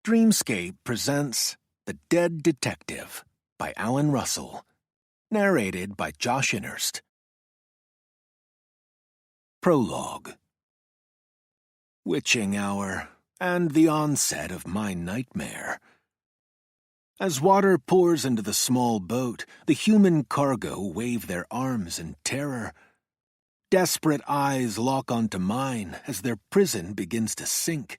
Dreamscape presents The Dead Detective by Alan Russell, narrated by Josh Innerst. Prologue. Witching hour, and the onset of my nightmare. As water pours into the small boat, the human cargo wave their arms in terror. Desperate eyes lock onto mine as their prison begins to sink.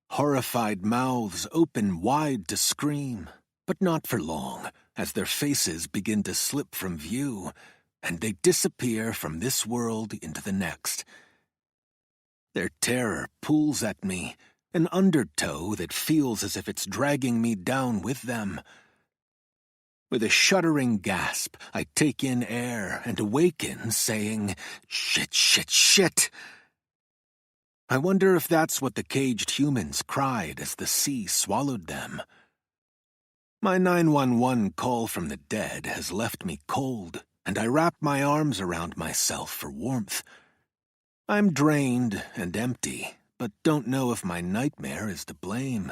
Horrified mouths open wide to scream, but not for long, as their faces begin to slip from view, and they disappear from this world into the next. Their terror pulls at me, an undertow that feels as if it's dragging me down with them. With a shuddering gasp, I take in air and awaken, saying, "Shit, shit, shit!" I wonder if that's what the caged humans cried as the sea swallowed them. My 911 call from the dead has left me cold, and I wrap my arms around myself for warmth. I'm drained and empty, but don't know if my nightmare is to blame.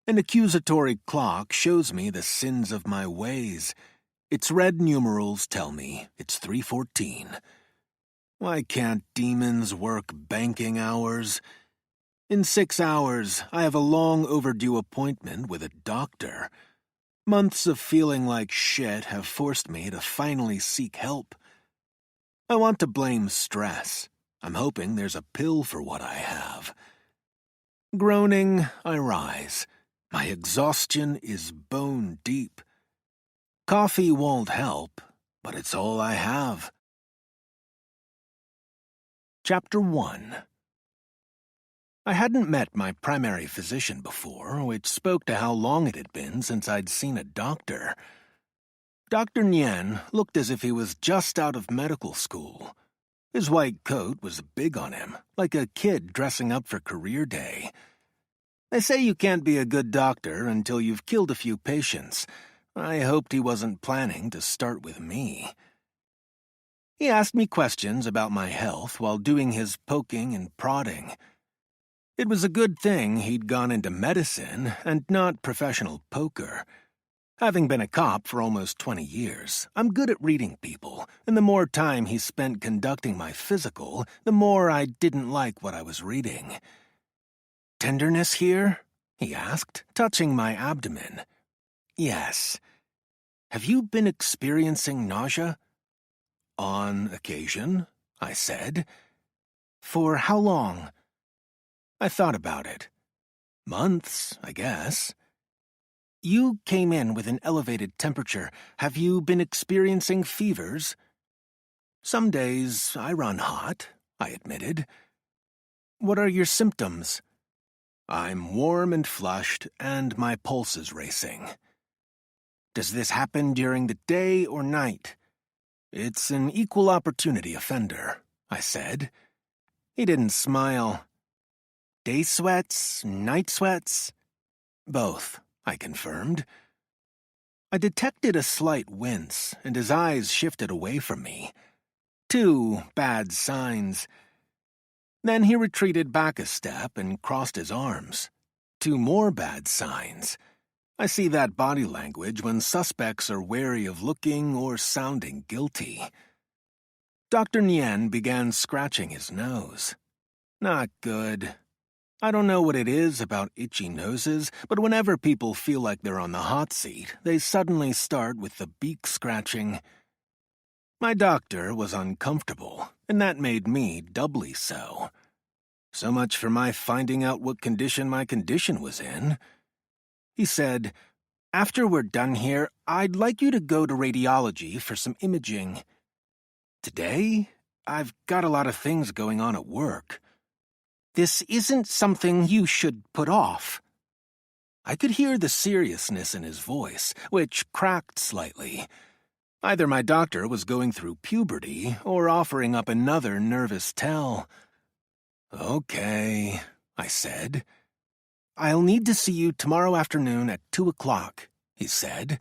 An accusatory clock shows me the sins of my ways. Its red numerals tell me it's 3:14. Why can't demons work banking hours? In 6 hours, I have a long overdue appointment with a doctor. Months of feeling like shit have forced me to finally seek help. I want to blame stress. I'm hoping there's a pill for what I have. Groaning, I rise. My exhaustion is bone deep. Coffee won't help, but it's all I have. Chapter 1. I hadn't met my primary physician before, which spoke to how long it had been since I'd seen a doctor. Dr. Nguyen looked as if he was just out of medical school. His white coat was big on him, like a kid dressing up for career day. They say you can't be a good doctor until you've killed a few patients. I hoped he wasn't planning to start with me. He asked me questions about my health while doing his poking and prodding. It was a good thing he'd gone into medicine and not professional poker. Having been a cop for almost 20 years, I'm good at reading people, and the more time he spent conducting my physical, the more I didn't like what I was reading. "Tenderness here?" he asked, touching my abdomen. "Yes." "Have you been experiencing nausea?" "On occasion," I said. "For how long?" I thought about it. "Months, I guess." "You came in with an elevated temperature. Have you been experiencing fevers?" "Some days I run hot," I admitted. "What are your symptoms?" "I'm warm and flushed, and my pulse is racing." "Does this happen during the day or night?" "It's an equal opportunity offender," I said. He didn't smile. "Day sweats, night sweats?" "Both," I confirmed. I detected a slight wince, and his eyes shifted away from me. 2 bad signs. Then he retreated back a step and crossed his arms. 2 more bad signs. I see that body language when suspects are wary of looking or sounding guilty. Dr. Nguyen began scratching his nose. Not good. I don't know what it is about itchy noses, but whenever people feel like they're on the hot seat, they suddenly start with the beak scratching. My doctor was uncomfortable, and that made me doubly so. So much for my finding out what condition my condition was in. He said, "After we're done here, I'd like you to go to radiology for some imaging." "Today? I've got a lot of things going on at work." "This isn't something you should put off." I could hear the seriousness in his voice, which cracked slightly. Either my doctor was going through puberty or offering up another nervous tell. "Okay," I said. "I'll need to see you tomorrow afternoon at 2 o'clock, he said.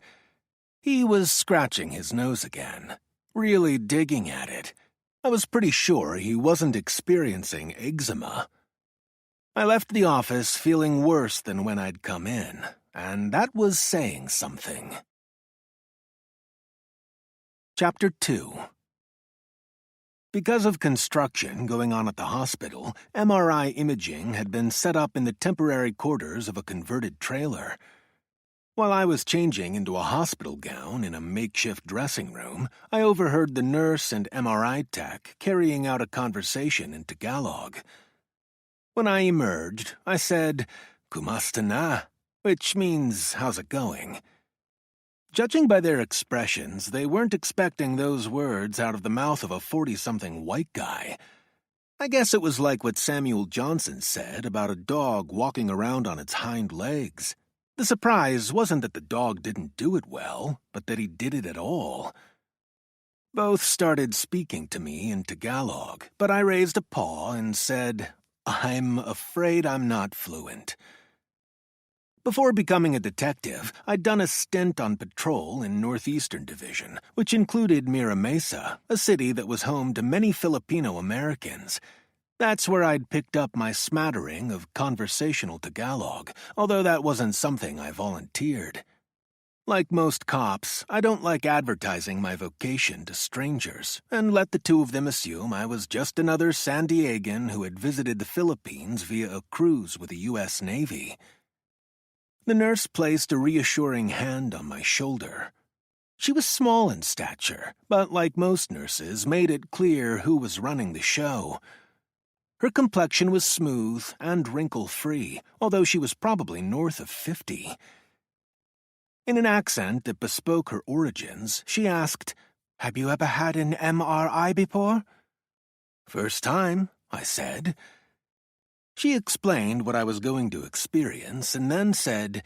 He was scratching his nose again, really digging at it. I was pretty sure he wasn't experiencing eczema. I left the office feeling worse than when I'd come in, and that was saying something. Chapter 2. Because of construction going on at the hospital, MRI imaging had been set up in the temporary quarters of a converted trailer. While I was changing into a hospital gown in a makeshift dressing room, I overheard the nurse and MRI tech carrying out a conversation in Tagalog. When I emerged, I said, "Kumusta na?" which means, "How's it going?" Judging by their expressions, they weren't expecting those words out of the mouth of a 40-something white guy. I guess it was like what Samuel Johnson said about a dog walking around on its hind legs. The surprise wasn't that the dog didn't do it well, but that he did it at all. Both started speaking to me in Tagalog, but I raised a paw and said, "I'm afraid I'm not fluent." Before becoming a detective, I'd done a stint on patrol in Northeastern Division, which included Mira Mesa, a city that was home to many Filipino Americans. That's where I'd picked up my smattering of conversational Tagalog, although that wasn't something I volunteered. Like most cops, I don't like advertising my vocation to strangers, and let the two of them assume I was just another San Diegan who had visited the Philippines via a cruise with the U.S. Navy. The nurse placed a reassuring hand on my shoulder. She was small in stature, but like most nurses, made it clear who was running the show. Her complexion was smooth and wrinkle-free, although she was probably north of 50. In an accent that bespoke her origins, she asked, "Have you ever had an MRI before?" "First time," I said. She explained what I was going to experience and then said,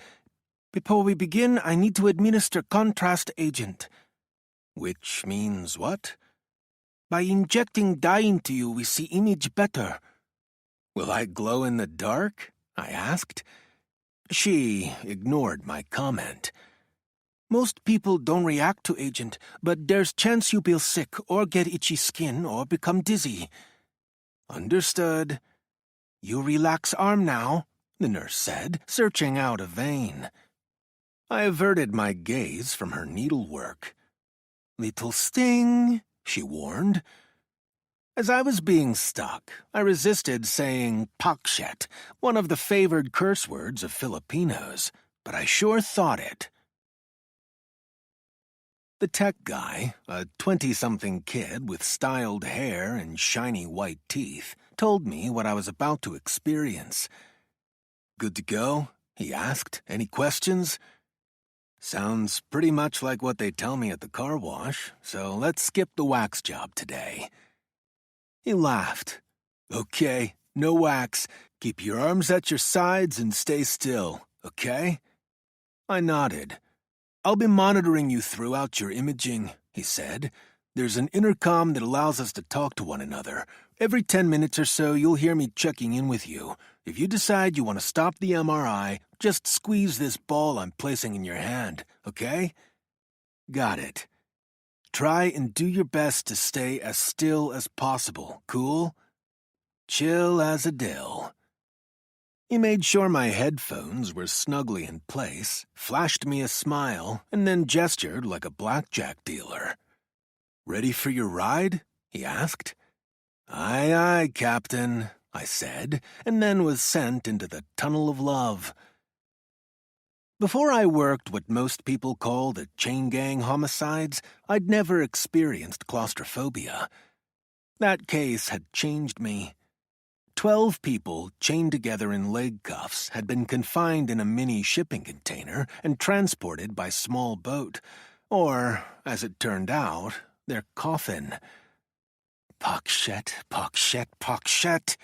"Before we begin, I need to administer contrast agent." "Which means what?" "By injecting dye into you, we see image better." "Will I glow in the dark?" I asked. She ignored my comment. "Most people don't react to agent, but there's chance you feel sick or get itchy skin or become dizzy." "Understood." "You relax arm now," the nurse said, searching out a vein. I averted my gaze from her needlework. "Little sting," she warned. As I was being stuck, I resisted saying "pakshet," one of the favored curse words of Filipinos, but I sure thought it. The tech guy, a 20-something kid with styled hair and shiny white teeth, told me what I was about to experience. "Good to go?" he asked. "Any questions?" "Sounds pretty much like what they tell me at the car wash, so let's skip the wax job today." He laughed. "Okay, no wax. Keep your arms at your sides and stay still, okay?" I nodded. "I'll be monitoring you throughout your imaging," he said. "There's an intercom that allows us to talk to one another. Every 10 minutes or so, you'll hear me checking in with you. If you decide you want to stop the MRI, just squeeze this ball I'm placing in your hand, okay?" "Got it. Try and do your best to stay as still as possible, cool?" "Chill as a dill." He made sure my headphones were snugly in place, flashed me a smile, and then gestured like a blackjack dealer. "Ready for your ride?" he asked. "Aye, aye, Captain," I said, and then was sent into the tunnel of love. Before I worked what most people call the chain gang homicides, I'd never experienced claustrophobia. That case had changed me. 12 people, chained together in leg cuffs, had been confined in a mini shipping container and transported by small boat, or, as it turned out, their coffin. Pakshet, pakshet, pakshet.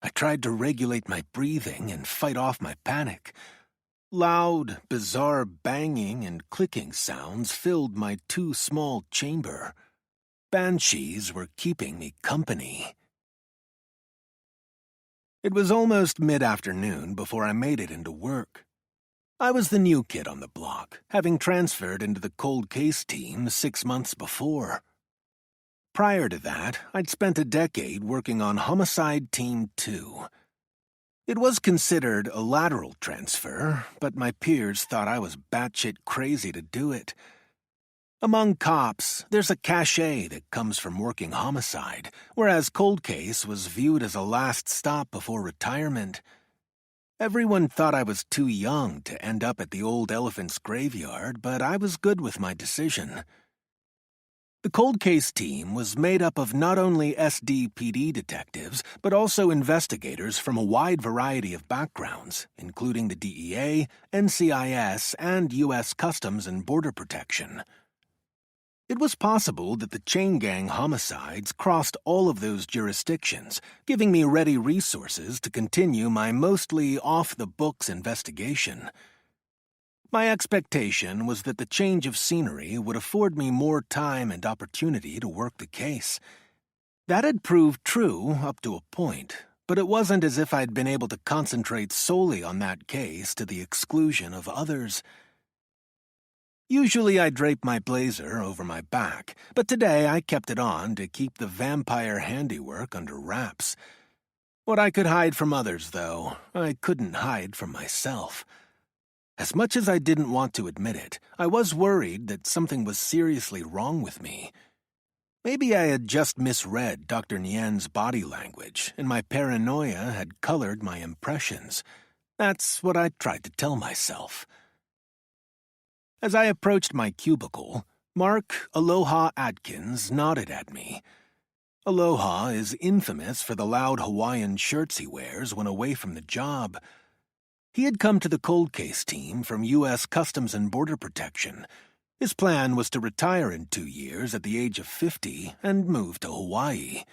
I tried to regulate my breathing and fight off my panic. Loud, bizarre banging and clicking sounds filled my too small chamber. Banshees were keeping me company. It was almost mid-afternoon before I made it into work. I was the new kid on the block, having transferred into the cold case team 6 months before. Prior to that, I'd spent a decade working on Homicide Team 2. It was considered a lateral transfer, but my peers thought I was batshit crazy to do it. Among cops, there's a cachet that comes from working homicide, whereas cold case was viewed as a last stop before retirement. Everyone thought I was too young to end up at the old elephant's graveyard, but I was good with my decision. The cold case team was made up of not only SDPD detectives, but also investigators from a wide variety of backgrounds, including the DEA, NCIS, and U.S. Customs and Border Protection. It was possible that the chain gang homicides crossed all of those jurisdictions, giving me ready resources to continue my mostly off-the-books investigation. My expectation was that the change of scenery would afford me more time and opportunity to work the case. That had proved true up to a point, but it wasn't as if I'd been able to concentrate solely on that case to the exclusion of others. Usually I drape my blazer over my back, but today I kept it on to keep the vampire handiwork under wraps. What I could hide from others, though, I couldn't hide from myself. As much as I didn't want to admit it, I was worried that something was seriously wrong with me. Maybe I had just misread Dr. Nien's body language, and my paranoia had colored my impressions. That's what I tried to tell myself. As I approached my cubicle, Mark Aloha Atkins nodded at me. Aloha is infamous for the loud Hawaiian shirts he wears when away from the job. He had come to the cold case team from U.S. Customs and Border Protection. His plan was to retire in 2 years at the age of 50 and move to Hawaii.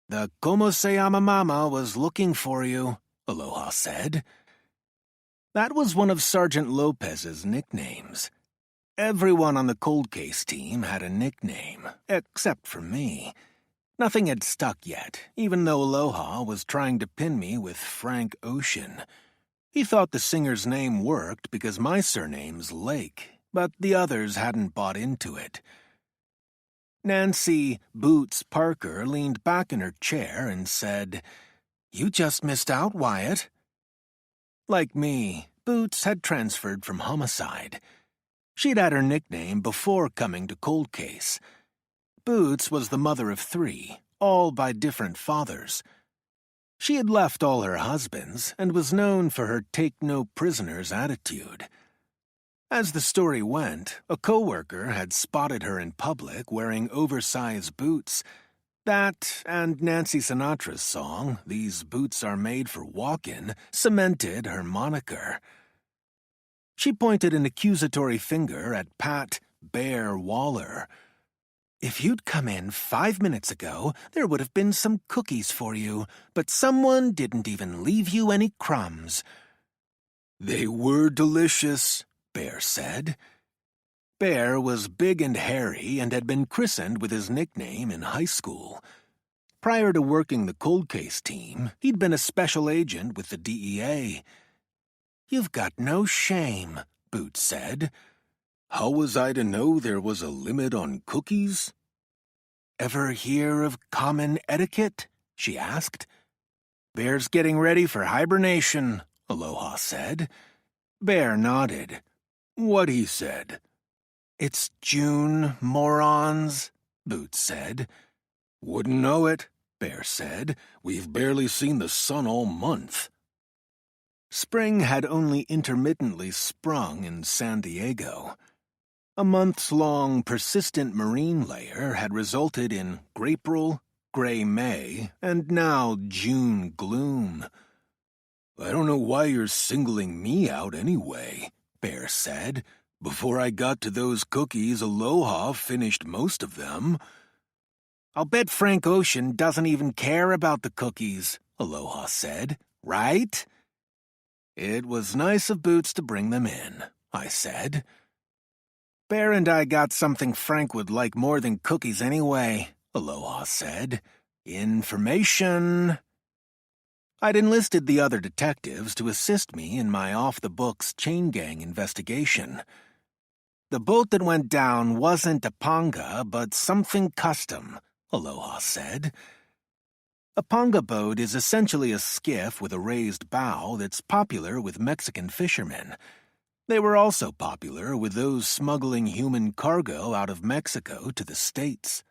"The Como se llama mama was looking for you," Aloha said. That was one of Sergeant Lopez's nicknames. Everyone on the cold case team had a nickname, except for me. Nothing had stuck yet, even though Aloha was trying to pin me with Frank Ocean. He thought the singer's name worked because my surname's Lake, but the others hadn't bought into it. Nancy Boots Parker leaned back in her chair and said, "You just missed out, Wyatt." Like me, Boots had transferred from homicide. She'd had her nickname before coming to cold case. Boots was the mother of 3, all by different fathers. She had left all her husbands and was known for her take-no-prisoners attitude. As the story went, a coworker had spotted her in public wearing oversized boots. That, and Nancy Sinatra's song, "These Boots Are Made for Walkin'," cemented her moniker. She pointed an accusatory finger at Pat Bear Waller. "If you'd come in 5 minutes ago, there would have been some cookies for you, but someone didn't even leave you any crumbs." "They were delicious," Bear said. Bear was big and hairy and had been christened with his nickname in high school. Prior to working the cold case team, he'd been a special agent with the DEA. "You've got no shame," Boots said. "How was I to know there was a limit on cookies?" "Ever hear of common etiquette?" she asked. "Bear's getting ready for hibernation," Aloha said. Bear nodded. "What he said?" "It's June, morons," Boots said. "Wouldn't know it," Bear said. "We've barely seen the sun all month." Spring had only intermittently sprung in San Diego. A months-long persistent marine layer had resulted in April, gray May, and now June gloom. "I don't know why you're singling me out anyway," Bear said. "Before I got to those cookies, Aloha finished most of them." "I'll bet Frank Ocean doesn't even care about the cookies," Aloha said. "Right?" "It was nice of Boots to bring them in," I said. "Bear and I got something Frank would like more than cookies anyway," Aloha said. "Information." I'd enlisted the other detectives to assist me in my off-the-books chain gang investigation. "The boat that went down wasn't a panga, but something custom," Aloha said. A panga boat is essentially a skiff with a raised bow that's popular with Mexican fishermen. They were also popular with those smuggling human cargo out of Mexico to the States.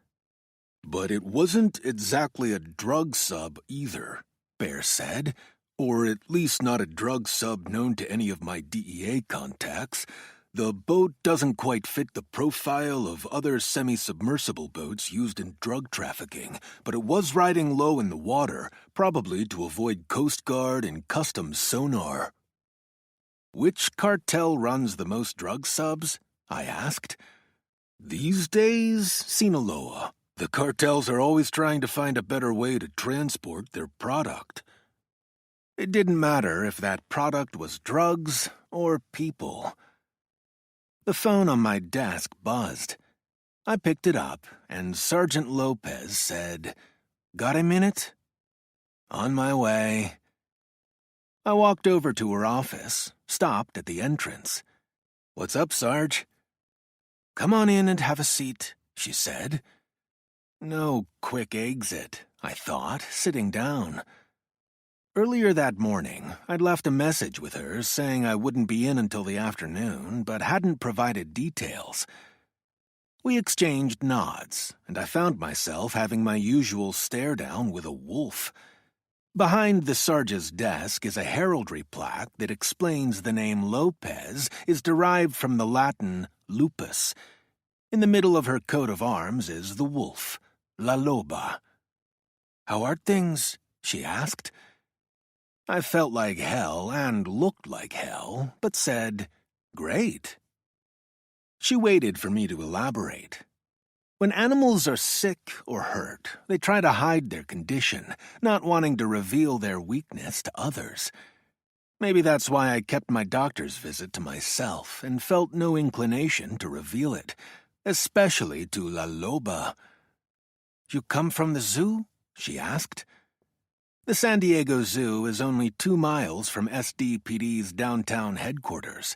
But it wasn't exactly a drug sub either, Bear said, or at least not a drug sub known to any of my DEA contacts. The boat doesn't quite fit the profile of other semi-submersible boats used in drug trafficking, but it was riding low in the water, probably to avoid Coast Guard and Customs sonar. Which cartel runs the most drug subs? I asked. These days, Sinaloa. The cartels are always trying to find a better way to transport their product. It didn't matter if that product was drugs or people. The phone on my desk buzzed. I picked it up, and Sergeant Lopez said, "Got a minute?" "On my way." I walked over to her office, stopped at the entrance. "What's up, Sarge?" "Come on in and have a seat," she said. No quick exit, I thought, sitting down. Earlier that morning, I'd left a message with her saying I wouldn't be in until the afternoon, but hadn't provided details. We exchanged nods, and I found myself having my usual stare-down with a wolf. Behind the Sarge's desk is a heraldry plaque that explains the name Lopez is derived from the Latin lupus. In the middle of her coat of arms is the wolf, La Loba. "How are things?" she asked. I felt like hell and looked like hell, but said, "Great." She waited for me to elaborate. When animals are sick or hurt, they try to hide their condition, not wanting to reveal their weakness to others. Maybe that's why I kept my doctor's visit to myself and felt no inclination to reveal it, especially to La Loba. "You come from the zoo?" she asked. The San Diego Zoo is only 2 miles from SDPD's downtown headquarters.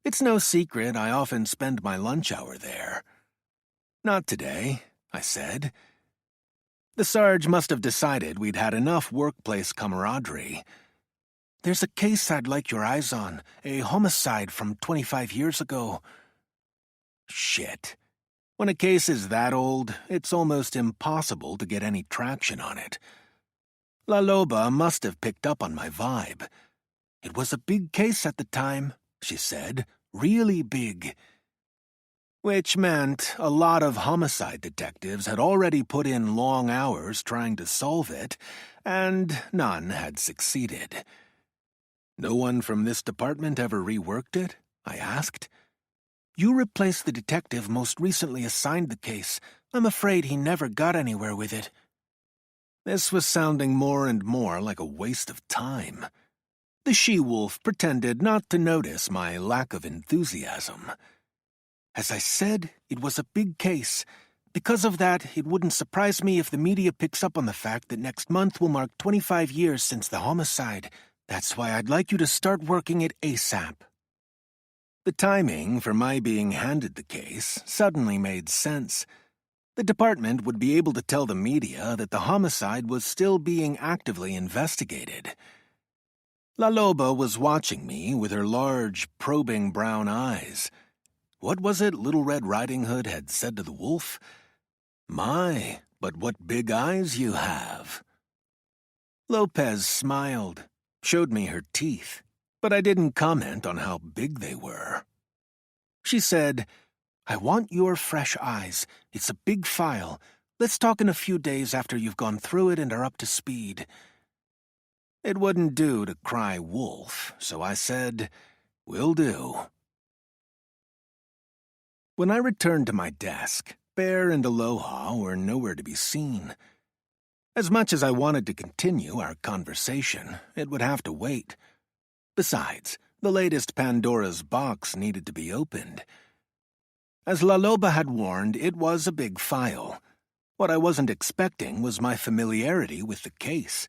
It's no secret I often spend my lunch hour there. "Not today," I said. The Sarge must have decided we'd had enough workplace camaraderie. "There's a case I'd like your eyes on, a homicide from 25 years ago." Shit. When a case is that old, it's almost impossible to get any traction on it. La Loba must have picked up on my vibe. "It was a big case at the time," she said, "really big." Which meant a lot of homicide detectives had already put in long hours trying to solve it, and none had succeeded. "No one from this department ever reworked it?" I asked. "You replaced the detective most recently assigned the case. I'm afraid he never got anywhere with it." This was sounding more and more like a waste of time. The she-wolf pretended not to notice my lack of enthusiasm. "As I said, it was a big case. Because of that, it wouldn't surprise me if the media picks up on the fact that next month will mark 25 years since the homicide. That's why I'd like you to start working it ASAP." The timing for my being handed the case suddenly made sense. The department would be able to tell the media that the homicide was still being actively investigated. La Loba was watching me with her large, probing brown eyes. What was it Little Red Riding Hood had said to the wolf? "My, but what big eyes you have." Lopez smiled, showed me her teeth, but I didn't comment on how big they were. She said, "I want your fresh eyes. It's a big file. Let's talk in a few days after you've gone through it and are up to speed." It wouldn't do to cry wolf, so I said, "Will do." When I returned to my desk, Bear and Aloha were nowhere to be seen. As much as I wanted to continue our conversation, it would have to wait. Besides, the latest Pandora's box needed to be opened. As La Loba had warned, it was a big file. What I wasn't expecting was my familiarity with the case.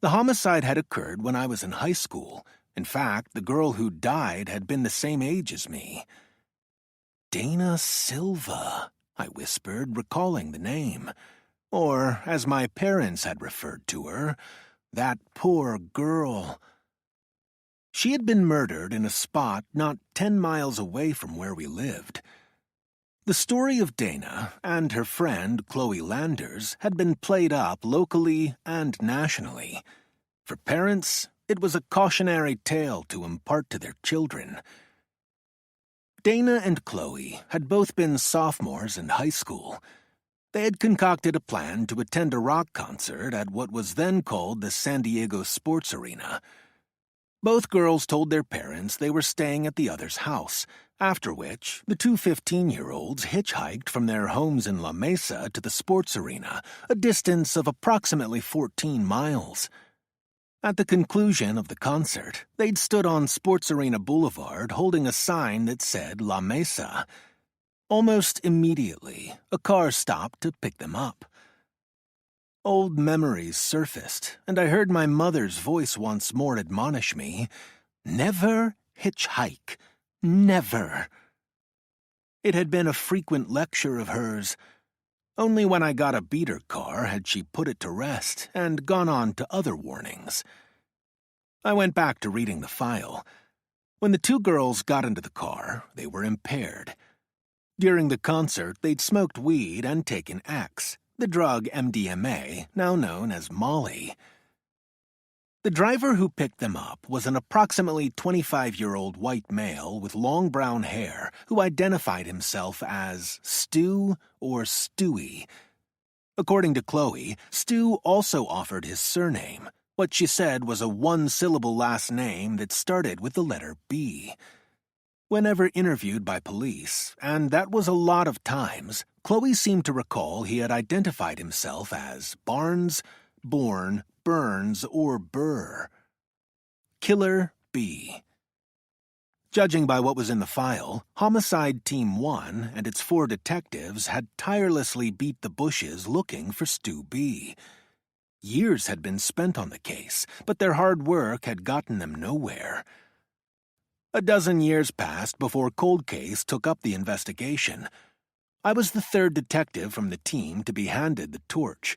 The homicide had occurred when I was in high school. In fact, the girl who died had been the same age as me. "Dana Silva," I whispered, recalling the name. or, as my parents had referred to her, that poor girl. She had been murdered in a spot not 10 miles away from where we lived. The story of Dana and her friend Chloe Landers had been played up locally and nationally. For parents, it was a cautionary tale to impart to their children. Dana and Chloe had both been sophomores in high school. They had concocted a plan to attend a rock concert at what was then called the San Diego Sports Arena. Both girls told their parents they were staying at the other's house, after which the two 15-year-olds hitchhiked from their homes in La Mesa to the sports arena, a distance of approximately 14 miles. At the conclusion of the concert, they'd stood on Sports Arena Boulevard holding a sign that said La Mesa. Almost immediately, a car stopped to pick them up. Old memories surfaced, and I heard my mother's voice once more admonish me, "Never hitchhike. Never." It had been a frequent lecture of hers. Only when I got a beater car had she put it to rest and gone on to other warnings. I went back to reading the file. When the two girls got into the car, they were impaired. During the concert, they'd smoked weed and taken X, the drug MDMA, now known as Molly. The driver who picked them up was an approximately 25-year-old white male with long brown hair who identified himself as Stu or Stewie. According to Chloe, Stu also offered his surname, what she said was a one-syllable last name that started with the letter B. Whenever interviewed by police, and that was a lot of times, Chloe seemed to recall he had identified himself as Barnes, Bourne, Burns, or Burr. Killer B. Judging by what was in the file, Homicide Team 1 and its 4 detectives had tirelessly beat the bushes looking for Stu B. Years had been spent on the case, but their hard work had gotten them nowhere. A dozen years passed before Cold Case took up the investigation. I was the third detective from the team to be handed the torch.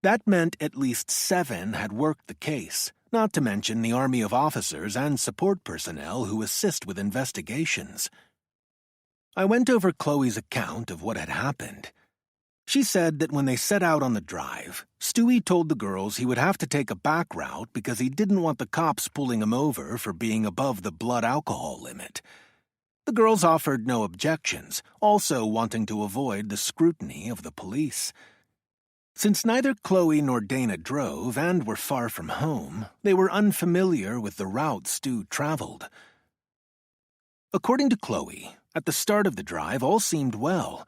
That meant at least 7 had worked the case, not to mention the army of officers and support personnel who assist with investigations. I went over Chloe's account of what had happened. She said that when they set out on the drive, Stewie told the girls he would have to take a back route because he didn't want the cops pulling him over for being above the blood alcohol limit. The girls offered no objections, also wanting to avoid the scrutiny of the police. Since neither Chloe nor Dana drove and were far from home, they were unfamiliar with the route Stu traveled. According to Chloe, at the start of the drive all seemed well.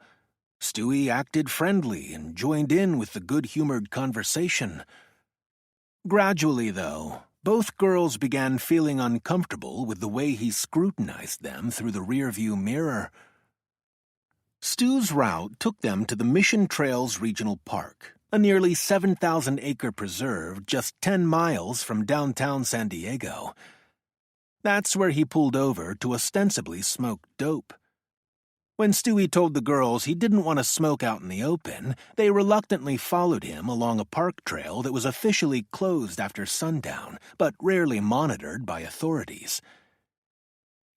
Stewie acted friendly and joined in with the good-humored conversation. Gradually, though, both girls began feeling uncomfortable with the way he scrutinized them through the rearview mirror. Stu's route took them to the Mission Trails Regional Park, a nearly 7,000-acre preserve just 10 miles from downtown San Diego. That's where he pulled over to ostensibly smoke dope. When Stewie told the girls he didn't want to smoke out in the open, they reluctantly followed him along a park trail that was officially closed after sundown, but rarely monitored by authorities.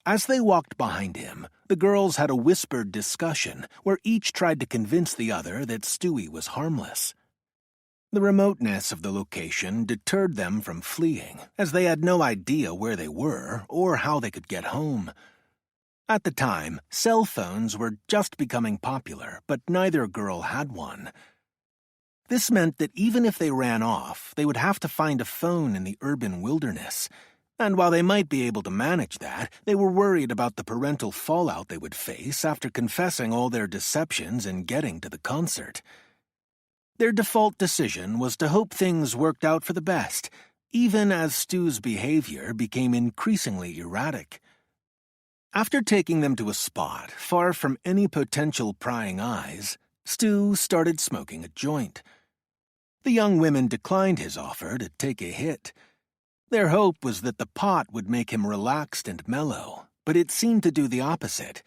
As they walked behind him, the girls had a whispered discussion where each tried to convince the other that Stewie was harmless. The remoteness of the location deterred them from fleeing, as they had no idea where they were or how they could get home. At the time, cell phones were just becoming popular, but neither girl had one. This meant that even if they ran off, they would have to find a phone in the urban wilderness. And while they might be able to manage that, they were worried about the parental fallout they would face after confessing all their deceptions and getting to the concert. Their default decision was to hope things worked out for the best, even as Stu's behavior became increasingly erratic. After taking them to a spot far from any potential prying eyes, Stu started smoking a joint. The young women declined his offer to take a hit. Their hope was that the pot would make him relaxed and mellow, but it seemed to do the opposite.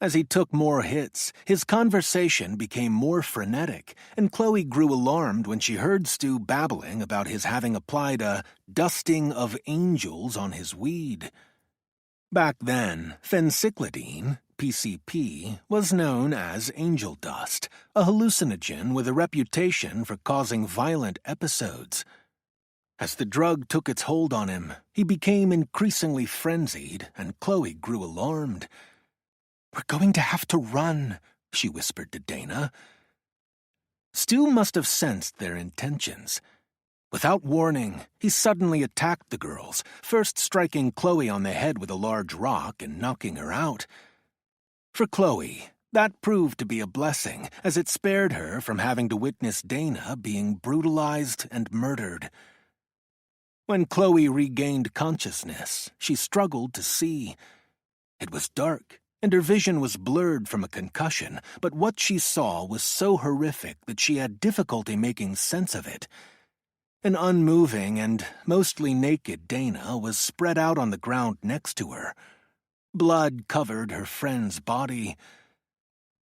As he took more hits, his conversation became more frenetic, and Chloe grew alarmed when she heard Stu babbling about his having applied a dusting of angels on his weed. Back then, phencyclidine, PCP, was known as angel dust, a hallucinogen with a reputation for causing violent episodes. As the drug took its hold on him, he became increasingly frenzied, and Chloe grew alarmed. "We're going to have to run," she whispered to Dana. Stu must have sensed their intentions. Without warning, he suddenly attacked the girls, first striking Chloe on the head with a large rock and knocking her out. For Chloe, that proved to be a blessing, as it spared her from having to witness Dana being brutalized and murdered. When Chloe regained consciousness, she struggled to see. It was dark, and her vision was blurred from a concussion, but what she saw was so horrific that she had difficulty making sense of it. An unmoving and mostly naked Dana was spread out on the ground next to her. Blood covered her friend's body.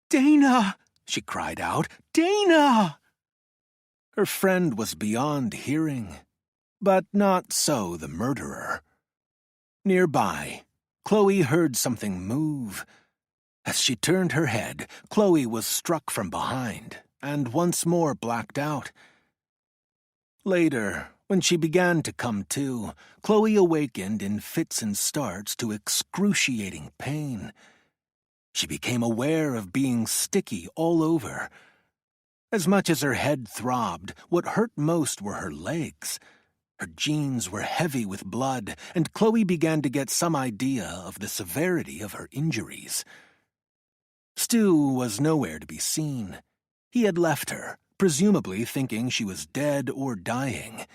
"Dana!" she cried out. "Dana!" Her friend was beyond hearing, but not so the murderer. Nearby, Chloe heard something move. As she turned her head, Chloe was struck from behind and once more blacked out. Later, when she began to come to, Chloe awakened in fits and starts to excruciating pain. She became aware of being sticky all over. As much as her head throbbed, what hurt most were her legs. Her jeans were heavy with blood, and Chloe began to get some idea of the severity of her injuries. Stu was nowhere to be seen. He had left her, presumably thinking she was dead or dying.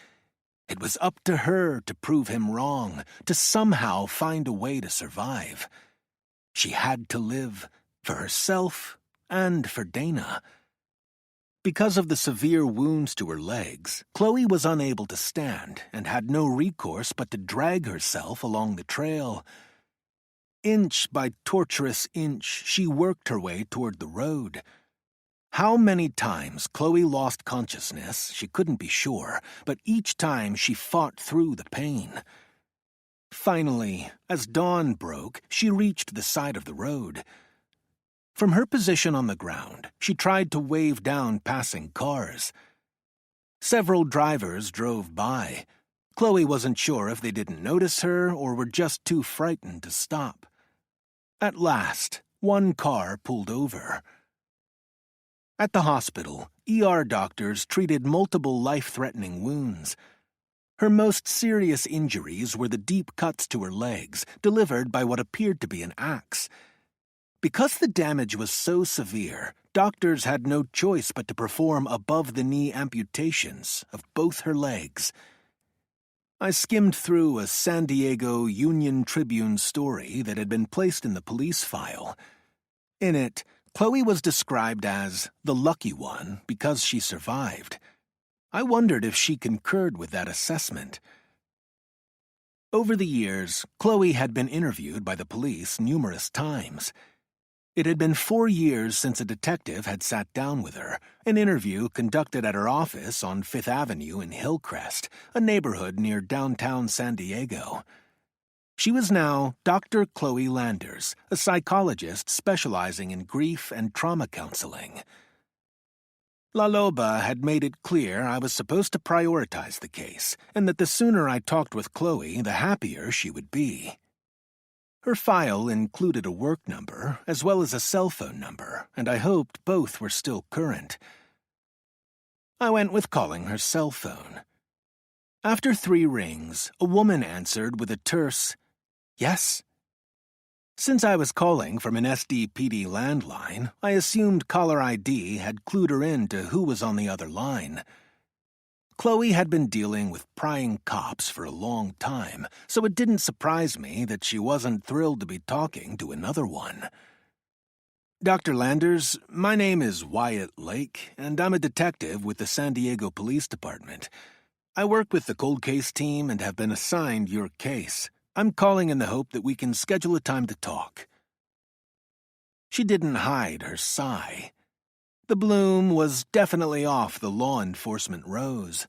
It was up to her to prove him wrong, to somehow find a way to survive. She had to live, for herself and for Dana. Because of the severe wounds to her legs, Chloe was unable to stand and had no recourse but to drag herself along the trail. Inch by tortuous inch, she worked her way toward the road. How many times Chloe lost consciousness, she couldn't be sure, but each time she fought through the pain. Finally, as dawn broke, she reached the side of the road. From her position on the ground, she tried to wave down passing cars. Several drivers drove by. Chloe wasn't sure if they didn't notice her or were just too frightened to stop. At last, one car pulled over. At the hospital, ER doctors treated multiple life-threatening wounds. Her most serious injuries were the deep cuts to her legs, delivered by what appeared to be an axe. Because the damage was so severe, doctors had no choice but to perform above-the-knee amputations of both her legs. I skimmed through a San Diego Union Tribune story that had been placed in the police file. In it, Chloe was described as the lucky one because she survived. I wondered if she concurred with that assessment. Over the years, Chloe had been interviewed by the police numerous times. It had been 4 years since a detective had sat down with her, an interview conducted at her office on Fifth Avenue in Hillcrest, a neighborhood near downtown San Diego. She was now Dr. Chloe Landers, a psychologist specializing in grief and trauma counseling. La Loba had made it clear I was supposed to prioritize the case, and that the sooner I talked with Chloe, the happier she would be. Her file included a work number, as well as a cell phone number, and I hoped both were still current. I went with calling her cell phone. After 3 rings, a woman answered with a terse, "Yes?" Since I was calling from an SDPD landline, I assumed caller ID had clued her in to who was on the other line. Chloe had been dealing with prying cops for a long time, so it didn't surprise me that she wasn't thrilled to be talking to another one. "Dr. Landers, my name is Wyatt Lake, and I'm a detective with the San Diego Police Department. I work with the cold case team and have been assigned your case. I'm calling in the hope that we can schedule a time to talk." She didn't hide her sigh. The bloom was definitely off the law enforcement rose.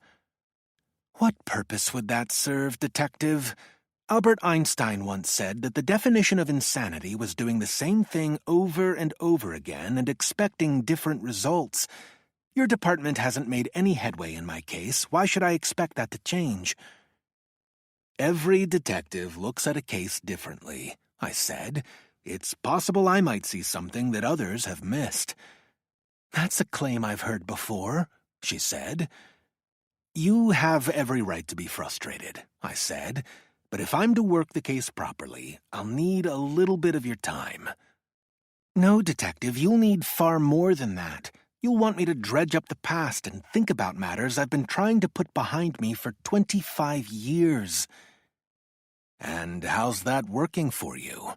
What purpose would that serve, Detective? Albert Einstein once said that the definition of insanity was doing the same thing over and over again and expecting different results. Your department hasn't made any headway in my case. Why should I expect that to change? Every detective looks at a case differently, I said. It's possible I might see something that others have missed. That's a claim I've heard before, she said. You have every right to be frustrated, I said. But if I'm to work the case properly, I'll need a little bit of your time. No, Detective, you'll need far more than that. You'll want me to dredge up the past and think about matters I've been trying to put behind me for 25 years. And how's that working for you?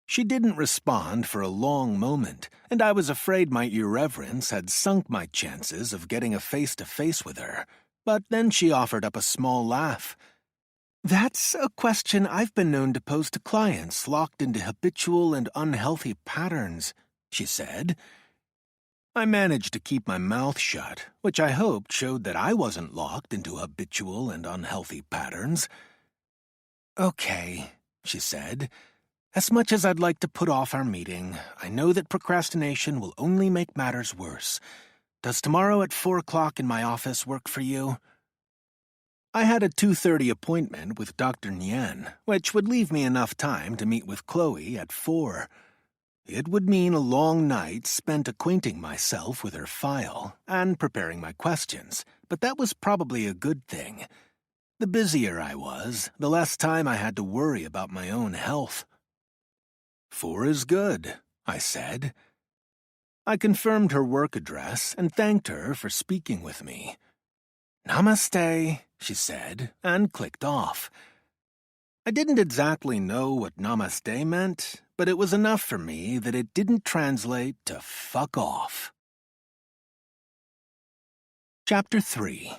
She didn't respond for a long moment, and I was afraid my irreverence had sunk my chances of getting a face-to-face with her. But then she offered up a small laugh. That's a question I've been known to pose to clients locked into habitual and unhealthy patterns, she said. I managed to keep my mouth shut, which I hoped showed that I wasn't locked into habitual and unhealthy patterns. Okay, she said. As much as I'd like to put off our meeting, I know that procrastination will only make matters worse. Does tomorrow at 4 o'clock in my office work for you? I had a 2:30 appointment with Dr. Nguyen, which would leave me enough time to meet with Chloe at 4. It would mean a long night spent acquainting myself with her file and preparing my questions, but that was probably a good thing. The busier I was, the less time I had to worry about my own health. 4 is good, I said. I confirmed her work address and thanked her for speaking with me. Namaste, she said, and clicked off. I didn't exactly know what namaste meant, but it was enough for me that it didn't translate to fuck off. Chapter 3.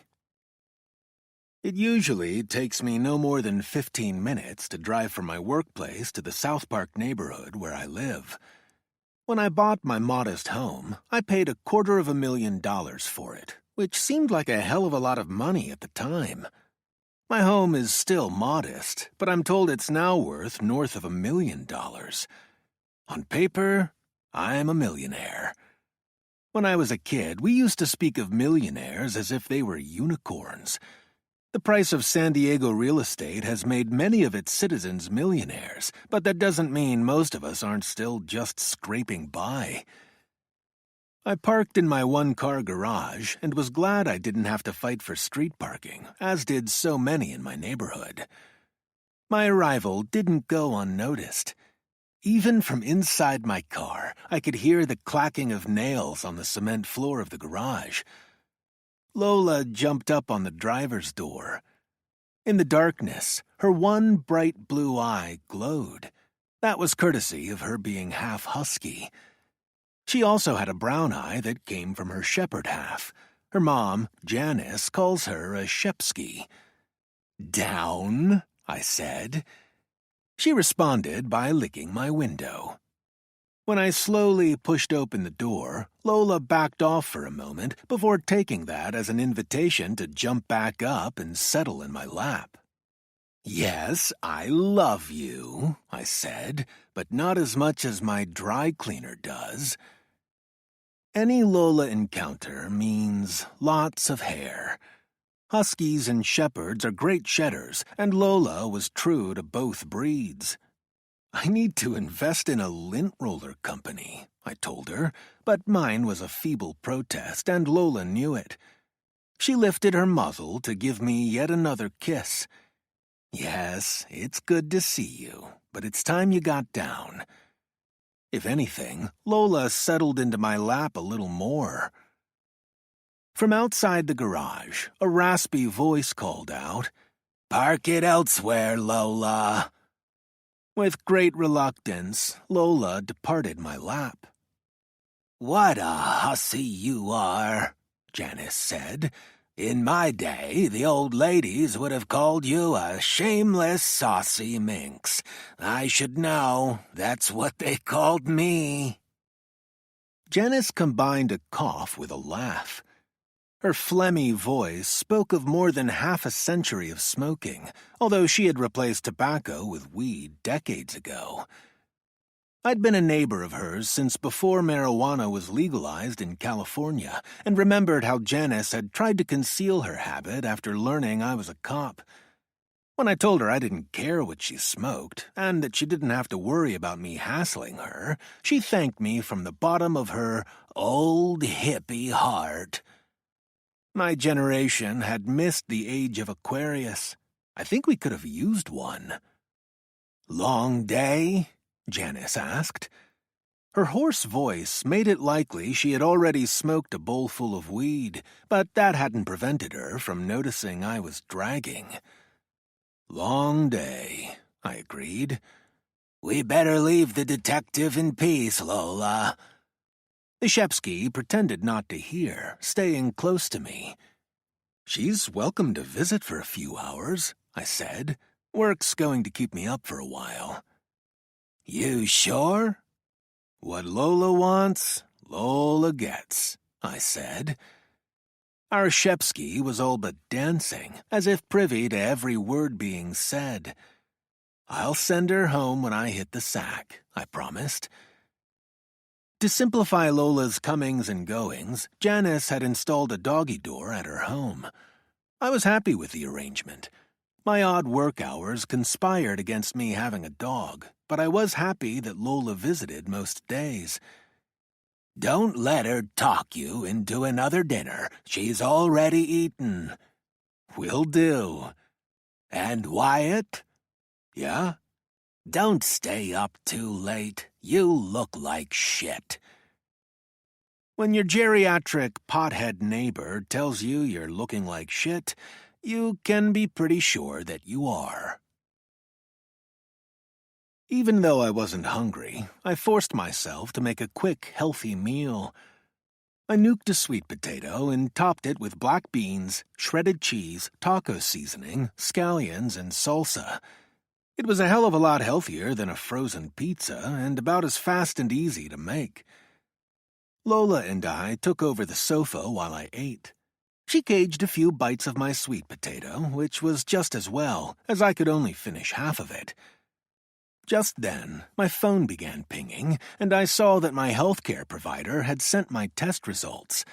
It usually takes me no more than 15 minutes to drive from my workplace to the South Park neighborhood where I live. When I bought my modest home, I paid $250,000 for it, which seemed like a hell of a lot of money at the time. My home is still modest, but I'm told it's now worth north of $1 million. On paper, I'm a millionaire. When I was a kid, we used to speak of millionaires as if they were unicorns. The price of San Diego real estate has made many of its citizens millionaires, but that doesn't mean most of us aren't still just scraping by. I parked in my one-car garage and was glad I didn't have to fight for street parking, as did so many in my neighborhood. My arrival didn't go unnoticed. Even from inside my car, I could hear the clacking of nails on the cement floor of the garage. Lola jumped up on the driver's door. In the darkness, her one bright blue eye glowed. That was courtesy of her being half husky. She also had a brown eye that came from her shepherd half. Her mom, Janice, calls her a Shepsky. "Down," I said. She responded by licking my window. When I slowly pushed open the door, Lola backed off for a moment before taking that as an invitation to jump back up and settle in my lap. "Yes, I love you," I said, "but not as much as my dry cleaner does." Any Lola encounter means lots of hair. Huskies and shepherds are great shedders, and Lola was true to both breeds. "I need to invest in a lint roller company," I told her, but mine was a feeble protest, and Lola knew it. She lifted her muzzle to give me yet another kiss. "Yes, it's good to see you, but it's time you got down." If anything, Lola settled into my lap a little more. From outside the garage, a raspy voice called out, "Park it elsewhere, Lola." With great reluctance, Lola departed my lap. "What a hussy you are," Janice said. In my day, the old ladies would have called you a shameless, saucy minx. I should know. That's what they called me." Janice combined a cough with a laugh. Her phlegmy voice spoke of more than half a century of smoking, although she had replaced tobacco with weed decades ago. I'd been a neighbor of hers since before marijuana was legalized in California, and remembered how Janice had tried to conceal her habit after learning I was a cop. When I told her I didn't care what she smoked, and that she didn't have to worry about me hassling her, she thanked me from the bottom of her old hippie heart. My generation had missed the age of Aquarius. I think we could have used one. "Long day?" Janice asked. Her hoarse voice made it likely she had already smoked a bowlful of weed, but that hadn't prevented her from noticing I was dragging. "Long day," I agreed. "We better leave the detective in peace, Lola." Ishevsky pretended not to hear, staying close to me. "She's welcome to visit for a few hours," I said. "Work's going to keep me up for a while." "You sure?" "What Lola wants, Lola gets," I said. Arshevsky was all but dancing, as if privy to every word being said. "I'll send her home when I hit the sack," I promised. To simplify Lola's comings and goings, Janice had installed a doggy door at her home. I was happy with the arrangement. My odd work hours conspired against me having a dog, but I was happy that Lola visited most days. "Don't let her talk you into another dinner. She's already eaten." "Will do." "And Wyatt?" "Yeah?" "Don't stay up too late. You look like shit." When your geriatric pothead neighbor tells you you're looking like shit, you can be pretty sure that you are. Even though I wasn't hungry, I forced myself to make a quick, healthy meal. I nuked a sweet potato and topped it with black beans, shredded cheese, taco seasoning, scallions, and salsa. It was a hell of a lot healthier than a frozen pizza, and about as fast and easy to make. Lola and I took over the sofa while I ate. She caged a few bites of my sweet potato, which was just as well, as I could only finish half of it. Just then, my phone began pinging, and I saw that my healthcare provider had sent my test results.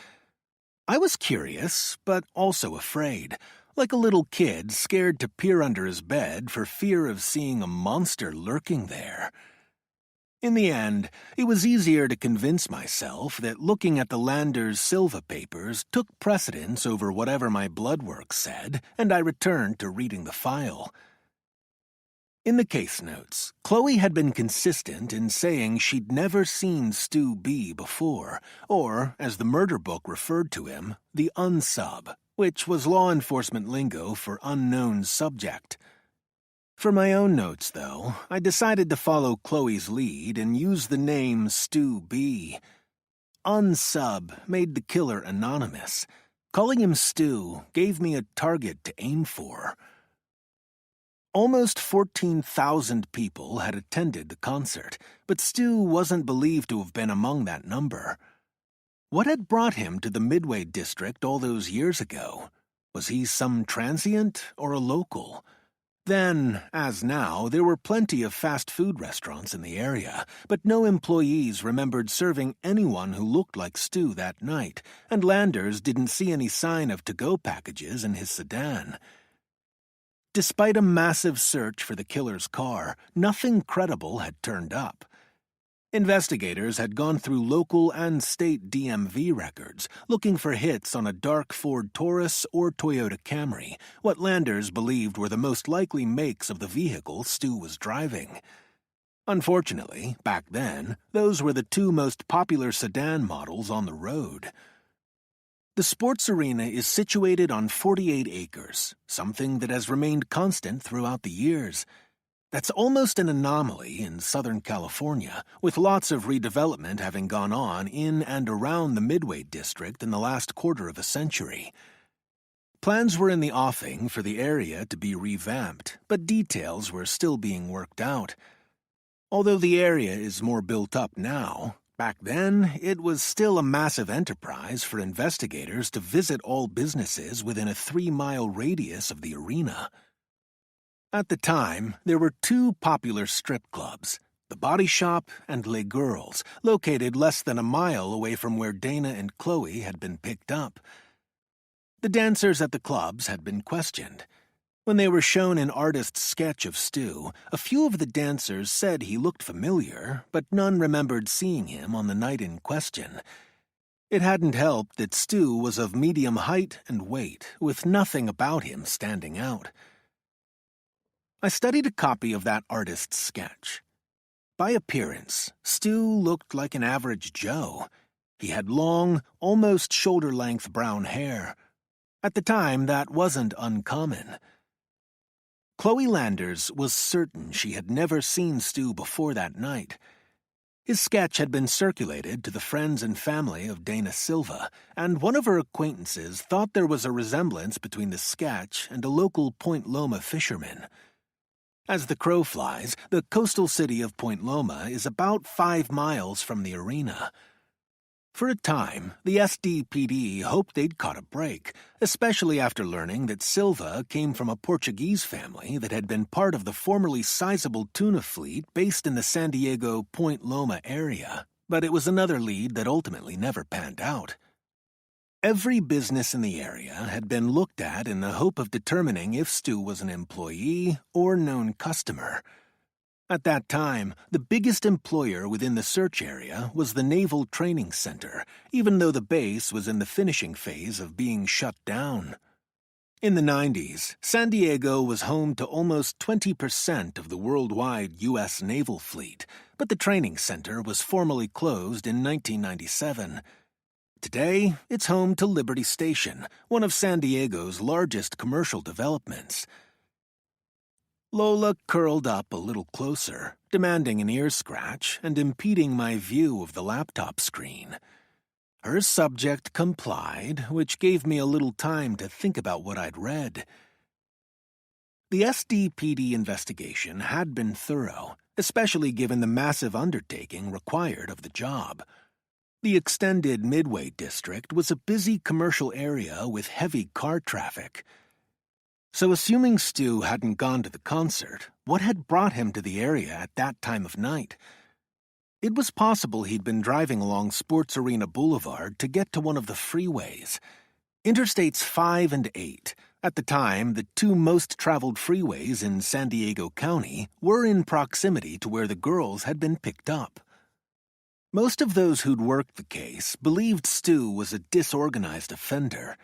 I was curious, but also afraid, like a little kid scared to peer under his bed for fear of seeing a monster lurking there. In the end, it was easier to convince myself that looking at the Landers Silva papers took precedence over whatever my blood work said, and I returned to reading the file. In the case notes, Chloe had been consistent in saying she'd never seen Stu B before, or, as the murder book referred to him, the unsub, which was law enforcement lingo for unknown subject. For my own notes, though, I decided to follow Chloe's lead and use the name Stu B. Unsub made the killer anonymous. Calling him Stu gave me a target to aim for. Almost 14,000 people had attended the concert, but Stu wasn't believed to have been among that number. What had brought him to the Midway district all those years ago? Was he some transient or a local? Then, as now, there were plenty of fast food restaurants in the area, but no employees remembered serving anyone who looked like Stu that night, and Landers didn't see any sign of to-go packages in his sedan. Despite a massive search for the killer's car, nothing credible had turned up. Investigators had gone through local and state DMV records, looking for hits on a dark Ford Taurus or Toyota Camry, what Landers believed were the most likely makes of the vehicle Stu was driving. Unfortunately, back then, those were the two most popular sedan models on the road. The sports arena is situated on 48 acres, something that has remained constant throughout the years. That's almost an anomaly in Southern California, with lots of redevelopment having gone on in and around the Midway district in the last quarter of a century. Plans were in the offing for the area to be revamped, but details were still being worked out. Although the area is more built up now, back then it was still a massive enterprise for investigators to visit all businesses within a 3-mile radius of the arena. At the time, there were 2 popular strip clubs, the Body Shop and Les Girls, located less than a mile away from where Dana and Chloe had been picked up. The dancers at the clubs had been questioned. When they were shown an artist's sketch of Stu, a few of the dancers said he looked familiar, but none remembered seeing him on the night in question. It hadn't helped that Stu was of medium height and weight, with nothing about him standing out. I studied a copy of that artist's sketch. By appearance, Stu looked like an average Joe. He had long, almost shoulder-length brown hair. At the time, that wasn't uncommon. Chloe Landers was certain she had never seen Stu before that night. His sketch had been circulated to the friends and family of Dana Silva, and one of her acquaintances thought there was a resemblance between the sketch and a local Point Loma fisherman. As the crow flies, the coastal city of Point Loma is about 5 miles from the arena. For a time, the SDPD hoped they'd caught a break, especially after learning that Silva came from a Portuguese family that had been part of the formerly sizable tuna fleet based in the San Diego Point Loma area, but it was another lead that ultimately never panned out. Every business in the area had been looked at in the hope of determining if Stu was an employee or known customer. At that time, the biggest employer within the search area was the Naval Training Center, even though the base was in the finishing phase of being shut down. In the 90s, San Diego was home to almost 20% of the worldwide U.S. naval fleet, but the training center was formally closed in 1997. Today, it's home to Liberty Station, one of San Diego's largest commercial developments. Lola curled up a little closer, demanding an ear scratch and impeding my view of the laptop screen. Her subject complied, which gave me a little time to think about what I'd read. The SDPD investigation had been thorough, especially given the massive undertaking required of the job. The extended Midway district was a busy commercial area with heavy car traffic. So assuming Stu hadn't gone to the concert, what had brought him to the area at that time of night? It was possible he'd been driving along Sports Arena Boulevard to get to one of the freeways. Interstates 5 and 8, at the time the 2 most traveled freeways in San Diego County, were in proximity to where the girls had been picked up. Most of those who'd worked the case believed Stu was a disorganized offender.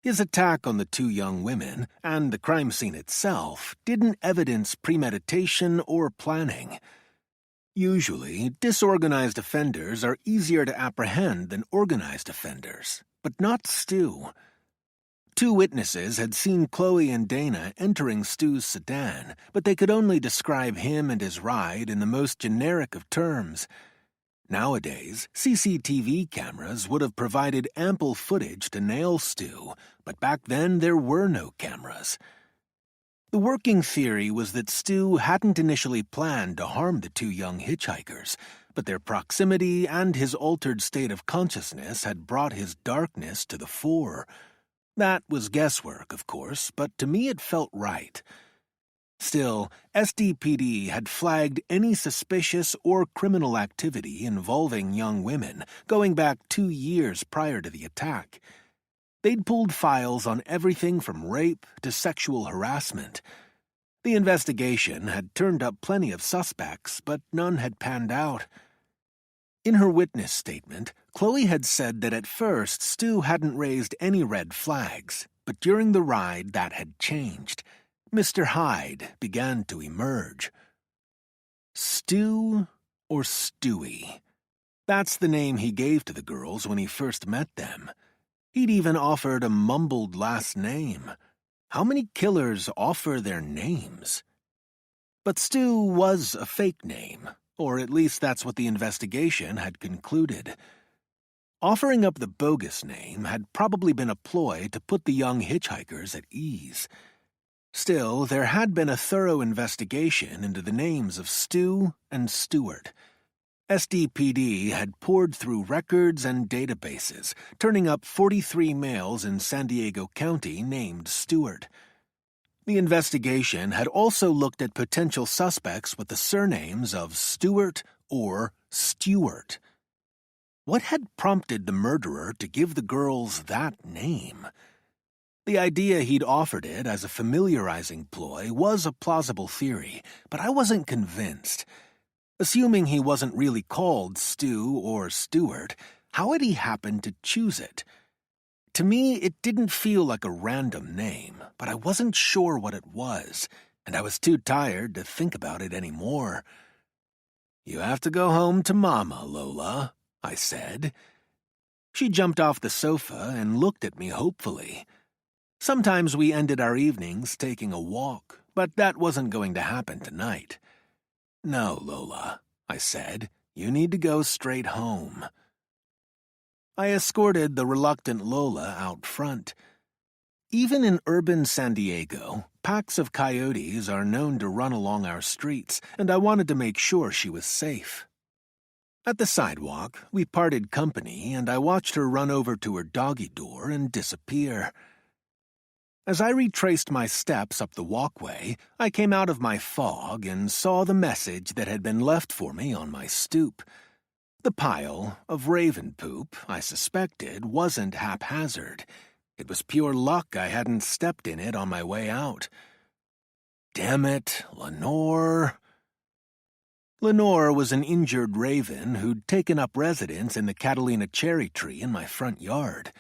His attack on the 2 young women, and the crime scene itself, didn't evidence premeditation or planning. Usually, disorganized offenders are easier to apprehend than organized offenders, but not Stu. 2 witnesses had seen Chloe and Dana entering Stu's sedan, but they could only describe him and his ride in the most generic of terms. Nowadays, CCTV cameras would have provided ample footage to nail Stu, but back then there were no cameras. The working theory was that Stu hadn't initially planned to harm the 2 young hitchhikers, but their proximity and his altered state of consciousness had brought his darkness to the fore. That was guesswork, of course, but to me it felt right. Still, SDPD had flagged any suspicious or criminal activity involving young women going back 2 years prior to the attack. They'd pulled files on everything from rape to sexual harassment. The investigation had turned up plenty of suspects, but none had panned out. In her witness statement, Chloe had said that at first Stu hadn't raised any red flags, but during the ride that had changed. Mr. Hyde began to emerge. Stu or Stewie? That's the name he gave to the girls when he first met them. He'd even offered a mumbled last name. How many killers offer their names? But Stu was a fake name, or at least that's what the investigation had concluded. Offering up the bogus name had probably been a ploy to put the young hitchhikers at ease. Still, there had been a thorough investigation into the names of Stu and Stewart. SDPD had poured through records and databases, turning up 43 males in San Diego County named Stewart. The investigation had also looked at potential suspects with the surnames of Stewart or Stewart. What had prompted the murderer to give the girls that name? The idea he'd offered it as a familiarizing ploy was a plausible theory, but I wasn't convinced. Assuming he wasn't really called Stu or Stewart, how had he happened to choose it? To me, it didn't feel like a random name, but I wasn't sure what it was, and I was too tired to think about it anymore. "You have to go home to Mama, Lola," I said. She jumped off the sofa and looked at me hopefully. Sometimes we ended our evenings taking a walk, but that wasn't going to happen tonight. "No, Lola," I said. "You need to go straight home." I escorted the reluctant Lola out front. Even in urban San Diego, packs of coyotes are known to run along our streets, and I wanted to make sure she was safe. At the sidewalk, we parted company, and I watched her run over to her doggy door and disappear. As I retraced my steps up the walkway, I came out of my fog and saw the message that had been left for me on my stoop. The pile of raven poop, I suspected, wasn't haphazard. It was pure luck I hadn't stepped in it on my way out. Damn it, Lenore. Lenore was an injured raven who'd taken up residence in the Catalina cherry tree in my front yard.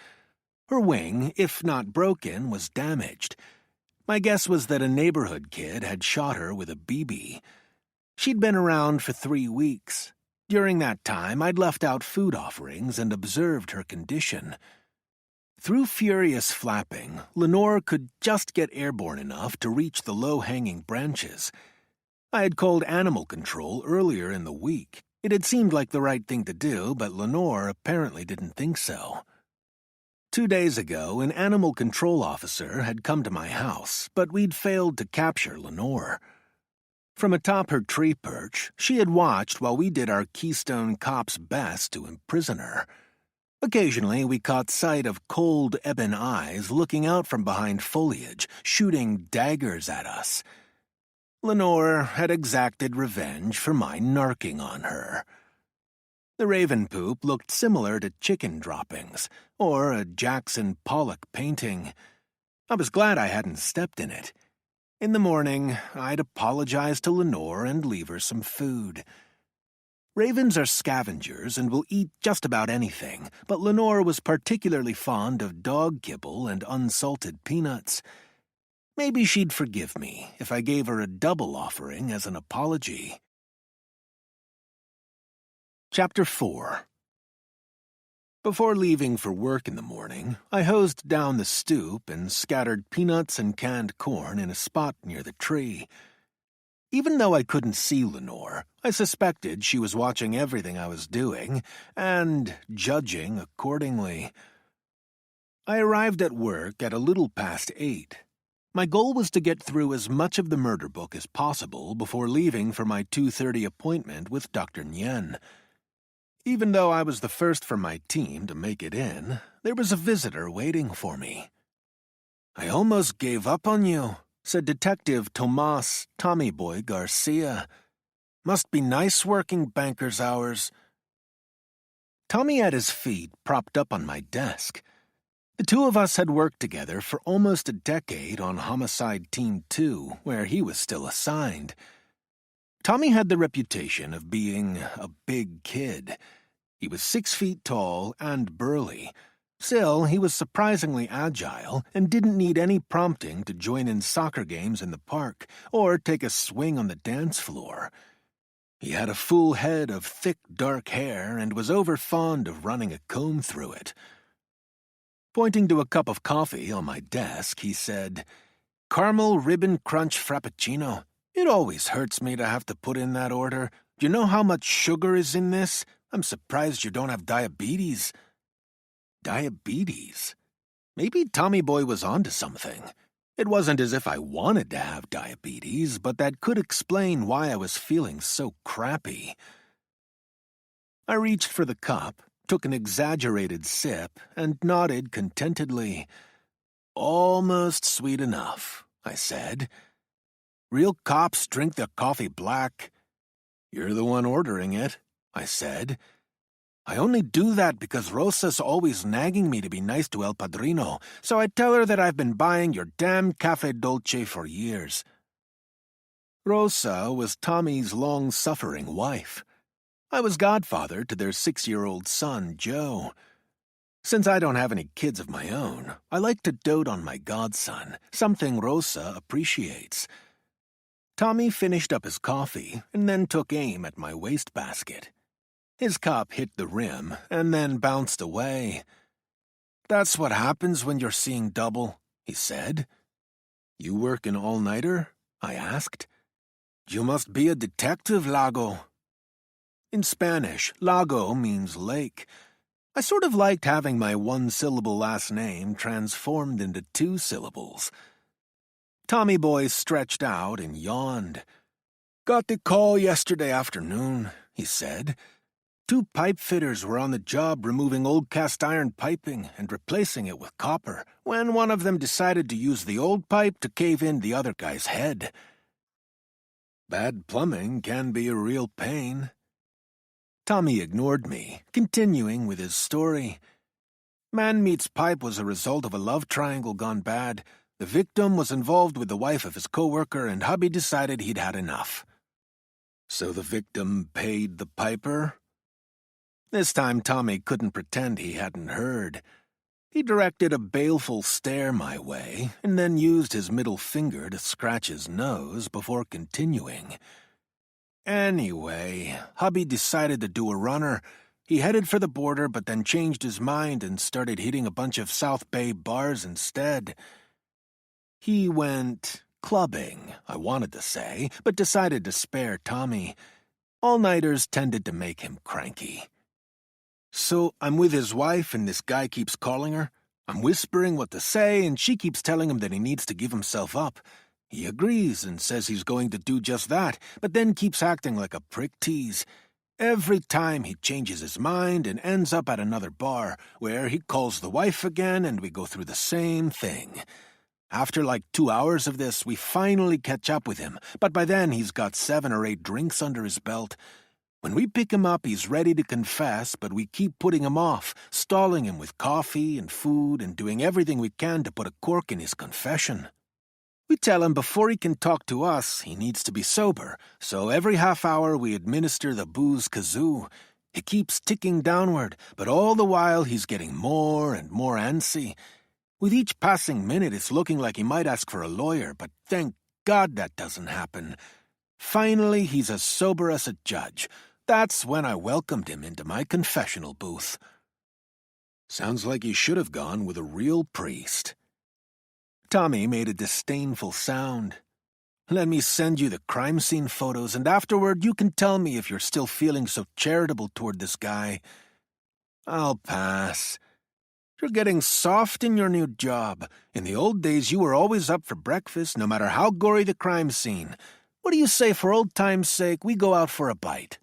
Her wing, if not broken, was damaged. My guess was that a neighborhood kid had shot her with a BB. She'd been around for 3 weeks. During that time, I'd left out food offerings and observed her condition. Through furious flapping, Lenore could just get airborne enough to reach the low-hanging branches. I had called animal control earlier in the week. It had seemed like the right thing to do, but Lenore apparently didn't think so. 2 days ago, an animal control officer had come to my house, but we'd failed to capture Lenore. From atop her tree perch, she had watched while we did our Keystone Cop's best to imprison her. Occasionally, we caught sight of cold ebon eyes looking out from behind foliage, shooting daggers at us. Lenore had exacted revenge for my narking on her. The raven poop looked similar to chicken droppings, or a Jackson Pollock painting. I was glad I hadn't stepped in it. In the morning, I'd apologize to Lenore and leave her some food. Ravens are scavengers and will eat just about anything, but Lenore was particularly fond of dog kibble and unsalted peanuts. Maybe she'd forgive me if I gave her a double offering as an apology. Chapter 4. Before leaving for work in the morning, I hosed down the stoop and scattered peanuts and canned corn in a spot near the tree. Even though I couldn't see Lenore, I suspected she was watching everything I was doing and judging accordingly. I arrived at work at a little past 8. My goal was to get through as much of the murder book as possible before leaving for my 2:30 appointment with Dr. Nguyen. Even though I was the first from my team to make it in, there was a visitor waiting for me. "I almost gave up on you," said Detective Tomas Tommy Boy Garcia. "Must be nice working banker's hours." Tommy had his feet propped up on my desk. The two of us had worked together for almost a decade on Homicide Team 2, where he was still assigned. Tommy had the reputation of being a big kid. He was 6 feet tall and burly. Still, he was surprisingly agile and didn't need any prompting to join in soccer games in the park or take a swing on the dance floor. He had a full head of thick, dark hair and was overfond of running a comb through it. Pointing to a cup of coffee on my desk, he said, "Caramel Ribbon Crunch Frappuccino. It always hurts me to have to put in that order. Do you know how much sugar is in this? I'm surprised you don't have diabetes." diabetes. Maybe Tommy Boy was onto something. It wasn't as if I wanted to have diabetes, but that could explain why I was feeling so crappy. I reached for the cup, took an exaggerated sip, and nodded contentedly. "Almost sweet enough," I said. "Real cops drink their coffee black." "You're the one ordering it," I said. "I only do that because Rosa's always nagging me to be nice to El Padrino, so I tell her that I've been buying your damn Cafe Dolce for years." Rosa was Tommy's long-suffering wife. I was godfather to their 6-year-old son, Joe. Since I don't have any kids of my own, I like to dote on my godson, something Rosa appreciates. Tommy finished up his coffee and then took aim at my wastebasket. His cup hit the rim and then bounced away. "That's what happens when you're seeing double," he said. "You work an all-nighter?" I asked. "You must be a detective, Lago." In Spanish, Lago means lake. I sort of liked having my one-syllable last name transformed into 2 syllables. Tommy Boy stretched out and yawned. "Got the call yesterday afternoon," he said. 2 pipe fitters were on the job removing old cast-iron piping and replacing it with copper when one of them decided to use the old pipe to cave in the other guy's head. Bad plumbing can be a real pain. Tommy ignored me, continuing with his story. Man Meets Pipe was a result of a love triangle gone bad. The victim was involved with the wife of his coworker, and hubby decided he'd had enough. So the victim paid the piper? This time Tommy couldn't pretend he hadn't heard. He directed a baleful stare my way, and then used his middle finger to scratch his nose before continuing. Anyway, hubby decided to do a runner. He headed for the border, but then changed his mind and started hitting a bunch of South Bay bars instead. He went clubbing, I wanted to say, but decided to spare Tommy. All-nighters tended to make him cranky. So I'm with his wife, and this guy keeps calling her. I'm whispering what to say, and she keeps telling him that he needs to give himself up. He agrees and says he's going to do just that, but then keeps acting like a prick tease. Every time he changes his mind and ends up at another bar, where he calls the wife again, and we go through the same thing. After like 2 hours of this, we finally catch up with him, but by then he's got 7 or 8 drinks under his belt. When we pick him up, he's ready to confess, but we keep putting him off, stalling him with coffee and food and doing everything we can to put a cork in his confession. We tell him before he can talk to us, he needs to be sober, so every half hour we administer the booze kazoo. It keeps ticking downward, but all the while he's getting more and more antsy. With each passing minute, it's looking like he might ask for a lawyer, but thank God that doesn't happen. Finally, he's as sober as a judge. That's when I welcomed him into my confessional booth. Sounds like you should have gone with a real priest. Tommy made a disdainful sound. Let me send you the crime scene photos, and afterward you can tell me if you're still feeling so charitable toward this guy. I'll pass. You're getting soft in your new job. In the old days, you were always up for breakfast, no matter how gory the crime scene. What do you say for old time's sake we go out for a bite?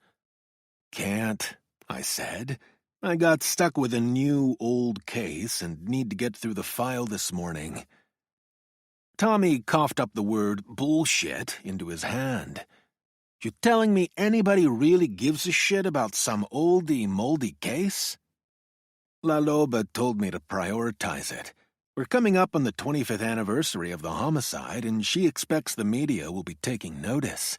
Can't, I said. I got stuck with a new old case and need to get through the file this morning. Tommy coughed up the word bullshit into his hand. You telling me anybody really gives a shit about some oldie-moldy case? La Loba told me to prioritize it. We're coming up on the 25th anniversary of the homicide, and she expects the media will be taking notice.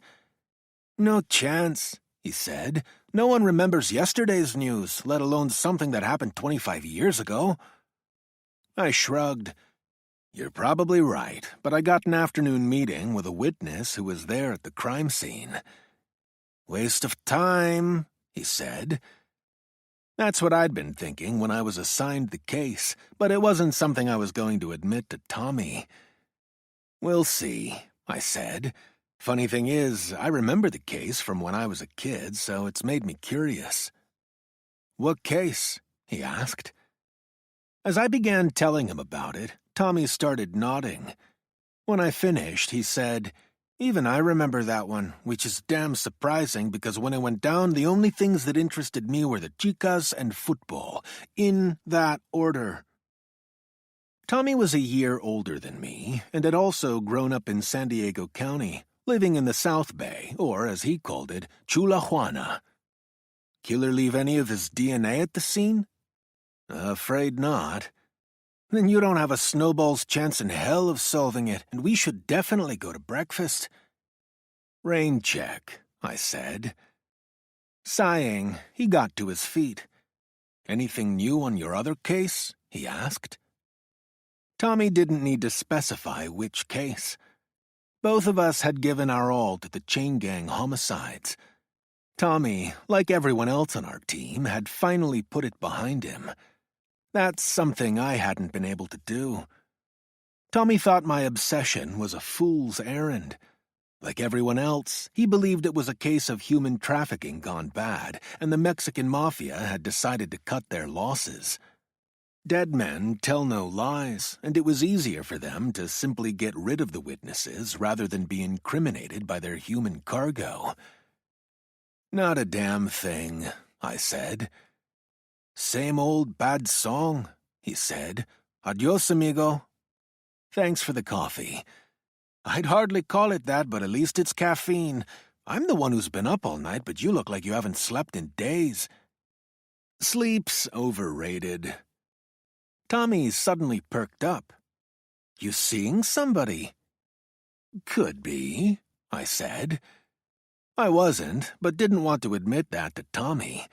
No chance, he said. No one remembers yesterday's news, let alone something that happened 25 years ago. I shrugged. You're probably right, but I got an afternoon meeting with a witness who was there at the crime scene. Waste of time, he said. That's what I'd been thinking when I was assigned the case, but it wasn't something I was going to admit to Tommy. We'll see, I said. Funny thing is, I remember the case from when I was a kid, so it's made me curious. What case? He asked. As I began telling him about it, Tommy started nodding. When I finished, he said, "Even I remember that one, which is damn surprising because when I went down, the only things that interested me were the chicas and football, in that order." Tommy was a year older than me and had also grown up in San Diego County, living in the South Bay, or as he called it, Chula Juana. Killer leave any of his DNA at the scene? Afraid not. Then you don't have a snowball's chance in hell of solving it, and we should definitely go to breakfast. Rain check, I said. Sighing, he got to his feet. Anything new on your other case? He asked. Tommy didn't need to specify which case. Both of us had given our all to the chain gang homicides. Tommy, like everyone else on our team, had finally put it behind him. That's something I hadn't been able to do. Tommy thought my obsession was a fool's errand. Like everyone else, he believed it was a case of human trafficking gone bad, and the Mexican mafia had decided to cut their losses. Dead men tell no lies, and it was easier for them to simply get rid of the witnesses rather than be incriminated by their human cargo. Not a damn thing, I said. Same old bad song, he said. Adios, amigo. Thanks for the coffee. I'd hardly call it that, but at least it's caffeine. I'm the one who's been up all night, but you look like you haven't slept in days. Sleep's overrated. Tommy suddenly perked up. You seeing somebody? Could be, I said. I wasn't, but didn't want to admit that to Tommy.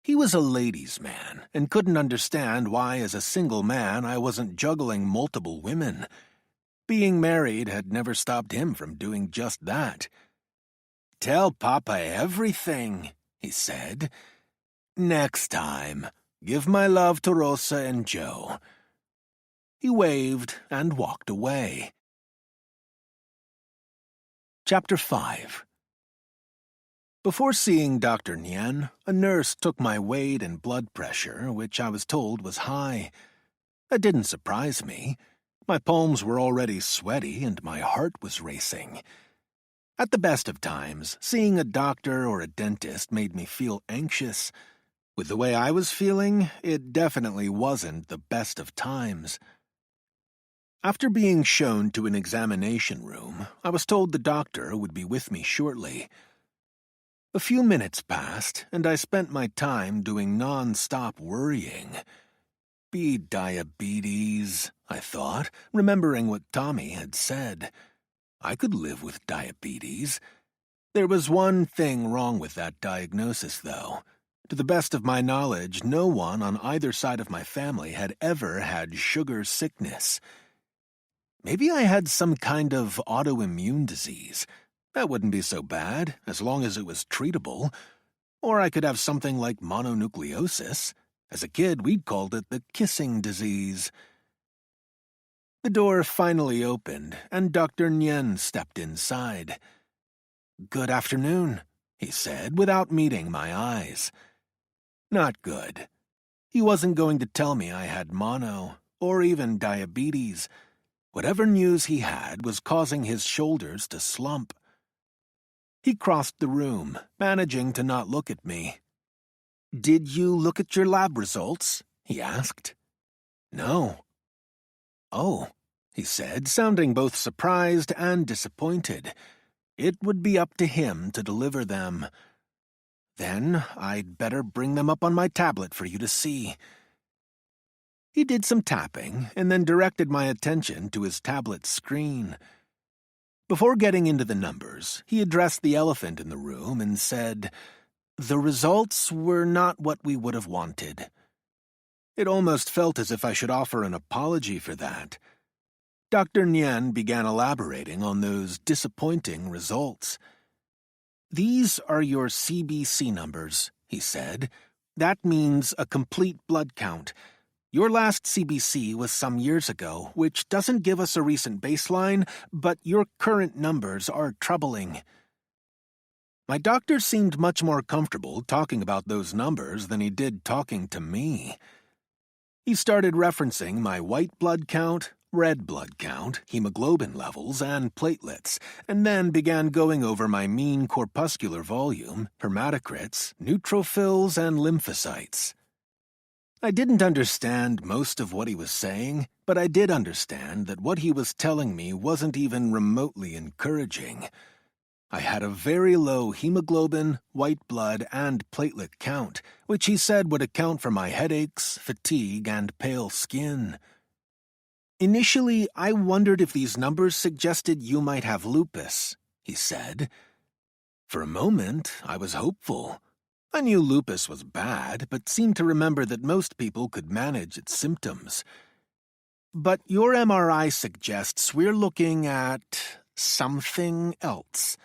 He was a ladies' man, and couldn't understand why as a single man I wasn't juggling multiple women. Being married had never stopped him from doing just that. Tell Papa everything, he said. Next time. Give my love to Rosa and Joe. He waved and walked away. Chapter 5. Before seeing Dr. Nien, a nurse took my weight and blood pressure, which I was told was high. That didn't surprise me. My palms were already sweaty and my heart was racing. At the best of times, seeing a doctor or a dentist made me feel anxious. With the way I was feeling, it definitely wasn't the best of times. After being shown to an examination room, I was told the doctor would be with me shortly. A few minutes passed, and I spent my time doing non-stop worrying. Be diabetes, I thought, remembering what Tommy had said. I could live with diabetes. There was one thing wrong with that diagnosis, though. To the best of my knowledge, no one on either side of my family had ever had sugar sickness. Maybe I had some kind of autoimmune disease. That wouldn't be so bad, as long as it was treatable. Or I could have something like mononucleosis. As a kid, we'd called it the kissing disease. The door finally opened, and Dr. Nien stepped inside. Good afternoon, he said, without meeting my eyes. Not good. He wasn't going to tell me I had mono, or even diabetes. Whatever news he had was causing his shoulders to slump. He crossed the room, managing to not look at me. Did you look at your lab results? He asked. No. Oh, he said, sounding both surprised and disappointed. It would be up to him to deliver them. Then I'd better bring them up on my tablet for you to see. He did some tapping and then directed my attention to his tablet screen. Before getting into the numbers, he addressed the elephant in the room and said, The results were not what we would have wanted. It almost felt as if I should offer an apology for that. Dr. Nien began elaborating on those disappointing results. These are your CBC numbers, he said. That means a complete blood count. Your last CBC was some years ago, which doesn't give us a recent baseline, but your current numbers are troubling. My doctor seemed much more comfortable talking about those numbers than he did talking to me. He started referencing my white blood count, red blood count, hemoglobin levels, and platelets, and then began going over my mean corpuscular volume, hematocrits, neutrophils, and lymphocytes. I didn't understand most of what he was saying, but I did understand that what he was telling me wasn't even remotely encouraging. I had a very low hemoglobin, white blood, and platelet count, which he said would account for my headaches, fatigue, and pale skin. Initially, I wondered if these numbers suggested you might have lupus, he said. For a moment, I was hopeful. I knew lupus was bad, but seemed to remember that most people could manage its symptoms. But your MRI suggests we're looking at something else.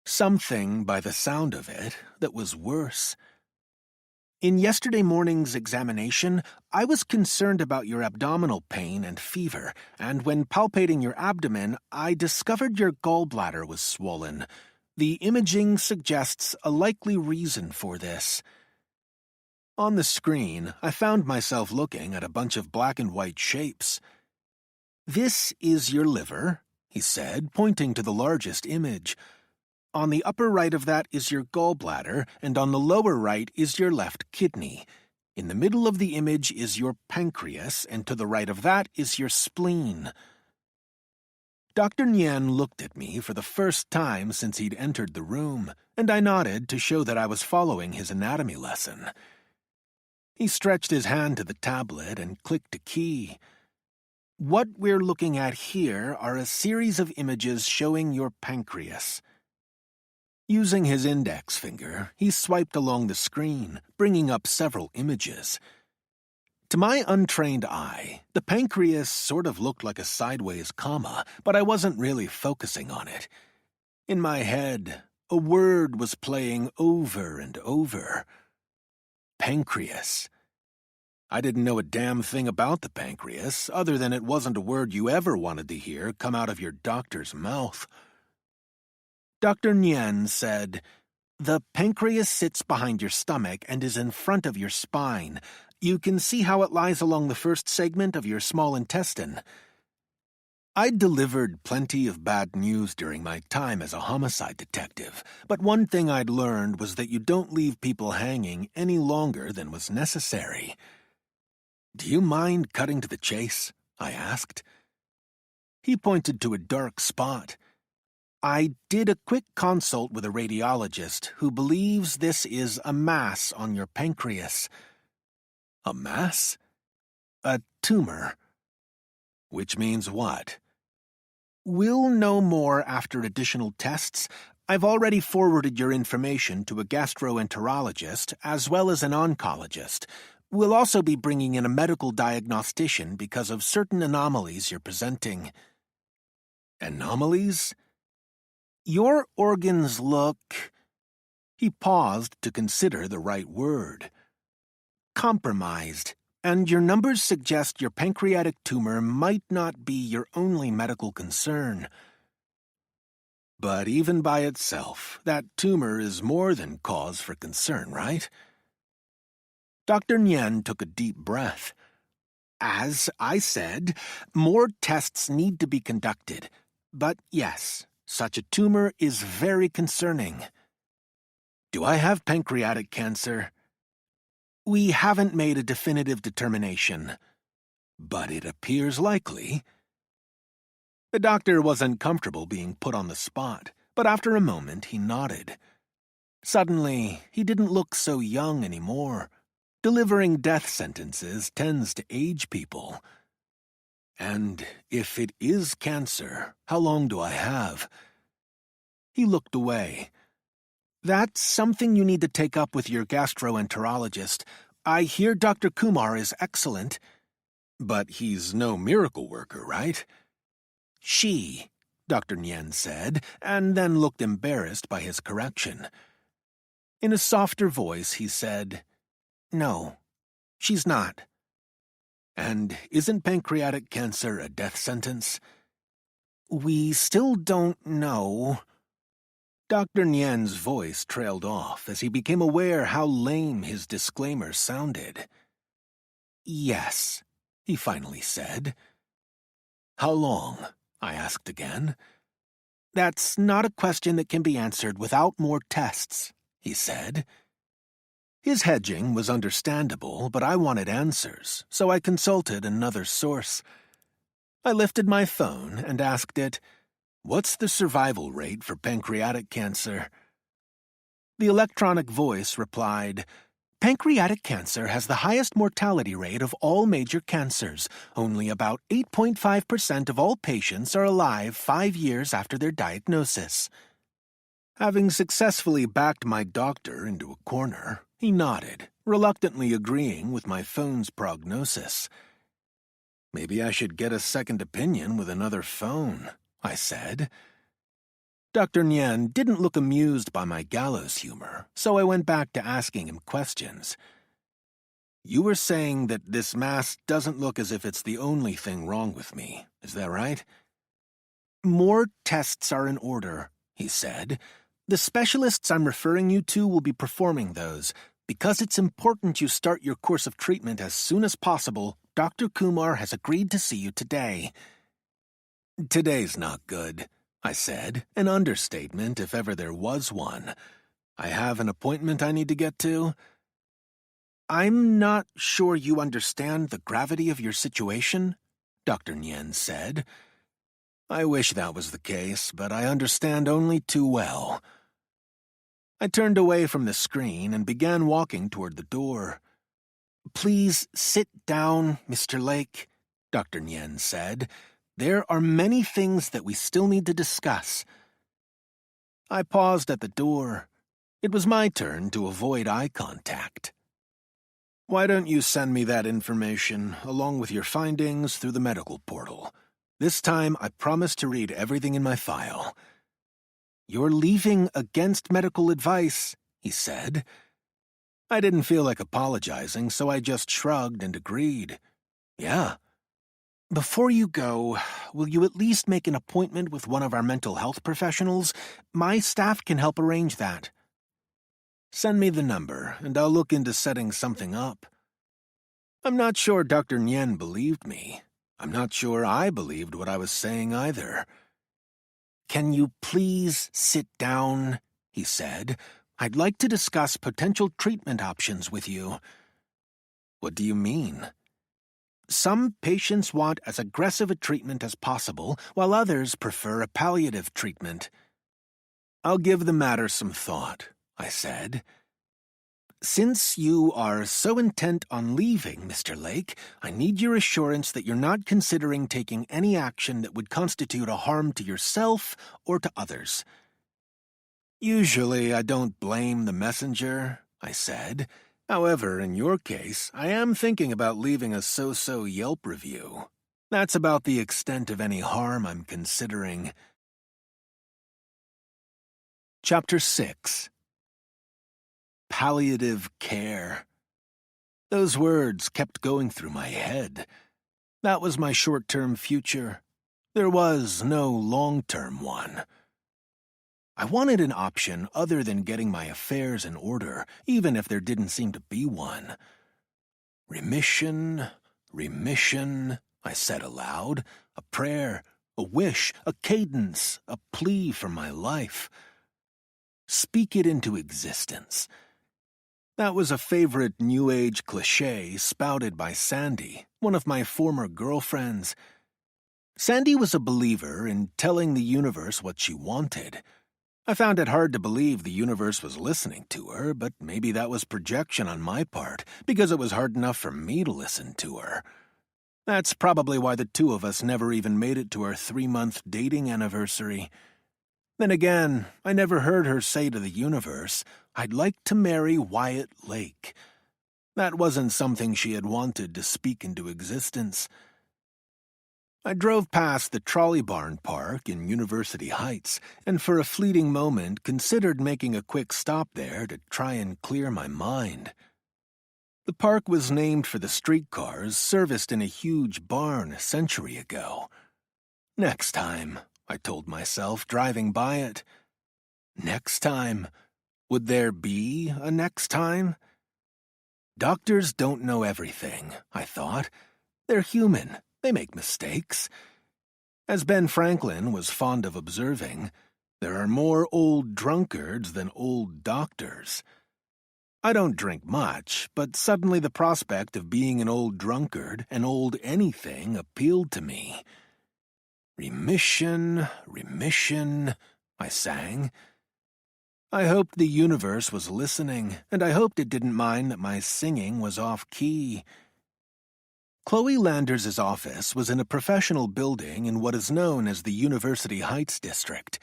Something, by the sound of it, that was worse. In yesterday morning's examination, I was concerned about your abdominal pain and fever, and when palpating your abdomen, I discovered your gallbladder was swollen. The imaging suggests a likely reason for this. On the screen, I found myself looking at a bunch of black and white shapes. This is your liver, he said, pointing to the largest image. On the upper right of that is your gallbladder, and on the lower right is your left kidney. In the middle of the image is your pancreas, and to the right of that is your spleen. Dr. Nien looked at me for the first time since he'd entered the room, and I nodded to show that I was following his anatomy lesson. He stretched his hand to the tablet and clicked a key. What we're looking at here are a series of images showing your pancreas. Using his index finger, he swiped along the screen, bringing up several images. To my untrained eye, the pancreas sort of looked like a sideways comma, but I wasn't really focusing on it. In my head, a word was playing over and over. Pancreas. I didn't know a damn thing about the pancreas, other than it wasn't a word you ever wanted to hear come out of your doctor's mouth. Dr. Nien said, "The pancreas sits behind your stomach and is in front of your spine. You can see how it lies along the first segment of your small intestine." I'd delivered plenty of bad news during my time as a homicide detective, but one thing I'd learned was that you don't leave people hanging any longer than was necessary. "Do you mind cutting to the chase?" I asked. He pointed to a dark spot. "I did a quick consult with a radiologist who believes this is a mass on your pancreas." "A mass?" "A tumor." "Which means what?" "We'll know more after additional tests. I've already forwarded your information to a gastroenterologist as well as an oncologist. We'll also be bringing in a medical diagnostician because of certain anomalies you're presenting." "Anomalies?" "Your organs look—" He paused to consider the right word. "Compromised, and your numbers suggest your pancreatic tumor might not be your only medical concern." "But even by itself, that tumor is more than cause for concern, right?" Dr. Nien took a deep breath. "As I said, more tests need to be conducted. But yes, such a tumor is very concerning." "Do I have pancreatic cancer?" "We haven't made a definitive determination." "But it appears likely." The doctor wasn't comfortable being put on the spot, but after a moment he nodded. Suddenly, he didn't look so young anymore. Delivering death sentences tends to age people. "And if it is cancer, how long do I have?" He looked away. "That's something you need to take up with your gastroenterologist. I hear Dr. Kumar is excellent." "But he's no miracle worker, right?" "She," Dr. Nien said, and then looked embarrassed by his correction. In a softer voice he said, "No, she's not." "And isn't pancreatic cancer a death sentence?" "We still don't know." Dr. Nien's voice trailed off as he became aware how lame his disclaimer sounded. Yes, he finally said. How long? I asked again. That's not a question that can be answered without more tests, he said. His hedging was understandable, but I wanted answers, so I consulted another source. I lifted my phone and asked it, "What's the survival rate for pancreatic cancer?" The electronic voice replied, "Pancreatic cancer has the highest mortality rate of all major cancers. Only about 8.5% of all patients are alive 5 years after their diagnosis." Having successfully backed my doctor into a corner, he nodded, reluctantly agreeing with my phone's prognosis. Maybe I should get a second opinion with another phone, I said. Dr. Nyen didn't look amused by my gallows humor, so I went back to asking him questions. You were saying that this mass doesn't look as if it's the only thing wrong with me, is that right? More tests are in order, he said. The specialists I'm referring you to will be performing those. Because it's important you start your course of treatment as soon as possible, Dr. Kumar has agreed to see you today. Today's not good, I said, an understatement if ever there was one. I have an appointment I need to get to. I'm not sure you understand the gravity of your situation, Dr. Nyen said. I wish that was the case, but I understand only too well. I turned away from the screen and began walking toward the door. Please sit down, Mr. Lake, Dr. Nyen said. There are many things that we still need to discuss. I paused at the door. It was my turn to avoid eye contact. Why don't you send me that information, along with your findings, through the medical portal? This time, I promise to read everything in my file. You're leaving against medical advice, he said. I didn't feel like apologizing, so I just shrugged and agreed. Yeah. Before you go, will you at least make an appointment with one of our mental health professionals? My staff can help arrange that. Send me the number, and I'll look into setting something up. I'm not sure Dr. Nyen believed me. I'm not sure I believed what I was saying either. Can you please sit down? He said. I'd like to discuss potential treatment options with you. What do you mean? Some patients want as aggressive a treatment as possible, while others prefer a palliative treatment. I'll give the matter some thought, I said. Since you are so intent on leaving, Mr. Lake, I need your assurance that you're not considering taking any action that would constitute a harm to yourself or to others. Usually I don't blame the messenger, I said. However, in your case, I am thinking about leaving a so-so Yelp review. That's about the extent of any harm I'm considering. Chapter 6. Palliative care. Those words kept going through my head. That was my short-term future. There was no long-term one. I wanted an option other than getting my affairs in order, even if there didn't seem to be one. Remission, remission, I said aloud, a prayer, a wish, a cadence, a plea for my life. Speak it into existence. That was a favorite New Age cliché spouted by Sandy, one of my former girlfriends. Sandy was a believer in telling the universe what she wanted. I found it hard to believe the universe was listening to her, but maybe that was projection on my part, because it was hard enough for me to listen to her. That's probably why the two of us never even made it to our 3-month dating anniversary. Then again, I never heard her say to the universe, I'd like to marry Wyatt Lake. That wasn't something she had wanted to speak into existence. I drove past the Trolley Barn Park in University Heights, and for a fleeting moment considered making a quick stop there to try and clear my mind. The park was named for the streetcars serviced in a huge barn a century ago. Next time, I told myself, driving by it. Next time? Would there be a next time? Doctors don't know everything, I thought. They're human. They make mistakes. As Ben Franklin was fond of observing, there are more old drunkards than old doctors. I don't drink much, but suddenly the prospect of being an old drunkard, an old anything, appealed to me. Remission, remission, I sang. I hoped the universe was listening, and I hoped it didn't mind that my singing was off-key. Chloe Landers' office was in a professional building in what is known as the University Heights District.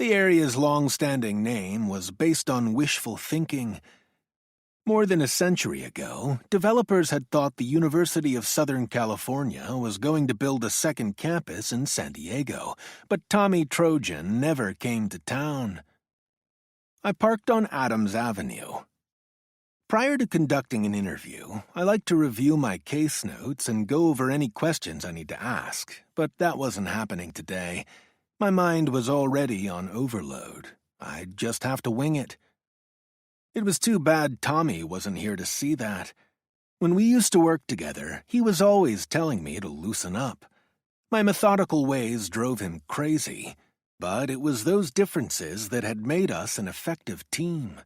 The area's long-standing name was based on wishful thinking. More than a century ago, developers had thought the University of Southern California was going to build a second campus in San Diego, but Tommy Trojan never came to town. I parked on Adams Avenue. Prior to conducting an interview, I like to review my case notes and go over any questions I need to ask, but that wasn't happening today. My mind was already on overload. I'd just have to wing it. It was too bad Tommy wasn't here to see that. When we used to work together, he was always telling me to loosen up. My methodical ways drove him crazy, but it was those differences that had made us an effective team.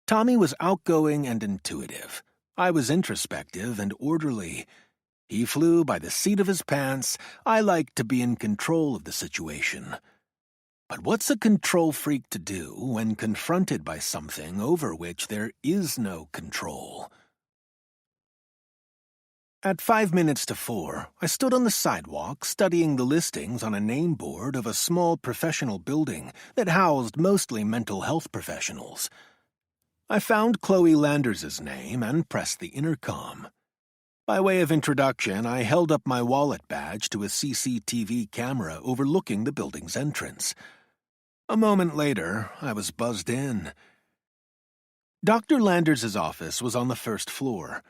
Tommy was outgoing and intuitive. I was introspective and orderly. He flew by the seat of his pants. I liked to be in control of the situation. But what's a control freak to do when confronted by something over which there is no control? At 4:05, I stood on the sidewalk studying the listings on a name board of a small professional building that housed mostly mental health professionals. I found Chloe Landers' name and pressed the intercom. By way of introduction, I held up my wallet badge to a CCTV camera overlooking the building's entrance. A moment later, I was buzzed in. Dr. Landers' office was on the first floor.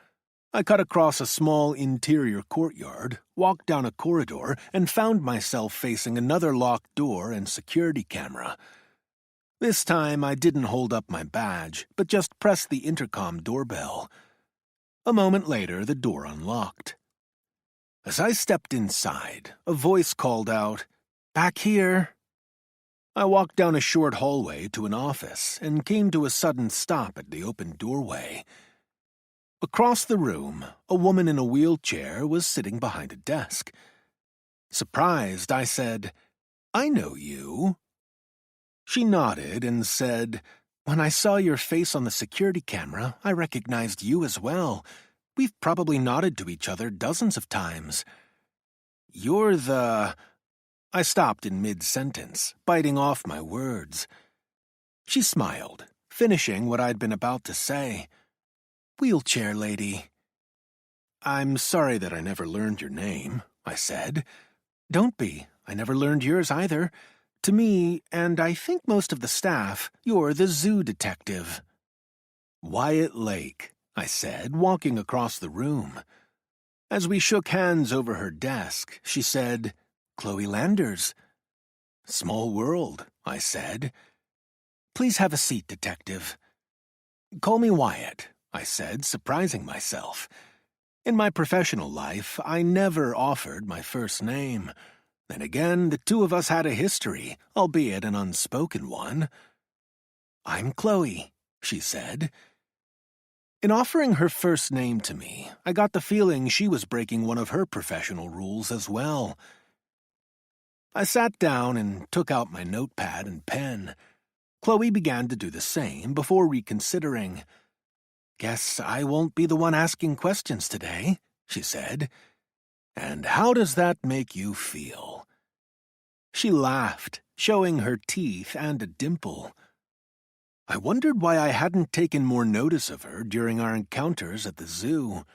I cut across a small interior courtyard, walked down a corridor, and found myself facing another locked door and security camera. This time, I didn't hold up my badge, but just pressed the intercom doorbell. A moment later, the door unlocked. As I stepped inside, a voice called out, "Back here." I walked down a short hallway to an office and came to a sudden stop at the open doorway. Across the room, a woman in a wheelchair was sitting behind a desk. Surprised, I said, "I know you." She nodded and said, "When I saw your face on the security camera, I recognized you as well. We've probably nodded to each other dozens of times." "You're the—" I stopped in mid-sentence, biting off my words. She smiled, finishing what I'd been about to say. "Wheelchair lady." "I'm sorry that I never learned your name," I said. "Don't be. I never learned yours either. To me, and I think most of the staff, you're the zoo detective." "Wyatt Lake," I said, walking across the room. As we shook hands over her desk, she said, "Chloe Landers." "Small world," I said. "Please have a seat, detective." "Call me Wyatt," I said, surprising myself. In my professional life, I never offered my first name. Then again, the two of us had a history, albeit an unspoken one. "I'm Chloe," she said. In offering her first name to me, I got the feeling she was breaking one of her professional rules as well. I sat down and took out my notepad and pen. Chloe began to do the same before reconsidering. "Guess I won't be the one asking questions today," she said. "And how does that make you feel?" She laughed, showing her teeth and a dimple. I wondered why I hadn't taken more notice of her during our encounters at the zoo.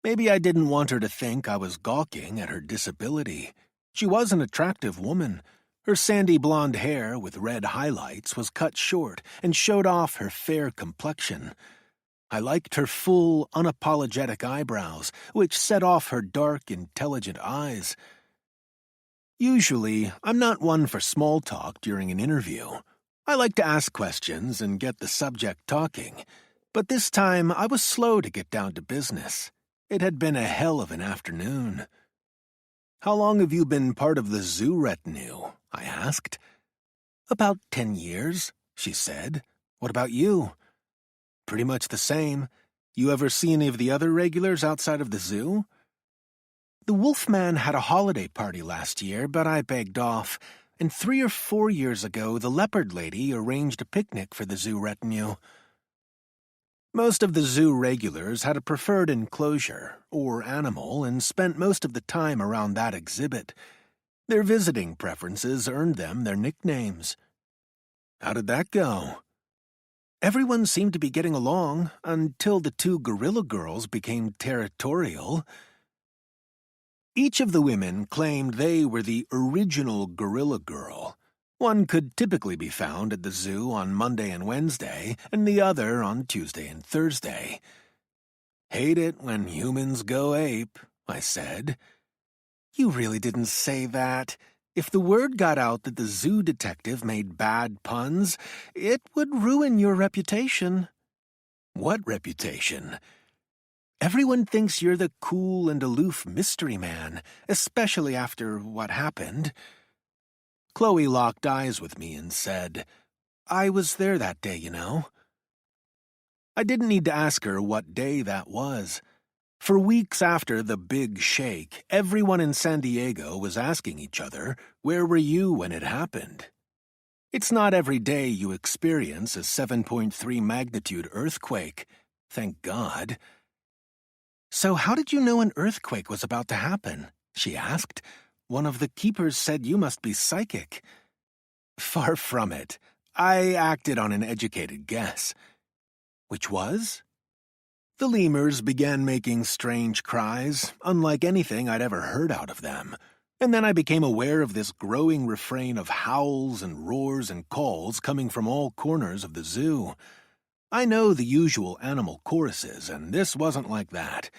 Maybe I didn't want her to think I was gawking at her disability. She was an attractive woman. Her sandy blonde hair with red highlights was cut short and showed off her fair complexion. I liked her full, unapologetic eyebrows, which set off her dark, intelligent eyes. Usually, I'm not one for small talk during an interview. I like to ask questions and get the subject talking. But this time I was slow to get down to business. It had been a hell of an afternoon. "How long have you been part of the zoo retinue?" I asked. "About 10 years," she said. "What about you?" "Pretty much the same. You ever see any of the other regulars outside of the zoo?" "The Wolfman had a holiday party last year, but I begged off. And 3 or 4 years ago, the Leopard Lady arranged a picnic for the zoo retinue." Most of the zoo regulars had a preferred enclosure, or animal, and spent most of the time around that exhibit. Their visiting preferences earned them their nicknames. "How did that go?" "Everyone seemed to be getting along, until the 2 gorilla girls became territorial." Each of the women claimed they were the original gorilla girl. One could typically be found at the zoo on Monday and Wednesday, and the other on Tuesday and Thursday. "Hate it when humans go ape," I said. "You really didn't say that. If the word got out that the zoo detective made bad puns, it would ruin your reputation." "What reputation?" "Everyone thinks you're the cool and aloof mystery man, especially after what happened." Chloe locked eyes with me and said, "I was there that day, you know." I didn't need to ask her what day that was. For weeks after the big shake, everyone in San Diego was asking each other, "Where were you when it happened?" It's not every day you experience a 7.3 magnitude earthquake. Thank God. "So how did you know an earthquake was about to happen?" she asked. "One of the keepers said you must be psychic." "Far from it. I acted on an educated guess." "Which was?" The lemurs began making strange cries, unlike anything I'd ever heard out of them. And then I became aware of this growing refrain of howls and roars and calls coming from all corners of the zoo. I know the usual animal choruses, and this wasn't like that.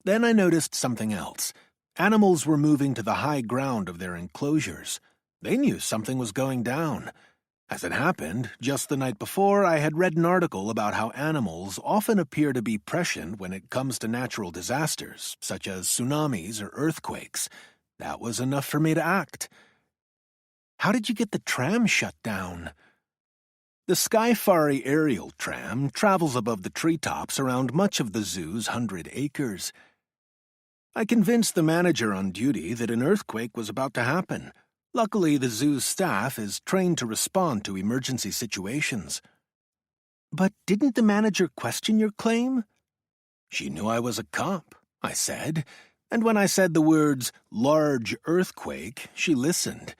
Then I noticed something else. Animals were moving to the high ground of their enclosures. They knew something was going down. As it happened, just the night before, I had read an article about how animals often appear to be prescient when it comes to natural disasters, such as tsunamis or earthquakes. That was enough for me to act. "How did you get the tram shut down?" The Skyfari aerial tram travels above the treetops around much of the zoo's 100 acres. I convinced the manager on duty that an earthquake was about to happen. Luckily, the zoo's staff is trained to respond to emergency situations. "But didn't the manager question your claim?" "She knew I was a cop," I said, and when I said the words, "large earthquake," she listened.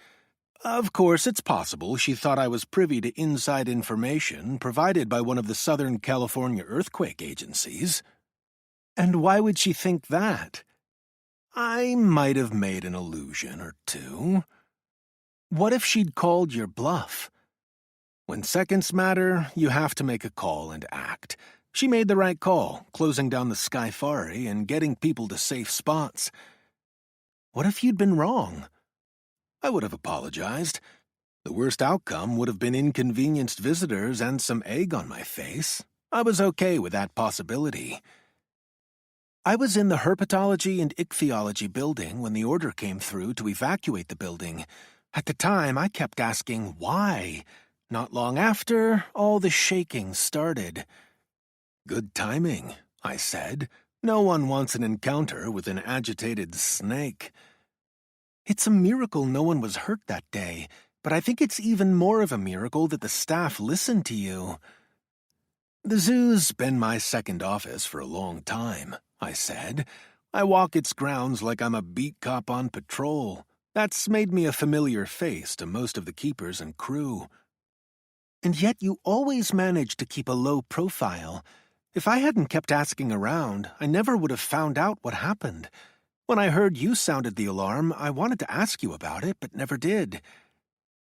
Of course, it's possible she thought I was privy to inside information provided by one of the Southern California earthquake agencies. "And why would she think that?" "I might have made an allusion or two." "What if she'd called your bluff?" "When seconds matter, you have to make a call and act. She made the right call, closing down the Skyfari and getting people to safe spots." "What if you'd been wrong?" "I would have apologized. The worst outcome would have been inconvenienced visitors and some egg on my face. I was okay with that possibility." I was in the herpetology and ichthyology building when the order came through to evacuate the building. At the time, I kept asking, why? Not long after, all the shaking started. "Good timing," I said. "No one wants an encounter with an agitated snake." "It's a miracle no one was hurt that day, but I think it's even more of a miracle that the staff listened to you." "The zoo's been my second office for a long time," I said. "I walk its grounds like I'm a beat cop on patrol. That's made me a familiar face to most of the keepers and crew." "And yet you always manage to keep a low profile. If I hadn't kept asking around, I never would have found out what happened. When I heard you sounded the alarm, I wanted to ask you about it, but never did."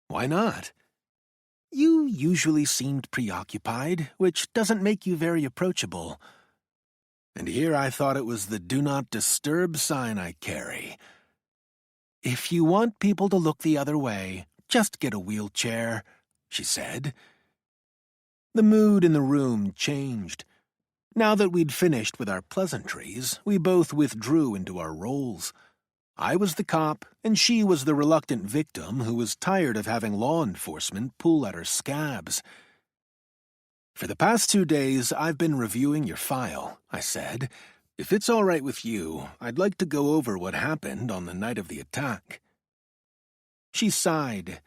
"Why not?" "You usually seemed preoccupied, which doesn't make you very approachable." And here I thought it was the do not disturb sign I carry. "If you want people to look the other way, just get a wheelchair," she said. The mood in the room changed. Now that we'd finished with our pleasantries, we both withdrew into our roles. I was the cop, and she was the reluctant victim who was tired of having law enforcement pull at her scabs. "For the past 2 days, I've been reviewing your file," I said. "If it's all right with you, I'd like to go over what happened on the night of the attack." She sighed.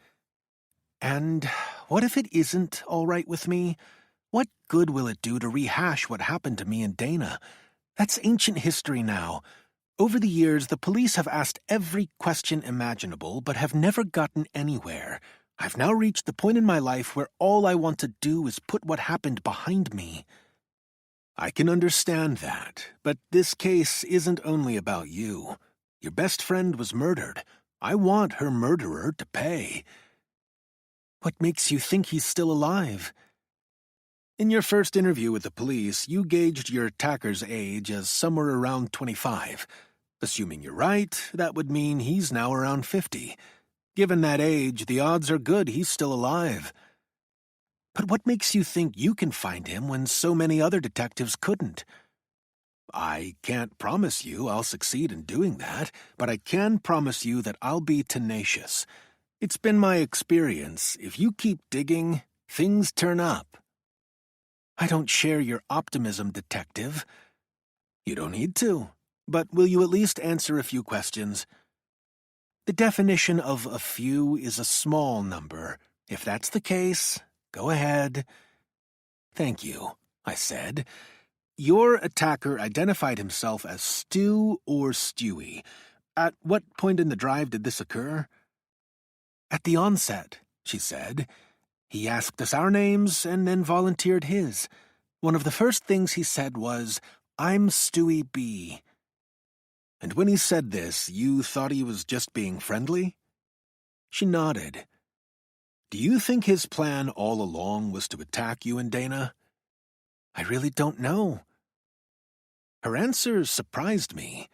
"And what if it isn't all right with me? What good will it do to rehash what happened to me and Dana? That's ancient history now. Over the years, the police have asked every question imaginable, but have never gotten anywhere. I've now reached the point in my life where all I want to do is put what happened behind me." "I can understand that, but this case isn't only about you. Your best friend was murdered. I want her murderer to pay." "What makes you think he's still alive?" "In your first interview with the police, you gauged your attacker's age as somewhere around 25. Assuming you're right, that would mean he's now around 50. Given that age, the odds are good he's still alive." "But what makes you think you can find him when so many other detectives couldn't?" "I can't promise you I'll succeed in doing that, but I can promise you that I'll be tenacious. It's been my experience, if you keep digging, things turn up." "I don't share your optimism, detective." "You don't need to, but will you at least answer a few questions?" "The definition of a few is a small number. If that's the case, go ahead." "Thank you," I said. "Your attacker identified himself as Stu or Stewie. At what point in the drive did this occur?" "At the onset," she said. "He asked us our names and then volunteered his. One of the first things he said was, 'I'm Stewie B.'" "And when he said this, you thought he was just being friendly?" She nodded. "Do you think his plan all along was to attack you and Dana?" "I really don't know." Her answer surprised me.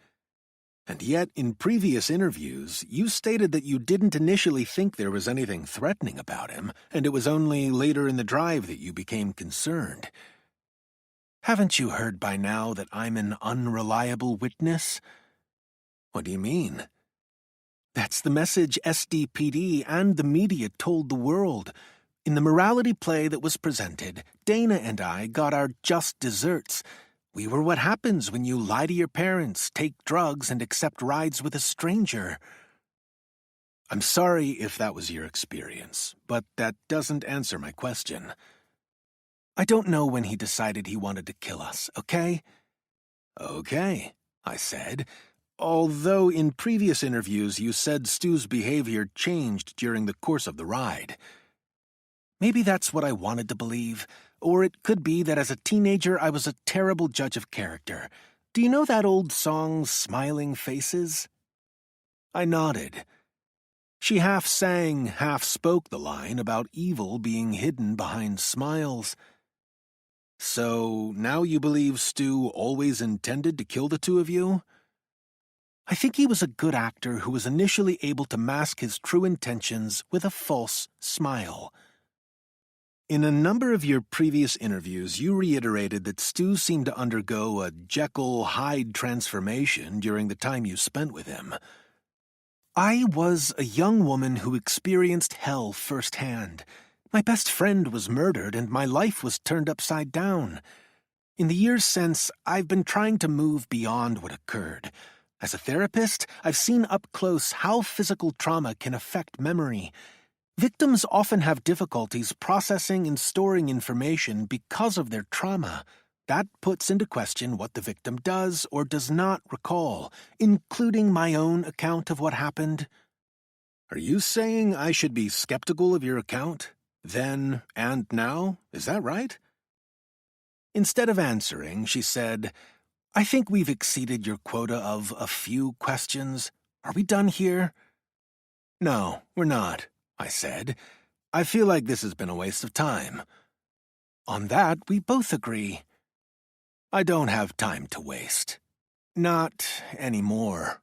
"And yet, in previous interviews, you stated that you didn't initially think there was anything threatening about him, and it was only later in the drive that you became concerned. Haven't you heard by now that I'm an unreliable witness?" "What do you mean?" "That's the message SDPD and the media told the world. In the morality play that was presented, Dana and I got our just desserts. We were what happens when you lie to your parents, take drugs, and accept rides with a stranger." "I'm sorry if that was your experience, but that doesn't answer my question." "I don't know when he decided he wanted to kill us, okay?" "Okay," I said. "Although in previous interviews you said Stu's behavior changed during the course of the ride." "Maybe that's what I wanted to believe. Or it could be that as a teenager I was a terrible judge of character. Do you know that old song, Smiling Faces?" I nodded. She half sang, half spoke the line about evil being hidden behind smiles. "So now you believe Stu always intended to kill the two of you?" "I think he was a good actor who was initially able to mask his true intentions with a false smile." "In a number of your previous interviews, you reiterated that Stu seemed to undergo a Jekyll-Hyde transformation during the time you spent with him." "I was a young woman who experienced hell firsthand. My best friend was murdered and my life was turned upside down. In the years since, I've been trying to move beyond what occurred. As a therapist, I've seen up close how physical trauma can affect memory. Victims often have difficulties processing and storing information because of their trauma. That puts into question what the victim does or does not recall, including my own account of what happened." "Are you saying I should be skeptical of your account? Then and now? Is that right?" Instead of answering, she said, "I think we've exceeded your quota of a few questions. Are we done here?" "No, we're not," I said. "I feel like this has been a waste of time." "On that, we both agree." "I don't have time to waste. Not anymore."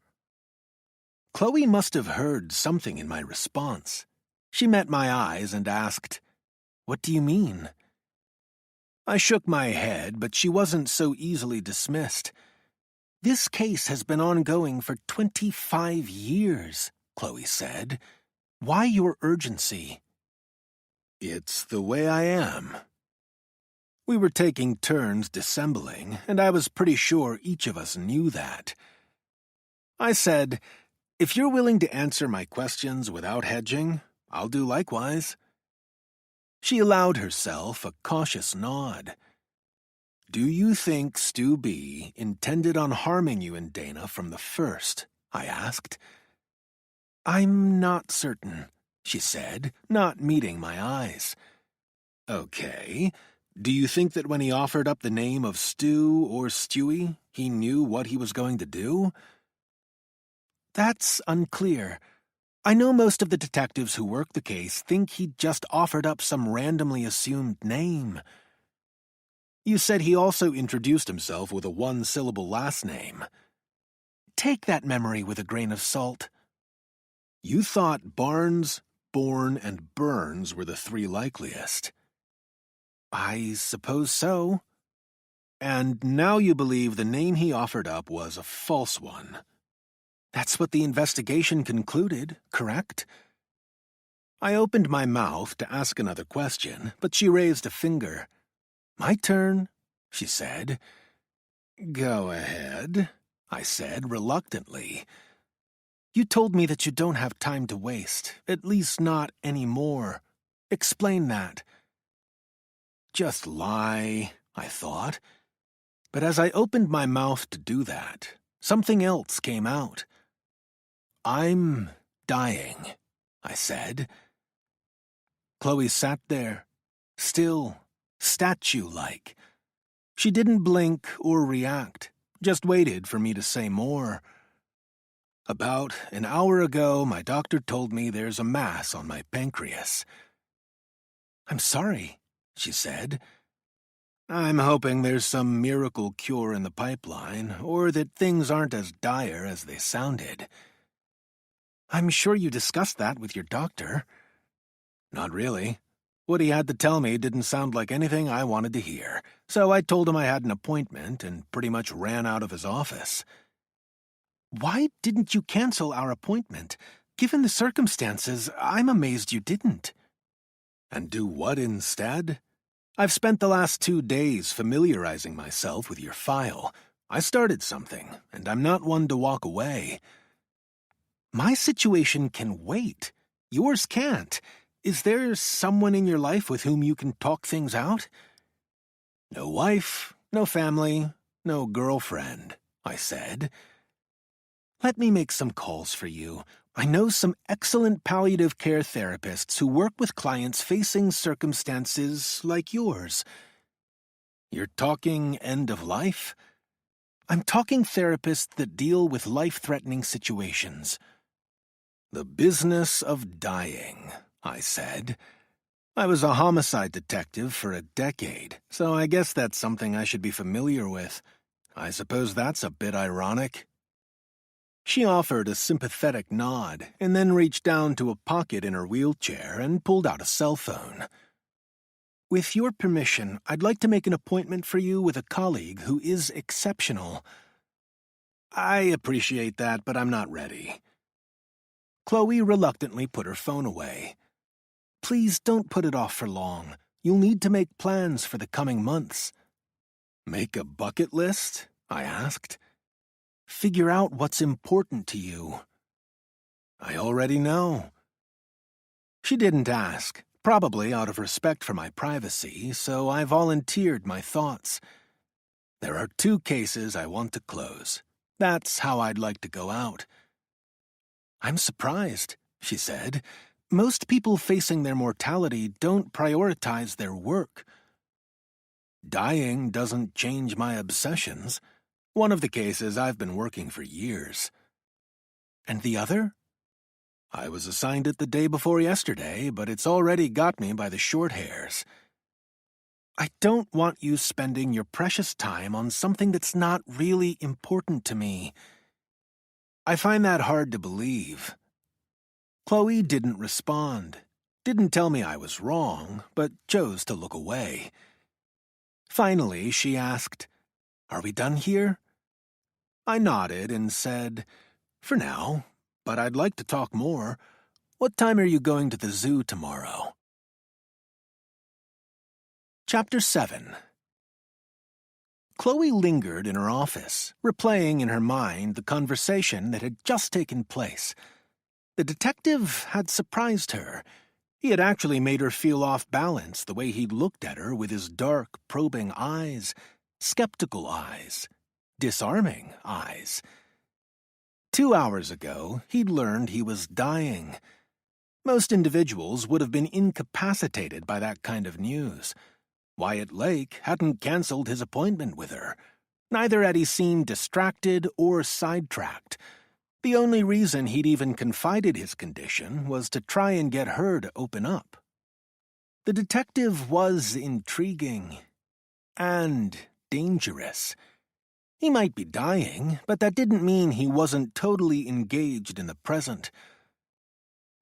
Chloe must have heard something in my response. She met my eyes and asked, "What do you mean?" I shook my head, but she wasn't so easily dismissed. "This case has been ongoing for 25 years, Chloe said. "Why your urgency?" "It's the way I am." We were taking turns dissembling, and I was pretty sure each of us knew that. I said, "If you're willing to answer my questions without hedging, I'll do likewise." She allowed herself a cautious nod. "Do you think Stu B intended on harming you and Dana from the first?" I asked. "I'm not certain," she said, not meeting my eyes. "Okay. Do you think that when he offered up the name of Stu or Stewie, he knew what he was going to do?" "That's unclear. I know most of the detectives who work the case think he just offered up some randomly assumed name." "You said he also introduced himself with a one-syllable last name." "Take that memory with a grain of salt." "You thought Barnes, Bourne, and Burns were the three likeliest." "I suppose so." "And now you believe the name he offered up was a false one." "That's what the investigation concluded, correct?" I opened my mouth to ask another question, but she raised a finger. "My turn," she said. "Go ahead," I said reluctantly. "You told me that you don't have time to waste, at least not anymore. Explain that." Just lie, I thought. But as I opened my mouth to do that, something else came out. "I'm dying," I said. Chloe sat there, still, statue-like. She didn't blink or react, just waited for me to say more. "About an hour ago, my doctor told me there's a mass on my pancreas." "I'm sorry," she said. "I'm hoping there's some miracle cure in the pipeline, or that things aren't as dire as they sounded." "I'm sure you discussed that with your doctor." "Not really. What he had to tell me didn't sound like anything I wanted to hear, so I told him I had an appointment and pretty much ran out of his office." "Why didn't you cancel our appointment? Given the circumstances, I'm amazed you didn't." "And do what instead? I've spent the last 2 days familiarizing myself with your file. I started something, and I'm not one to walk away." "My situation can wait. Yours can't. Is there someone in your life with whom you can talk things out?" "No wife, no family, no girlfriend," I said. "Let me make some calls for you. I know some excellent palliative care therapists who work with clients facing circumstances like yours." "You're talking end of life?" "I'm talking therapists that deal with life-threatening situations." "The business of dying," I said. "I was a homicide detective for a decade, so I guess that's something I should be familiar with. I suppose that's a bit ironic." She offered a sympathetic nod and then reached down to a pocket in her wheelchair and pulled out a cell phone. "With your permission, I'd like to make an appointment for you with a colleague who is exceptional." "I appreciate that, but I'm not ready." Chloe reluctantly put her phone away. "Please don't put it off for long. You'll need to make plans for the coming months." "Make a bucket list?" I asked. "Figure out what's important to you." "I already know." She didn't ask, probably out of respect for my privacy, so I volunteered my thoughts. "There are 2 cases I want to close. That's how I'd like to go out." "I'm surprised," she said. "Most people facing their mortality don't prioritize their work." "Dying doesn't change my obsessions. One of the cases I've been working for years." "And the other?" "I was assigned it the day before yesterday, but it's already got me by the short hairs." "I don't want you spending your precious time on something that's not really important to me." "I find that hard to believe." Chloe didn't respond, didn't tell me I was wrong, but chose to look away. Finally, she asked, "Are we done here?" I nodded and said, "For now, but I'd like to talk more. What time are you going to the zoo tomorrow?" Chapter 7. Chloe lingered in her office, replaying in her mind the conversation that had just taken place. The detective had surprised her. He had actually made her feel off balance the way he'd looked at her with his dark, probing eyes, skeptical eyes, disarming eyes. 2 hours ago, he'd learned he was dying. Most individuals would have been incapacitated by that kind of news. Wyatt Lake hadn't canceled his appointment with her. Neither had he seemed distracted or sidetracked. The only reason he'd even confided his condition was to try and get her to open up. The detective was intriguing and dangerous. He might be dying, but that didn't mean he wasn't totally engaged in the present.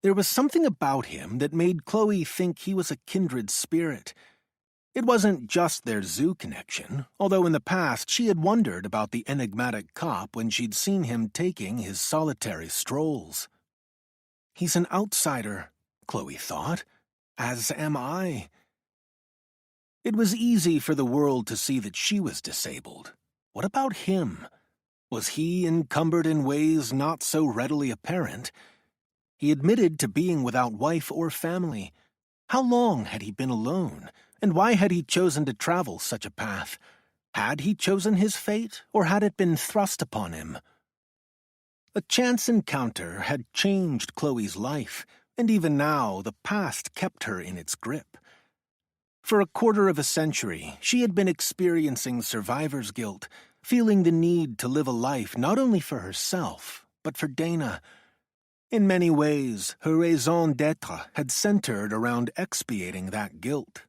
There was something about him that made Chloe think he was a kindred spirit. It wasn't just their zoo connection, although in the past she had wondered about the enigmatic cop when she'd seen him taking his solitary strolls. He's an outsider, Chloe thought, as am I. It was easy for the world to see that she was disabled. What about him? Was he encumbered in ways not so readily apparent? He admitted to being without wife or family. How long had he been alone? And why had he chosen to travel such a path? Had he chosen his fate, or had it been thrust upon him? A chance encounter had changed Chloe's life, and even now the past kept her in its grip. For a quarter of a century, she had been experiencing survivor's guilt, feeling the need to live a life not only for herself, but for Dana. In many ways, her raison d'être had centered around expiating that guilt.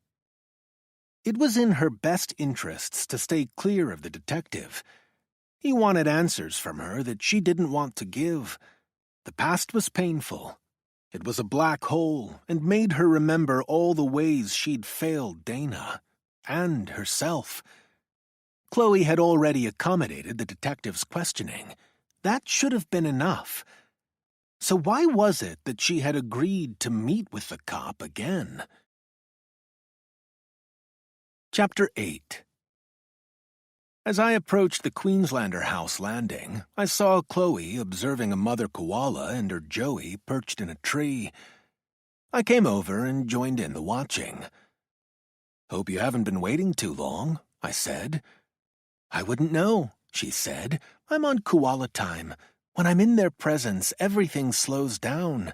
It was in her best interests to stay clear of the detective. He wanted answers from her that she didn't want to give. The past was painful. It was a black hole and made her remember all the ways she'd failed Dana and herself. Chloe had already accommodated the detective's questioning. That should have been enough. So why was it that she had agreed to meet with the cop again? Chapter 8. As I approached the Queenslander house landing, I saw Chloe observing a mother koala and her joey perched in a tree. I came over and joined in the watching. "Hope you haven't been waiting too long," I said. "I wouldn't know," she said. "I'm on koala time. When I'm in their presence, everything slows down."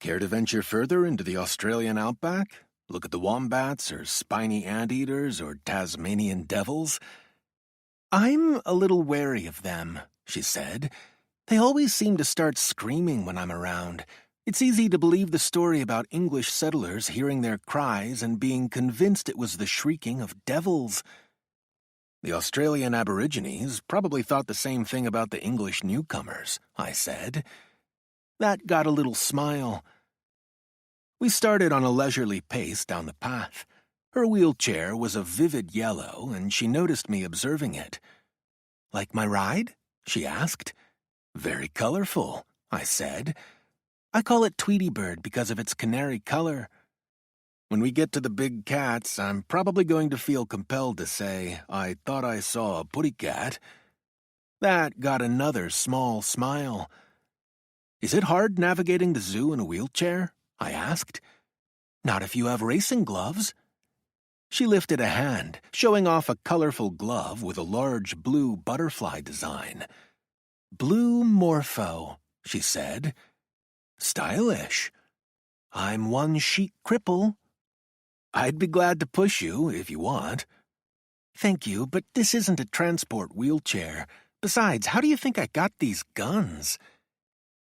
"Care to venture further into the Australian outback? Look at the wombats or spiny anteaters or Tasmanian devils?" "I'm a little wary of them," she said. "They always seem to start screaming when I'm around. It's easy to believe the story about English settlers hearing their cries and being convinced it was the shrieking of devils." "The Australian Aborigines probably thought the same thing about the English newcomers," I said. That got a little smile. We started on a leisurely pace down the path. Her wheelchair was a vivid yellow, and she noticed me observing it. "Like my ride?" she asked. "Very colorful," I said. "I call it Tweety Bird because of its canary color. When we get to the big cats, I'm probably going to feel compelled to say, 'I thought I saw a putty cat.'" That got another small smile. "Is it hard navigating the zoo in a wheelchair?" I asked. "Not if you have racing gloves." She lifted a hand, showing off a colorful glove with a large blue butterfly design. "Blue Morpho," she said. "Stylish. I'm one chic cripple." "I'd be glad to push you if you want." "Thank you, but this isn't a transport wheelchair. Besides, how do you think I got these guns?"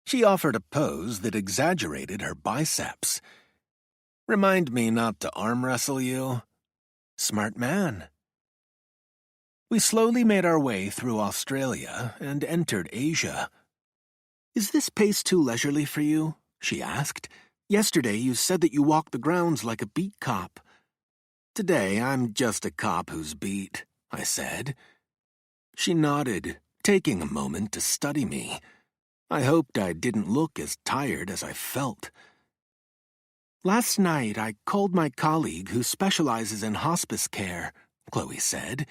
She offered a pose that exaggerated her biceps. "Remind me not to arm wrestle you." "Smart man." We slowly made our way through Australia and entered Asia. "Is this pace too leisurely for you?" she asked. "Yesterday you said that you walked the grounds like a beat cop." Today I'm just a cop who's beat, I said. She nodded, taking a moment to study me. I hoped I didn't look as tired as I felt. Last night I called my colleague who specializes in hospice care, Chloe said.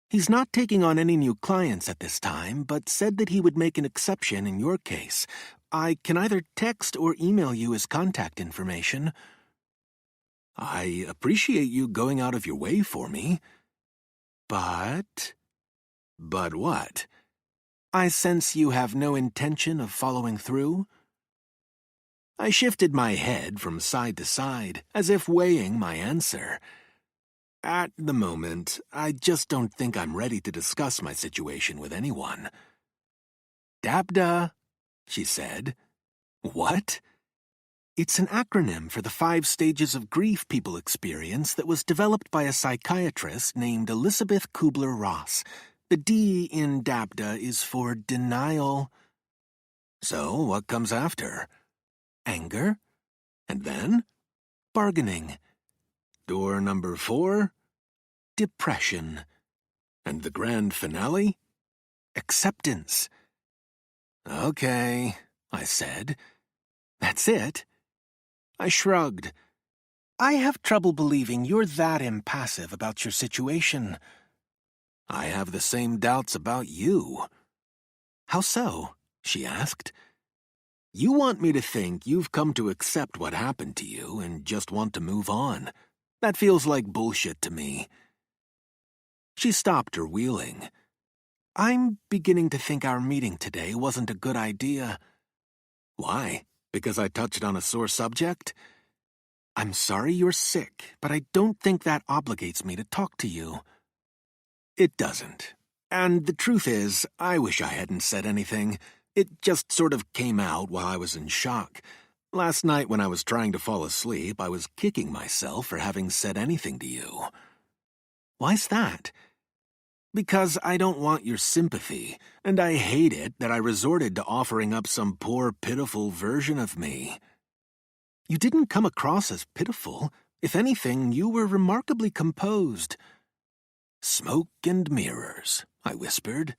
He's not taking on any new clients at this time, but said that he would make an exception in your case. I can either text or email you his contact information. I appreciate you going out of your way for me. But what? I sense you have no intention of following through? I shifted my head from side to side, as if weighing my answer. At the moment, I just don't think I'm ready to discuss my situation with anyone. DABDA, she said. What? It's an acronym for the 5 stages of grief people experience that was developed by a psychiatrist named Elizabeth Kubler-Ross. The D in DABDA is for denial. So, what comes after? Anger? And then? Bargaining. Door number 4? Depression. And the grand finale? Acceptance. Okay, I said. That's it? I shrugged. I have trouble believing you're that impassive about your situation. I have the same doubts about you. How so? She asked. You want me to think you've come to accept what happened to you and just want to move on. That feels like bullshit to me. She stopped her wheeling. I'm beginning to think our meeting today wasn't a good idea. Why? Because I touched on a sore subject? I'm sorry you're sick, but I don't think that obligates me to talk to you. It doesn't. And the truth is, I wish I hadn't said anything. It just sort of came out while I was in shock. Last night when I was trying to fall asleep, I was kicking myself for having said anything to you. Why's that? Because I don't want your sympathy, and I hate it that I resorted to offering up some poor, pitiful version of me. You didn't come across as pitiful. If anything, you were remarkably composed. Smoke and mirrors, I whispered.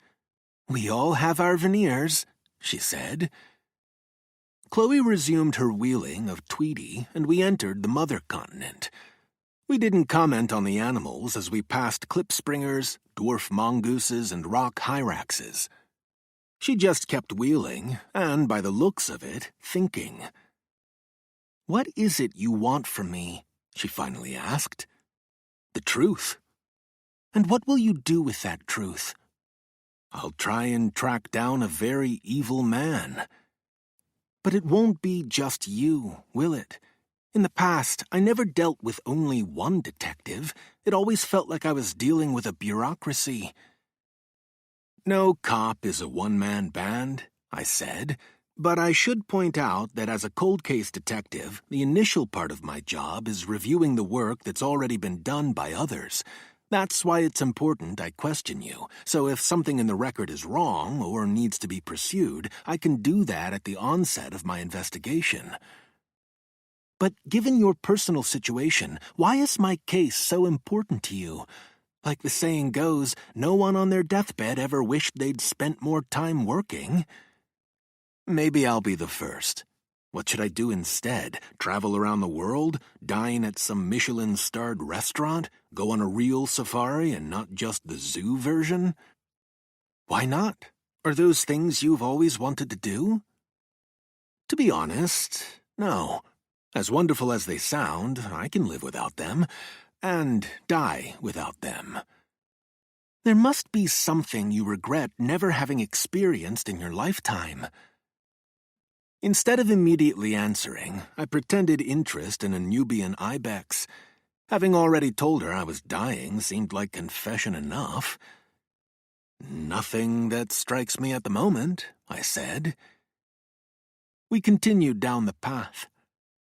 We all have our veneers, she said. Chloe resumed her wheeling of Tweety, and we entered the mother continent. We didn't comment on the animals as we passed klipspringers, dwarf mongooses, and rock hyraxes. She just kept wheeling, and by the looks of it, thinking. What is it you want from me? She finally asked. The truth. And what will you do with that truth? I'll try and track down a very evil man. But it won't be just you, will it? In the past, I never dealt with only one detective. It always felt like I was dealing with a bureaucracy. No cop is a one-man band, I said, but I should point out that as a cold case detective, the initial part of my job is reviewing the work that's already been done by others. That's why it's important I question you, so if something in the record is wrong or needs to be pursued, I can do that at the onset of my investigation. But given your personal situation, why is my case so important to you? Like the saying goes, no one on their deathbed ever wished they'd spent more time working. Maybe I'll be the first. What should I do instead? Travel around the world? Dine at some Michelin-starred restaurant? Go on a real safari and not just the zoo version? Why not? Are those things you've always wanted to do? To be honest, no. As wonderful as they sound, I can live without them, and die without them. There must be something you regret never having experienced in your lifetime. Instead of immediately answering, I pretended interest in a Nubian ibex. Having already told her I was dying seemed like confession enough. Nothing that strikes me at the moment, I said. We continued down the path.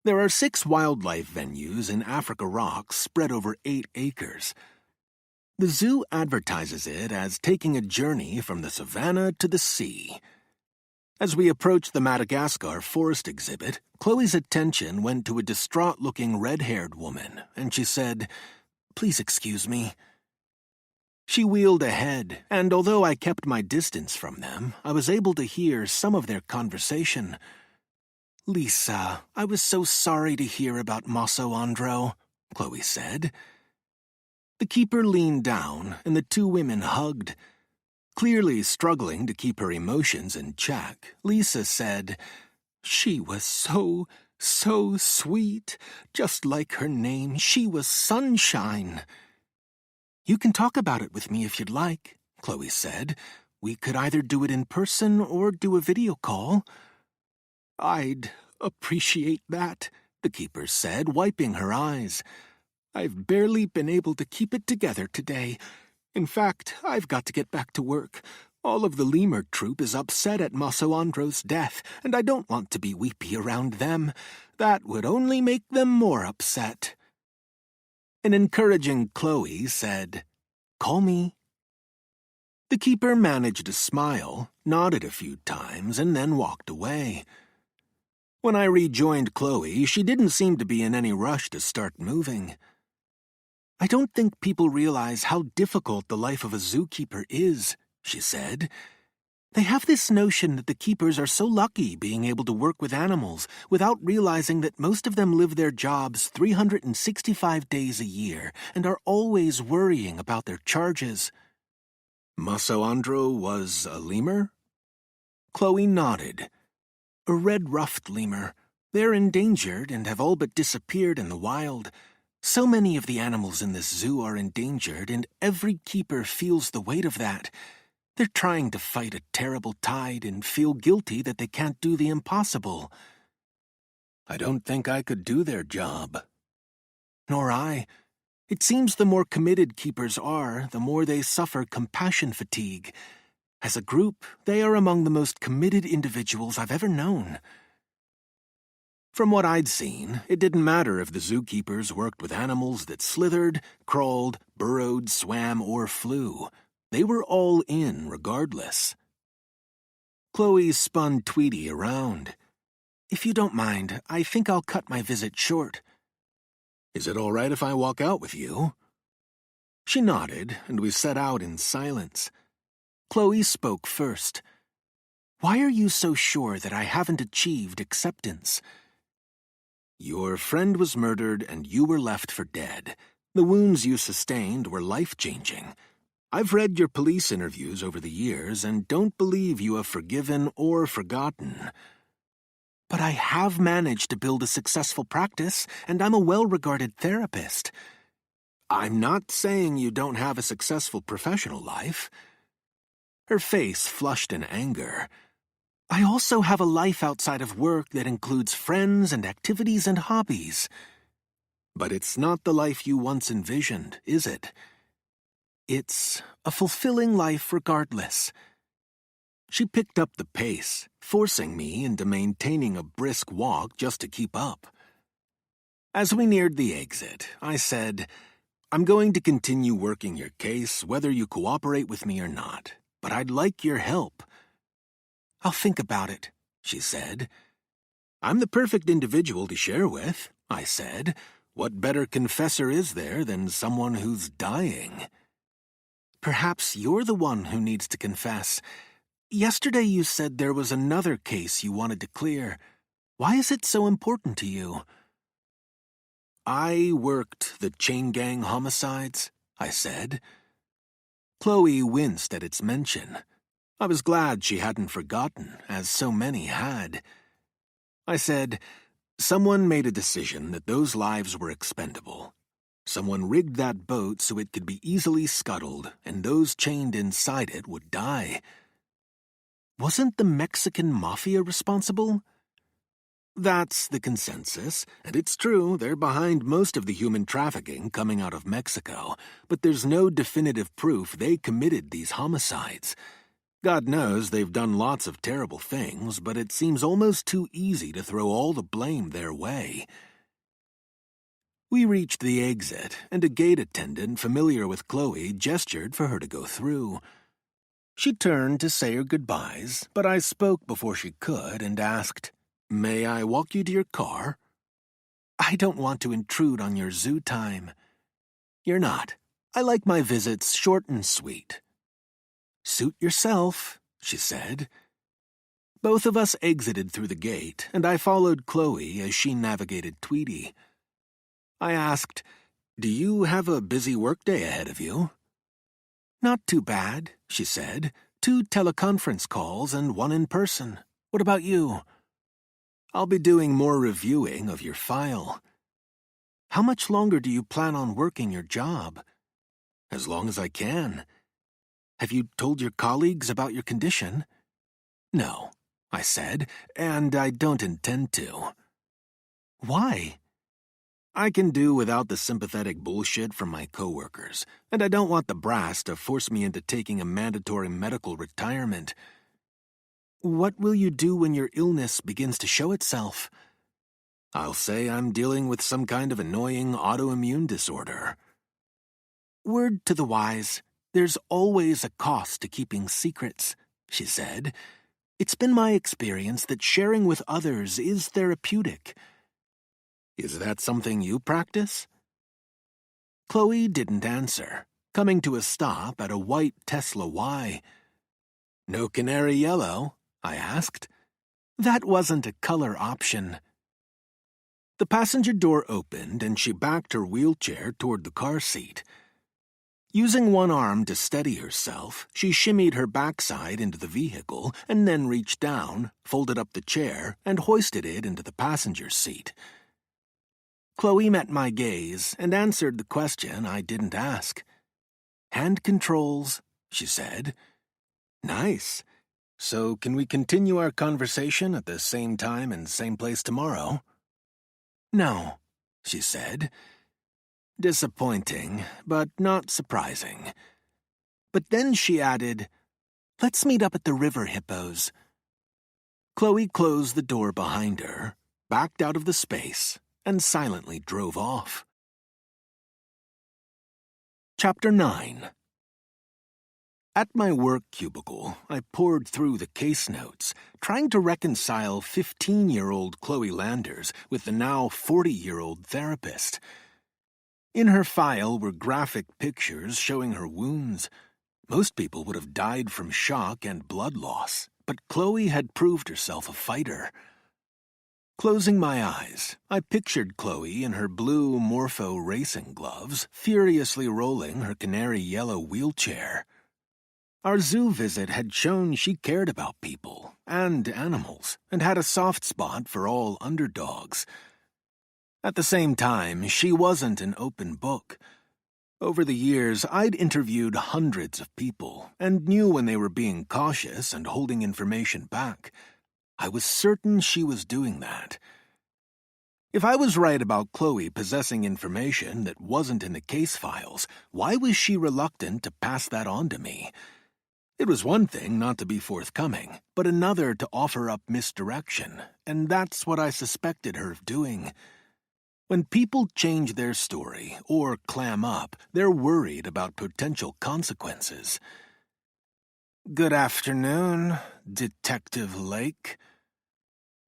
There are 6 wildlife venues in Africa Rocks spread over 8 acres. The zoo advertises it as taking a journey from the savannah to the sea. As we approached the Madagascar forest exhibit, Chloe's attention went to a distraught-looking red-haired woman, and she said, Please excuse me." She wheeled ahead, and although I kept my distance from them, I was able to hear some of their conversation. "Lisa, I was so sorry to hear about Maso Andro," Chloe said. The keeper leaned down, and the two women hugged. Clearly struggling to keep her emotions in check, Lisa said, "She was so sweet. Just like her name, she was sunshine." "You can talk about it with me if you'd like," Chloe said. "We could either do it in person or do a video call." "I'd appreciate that," the keeper said, wiping her eyes. "I've barely been able to keep it together today. In fact, I've got to get back to work. All of the lemur troop is upset at Maso Andro's death, and I don't want to be weepy around them. That would only make them more upset." An encouraging Chloe said, "Call me." The keeper managed a smile, nodded a few times, and then walked away. When I rejoined Chloe, she didn't seem to be in any rush to start moving. "I don't think people realize how difficult the life of a zookeeper is," she said. "They have this notion that the keepers are so lucky being able to work with animals without realizing that most of them live their jobs 365 days a year and are always worrying about their charges." "Maso Andro was a lemur?" Chloe nodded. "A red-ruffed lemur. They're endangered and have all but disappeared in the wild. So many of the animals in this zoo are endangered, and every keeper feels the weight of that. They're trying to fight a terrible tide and feel guilty that they can't do the impossible." "I don't think I could do their job." "Nor I. It seems the more committed keepers are, the more they suffer compassion fatigue. As a group, they are among the most committed individuals I've ever known." From what I'd seen, it didn't matter if the zookeepers worked with animals that slithered, crawled, burrowed, swam, or flew. They were all in regardless. Chloe spun Tweety around. "If you don't mind, I think I'll cut my visit short." "Is it all right if I walk out with you?" She nodded, and we set out in silence. Chloe spoke first. "Why are you so sure that I haven't achieved acceptance?" "Your friend was murdered and you were left for dead. The wounds you sustained were life-changing. I've read your police interviews over the years and don't believe you have forgiven or forgotten." "But I have managed to build a successful practice, and I'm a well-regarded therapist." "I'm not saying you don't have a successful professional life." Her face flushed in anger. "I also have a life outside of work that includes friends and activities and hobbies." "But it's not the life you once envisioned, is it?" "It's a fulfilling life regardless." She picked up the pace, forcing me into maintaining a brisk walk just to keep up. As we neared the exit, I said, "I'm going to continue working your case whether you cooperate with me or not, but I'd like your help." "I'll think about it," she said. "I'm the perfect individual to share with," I said. "What better confessor is there than someone who's dying?" "Perhaps you're the one who needs to confess. Yesterday you said there was another case you wanted to clear. Why is it so important to you?" "I worked the chain gang homicides," I said. Chloe winced at its mention. I was glad she hadn't forgotten, as so many had. I said, "Someone made a decision that those lives were expendable. Someone rigged that boat so it could be easily scuttled, and those chained inside it would die." "Wasn't the Mexican mafia responsible?" "That's the consensus, and it's true they're behind most of the human trafficking coming out of Mexico, but there's no definitive proof they committed these homicides. God knows they've done lots of terrible things, but it seems almost too easy to throw all the blame their way." We reached the exit, and a gate attendant familiar with Chloe gestured for her to go through. She turned to say her goodbyes, but I spoke before she could and asked, "May I walk you to your car?" "I don't want to intrude on your zoo time." You're not. I like my visits short and sweet. Suit yourself, she said. Both of us exited through the gate, and I followed Chloe as she navigated Tweety. I asked, "Do you have a busy workday ahead of you?" "Not too bad," she said. "2 teleconference calls and 1 in person. What about you?" "I'll be doing more reviewing of your file." "How much longer do you plan on working your job?" "As long as I can." "Have you told your colleagues about your condition?" "No," I said, "and I don't intend to." "Why?" "I can do without the sympathetic bullshit from my coworkers, and I don't want the brass to force me into taking a mandatory medical retirement." "What will you do when your illness begins to show itself?" "I'll say I'm dealing with some kind of annoying autoimmune disorder." "Word to the wise, there's always a cost to keeping secrets," she said. "It's been my experience that sharing with others is therapeutic." "Is that something you practice?" Chloe didn't answer, coming to a stop at a white Tesla Y. "No canary yellow?" I asked. "That wasn't a color option." The passenger door opened and she backed her wheelchair toward the car seat. Using one arm to steady herself, she shimmied her backside into the vehicle and then reached down, folded up the chair, and hoisted it into the passenger seat. Chloe met my gaze and answered the question I didn't ask. "Hand controls," she said. "Nice. So can we continue our conversation at the same time and same place tomorrow?" "No," she said. Disappointing, but not surprising. But then she added, "Let's meet up at the River Hippos." Chloe closed the door behind her, backed out of the space, and silently drove off. Chapter 9. At my work cubicle, I pored through the case notes, trying to reconcile 15-year-old Chloe Landers with the now 40-year-old therapist. In her file were graphic pictures showing her wounds. Most people would have died from shock and blood loss, but Chloe had proved herself a fighter. Closing my eyes, I pictured Chloe in her blue Morpho racing gloves, furiously rolling her canary yellow wheelchair. Our zoo visit had shown she cared about people and animals and had a soft spot for all underdogs. At the same time, she wasn't an open book. Over the years, I'd interviewed hundreds of people and knew when they were being cautious and holding information back. I was certain she was doing that. If I was right about Chloe possessing information that wasn't in the case files, why was she reluctant to pass that on to me? It was one thing not to be forthcoming, but another to offer up misdirection, and that's what I suspected her of doing. When people change their story or clam up, they're worried about potential consequences. "Good afternoon, Detective Lake."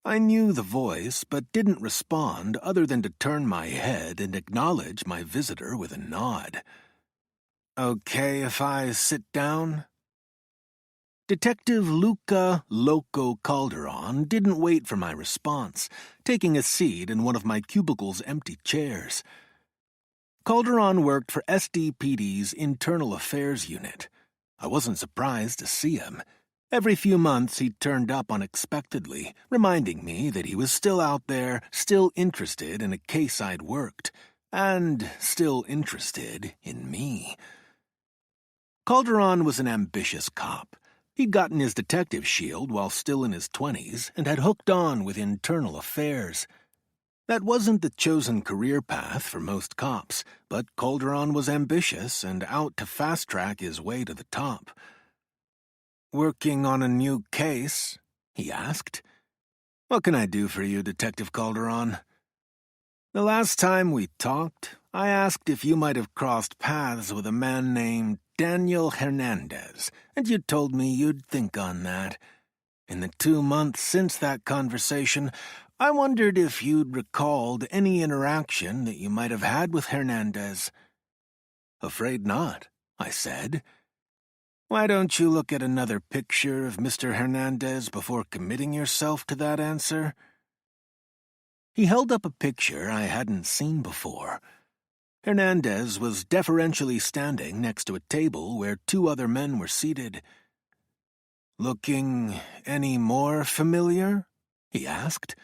I knew the voice, but didn't respond other than to turn my head and acknowledge my visitor with a nod. "Okay if I sit down?" Detective Luca Loco Calderon didn't wait for my response, taking a seat in one of my cubicle's empty chairs. Calderon worked for SDPD's Internal Affairs Unit. I wasn't surprised to see him. Every few months he turned up unexpectedly, reminding me that he was still out there, still interested in a case I'd worked, and still interested in me. Calderon was an ambitious cop. He'd gotten his detective shield while still in his 20s and had hooked on with internal affairs. That wasn't the chosen career path for most cops, but Calderon was ambitious and out to fast-track his way to the top. "Working on a new case?" he asked. "What can I do for you, Detective Calderon?" "The last time we talked, I asked if you might have crossed paths with a man named Daniel Hernandez, and you told me you'd think on that. In the 2 months since that conversation, I wondered if you'd recalled any interaction that you might have had with Hernandez." Afraid not, I said. Why don't you look at another picture of Mr. Hernandez before committing yourself to that answer? He held up a picture I hadn't seen before. Hernandez was deferentially standing next to a table where two other men were seated. Looking any more familiar? He asked.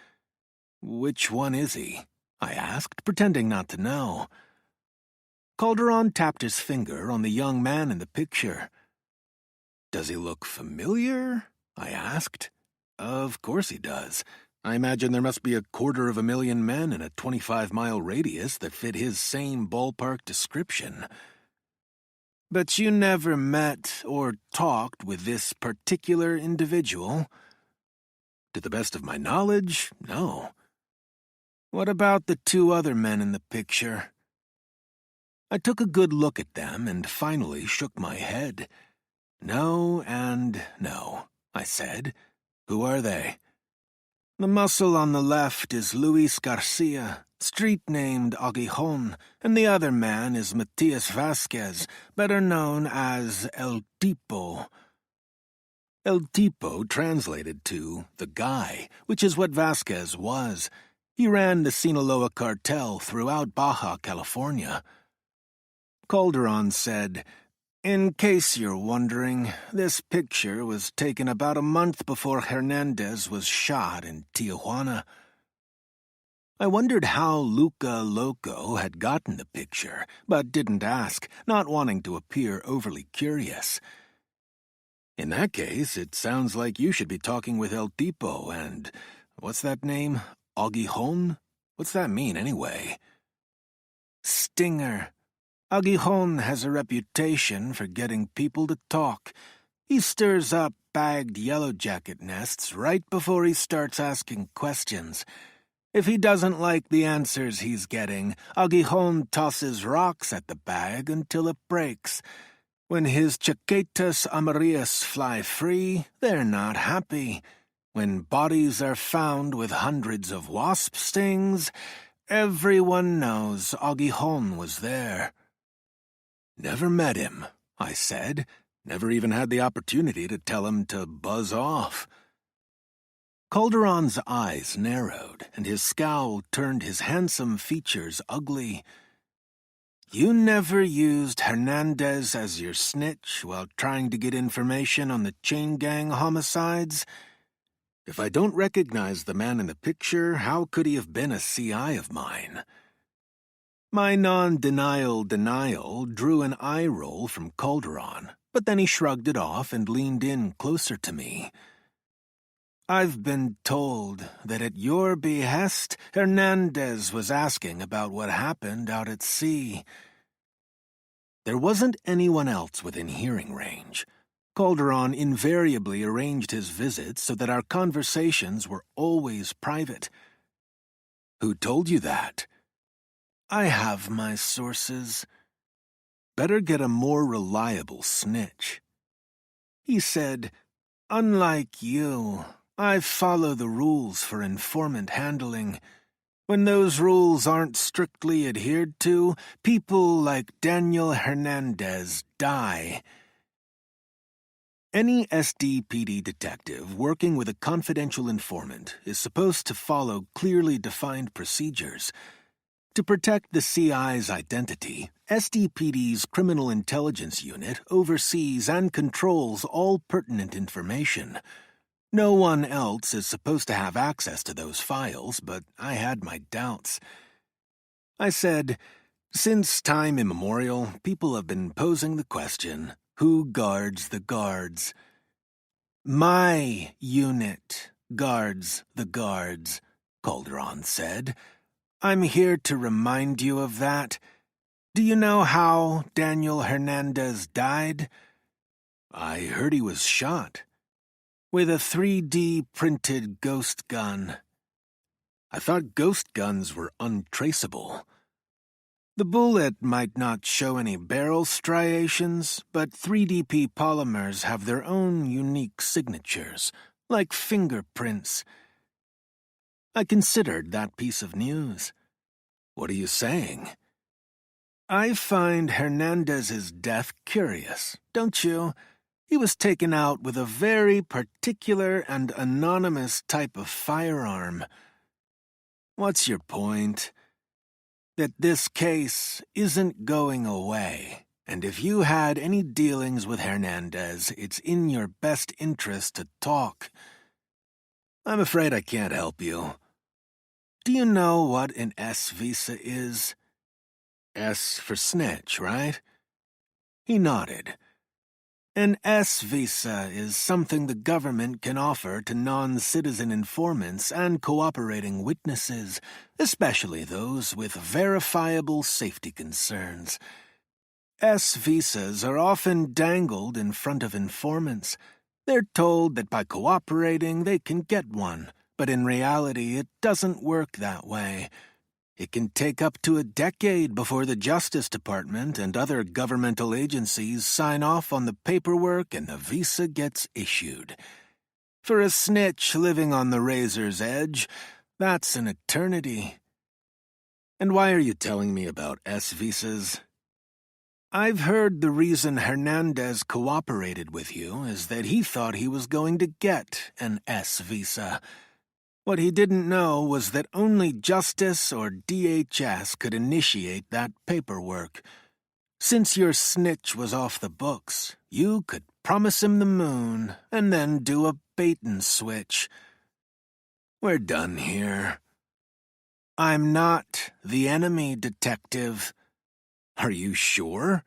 Which one is he? I asked, pretending not to know. Calderon tapped his finger on the young man in the picture. Does he look familiar? I asked. Of course he does. I imagine there must be 250,000 men in a 25-mile radius that fit his same ballpark description. But you never met or talked with this particular individual? To the best of my knowledge, no. What about the two other men in the picture? I took a good look at them and finally shook my head. No and no, I said. Who are they? The muscle on the left is Luis Garcia, street-named Aguijon, and the other man is Matias Vasquez, better known as El Tipo. El Tipo translated to the guy, which is what Vasquez was. He ran the Sinaloa cartel throughout Baja California. Calderon said, In case you're wondering, this picture was taken about a month before Hernandez was shot in Tijuana. I wondered how Luca Loco had gotten the picture, but didn't ask, not wanting to appear overly curious. In that case, it sounds like you should be talking with El Tipo and... what's that name? Aguijon? What's that mean, anyway? Stinger. Aguijon has a reputation for getting people to talk. He stirs up bagged yellow jacket nests right before he starts asking questions. If he doesn't like the answers he's getting, Aguijon tosses rocks at the bag until it breaks. When his chaquetas amarillas fly free, they're not happy. When bodies are found with hundreds of wasp stings, everyone knows Aguijon was there. Never met him, I said. Never even had the opportunity to tell him to buzz off. Calderon's eyes narrowed, and his scowl turned his handsome features ugly. You never used Hernandez as your snitch while trying to get information on the chain gang homicides? If I don't recognize the man in the picture, how could he have been a CI of mine? My non-denial denial drew an eye roll from Calderon, but then he shrugged it off and leaned in closer to me. I've been told that at your behest, Hernandez was asking about what happened out at sea. There wasn't anyone else within hearing range. Calderon invariably arranged his visits so that our conversations were always private. Who told you that? I have my sources. Better get a more reliable snitch. He said, Unlike you, I follow the rules for informant handling. When those rules aren't strictly adhered to, people like Daniel Hernandez die. Any SDPD detective working with a confidential informant is supposed to follow clearly defined procedures. To protect the CI's identity, SDPD's Criminal Intelligence Unit oversees and controls all pertinent information. No one else is supposed to have access to those files, but I had my doubts. I said, since time immemorial, people have been posing the question, who guards the guards? My unit guards the guards, Calderon said. I'm here to remind you of that. Do you know how Daniel Hernandez died? I heard he was shot. With a 3D printed ghost gun. I thought ghost guns were untraceable. The bullet might not show any barrel striations, but 3DP polymers have their own unique signatures, like fingerprints. I considered that piece of news. What are you saying? I find Hernandez's death curious, don't you? He was taken out with a very particular and anonymous type of firearm. What's your point? That this case isn't going away, and if you had any dealings with Hernandez, it's in your best interest to talk. I'm afraid I can't help you. Do you know what an S visa is? S for snitch, right? He nodded. An S visa is something the government can offer to non-citizen informants and cooperating witnesses, especially those with verifiable safety concerns. S visas are often dangled in front of informants. They're told that by cooperating they can get one, but in reality it doesn't work that way. It can take up to a decade before the Justice Department and other governmental agencies sign off on the paperwork and a visa gets issued. For a snitch living on the razor's edge, that's an eternity. And why are you telling me about S visas? I've heard the reason Hernandez cooperated with you is that he thought he was going to get an S visa. What he didn't know was that only Justice or DHS could initiate that paperwork. Since your snitch was off the books, you could promise him the moon and then do a bait-and-switch. We're done here. I'm not the enemy, detective. Are you sure?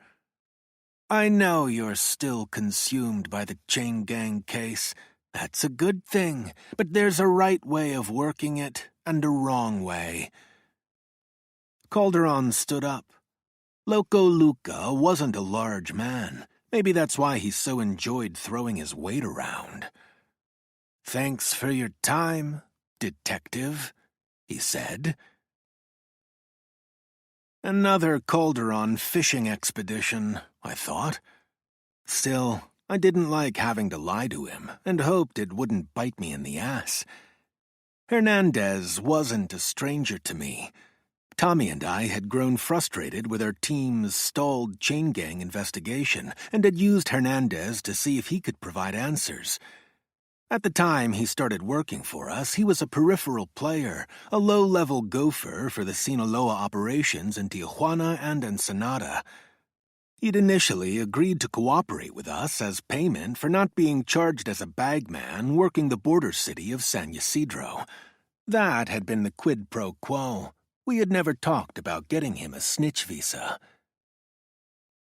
I know you're still consumed by the chain gang case. That's a good thing, but there's a right way of working it and a wrong way. Calderon stood up. Loco Luca wasn't a large man. Maybe that's why he so enjoyed throwing his weight around. Thanks for your time, detective, he said. Another Calderon fishing expedition, I thought. Still, I didn't like having to lie to him, and hoped it wouldn't bite me in the ass. Hernandez wasn't a stranger to me. Tommy and I had grown frustrated with our team's stalled chain gang investigation, and had used Hernandez to see if he could provide answers. At the time he started working for us, he was a peripheral player, a low-level gopher for the Sinaloa operations in Tijuana and Ensenada. He'd initially agreed to cooperate with us as payment for not being charged as a bagman working the border city of San Ysidro. That had been the quid pro quo. We had never talked about getting him a snitch visa.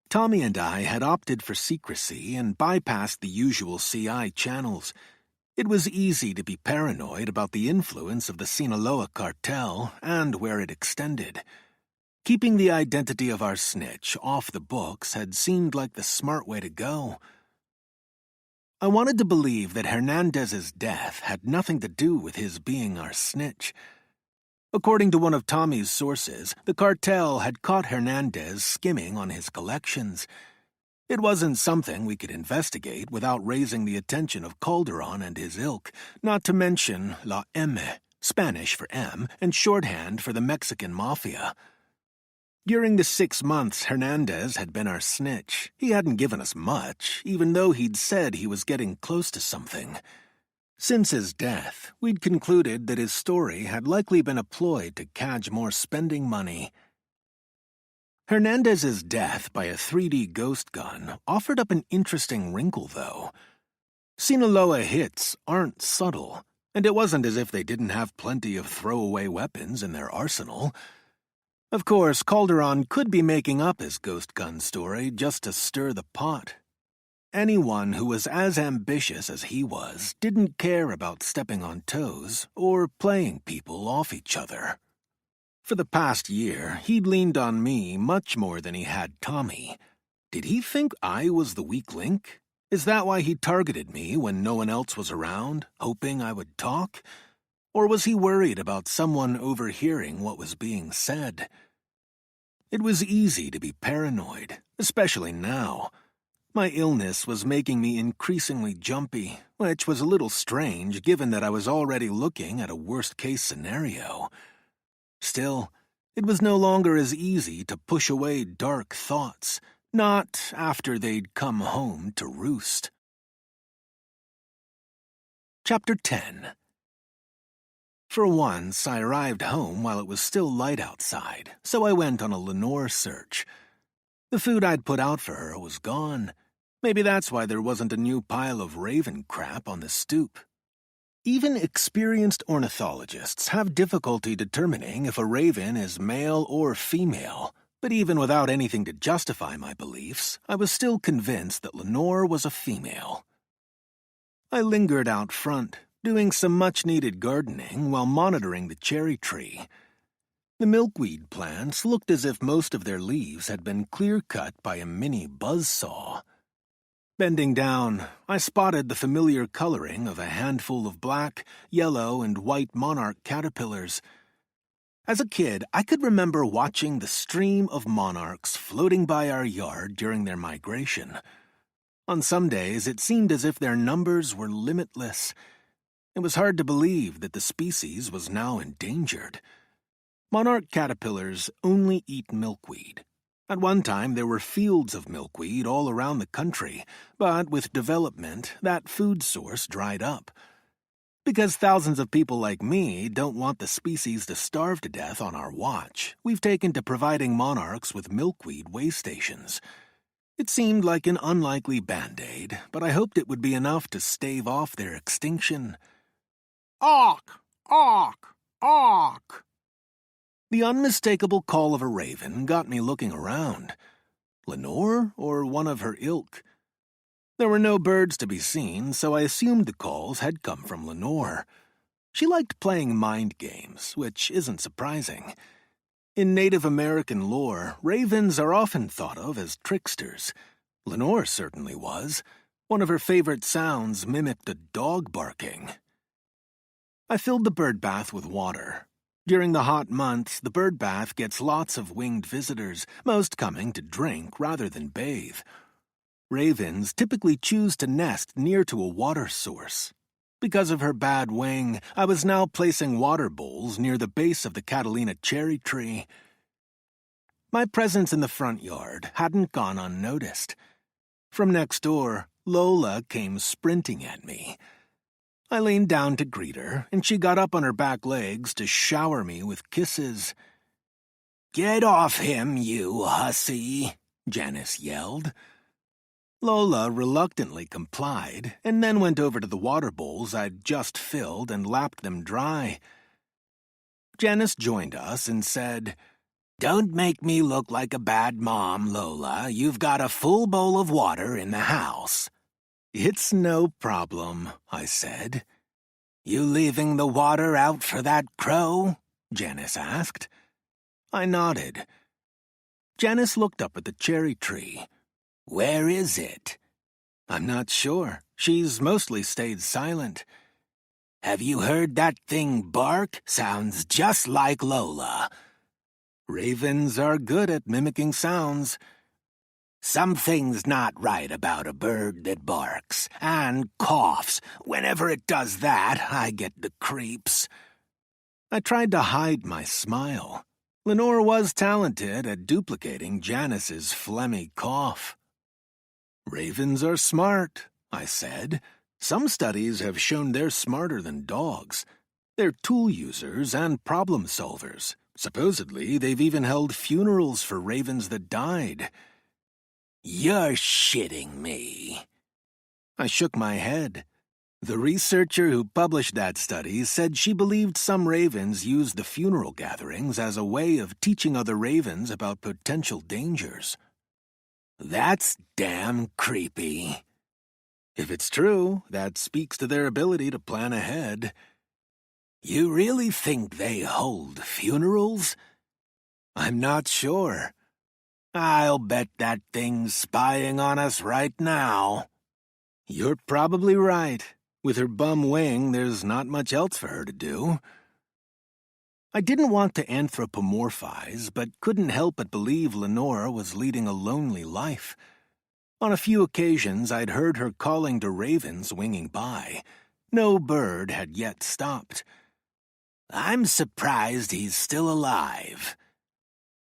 Tommy and I had opted for secrecy and bypassed the usual CI channels. It was easy to be paranoid about the influence of the Sinaloa cartel and where it extended. Keeping the identity of our snitch off the books had seemed like the smart way to go. I wanted to believe that Hernandez's death had nothing to do with his being our snitch. According to one of Tommy's sources, the cartel had caught Hernandez skimming on his collections. It wasn't something we could investigate without raising the attention of Calderon and his ilk, not to mention La M, Spanish for M, and shorthand for the Mexican mafia. During the 6 months Hernandez had been our snitch, he hadn't given us much, even though he'd said he was getting close to something. Since his death, we'd concluded that his story had likely been a ploy to cadge more spending money. Hernandez's death by a 3D ghost gun offered up an interesting wrinkle, though. Sinaloa hits aren't subtle, and it wasn't as if they didn't have plenty of throwaway weapons in their arsenal. Of course, Calderon could be making up his ghost gun story just to stir the pot. Anyone who was as ambitious as he was didn't care about stepping on toes or playing people off each other. For the past year, he'd leaned on me much more than he had Tommy. Did he think I was the weak link? Is that why he targeted me when no one else was around, hoping I would talk? Or was he worried about someone overhearing what was being said? It was easy to be paranoid, especially now. My illness was making me increasingly jumpy, which was a little strange given that I was already looking at a worst-case scenario. Still, It was no longer as easy to push away dark thoughts, not after they'd come home to roost. Chapter 10. For once, I arrived home while it was still light outside, so I went on a Lenore search. The food I'd put out for her was gone. Maybe that's why there wasn't a new pile of raven crap on the stoop. Even experienced ornithologists have difficulty determining if a raven is male or female, but even without anything to justify my beliefs, I was still convinced that Lenore was a female. I lingered out front, doing some much-needed gardening while monitoring the cherry tree. The milkweed plants looked as if most of their leaves had been clear-cut by a mini buzzsaw. Bending down, I spotted the familiar coloring of a handful of black, yellow, and white monarch caterpillars. As a kid, I could remember watching the stream of monarchs floating by our yard during their migration. On some days, it seemed as if their numbers were limitless. It was hard to believe that the species was now endangered. Monarch caterpillars only eat milkweed. At one time, there were fields of milkweed all around the country, but with development, that food source dried up. Because thousands of people like me don't want the species to starve to death on our watch, we've taken to providing monarchs with milkweed way stations. It seemed like an unlikely band-aid, but I hoped it would be enough to stave off their extinction. Awk! Awk! Awk! The unmistakable call of a raven got me looking around. Lenore, or one of her ilk? There were no birds to be seen, so I assumed the calls had come from Lenore. She liked playing mind games, which isn't surprising. In Native American lore, ravens are often thought of as tricksters. Lenore certainly was. One of her favorite sounds mimicked a dog barking. I filled the bird bath with water. During the hot months, the bird bath gets lots of winged visitors, most coming to drink rather than bathe. Ravens typically choose to nest near to a water source. Because of her bad wing, I was now placing water bowls near the base of the Catalina cherry tree. My presence in the front yard hadn't gone unnoticed. From next door, Lola came sprinting at me. I leaned down to greet her, and she got up on her back legs to shower me with kisses. "Get off him, you hussy," Janice yelled. Lola reluctantly complied, and then went over to the water bowls I'd just filled and lapped them dry. Janice joined us and said, "Don't make me look like a bad mom, Lola. You've got a full bowl of water in the house." "It's no problem," I said. "You leaving the water out for that crow?" Janice asked. I nodded. Janice looked up at the cherry tree. "Where is it?" "I'm not sure. She's mostly stayed silent." "Have you heard that thing bark? Sounds just like Lola." "Ravens are good at mimicking sounds." "Something's not right about a bird that barks and coughs. Whenever it does that, I get the creeps." I tried to hide my smile. Lenore was talented at duplicating Janice's phlegmy cough. "Ravens are smart," I said. "Some studies have shown they're smarter than dogs. They're tool users and problem solvers. Supposedly, they've even held funerals for ravens that died." "You're shitting me." I shook my head. The researcher who published that study said she believed some ravens used the funeral gatherings as a way of teaching other ravens about potential dangers. "That's damn creepy." "If it's true, that speaks to their ability to plan ahead." "You really think they hold funerals?" "I'm not sure." "I'll bet that thing's spying on us right now." "You're probably right. With her bum wing, there's not much else for her to do." I didn't want to anthropomorphize, but couldn't help but believe Lenore was leading a lonely life. On a few occasions, I'd heard her calling to ravens winging by. No bird had yet stopped. "I'm surprised he's still alive."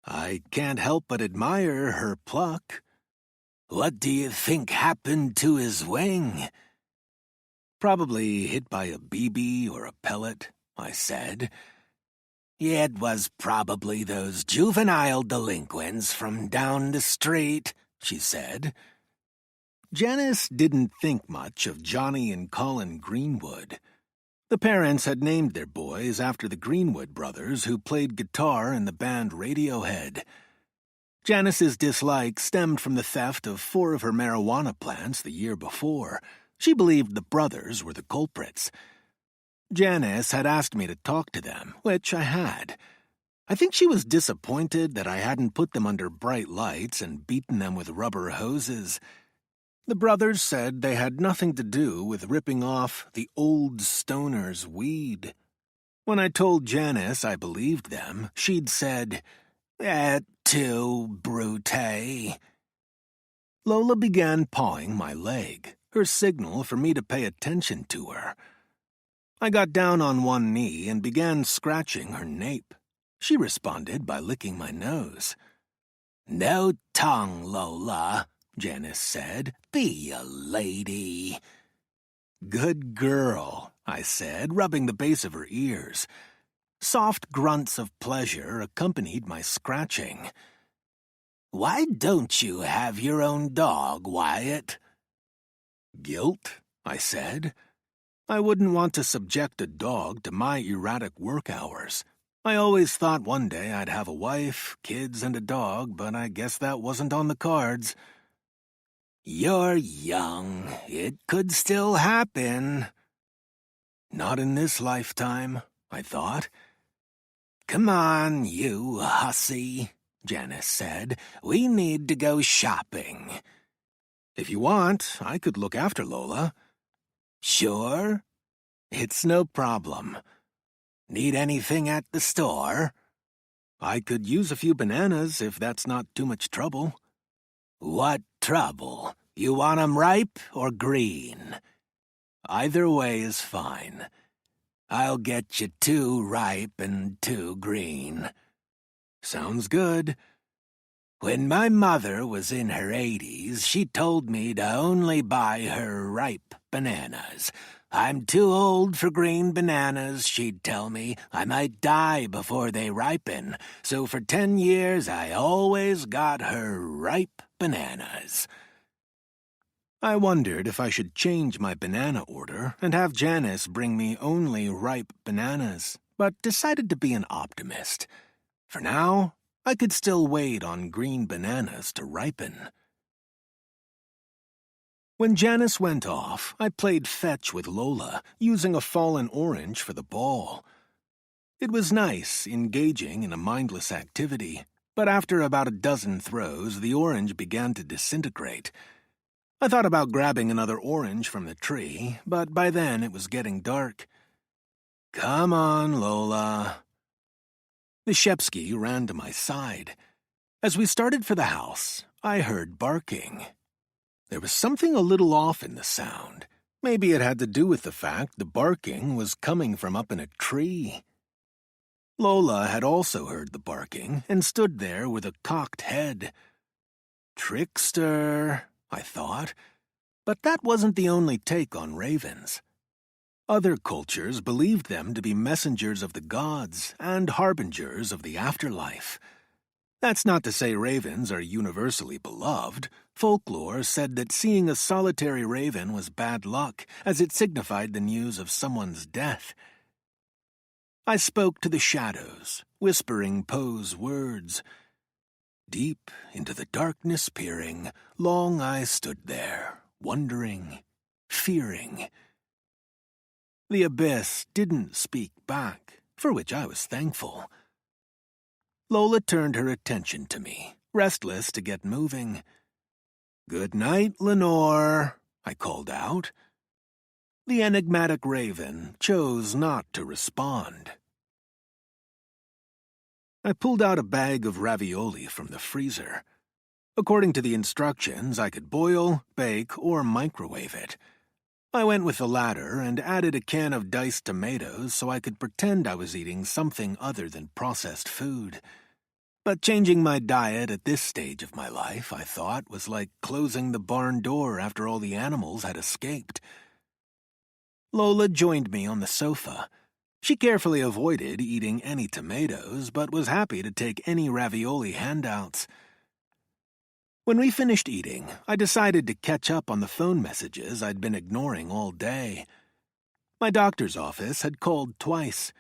I can't help but admire her pluck. What do you think happened to his wing? Probably hit by a BB or a pellet, I said. It was probably those juvenile delinquents from down the street, she said. Janice didn't think much of Johnny and Colin Greenwood. The parents had named their boys after the Greenwood brothers who played guitar in the band Radiohead. Janice's dislike stemmed from the theft of 4 of her marijuana plants the year before. She believed the brothers were the culprits. Janice had asked me to talk to them, which I had. I think she was disappointed that I hadn't put them under bright lights and beaten them with rubber hoses. The brothers said they had nothing to do with ripping off the old stoner's weed. When I told Janice I believed them, she'd said, "Et tu, Brute." Lola began pawing my leg, her signal for me to pay attention to her. I got down on one knee and began scratching her nape. She responded by licking my nose. "No tongue, Lola," Janice said. "Be a lady." "Good girl," I said, rubbing the base of her ears. Soft grunts of pleasure accompanied my scratching. "Why don't you have your own dog, Wyatt?" "Guilt," I said. I wouldn't want to subject a dog to my erratic work hours. I always thought one day I'd have a wife, kids, and a dog, but I guess that wasn't on the cards. "You're young. It could still happen." "Not in this lifetime," I thought. "Come on, you hussy," Janice said. "We need to go shopping." "If you want, I could look after Lola." "Sure? It's no problem. Need anything at the store?" "I could use a few bananas if that's not too much trouble." "What trouble? You want 'em ripe or green?" "Either way is fine. I'll get you 2 ripe and 2 green." "Sounds good." "When my mother was in her 80s, she told me to only buy her ripe bananas. I'm too old for green bananas, she'd tell me. I might die before they ripen. So for 10 years, I always got her ripe bananas." I wondered if I should change my banana order and have Janice bring me only ripe bananas, but decided to be an optimist. For now, I could still wait on green bananas to ripen. When Janice went off, I played fetch with Lola, using a fallen orange for the ball. It was nice, engaging in a mindless activity, but after about a dozen throws, the orange began to disintegrate. I thought about grabbing another orange from the tree, but by then it was getting dark. "Come on, Lola." The Shepsky ran to my side. As we started for the house, I heard barking. There was something a little off in the sound. Maybe it had to do with the fact the barking was coming from up in a tree. Lola had also heard the barking and stood there with a cocked head. Trickster, I thought. But that wasn't the only take on ravens. Other cultures believed them to be messengers of the gods and harbingers of the afterlife. That's not to say ravens are universally beloved. Folklore said that seeing a solitary raven was bad luck, as it signified the news of someone's death. I spoke to the shadows, whispering Poe's words. Deep into the darkness peering, long I stood there, wondering, fearing. The abyss didn't speak back, for which I was thankful. Lola turned her attention to me, restless to get moving. "Good night, Lenore," I called out. The enigmatic raven chose not to respond. I pulled out a bag of ravioli from the freezer. According to the instructions, I could boil, bake, or microwave it. I went with the latter and added a can of diced tomatoes so I could pretend I was eating something other than processed food. But changing my diet at this stage of my life, I thought, was like closing the barn door after all the animals had escaped. Lola joined me on the sofa. She carefully avoided eating any tomatoes, but was happy to take any ravioli handouts. When we finished eating, I decided to catch up on the phone messages I'd been ignoring all day. My doctor's office had called twice.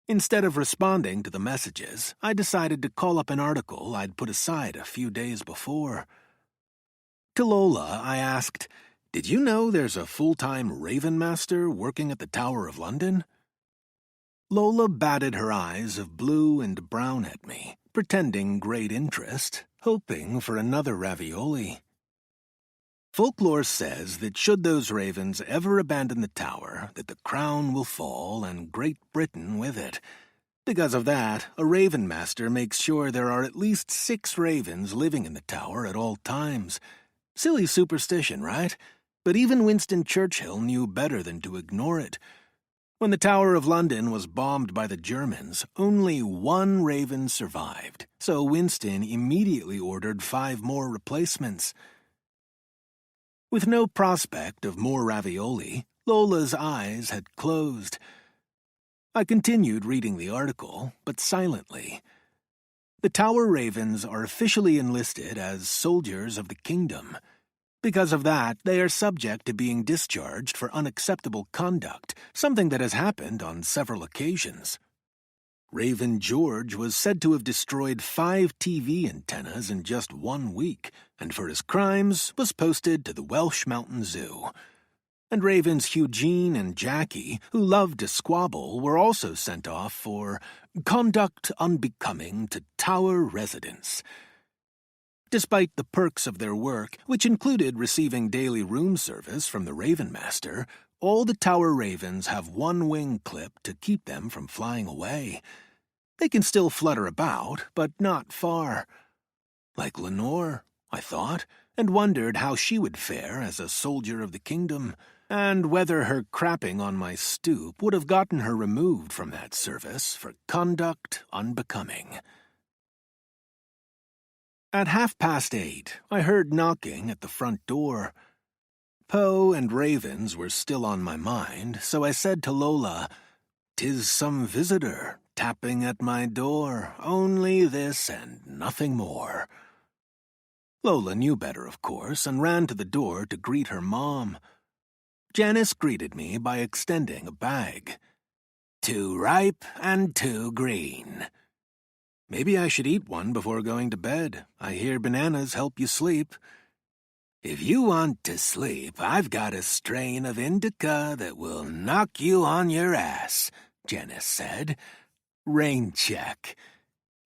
Instead of responding to the messages, I decided to call up an article I'd put aside a few days before. To Lola, I asked, "Did you know there's a full-time Raven Master working at the Tower of London?" Lola batted her eyes of blue and brown at me, pretending great interest, hoping for another ravioli. Folklore says that should those ravens ever abandon the tower, that the crown will fall and Great Britain with it. Because of that, a Raven Master makes sure there are at least 6 ravens living in the tower at all times. Silly superstition, right? But even Winston Churchill knew better than to ignore it. When the Tower of London was bombed by the Germans, only 1 raven survived, so Winston immediately ordered 5 more replacements. With no prospect of more ravioli, Lola's eyes had closed. I continued reading the article, but silently. The Tower Ravens are officially enlisted as soldiers of the kingdom. Because of that, they are subject to being discharged for unacceptable conduct, something that has happened on several occasions. Raven George was said to have destroyed 5 TV antennas in just 1 week, and for his crimes was posted to the Welsh Mountain Zoo. And Ravens Eugene and Jackie, who loved to squabble, were also sent off for conduct unbecoming to Tower residents. Despite the perks of their work, which included receiving daily room service from the Raven Master, all the Tower Ravens have 1 wing clip to keep them from flying away. They can still flutter about, but not far. Like Lenore, I thought, and wondered how she would fare as a soldier of the kingdom, and whether her crapping on my stoop would have gotten her removed from that service for conduct unbecoming. At 8:30, I heard knocking at the front door. Poe and ravens were still on my mind, so I said to Lola, "'Tis some visitor tapping at my door, only this and nothing more." Lola knew better, of course, and ran to the door to greet her mom. Janice greeted me by extending a bag. "Too ripe and too green." "Maybe I should eat one before going to bed. I hear bananas help you sleep." "If you want to sleep, I've got a strain of indica that will knock you on your ass," Janice said. "Rain check."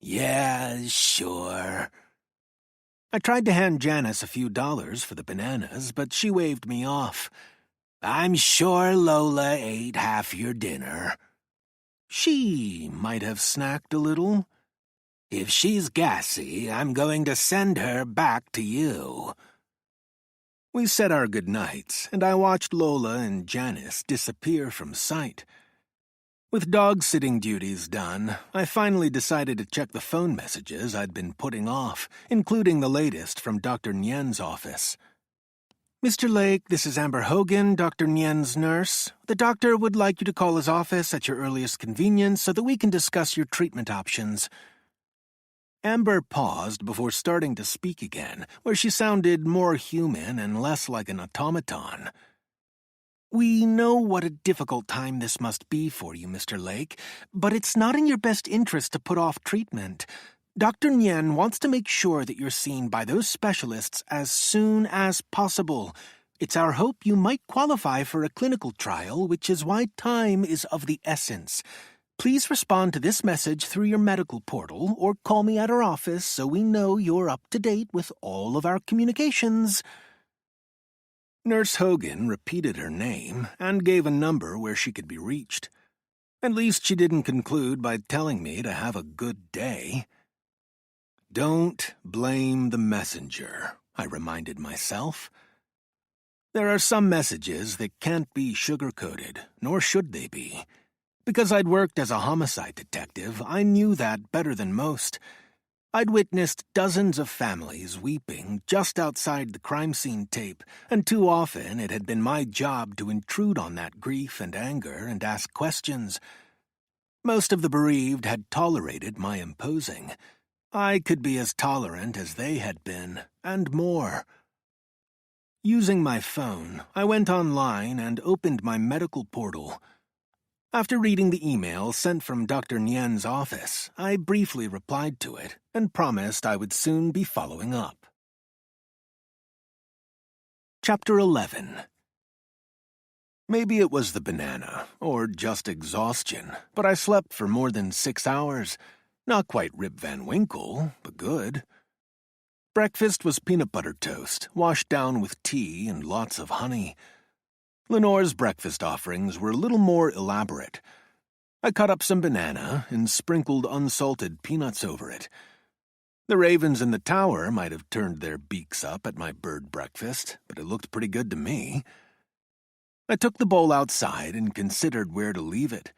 "Yeah, sure." I tried to hand Janice a few dollars for the bananas, but she waved me off. "I'm sure Lola ate half your dinner." "She might have snacked a little." "If she's gassy, I'm going to send her back to you." We said our goodnights, and I watched Lola and Janice disappear from sight. With dog-sitting duties done, I finally decided to check the phone messages I'd been putting off, including the latest from Dr. Nguyen's office. "Mr. Lake, this is Amber Hogan, Dr. Nguyen's nurse. The doctor would like you to call his office at your earliest convenience so that we can discuss your treatment options." Amber paused before starting to speak again, where she sounded more human and less like an automaton. "We know what a difficult time this must be for you, Mr. Lake, but it's not in your best interest to put off treatment. Dr. Nguyen wants to make sure that you're seen by those specialists as soon as possible. It's our hope you might qualify for a clinical trial, which is why time is of the essence. Please respond to this message through your medical portal or call me at our office so we know you're up to date with all of our communications." Nurse Hogan repeated her name and gave a number where she could be reached. At least she didn't conclude by telling me to have a good day. Don't blame the messenger, I reminded myself. There are some messages that can't be sugar-coated, nor should they be. Because I'd worked as a homicide detective, I knew that better than most. I'd witnessed dozens of families weeping just outside the crime scene tape, and too often it had been my job to intrude on that grief and anger and ask questions. Most of the bereaved had tolerated my imposing. I could be as tolerant as they had been, and more. Using my phone, I went online and opened my medical portal. After reading the email sent from Dr. Nien's office, I briefly replied to it and promised I would soon be following up. Chapter 11. Maybe it was the banana, or just exhaustion, but I slept for more than 6 hours. Not quite Rip Van Winkle, but good. Breakfast was peanut butter toast, washed down with tea and lots of honey. Lenore's breakfast offerings were a little more elaborate. I cut up some banana and sprinkled unsalted peanuts over it. The ravens in the tower might have turned their beaks up at my bird breakfast, but it looked pretty good to me. I took the bowl outside and considered where to leave it.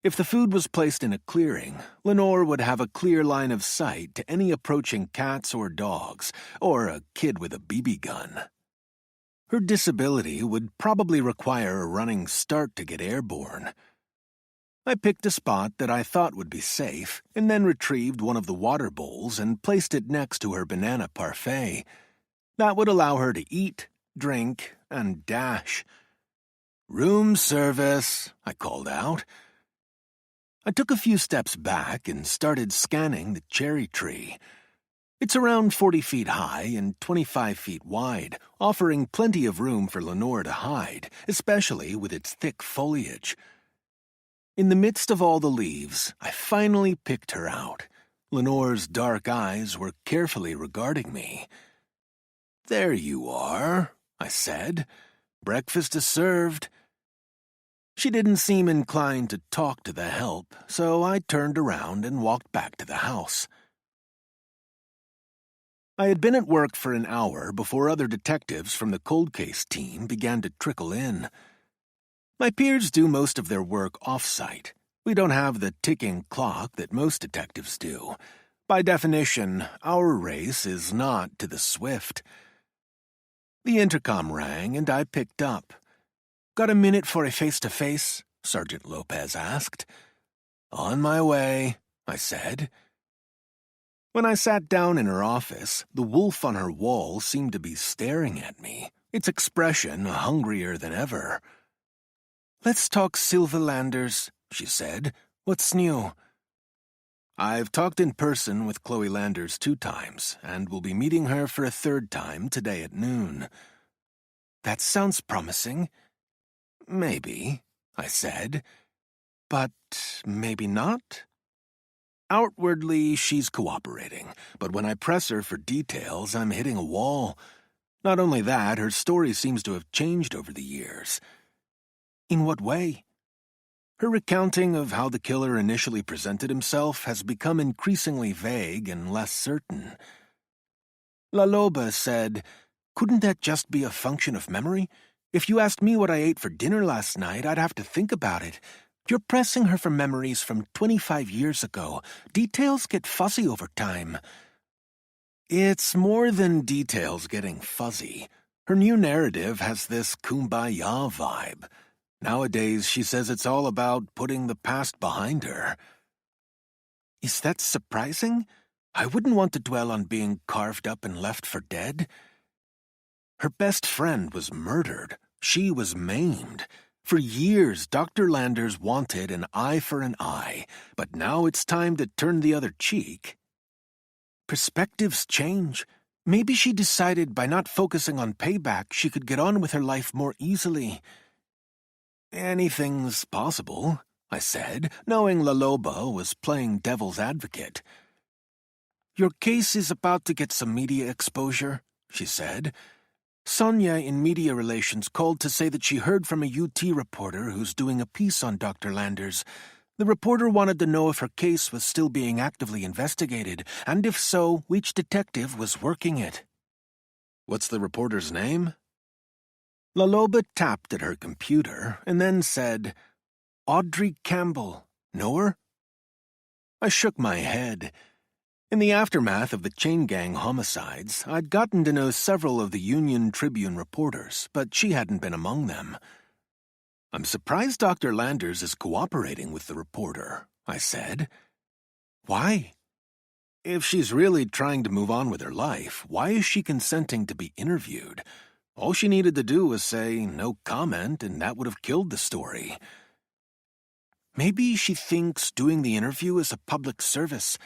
If the food was placed in a clearing, Lenore would have a clear line of sight to any approaching cats or dogs, or a kid with a BB gun. Her disability would probably require a running start to get airborne. I picked a spot that I thought would be safe, and then retrieved one of the water bowls and placed it next to her banana parfait. That would allow her to eat, drink, and dash. "Room service," I called out. I took a few steps back and started scanning the cherry tree. It's around 40 feet high and 25 feet wide, offering plenty of room for Lenore to hide, especially with its thick foliage. In the midst of all the leaves, I finally picked her out. Lenore's dark eyes were carefully regarding me. "There you are," I said. "Breakfast is served." She didn't seem inclined to talk to the help, so I turned around and walked back to the house. I had been at work for an hour before other detectives from the cold case team began to trickle in. My peers do most of their work off-site. We don't have the ticking clock that most detectives do. By definition, our race is not to the swift. The intercom rang and I picked up. "Got a minute for a face-to-face?" Sergeant Lopez asked. "On my way," I said. When I sat down in her office, the wolf on her wall seemed to be staring at me, its expression hungrier than ever. "Let's talk Sylvalanders," she said. "What's new?" "I've talked in person with Chloe Landers 2 times, and will be meeting her for a 3rd time today at noon." "That sounds promising." "Maybe," I said. "But maybe not?" Outwardly, she's cooperating, but when I press her for details, I'm hitting a wall. Not only that, her story seems to have changed over the years. "In what way?" "Her recounting of how the killer initially presented himself has become increasingly vague and less certain. La Loba said, 'Couldn't that just be a function of memory? If you asked me what I ate for dinner last night, I'd have to think about it. You're pressing her for memories from 25 years ago. Details get fuzzy over time." "It's more than details getting fuzzy. Her new narrative has this kumbaya vibe. Nowadays, she says it's all about putting the past behind her." "Is that surprising? I wouldn't want to dwell on being carved up and left for dead." "Her best friend was murdered. She was maimed. For years, Dr. Landers wanted an eye for an eye, but now it's time to turn the other cheek." "Perspectives change. Maybe she decided by not focusing on payback, she could get on with her life more easily." "Anything's possible," I said, knowing La Loba was playing devil's advocate. "Your case is about to get some media exposure," she said. "Sonia in media relations called to say that she heard from a UT reporter who's doing a piece on Dr. Landers. The reporter wanted to know if her case was still being actively investigated, and if so, which detective was working it." "What's the reporter's name?" La Loba tapped at her computer and then said, "Audrey Campbell. Know her?" I shook my head. In the aftermath of the chain gang homicides, I'd gotten to know several of the Union Tribune reporters, but she hadn't been among them. "I'm surprised Dr. Landers is cooperating with the reporter," I said. "Why? If she's really trying to move on with her life, why is she consenting to be interviewed? All she needed to do was say no comment, and that would have killed the story." "Maybe she thinks doing the interview is a public service.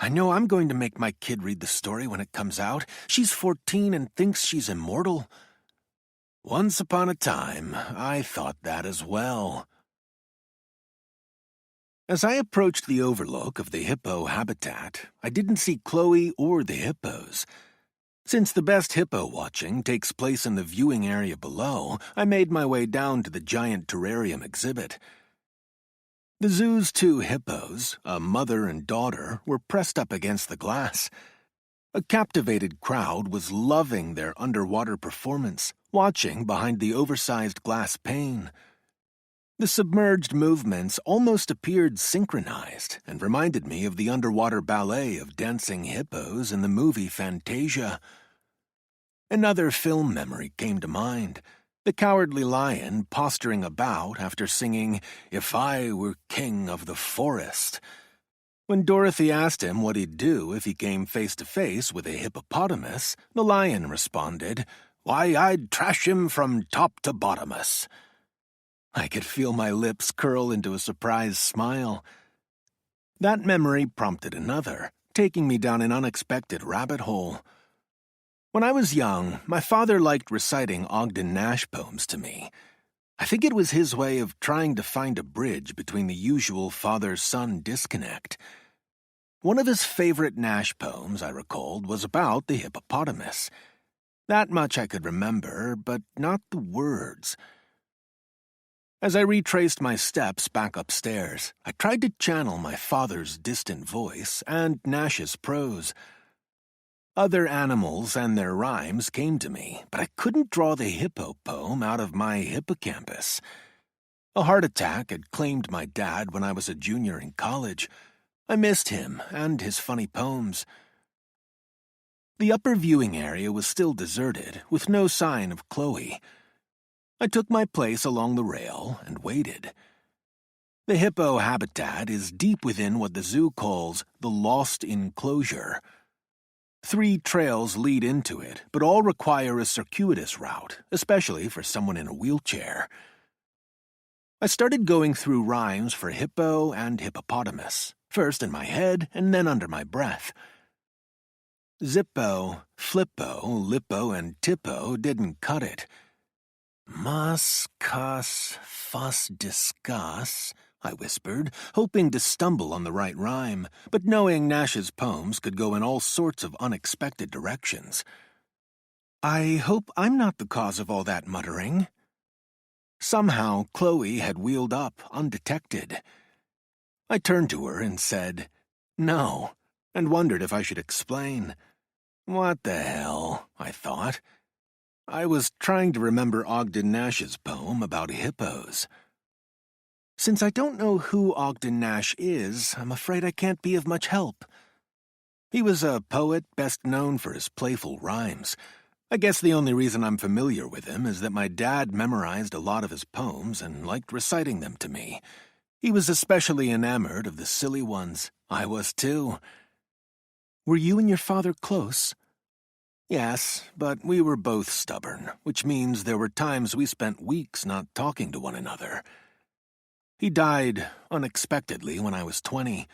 I know I'm going to make my kid read the story when it comes out. She's 14 and thinks she's immortal." Once upon a time, I thought that as well. As I approached the overlook of the hippo habitat, I didn't see Chloe or the hippos. Since the best hippo watching takes place in the viewing area below, I made my way down to the giant terrarium exhibit. The zoo's two hippos, a mother and daughter, were pressed up against the glass. A captivated crowd was loving their underwater performance, watching behind the oversized glass pane. The submerged movements almost appeared synchronized and reminded me of the underwater ballet of dancing hippos in the movie Fantasia. Another film memory came to mind: the Cowardly Lion posturing about after singing "If I Were King of the Forest." When Dorothy asked him what he'd do if he came face to face with a hippopotamus, the lion responded, "Why, I'd trash him from top to bottomus." I could feel my lips curl into a surprised smile. That memory prompted another, taking me down an unexpected rabbit hole. When I was young, my father liked reciting Ogden Nash poems to me. I think it was his way of trying to find a bridge between the usual father-son disconnect. One of his favorite Nash poems, I recalled, was about the hippopotamus. That much I could remember, but not the words. As I retraced my steps back upstairs, I tried to channel my father's distant voice and Nash's prose. Other animals and their rhymes came to me, but I couldn't draw the hippo poem out of my hippocampus. A heart attack had claimed my dad when I was a junior in college. I missed him and his funny poems. The upper viewing area was still deserted, with no sign of Chloe. I took my place along the rail and waited. The hippo habitat is deep within what the zoo calls the lost enclosure. 3 trails lead into it, but all require a circuitous route, especially for someone in a wheelchair. I started going through rhymes for hippo and hippopotamus, first in my head and then under my breath. Zippo, Flippo, Lippo, and Tippo didn't cut it. "Muss, cuss, fuss, discuss," I whispered, hoping to stumble on the right rhyme, but knowing Nash's poems could go in all sorts of unexpected directions. "I hope I'm not the cause of all that muttering." Somehow, Chloe had wheeled up undetected. I turned to her and said, "No," and wondered if I should explain. What the hell, I thought. I was trying to remember Ogden Nash's poem about hippos. "Since I don't know who Ogden Nash is, I'm afraid I can't be of much help." He was a poet best known for his playful rhymes. I guess the only reason I'm familiar with him is that my dad memorized a lot of his poems and liked reciting them to me. He was especially enamored of the silly ones. I was too. "Were you and your father close?" "Yes, but we were both stubborn, which means there were times we spent weeks not talking to one another. He died unexpectedly when I was 20.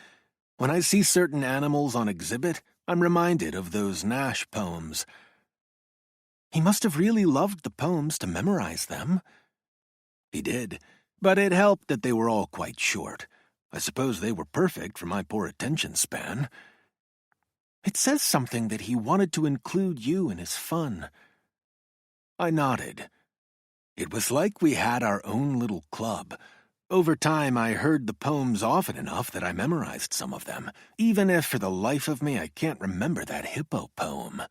When I see certain animals on exhibit, I'm reminded of those Nash poems." "He must have really loved the poems to memorize them." "He did, but it helped that they were all quite short. I suppose they were perfect for my poor attention span." "It says something that he wanted to include you in his fun." I nodded. It was like we had our own little club. Over time, I heard the poems often enough that I memorized some of them, even if for the life of me I can't remember that hippo poem.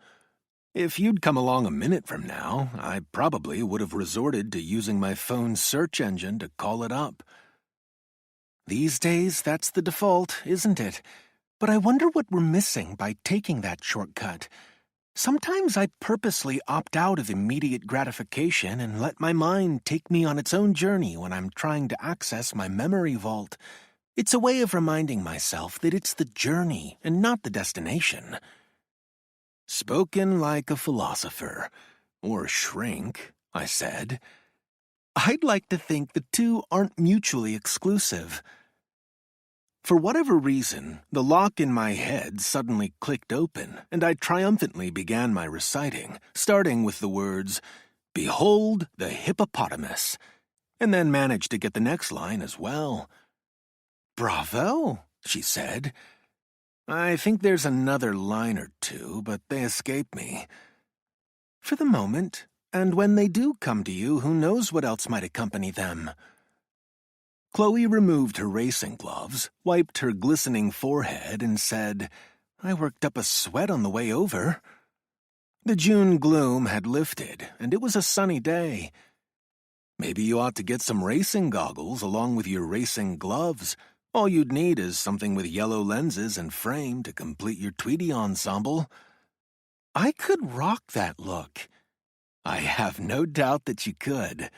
If you'd come along a minute from now, I probably would have resorted to using my phone's search engine to call it up. These days, that's the default, isn't it? But I wonder what we're missing by taking that shortcut. Sometimes I purposely opt out of immediate gratification and let my mind take me on its own journey when I'm trying to access my memory vault. It's a way of reminding myself that it's the journey and not the destination. Spoken like a philosopher. Or shrink, I said. I'd like to think the two aren't mutually exclusive. For whatever reason, the lock in my head suddenly clicked open, and I triumphantly began my reciting, starting with the words, "Behold the hippopotamus," and then managed to get the next line as well. "Bravo," she said. "I think there's another line or two, but they escape me. For the moment, and when they do come to you, who knows what else might accompany them?" Chloe removed her racing gloves, wiped her glistening forehead, and said, "I worked up a sweat on the way over." The June gloom had lifted, and it was a sunny day. "Maybe you ought to get some racing goggles along with your racing gloves. All you'd need is something with yellow lenses and frame to complete your Tweety ensemble." I could rock that look. I have no doubt that you could.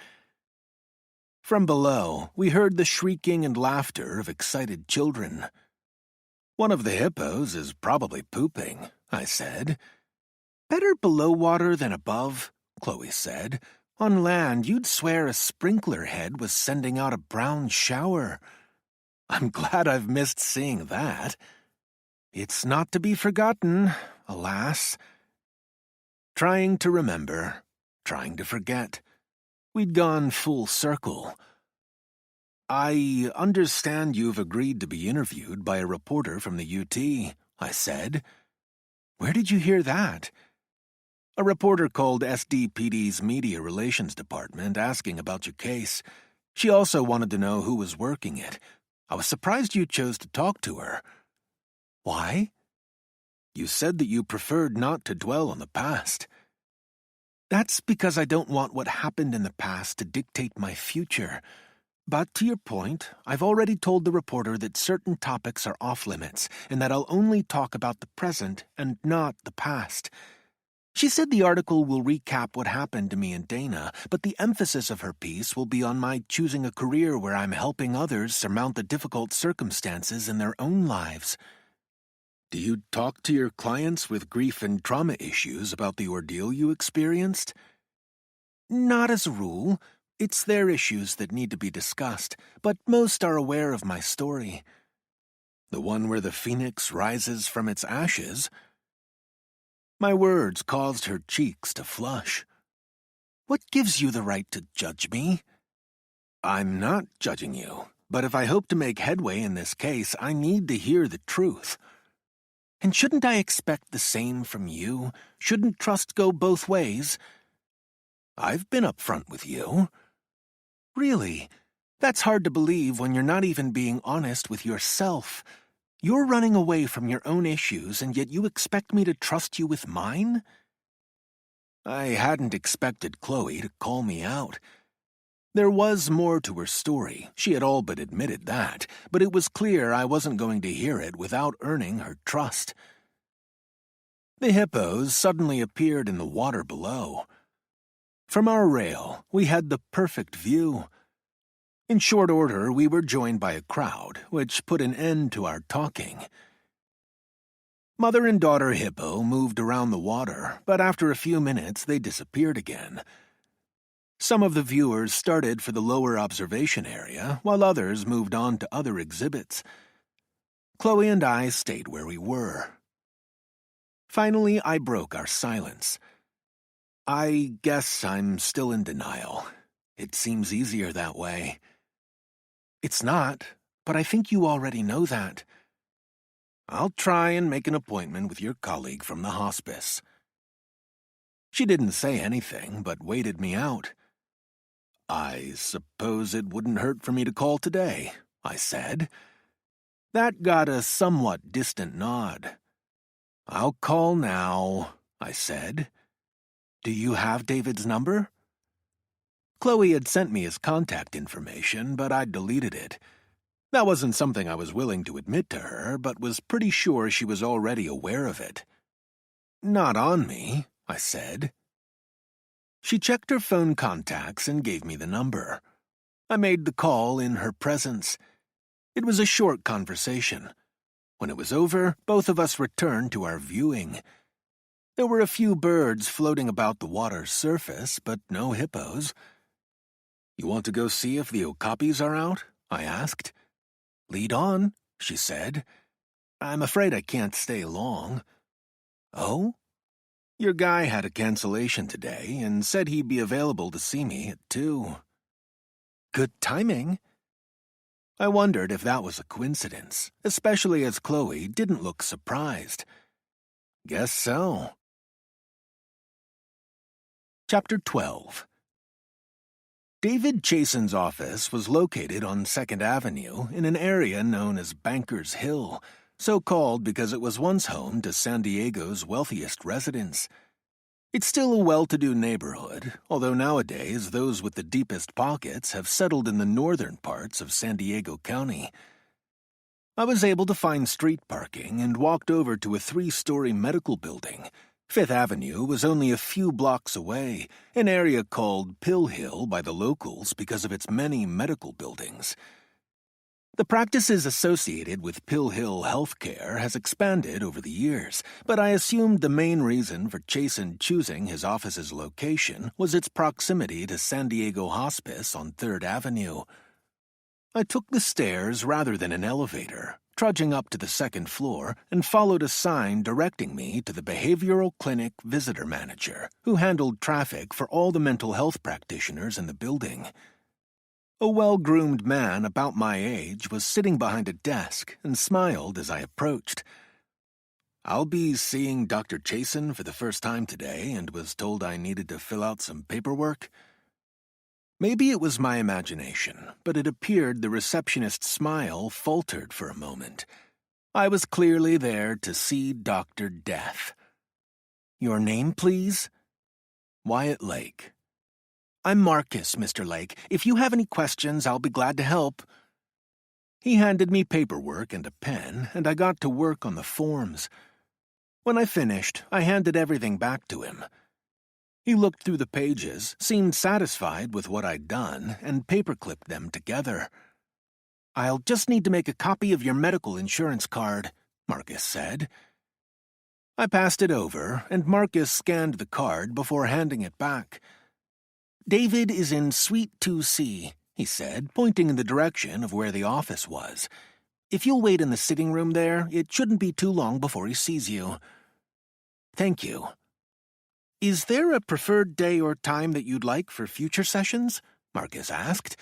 From below, we heard the shrieking and laughter of excited children. "One of the hippos is probably pooping," I said. "Better below water than above," Chloe said. "On land, you'd swear a sprinkler head was sending out a brown shower." I'm glad I've missed seeing that. It's not to be forgotten, alas. Trying to remember, trying to forget. We'd gone full circle. "I understand you've agreed to be interviewed by a reporter from the UT, I said. "Where did you hear that?" "A reporter called SDPD's Media Relations Department asking about your case. She also wanted to know who was working it. I was surprised you chose to talk to her." "Why?" "You said that you preferred not to dwell on the past." "That's because I don't want what happened in the past to dictate my future. But to your point, I've already told the reporter that certain topics are off-limits and that I'll only talk about the present and not the past. She said the article will recap what happened to me and Dana, but the emphasis of her piece will be on my choosing a career where I'm helping others surmount the difficult circumstances in their own lives." "Do you talk to your clients with grief and trauma issues about the ordeal you experienced?" "Not as a rule. It's their issues that need to be discussed, but most are aware of my story." "The one where the phoenix rises from its ashes?" My words caused her cheeks to flush. "What gives you the right to judge me?" "I'm not judging you, but if I hope to make headway in this case, I need to hear the truth." "And shouldn't I expect the same from you? Shouldn't trust go both ways?" "I've been upfront with you." "Really? That's hard to believe when you're not even being honest with yourself. You're running away from your own issues, and yet you expect me to trust you with mine?" I hadn't expected Chloe to call me out. There was more to her story, she had all but admitted that, but it was clear I wasn't going to hear it without earning her trust. The hippos suddenly appeared in the water below. From our rail, we had the perfect view. In short order, we were joined by a crowd, which put an end to our talking. Mother and daughter hippo moved around the water, but after a few minutes they disappeared again. Some of the viewers started for the lower observation area, while others moved on to other exhibits. Chloe and I stayed where we were. Finally, I broke our silence. "I guess I'm still in denial. It seems easier that way." "It's not, but I think you already know that." "I'll try and make an appointment with your colleague from the hospice." She didn't say anything, but waited me out. "I suppose it wouldn't hurt for me to call today," I said. That got a somewhat distant nod. "I'll call now," I said. "Do you have David's number?" Chloe had sent me his contact information, but I'd deleted it. That wasn't something I was willing to admit to her, but was pretty sure she was already aware of it. "Not on me," I said. She checked her phone contacts and gave me the number. I made the call in her presence. It was a short conversation. When it was over, both of us returned to our viewing. There were a few birds floating about the water's surface, but no hippos. "You want to go see if the okapis are out?" I asked. "Lead on," she said. "I'm afraid I can't stay long." "Oh?" "Your guy had a cancellation today and said he'd be available to see me at 2. "Good timing." I wondered if that was a coincidence, especially as Chloe didn't look surprised. "Guess so." Chapter 12. David Chasen's office was located on 2nd Avenue in an area known as Bankers Hill, so called because it was once home to San Diego's wealthiest residents. It's still a well-to-do neighborhood, although nowadays those with the deepest pockets have settled in the northern parts of San Diego County. I was able to find street parking and walked over to a 3-story medical building. 5th Avenue was only a few blocks away, an area called Pill Hill by the locals because of its many medical buildings. The practices associated with Pill Hill healthcare has expanded over the years, but I assumed the main reason for Chasen choosing his office's location was its proximity to San Diego Hospice on 3rd Avenue. I took the stairs rather than an elevator, trudging up to the 2nd floor, and followed a sign directing me to the behavioral clinic visitor manager, who handled traffic for all the mental health practitioners in the building. A well-groomed man about my age was sitting behind a desk and smiled as I approached. "I'll be seeing Dr. Chasen for the first time today and was told I needed to fill out some paperwork." Maybe it was my imagination, but it appeared the receptionist's smile faltered for a moment. I was clearly there to see Dr. Death. "Your name, please?" "Wyatt Lake." "I'm Marcus, Mr. Lake. If you have any questions, I'll be glad to help." He handed me paperwork and a pen, and I got to work on the forms. When I finished, I handed everything back to him. He looked through the pages, seemed satisfied with what I'd done, and paperclipped them together. "I'll just need to make a copy of your medical insurance card," Marcus said. I passed it over, and Marcus scanned the card before handing it back. "David is in Suite 2C, he said, pointing in the direction of where the office was. "If you'll wait in the sitting room there, it shouldn't be too long before he sees you." "Thank you." "Is there a preferred day or time that you'd like for future sessions?" Marcus asked.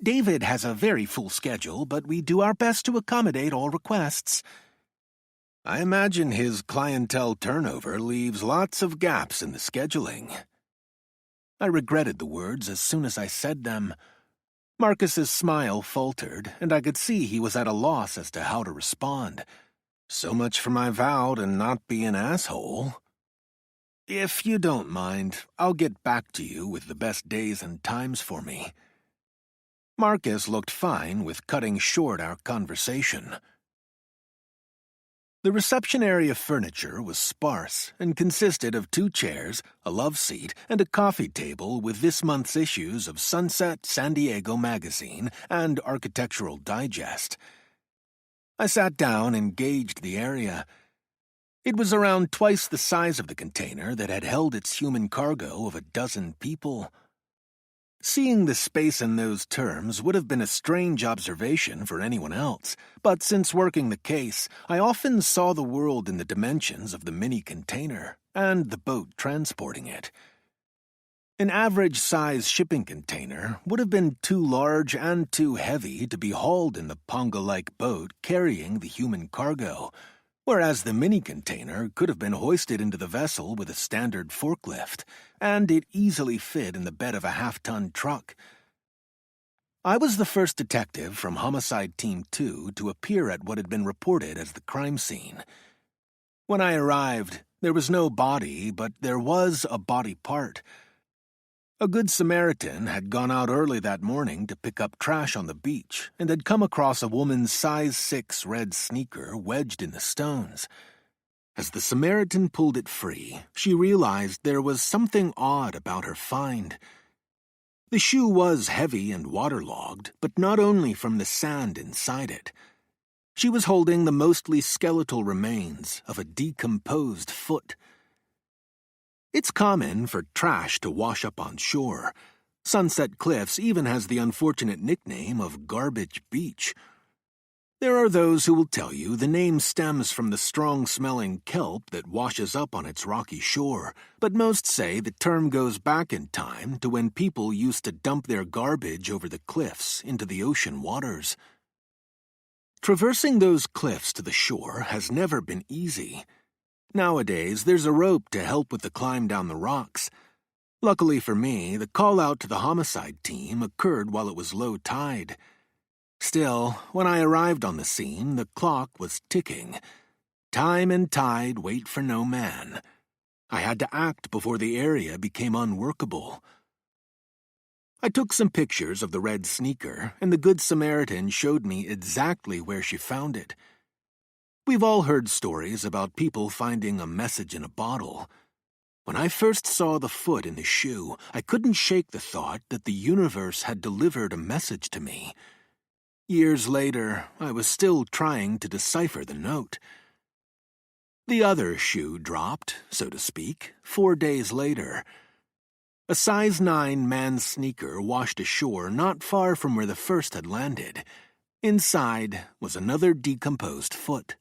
"David has a very full schedule, but we do our best to accommodate all requests." I imagine his clientele turnover leaves lots of gaps in the scheduling. I regretted the words as soon as I said them. Marcus's smile faltered, and I could see he was at a loss as to how to respond. So much for my vow to not be an asshole. "If you don't mind, I'll get back to you with the best days and times for me." Marcus looked fine with cutting short our conversation. The reception area furniture was sparse and consisted of 2 chairs, a love seat, and a coffee table with this month's issues of Sunset San Diego Magazine and Architectural Digest. I sat down and gauged the area. It was around twice the size of the container that had held its human cargo of a dozen people. Seeing the space in those terms would have been a strange observation for anyone else, but since working the case, I often saw the world in the dimensions of the mini container and the boat transporting it. An average-size shipping container would have been too large and too heavy to be hauled in the Ponga-like boat carrying the human cargo, whereas the mini-container could have been hoisted into the vessel with a standard forklift, and it easily fit in the bed of a half-ton truck. I was the first detective from Homicide Team 2 to appear at what had been reported as the crime scene. When I arrived, there was no body, but there was a body part. A good Samaritan had gone out early that morning to pick up trash on the beach and had come across a woman's size 6 red sneaker wedged in the stones. As the Samaritan pulled it free, she realized there was something odd about her find. The shoe was heavy and waterlogged, but not only from the sand inside it. She was holding the mostly skeletal remains of a decomposed foot. It's common for trash to wash up on shore. Sunset Cliffs even has the unfortunate nickname of Garbage Beach. There are those who will tell you the name stems from the strong-smelling kelp that washes up on its rocky shore, but most say the term goes back in time to when people used to dump their garbage over the cliffs into the ocean waters. Traversing those cliffs to the shore has never been easy. Nowadays, there's a rope to help with the climb down the rocks. Luckily for me, the call-out to the homicide team occurred while it was low tide. Still, when I arrived on the scene, the clock was ticking. Time and tide wait for no man. I had to act before the area became unworkable. I took some pictures of the red sneaker, and the Good Samaritan showed me exactly where she found it. We've all heard stories about people finding a message in a bottle. When I first saw the foot in the shoe, I couldn't shake the thought that the universe had delivered a message to me. Years later, I was still trying to decipher the note. The other shoe dropped, so to speak, 4 days later. A size 9 man's sneaker washed ashore not far from where the first had landed. Inside was another decomposed foot.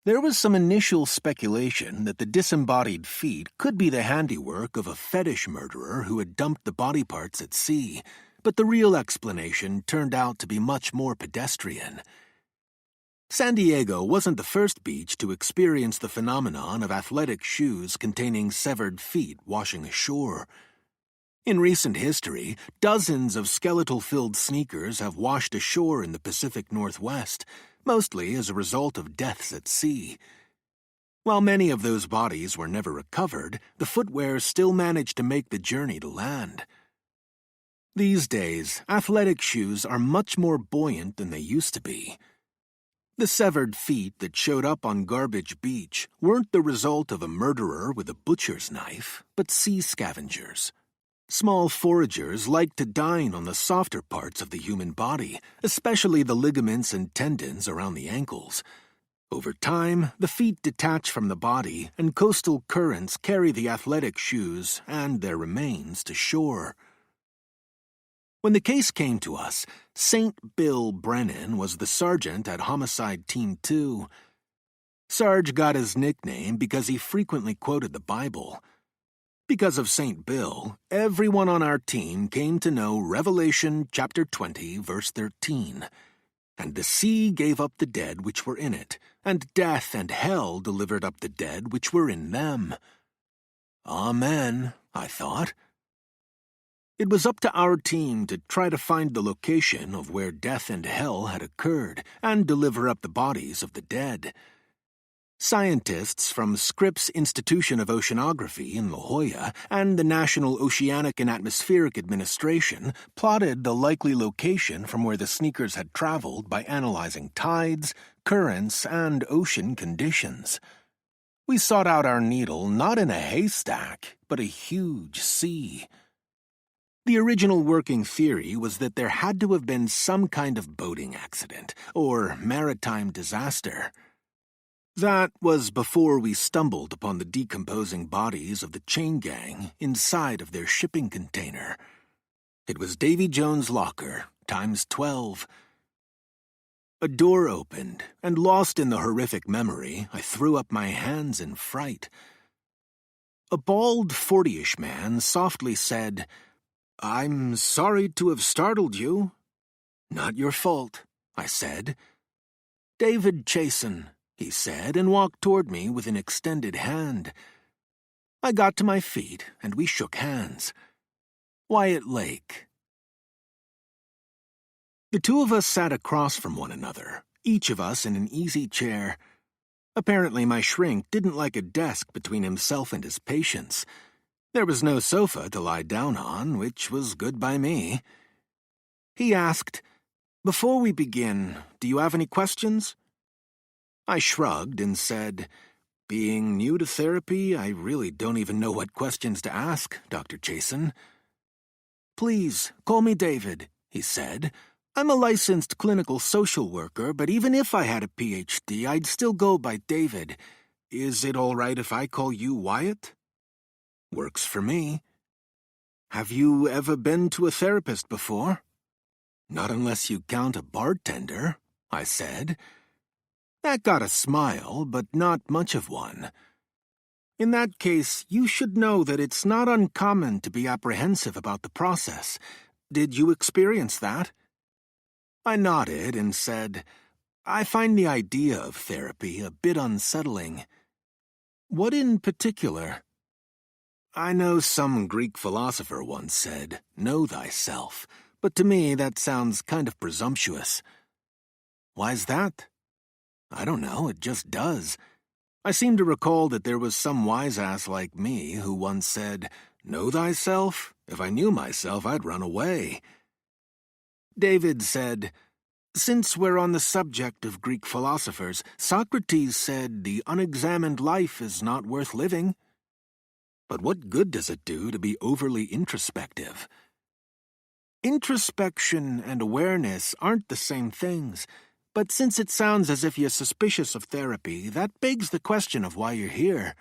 There was some initial speculation that the disembodied feet could be the handiwork of a fetish murderer who had dumped the body parts at sea, but the real explanation turned out to be much more pedestrian. San Diego wasn't the first beach to experience the phenomenon of athletic shoes containing severed feet washing ashore. In recent history, dozens of skeletal-filled sneakers have washed ashore in the Pacific Northwest, mostly as a result of deaths at sea. While many of those bodies were never recovered, the footwear still managed to make the journey to land. These days, athletic shoes are much more buoyant than they used to be. The severed feet that showed up on Garbage Beach weren't the result of a murderer with a butcher's knife, but sea scavengers. Small foragers like to dine on the softer parts of the human body, especially the ligaments and tendons around the ankles. Over time, the feet detach from the body, and coastal currents carry the athletic shoes and their remains to shore. When the case came to us, St. Bill Brennan was the sergeant at Homicide Team 2. Sarge got his nickname because he frequently quoted the Bible. Because of St. Bill, everyone on our team came to know Revelation chapter 20, verse 13. And the sea gave up the dead which were in it, and death and hell delivered up the dead which were in them. Amen, I thought. It was up to our team to try to find the location of where death and hell had occurred and deliver up the bodies of the dead. Scientists from Scripps Institution of Oceanography in La Jolla and the National Oceanic and Atmospheric Administration plotted the likely location from where the sneakers had traveled by analyzing tides, currents, and ocean conditions. We sought out our needle not in a haystack, but a huge sea. The original working theory was that there had to have been some kind of boating accident or maritime disaster. That was before we stumbled upon the decomposing bodies of the chain gang inside of their shipping container. It was Davy Jones' locker, times 12. A door opened, and lost in the horrific memory, I threw up my hands in fright. A bald 40-ish man softly said, "I'm sorry to have startled you." "Not your fault," I said. "David Chasen," he said, and walked toward me with an extended hand. I got to my feet, and we shook hands. Wyatt Lake. The two of us sat across from one another, each of us in an easy chair. Apparently my shrink didn't like a desk between himself and his patients. There was no sofa to lie down on, which was good by me. He asked, "Before we begin, do you have any questions?" I shrugged and said, "Being new to therapy, I really don't even know what questions to ask, Dr. Chasen." "Please, call me David," he said. "I'm a licensed clinical social worker, but even if I had a PhD, I'd still go by David. Is it all right if I call you Wyatt?" "Works for me." "Have you ever been to a therapist before?" "Not unless you count a bartender," I said. That got a smile, but not much of one. "In that case, you should know that it's not uncommon to be apprehensive about the process. Did you experience that?" I nodded and said, "I find the idea of therapy a bit unsettling." "What in particular?" "I know some Greek philosopher once said, 'Know thyself,' but to me that sounds kind of presumptuous." "Why's that?" "I don't know, it just does. I seem to recall that there was some wise-ass like me who once said, 'Know thyself? If I knew myself, I'd run away.'" David said, "Since we're on the subject of Greek philosophers, Socrates said the unexamined life is not worth living." "But what good does it do to be overly introspective?" "Introspection and awareness aren't the same things. But since it sounds as if you're suspicious of therapy, that begs the question of why you're here."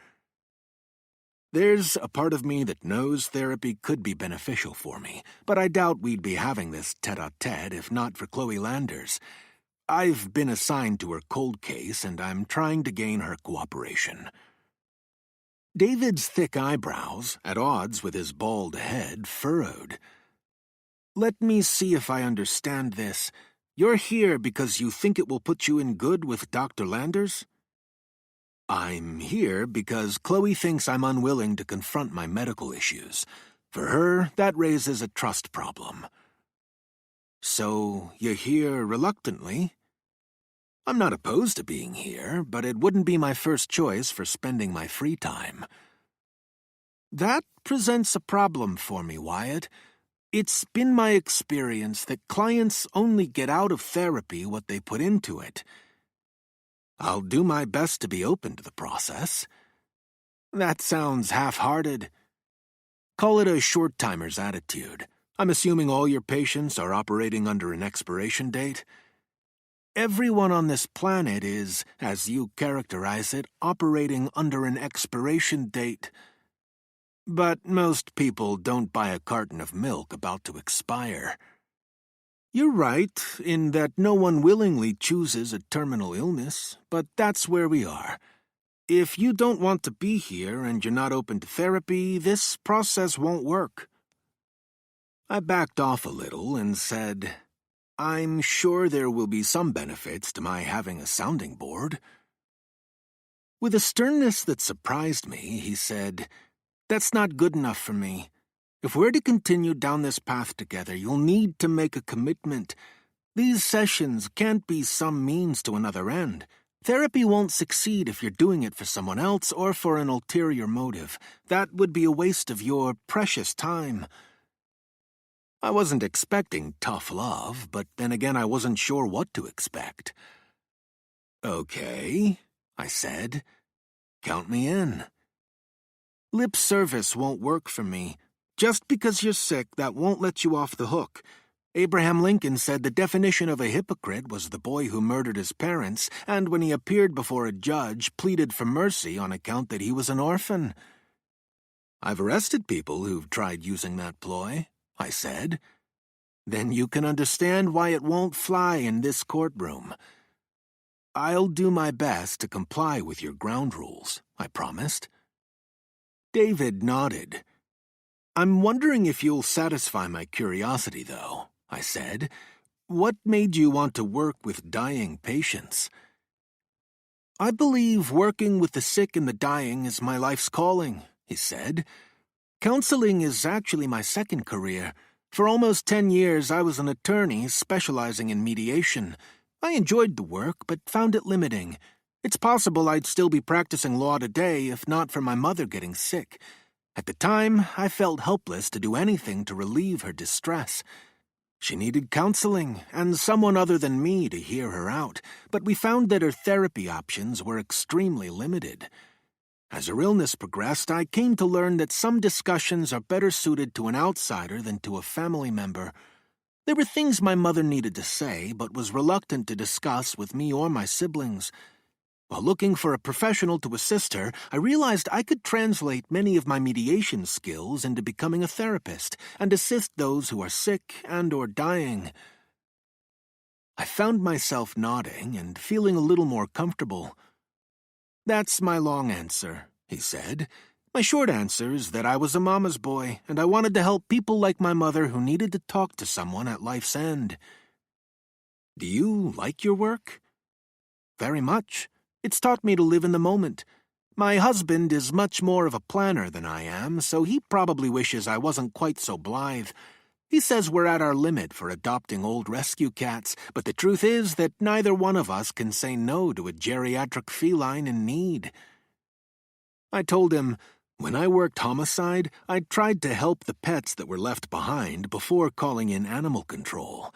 "There's a part of me that knows therapy could be beneficial for me, but I doubt we'd be having this tete-a-tete if not for Chloe Landers. I've been assigned to her cold case, and I'm trying to gain her cooperation." David's thick eyebrows, at odds with his bald head, furrowed. "Let me see if I understand this. You're here because you think it will put you in good with Dr. Landers?" "I'm here because Chloe thinks I'm unwilling to confront my medical issues. For her, that raises a trust problem." "So you're here reluctantly?" "I'm not opposed to being here, but it wouldn't be my first choice for spending my free time." "That presents a problem for me, Wyatt. It's been my experience that clients only get out of therapy what they put into it." "I'll do my best to be open to the process." "That sounds half-hearted." "Call it a short-timer's attitude. I'm assuming all your patients are operating under an expiration date?" "Everyone on this planet is, as you characterize it, operating under an expiration date." "But most people don't buy a carton of milk about to expire." "You're right, in that no one willingly chooses a terminal illness, but that's where we are. If you don't want to be here and you're not open to therapy, this process won't work." I backed off a little and said, "I'm sure there will be some benefits to my having a sounding board." With a sternness that surprised me, he said, "That's not good enough for me. If we're to continue down this path together, you'll need to make a commitment. These sessions can't be some means to another end. Therapy won't succeed if you're doing it for someone else or for an ulterior motive. That would be a waste of your precious time." I wasn't expecting tough love, but then again I wasn't sure what to expect. "Okay," I said. "Count me in." "Lip service won't work for me. Just because you're sick, that won't let you off the hook. Abraham Lincoln said the definition of a hypocrite was the boy who murdered his parents, and when he appeared before a judge, pleaded for mercy on account that he was an orphan." "I've arrested people who've tried using that ploy," I said. "Then you can understand why it won't fly in this courtroom." "I'll do my best to comply with your ground rules," I promised. David nodded. "I'm wondering if you'll satisfy my curiosity, though," I said. "What made you want to work with dying patients?" "I believe working with the sick and the dying is my life's calling," he said. "Counseling is actually my second career. For almost 10 years, I was an attorney specializing in mediation. I enjoyed the work, but found it limiting. It's possible I'd still be practicing law today if not for my mother getting sick. At the time, I felt helpless to do anything to relieve her distress. She needed counseling and someone other than me to hear her out, but we found that her therapy options were extremely limited. As her illness progressed, I came to learn that some discussions are better suited to an outsider than to a family member. There were things my mother needed to say, but was reluctant to discuss with me or my siblings. While looking for a professional to assist her, I realized I could translate many of my mediation skills into becoming a therapist and assist those who are sick and/or dying. I found myself nodding and feeling a little more comfortable. "That's my long answer," he said. "My short answer is that I was a mama's boy, and I wanted to help people like my mother who needed to talk to someone at life's end." "Do you like your work?" "Very much. It's taught me to live in the moment. My husband is much more of a planner than I am, so he probably wishes I wasn't quite so blithe. He says we're at our limit for adopting old rescue cats, but the truth is that neither one of us can say no to a geriatric feline in need." I told him, when I worked homicide, I tried to help the pets that were left behind before calling in animal control.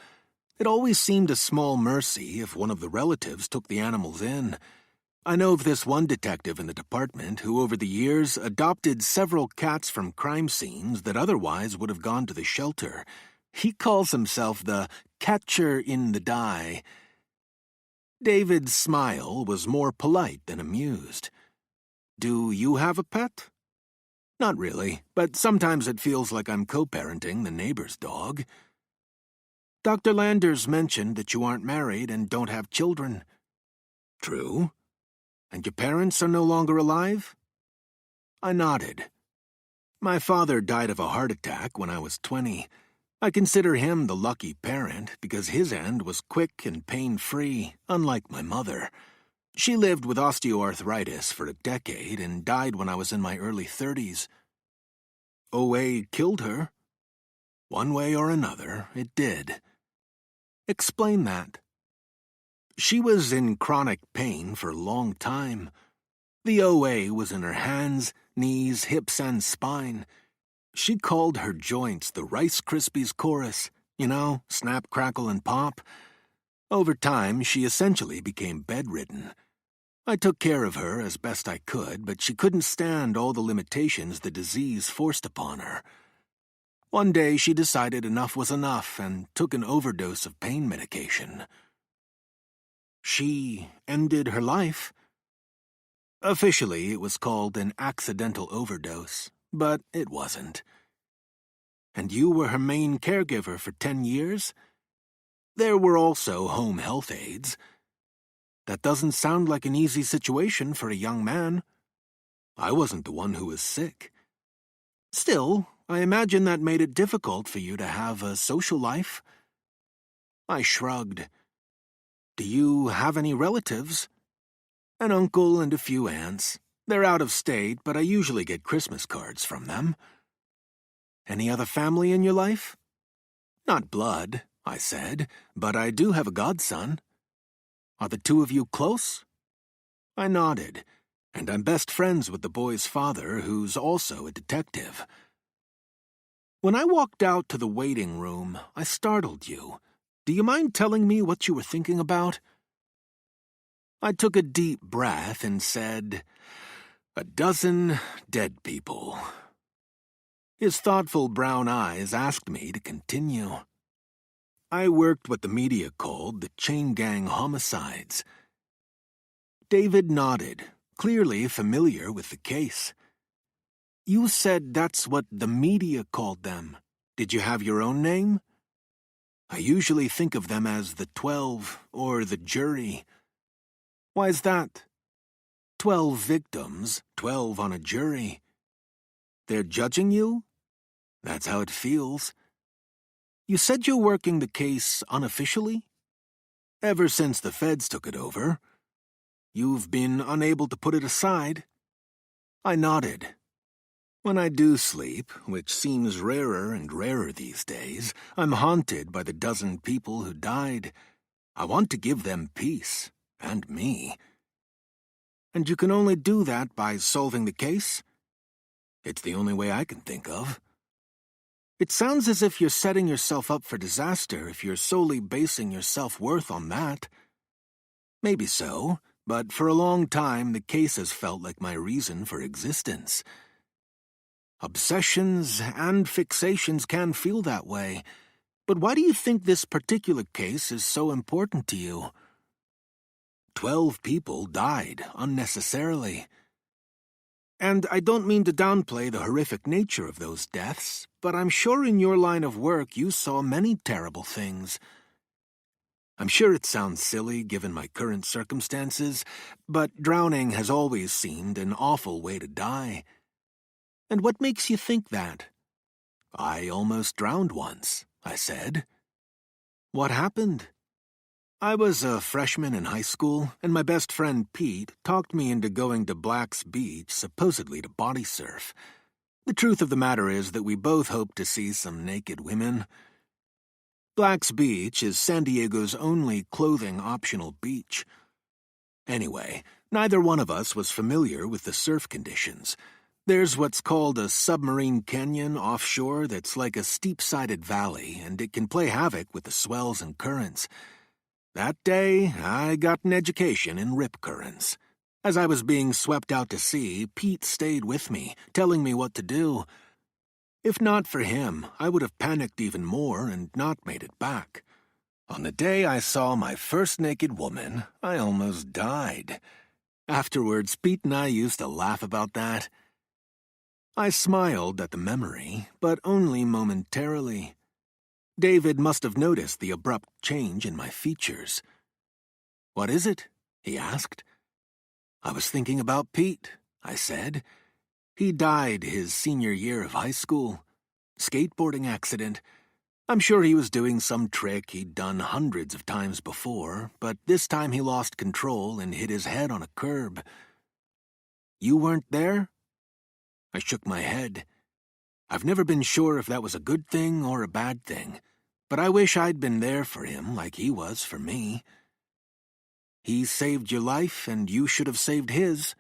It always seemed a small mercy if one of the relatives took the animals in. I know of this one detective in the department who over the years adopted several cats from crime scenes that otherwise would have gone to the shelter. He calls himself the catcher in the die. David's smile was more polite than amused. "Do you have a pet?" "Not really, but sometimes it feels like I'm co-parenting the neighbor's dog." "Dr. Landers mentioned that you aren't married and don't have children." "True. And your parents are no longer alive?" I nodded. "My father died of a heart attack when I was 20. I consider him the lucky parent because his end was quick and pain-free, unlike my mother. She lived with osteoarthritis for a decade and died when I was in my early 30s. OA killed her. One way or another, it did." "Explain that." "She was in chronic pain for a long time. The OA was in her hands, knees, hips, and spine. She called her joints the Rice Krispies chorus, snap, crackle, and pop. Over time, she essentially became bedridden. I took care of her as best I could, but she couldn't stand all the limitations the disease forced upon her. One day she decided enough was enough and took an overdose of pain medication." "She ended her life?" "Officially, it was called an accidental overdose, but it wasn't." "And you were her main caregiver for 10 years? There were also home health aides." "That doesn't sound like an easy situation for a young man." "I wasn't the one who was sick." "Still, I imagine that made it difficult for you to have a social life." I shrugged. "Do you have any relatives?" "An uncle and a few aunts. They're out of state, but I usually get Christmas cards from them." "Any other family in your life?" "Not blood," I said, "but I do have a godson." "Are the two of you close?" I nodded, and I'm best friends with the boy's father, who's also a detective. "When I walked out to the waiting room, I startled you. Do you mind telling me what you were thinking about?" I took a deep breath and said, "A dozen dead people." His thoughtful brown eyes asked me to continue. "I worked what the media called the chain gang homicides." David nodded, clearly familiar with the case. "You said that's what the media called them. Did you have your own name?" "I usually think of them as the 12 or the jury." "Why's that?" 12 victims, 12 on a jury. "They're judging you?" "That's how it feels." "You said you're working the case unofficially?" "Ever since the feds took it over." "You've been unable to put it aside?" I nodded. "When I do sleep, which seems rarer and rarer these days, I'm haunted by the dozen people who died. I want to give them peace, and me." "And you can only do that by solving the case?" It's the only way I can think of. It sounds as if you're setting yourself up for disaster if you're solely basing your self-worth on that. Maybe so, but for a long time the case has felt like my reason for existence. Obsessions and fixations can feel that way, but why do you think this particular case is so important to you? 12 people died unnecessarily. And I don't mean to downplay the horrific nature of those deaths, but I'm sure in your line of work you saw many terrible things. I'm sure it sounds silly given my current circumstances, but drowning has always seemed an awful way to die. And what makes you think that? I almost drowned once, I said. What happened? I was a freshman in high school, and my best friend Pete talked me into going to Black's Beach, supposedly to body surf. The truth of the matter is that we both hoped to see some naked women. Black's Beach is San Diego's only clothing-optional beach. Anyway, neither one of us was familiar with the surf conditions. There's what's called a submarine canyon offshore that's like a steep-sided valley, and it can play havoc with the swells and currents. That day, I got an education in rip currents. As I was being swept out to sea, Pete stayed with me, telling me what to do. If not for him, I would have panicked even more and not made it back. On the day I saw my first naked woman, I almost died. Afterwards, Pete and I used to laugh about that. I smiled at the memory, but only momentarily. David must have noticed the abrupt change in my features. "What is it?" he asked. "I was thinking about Pete," I said. "He died his senior year of high school. Skateboarding accident. I'm sure he was doing some trick he'd done hundreds of times before, but this time he lost control and hit his head on a curb." "You weren't there?" I shook my head. I've never been sure if that was a good thing or a bad thing, but I wish I'd been there for him like he was for me. "He saved your life and you should have saved his."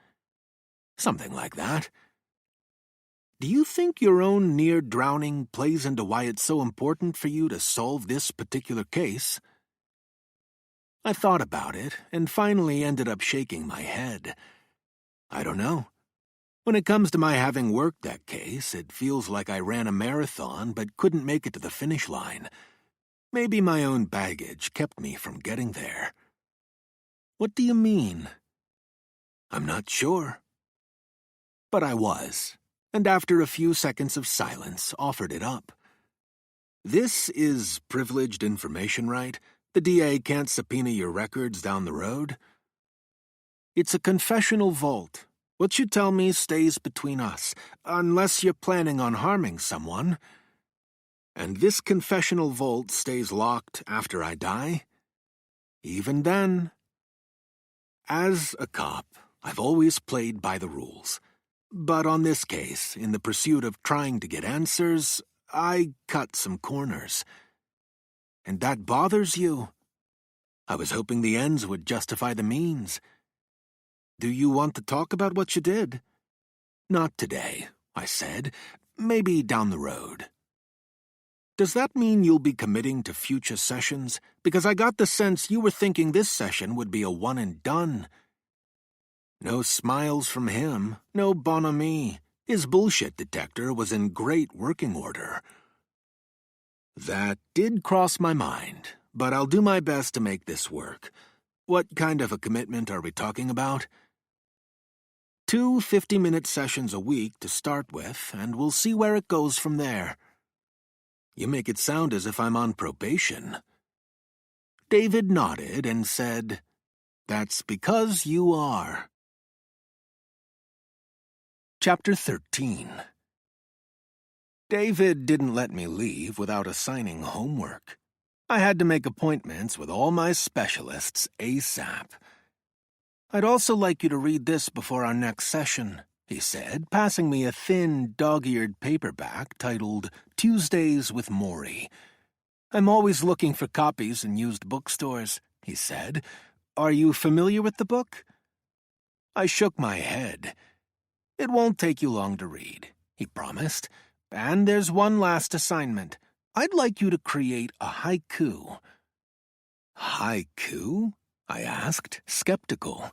"Something like that." "Do you think your own near drowning plays into why it's so important for you to solve this particular case?" I thought about it and finally ended up shaking my head. I don't know. When it comes to my having worked that case, it feels like I ran a marathon but couldn't make it to the finish line. Maybe my own baggage kept me from getting there. "What do you mean?" "I'm not sure." But I was, and after a few seconds of silence, offered it up. "This is privileged information, right? The DA can't subpoena your records down the road?" "It's a confessional vault. What you tell me stays between us, unless you're planning on harming someone. And this confessional vault stays locked after I die? Even then?" As a cop, I've always played by the rules. But on this case, in the pursuit of trying to get answers, I cut some corners. And that bothers you? I was hoping the ends would justify the means. Do you want to talk about what you did? "Not today," I said. "Maybe down the road." "Does that mean you'll be committing to future sessions? Because I got the sense you were thinking this session would be a one and done." No smiles from him, no bonhomie. His bullshit detector was in great working order. "That did cross my mind, but I'll do my best to make this work. What kind of a commitment are we talking about?" 2 50-minute sessions a week to start with, and we'll see where it goes from there." "You make it sound as if I'm on probation." David nodded and said, "That's because you are." Chapter 13. David didn't let me leave without assigning homework. I had to make appointments with all my specialists ASAP. "I'd also like you to read this before our next session," he said, passing me a thin, dog-eared paperback titled Tuesdays with Maury. "I'm always looking for copies in used bookstores," he said. "Are you familiar with the book?" I shook my head. "It won't take you long to read," he promised. "And there's one last assignment. I'd like you to create a haiku." "Haiku?" I asked, skeptical.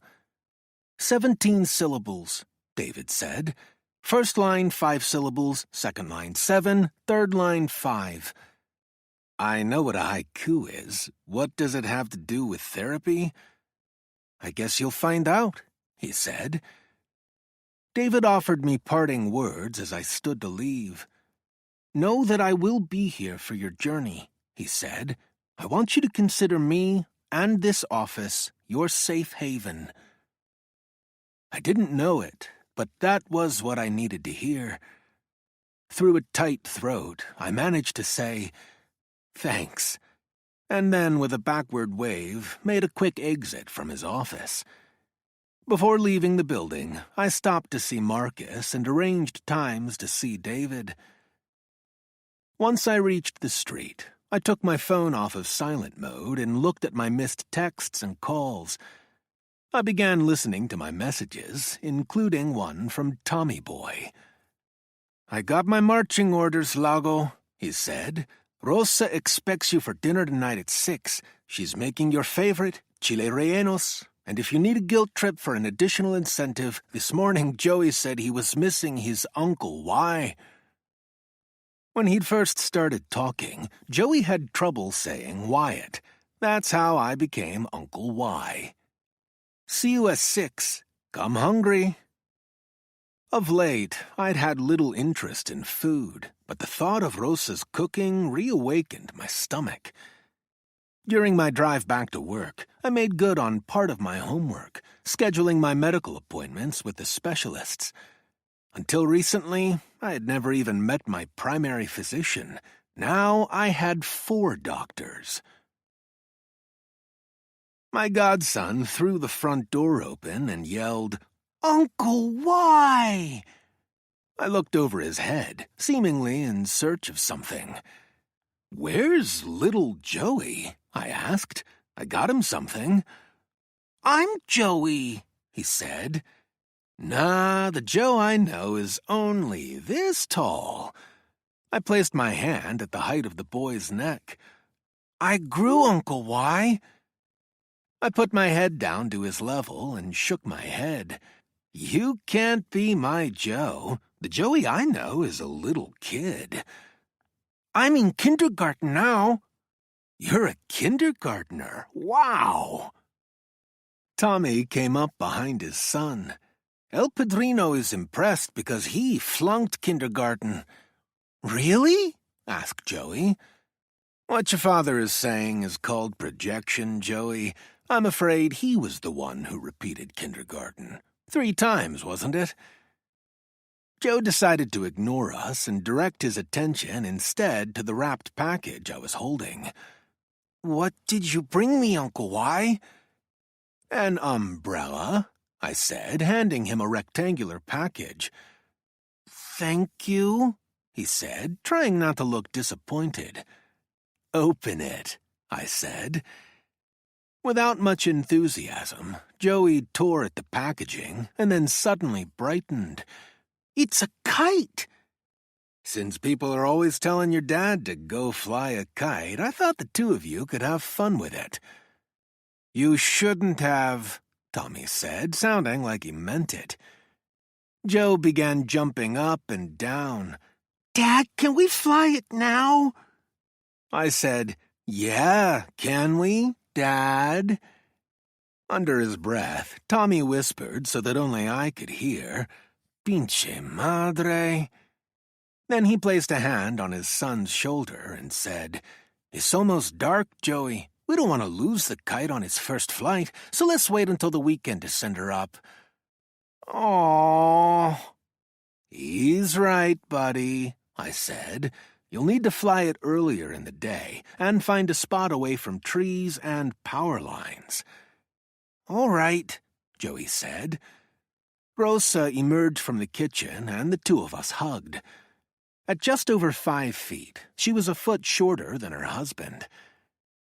17 syllables, David said. First line 5 syllables, second line 7, third line 5. I know what a haiku is. What does it have to do with therapy? "I guess you'll find out," he said. David offered me parting words as I stood to leave. "Know that I will be here for your journey," he said. "I want you to consider me and this office your safe haven." I didn't know it, but that was what I needed to hear. Through a tight throat, I managed to say, "Thanks," and then, with a backward wave, made a quick exit from his office. Before leaving the building, I stopped to see Marcus and arranged times to see David. Once I reached the street, I took my phone off of silent mode and looked at my missed texts and calls. I began listening to my messages, including one from Tommy Boy. "I got my marching orders, Lago," he said. "Rosa expects you for dinner tonight at 6. She's making your favorite, chile rellenos. And if you need a guilt trip for an additional incentive, this morning Joey said he was missing his Uncle Y." When he'd first started talking, Joey had trouble saying Wyatt. That's how I became Uncle Y. "See you at 6. Come hungry." Of late, I'd had little interest in food, but the thought of Rosa's cooking reawakened my stomach. During my drive back to work, I made good on part of my homework, scheduling my medical appointments with the specialists. Until recently, I had never even met my primary physician. Now I had 4 doctors. My godson threw the front door open and yelled, "Uncle Y!" I looked over his head, seemingly in search of something. "Where's little Joey?" I asked. "I got him something." "I'm Joey," he said. "Nah, the Joe I know is only this tall." I placed my hand at the height of the boy's neck. "I grew, Uncle Y." I put my head down to his level and shook my head. "You can't be my Joe. The Joey I know is a little kid." "I'm in kindergarten now." "You're a kindergartner? Wow!" Tommy came up behind his son. "El Padrino is impressed because he flunked kindergarten." "Really?" asked Joey. "What your father is saying is called projection, Joey. I'm afraid he was the one who repeated kindergarten. 3 times, wasn't it?" Joe decided to ignore us and direct his attention instead to the wrapped package I was holding. "What did you bring me, Uncle Y?" "An umbrella," I said, handing him a rectangular package. "Thank you," he said, trying not to look disappointed. "Open it," I said. Without much enthusiasm, Joey tore at the packaging and then suddenly brightened. "It's a kite!" "Since people are always telling your dad to go fly a kite, I thought the 2 of you could have fun with it." "You shouldn't have," Tommy said, sounding like he meant it. Joe began jumping up and down. "Dad, can we fly it now?" I said, "Yeah, can we, Dad?" Under his breath, Tommy whispered so that only I could hear, "Pinche madre." Then he placed a hand on his son's shoulder and said, "It's almost dark, Joey. We don't want to lose the kite on its first flight, so let's wait until the weekend to send her up." "Aww." "He's right, buddy," I said. "You'll need to fly it earlier in the day and find a spot away from trees and power lines." "All right," Joey said. Rosa emerged from the kitchen and the 2 of us hugged. At just over 5 feet, she was a foot shorter than her husband.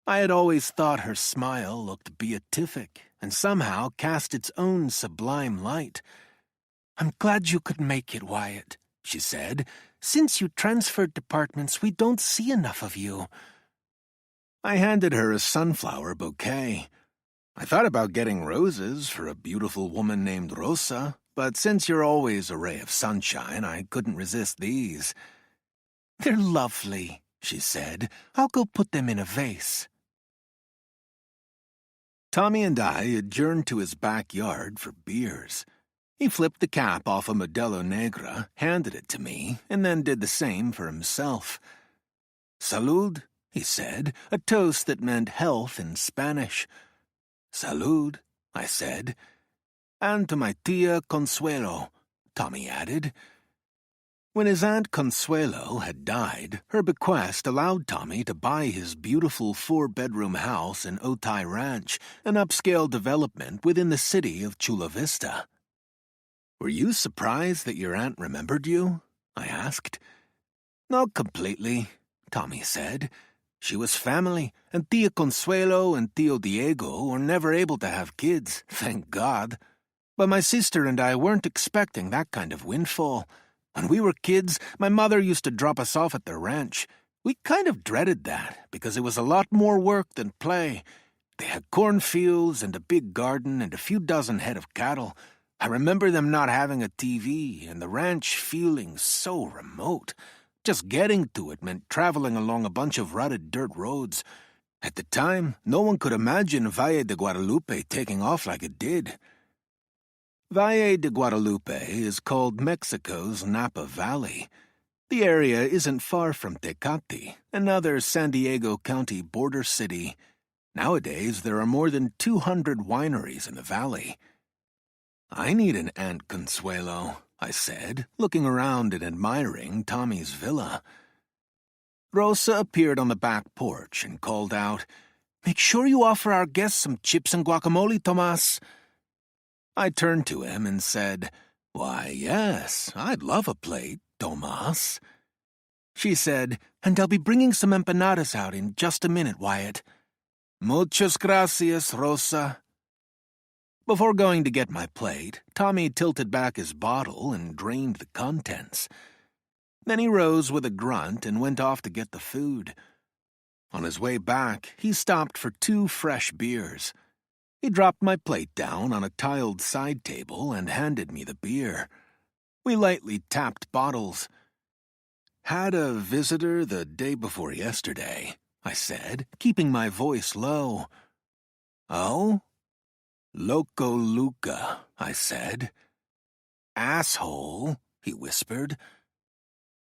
I had always thought her smile looked beatific and somehow cast its own sublime light. "I'm glad you could make it, Wyatt," she said. "Since you transferred departments, we don't see enough of you." I handed her a sunflower bouquet. I thought about getting roses for a beautiful woman named Rosa, but since you're always a ray of sunshine, I couldn't resist these. "They're lovely," she said. "I'll go put them in a vase." Tommy and I adjourned to his backyard for beers. He flipped the cap off a Modelo Negra, handed it to me, and then did the same for himself. "Salud," he said, a toast that meant health in Spanish. "Salud," I said. "And to my tia Consuelo," Tommy added. When his Aunt Consuelo had died, her bequest allowed Tommy to buy his beautiful 4-bedroom house in Otay Ranch, an upscale development within the city of Chula Vista. "Were you surprised that your aunt remembered you?" I asked. "Not completely," Tommy said. "She was family, and Tia Consuelo and Tio Diego were never able to have kids, thank God. But my sister and I weren't expecting that kind of windfall. When we were kids, my mother used to drop us off at the ranch. We kind of dreaded that, because it was a lot more work than play. They had cornfields and a big garden and a few dozen head of cattle. I remember them not having a TV and the ranch feeling so remote. Just getting to it meant traveling along a bunch of rutted dirt roads. At the time, no one could imagine Valle de Guadalupe taking off like it did." Valle de Guadalupe is called Mexico's Napa Valley. The area isn't far from Tecate, another San Diego County border city. Nowadays, there are more than 200 wineries in the valley. "I need an Aunt Consuelo," I said, looking around and admiring Tommy's villa. Rosa appeared on the back porch and called out, "Make sure you offer our guests some chips and guacamole, Tomas." I turned to him and said, "Why, yes, I'd love a plate, Tomas." She said, "And I'll be bringing some empanadas out in just a minute, Wyatt." "Muchas gracias, Rosa." Before going to get my plate, Tommy tilted back his bottle and drained the contents. Then he rose with a grunt and went off to get the food. On his way back, he stopped for 2 fresh beers. He dropped my plate down on a tiled side table and handed me the beer. We lightly tapped bottles. "Had a visitor the day before yesterday," I said, keeping my voice low. "Oh?" "Loco Luca," I said. "Asshole," he whispered.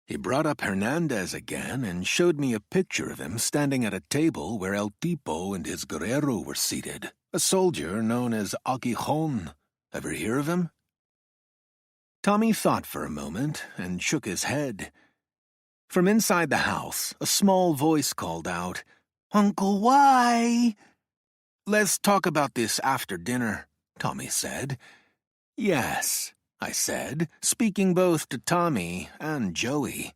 He brought up Hernandez again and showed me a picture of him standing at a table where El Tipo and his guerrero were seated, a soldier known as Aguijón. Ever hear of him? Tommy thought for a moment and shook his head. From inside the house, a small voice called out, "Uncle Y!" "Let's talk about this after dinner," Tommy said. "Yes," I said, speaking both to Tommy and Joey.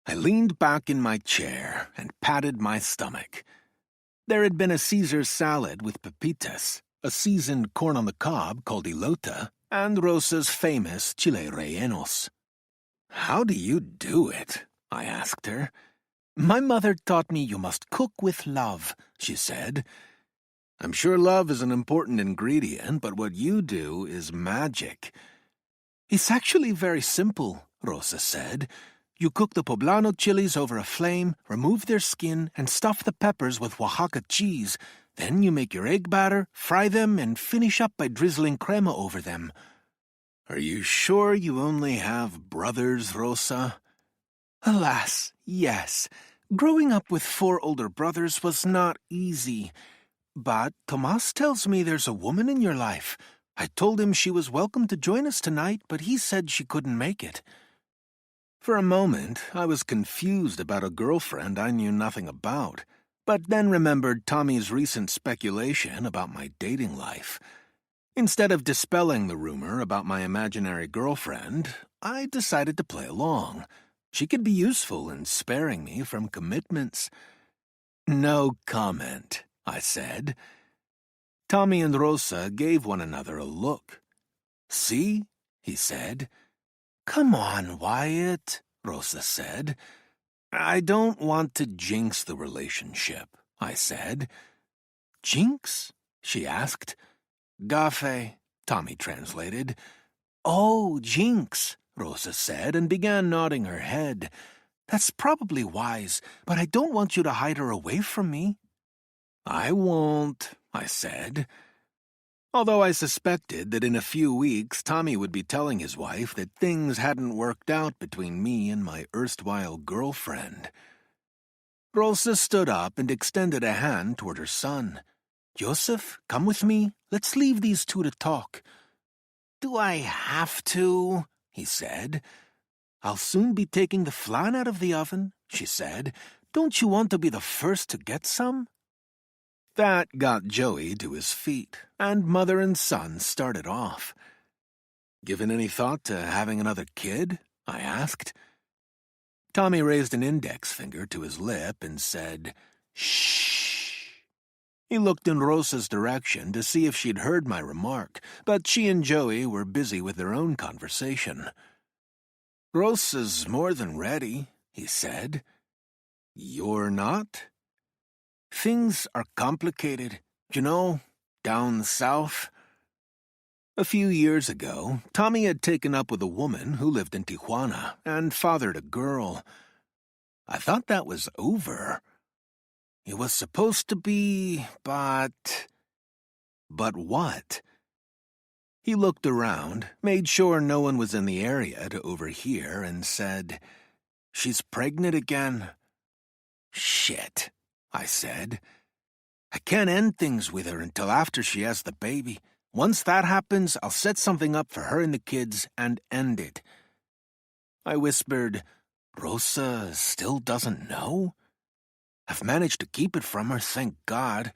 I leaned back in my chair and patted my stomach. There had been a Caesar salad with pepitas, a seasoned corn on the cob called elote, and Rosa's famous chile rellenos. "How do you do it?" I asked her. "My mother taught me you must cook with love," she said. "I'm sure love is an important ingredient, but what you do is magic." "It's actually very simple," Rosa said. "You cook the poblano chilies over a flame, remove their skin, and stuff the peppers with Oaxaca cheese. Then you make your egg batter, fry them, and finish up by drizzling crema over them." "Are you sure you only have brothers, Rosa?" "Alas, yes. Growing up with 4 older brothers was not easy. But Tomas tells me there's a woman in your life. I told him she was welcome to join us tonight, but he said she couldn't make it." For a moment, I was confused about a girlfriend I knew nothing about, but then remembered Tommy's recent speculation about my dating life. Instead of dispelling the rumor about my imaginary girlfriend, I decided to play along. She could be useful in sparing me from commitments. "No comment," I said. Tommy and Rosa gave one another a look. "See?" he said. Come on, Wyatt, Rosa said. I don't want to jinx the relationship, I said. Jinx? She asked. Gafe, Tommy translated. Oh, jinx, Rosa said, and began nodding her head. That's probably wise, but I don't want you to hide her away from me. I won't, I said. Although I suspected that in a few weeks Tommy would be telling his wife that things hadn't worked out between me and my erstwhile girlfriend. Rosa stood up and extended a hand toward her son. Joseph, come with me. Let's leave these two to talk. Do I have to? He said. I'll soon be taking the flan out of the oven, she said. Don't you want to be the first to get some? That got Joey to his feet, and mother and son started off. Given any thought to having another kid? I asked. Tommy raised an index finger to his lip and said, Shh. He looked in Rosa's direction to see if she'd heard my remark, but she and Joey were busy with their own conversation. Rosa's more than ready, he said. You're not? Things are complicated, you know, down south. A few years ago, Tommy had taken up with a woman who lived in Tijuana and fathered a girl. I thought that was over. It was supposed to be, but... But what? He looked around, made sure no one was in the area to overhear, and said, She's pregnant again. Shit, I said. I can't end things with her until after she has the baby. Once that happens, I'll set something up for her and the kids and end it. I whispered, Rosa still doesn't know? I've managed to keep it from her, thank God.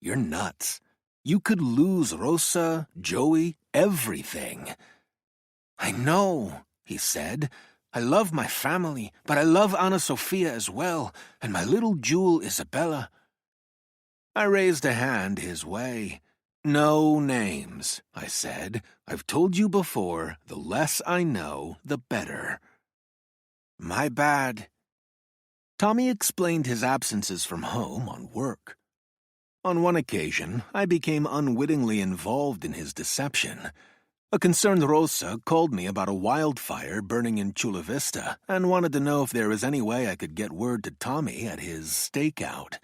You're nuts. You could lose Rosa, Joey, everything. I know, he said. I love my family, but I love Ana Sofia as well, and my little jewel Isabella. I raised a hand his way. No names, I said. I've told you before, the less I know, the better. My bad. Tommy explained his absences from home on work. On one occasion, I became unwittingly involved in his deception. A concerned Rosa called me about a wildfire burning in Chula Vista and wanted to know if there was any way I could get word to Tommy at his stakeout.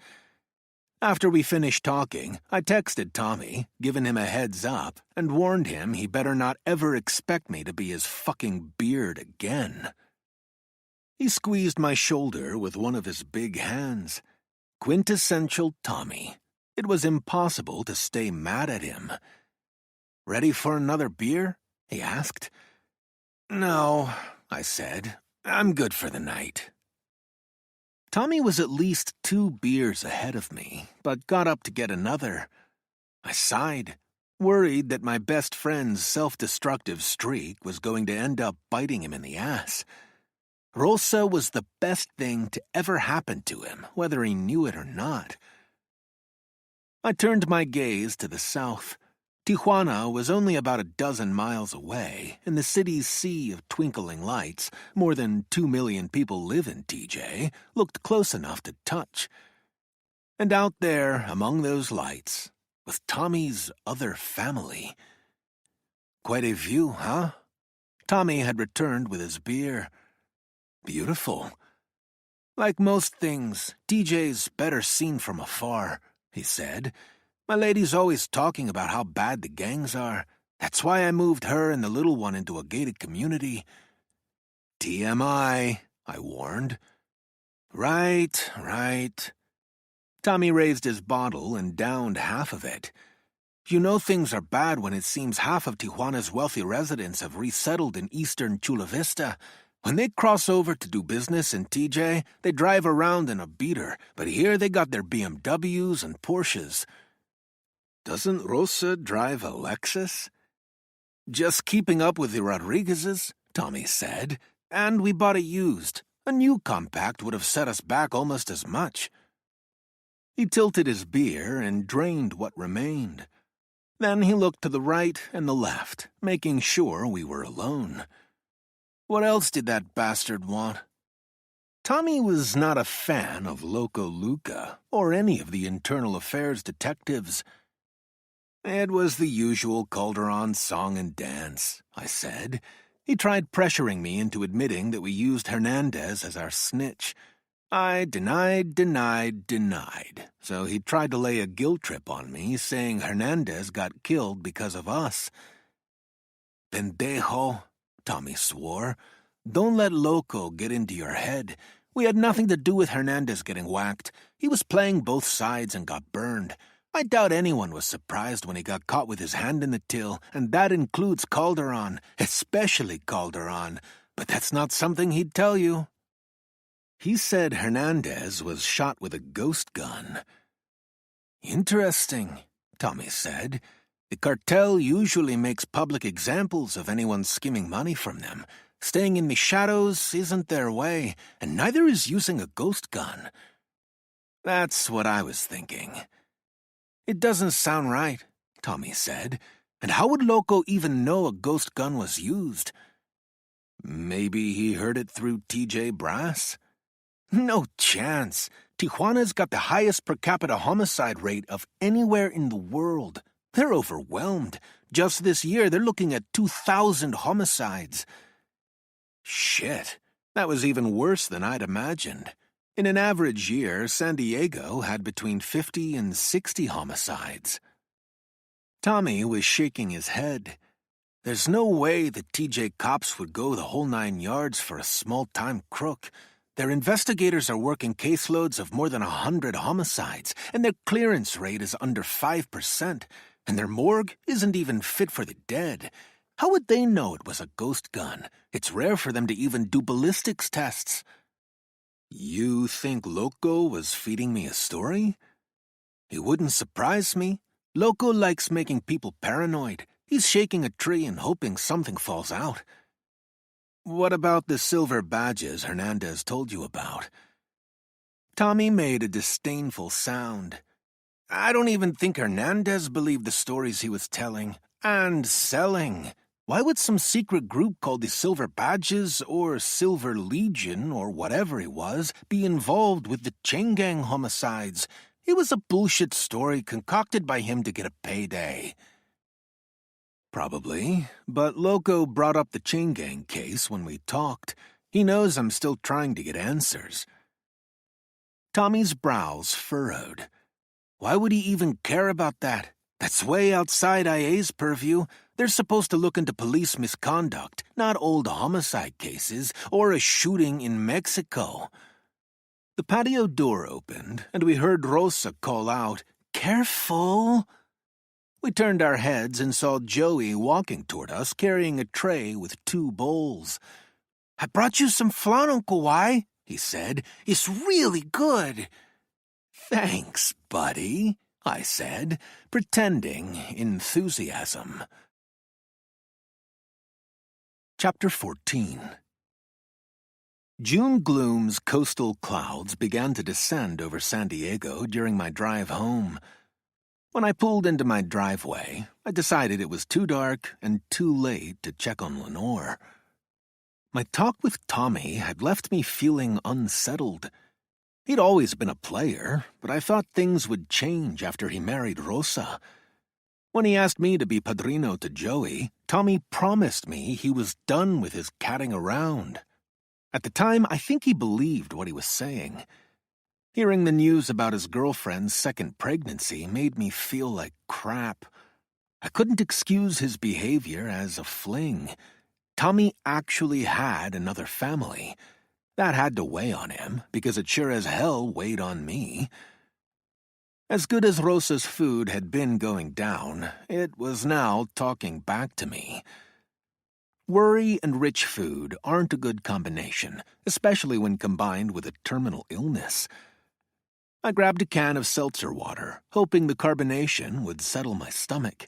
After we finished talking, I texted Tommy, giving him a heads up, and warned him he better not ever expect me to be his fucking beard again. He squeezed my shoulder with one of his big hands. Quintessential Tommy. It was impossible to stay mad at him. Ready for another beer? He asked. No, I said. I'm good for the night. Tommy was at least 2 beers ahead of me, but got up to get another. I sighed, worried that my best friend's self-destructive streak was going to end up biting him in the ass. Rosa was the best thing to ever happen to him, whether he knew it or not. I turned my gaze to the south. Tijuana was only about a dozen miles away, and the city's sea of twinkling lights, more than 2 million people live in TJ, looked close enough to touch. And out there, among those lights, was Tommy's other family. Quite a view, huh? Tommy had returned with his beer. Beautiful. Like most things, TJ's better seen from afar, he said. My lady's always talking about how bad the gangs are. That's why I moved her and the little one into a gated community. TMI, I warned. Right. Tommy raised his bottle and downed half of it. You know things are bad when it seems half of Tijuana's wealthy residents have resettled in eastern Chula Vista. When they cross over to do business in TJ, they drive around in a beater, but here they got their BMWs and Porsches. Doesn't Rosa drive a Lexus? Just keeping up with the Rodriguezes, Tommy said, and we bought it used. A new compact would have set us back almost as much. He tilted his beer and drained what remained. Then he looked to the right and the left, making sure we were alone. What else did that bastard want? Tommy was not a fan of Loco Luca or any of the internal affairs detectives. It was the usual Calderon song and dance, I said. He tried pressuring me into admitting that we used Hernandez as our snitch. I denied, so he tried to lay a guilt trip on me, saying Hernandez got killed because of us. Pendejo, Tommy swore. Don't let Loco get into your head. We had nothing to do with Hernandez getting whacked. He was playing both sides and got burned. I doubt anyone was surprised when he got caught with his hand in the till, and that includes Calderon, especially Calderon. But that's not something he'd tell you. He said Hernandez was shot with a ghost gun. Interesting, Tommy said. The cartel usually makes public examples of anyone skimming money from them. Staying in the shadows isn't their way, and neither is using a ghost gun. That's what I was thinking. It doesn't sound right, Tommy said. And how would Loco even know a ghost gun was used? Maybe he heard it through TJ Brass? No chance. Tijuana's got the highest per capita homicide rate of anywhere in the world. They're overwhelmed. Just this year, they're looking at 2,000 homicides. Shit, that was even worse than I'd imagined. In an average year, San Diego had between 50 and 60 homicides. Tommy was shaking his head. There's no way the TJ cops would go the whole 9 yards for a small-time crook. Their investigators are working caseloads of more than 100 homicides, and their clearance rate is under 5%, and their morgue isn't even fit for the dead. How would they know it was a ghost gun? It's rare for them to even do ballistics tests. You think Loco was feeding me a story? It wouldn't surprise me. Loco likes making people paranoid. He's shaking a tree and hoping something falls out. What about the silver badges Hernandez told you about? Tommy made a disdainful sound. I don't even think Hernandez believed the stories he was telling and selling. Why would some secret group called the Silver Badges or Silver Legion or whatever it was be involved with the chain gang homicides? It was a bullshit story concocted by him to get a payday. Probably, but Loco brought up the chain gang case when we talked. He knows I'm still trying to get answers. Tommy's brows furrowed. Why would he even care about that? That's way outside IA's purview. They're supposed to look into police misconduct, not old homicide cases or a shooting in Mexico. The patio door opened, and we heard Rosa call out, "Careful!" We turned our heads and saw Joey walking toward us carrying a tray with 2 bowls. "I brought you some flan, Uncle Y," he said. "It's really good." "Thanks, buddy," I said, pretending enthusiasm. Chapter 14. June gloom's coastal clouds began to descend over San Diego during my drive home. When I pulled into my driveway, I decided it was too dark and too late to check on Lenore. My talk with Tommy had left me feeling unsettled. He'd always been a player, but I thought things would change after he married Rosa. When he asked me to be padrino to Joey, Tommy promised me he was done with his catting around. At the time, I think he believed what he was saying. Hearing the news about his girlfriend's second pregnancy made me feel like crap. I couldn't excuse his behavior as a fling. Tommy actually had another family. That had to weigh on him, because it sure as hell weighed on me. As good as Rosa's food had been going down, it was now talking back to me. Worry and rich food aren't a good combination, especially when combined with a terminal illness. I grabbed a can of seltzer water, hoping the carbonation would settle my stomach.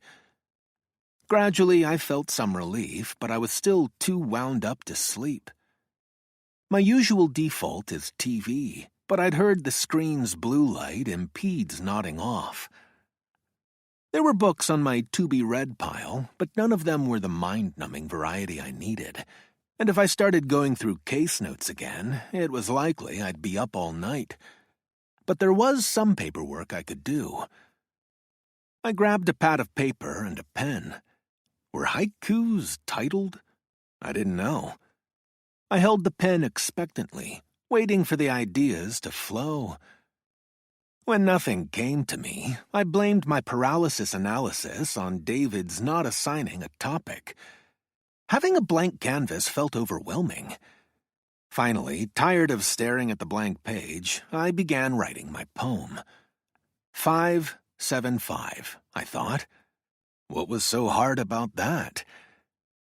Gradually, I felt some relief, but I was still too wound up to sleep. My usual default is TV, but I'd heard the screen's blue light impedes nodding off. There were books on my to-be-read pile, but none of them were the mind-numbing variety I needed. And if I started going through case notes again, it was likely I'd be up all night. But there was some paperwork I could do. I grabbed a pad of paper and a pen. Were haikus titled? I didn't know. I held the pen expectantly, waiting for the ideas to flow. When nothing came to me, I blamed my paralysis analysis on David's not assigning a topic. Having a blank canvas felt overwhelming. Finally, tired of staring at the blank page, I began writing my poem. 575, I thought. What was so hard about that?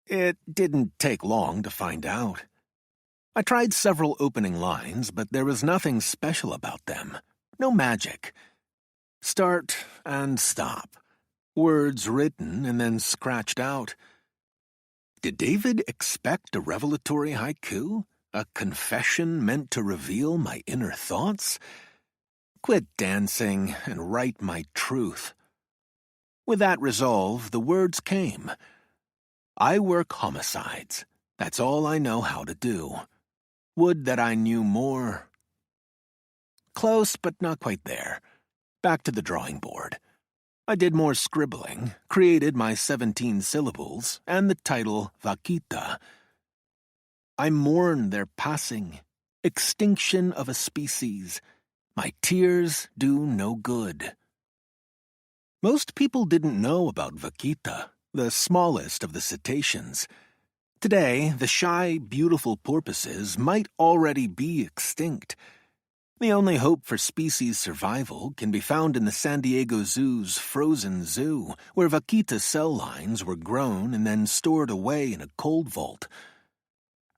It didn't take long to find out. I tried several opening lines, but there was nothing special about them. No magic. Start and stop. Words written and then scratched out. Did David expect a revelatory haiku? A confession meant to reveal my inner thoughts? Quit dancing and write my truth. With that resolve, the words came. I work homicides. That's all I know how to do. Would that I knew more. Close, but not quite there. Back to the drawing board. I did more scribbling, created my 17 syllables, and the title Vaquita. I mourn their passing, extinction of a species. My tears do no good. Most people didn't know about Vaquita, the smallest of the cetaceans. Today, the shy, beautiful porpoises might already be extinct. The only hope for species survival can be found in the San Diego Zoo's frozen zoo, where Vaquita cell lines were grown and then stored away in a cold vault.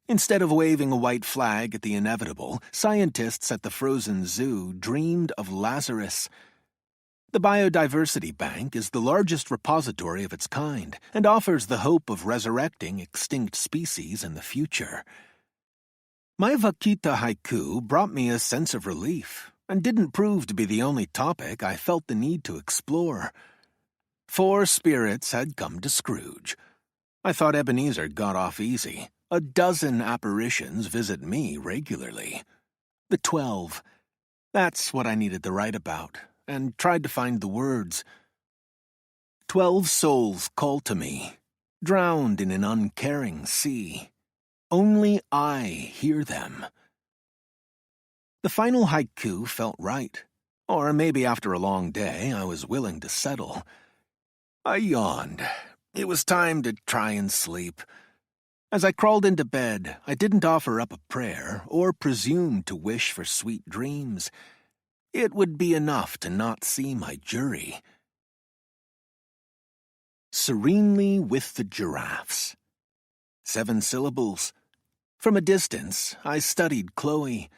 Instead of waving a white flag at the inevitable, scientists at the frozen zoo dreamed of Lazarus. The Biodiversity Bank is the largest repository of its kind and offers the hope of resurrecting extinct species in the future. My Vaquita haiku brought me a sense of relief and didn't prove to be the only topic I felt the need to explore. 4 spirits had come to Scrooge. I thought Ebenezer got off easy. A dozen apparitions visit me regularly. The 12. That's what I needed to write about, and tried to find the words. 12 souls call to me, drowned in an uncaring sea. Only I hear them. The final haiku felt right, or maybe after a long day I was willing to settle. I yawned. It was time to try and sleep. As I crawled into bed, I didn't offer up a prayer or presume to wish for sweet dreams. It would be enough to not see my jury. Serenely with the giraffes. 7 syllables. From a distance, I studied Chloe.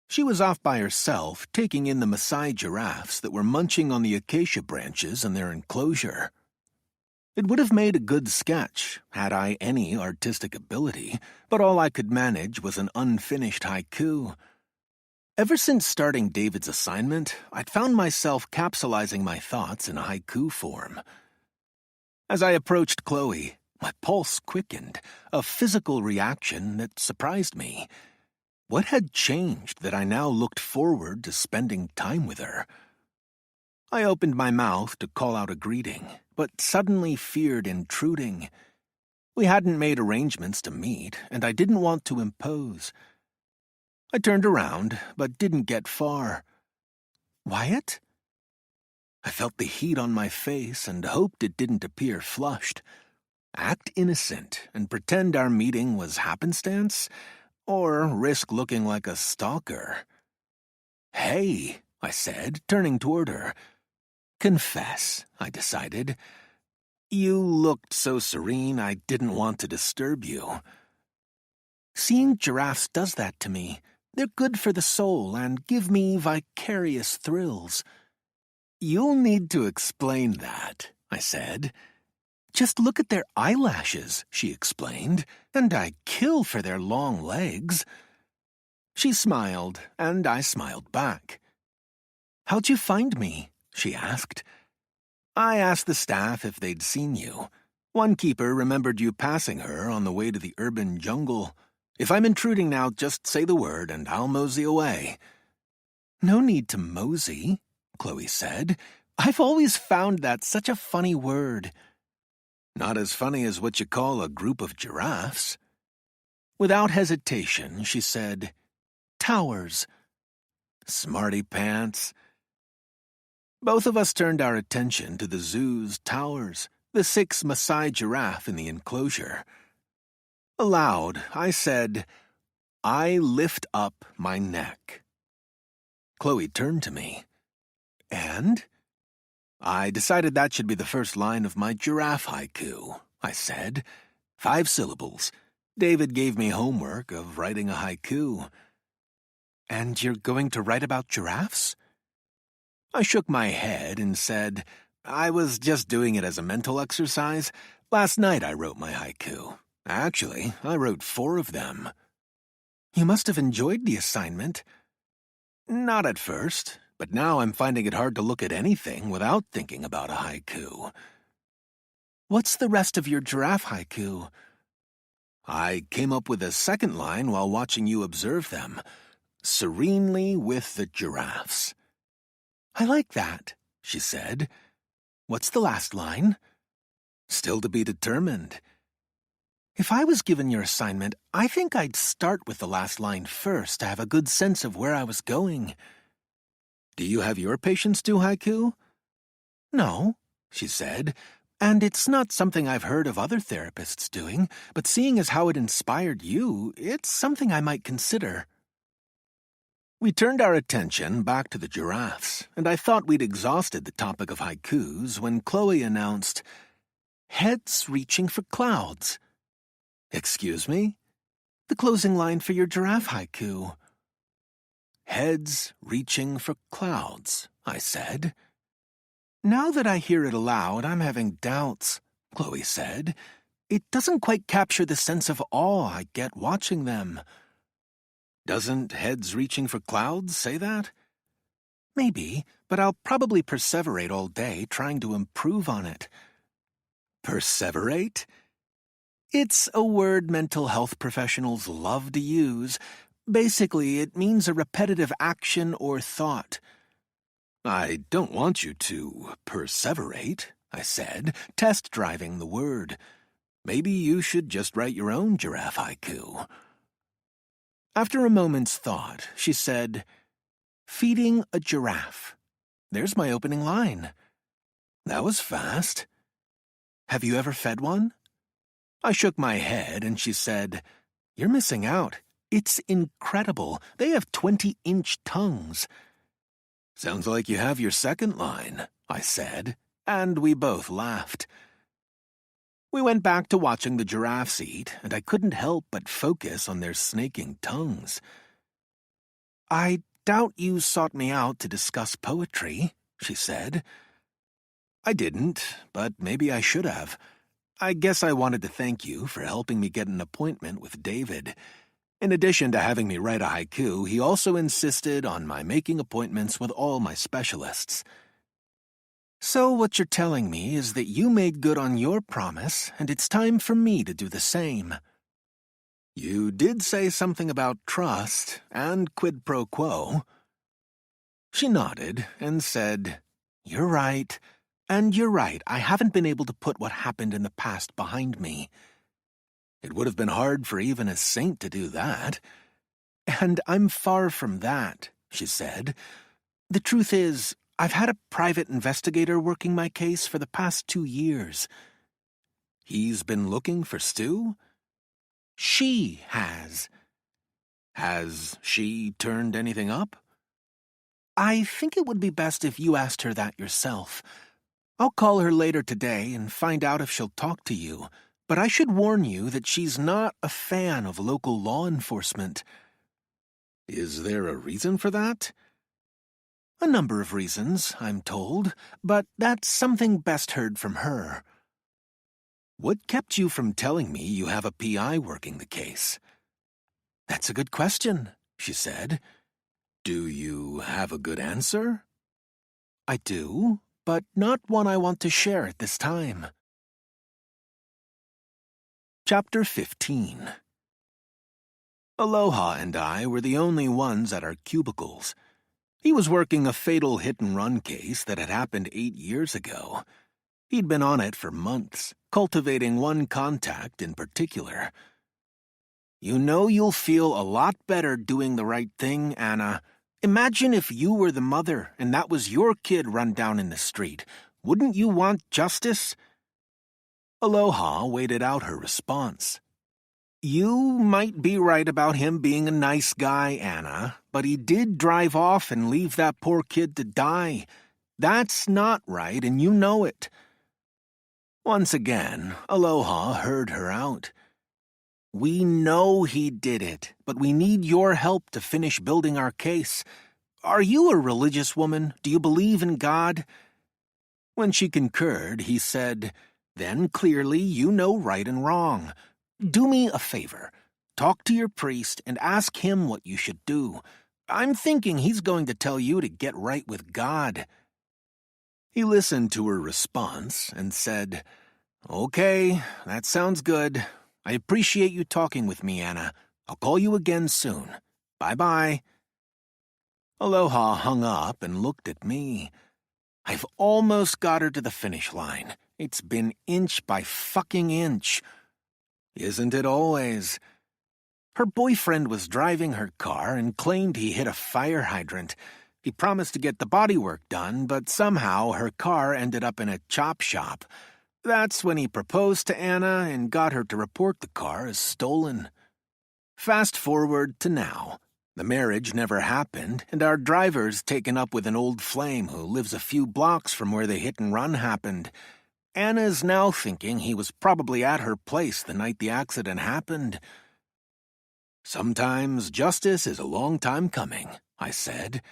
She was off by herself, taking in the Maasai giraffes that were munching on the acacia branches in their enclosure. It would have made a good sketch, had I any artistic ability, but all I could manage was an unfinished haiku. Ever since starting David's assignment, I'd found myself capsulizing my thoughts in haiku form. As I approached Chloe, my pulse quickened, a physical reaction that surprised me. What had changed that I now looked forward to spending time with her? I opened my mouth to call out a greeting, but suddenly feared intruding. We hadn't made arrangements to meet, and I didn't want to impose. I turned around, but didn't get far. Wyatt? I felt the heat on my face and hoped it didn't appear flushed. Act innocent and pretend our meeting was happenstance? Or risk looking like a stalker? Hey, I said, turning toward her. Confess, I decided. You looked so serene I didn't want to disturb you. Seeing giraffes does that to me. They're good for the soul and give me vicarious thrills. You'll need to explain that, I said. Just look at their eyelashes, she explained, and I kill for their long legs. She smiled, and I smiled back. How'd you find me? She asked. I asked the staff if they'd seen you. One keeper remembered you passing her on the way to the urban jungle. If I'm intruding now, just say the word and I'll mosey away." "No need to mosey," Chloe said. "I've always found that such a funny word." "Not as funny as what you call a group of giraffes." Without hesitation, she said, "Towers." "Smarty pants." Both of us turned our attention to the zoo's towers, the 6 Maasai giraffe in the enclosure. Aloud, I said, "I lift up my neck." Chloe turned to me. "And?" "I decided that should be the first line of my giraffe haiku," I said. 5 syllables. David gave me homework of writing a haiku. "And you're going to write about giraffes?" I shook my head and said, "I was just doing it as a mental exercise. Last night I wrote my haiku. Actually, I wrote 4 of them." "You must have enjoyed the assignment." "Not at first, but now I'm finding it hard to look at anything without thinking about a haiku." "What's the rest of your giraffe haiku?" "I came up with a second line while watching you observe them. Serenely with the giraffes." "I like that," she said. "What's the last line?" "Still to be determined." If I was given your assignment, I think I'd start with the last line first to have a good sense of where I was going. "Do you have your patients do haiku?" "No," she said, "and it's not something I've heard of other therapists doing, but seeing as how it inspired you, it's something I might consider." We turned our attention back to the giraffes, and I thought we'd exhausted the topic of haikus when Chloe announced, "Heads reaching for clouds." "Excuse me?" "The closing line for your giraffe haiku." "Heads reaching for clouds," I said. "Now that I hear it aloud, I'm having doubts," Chloe said. "It doesn't quite capture the sense of awe I get watching them." "Doesn't Heads Reaching for Clouds say that?" "Maybe, but I'll probably perseverate all day trying to improve on it." "Perseverate?" "It's a word mental health professionals love to use. Basically, it means a repetitive action or thought." "I don't want you to perseverate," I said, test-driving the word. "Maybe you should just write your own giraffe haiku." After a moment's thought, she said, "Feeding a giraffe. There's my opening line." That was fast. "Have you ever fed one?" I shook my head and she said, "You're missing out. It's incredible. They have 20-inch tongues." "Sounds like you have your second line," I said, and we both laughed. We went back to watching the giraffes eat, and I couldn't help but focus on their snaking tongues. "I doubt you sought me out to discuss poetry," she said. "I didn't, but maybe I should have. I guess I wanted to thank you for helping me get an appointment with David. In addition to having me write a haiku, he also insisted on my making appointments with all my specialists." "So what you're telling me is that you made good on your promise, and it's time for me to do the same." "You did say something about trust and quid pro quo." She nodded and said, "You're right. And you're right, I haven't been able to put what happened in the past behind me." "It would have been hard for even a saint to do that." "And I'm far from that," she said. "The truth is, I've had a private investigator working my case for the past 2 years." "He's been looking for Stu?" "She has." "Has she turned anything up?" "I think it would be best if you asked her that yourself. I'll call her later today and find out if she'll talk to you, but I should warn you that she's not a fan of local law enforcement." "Is there a reason for that?" "A number of reasons, I'm told, but that's something best heard from her." "What kept you from telling me you have a PI working the case?" "That's a good question," she said. "Do you have a good answer?" "I do, but not one I want to share at this time." Chapter 15. Aloha and I were the only ones at our cubicles. He was working a fatal hit-and-run case that had happened 8 years ago. He'd been on it for months, cultivating one contact in particular. "You know you'll feel a lot better doing the right thing, Anna. Imagine if you were the mother and that was your kid run down in the street. Wouldn't you want justice?" Aloha waited out her response. "You might be right about him being a nice guy, Anna, but he did drive off and leave that poor kid to die. That's not right, and you know it." Once again, Aloha heard her out. "We know he did it, but we need your help to finish building our case. Are you a religious woman? Do you believe in God?" When she concurred, he said, "Then clearly you know right and wrong. Do me a favor. Talk to your priest and ask him what you should do. I'm thinking he's going to tell you to get right with God." He listened to her response and said, "Okay, that sounds good. I appreciate you talking with me, Anna. I'll call you again soon. Bye-bye." Aloha hung up and looked at me. I've almost got her to the finish line. It's been inch by fucking inch. Isn't it always? Her boyfriend was driving her car and claimed he hit a fire hydrant. He promised to get the bodywork done, but somehow her car ended up in a chop shop. That's when he proposed to Anna and got her to report the car as stolen. Fast forward to now. The marriage never happened, and our driver's taken up with an old flame who lives a few blocks from where the hit-and-run happened. Anna's now thinking he was probably at her place the night the accident happened. "Sometimes justice is a long time coming," I said.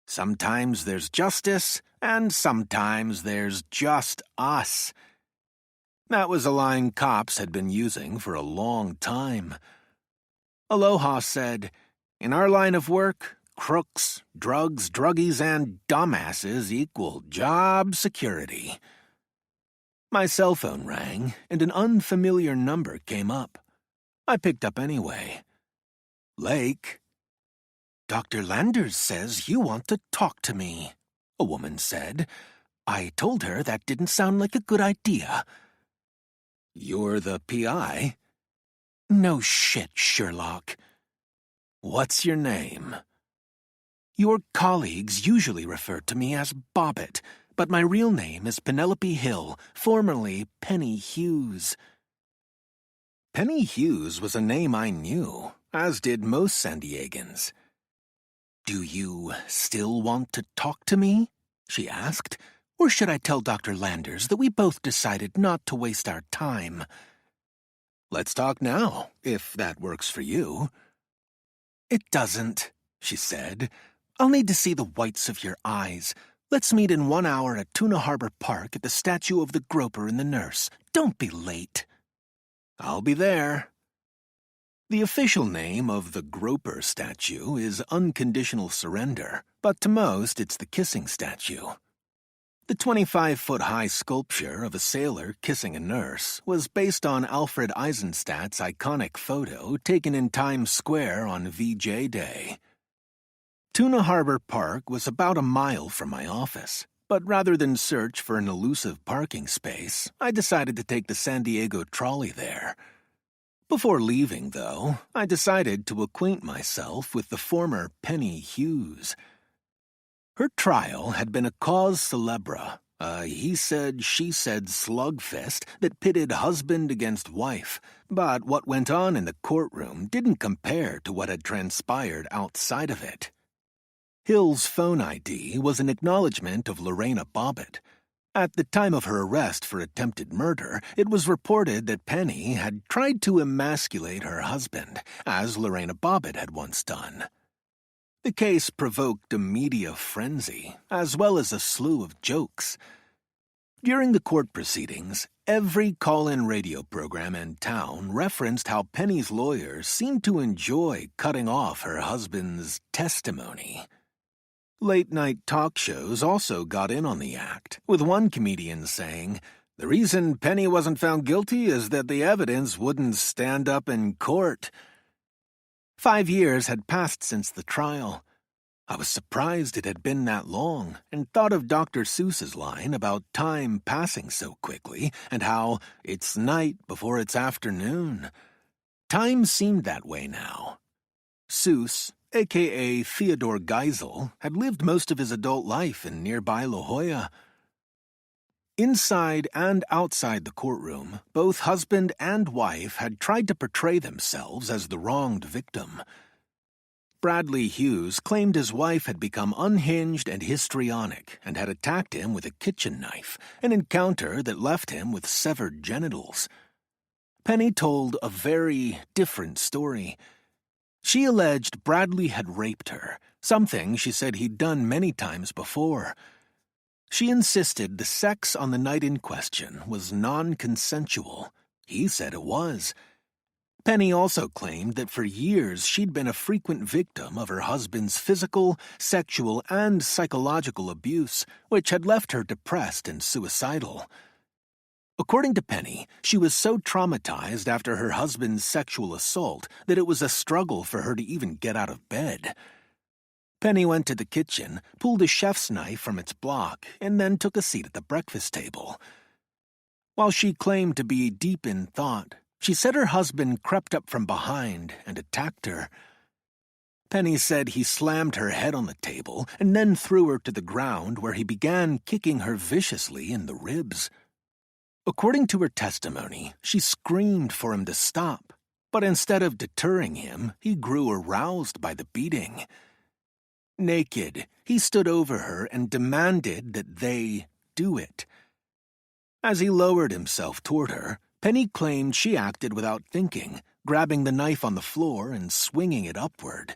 "Sometimes there's justice, and sometimes there's just us." That was a line cops had been using for a long time. Aloha said, "In our line of work, crooks, drugs, druggies, and dumbasses equal job security." My cell phone rang, and an unfamiliar number came up. I picked up anyway. "Lake." "Dr. Landers says you want to talk to me," a woman said. I told her that didn't sound like a good idea. "You're the PI?" "No shit, Sherlock." "What's your name?" "Your colleagues usually refer to me as Bobbitt, but my real name is Penelope Hill, formerly Penny Hughes." Penny Hughes was a name I knew, as did most San Diegans. "Do you still want to talk to me?" she asked. "Or should I tell Dr. Landers that we both decided not to waste our time?" "Let's talk now, if that works for you." "It doesn't," she said. "I'll need to see the whites of your eyes. Let's meet in 1 hour at Tuna Harbor Park at the statue of the groper and the nurse. Don't be late." "I'll be there." The official name of the groper statue is Unconditional Surrender, but to most it's the kissing statue. The 25-foot-high sculpture of a sailor kissing a nurse was based on Alfred Eisenstadt's iconic photo taken in Times Square on VJ Day. Tuna Harbor Park was about a mile from my office, but rather than search for an elusive parking space, I decided to take the San Diego trolley there. Before leaving, though, I decided to acquaint myself with the former Penny Hughes. Her trial had been a cause célèbre, a he-said, she-said slugfest that pitted husband against wife, but what went on in the courtroom didn't compare to what had transpired outside of it. Hill's phone ID was an acknowledgement of Lorena Bobbitt. At the time of her arrest for attempted murder, it was reported that Penny had tried to emasculate her husband, as Lorena Bobbitt had once done. The case provoked a media frenzy, as well as a slew of jokes. During the court proceedings, every call-in radio program in town referenced how Penny's lawyers seemed to enjoy cutting off her husband's testimony. Late-night talk shows also got in on the act, with one comedian saying, The reason Penny wasn't found guilty is that the evidence wouldn't stand up in court. 5 years had passed since the trial. I was surprised it had been that long, and thought of Dr. Seuss's line about time passing so quickly, and how it's night before it's afternoon. Time seemed that way now. Seuss, a.k.a. Theodore Geisel, had lived most of his adult life in nearby La Jolla. Inside and outside the courtroom, both husband and wife had tried to portray themselves as the wronged victim. Bradley Hughes claimed his wife had become unhinged and histrionic and had attacked him with a kitchen knife, an encounter that left him with severed genitals. Penny told a very different story. She alleged Bradley had raped her, something she said he'd done many times before. She insisted the sex on the night in question was non-consensual. He said it was. Penny also claimed that for years she'd been a frequent victim of her husband's physical, sexual, and psychological abuse, which had left her depressed and suicidal. According to Penny, she was so traumatized after her husband's sexual assault that it was a struggle for her to even get out of bed. Penny went to the kitchen, pulled a chef's knife from its block, and then took a seat at the breakfast table. While she claimed to be deep in thought, she said her husband crept up from behind and attacked her. Penny said he slammed her head on the table and then threw her to the ground, where he began kicking her viciously in the ribs. According to her testimony, she screamed for him to stop, but instead of deterring him, he grew aroused by the beating. Naked, he stood over her and demanded that they do it. As he lowered himself toward her, Penny claimed she acted without thinking, grabbing the knife on the floor and swinging it upward.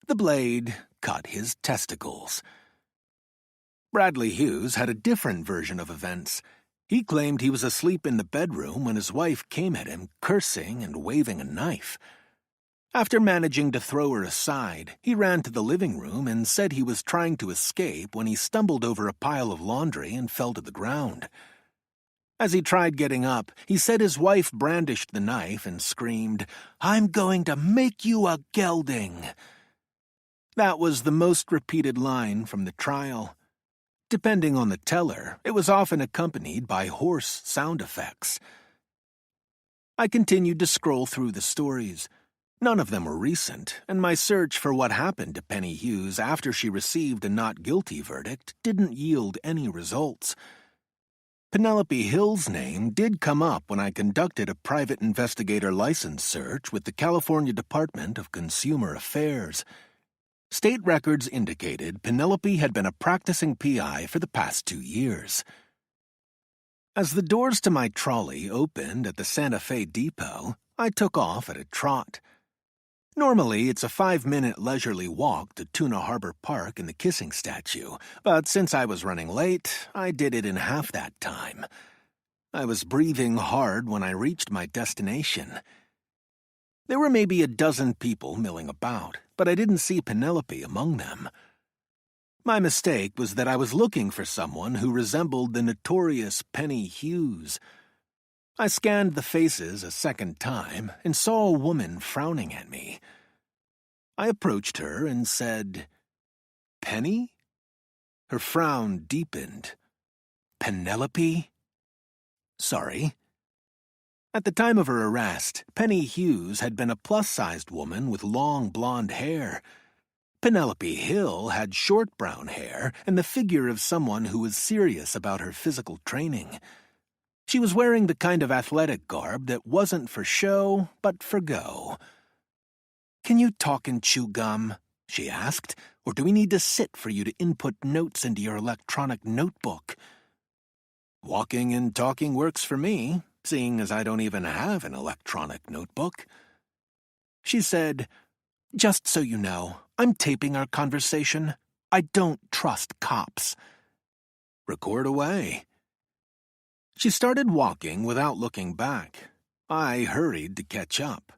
The blade cut his testicles. Bradley Hughes had a different version of events. He claimed he was asleep in the bedroom when his wife came at him, cursing and waving a knife. After managing to throw her aside, he ran to the living room and said he was trying to escape when he stumbled over a pile of laundry and fell to the ground. As he tried getting up, he said his wife brandished the knife and screamed, "I'm going to make you a gelding." That was the most repeated line from the trial. Depending on the teller, it was often accompanied by hoarse sound effects. I continued to scroll through the stories. None of them were recent, and my search for what happened to Penny Hughes after she received a not guilty verdict didn't yield any results. Penelope Hill's name did come up when I conducted a private investigator license search with the California Department of Consumer Affairs. State records indicated Penelope had been a practicing PI for the past 2 years. As the doors to my trolley opened at the Santa Fe depot, I took off at a trot. Normally, it's a 5-minute leisurely walk to Tuna Harbor Park and the kissing statue, but since I was running late, I did it in half that time. I was breathing hard when I reached my destination. There were maybe a dozen people milling about, but I didn't see Penelope among them. My mistake was that I was looking for someone who resembled the notorious Penny Hughes. I scanned the faces a second time and saw a woman frowning at me. I approached her and said, "Penny?" Her frown deepened. "Penelope?" "Sorry." At the time of her arrest, Penny Hughes had been a plus-sized woman with long blonde hair. Penelope Hill had short brown hair and the figure of someone who was serious about her physical training. She was wearing the kind of athletic garb that wasn't for show, but for go. "Can you talk and chew gum?" she asked, "or do we need to sit for you to input notes into your electronic notebook?" "Walking and talking works for me, seeing as I don't even have an electronic notebook." She said, "Just so you know, I'm taping our conversation. I don't trust cops." "Record away." She started walking without looking back. I hurried to catch up.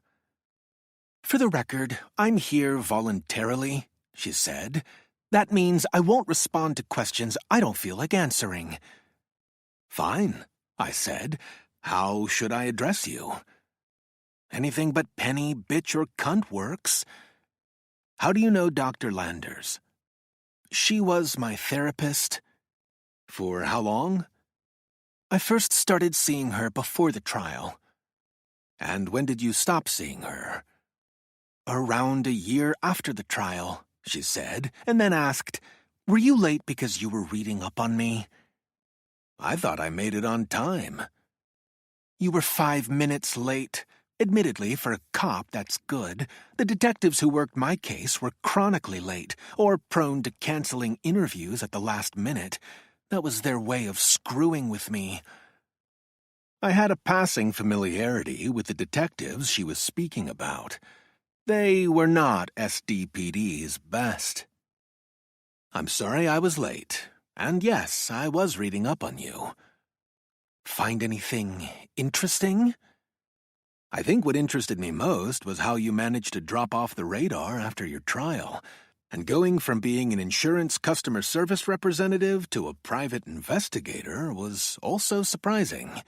"For the record, I'm here voluntarily," she said. "That means I won't respond to questions I don't feel like answering." "Fine. I said. "How should I address you?" "Anything but penny, bitch, or cunt works." "How do you know Dr. Landers?" "She was my therapist." "For how long?" "I first started seeing her before the trial." "And when did you stop seeing her?" "Around a year after the trial," she said, and then asked, "Were you late because you were reading up on me?" "I thought I made it on time." "You were 5 minutes late. Admittedly, for a cop, that's good. The detectives who worked my case were chronically late, or prone to canceling interviews at the last minute. That was their way of screwing with me." I had a passing familiarity with the detectives she was speaking about. They were not SDPD's best. "I'm sorry I was late. And yes, I was reading up on you." "Find anything interesting?" "I think what interested me most was how you managed to drop off the radar after your trial. And going from being an insurance customer service representative to a private investigator was also surprising."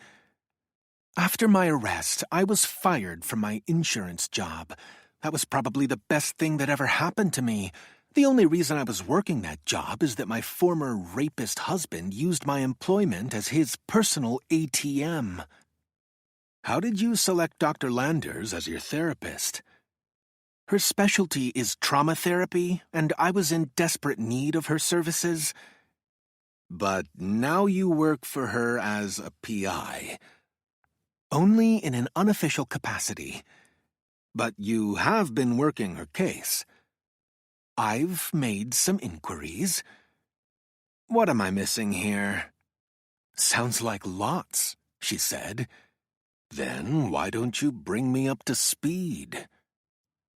"After my arrest, I was fired from my insurance job. That was probably the best thing that ever happened to me. The only reason I was working that job is that my former rapist husband used my employment as his personal ATM." "How did you select Dr. Landers as your therapist?" "Her specialty is trauma therapy, and I was in desperate need of her services." "But now you work for her as a PI." "Only in an unofficial capacity." "But you have been working her case." "I've made some inquiries." "What am I missing here?" "Sounds like lots," she said. "Then why don't you bring me up to speed?"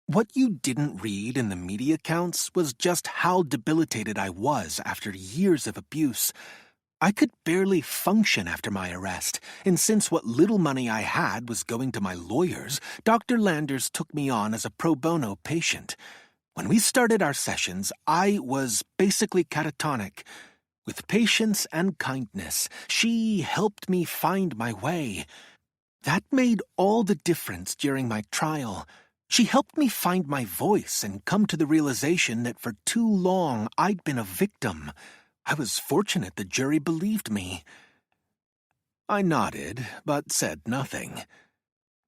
"What you didn't read in the media accounts was just how debilitated I was after years of abuse. I could barely function after my arrest, and since what little money I had was going to my lawyers, Dr. Landers took me on as a pro bono patient. When we started our sessions, I was basically catatonic. With patience and kindness, she helped me find my way. That made all the difference during my trial. She helped me find my voice and come to the realization that for too long I'd been a victim. I was fortunate the jury believed me." I nodded, but said nothing.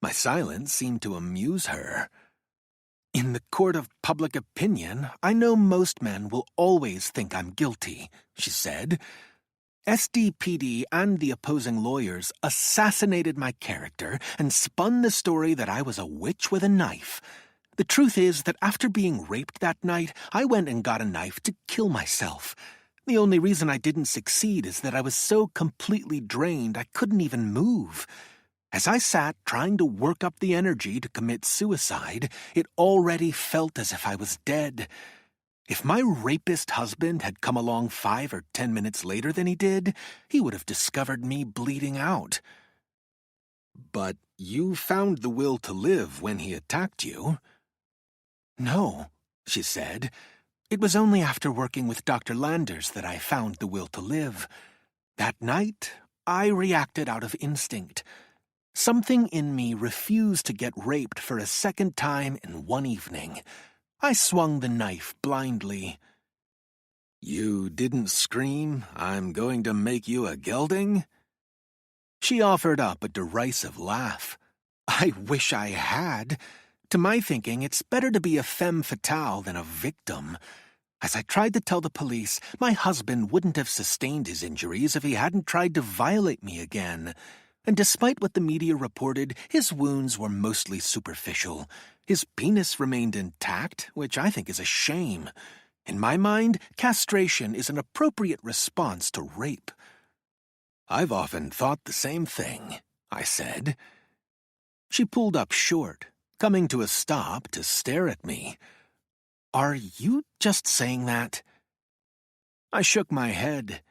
My silence seemed to amuse her. "In the court of public opinion, I know most men will always think I'm guilty," she said. "SDPD and the opposing lawyers assassinated my character and spun the story that I was a witch with a knife. The truth is that after being raped that night, I went and got a knife to kill myself. The only reason I didn't succeed is that I was so completely drained I couldn't even move. As I sat trying to work up the energy to commit suicide, it already felt as if I was dead. If my rapist husband had come along 5 or 10 minutes later than he did, he would have discovered me bleeding out." "But you found the will to live when he attacked you." "No," she said. "It was only after working with Dr. Landers that I found the will to live. That night, I reacted out of instinct. Something in me refused to get raped for a second time in one evening. I swung the knife blindly." "You didn't scream, 'I'm going to make you a gelding'?" She offered up a derisive laugh. "I wish I had. To my thinking, it's better to be a femme fatale than a victim. As I tried to tell the police, my husband wouldn't have sustained his injuries if he hadn't tried to violate me again. And despite what the media reported, his wounds were mostly superficial. His penis remained intact, which I think is a shame. In my mind, castration is an appropriate response to rape." "I've often thought the same thing," I said. She pulled up short, coming to a stop to stare at me. "Are you just saying that?" I shook my head.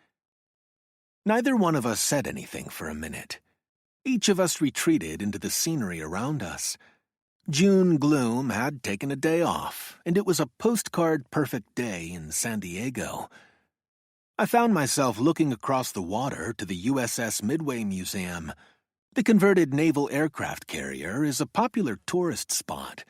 Neither one of us said anything for a minute. Each of us retreated into the scenery around us. June gloom had taken a day off, and it was a postcard-perfect day in San Diego. I found myself looking across the water to the USS Midway Museum. The converted naval aircraft carrier is a popular tourist spot.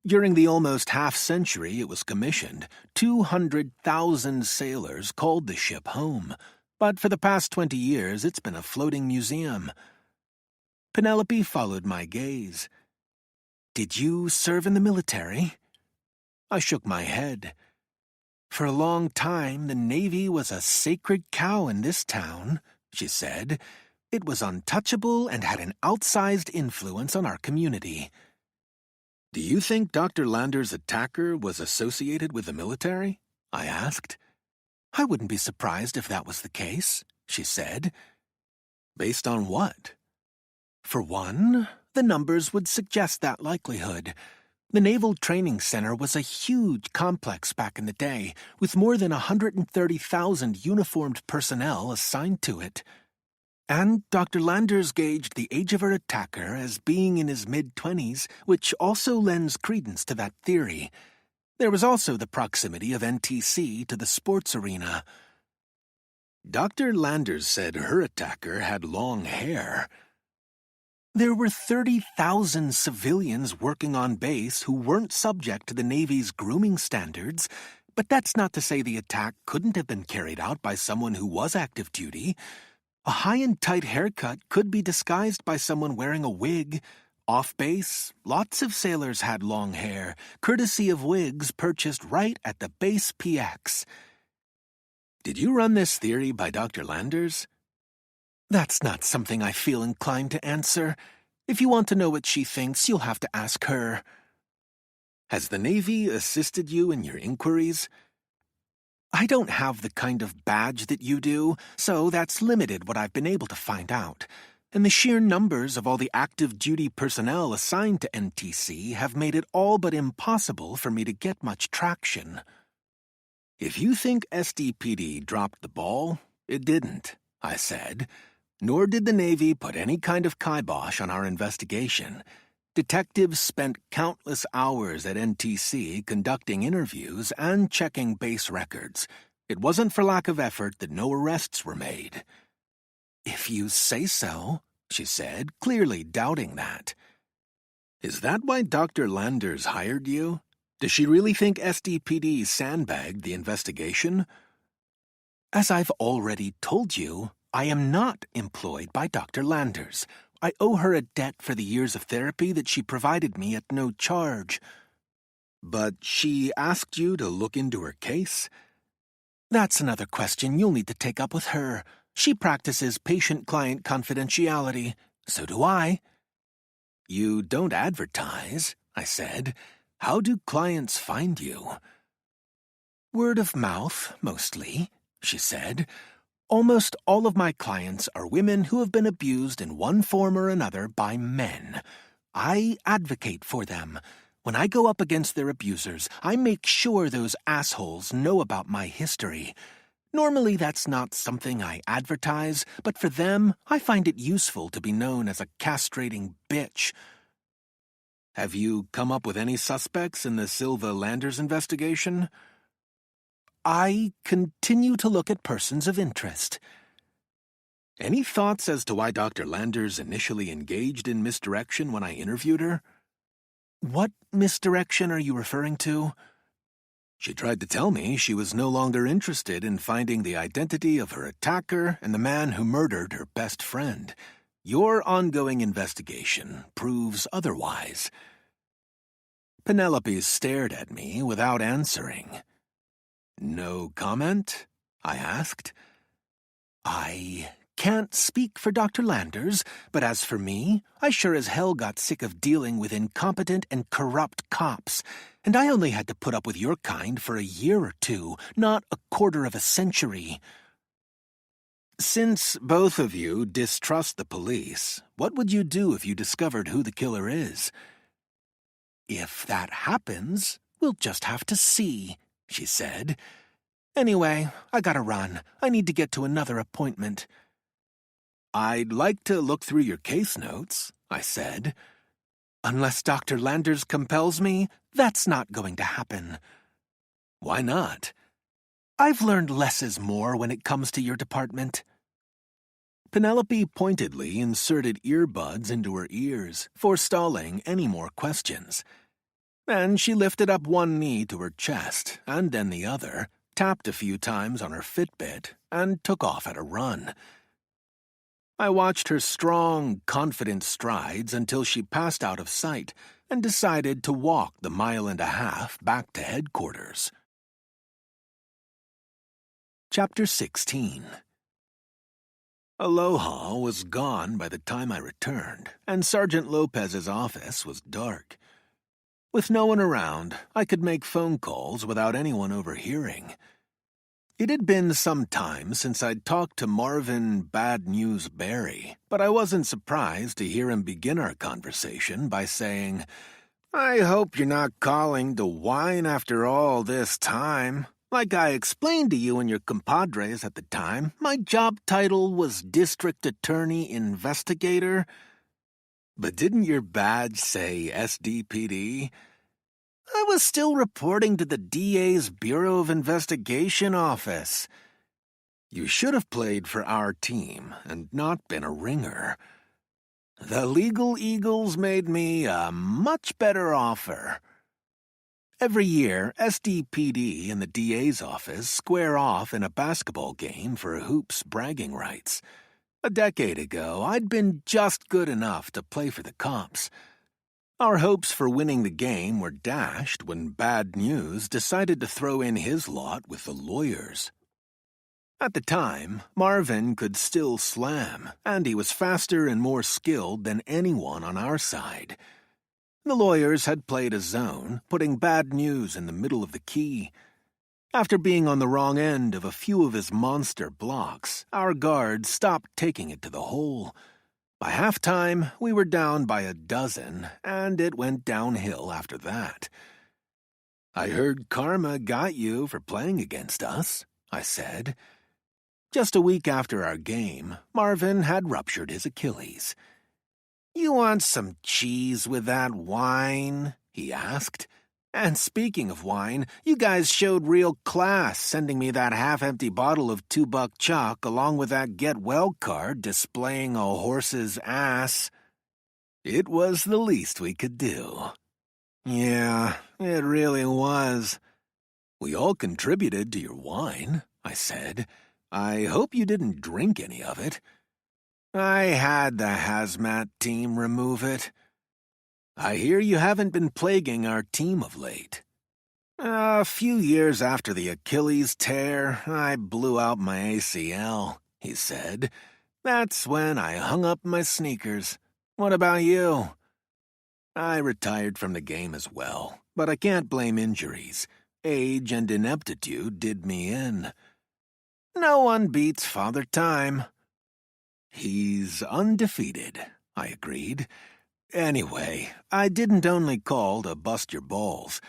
During the almost half-century it was commissioned, 200,000 sailors called the ship home, but for the past 20 years it's been a floating museum. Penelope followed my gaze. "Did you serve in the military?" I shook my head. "For a long time, the Navy was a sacred cow in this town," she said. "It was untouchable and had an outsized influence on our community." "Do you think Dr. Lander's attacker was associated with the military?" I asked. "I wouldn't be surprised if that was the case," she said. "Based on what?" "For one, the numbers would suggest that likelihood. The Naval Training Center was a huge complex back in the day, with more than 130,000 uniformed personnel assigned to it. And Dr. Landers gauged the age of her attacker as being in his mid-20s, which also lends credence to that theory. There was also the proximity of NTC to the sports arena." "Dr. Landers said her attacker had long hair." "There were 30,000 civilians working on base who weren't subject to the Navy's grooming standards, but that's not to say the attack couldn't have been carried out by someone who was active duty. A high and tight haircut could be disguised by someone wearing a wig. Off base, lots of sailors had long hair, courtesy of wigs purchased right at the base PX. "Did you run this theory by Dr. Landers?" "That's not something I feel inclined to answer. If you want to know what she thinks, you'll have to ask her." "Has the Navy assisted you in your inquiries?" "I don't have the kind of badge that you do, so that's limited what I've been able to find out. And the sheer numbers of all the active duty personnel assigned to NTC have made it all but impossible for me to get much traction." "If you think SDPD dropped the ball, it didn't," I said. "Nor did the Navy put any kind of kibosh on our investigation. Detectives spent countless hours at NTC conducting interviews and checking base records. It wasn't for lack of effort that no arrests were made." "If you say so," she said, clearly doubting that. "Is that why Dr. Landers hired you? Does she really think SDPD sandbagged the investigation?" "As I've already told you, I am not employed by Dr. Landers. I owe her a debt for the years of therapy that she provided me at no charge." "But she asked you to look into her case?" "That's another question you'll need to take up with her. She practices patient-client confidentiality. So do I." "You don't advertise," I said. "How do clients find you?" "Word of mouth, mostly," she said. "Almost all of my clients are women who have been abused in one form or another by men. I advocate for them. When I go up against their abusers, I make sure those assholes know about my history. Normally that's not something I advertise, but for them, I find it useful to be known as a castrating bitch." "Have you come up with any suspects in the Silva Landers investigation?" "I continue to look at persons of interest." "Any thoughts as to why Dr. Landers initially engaged in misdirection when I interviewed her?" "What misdirection are you referring to?" "She tried to tell me she was no longer interested in finding the identity of her attacker and the man who murdered her best friend. Your ongoing investigation proves otherwise." Penelope stared at me without answering. "No comment?" I asked. "I can't speak for Dr. Landers, but as for me, I sure as hell got sick of dealing with incompetent and corrupt cops, and I only had to put up with your kind for a year or two, not a quarter of a century." "Since both of you distrust the police, what would you do if you discovered who the killer is?" "If that happens, we'll just have to see," she said. "Anyway, I gotta run. I need to get to another appointment." "I'd like to look through your case notes," I said. "Unless Dr. Landers compels me, that's not going to happen." "Why not?" I've learned less is more when it comes to your department." Penelope pointedly inserted earbuds into her ears, forestalling any more questions. Then she lifted up one knee to her chest, and then the other, tapped a few times on her Fitbit, and took off at a run. I watched her strong, confident strides until she passed out of sight and decided to walk the 1.5 miles back to headquarters. Chapter 16. Aloha was gone by the time I returned, and Sergeant Lopez's office was dark. With no one around, I could make phone calls without anyone overhearing. It had been some time since I'd talked to Marvin Bad News Barry, but I wasn't surprised to hear him begin our conversation by saying, "I hope you're not calling to whine after all this time. Like I explained to you and your compadres at the time, my job title was District Attorney Investigator. But didn't your badge say SDPD? I was still reporting to the DA's Bureau of Investigation office. You should have played for our team and not been a ringer. The Legal Eagles made me a much better offer." Every year, SDPD and the DA's office square off in a basketball game for hoops bragging rights. A decade ago, I'd been just good enough to play for the cops. Our hopes for winning the game were dashed when Bad News decided to throw in his lot with the lawyers. At the time, Marvin could still slam, and he was faster and more skilled than anyone on our side. The lawyers had played a zone, putting Bad News in the middle of the key. After being on the wrong end of a few of his monster blocks, our guards stopped taking it to the hole. By halftime, we were down by a dozen, and it went downhill after that. "I heard karma got you for playing against us," I said. Just a week after our game, Marvin had ruptured his Achilles. "You want some cheese with that wine?" he asked. "And speaking of wine, you guys showed real class sending me that half-empty bottle of $2 chalk along with that Get Well card displaying a horse's ass." It was the least we could do. Yeah, it really was. "We all contributed to your wine," I said. "I hope you didn't drink any of it." "I had the hazmat team remove it." "I hear you haven't been plaguing our team of late." "A few years after the Achilles tear, I blew out my ACL," he said. "That's when I hung up my sneakers. What about you?" "I retired from the game as well, but I can't blame injuries. Age and ineptitude did me in." "No one beats Father Time." "He's undefeated," I agreed. "Anyway, I didn't only call to bust your balls.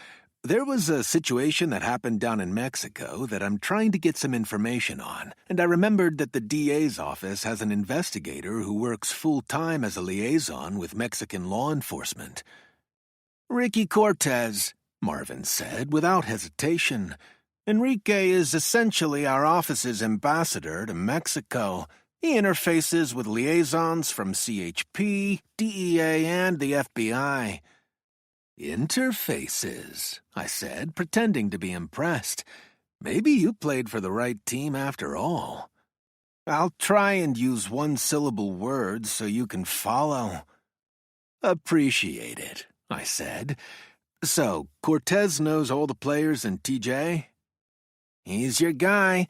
There was a situation that happened down in Mexico that I'm trying to get some information on, and I remembered that the DA's office has an investigator who works full-time as a liaison with Mexican law enforcement." "Ricky Cortez," Marvin said without hesitation. "Enrique is essentially our office's ambassador to Mexico. He interfaces with liaisons from CHP, DEA, and the FBI. "Interfaces," I said, pretending to be impressed. "Maybe you played for the right team after all." "I'll try and use one-syllable words so you can follow." "Appreciate it," I said. "So, Cortez knows all the players in TJ?" "He's your guy.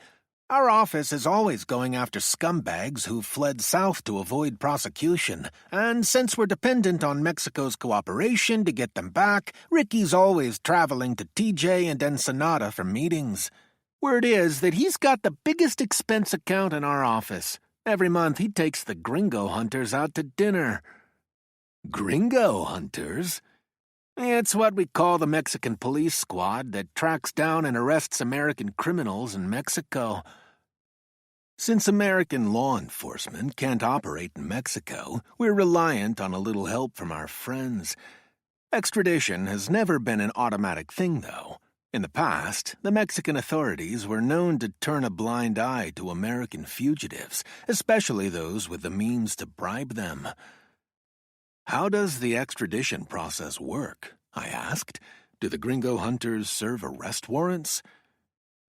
Our office is always going after scumbags who fled south to avoid prosecution, and since we're dependent on Mexico's cooperation to get them back, Ricky's always traveling to TJ and Ensenada for meetings. Word is that he's got the biggest expense account in our office. Every month he takes the gringo hunters out to dinner." "Gringo hunters?" "It's what we call the Mexican police squad that tracks down and arrests American criminals in Mexico." Since American law enforcement can't operate in Mexico, we're reliant on a little help from our friends. Extradition has never been an automatic thing, though. In the past, the Mexican authorities were known to turn a blind eye to American fugitives, especially those with the means to bribe them. "How does the extradition process work?" I asked. "Do the gringo hunters serve arrest warrants?"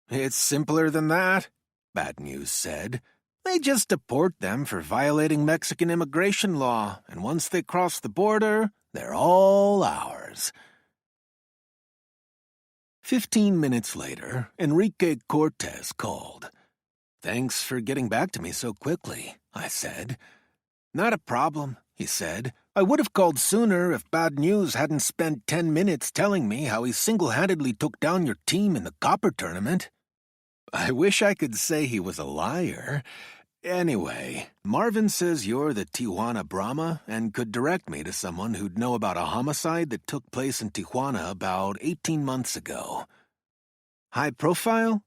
"It's simpler than that," Bad News said. "They just deport them for violating Mexican immigration law, and once they cross the border, they're all ours." 15 minutes later, Enrique Cortez called. "Thanks for getting back to me so quickly," I said. "Not a problem," he said. "I would have called sooner if Bad News hadn't spent 10 minutes telling me how he single-handedly took down your team in the Copper tournament." I wish I could say he was a liar. Anyway, Marvin says you're the Tijuana Brahma and could direct me to someone who'd know about a homicide that took place in Tijuana about 18 months ago. High profile?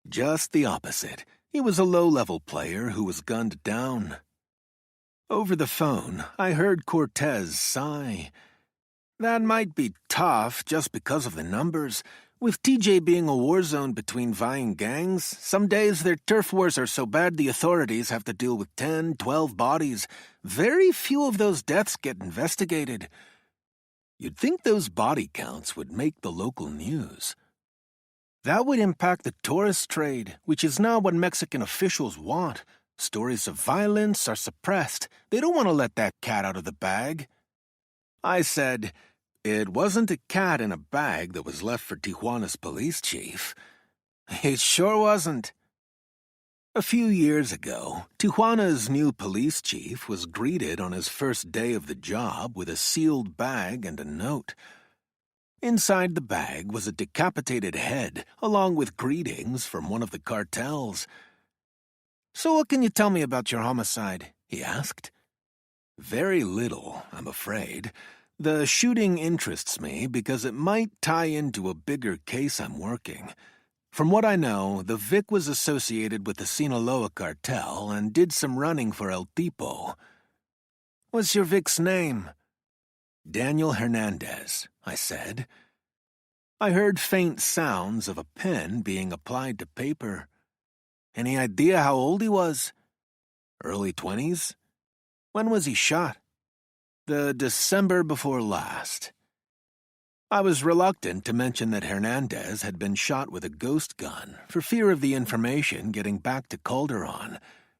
Just the opposite. He was a low-level player who was gunned down. Over the phone, I heard Cortez sigh. "That might be tough just because of the numbers. With TJ being a war zone between vying gangs, some days their turf wars are so bad the authorities have to deal with 10, 12 bodies. Very few of those deaths get investigated. You'd think those body counts would make the local news. That would impact the tourist trade, which is not what Mexican officials want. Stories of violence are suppressed. They don't want to let that cat out of the bag." I said, "It wasn't a cat in a bag that was left for Tijuana's police chief." "It sure wasn't." A few years ago, Tijuana's new police chief was greeted on his first day of the job with a sealed bag and a note. Inside the bag was a decapitated head, along with greetings from one of the cartels. "So what can you tell me about your homicide?" he asked. "Very little, I'm afraid. The shooting interests me because it might tie into a bigger case I'm working. From what I know, the Vic was associated with the Sinaloa cartel and did some running for El Tipo." "What's your Vic's name?" "Daniel Hernandez," I said. I heard faint sounds of a pen being applied to paper. "Any idea how old he was?" "Early 20s. "When was he shot?" "The December before last." I was reluctant to mention that Hernandez had been shot with a ghost gun for fear of the information getting back to Calderon.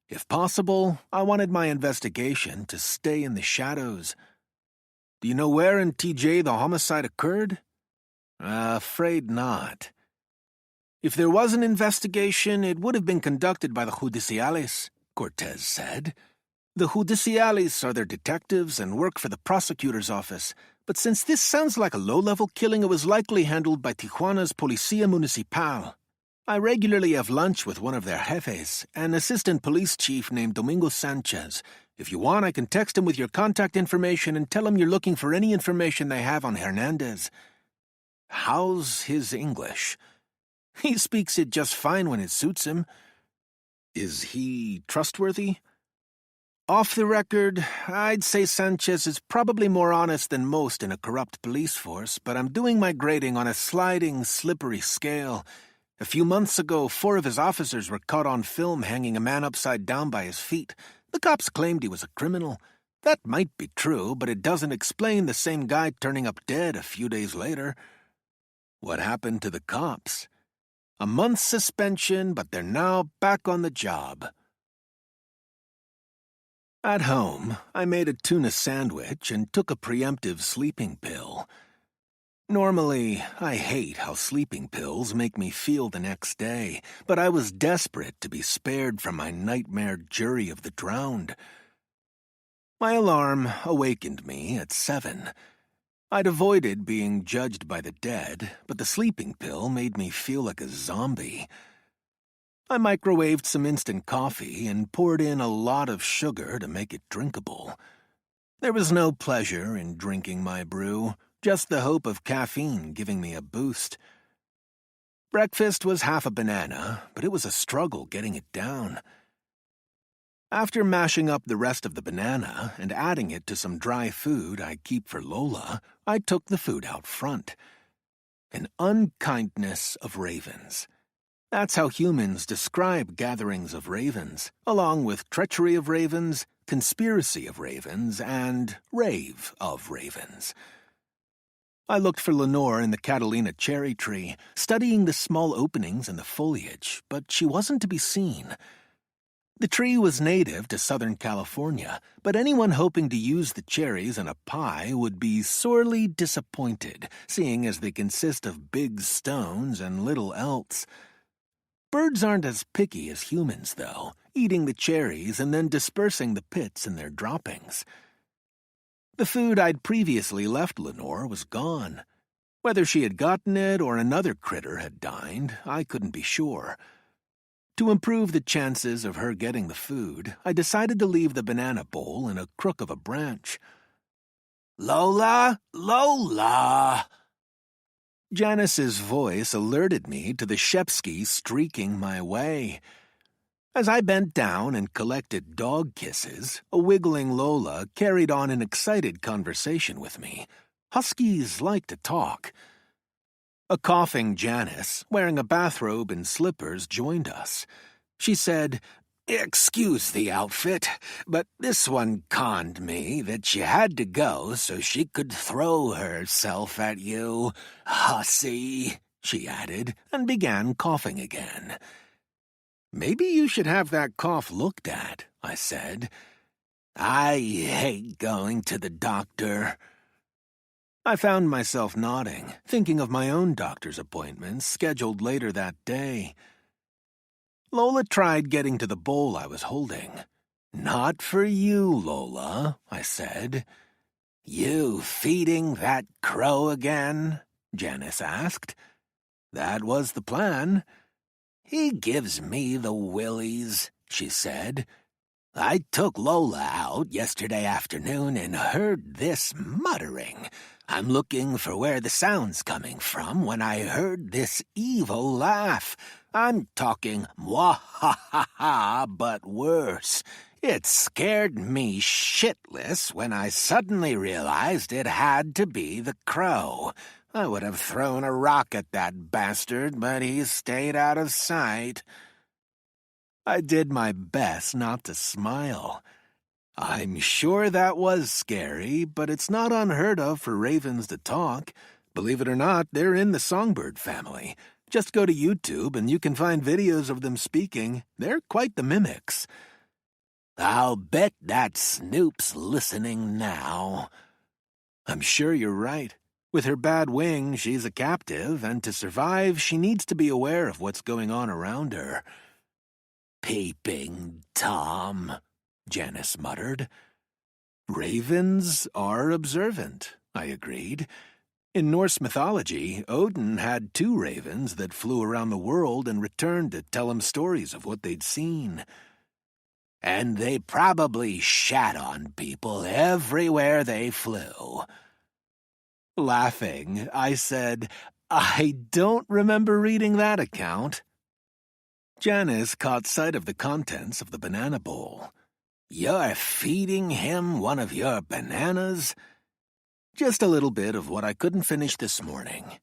If possible, I wanted my investigation to stay in the shadows. "Do you know where in TJ the homicide occurred?" "Afraid not." "If there was an investigation, it would have been conducted by the Judiciales," Cortez said. "The Judiciales are their detectives and work for the prosecutor's office. But since this sounds like a low-level killing, it was likely handled by Tijuana's Policía Municipal. I regularly have lunch with one of their jefes, an assistant police chief named Domingo Sanchez. If you want, I can text him with your contact information and tell him you're looking for any information they have on Hernandez." "How's his English?" "He speaks it just fine when it suits him." "Is he trustworthy?" "Off the record, I'd say Sanchez is probably more honest than most in a corrupt police force, but I'm doing my grading on a sliding, slippery scale. A few months ago, 4 of his officers were caught on film hanging a man upside down by his feet. The cops claimed he was a criminal. That might be true, but it doesn't explain the same guy turning up dead a few days later." "What happened to the cops?" "A month's suspension, but they're now back on the job." At home, I made a tuna sandwich and took a preemptive sleeping pill. Normally, I hate how sleeping pills make me feel the next day, but I was desperate to be spared from my nightmare jury of the drowned. My alarm awakened me at 7. I'd avoided being judged by the dead, but the sleeping pill made me feel like a zombie. I microwaved some instant coffee and poured in a lot of sugar to make it drinkable. There was no pleasure in drinking my brew, just the hope of caffeine giving me a boost. Breakfast was half a banana, but it was a struggle getting it down. After mashing up the rest of the banana and adding it to some dry food I keep for Lola, I took the food out front. an unkindness of ravens. That's how humans describe gatherings of ravens, along with treachery of ravens, conspiracy of ravens, and rave of ravens. I looked for Lenore in the Catalina cherry tree, studying the small openings in the foliage, but she wasn't to be seen. The tree was native to Southern California, but anyone hoping to use the cherries in a pie would be sorely disappointed, seeing as they consist of big stones and little else. Birds aren't as picky as humans, though, eating the cherries and then dispersing the pits in their droppings. The food I'd previously left Lenore was gone. Whether she had gotten it or another critter had dined, I couldn't be sure. To improve the chances of her getting the food, I decided to leave the banana bowl in a crook of a branch. "Lola! Lola!" Janice's voice alerted me to the Shepsky streaking my way. As I bent down and collected dog kisses, a wiggling Lola carried on an excited conversation with me. Huskies like to talk. A coughing Janice, wearing a bathrobe and slippers, joined us. She said, "Excuse the outfit, but this one conned me that she had to go so she could throw herself at you. Hussy," she added, and began coughing again. "Maybe you should have that cough looked at," I said. "I hate going to the doctor." I found myself nodding, thinking of my own doctor's appointments scheduled later that day. Lola tried getting to the bowl I was holding. "Not for you, Lola," I said. "You feeding that crow again?" Janice asked. "That was the plan." "He gives me the willies," she said. "I took Lola out yesterday afternoon and heard this muttering. I'm looking for where the sound's coming from when I heard this evil laugh. I'm talking mwa-ha-ha-ha, but worse. It scared me shitless when I suddenly realized it had to be the crow. I would have thrown a rock at that bastard, but he stayed out of sight." I did my best not to smile. I'm sure that was scary, but it's not unheard of for ravens to talk. Believe it or not, they're in the songbird family. Just go to YouTube and you can find videos of them speaking. They're quite the mimics. "I'll bet that Snoop's listening now." I'm sure you're right. With her bad wing, she's a captive, and to survive, she needs to be aware of what's going on around her. "Peeping Tom," Janice muttered. "Ravens are observant," I agreed. In Norse mythology, Odin had 2 ravens that flew around the world and returned to tell him stories of what they'd seen. "And they probably shat on people everywhere they flew." Laughing, I said, "I don't remember reading that account." Janice caught sight of the contents of the banana bowl. "You're feeding him one of your bananas?" "Just a little bit of what I couldn't finish this morning."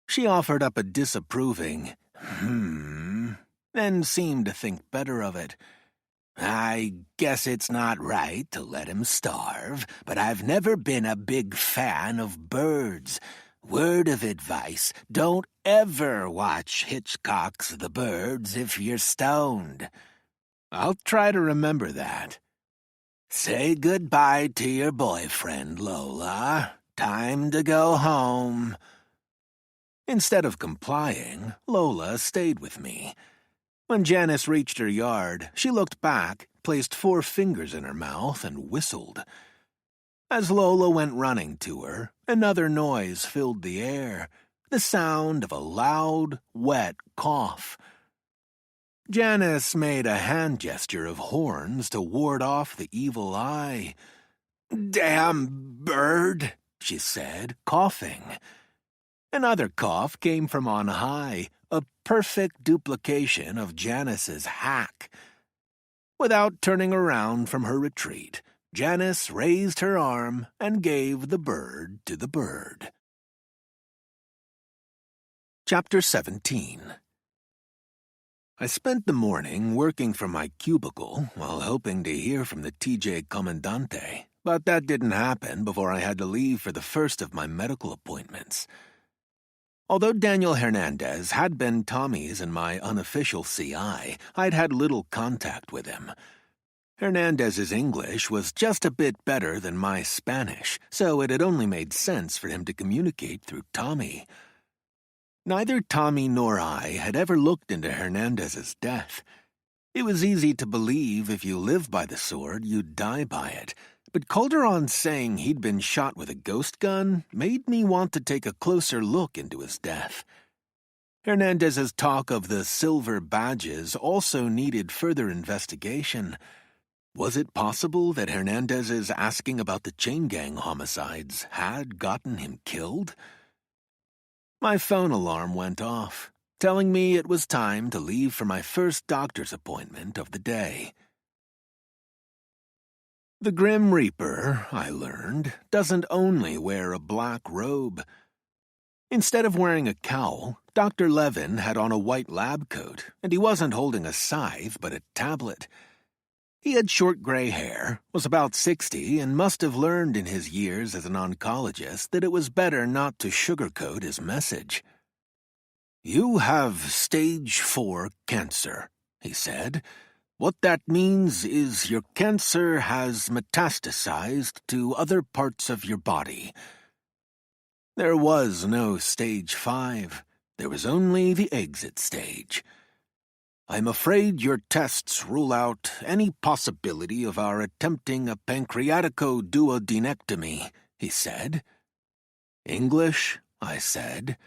She offered up a disapproving, then seemed to think better of it. "I guess it's not right to let him starve, but I've never been a big fan of birds. Word of advice, don't ever watch Hitchcock's The Birds if you're stoned." "I'll try to remember that." "Say goodbye to your boyfriend, Lola. Time to go home." Instead of complying, Lola stayed with me. When Janice reached her yard, she looked back, placed 4 fingers in her mouth, and whistled. As Lola went running to her, another noise filled the air, the sound of a loud, wet cough. Janice made a hand gesture of horns to ward off the evil eye. "Damn bird," she said, coughing. Another cough came from on high, a perfect duplication of Janice's hack. Without turning around from her retreat, Janice raised her arm and gave the bird to the bird. Chapter 17. I spent the morning working from my cubicle while hoping to hear from the TJ Comandante, but that didn't happen before I had to leave for the first of my medical appointments. Although Daniel Hernandez had been Tommy's and my unofficial CI, I'd had little contact with him. Hernandez's English was just a bit better than my Spanish, so it had only made sense for him to communicate through Tommy. Neither Tommy nor I had ever looked into Hernandez's death. It was easy to believe if you live by the sword, you'd die by it, but Calderon saying he'd been shot with a ghost gun made me want to take a closer look into his death. Hernandez's talk of the silver badges also needed further investigation. Was it possible that Hernandez's asking about the chain gang homicides had gotten him killed? My phone alarm went off, telling me it was time to leave for my first doctor's appointment of the day. The Grim Reaper, I learned, doesn't only wear a black robe. Instead of wearing a cowl, Dr. Levin had on a white lab coat, and he wasn't holding a scythe but a tablet. He had short gray hair, was about 60, and must have learned in his years as an oncologist that it was better not to sugarcoat his message. "You have stage 4 cancer," he said. "What that means is your cancer has metastasized to other parts of your body." There was no stage 5. There was only the exit stage. "I'm afraid your tests rule out any possibility of our attempting a pancreatico-duodenectomy," he said. "English?" I said.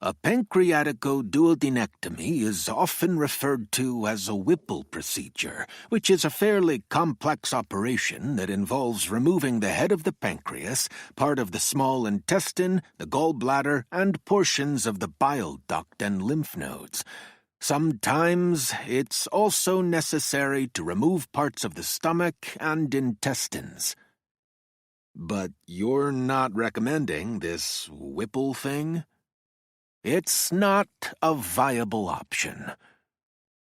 "A pancreatico-duodenectomy is often referred to as a Whipple procedure, which is a fairly complex operation that involves removing the head of the pancreas, part of the small intestine, the gallbladder, and portions of the bile duct and lymph nodes. Sometimes it's also necessary to remove parts of the stomach and intestines." "But you're not recommending this Whipple thing?" "It's not a viable option."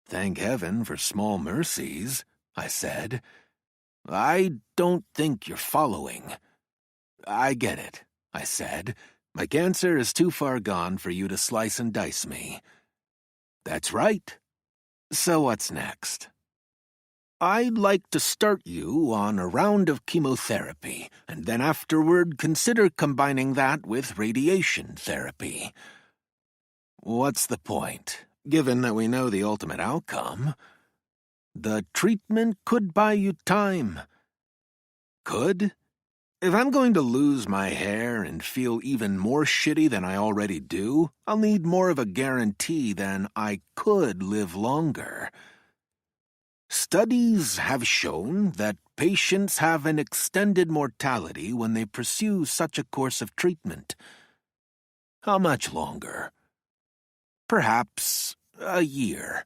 "Thank heaven for small mercies," I said. "I don't think you're following." "I get it," I said. "My cancer is too far gone for you to slice and dice me." "That's right. So what's next?" "I'd like to start you on a round of chemotherapy, and then afterward consider combining that with radiation therapy." "What's the point, given that we know the ultimate outcome?" "The treatment could buy you time." "Could? If I'm going to lose my hair and feel even more shitty than I already do, I'll need more of a guarantee than I could live longer." "Studies have shown that patients have an extended mortality when they pursue such a course of treatment." "How much longer?" "Perhaps a year."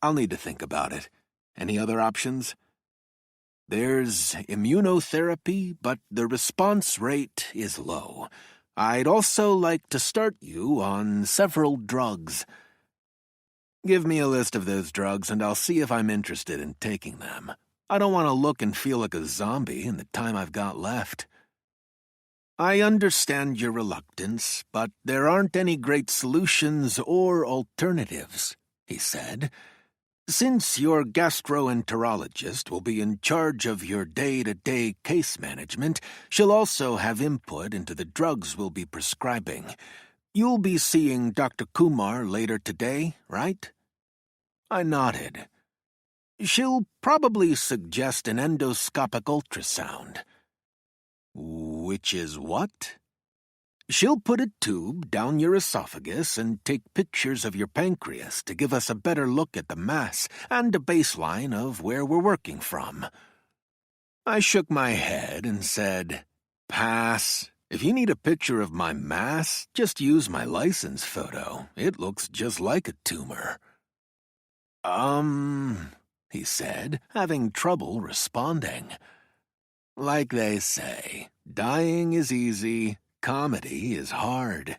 "I'll need to think about it. Any other options?" "There's immunotherapy, but the response rate is low. I'd also like to start you on several drugs." "Give me a list of those drugs and I'll see if I'm interested in taking them. I don't want to look and feel like a zombie in the time I've got left." "I understand your reluctance, but there aren't any great solutions or alternatives," he said. "Since your gastroenterologist will be in charge of your day-to-day case management, she'll also have input into the drugs we'll be prescribing. You'll be seeing Dr. Kumar later today, right?" I nodded. "She'll probably suggest an endoscopic ultrasound." "Which is what?" "She'll put a tube down your esophagus and take pictures of your pancreas to give us a better look at the mass and a baseline of where we're working from." I shook my head and said, "Pass. If you need a picture of my mass, just use my license photo. It looks just like a tumor." He said, having trouble responding. "Like they say, dying is easy, comedy is hard."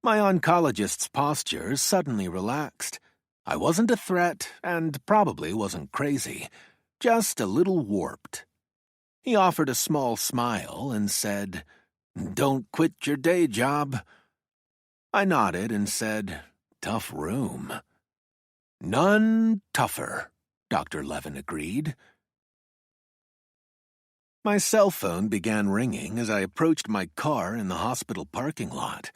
My oncologist's posture suddenly relaxed. I wasn't a threat and probably wasn't crazy, just a little warped. He offered a small smile and said, "Don't quit your day job." I nodded and said, "Tough room." "None tougher," Dr. Levin agreed. My cell phone began ringing as I approached my car in the hospital parking lot.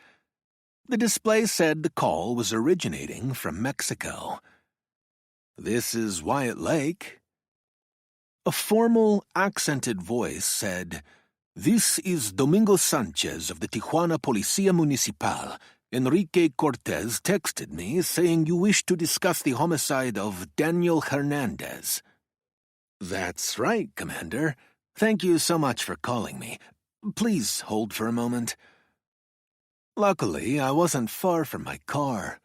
The display said the call was originating from Mexico. "This is Wyatt Lake." A formal, accented voice said, "This is Domingo Sanchez of the Tijuana Policía Municipal. Enrique Cortez texted me saying you wish to discuss the homicide of Daniel Hernandez." "That's right, Commander. Thank you so much for calling me. Please hold for a moment." Luckily, I wasn't far from my car.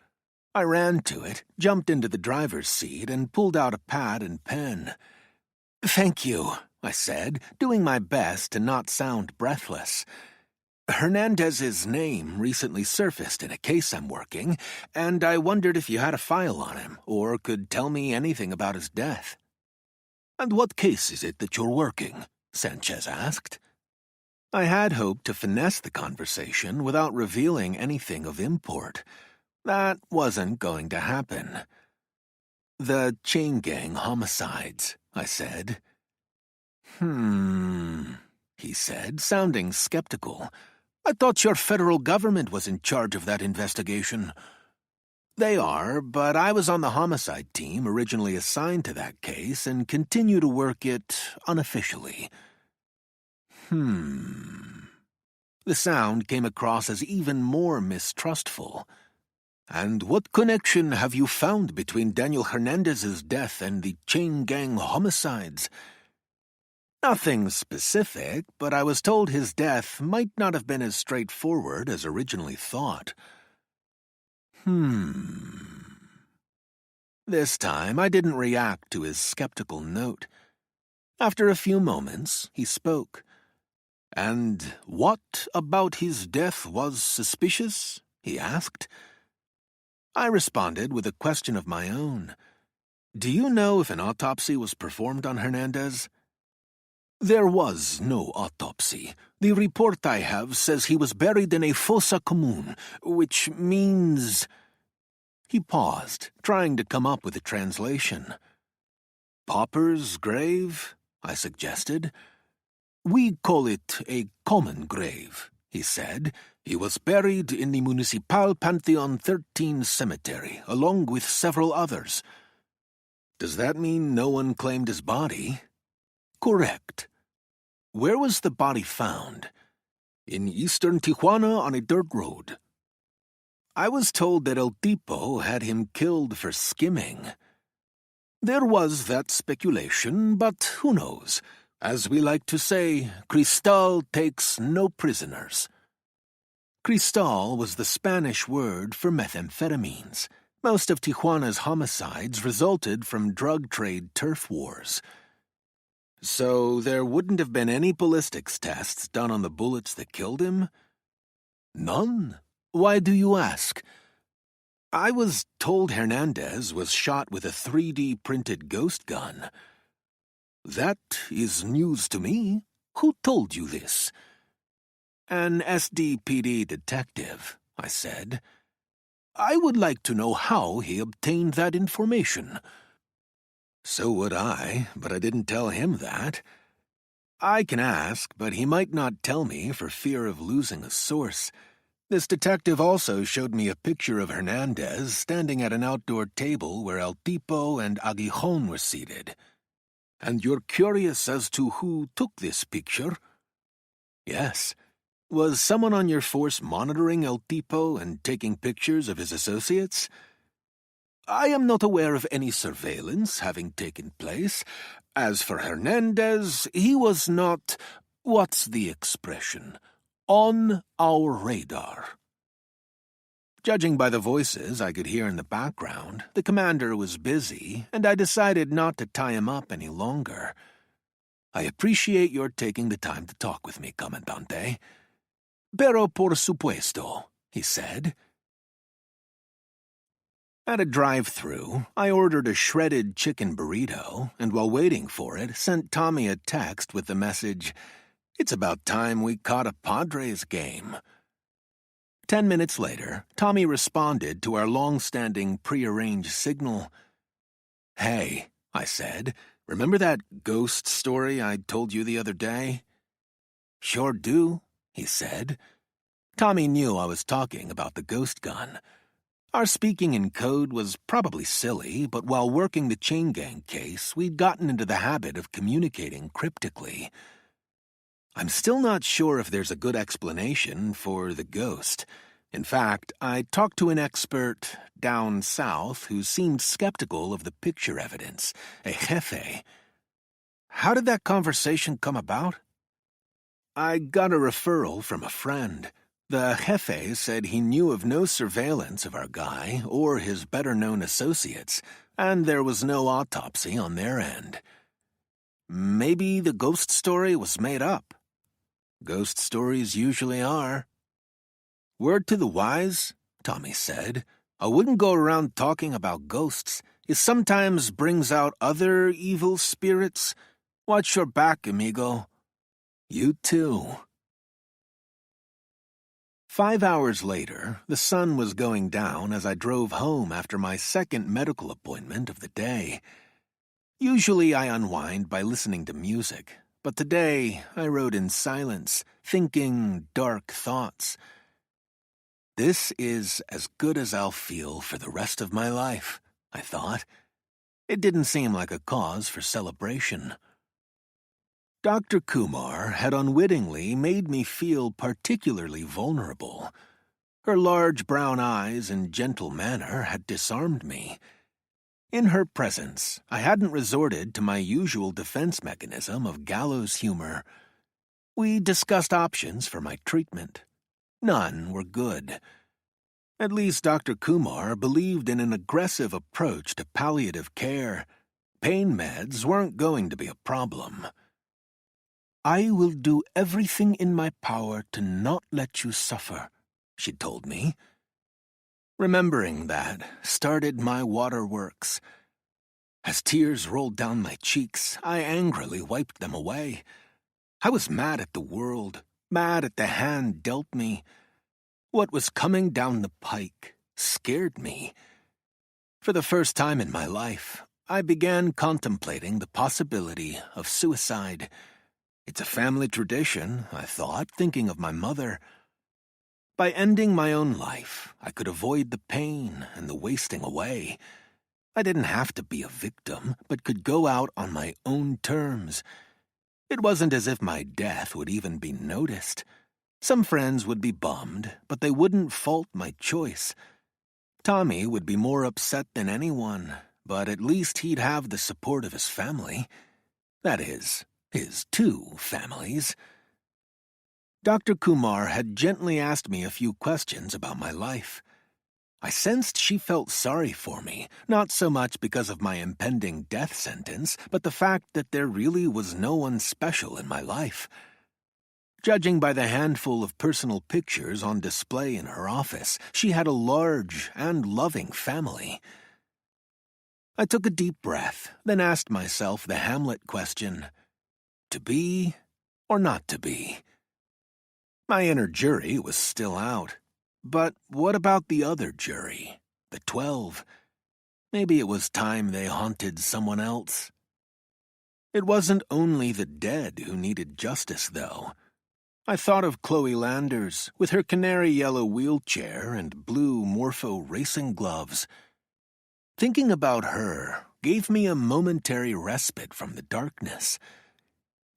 I ran to it, jumped into the driver's seat, and pulled out a pad and pen. "Thank you," I said, doing my best to not sound breathless. "Hernandez's name recently surfaced in a case I'm working, and I wondered if you had a file on him, or could tell me anything about his death." "And what case is it that you're working?" Sanchez asked. I had hoped to finesse the conversation without revealing anything of import. That wasn't going to happen. "The chain gang homicides," I said. He said, sounding skeptical. "I thought your federal government was in charge of that investigation." "They are, but I was on the homicide team originally assigned to that case and continue to work it unofficially." The sound came across as even more mistrustful. "And what connection have you found between Daniel Hernandez's death and the chain gang homicides?" "Nothing specific, but I was told his death might not have been as straightforward as originally thought." This time I didn't react to his skeptical note. After a few moments, he spoke. "And what about his death was suspicious?" he asked. I responded with a question of my own. "Do you know if an autopsy was performed on Hernandez?" "There was no autopsy. The report I have says he was buried in a fossa comune, which means—" He paused, trying to come up with a translation. "Pauper's grave?" I suggested. "We call it a common grave," he said. "He was buried in the Municipal Pantheon 13 cemetery, along with several others." "Does that mean no one claimed his body?" "Correct." "Where was the body found?" "In eastern Tijuana on a dirt road." "I was told that El Tipo had him killed for skimming." "There was that speculation, but who knows? As we like to say, Cristal takes no prisoners." Cristal was the Spanish word for methamphetamines. Most of Tijuana's homicides resulted from drug trade turf wars. "So there wouldn't have been any ballistics tests done on the bullets that killed him?" "None. Why do you ask?" "I was told Hernandez was shot with a 3D printed ghost gun." "That is news to me. Who told you this?" "An SDPD detective," I said. "I would like to know how he obtained that information." "So would I, but I didn't tell him that." "I can ask, but he might not tell me for fear of losing a source. This detective also showed me a picture of Hernandez standing at an outdoor table where El Tipo and Aguijon were seated." "And you're curious as to who took this picture?" "Yes. Was someone on your force monitoring El Tipo and taking pictures of his associates?" "I am not aware of any surveillance having taken place. As for Hernandez, he was not, what's the expression, on our radar." Judging by the voices I could hear in the background, the commander was busy, and I decided not to tie him up any longer. "I appreciate your taking the time to talk with me, Comandante." "Pero por supuesto," he said. At a drive-thru, I ordered a shredded chicken burrito, and while waiting for it, sent Tommy a text with the message, "It's about time we caught a Padres game." 10 minutes later, Tommy responded to our long-standing prearranged signal. "Hey," I said, "remember that ghost story I told you the other day?" "Sure do," he said. Tommy knew I was talking about the ghost gun. Our speaking in code was probably silly, but while working the chain gang case, we'd gotten into the habit of communicating cryptically. I'm still not sure if there's a good explanation for the ghost. In fact, I talked to an expert down south who seemed skeptical of the picture evidence, a jefe. How did that conversation come about? I got a referral from a friend. The jefe said he knew of no surveillance of our guy or his better-known associates, and there was no autopsy on their end. Maybe the ghost story was made up. Ghost stories usually are. Word to the wise, Tommy said. I wouldn't go around talking about ghosts. It sometimes brings out other evil spirits. Watch your back, amigo. You too. 5 hours later, the sun was going down as I drove home after my second medical appointment of the day. Usually I unwind by listening to music, but today I rode in silence, thinking dark thoughts. This is as good as I'll feel for the rest of my life, I thought. It didn't seem like a cause for celebration. Dr. Kumar had unwittingly made me feel particularly vulnerable. Her large brown eyes and gentle manner had disarmed me. In her presence, I hadn't resorted to my usual defense mechanism of gallows humor. We discussed options for my treatment. None were good. At least Dr. Kumar believed in an aggressive approach to palliative care. Pain meds weren't going to be a problem. I will do everything in my power to not let you suffer, she told me. Remembering that started my waterworks. As tears rolled down my cheeks, I angrily wiped them away. I was mad at the world, mad at the hand dealt me. What was coming down the pike scared me. For the first time in my life, I began contemplating the possibility of suicide. It's a family tradition, I thought, thinking of my mother. By ending my own life, I could avoid the pain and the wasting away. I didn't have to be a victim, but could go out on my own terms. It wasn't as if my death would even be noticed. Some friends would be bummed, but they wouldn't fault my choice. Tommy would be more upset than anyone, but at least he'd have the support of his family. That is, his 2 families. Dr. Kumar had gently asked me a few questions about my life. I sensed she felt sorry for me, not so much because of my impending death sentence, but the fact that there really was no one special in my life. Judging by the handful of personal pictures on display in her office, she had a large and loving family. I took a deep breath, then asked myself the Hamlet question. To be or not to be? My inner jury was still out. But what about the other jury, the 12? Maybe it was time they haunted someone else. It wasn't only the dead who needed justice, though. I thought of Chloe Landers, with her canary-yellow wheelchair and blue Morpho racing gloves. Thinking about her gave me a momentary respite from the darkness.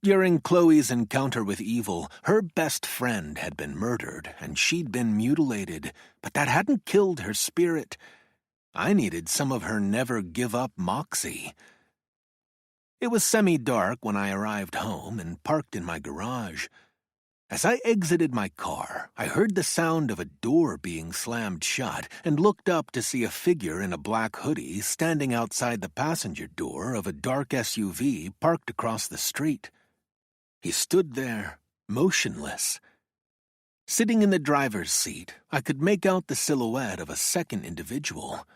During Chloe's encounter with evil, her best friend had been murdered and she'd been mutilated, but that hadn't killed her spirit. I needed some of her never-give-up moxie. It was semi-dark when I arrived home and parked in my garage. As I exited my car, I heard the sound of a door being slammed shut and looked up to see a figure in a black hoodie standing outside the passenger door of a dark SUV parked across the street. He stood there, motionless. Sitting in the driver's seat, I could make out the silhouette of a second individual.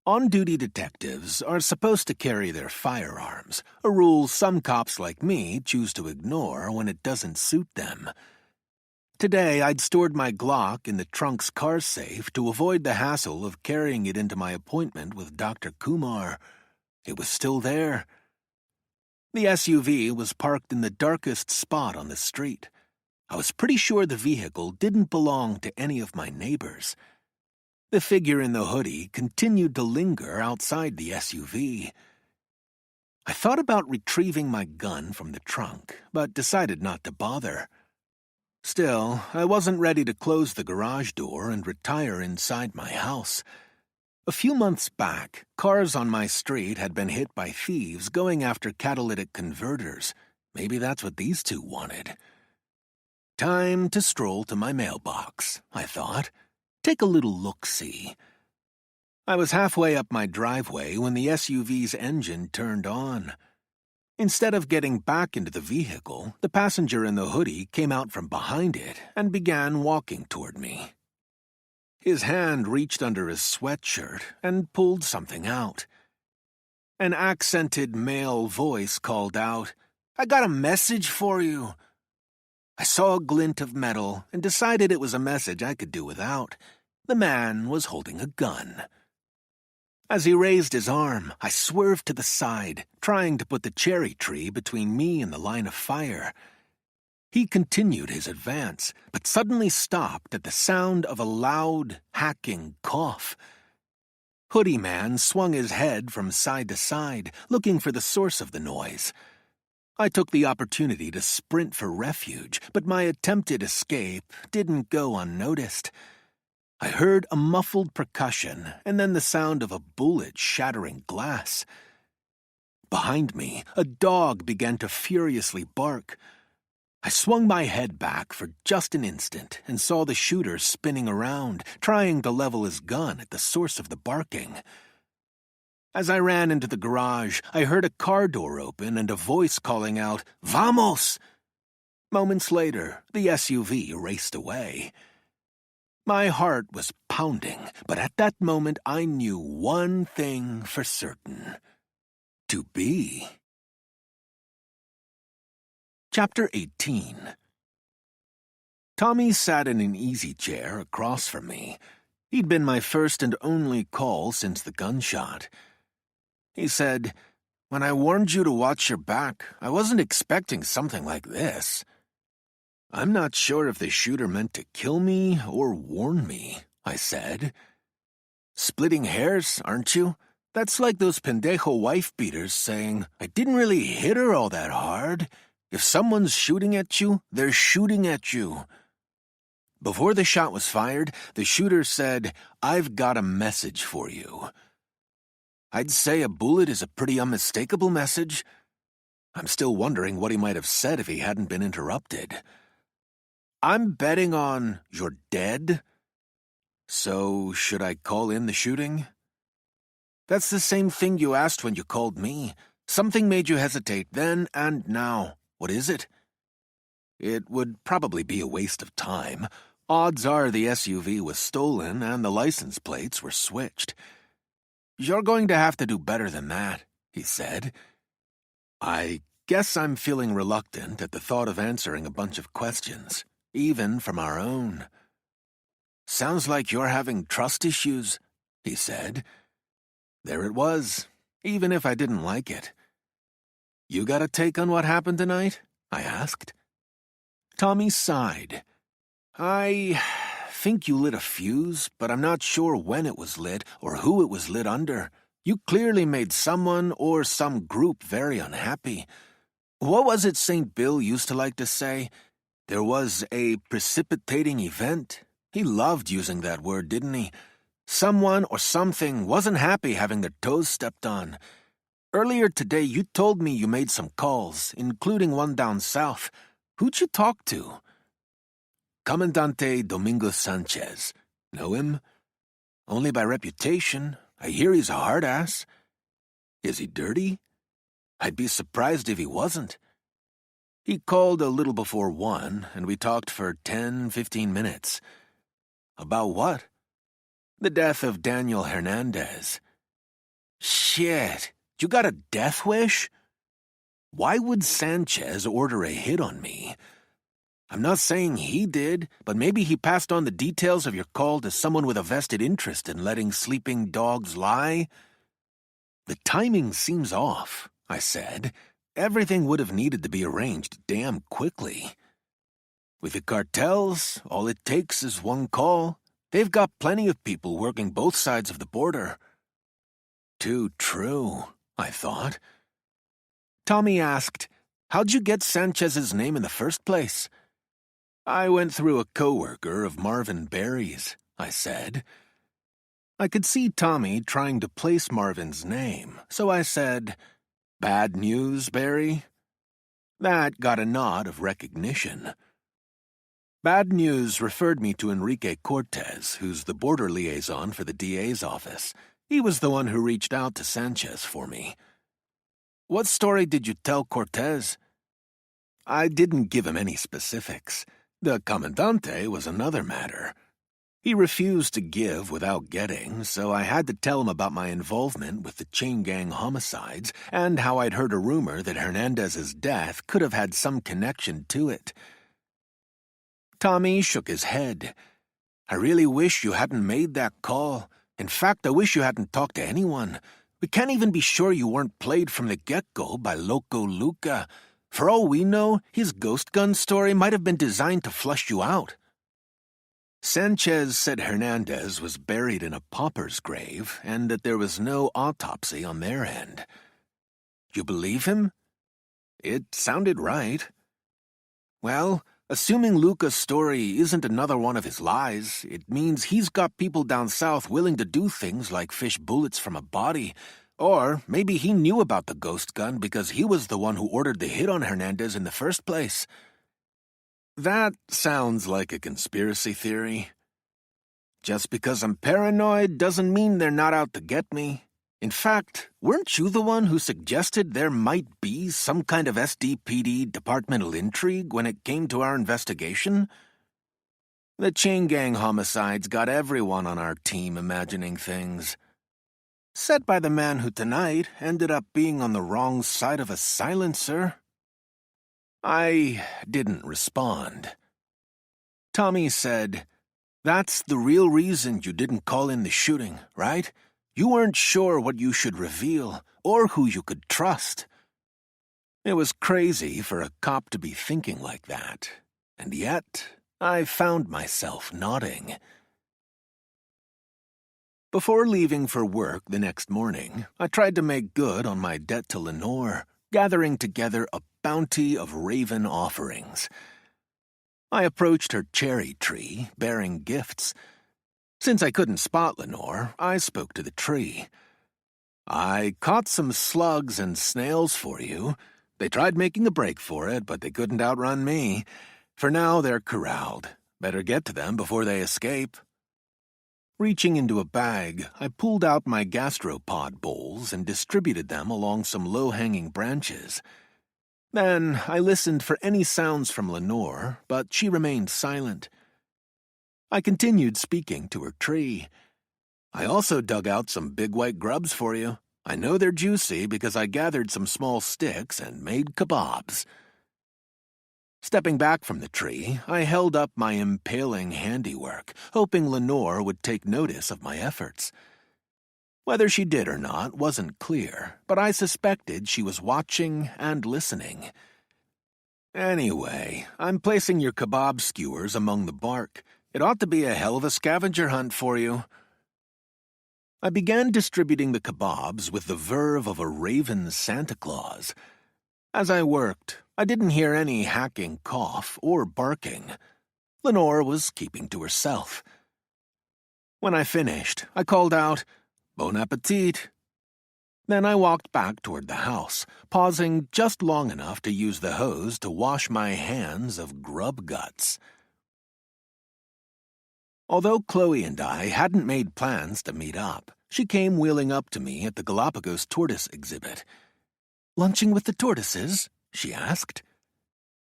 On-duty detectives are supposed to carry their firearms, a rule some cops like me choose to ignore when it doesn't suit them. Today, I'd stored my Glock in the trunk's car safe to avoid the hassle of carrying it into my appointment with Dr. Kumar. It was still there. The SUV was parked in the darkest spot on the street. I was pretty sure the vehicle didn't belong to any of my neighbors. The figure in the hoodie continued to linger outside the SUV. I thought about retrieving my gun from the trunk, but decided not to bother. Still, I wasn't ready to close the garage door and retire inside my house. A few months back, cars on my street had been hit by thieves going after catalytic converters. Maybe that's what these two wanted. Time to stroll to my mailbox, I thought. Take a little look-see. I was halfway up my driveway when the SUV's engine turned on. Instead of getting back into the vehicle, the passenger in the hoodie came out from behind it and began walking toward me. His hand reached under his sweatshirt and pulled something out. An accented male voice called out, "I got a message for you." I saw a glint of metal and decided it was a message I could do without. The man was holding a gun. As he raised his arm, I swerved to the side, trying to put the cherry tree between me and the line of fire. He continued his advance, but suddenly stopped at the sound of a loud, hacking cough. Hoodie Man swung his head from side to side, looking for the source of the noise. I took the opportunity to sprint for refuge, but my attempted escape didn't go unnoticed. I heard a muffled percussion and then the sound of a bullet shattering glass. Behind me, a dog began to furiously bark. I swung my head back for just an instant and saw the shooter spinning around, trying to level his gun at the source of the barking. As I ran into the garage, I heard a car door open and a voice calling out, "Vamos!" Moments later, the SUV raced away. My heart was pounding, but at that moment I knew one thing for certain. To be. Chapter 18. Tommy sat in an easy chair across from me. He'd been my first and only call since the gunshot. He said, "When I warned you to watch your back, I wasn't expecting something like this." "I'm not sure if the shooter meant to kill me or warn me," I said. "Splitting hairs, aren't you? That's like those pendejo wife-beaters saying, 'I didn't really hit her all that hard.' If someone's shooting at you, they're shooting at you." Before the shot was fired, the shooter said, "I've got a message for you." I'd say a bullet is a pretty unmistakable message. I'm still wondering what he might have said if he hadn't been interrupted. "I'm betting on you're dead. So, should I call in the shooting?" "That's the same thing you asked when you called me. Something made you hesitate then and now. What is it?" "It would probably be a waste of time. Odds are the SUV was stolen and the license plates were switched." "You're going to have to do better than that," he said. I guess I'm feeling reluctant at the thought of answering a bunch of questions, even from our own. "Sounds like you're having trust issues," he said. There it was, even if I didn't like it. "You got a take on what happened tonight?" I asked. Tommy sighed. "I think you lit a fuse, but I'm not sure when it was lit or who it was lit under. You clearly made someone or some group very unhappy. What was it St. Bill used to like to say? There was a precipitating event. He loved using that word, didn't he? Someone or something wasn't happy having their toes stepped on. Earlier today, you told me you made some calls, including one down south. Who'd you talk to?" "Comandante Domingo Sanchez. Know him?" "Only by reputation. I hear he's a hard ass." "Is he dirty?" "I'd be surprised if he wasn't." He called a little before 1, and we talked for 10-15 minutes. "About what?" "The death of Daniel Hernandez." Shit, you got a death wish? Why would Sanchez order a hit on me? I'm not saying he did, but maybe he passed on the details of your call to someone with a vested interest in letting sleeping dogs lie? The timing seems off, I said. Everything would have needed to be arranged damn quickly. With the cartels, all it takes is one call. They've got plenty of people working both sides of the border. Too true, I thought. Tommy asked, "How'd you get Sanchez's name in the first place?" "I went through a coworker of Marvin Berry's," I said. I could see Tommy trying to place Marvin's name, so I said, "Bad news, Berry?" That got a nod of recognition. Bad News referred me to Enrique Cortez, who's the border liaison for the DA's office. He was the one who reached out to Sanchez for me. "What story did you tell Cortez?" I didn't give him any specifics. The Comandante was another matter. He refused to give without getting, so I had to tell him about my involvement with the chain gang homicides and how I'd heard a rumor that Hernandez's death could have had some connection to it. Tommy shook his head. "I really wish you hadn't made that call. In fact, I wish you hadn't talked to anyone. We can't even be sure you weren't played from the get-go by Loco Luca. For all we know, his ghost gun story might have been designed to flush you out." Sanchez said Hernandez was buried in a pauper's grave and that there was no autopsy on their end. "You believe him?" It sounded right. "Well, assuming Luca's story isn't another one of his lies, it means he's got people down south willing to do things like fish bullets from a body. Or maybe he knew about the ghost gun because he was the one who ordered the hit on Hernandez in the first place." That sounds like a conspiracy theory. Just because I'm paranoid doesn't mean they're not out to get me. In fact, weren't you the one who suggested there might be some kind of SDPD departmental intrigue when it came to our investigation? The chain gang homicides got everyone on our team imagining things. Said by the man who tonight ended up being on the wrong side of a silencer. I didn't respond. Tommy said, "That's the real reason you didn't call in the shooting, right? You weren't sure what you should reveal or who you could trust." It was crazy for a cop to be thinking like that, and yet I found myself nodding. Before leaving for work the next morning, I tried to make good on my debt to Lenore, gathering together a bounty of raven offerings. I approached her cherry tree, bearing gifts. Since I couldn't spot Lenore, I spoke to the tree. "I caught some slugs and snails for you. They tried making a break for it, but they couldn't outrun me. For now, they're corralled. Better get to them before they escape." Reaching into a bag, I pulled out my gastropod bowls and distributed them along some low-hanging branches. Then I listened for any sounds from Lenore, but she remained silent. I continued speaking to her tree. "I also dug out some big white grubs for you. I know they're juicy because I gathered some small sticks and made kebabs." Stepping back from the tree, I held up my impaling handiwork, hoping Lenore would take notice of my efforts. Whether she did or not wasn't clear, but I suspected she was watching and listening. "Anyway, I'm placing your kebab skewers among the bark. It ought to be a hell of a scavenger hunt for you." I began distributing the kebabs with the verve of a raven Santa Claus. As I worked, I didn't hear any hacking cough or barking. Lenore was keeping to herself. When I finished, I called out, "Bon appetit." Then I walked back toward the house, pausing just long enough to use the hose to wash my hands of grub guts. Although Chloe and I hadn't made plans to meet up, she came wheeling up to me at the Galapagos tortoise exhibit. "Lunching with the tortoises?" she asked.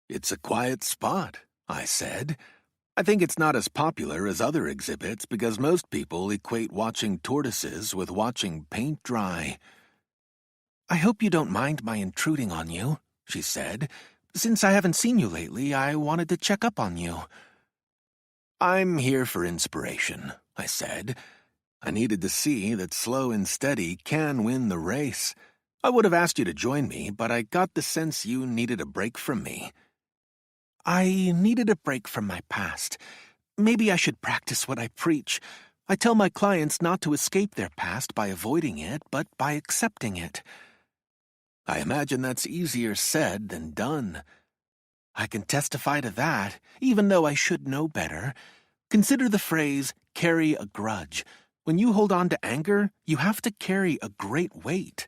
"It's a quiet spot," I said. "I think it's not as popular as other exhibits because most people equate watching tortoises with watching paint dry." I hope you don't mind my intruding on you, she said. Since I haven't seen you lately, I wanted to check up on you. I'm here for inspiration, I said. I needed to see that slow and steady can win the race. I would have asked you to join me, but I got the sense you needed a break from me. I needed a break from my past. Maybe I should practice what I preach. I tell my clients not to escape their past by avoiding it, but by accepting it. I imagine that's easier said than done. I can testify to that, even though I should know better. Consider the phrase, carry a grudge. When you hold on to anger, you have to carry a great weight.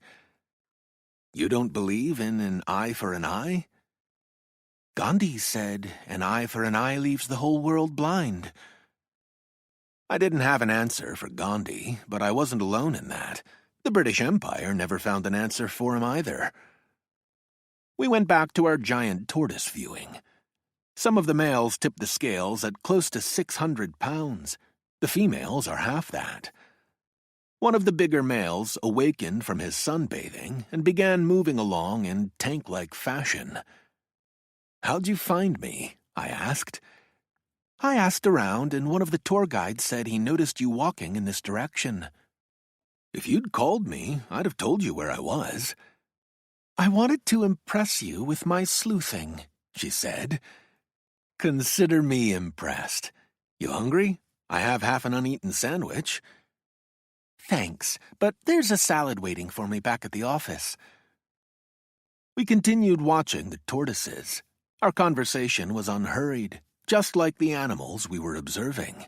You don't believe in an eye for an eye? Gandhi said, an eye for an eye leaves the whole world blind. I didn't have an answer for Gandhi, but I wasn't alone in that. The British Empire never found an answer for him either. We went back to our giant tortoise viewing. Some of the males tipped the scales at close to 600 pounds. The females are half that. One of the bigger males awakened from his sunbathing and began moving along in tank-like fashion. "How'd you find me?" I asked. I asked around, and one of the tour guides said he noticed you walking in this direction. If you'd called me, I'd have told you where I was. I wanted to impress you with my sleuthing, she said. Consider me impressed. You hungry? I have half an uneaten sandwich. Thanks, but there's a salad waiting for me back at the office. We continued watching the tortoises. Our conversation was unhurried, just like the animals we were observing.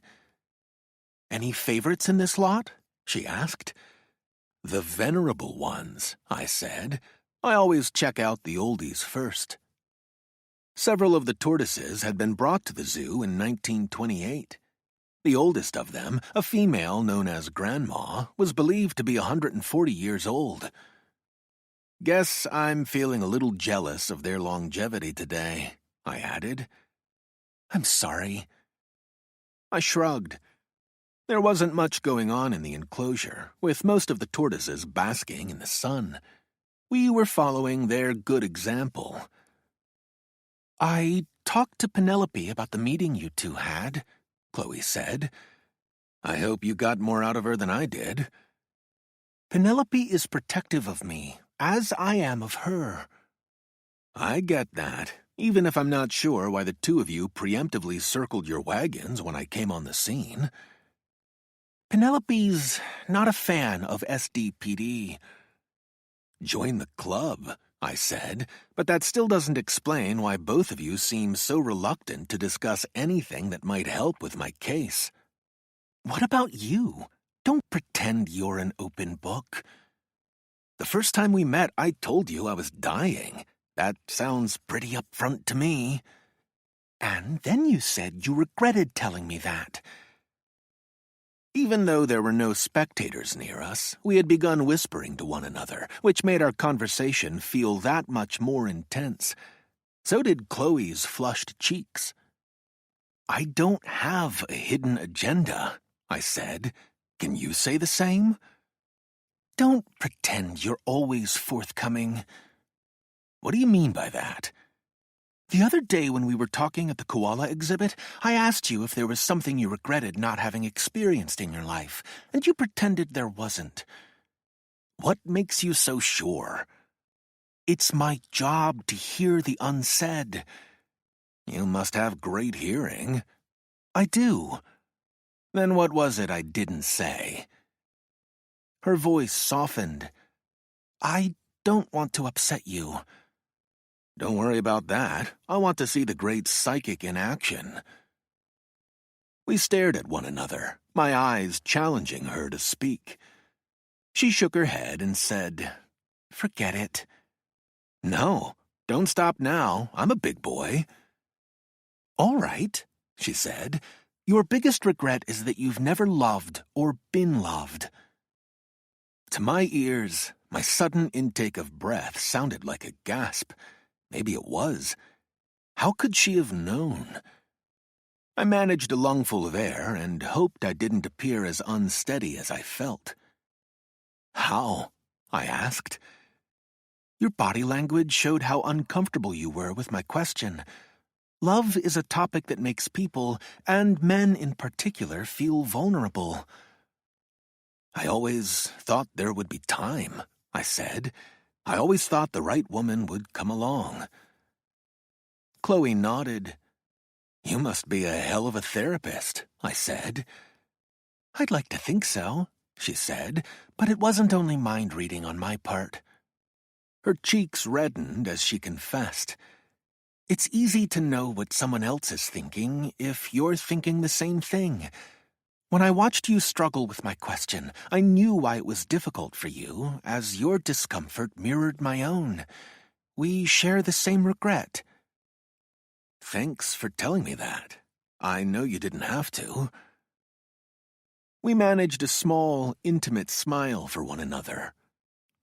Any favorites in this lot? She asked. The venerable ones, I said. I always check out the oldies first. Several of the tortoises had been brought to the zoo in 1928. The oldest of them, a female known as Grandma, was believed to be 140 years old. Guess I'm feeling a little jealous of their longevity today, I added. I'm sorry. I shrugged. There wasn't much going on in the enclosure, with most of the tortoises basking in the sun. We were following their good example. I talked to Penelope about the meeting you two had, Chloe said. I hope you got more out of her than I did. Penelope is protective of me, as I am of her. I get that, even if I'm not sure why the two of you preemptively circled your wagons when I came on the scene. Penelope's not a fan of SDPD. Join the club, I said, but that still doesn't explain why both of you seem so reluctant to discuss anything that might help with my case. What about you? Don't pretend you're an open book. The first time we met, I told you I was dying. That sounds pretty upfront to me. And then you said you regretted telling me that. Even though there were no spectators near us, we had begun whispering to one another, which made our conversation feel that much more intense. So did Chloe's flushed cheeks. I don't have a hidden agenda, I said. Can you say the same? Don't pretend you're always forthcoming. What do you mean by that? The other day when we were talking at the koala exhibit, I asked you if there was something you regretted not having experienced in your life, and you pretended there wasn't. What makes you so sure? It's my job to hear the unsaid. You must have great hearing. I do. Then what was it I didn't say? Her voice softened. I don't want to upset you. Don't worry about that. I want to see the great psychic in action. We stared at one another, my eyes challenging her to speak. She shook her head and said, Forget it. No, don't stop now. I'm a big boy. All right, she said. Your biggest regret is that you've never loved or been loved. To my ears, my sudden intake of breath sounded like a gasp. Maybe it was. How could she have known? I managed a lungful of air and hoped I didn't appear as unsteady as I felt. How? I asked. Your body language showed how uncomfortable you were with my question. Love is a topic that makes people, and men in particular, feel vulnerable. I always thought there would be time, I said. I always thought the right woman would come along. Chloe nodded. You must be a hell of a therapist, I said. I'd like to think so, she said, but it wasn't only mind reading on my part. Her cheeks reddened as she confessed. It's easy to know what someone else is thinking if you're thinking the same thing. When I watched you struggle with my question, I knew why it was difficult for you, as your discomfort mirrored my own. We share the same regret. Thanks for telling me that. I know you didn't have to. We managed a small, intimate smile for one another.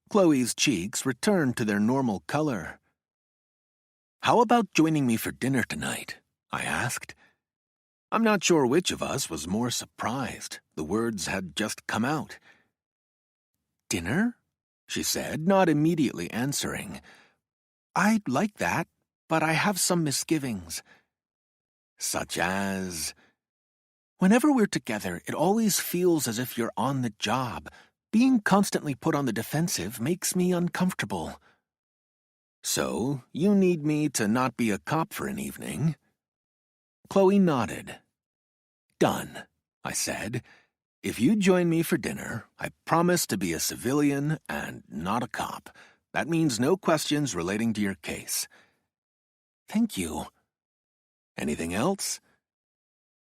Chloe's cheeks returned to their normal color. How about joining me for dinner tonight? I asked. I'm not sure which of us was more surprised. The words had just come out. Dinner? She said, not immediately answering. I'd like that, but I have some misgivings. Such as? Whenever we're together, it always feels as if you're on the job. Being constantly put on the defensive makes me uncomfortable. So, you need me to not be a cop for an evening? Chloe nodded. Done, I said. If you join me for dinner, I promise to be a civilian and not a cop. That means no questions relating to your case. Thank you. Anything else?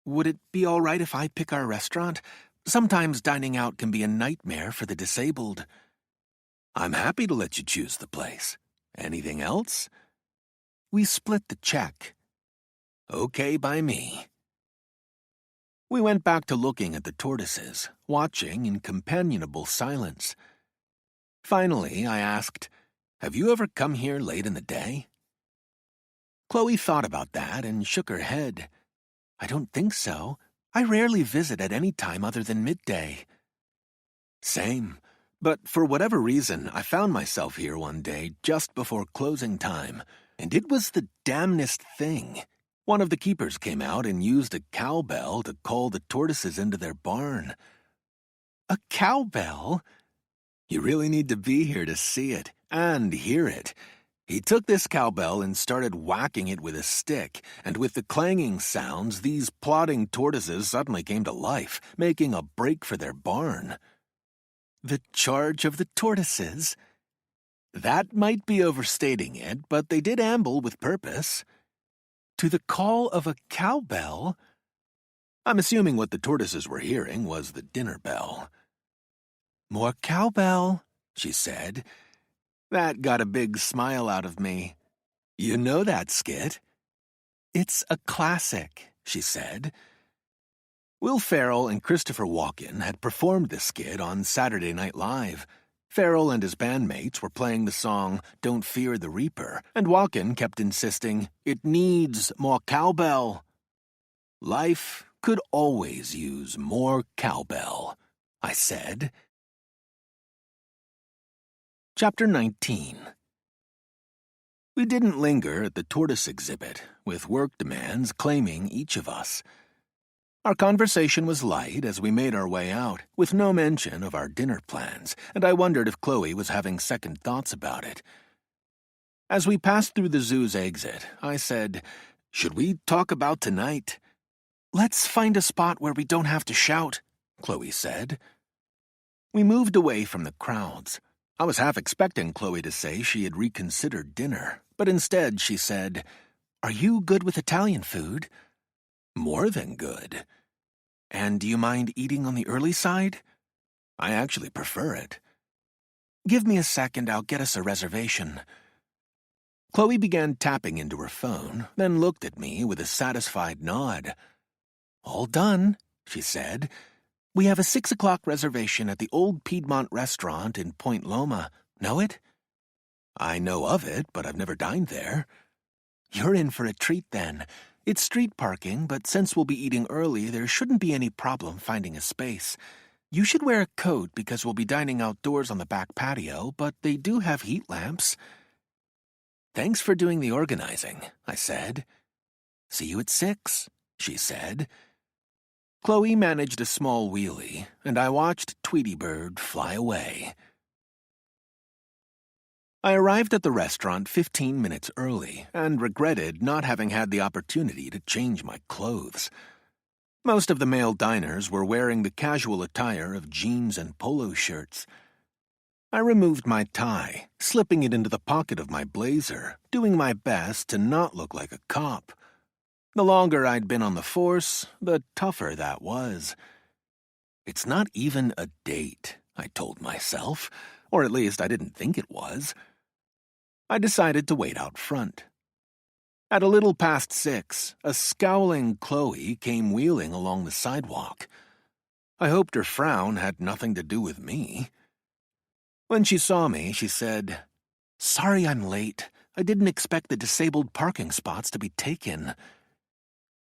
Would it be all right if I pick our restaurant? Sometimes dining out can be a nightmare for the disabled. I'm happy to let you choose the place. Anything else? We split the check. Okay by me. We went back to looking at the tortoises, watching in companionable silence. Finally, I asked, Have you ever come here late in the day? Chloe thought about that and shook her head. I don't think so. I rarely visit at any time other than midday. Same. But for whatever reason, I found myself here one day just before closing time, and it was the damnedest thing. One of the keepers came out and used a cowbell to call the tortoises into their barn. A cowbell? You really need to be here to see it and hear it. He took this cowbell and started whacking it with a stick, and with the clanging sounds, these plodding tortoises suddenly came to life, making a break for their barn. The charge of the tortoises? That might be overstating it, but they did amble with purpose. To the call of a cowbell? I'm assuming what the tortoises were hearing was the dinner bell. More cowbell, she said. That got a big smile out of me. You know that skit? It's a classic, she said. Will Ferrell and Christopher Walken had performed the skit on Saturday Night Live. Ferrell and his bandmates were playing the song Don't Fear the Reaper, and Walken kept insisting, It needs more cowbell. Life could always use more cowbell, I said. Chapter 19. We didn't linger at the tortoise exhibit, with work demands claiming each of us. Our conversation was light as we made our way out, with no mention of our dinner plans, and I wondered if Chloe was having second thoughts about it. As we passed through the zoo's exit, I said, Should we talk about tonight? Let's find a spot where we don't have to shout, Chloe said. We moved away from the crowds. I was half expecting Chloe to say she had reconsidered dinner, but instead she said, Are you good with Italian food? More than good. And do you mind eating on the early side? I actually prefer it. Give me a second, I'll get us a reservation. Chloe began tapping into her phone, then looked at me with a satisfied nod. All done, she said. We have a 6 o'clock reservation at the Old Piedmont Restaurant in Point Loma. Know it? I know of it, but I've never dined there. You're in for a treat then. It's street parking, but since we'll be eating early, there shouldn't be any problem finding a space. You should wear a coat because we'll be dining outdoors on the back patio, but they do have heat lamps. Thanks for doing the organizing, I said. See you at 6, she said. Chloe managed a small wheelie, and I watched Tweety Bird fly away. I arrived at the restaurant 15 minutes early and regretted not having had the opportunity to change my clothes. Most of the male diners were wearing the casual attire of jeans and polo shirts. I removed my tie, slipping it into the pocket of my blazer, doing my best to not look like a cop. The longer I'd been on the force, the tougher that was. It's not even a date, I told myself, or at least I didn't think it was. I decided to wait out front. At a little past 6, a scowling Chloe came wheeling along the sidewalk. I hoped her frown had nothing to do with me. When she saw me, she said, "Sorry I'm late. I didn't expect the disabled parking spots to be taken."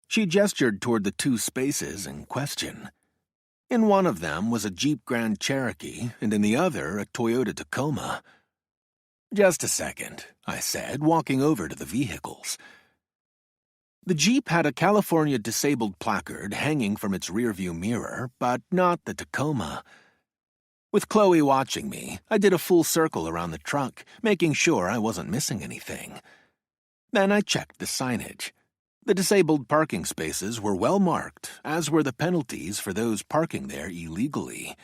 She gestured toward the 2 spaces in question. In one of them was a Jeep Grand Cherokee, and in the other a Toyota Tacoma. "Just a second," I said, walking over to the vehicles. The Jeep had a California disabled placard hanging from its rearview mirror, but not the Tacoma. With Chloe watching me, I did a full circle around the truck, making sure I wasn't missing anything. Then I checked the signage. The disabled parking spaces were well marked, as were the penalties for those parking there illegally.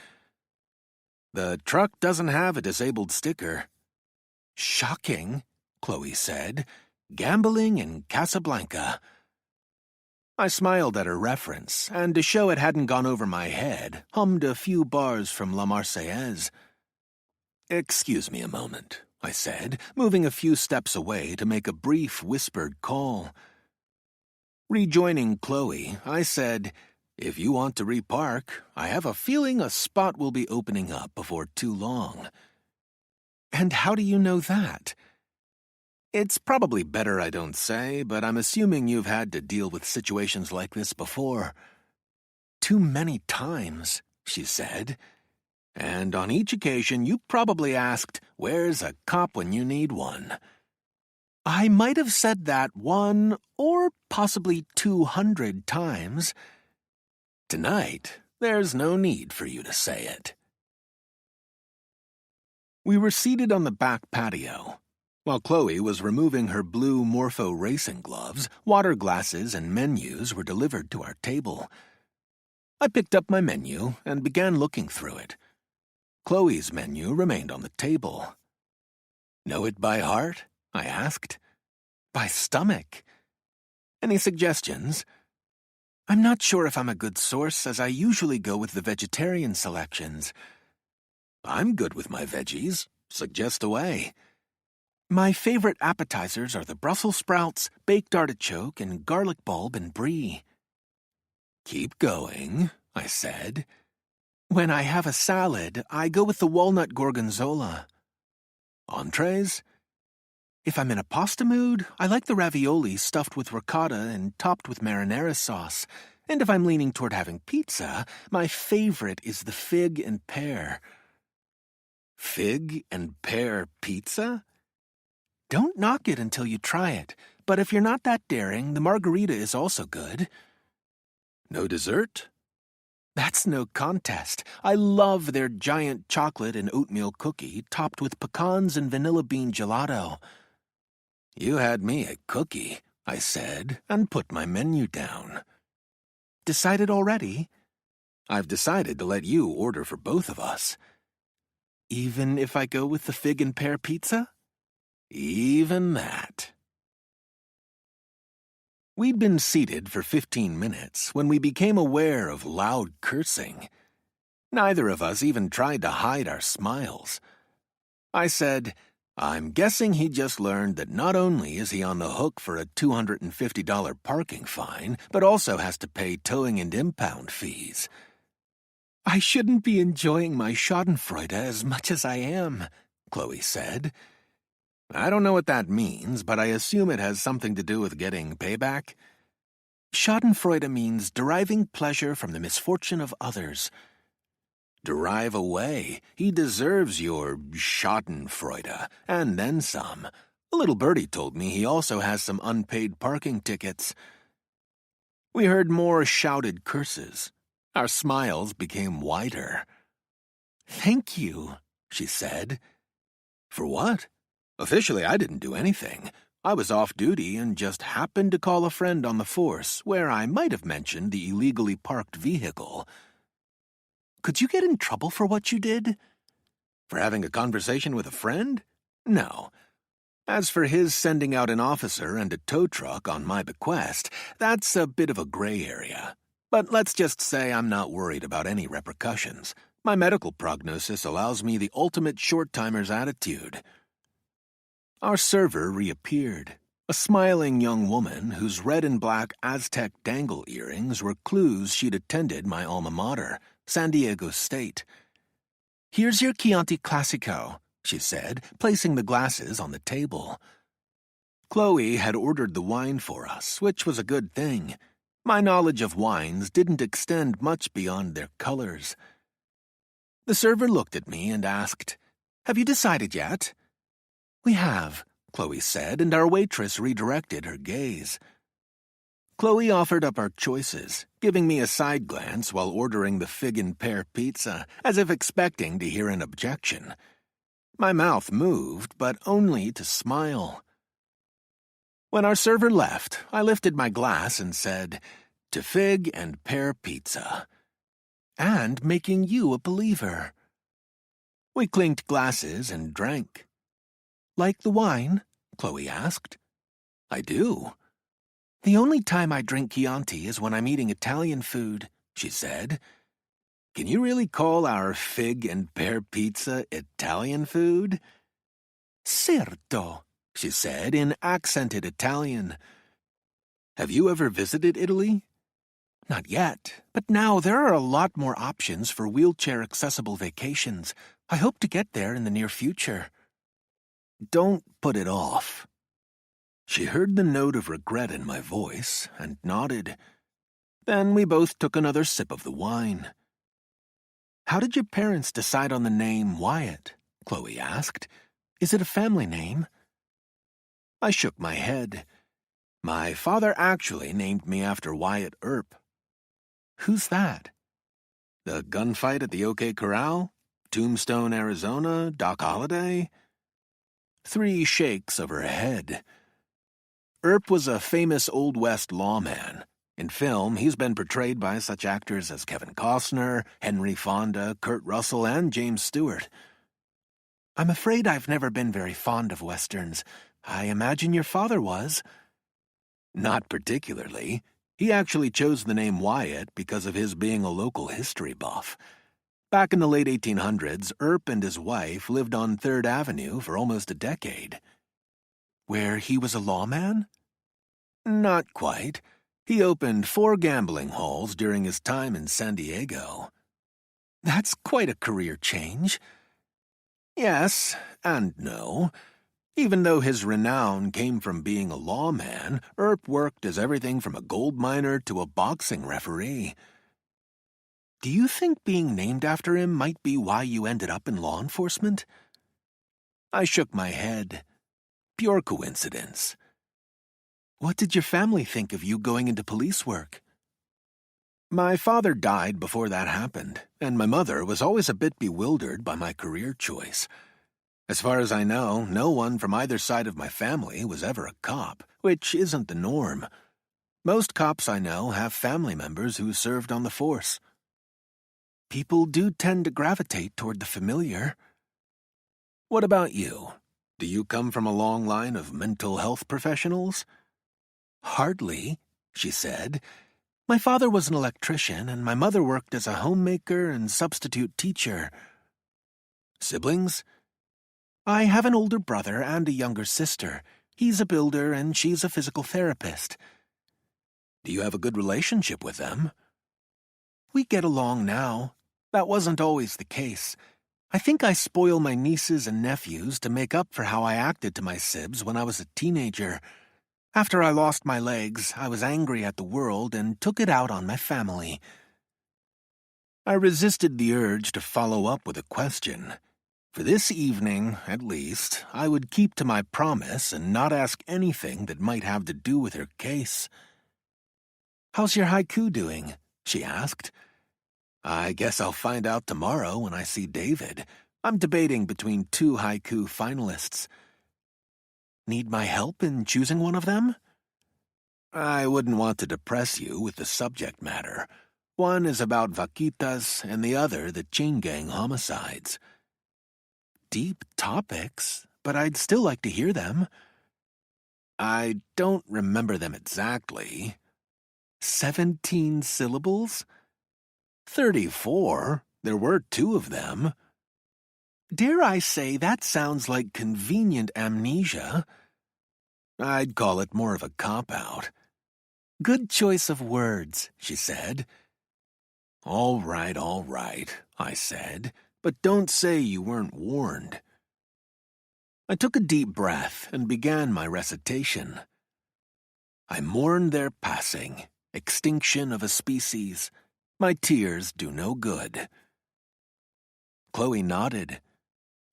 "The truck doesn't have a disabled sticker." "Shocking," Chloe said. "Gambling in Casablanca." I smiled at her reference, and to show it hadn't gone over my head, hummed a few bars from La Marseillaise. "Excuse me a moment," I said, moving a few steps away to make a brief whispered call. Rejoining Chloe, I said, "If you want to repark, I have a feeling a spot will be opening up before too long." "And how do you know that?" "It's probably better I don't say, but I'm assuming you've had to deal with situations like this before." "Too many times," she said. "And on each occasion you probably asked, 'Where's a cop when you need one?'" "I might have said that 1 or possibly 200 times. Tonight, there's no need for you to say it." We were seated on the back patio. While Chloe was removing her blue Morpho racing gloves, water glasses and menus were delivered to our table. I picked up my menu and began looking through it. Chloe's menu remained on the table. "Know it by heart?" I asked. "By stomach." "Any suggestions?" "I'm not sure if I'm a good source, as I usually go with the vegetarian selections." "I'm good with my veggies. Suggest away." "My favorite appetizers are the Brussels sprouts, baked artichoke, and garlic bulb and brie." "Keep going," I said. "When I have a salad, I go with the walnut gorgonzola." "Entrees?" "If I'm in a pasta mood, I like the ravioli stuffed with ricotta and topped with marinara sauce. And if I'm leaning toward having pizza, my favorite is the fig and pear." "Fig and pear pizza?" "Don't knock it until you try it, but if you're not that daring, the margarita is also good." "No dessert?" "That's no contest. I love their giant chocolate and oatmeal cookie topped with pecans and vanilla bean gelato." "You had me at cookie," I said, and put my menu down. "Decided already?" "I've decided to let you order for both of us." "Even if I go with the fig and pear pizza?" "Even that." We'd been seated for 15 minutes when we became aware of loud cursing. Neither of us even tried to hide our smiles. I said, "I'm guessing he just learned that not only is he on the hook for a $250 parking fine, but also has to pay towing and impound fees." "I shouldn't be enjoying my schadenfreude as much as I am," Chloe said. "I don't know what that means, but I assume it has something to do with getting payback." "Schadenfreude means deriving pleasure from the misfortune of others." "Derive away. He deserves your schadenfreude, and then some. A little birdie told me he also has some unpaid parking tickets. We heard more shouted curses. Our smiles became wider. "Thank you," she said. "For what? Officially, I didn't do anything. I was off duty and just happened to call a friend on the force, where I might have mentioned the illegally parked vehicle." "Could you get in trouble for what you did?" "For having a conversation with a friend? No. As for his sending out an officer and a tow truck on my bequest, that's a bit of a gray area. But let's just say I'm not worried about any repercussions. My medical prognosis allows me the ultimate short-timer's attitude." Our server reappeared, a smiling young woman whose red and black Aztec dangle earrings were clues she'd attended my alma mater, San Diego State. "Here's your Chianti Classico," she said, placing the glasses on the table. Chloe had ordered the wine for us, which was a good thing. My knowledge of wines didn't extend much beyond their colors. The server looked at me and asked, "Have you decided yet?" "We have," Chloe said, and our waitress redirected her gaze. Chloe offered up our choices, giving me a side glance while ordering the fig and pear pizza, as if expecting to hear an objection. My mouth moved, but only to smile. When our server left, I lifted my glass and said, "To fig and pear pizza." "And making you a believer." We clinked glasses and drank. "Like the wine?" Chloe asked. "I do." "The only time I drink Chianti is when I'm eating Italian food," she said. "Can you really call our fig and pear pizza Italian food?" "Certo," she said in accented Italian. "Have you ever visited Italy?" "Not yet, but now there are a lot more options for wheelchair-accessible vacations. I hope to get there in the near future." "Don't put it off." She heard the note of regret in my voice and nodded. Then we both took another sip of the wine. "How did your parents decide on the name Wyatt?" Chloe asked. "Is it a family name?" I shook my head. My father actually named me after Wyatt Earp. "Who's that?" "The gunfight at the OK Corral? Tombstone, Arizona? Doc Holliday?" 3 shakes of her head. Earp was a famous Old West lawman. In film, he's been portrayed by such actors as Kevin Costner, Henry Fonda, Kurt Russell, and James Stewart. "I'm afraid I've never been very fond of Westerns. I imagine your father was." "Not particularly. He actually chose the name Wyatt because of his being a local history buff. Back in the late 1800s, Earp and his wife lived on 3rd Avenue for almost a decade." "Where he was a lawman?" "Not quite. He opened 4 gambling halls during his time in San Diego." "That's quite a career change." "Yes, and no. Even though his renown came from being a lawman, Earp worked as everything from a gold miner to a boxing referee." "Do you think being named after him might be why you ended up in law enforcement?" I shook my head. Pure coincidence. "What did your family think of you going into police work?" My father died before that happened, and my mother was always a bit bewildered by my career choice. As far as I know, no one from either side of my family was ever a cop, which isn't the norm. Most cops I know have family members who served on the force. "People do tend to gravitate toward the familiar." "What about you? Do you come from a long line of mental health professionals?" "Hardly," she said. "My father was an electrician, and my mother worked as a homemaker and substitute teacher." "Siblings?" "I have an older brother and a younger sister. He's a builder, and she's a physical therapist." "Do you have a good relationship with them?" "We get along now. That wasn't always the case. I think I spoil my nieces and nephews to make up for how I acted to my sibs when I was a teenager. After I lost my legs, I was angry at the world and took it out on my family." I resisted the urge to follow up with a question. For this evening, at least, I would keep to my promise and not ask anything that might have to do with her case. "How's your haiku doing?" she asked. "I guess I'll find out tomorrow when I see David. I'm debating between 2 haiku finalists." "Need my help in choosing one of them?" "I wouldn't want to depress you with the subject matter. One is about vaquitas and the other the chain gang homicides." "Deep topics, but I'd still like to hear them." "I don't remember them exactly." 17 syllables? 34. There were 2 of them. Dare I say that sounds like convenient amnesia? I'd call it more of a cop-out. "Good choice of words," she said. All right, I said, but don't say you weren't warned." I took a deep breath and began my recitation. "I mourn their passing, extinction of a species. My tears do no good." Chloe nodded.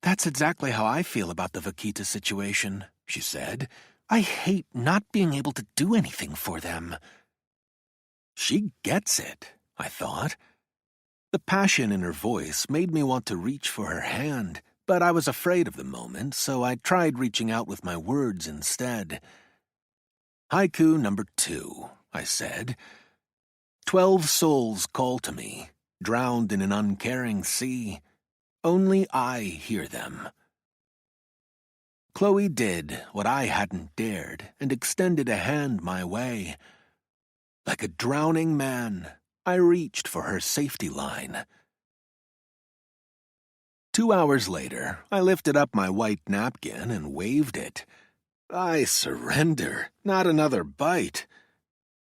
"That's exactly how I feel about the vaquita situation," she said. "I hate not being able to do anything for them." She gets it, I thought. The passion in her voice made me want to reach for her hand, but I was afraid of the moment, so I tried reaching out with my words instead. "Haiku number 2, I said. 12 souls call to me, drowned in an uncaring sea. Only I hear them." Chloe did what I hadn't dared and extended a hand my way. Like a drowning man, I reached for her safety line. 2 hours later, I lifted up my white napkin and waved it. "I surrender. Not another bite."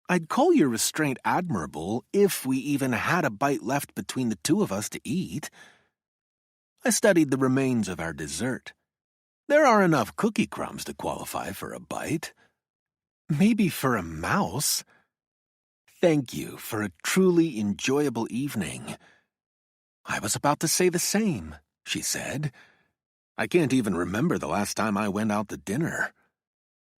"I'd call your restraint admirable if we even had a bite left between the 2 of us to eat." I studied the remains of our dessert. There are enough cookie crumbs to qualify for a bite. "Maybe for a mouse." "Thank you for a truly enjoyable evening." "I was about to say the same," she said. "I can't even remember the last time I went out to dinner."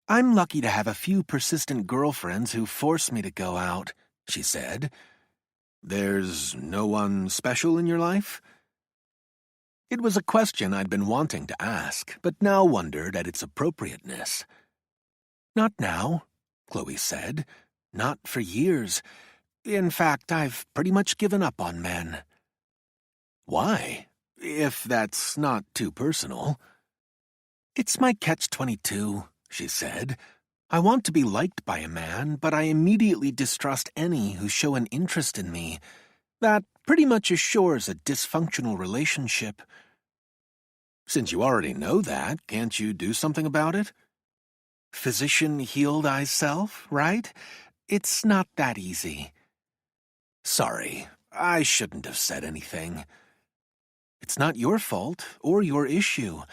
"I'm lucky to have a few persistent girlfriends who force me to go out," she said. "There's no one special in your life?" It was a question I'd been wanting to ask, but now wondered at its appropriateness. "Not now," Chloe said. "Not for years. In fact, I've pretty much given up on men." "Why? If that's not too personal." "It's my catch-22, she said. "I want to be liked by a man, but I immediately distrust any who show an interest in me. That pretty much assures a dysfunctional relationship." "Since you already know that, can't you do something about it?" "Physician heal thyself, right? It's not that easy." "Sorry, I shouldn't have said anything." "It's not your fault or your issue.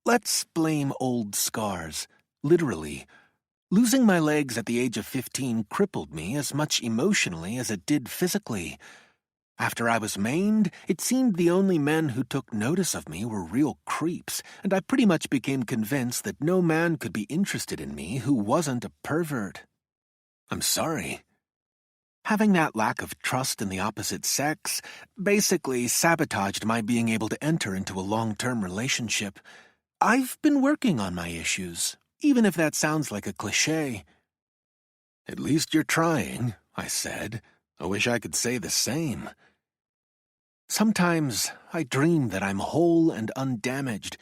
Let's blame old scars. Literally. Losing my legs at the age of 15 crippled me as much emotionally as it did physically. After I was maimed, it seemed the only men who took notice of me were real creeps, and I pretty much became convinced that no man could be interested in me who wasn't a pervert." "I'm sorry." "Having that lack of trust in the opposite sex basically sabotaged my being able to enter into a long-term relationship. I've been working on my issues, even if that sounds like a cliché." "At least you're trying," I said. "I wish I could say the same." "Sometimes I dream that I'm whole and undamaged.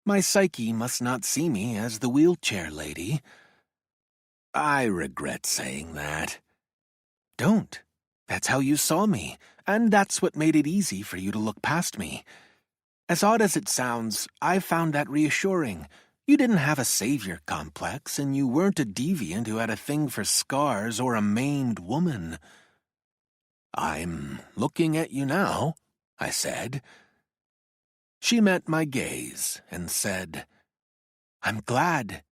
My psyche must not see me as the wheelchair lady." "I regret saying that." "Don't. That's how you saw me, and that's what made it easy for you to look past me. As odd as it sounds, I found that reassuring. You didn't have a savior complex, and you weren't a deviant who had a thing for scars or a maimed woman." "I'm looking at you now," I said. She met my gaze and said, "I'm glad."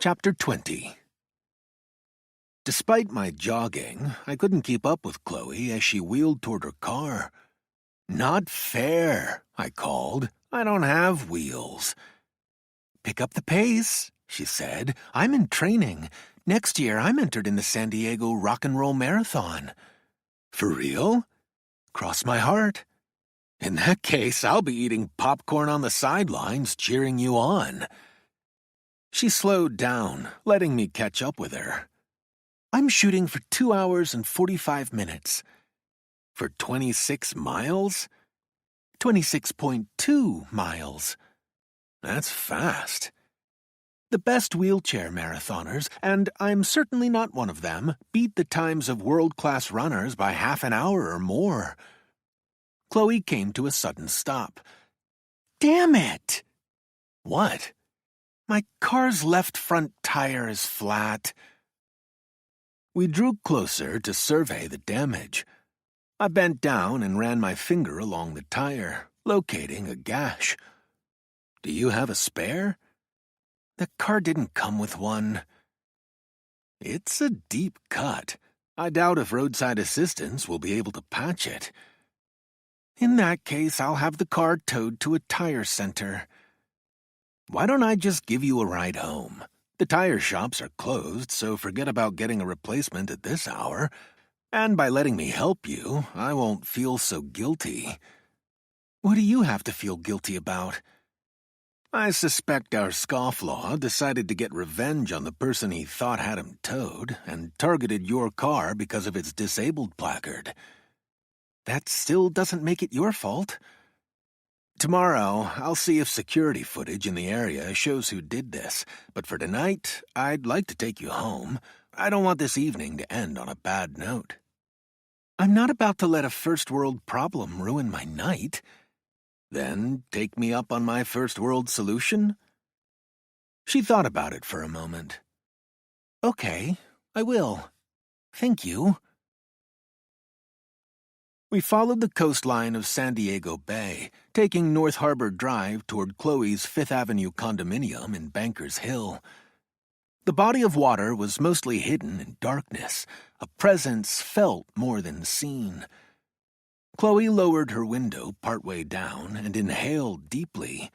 Chapter 20. Despite my jogging, I couldn't keep up with Chloe as she wheeled toward her car. Not fair, I called. I don't have wheels. Pick up the pace, she said. I'm in training. Next year, I'm entered in the San Diego Rock and Roll Marathon. For real? Cross my heart. In that case, I'll be eating popcorn on the sidelines, cheering you on. She slowed down, letting me catch up with her. I'm shooting for 2 hours and 45 minutes. For 26 miles? 26.2 miles. That's fast. The best wheelchair marathoners, and I'm certainly not one of them, beat the times of world-class runners by half an hour or more. Chloe came to a sudden stop. Damn it! What? My car's left front tire is flat. We drew closer to survey the damage. I bent down and ran my finger along the tire, locating a gash. Do you have a spare? The car didn't come with one. It's a deep cut. I doubt if roadside assistance will be able to patch it. In that case, I'll have the car towed to a tire center. Why don't I just give you a ride home? The tire shops are closed, so forget about getting a replacement at this hour. And by letting me help you, I won't feel so guilty. What do you have to feel guilty about? I suspect our scofflaw decided to get revenge on the person he thought had him towed and targeted your car because of its disabled placard. That still doesn't make it your fault. Tomorrow, I'll see if security footage in the area shows who did this, but for tonight, I'd like to take you home. I don't want this evening to end on a bad note. I'm not about to let a first-world problem ruin my night. Then take me up on my first-world solution? She thought about it for a moment. Okay, I will. Thank you. We followed the coastline of San Diego Bay, taking North Harbor Drive toward Chloe's Fifth Avenue condominium in Bankers Hill. The body of water was mostly hidden in darkness, a presence felt more than seen. Chloe lowered her window partway down and inhaled deeply.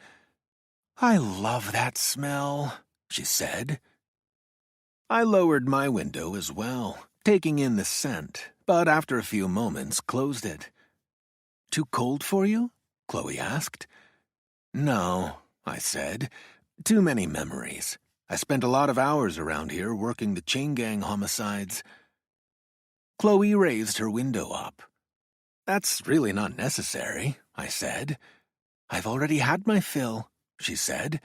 I love that smell, she said. I lowered my window as well, taking in the scent, but after a few moments closed it. Too cold for you? Chloe asked. No, I said. Too many memories. I spent a lot of hours around here working the chain gang homicides. Chloe raised her window up. That's really not necessary, I said. I've already had my fill, she said.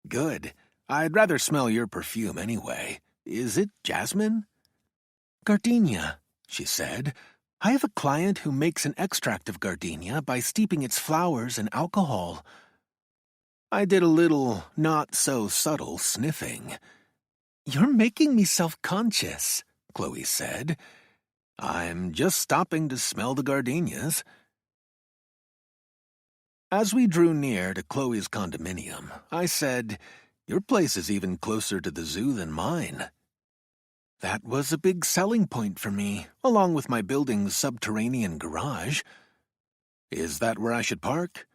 Good. I'd rather smell your perfume anyway. Is it jasmine? Gardenia, she said. I have a client who makes an extract of gardenia by steeping its flowers in alcohol. I did a little, not-so-subtle sniffing. You're making me self-conscious, Chloe said. I'm just stopping to smell the gardenias. As we drew near to Chloe's condominium, I said, Your place is even closer to the zoo than mine. That was a big selling point for me, along with my building's subterranean garage. Is that where I should park?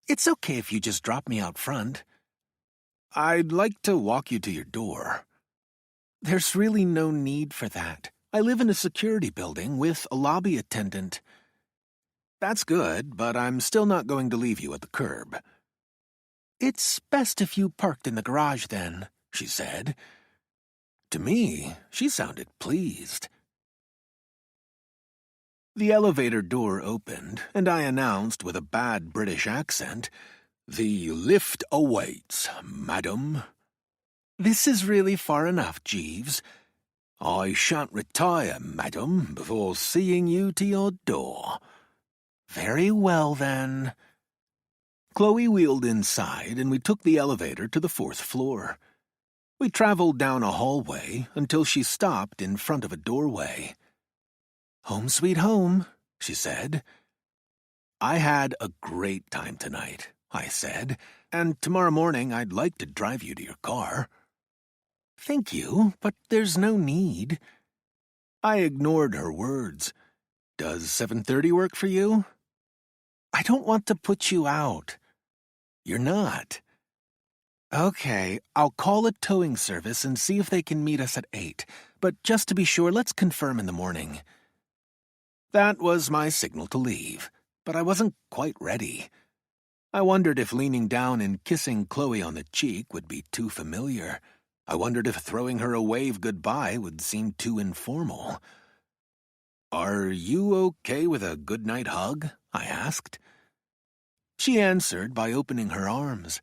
It's okay if you just drop me out front. I'd like to walk you to your door. There's really no need for that. I live in a security building with a lobby attendant. That's good, but I'm still not going to leave you at the curb. It's best if you parked in the garage then, she said. To me, she sounded pleased. The elevator door opened, and I announced with a bad British accent, The lift awaits, madam. This is really far enough, Jeeves. I shan't retire, madam, before seeing you to your door. Very well, then. Chloe wheeled inside, and we took the elevator to the 4th floor. We traveled down a hallway until she stopped in front of a doorway. Home sweet home, she said. I had a great time tonight, I said, and tomorrow morning I'd like to drive you to your car. Thank you, but there's no need. I ignored her words. Does 7:30 work for you? don't want to put you out. You're not. Okay, I'll call a towing service and see if they can meet us at 8, but just to be sure, let's confirm in the morning. That was my signal to leave, but I wasn't quite ready. I wondered if leaning down and kissing Chloe on the cheek would be too familiar. I wondered if throwing her a wave goodbye would seem too informal. "Are you okay with a goodnight hug?" I asked. She answered by opening her arms.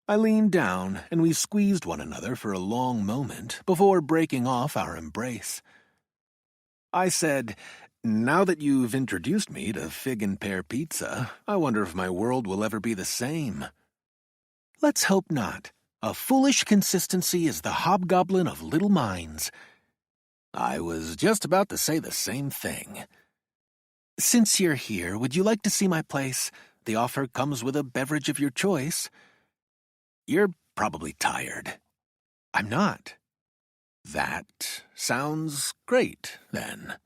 I leaned down, and we squeezed one another for a long moment before breaking off our embrace. I said, "Now that you've introduced me to fig and pear pizza, I wonder if my world will ever be the same." "Let's hope not. A foolish consistency is the hobgoblin of little minds." I was just about to say the same thing. "Since you're here, would you like to see my place? The offer comes with a beverage of your choice." "You're probably tired." "I'm not." "That sounds great, then."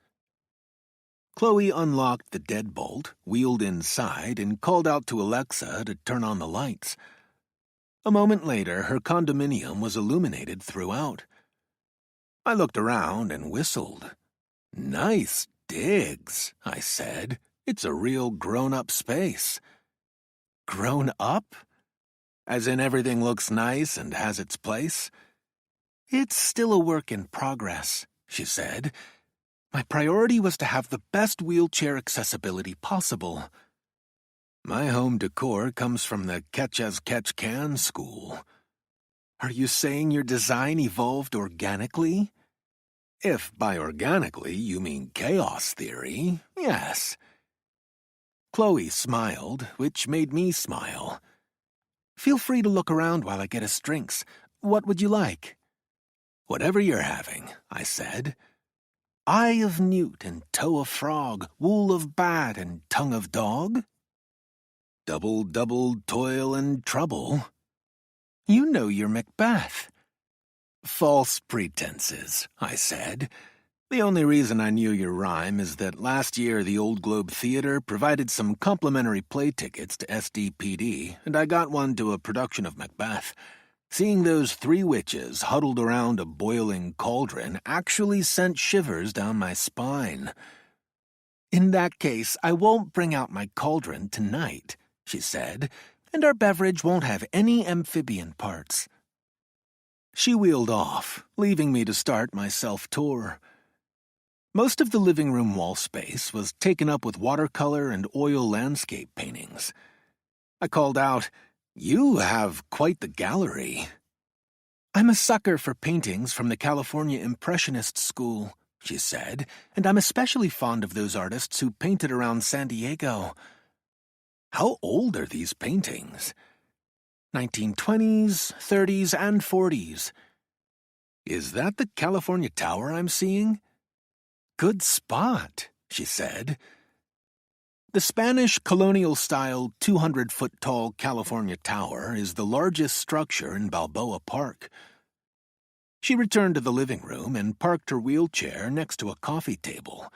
Chloe unlocked the deadbolt, wheeled inside, and called out to Alexa to turn on the lights. A moment later, her condominium was illuminated throughout. I looked around and whistled. "Nice digs," I said. "It's a real grown-up space." "Grown up?" "As in everything looks nice and has its place?" "It's still a work in progress," she said. "My priority was to have the best wheelchair accessibility possible." My home decor comes from the catch-as-catch-can school. "Are you saying your design evolved organically?" "If by organically you mean chaos theory, yes." Chloe smiled, which made me smile. "Feel free to look around while I get us drinks. What would you like?" "Whatever you're having," I said. "Eye of newt and toe of frog, wool of bat and tongue of dog?" "Double, toil and trouble." "You know you're Macbeth." "False pretenses," I said. "The only reason I knew your rhyme is that last year the Old Globe Theatre provided some complimentary play tickets to SDPD, and I got one to a production of Macbeth. Seeing those 3 witches huddled around a boiling cauldron actually sent shivers down my spine." "In that case, I won't bring out my cauldron tonight," she said, "and our beverage won't have any amphibian parts." She wheeled off, leaving me to start my self-tour. Most of the living room wall space was taken up with watercolor and oil landscape paintings. I called out, "You have quite the gallery." "I'm a sucker for paintings from the California Impressionist school," she said, "and I'm especially fond of those artists who painted around San Diego." "How old are these paintings?" 1920s, 30s, and 40s. "Is that the California Tower I'm seeing?" "Good spot," she said. The Spanish colonial-style 200-foot-tall California Tower is the largest structure in Balboa Park. She returned to the living room and parked her wheelchair next to a coffee table.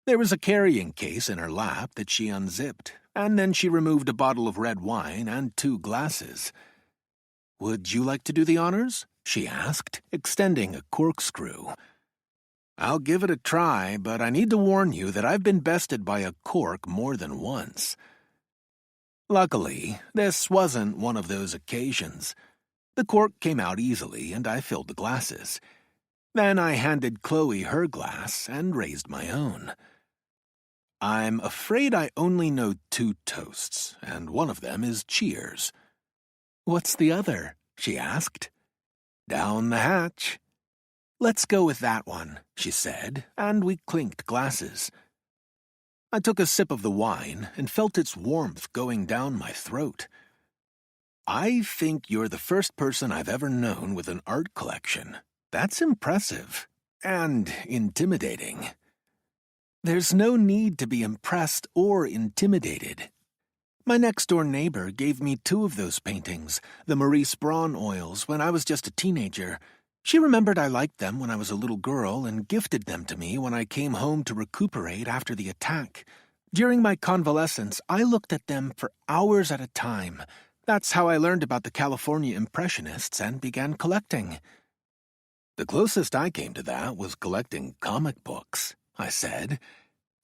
There was a carrying case in her lap that she unzipped, and then she removed a bottle of red wine and 2 glasses. "Would you like to do the honors?" she asked, extending a corkscrew. "I'll give it a try, but I need to warn you that I've been bested by a cork more than once." Luckily, this wasn't one of those occasions. The cork came out easily, and I filled the glasses. Then I handed Chloe her glass and raised my own. "I'm afraid I only know 2 toasts, and one of them is cheers." "What's the other?" she asked. "Down the hatch." "Let's go with that one," she said, and we clinked glasses. I took a sip of the wine and felt its warmth going down my throat. "I think you're the first person I've ever known with an art collection. That's impressive. And intimidating." "There's no need to be impressed or intimidated. My next-door neighbor gave me 2 of those paintings, the Maurice Braun oils, when I was just a teenager. She remembered I liked them when I was a little girl and gifted them to me when I came home to recuperate after the attack. During my convalescence, I looked at them for hours at a time. That's how I learned about the California Impressionists and began collecting. The closest I came to that was collecting comic books, I said.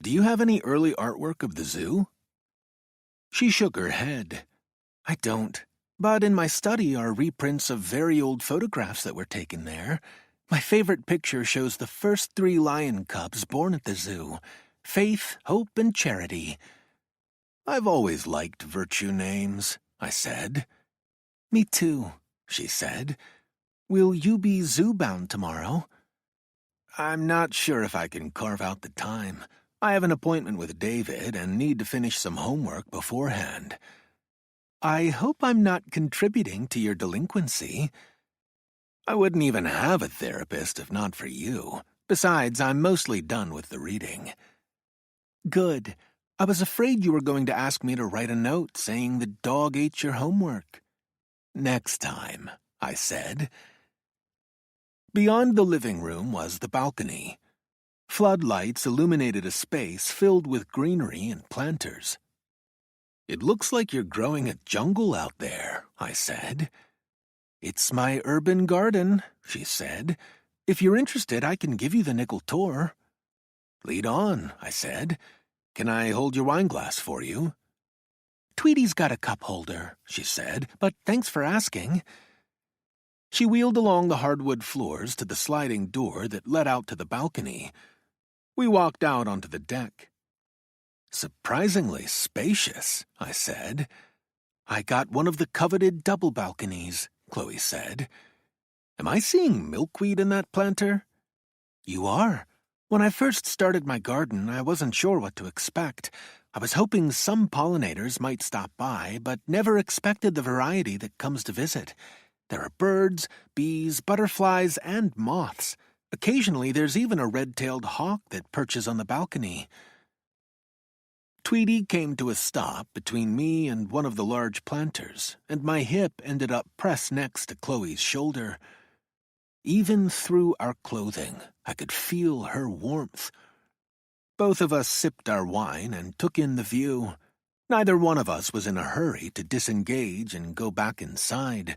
Do you have any early artwork of the zoo? She shook her head. I don't. But in my study are reprints of very old photographs that were taken there. My favorite picture shows the first 3 lion cubs born at the zoo. Faith, Hope, and Charity. I've always liked virtue names, I said. Me too, she said. Will you be zoo-bound tomorrow? I'm not sure if I can carve out the time. I have an appointment with David and need to finish some homework beforehand. I hope I'm not contributing to your delinquency. I wouldn't even have a therapist if not for you. Besides, I'm mostly done with the reading. Good. I was afraid you were going to ask me to write a note saying the dog ate your homework. Next time, I said. Beyond the living room was the balcony. Floodlights illuminated a space filled with greenery and planters. It looks like you're growing a jungle out there, I said. It's my urban garden, she said. If you're interested, I can give you the nickel tour. Lead on, I said. Can I hold your wineglass for you? Tweety's got a cup holder, she said, but thanks for asking. She wheeled along the hardwood floors to the sliding door that led out to the balcony. We walked out onto the deck. Surprisingly spacious, I said. I got one of the coveted double balconies, Chloe said. Am I seeing milkweed in that planter? You are. When I first started my garden, I wasn't sure what to expect. I was hoping some pollinators might stop by, but never expected the variety that comes to visit. There are birds, bees, butterflies, and moths. Occasionally, there's even a red-tailed hawk that perches on the balcony. Tweety came to a stop between me and one of the large planters, and my hip ended up pressed next to Chloe's shoulder. Even through our clothing, I could feel her warmth. Both of us sipped our wine and took in the view. Neither one of us was in a hurry to disengage and go back inside.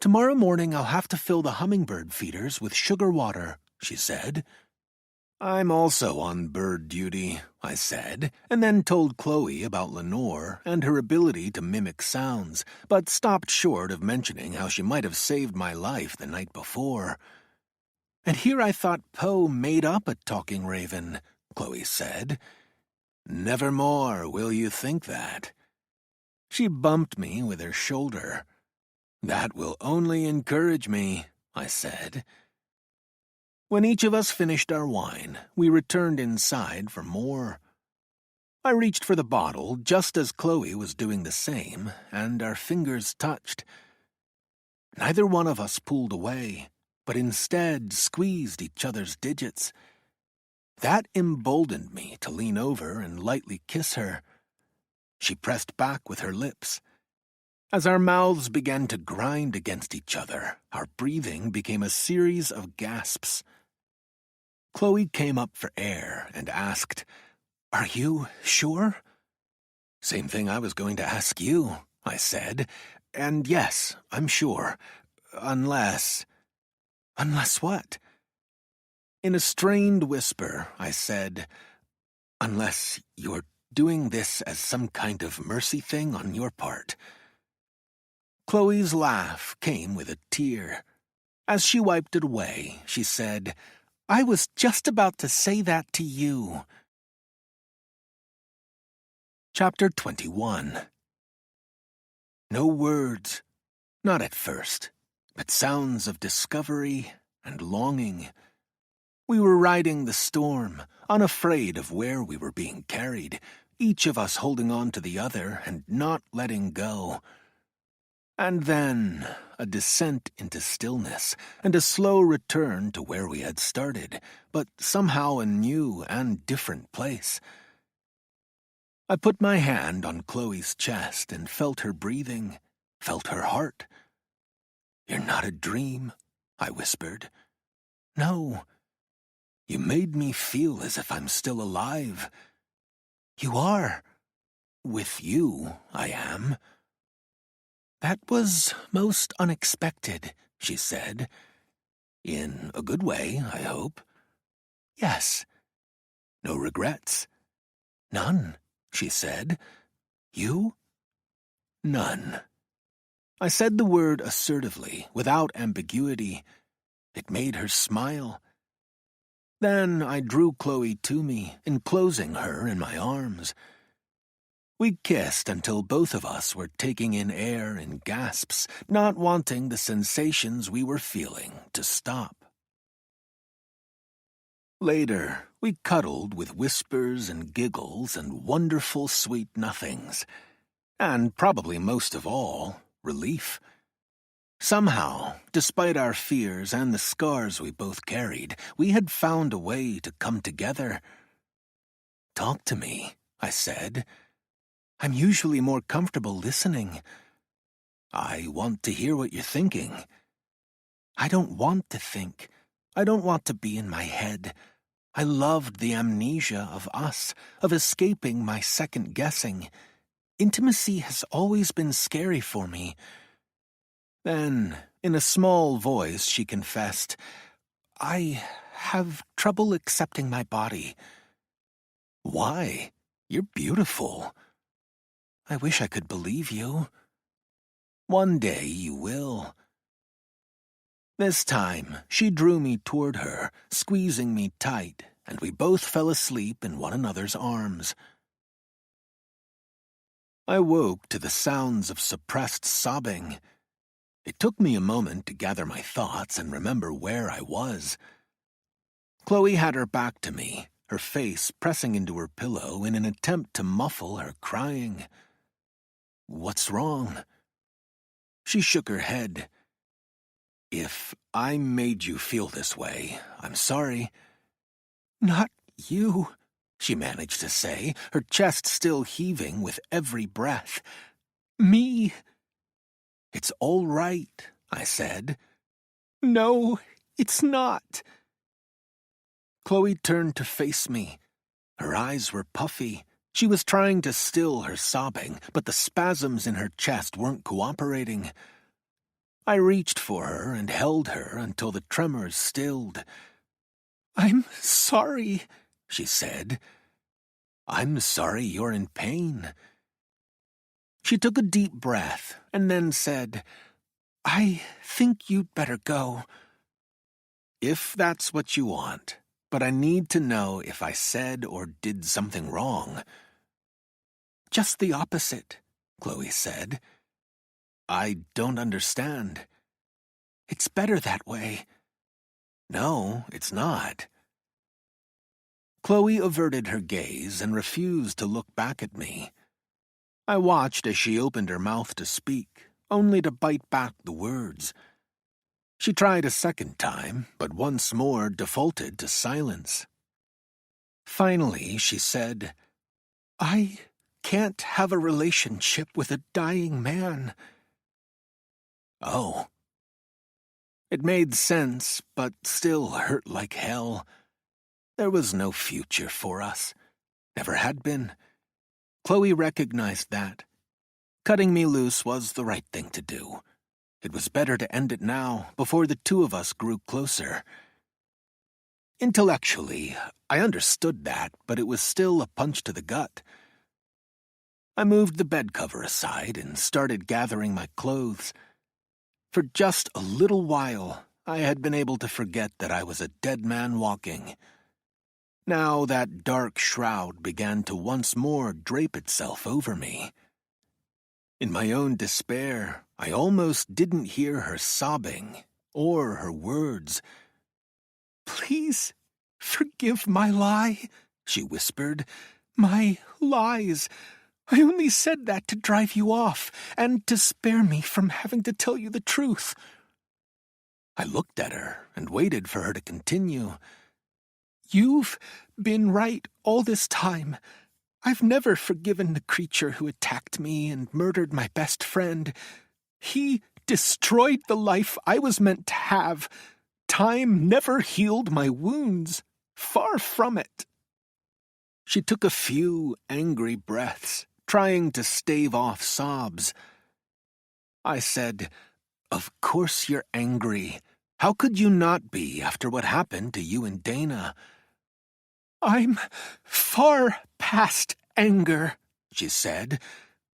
Tomorrow morning I'll have to fill the hummingbird feeders with sugar water, she said. I'm also on bird duty, I said, and then told Chloe about Lenore and her ability to mimic sounds, but stopped short of mentioning how she might have saved my life the night before. And here I thought Poe made up a talking raven, Chloe said. Nevermore will you think that. She bumped me with her shoulder. That will only encourage me, I said. When each of us finished our wine, we returned inside for more. I reached for the bottle just as Chloe was doing the same, and our fingers touched. Neither one of us pulled away, but instead squeezed each other's digits. That emboldened me to lean over and lightly kiss her. She pressed back with her lips. As our mouths began to grind against each other, our breathing became a series of gasps. Chloe came up for air and asked, Are you sure? Same thing I was going to ask you, I said. And yes, I'm sure. Unless what? In a strained whisper, I said, Unless you're doing this as some kind of mercy thing on your part. Chloe's laugh came with a tear. As she wiped it away, she said, I was just about to say that to you. Chapter 21. No words, not at first, but sounds of discovery and longing. We were riding the storm, unafraid of where we were being carried, each of us holding on to the other and not letting go. And then a descent into stillness, and a slow return to where we had started, but somehow a new and different place. I put my hand on Chloe's chest and felt her breathing, felt her heart. You're not a dream, I whispered. No. You made me feel as if I'm still alive. You are. With you, I am. That was most unexpected, she said. In a good way, I hope. Yes. No regrets? None, she said. You? None. I said the word assertively, without ambiguity. It made her smile. Then I drew Chloe to me, enclosing her in my arms. We kissed until both of us were taking in air in gasps, not wanting the sensations we were feeling to stop. Later, we cuddled with whispers and giggles and wonderful sweet nothings. And probably most of all, relief. Somehow, despite our fears and the scars we both carried, we had found a way to come together. Talk to me, I said. I'm usually more comfortable listening. I want to hear what you're thinking. I don't want to think. I don't want to be in my head. I loved the amnesia of us, of escaping my second-guessing. Intimacy has always been scary for me. Then, in a small voice, she confessed, I have trouble accepting my body. Why? You're beautiful. I wish I could believe you. One day you will. This time, she drew me toward her, squeezing me tight, and we both fell asleep in one another's arms. I woke to the sounds of suppressed sobbing. It took me a moment to gather my thoughts and remember where I was. Chloe had her back to me, her face pressing into her pillow in an attempt to muffle her crying. What's wrong? She shook her head. If I made you feel this way, I'm sorry. Not you, she managed to say, her chest still heaving with every breath. Me. It's all right, I said. No, it's not. Chloe turned to face me. Her eyes were puffy. She was trying to still her sobbing, but the spasms in her chest weren't cooperating. I reached for her and held her until the tremors stilled. I'm sorry, she said. I'm sorry you're in pain. She took a deep breath and then said, I think you'd better go. If that's what you want, but I need to know if I said or did something wrong. Just the opposite, Chloe said. I don't understand. It's better that way. No, it's not. Chloe averted her gaze and refused to look back at me. I watched as she opened her mouth to speak, only to bite back the words. She tried a second time, but once more defaulted to silence. Finally, she said, I can't have a relationship with a dying man. Oh. It made sense, but still hurt like hell. There was no future for us. Never had been. Chloe recognized that. Cutting me loose was the right thing to do. It was better to end it now, before the two of us grew closer. Intellectually, I understood that, but it was still a punch to the gut. I moved the bed cover aside and started gathering my clothes. For just a little while, I had been able to forget that I was a dead man walking. Now that dark shroud began to once more drape itself over me. In my own despair, I almost didn't hear her sobbing or her words. Please, forgive my lie, she whispered. My lies. I only said that to drive you off and to spare me from having to tell you the truth. I looked at her and waited for her to continue. You've been right all this time. I've never forgiven the creature who attacked me and murdered my best friend. He destroyed the life I was meant to have. Time never healed my wounds. Far from it. She took a few angry breaths, trying to stave off sobs. I said, "Of course you're angry. How could you not be after what happened to you and Dana?" "I'm far past anger," she said.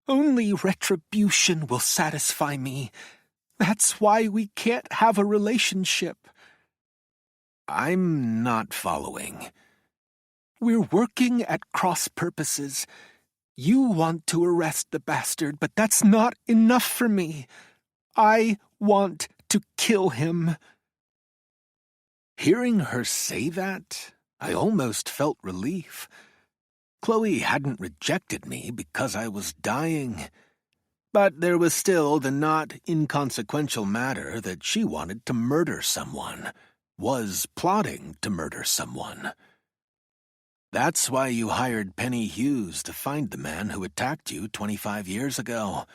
"Only retribution will satisfy me. That's why we can't have a relationship." "I'm not following." "We're working at cross purposes. You want to arrest the bastard, but that's not enough for me. I want to kill him." Hearing her say that, I almost felt relief. Chloe hadn't rejected me because I was dying. But there was still the not inconsequential matter that she wanted to murder someone, was plotting to murder someone. "That's why you hired Penny Hughes to find the man who attacked you 25 years ago."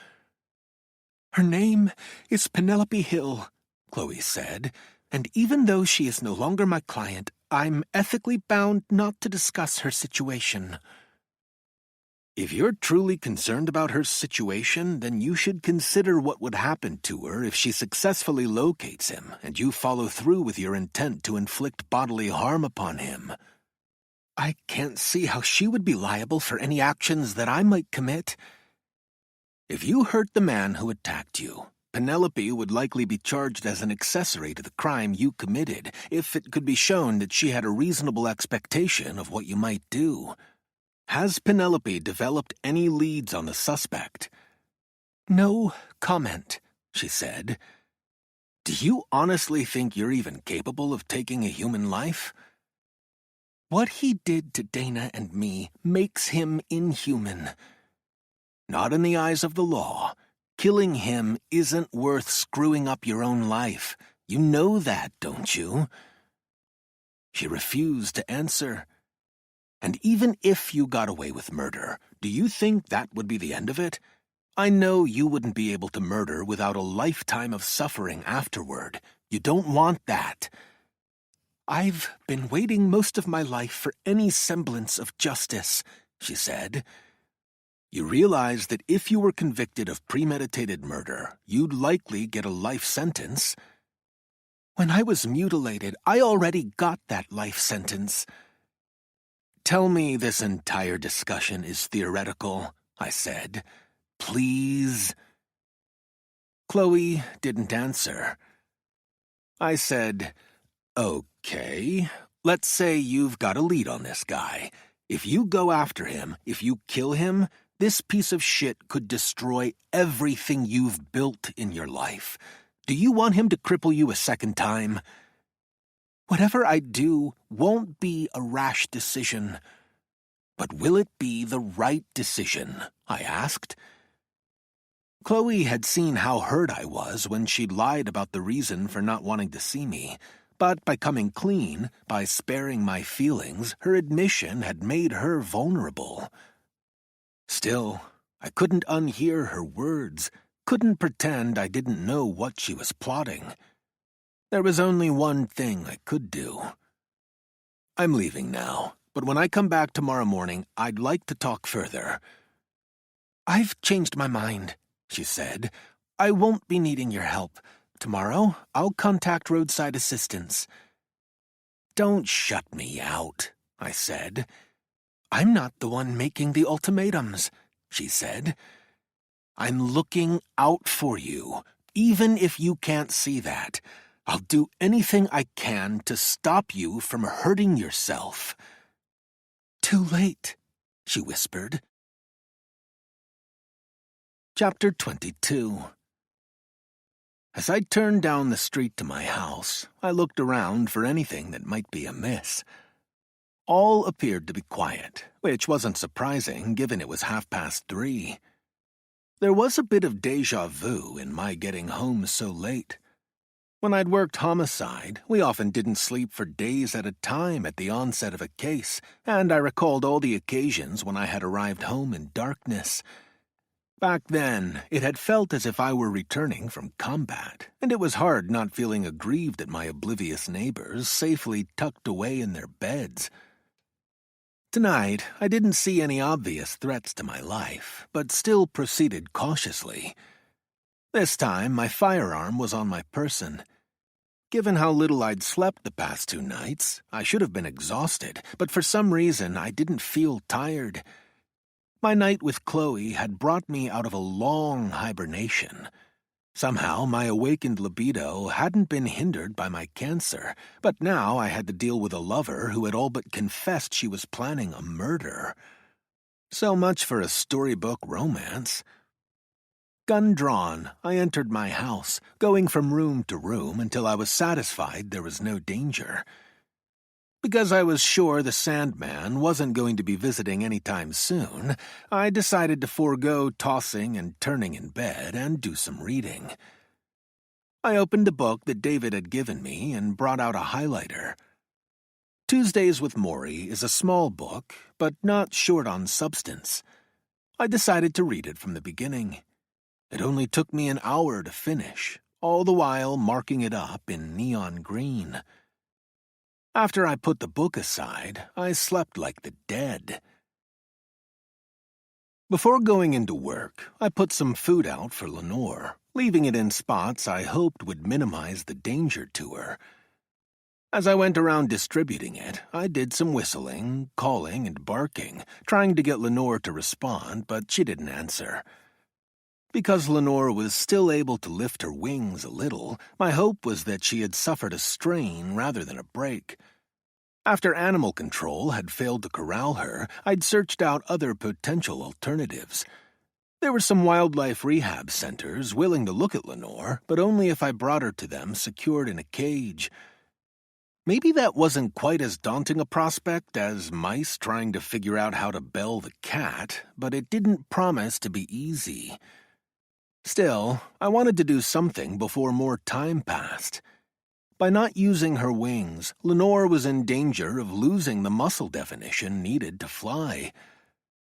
"Her name is Penelope Hill," Chloe said, "and even though she is no longer my client, I'm ethically bound not to discuss her situation." "If you're truly concerned about her situation, then you should consider what would happen to her if she successfully locates him and you follow through with your intent to inflict bodily harm upon him." "I can't see how she would be liable for any actions that I might commit." "If you hurt the man who attacked you, Penelope would likely be charged as an accessory to the crime you committed if it could be shown that she had a reasonable expectation of what you might do. Has Penelope developed any leads on the suspect?" "No comment," she said. "Do you honestly think you're even capable of taking a human life?" "What he did to Dana and me makes him inhuman." "Not in the eyes of the law. Killing him isn't worth screwing up your own life. You know that, don't you?" She refused to answer. "And even if you got away with murder, do you think that would be the end of it? I know you wouldn't be able to murder without a lifetime of suffering afterward. You don't want that." "I've been waiting most of my life for any semblance of justice," she said. "You realize that if you were convicted of premeditated murder, you'd likely get a life sentence?" "When I was mutilated, I already got that life sentence." "Tell me this entire discussion is theoretical," I said. "Please?" Chloe didn't answer. I said, "Okay, let's say you've got a lead on this guy. If you go after him, if you kill him, this piece of shit could destroy everything you've built in your life. Do you want him to cripple you a second time?" "Whatever I do won't be a rash decision." "But will it be the right decision?" I asked. Chloe had seen how hurt I was when she'd lied about the reason for not wanting to see me, but by coming clean, by sparing my feelings, her admission had made her vulnerable. Still, I couldn't unhear her words, couldn't pretend I didn't know what she was plotting. There was only one thing I could do. "I'm leaving now, but when I come back tomorrow morning, I'd like to talk further." "I've changed my mind," she said. "I won't be needing your help. Tomorrow, I'll contact roadside assistance." "Don't shut me out," I said. "I'm not the one making the ultimatums," she said. "I'm looking out for you, even if you can't see that. I'll do anything I can to stop you from hurting yourself." "Too late," she whispered. Chapter 22. As I turned down the street to my house, I looked around for anything that might be amiss. All appeared to be quiet, which wasn't surprising given it was 3:30. There was a bit of déjà vu in my getting home so late. When I'd worked homicide, we often didn't sleep for days at a time at the onset of a case, and I recalled all the occasions when I had arrived home in darkness. Back then, it had felt as if I were returning from combat, and it was hard not feeling aggrieved at my oblivious neighbors safely tucked away in their beds. Tonight, I didn't see any obvious threats to my life, but still proceeded cautiously. This time, my firearm was on my person. Given how little I'd slept the past 2 nights, I should have been exhausted, but for some reason I didn't feel tired. My night with Chloe had brought me out of a long hibernation. Somehow, my awakened libido hadn't been hindered by my cancer, but now I had to deal with a lover who had all but confessed she was planning a murder. So much for a storybook romance. Gun drawn, I entered my house, going from room to room until I was satisfied there was no danger. Because I was sure the Sandman wasn't going to be visiting any time soon, I decided to forego tossing and turning in bed and do some reading. I opened a book that David had given me and brought out a highlighter. Tuesdays with Maury is a small book, but not short on substance. I decided to read it from the beginning. It only took me an hour to finish, all the while marking it up in neon green. After I put the book aside, I slept like the dead. Before going into work, I put some food out for Lenore, leaving it in spots I hoped would minimize the danger to her. As I went around distributing it, I did some whistling, calling, and barking, trying to get Lenore to respond, but she didn't answer. Because Lenore was still able to lift her wings a little, my hope was that she had suffered a strain rather than a break. After animal control had failed to corral her, I'd searched out other potential alternatives. There were some wildlife rehab centers willing to look at Lenore, but only if I brought her to them secured in a cage. Maybe that wasn't quite as daunting a prospect as mice trying to figure out how to bell the cat, but it didn't promise to be easy. Still, I wanted to do something before more time passed. By not using her wings, Lenore was in danger of losing the muscle definition needed to fly.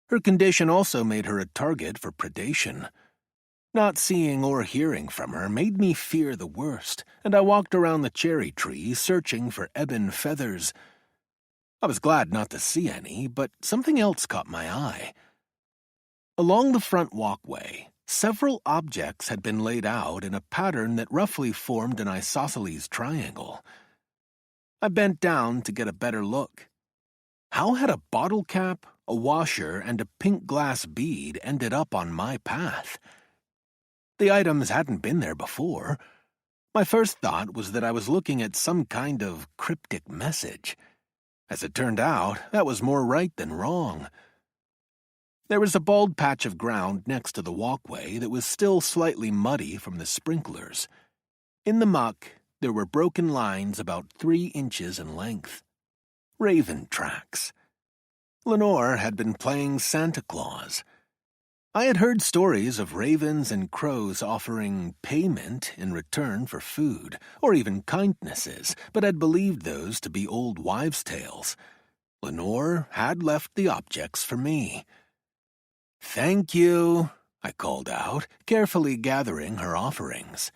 Her condition also made her a target for predation. Not seeing or hearing from her made me fear the worst, and I walked around the cherry tree searching for ebon feathers. I was glad not to see any, but something else caught my eye. Along the front walkway, several objects had been laid out in a pattern that roughly formed an isosceles triangle. I bent down to get a better look. How had a bottle cap, a washer, and a pink glass bead ended up on my path? The items hadn't been there before. My first thought was that I was looking at some kind of cryptic message. As it turned out, that was more right than wrong. There was a bald patch of ground next to the walkway that was still slightly muddy from the sprinklers. In the muck, there were broken lines about 3 inches in length. Raven tracks. Lenore had been playing Santa Claus. I had heard stories of ravens and crows offering payment in return for food, or even kindnesses, but had believed those to be old wives' tales. Lenore had left the objects for me. "Thank you," I called out, carefully gathering her offerings.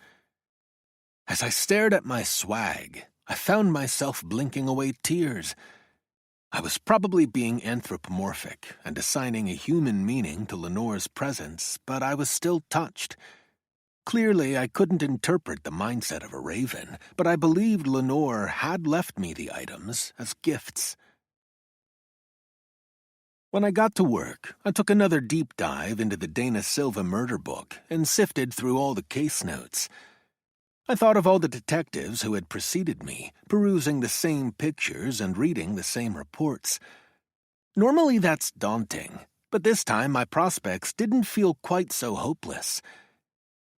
As I stared at my swag, I found myself blinking away tears. I was probably being anthropomorphic and assigning a human meaning to Lenore's presence, but I was still touched. Clearly, I couldn't interpret the mindset of a raven, but I believed Lenore had left me the items as gifts. When I got to work, I took another deep dive into the Dana Silva murder book and sifted through all the case notes. I thought of all the detectives who had preceded me, perusing the same pictures and reading the same reports. Normally that's daunting, but this time my prospects didn't feel quite so hopeless.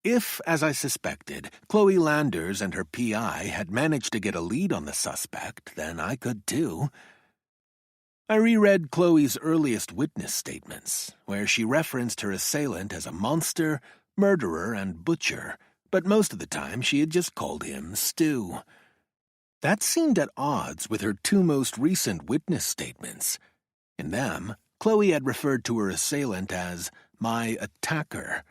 If, as I suspected, Chloe Landers and her PI had managed to get a lead on the suspect, then I could too. I reread Chloe's earliest witness statements, where she referenced her assailant as a monster, murderer, and butcher, but most of the time she had just called him Stu. That seemed at odds with her 2 most recent witness statements. In them, Chloe had referred to her assailant as my attacker.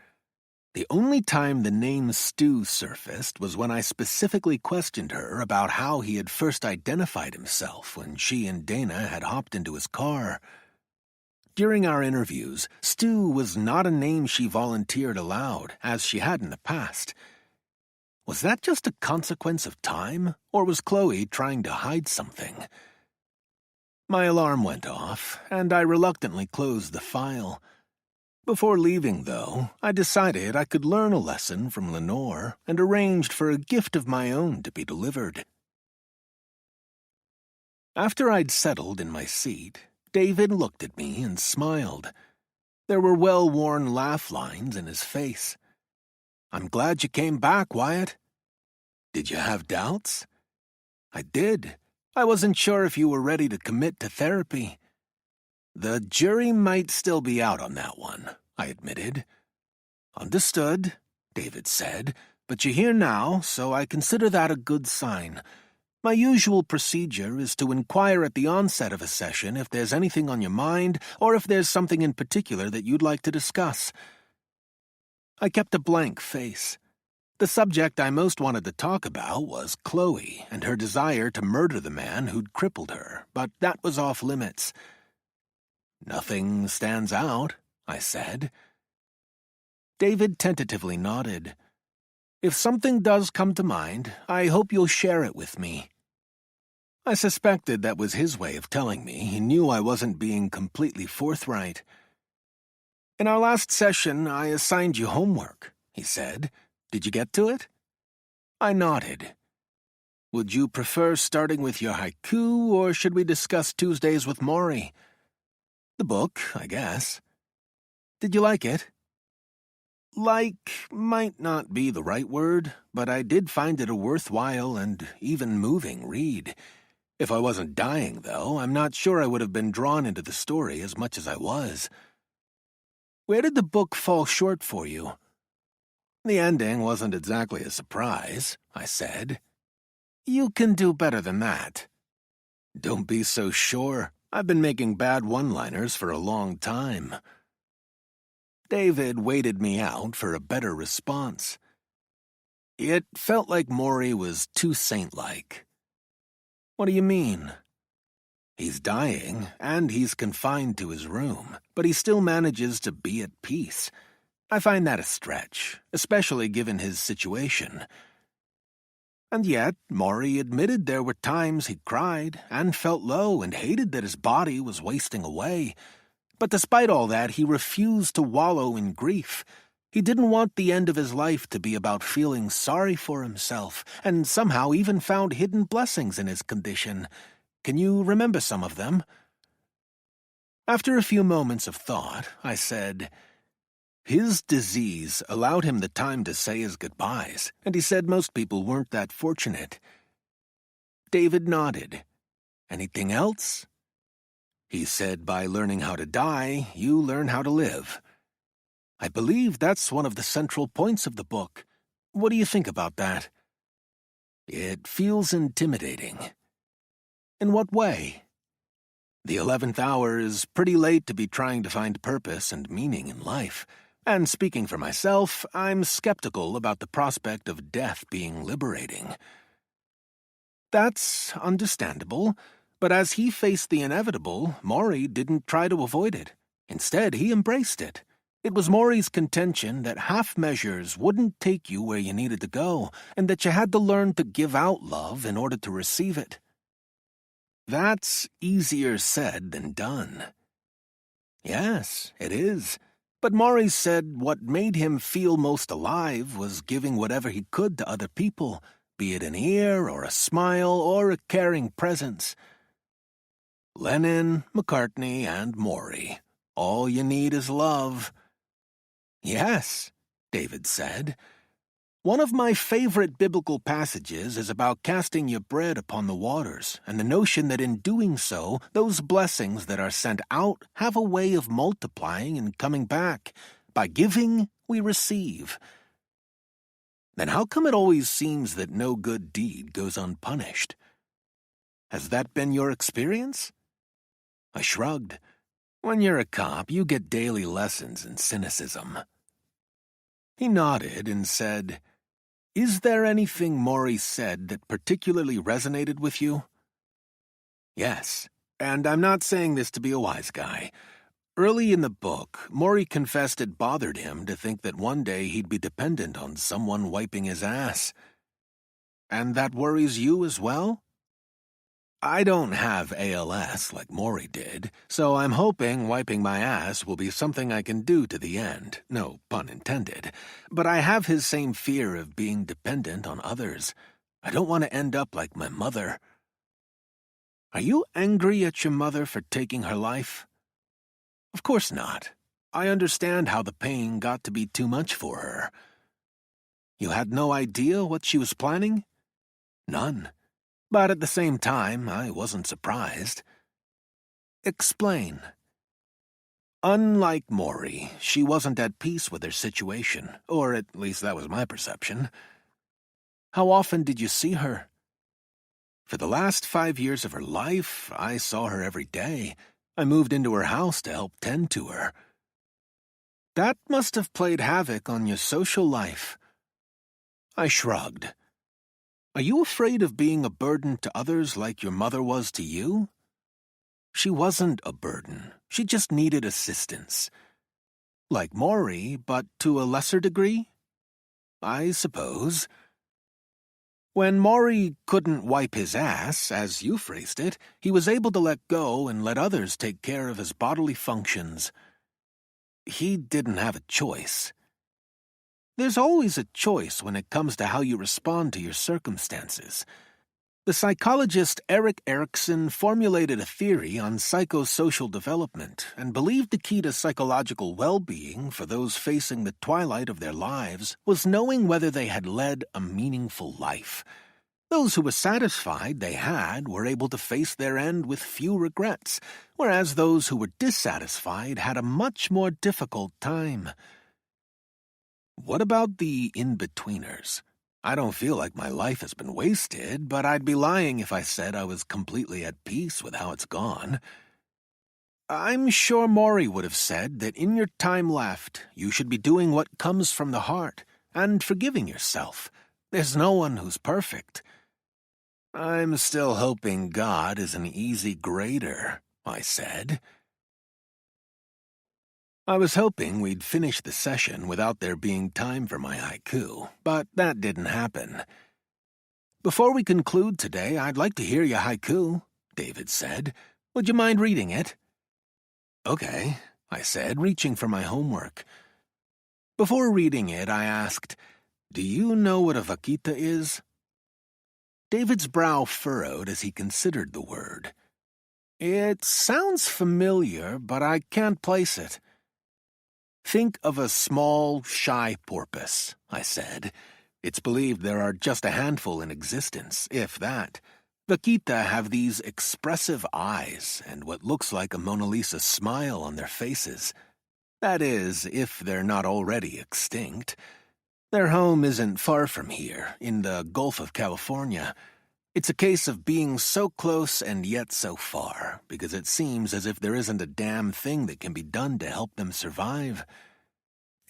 The only time the name Stu surfaced was when I specifically questioned her about how he had first identified himself when she and Dana had hopped into his car. During our interviews, Stu was not a name she volunteered aloud, as she had in the past. Was that just a consequence of time, or was Chloe trying to hide something? My alarm went off, and I reluctantly closed the file. Before leaving, though, I decided I could learn a lesson from Lenore and arranged for a gift of my own to be delivered. After I'd settled in my seat, David looked at me and smiled. There were well-worn laugh lines in his face. "I'm glad you came back, Wyatt." "Did you have doubts?" "I did. I wasn't sure if you were ready to commit to therapy." "The jury might still be out on that one," I admitted. "Understood," David said, "but you're here now, so I consider that a good sign. My usual procedure is to inquire at the onset of a session if there's anything on your mind or if there's something in particular that you'd like to discuss." I kept a blank face. The subject I most wanted to talk about was Chloe and her desire to murder the man who'd crippled her, but that was off limits. "Nothing stands out," I said. David tentatively nodded. "If something does come to mind, I hope you'll share it with me." I suspected that was his way of telling me he knew I wasn't being completely forthright. "In our last session, I assigned you homework," he said. "Did you get to it?" I nodded. "Would you prefer starting with your haiku, or should we discuss Tuesdays with Maury?" "The book, I guess." "Did you like it?" "Like might not be the right word, but I did find it a worthwhile and even moving read. If I wasn't dying, though, I'm not sure I would have been drawn into the story as much as I was." "Where did the book fall short for you?" "The ending wasn't exactly a surprise," I said. "You can do better than that." "Don't be so sure. I've been making bad one-liners for a long time." David waited me out for a better response. It felt like Maury was too saint-like. "What do you mean?" "He's dying, and he's confined to his room, but he still manages to be at peace. I find that a stretch, especially given his situation." And yet, Maury admitted there were times he cried and felt low and hated that his body was wasting away. But despite all that, he refused to wallow in grief. He didn't want the end of his life to be about feeling sorry for himself, and somehow even found hidden blessings in his condition. Can you remember some of them? After a few moments of thought, I said, "His disease allowed him the time to say his goodbyes, and he said most people weren't that fortunate." David nodded. "Anything else?" "He said by learning how to die, you learn how to live." I believe that's one of the central points of the book. What do you think about that? It feels intimidating. In what way? The 11th hour is pretty late to be trying to find purpose and meaning in life. And speaking for myself, I'm skeptical about the prospect of death being liberating. That's understandable, but as he faced the inevitable, Maury didn't try to avoid it. Instead, he embraced it. It was Maury's contention that half measures wouldn't take you where you needed to go, and that you had to learn to give out love in order to receive it. That's easier said than done. Yes, it is. But Maury said what made him feel most alive was giving whatever he could to other people, be it an ear or a smile or a caring presence. Lennon, McCartney, and Maury. All you need is love. Yes, David said. One of my favorite biblical passages is about casting your bread upon the waters, and the notion that in doing so, those blessings that are sent out have a way of multiplying and coming back. By giving, we receive. Then how come it always seems that no good deed goes unpunished? Has that been your experience? I shrugged. When you're a cop, you get daily lessons in cynicism. He nodded and said, "Is there anything Maury said that particularly resonated with you?" Yes, and I'm not saying this to be a wise guy. Early in the book, Maury confessed it bothered him to think that one day he'd be dependent on someone wiping his ass. And that worries you as well? I don't have ALS like Maury did, so I'm hoping wiping my ass will be something I can do to the end, no pun intended. But I have his same fear of being dependent on others. I don't want to end up like my mother. Are you angry at your mother for taking her life? Of course not. I understand how the pain got to be too much for her. You had no idea what she was planning? None. But at the same time, I wasn't surprised. Explain. Unlike Maury, she wasn't at peace with her situation, or at least that was my perception. How often did you see her? For the last 5 years of her life, I saw her every day. I moved into her house to help tend to her. That must have played havoc on your social life. I shrugged. Are you afraid of being a burden to others like your mother was to you? She wasn't a burden. She just needed assistance. Like Maury, but to a lesser degree? I suppose. When Maury couldn't wipe his ass, as you phrased it, he was able to let go and let others take care of his bodily functions. He didn't have a choice. There's always a choice when it comes to how you respond to your circumstances. The psychologist Erik Erikson formulated a theory on psychosocial development and believed the key to psychological well-being for those facing the twilight of their lives was knowing whether they had led a meaningful life. Those who were satisfied they had were able to face their end with few regrets, whereas those who were dissatisfied had a much more difficult time. What about the in-betweeners? I don't feel like my life has been wasted, but I'd be lying if I said I was completely at peace with how it's gone. I'm sure Maury would have said that in your time left, you should be doing what comes from the heart and forgiving yourself. There's no one who's perfect. I'm still hoping God is an easy grader, I said. I was hoping we'd finish the session without there being time for my haiku, but that didn't happen. Before we conclude today, I'd like to hear your haiku, David said. Would you mind reading it? Okay, I said, reaching for my homework. Before reading it, I asked, do you know what a vaquita is? David's brow furrowed as he considered the word. It sounds familiar, but I can't place it. Think of a small, shy porpoise, I said. It's believed there are just a handful in existence, if that. Vaquita have these expressive eyes and what looks like a Mona Lisa smile on their faces. That is, if they're not already extinct. Their home isn't far from here, in the Gulf of California. It's a case of being so close and yet so far, because it seems as if there isn't a damn thing that can be done to help them survive.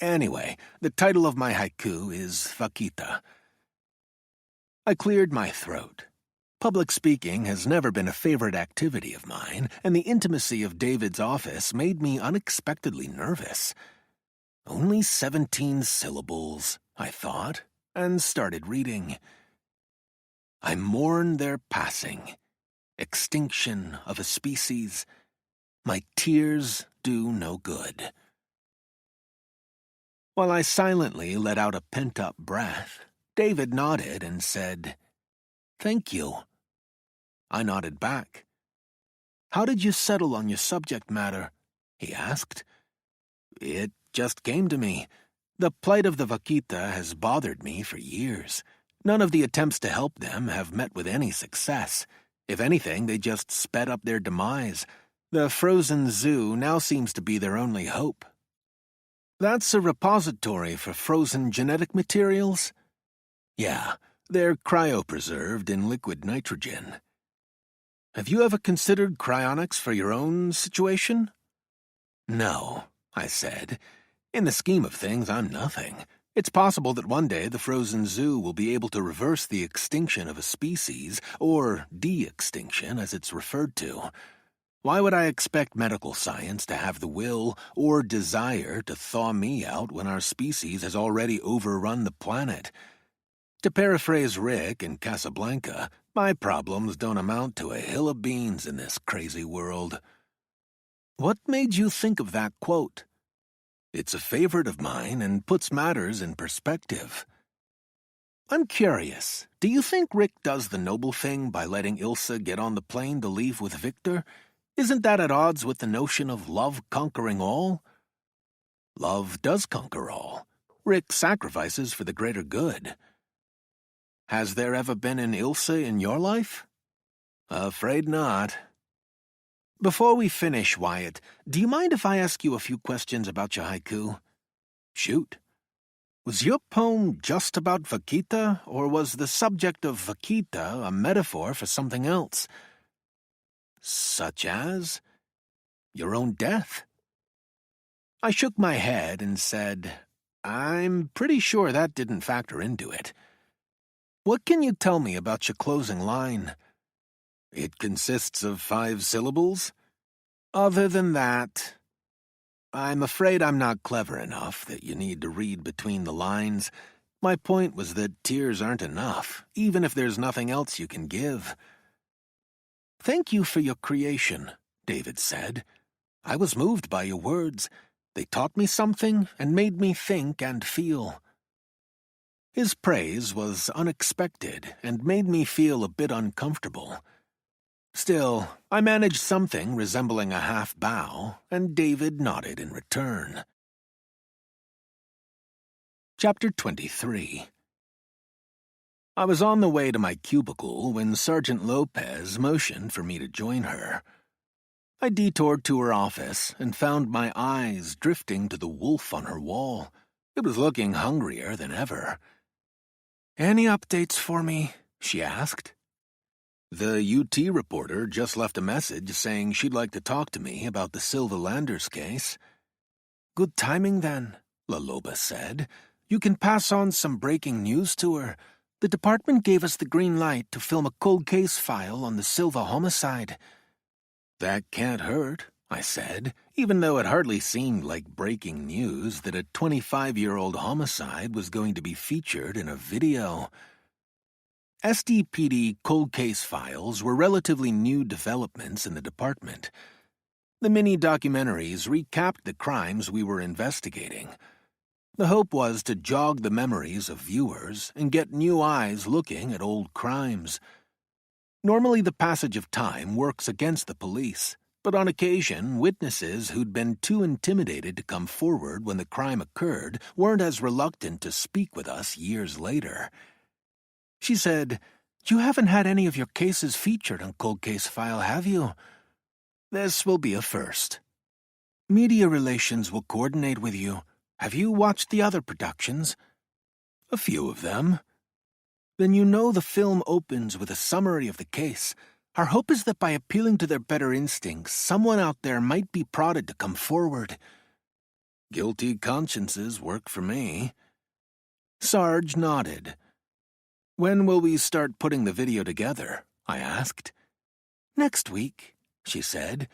Anyway, the title of my haiku is Vaquita. I cleared my throat. Public speaking has never been a favorite activity of mine, and the intimacy of David's office made me unexpectedly nervous. Only 17 syllables, I thought, and started reading. I mourn their passing, extinction of a species. My tears do no good. While I silently let out a pent-up breath, David nodded and said, "Thank you." I nodded back. "How did you settle on your subject matter?" he asked. It just came to me. The plight of the vaquita has bothered me for years. None of the attempts to help them have met with any success. If anything, they just sped up their demise. The frozen zoo now seems to be their only hope. That's a repository for frozen genetic materials? Yeah, they're cryopreserved in liquid nitrogen. Have you ever considered cryonics for your own situation? No, I said. In the scheme of things, I'm nothing. It's possible that one day the frozen zoo will be able to reverse the extinction of a species, or de-extinction as it's referred to. Why would I expect medical science to have the will or desire to thaw me out when our species has already overrun the planet? To paraphrase Rick in Casablanca, my problems don't amount to a hill of beans in this crazy world. What made you think of that quote? It's a favorite of mine and puts matters in perspective. I'm curious, do you think Rick does the noble thing by letting Ilsa get on the plane to leave with Victor? Isn't that at odds with the notion of love conquering all? Love does conquer all. Rick sacrifices for the greater good. Has there ever been an Ilsa in your life? Afraid not. Before we finish, Wyatt, do you mind if I ask you a few questions about your haiku? Shoot. Was your poem just about Vaquita, or was the subject of Vaquita a metaphor for something else? Such as? Your own death? I shook my head and said, I'm pretty sure that didn't factor into it. What can you tell me about your closing line? It consists of 5 syllables? Other than that, I'm afraid I'm not clever enough that you need to read between the lines. My point was that tears aren't enough, even if there's nothing else you can give. Thank you for your creation, David said. I was moved by your words. They taught me something and made me think and feel. His praise was unexpected and made me feel a bit uncomfortable. Still, I managed something resembling a half bow, and David nodded in return. Chapter 23. I was on the way to my cubicle when Sergeant Lopez motioned for me to join her. I detoured to her office and found my eyes drifting to the wolf on her wall. It was looking hungrier than ever. "Any updates for me?" she asked. The UT reporter just left a message saying she'd like to talk to me about the Silva Landers case. Good timing, then, La Loba said. You can pass on some breaking news to her. The department gave us the green light to film a cold case file on the Silva homicide. That can't hurt, I said, even though it hardly seemed like breaking news that a 25-year-old homicide was going to be featured in a video. SDPD cold case files were relatively new developments in the department. The mini-documentaries recapped the crimes we were investigating. The hope was to jog the memories of viewers and get new eyes looking at old crimes. Normally the passage of time works against the police, but on occasion witnesses who'd been too intimidated to come forward when the crime occurred weren't as reluctant to speak with us years later. She said, You haven't had any of your cases featured on Cold Case File, have you? This will be a first. Media Relations will coordinate with you. Have you watched the other productions? A few of them. Then you know the film opens with a summary of the case. Our hope is that by appealing to their better instincts, someone out there might be prodded to come forward. Guilty consciences work for me. Sarge nodded. When will we start putting the video together? I asked. Next week, she said.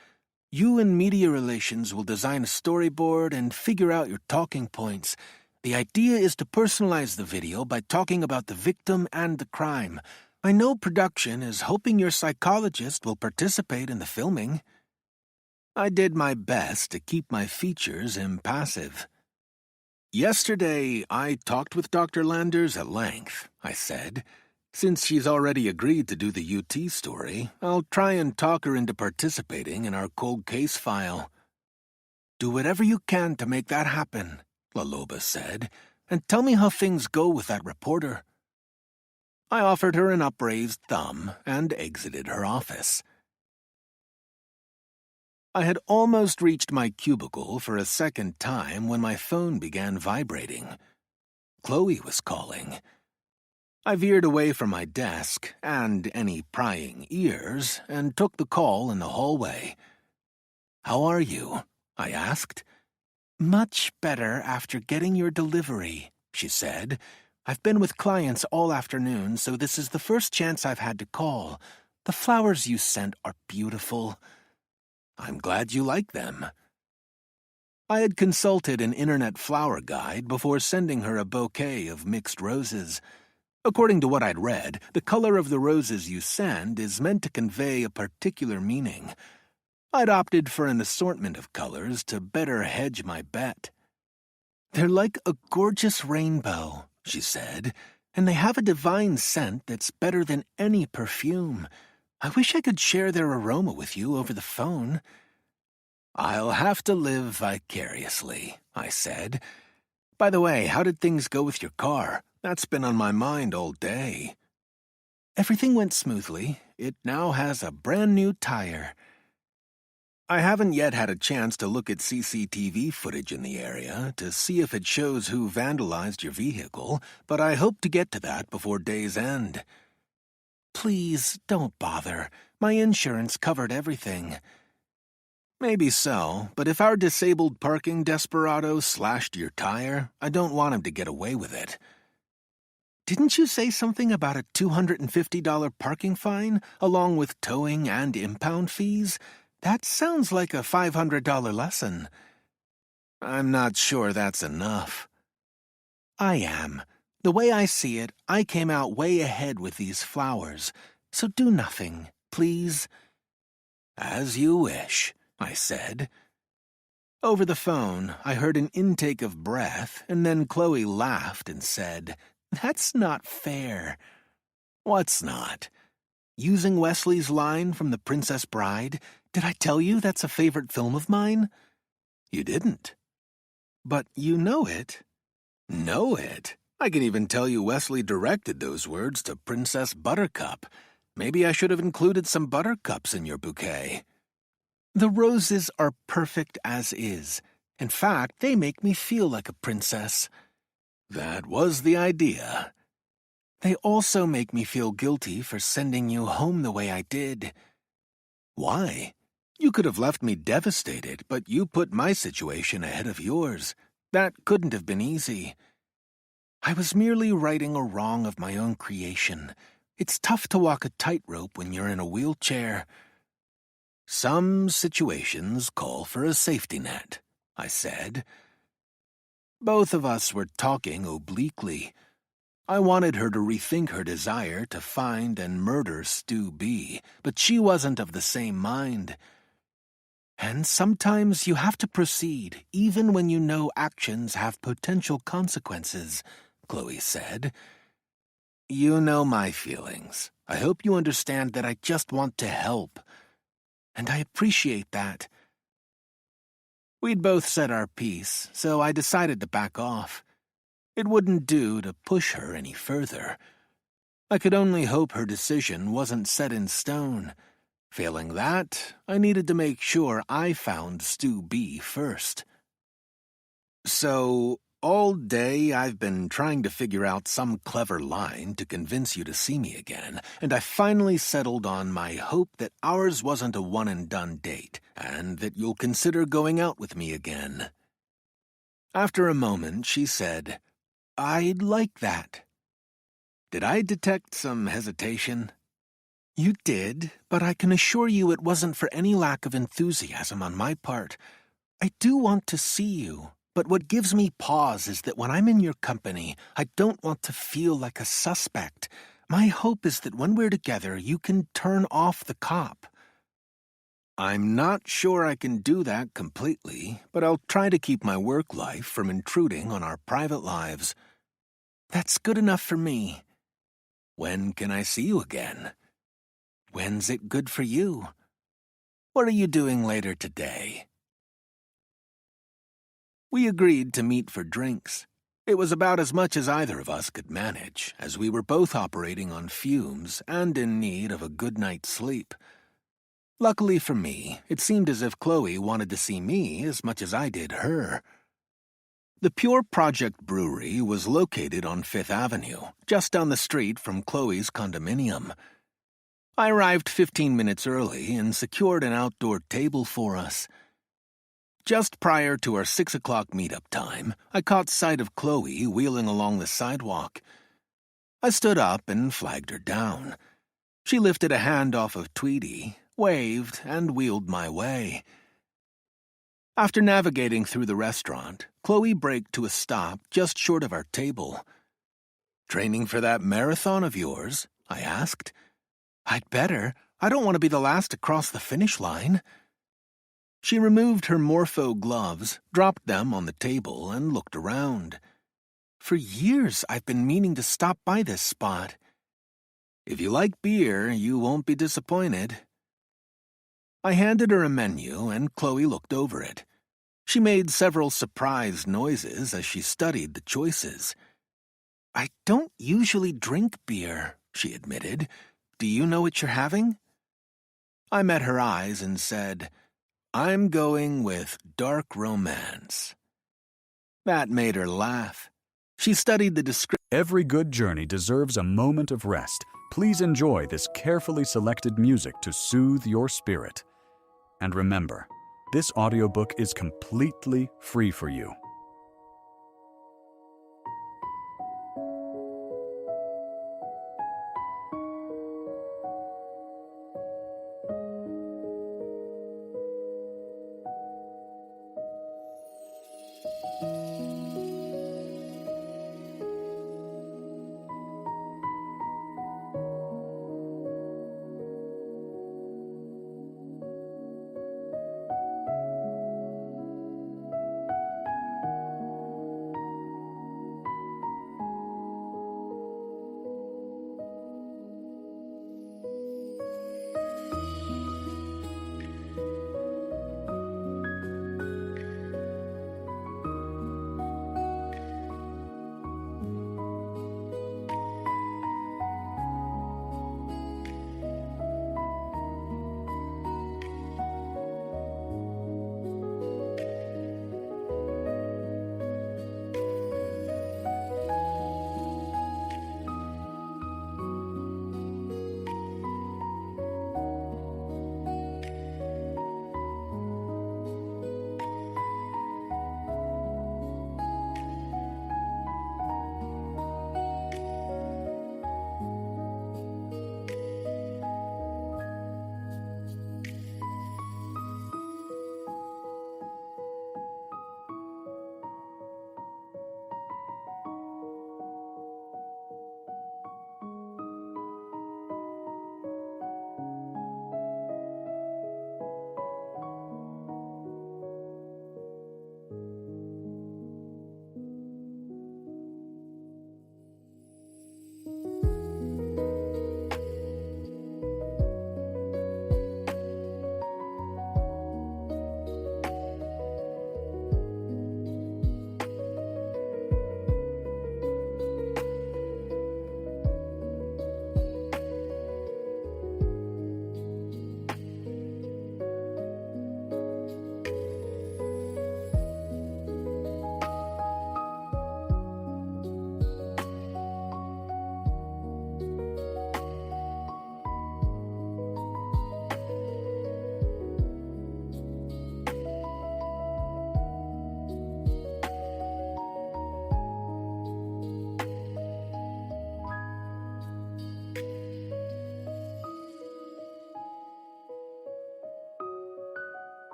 You and Media Relations will design a storyboard and figure out your talking points. The idea is to personalize the video by talking about the victim and the crime. I know production is hoping your psychologist will participate in the filming. I did my best to keep my features impassive. Yesterday, I talked with Dr. Landers at length, I said. Since she's already agreed to do the UT story, I'll try and talk her into participating in our cold case file. Do whatever you can to make that happen, La Loba said, and tell me how things go with that reporter. I offered her an upraised thumb and exited her office. I had almost reached my cubicle for a second time when my phone began vibrating. Chloe was calling. I veered away from my desk and any prying ears and took the call in the hallway. How are you? I asked. Much better after getting your delivery, she said. "I've been with clients all afternoon, so this is the first chance I've had to call. The flowers you sent are beautiful." "I'm glad you like them." I had consulted an internet flower guide before sending her a bouquet of mixed roses. According to what I'd read, the color of the roses you send is meant to convey a particular meaning. I'd opted for an assortment of colors to better hedge my bet. "They're like a gorgeous rainbow," she said, "and they have a divine scent that's better than any perfume. I wish I could share their aroma with you over the phone." "I'll have to live vicariously," I said. "By the way, how did things go with your car? That's been on my mind all day." "Everything went smoothly. It now has a brand new tire." I haven't yet had a chance to look at CCTV footage in the area to see if it shows who vandalized your vehicle, but I hope to get to that before day's end. "Please, don't bother. My insurance covered everything." "Maybe so, but if our disabled parking desperado slashed your tire, I don't want him to get away with it." "Didn't you say something about a $250 parking fine, along with towing and impound fees? That sounds like a $500 lesson." "I'm not sure that's enough." "I am. The way I see it, I came out way ahead with these flowers. So do nothing, please." "As you wish," I said. Over the phone, I heard an intake of breath, and then Chloe laughed and said, "That's not fair." "What's not?" "Using Wesley's line from The Princess Bride, did I tell you that's a favorite film of mine?" "You didn't." "But you know it." "Know it? I can even tell you Wesley directed those words to Princess Buttercup. Maybe I should have included some buttercups in your bouquet." "The roses are perfect as is. In fact, they make me feel like a princess." "That was the idea." "They also make me feel guilty for sending you home the way I did." "Why? You could have left me devastated, but you put my situation ahead of yours. That couldn't have been easy." "I was merely righting a wrong of my own creation. It's tough to walk a tightrope when you're in a wheelchair." "Some situations call for a safety net," I said. Both of us were talking obliquely. I wanted her to rethink her desire to find and murder Stu B, but she wasn't of the same mind. "And sometimes you have to proceed, even when you know actions have potential consequences," Chloe said. "You know my feelings. I hope you understand that I just want to help." "And I appreciate that." We'd both said our piece, so I decided to back off. It wouldn't do to push her any further. I could only hope her decision wasn't set in stone. Failing that, I needed to make sure I found Stu B first. "So, all day I've been trying to figure out some clever line to convince you to see me again, and I finally settled on my hope that ours wasn't a one-and-done date, and that you'll consider going out with me again." After a moment, she said, "I'd like that." Did I detect some hesitation? "You did, but I can assure you it wasn't for any lack of enthusiasm on my part. I do want to see you, but what gives me pause is that when I'm in your company, I don't want to feel like a suspect. My hope is that when we're together, you can turn off the cop." "I'm not sure I can do that completely, but I'll try to keep my work life from intruding on our private lives." "That's good enough for me." "When can I see you again?" "When's it good for you?" "What are you doing later today?" We agreed to meet for drinks. It was about as much as either of us could manage, as we were both operating on fumes and in need of a good night's sleep. Luckily for me, it seemed as if Chloe wanted to see me as much as I did her. The Pure Project Brewery was located on 5th Avenue, just down the street from Chloe's condominium. I arrived 15 minutes early and secured an outdoor table for us. Just prior to our 6 o'clock meetup time, I caught sight of Chloe wheeling along the sidewalk. I stood up and flagged her down. She lifted a hand off of Tweety, waved, and wheeled my way. After navigating through the restaurant, Chloe braked to a stop just short of our table. "Training for that marathon of yours?" I asked. "I'd better. I don't want to be the last to cross the finish line." She removed her Morpho gloves, dropped them on the table, and looked around. "For years I've been meaning to stop by this spot. If you like beer, you won't be disappointed." I handed her a menu, and Chloe looked over it. She made several surprised noises as she studied the choices. "I don't usually drink beer," she admitted. "Do you know what you're having?" I met her eyes and said, "I'm going with dark romance." That made her laugh. She studied the description. Every good journey deserves a moment of rest. Please enjoy this carefully selected music to soothe your spirit. And remember, this audiobook is completely free for you.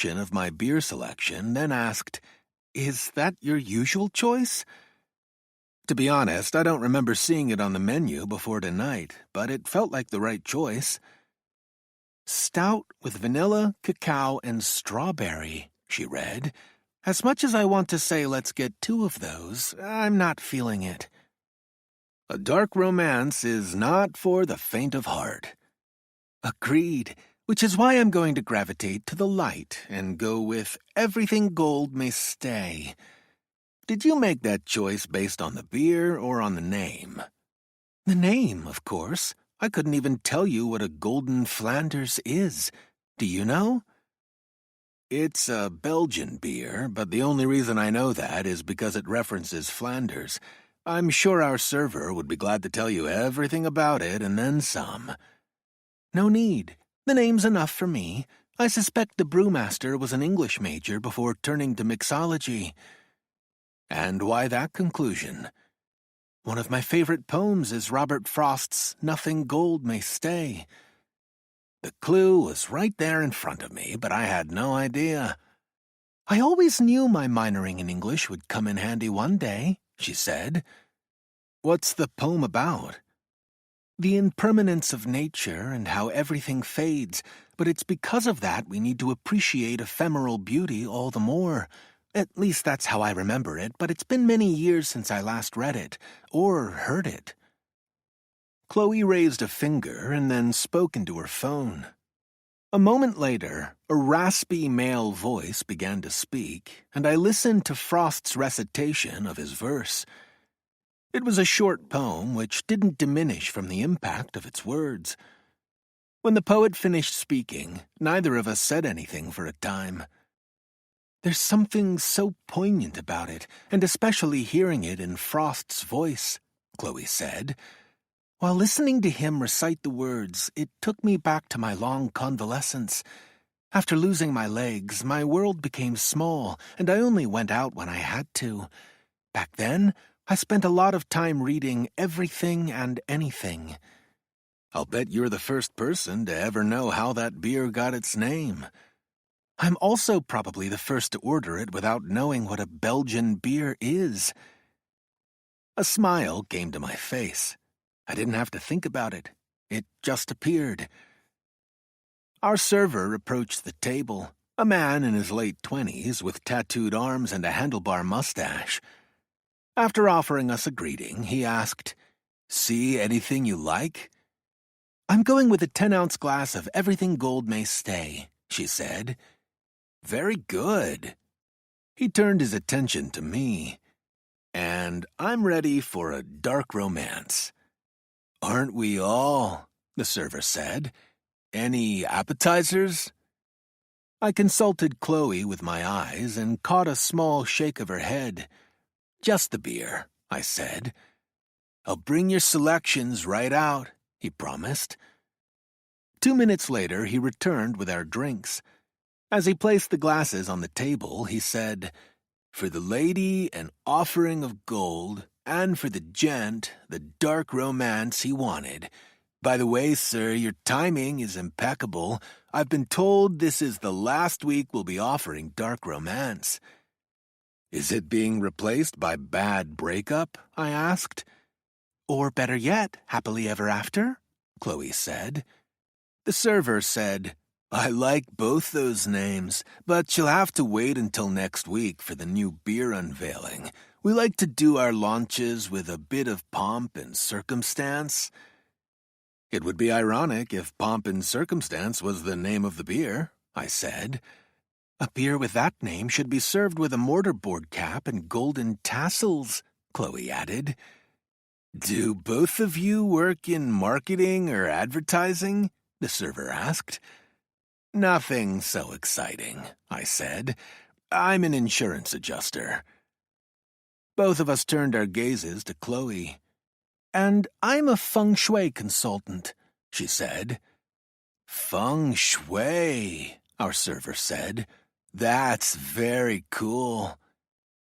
Of my beer selection, then asked, "Is that your usual choice?" To be honest, I don't remember seeing it on the menu before tonight, but it felt like the right choice. Stout with vanilla, cacao, and strawberry, she read. As much as I want to say let's get 2 of those, I'm not feeling it. A dark romance is not for the faint of heart. Agreed, which is why I'm going to gravitate to the light and go with Everything Gold May Stay. Did you make that choice based on the beer or on the name? The name, of course. I couldn't even tell you what a Golden Flanders is. Do you know? It's a Belgian beer, but the only reason I know that is because it references Flanders. I'm sure our server would be glad to tell you everything about it and then some. No need. The name's enough for me. I suspect the brewmaster was an English major before turning to mixology. And why that conclusion? One of my favorite poems is Robert Frost's Nothing Gold May Stay. The clue was right there in front of me, but I had no idea. I always knew my minoring in English would come in handy one day, she said. What's the poem about? The impermanence of nature and how everything fades, but it's because of that we need to appreciate ephemeral beauty all the more. At least that's how I remember it, but it's been many years since I last read it, or heard it. Chloe raised a finger and then spoke into her phone. A moment later, a raspy male voice began to speak, and I listened to Frost's recitation of his verse. It was a short poem which didn't diminish from the impact of its words. When the poet finished speaking, neither of us said anything for a time. There's something so poignant about it, and especially hearing it in Frost's voice, Chloe said. While listening to him recite the words, it took me back to my long convalescence. After losing my legs, my world became small, and I only went out when I had to. Back then, I spent a lot of time reading Everything and Anything. I'll bet you're the first person to ever know how that beer got its name. I'm also probably the first to order it without knowing what a Belgian beer is. A smile came to my face. I didn't have to think about it. It just appeared. Our server approached the table, a man in his late 20s with tattooed arms and a handlebar mustache. After offering us a greeting, he asked, "See anything you like?" "I'm going with a 10-ounce glass of Everything Gold May Stay," she said. "Very good." He turned his attention to me. "And I'm ready for a dark romance." "Aren't we all?" the server said. "Any appetizers?" I consulted Chloe with my eyes and caught a small shake of her head. "Just the beer," I said. "I'll bring your selections right out," he promised. 2 minutes later, he returned with our drinks. As he placed the glasses on the table, he said, "For the lady, an offering of gold, and for the gent, the dark romance he wanted. By the way, sir, your timing is impeccable. I've been told this is the last week we'll be offering dark romance." "Is it being replaced by Bad Breakup?" I asked. "Or better yet, Happily Ever After," Chloe said. The server said, "I like both those names, but you'll have to wait until next week for the new beer unveiling. We like to do our launches with a bit of pomp and circumstance." "It would be ironic if Pomp and Circumstance was the name of the beer," I said. "A beer with that name should be served with a mortarboard cap and golden tassels," Chloe added. "Do both of you work in marketing or advertising?" the server asked. "Nothing so exciting," I said. "I'm an insurance adjuster." Both of us turned our gazes to Chloe. "And I'm a feng shui consultant," she said. "Feng shui," our server said. "That's very cool."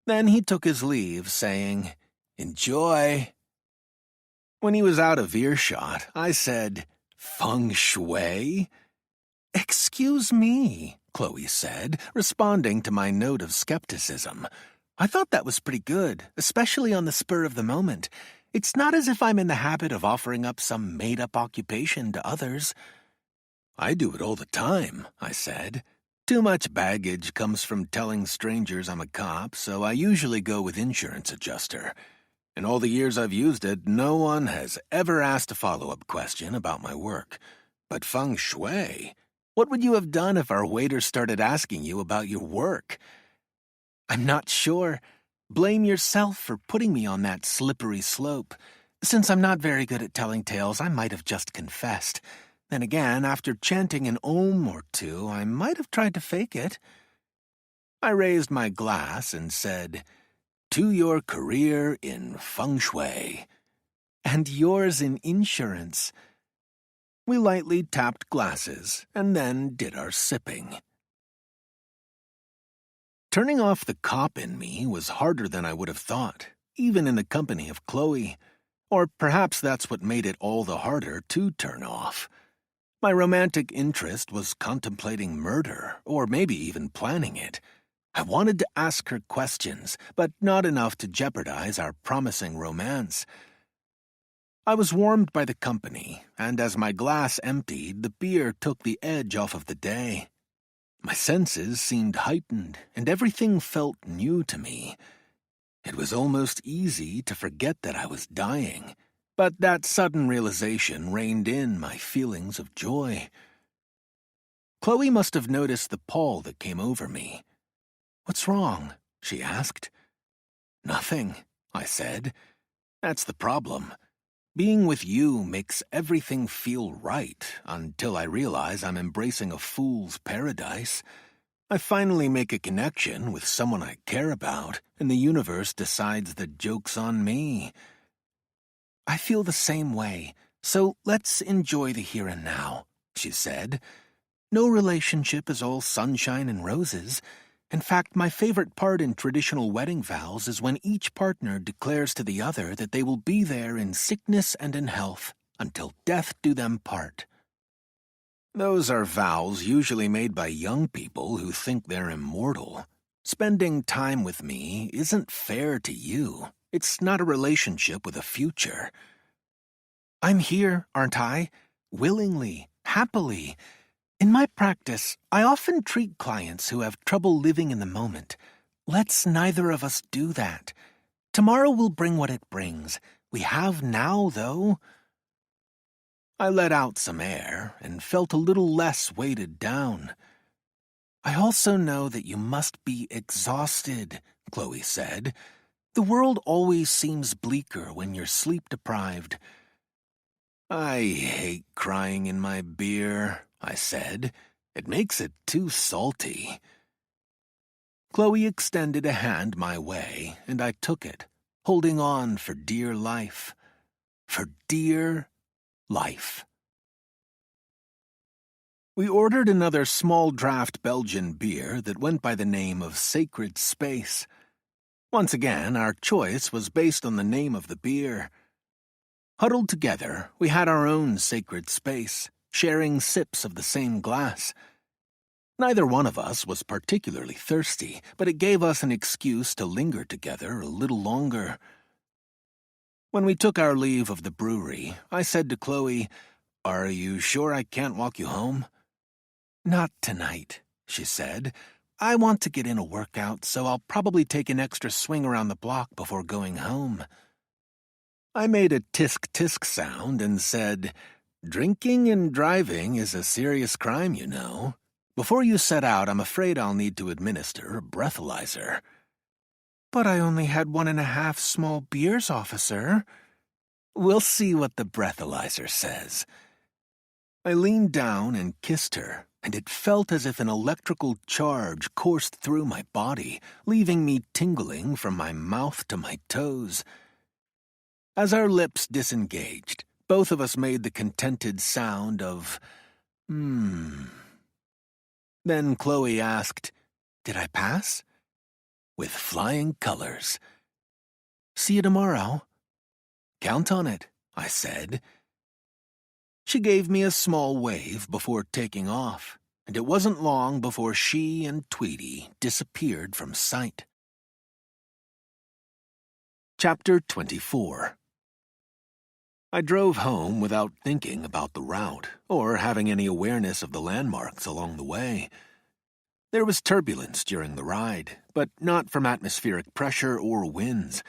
Then he took his leave, saying, "Enjoy." When he was out of earshot, I said, "Feng shui?" "Excuse me," Chloe said, responding to my note of skepticism. I thought that was pretty good, especially on the spur of the moment. It's not as if I'm in the habit of offering up some made-up occupation to others. I do it all the time, I said. Too much baggage comes from telling strangers I'm a cop, so I usually go with insurance adjuster. In all the years I've used it, no one has ever asked a follow-up question about my work. But feng shui? What would you have done if our waiter started asking you about your work? I'm not sure. Blame yourself for putting me on that slippery slope. Since I'm not very good at telling tales, I might have just confessed. Then again, after chanting an om or two, I might have tried to fake it. I raised my glass and said, "To your career in feng shui." "And yours in insurance." We lightly tapped glasses and then did our sipping. Turning off the cop in me was harder than I would have thought, even in the company of Chloe. Or perhaps that's what made it all the harder to turn off. My romantic interest was contemplating murder, or maybe even planning it. I wanted to ask her questions, but not enough to jeopardize our promising romance. I was warmed by the company, and as my glass emptied, the beer took the edge off of the day. My senses seemed heightened, and everything felt new to me. It was almost easy to forget that I was dying, but that sudden realization reined in my feelings of joy. Chloe must have noticed the pall that came over me. "What's wrong?" she asked. "Nothing," I said. "That's the problem. Being with you makes everything feel right until I realize I'm embracing a fool's paradise. I finally make a connection with someone I care about, and the universe decides the joke's on me." "I feel the same way, so let's enjoy the here and now," she said. "No relationship is all sunshine and roses. In fact, my favorite part in traditional wedding vows is when each partner declares to the other that they will be there in sickness and in health, until death do them part." Those are vows usually made by young people who think they're immortal. Spending time with me isn't fair to you. It's not a relationship with a future. I'm here, aren't I? Willingly, happily. In my practice, I often treat clients who have trouble living in the moment. Let's neither of us do that. Tomorrow will bring what it brings. We have now, though. I let out some air and felt a little less weighted down. "I also know that you must be exhausted," Chloe said. "The world always seems bleaker when you're sleep-deprived." "I hate crying in my beer," I said. "It makes it too salty." Chloe extended a hand my way, and I took it, holding on for dear life. For dear life. We ordered another small draft Belgian beer that went by the name of Sacred Space. Once again, our choice was based on the name of the beer. Huddled together, we had our own sacred space, sharing sips of the same glass. Neither one of us was particularly thirsty, but it gave us an excuse to linger together a little longer. When we took our leave of the brewery, I said to Chloe, "Are you sure I can't walk you home?" "Not tonight," she said. "I want to get in a workout, so I'll probably take an extra swing around the block before going home." I made a tisk-tisk sound and said, "Drinking and driving is a serious crime, you know. Before you set out, I'm afraid I'll need to administer a breathalyzer." "But I only had 1.5 small beers, officer." "We'll see what the breathalyzer says." I leaned down and kissed her, and it felt as if an electrical charge coursed through my body, leaving me tingling from my mouth to my toes. As our lips disengaged, both of us made the contented sound of, Then Chloe asked, "Did I pass?" "With flying colors." "See you tomorrow." "Count on it," I said. She gave me a small wave before taking off, and it wasn't long before she and Tweety disappeared from sight. Chapter 24. I drove home without thinking about the route or having any awareness of the landmarks along the way. There was turbulence during the ride, but not from atmospheric pressure or winds.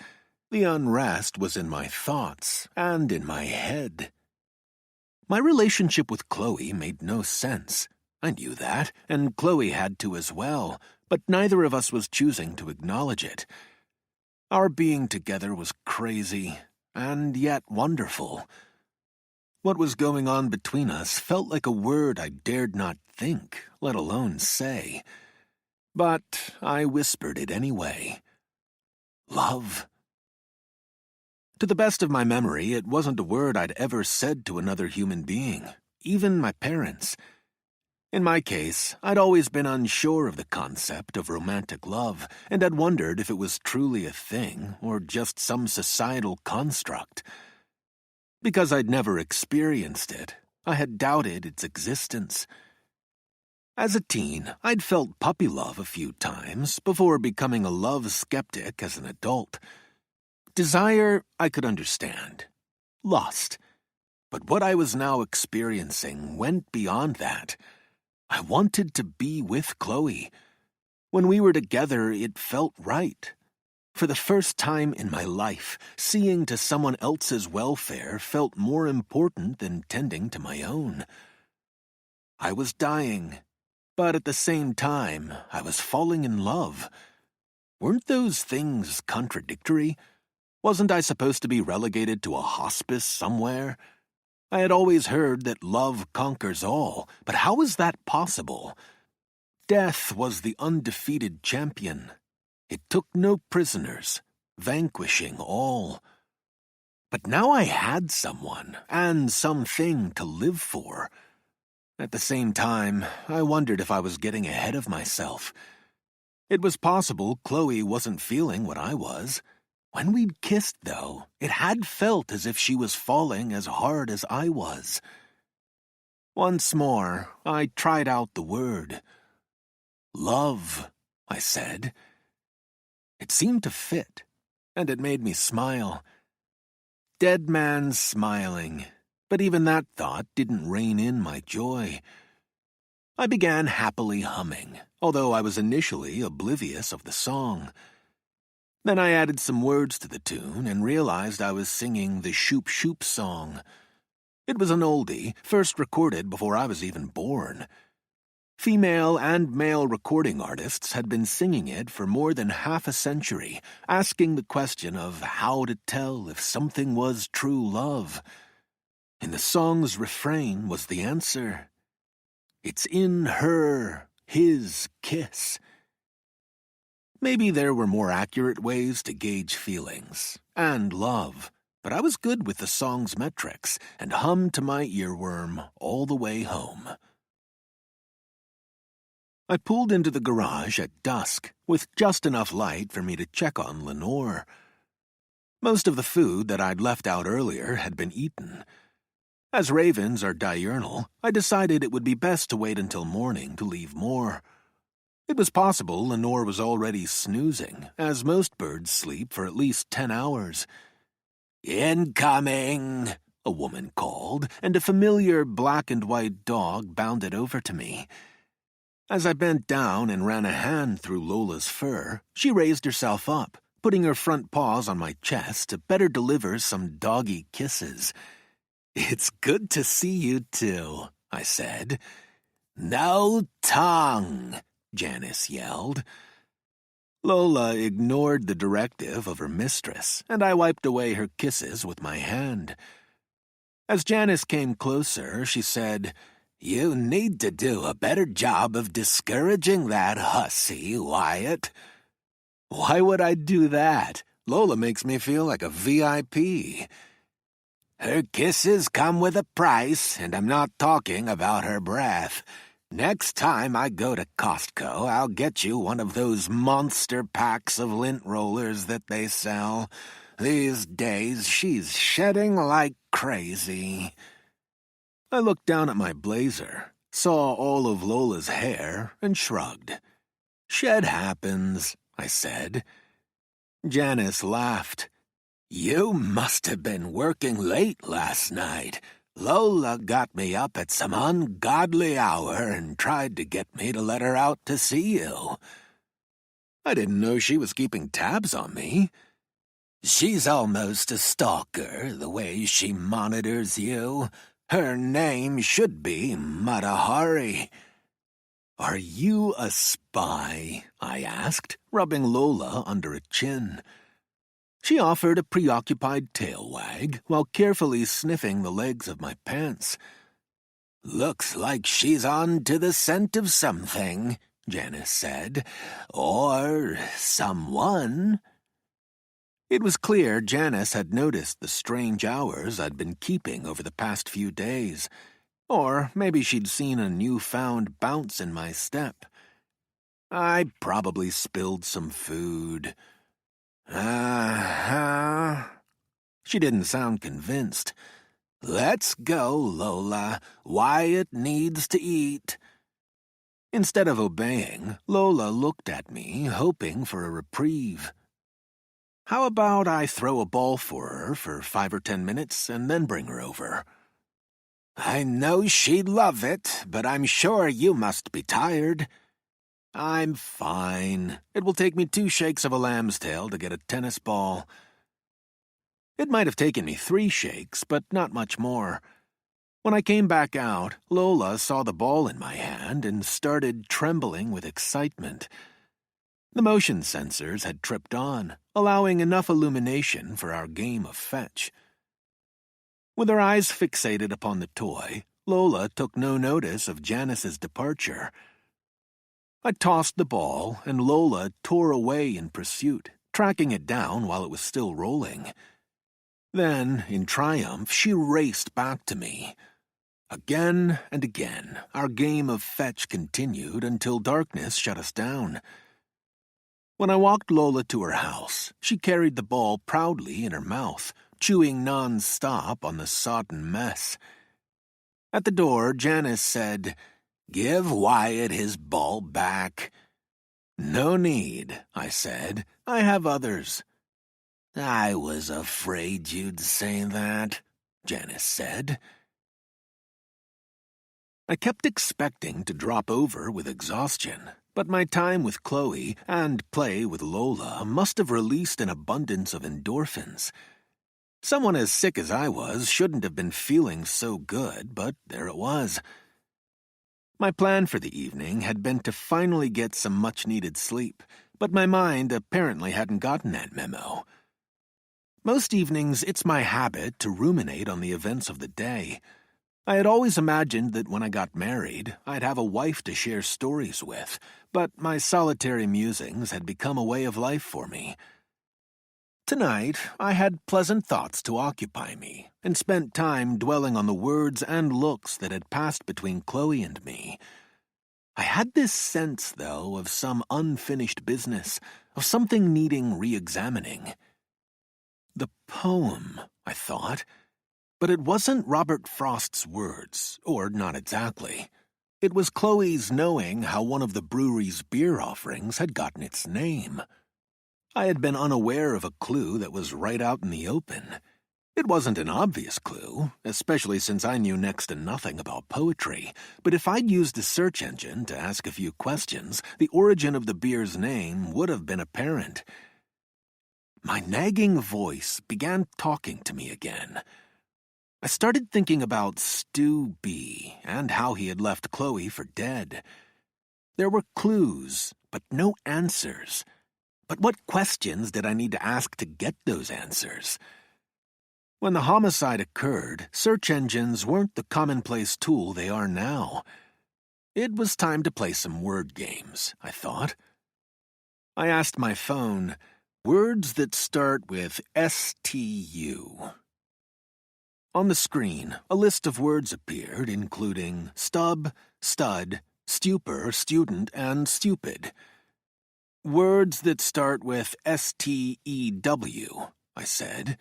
The unrest was in my thoughts and in my head. My relationship with Chloe made no sense. I knew that, and Chloe had to as well, but neither of us was choosing to acknowledge it. Our being together was crazy, and yet wonderful. What was going on between us felt like a word I dared not think, let alone say. But I whispered it anyway. Love. To the best of my memory, it wasn't a word I'd ever said to another human being, even my parents. In my case, I'd always been unsure of the concept of romantic love, and had wondered if it was truly a thing or just some societal construct. Because I'd never experienced it, I had doubted its existence. As a teen, I'd felt puppy love a few times before becoming a love skeptic as an adult. Desire, I could understand. Lust. But what I was now experiencing went beyond that. I wanted to be with Chloe. When we were together, it felt right. For the first time in my life, seeing to someone else's welfare felt more important than tending to my own. I was dying, but at the same time, I was falling in love. Weren't those things contradictory? Wasn't I supposed to be relegated to a hospice somewhere? I had always heard that love conquers all, but how was that possible? Death was the undefeated champion. It took no prisoners, vanquishing all. But now I had someone, and something to live for. At the same time, I wondered if I was getting ahead of myself. It was possible Chloe wasn't feeling what I was. When we'd kissed, though, it had felt as if she was falling as hard as I was. Once more, I tried out the word. Love, I said. It seemed to fit, and it made me smile. Dead man smiling, but even that thought didn't rein in my joy. I began happily humming, although I was initially oblivious of the song. Then I added some words to the tune and realized I was singing the Shoop Shoop song. It was an oldie, first recorded before I was even born. Female and male recording artists had been singing it for more than half a century, asking the question of how to tell if something was true love. And the song's refrain was the answer. It's in her, his kiss. Maybe there were more accurate ways to gauge feelings and love, but I was good with the song's metrics and hummed to my earworm all the way home. I pulled into the garage at dusk, with just enough light for me to check on Lenore. Most of the food that I'd left out earlier had been eaten. As ravens are diurnal, I decided it would be best to wait until morning to leave more. It was possible Lenore was already snoozing, as most birds sleep for at least 10 hours. "Incoming!" a woman called, and a familiar black and white dog bounded over to me. As I bent down and ran a hand through Lola's fur, she raised herself up, putting her front paws on my chest to better deliver some doggy kisses. "It's good to see you, too," I said. "No tongue!" Janice yelled. Lola ignored the directive of her mistress, and I wiped away her kisses with my hand. As Janice came closer, she said, "You need to do a better job of discouraging that hussy, Wyatt." "Why would I do that? Lola makes me feel like a VIP. "Her kisses come with a price, and I'm not talking about her breath. Next time I go to Costco, I'll get you one of those monster packs of lint rollers that they sell. These days, she's shedding like crazy." I looked down at my blazer, saw all of Lola's hair, and shrugged. "Shed happens," I said. Janice laughed. You must have been working late last night. Lola got me up at some ungodly hour and tried to get me to let her out to see you. I didn't know she was keeping tabs on me. She's almost a stalker, the way she monitors you. Her name should be Matahari. Are you a spy? I asked, rubbing Lola under a chin. She offered a preoccupied tail wag while carefully sniffing the legs of my pants. Looks like she's on to the scent of something, Janice said. Or someone. It was clear Janice had noticed the strange hours I'd been keeping over the past few days. Or maybe she'd seen a newfound bounce in my step. I probably spilled some food. She didn't sound convinced. Let's go, Lola. Wyatt needs to eat. Instead of obeying, Lola looked at me, hoping for a reprieve. How about I throw a ball for her for 5 or 10 minutes and then bring her over? I know she'd love it, but I'm sure you must be tired. I'm fine. It will take me 2 shakes of a lamb's tail to get a tennis ball. It might have taken me 3 shakes, but not much more. When I came back out, Lola saw the ball in my hand and started trembling with excitement. The motion sensors had tripped on, allowing enough illumination for our game of fetch. With her eyes fixated upon the toy, Lola took no notice of Janice's departure. I tossed the ball, and Lola tore away in pursuit, tracking it down while it was still rolling. Then, in triumph, she raced back to me. Again and again, our game of fetch continued until darkness shut us down. When I walked Lola to her house, she carried the ball proudly in her mouth, chewing non-stop on the sodden mess. At the door, Janice said, "Give Wyatt his ball back." "No need," I said. "I have others." "I was afraid you'd say that," Janice said. I kept expecting to drop over with exhaustion, but my time with Chloe and play with Lola must have released an abundance of endorphins. Someone as sick as I was shouldn't have been feeling so good, but there it was. My plan for the evening had been to finally get some much-needed sleep, but my mind apparently hadn't gotten that memo. Most evenings, it's my habit to ruminate on the events of the day. I had always imagined that when I got married, I'd have a wife to share stories with, but my solitary musings had become a way of life for me. Tonight, I had pleasant thoughts to occupy me, and spent time dwelling on the words and looks that had passed between Chloe and me. I had this sense, though, of some unfinished business, of something needing re-examining. The poem, I thought. But it wasn't Robert Frost's words, or not exactly. It was Chloe's knowing how one of the brewery's beer offerings had gotten its name. I had been unaware of a clue that was right out in the open. It wasn't an obvious clue, especially since I knew next to nothing about poetry, but if I'd used a search engine to ask a few questions, the origin of the beer's name would have been apparent. My nagging voice began talking to me again. I started thinking about Stu B. and how he had left Chloe for dead. There were clues, but no answers. But what questions did I need to ask to get those answers? When the homicide occurred, search engines weren't the commonplace tool they are now. It was time to play some word games, I thought. I asked my phone, words that start with STU. On the screen, a list of words appeared, including stub, stud, stupor, student, and stupid. Words that start with STEW, I said.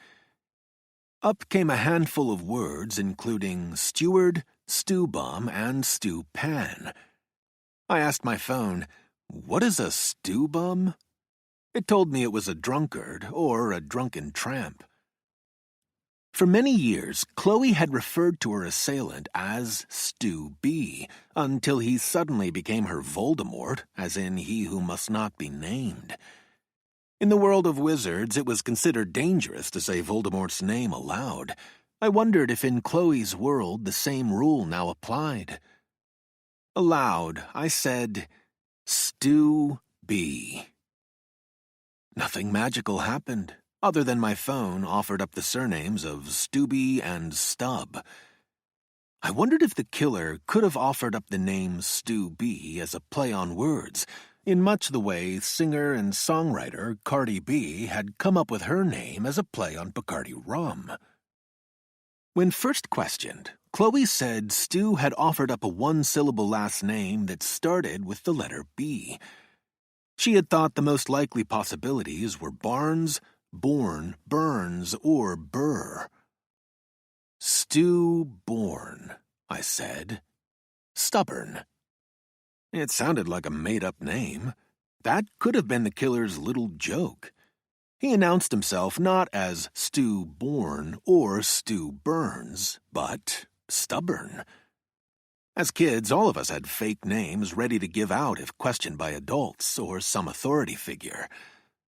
Up came a handful of words, including steward, stew bum, and stew pan. I asked my phone, "What is a stew bum?" It told me it was a drunkard or a drunken tramp. For many years, Chloe had referred to her assailant as Stu B, until he suddenly became her Voldemort, as in he who must not be named. In the world of wizards, it was considered dangerous to say Voldemort's name aloud. I wondered if in Chloe's world the same rule now applied. Aloud, I said, Stu B. Nothing magical happened, other than my phone offered up the surnames of Stubby and Stub. I wondered if the killer could have offered up the name Stu B as a play on words, in much the way singer and songwriter Cardi B had come up with her name as a play on Bacardi rum. When first questioned, Chloe said Stu had offered up a one-syllable last name that started with the letter B. She had thought the most likely possibilities were Barnes, Bourne, Burns, or Burr. Stu Bourne, I said. Stubborn. It sounded like a made-up name. That could have been the killer's little joke. He announced himself not as Stu Bourne or Stu Burns, but Stubborn. As kids, all of us had fake names ready to give out if questioned by adults or some authority figure.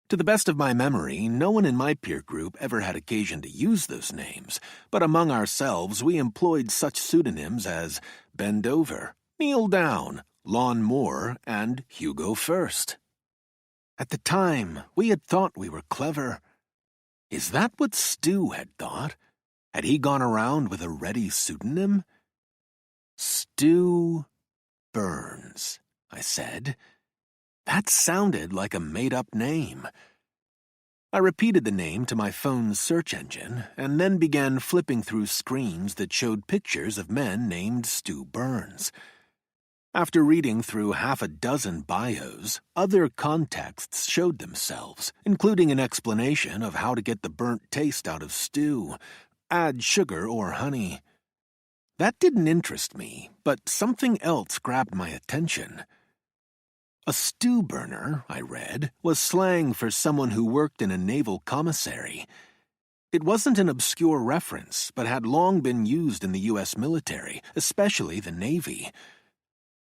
To the best of my memory, no one in my peer group ever had occasion to use those names, but among ourselves we employed such pseudonyms as Bend Over, Kneel Down, Lon Moore, and Hugo First. At the time, we had thought we were clever. Is that what Stu had thought? Had he gone around with a ready pseudonym? Stu Burns, I said. That sounded like a made-up name. I repeated the name to my phone's search engine and then began flipping through screens that showed pictures of men named Stu Burns. After reading through half a dozen bios, other contexts showed themselves, including an explanation of how to get the burnt taste out of stew. Add sugar or honey. That didn't interest me, but something else grabbed my attention. A stew burner, I read, was slang for someone who worked in a naval commissary. It wasn't an obscure reference, but had long been used in the U.S. military, especially the Navy.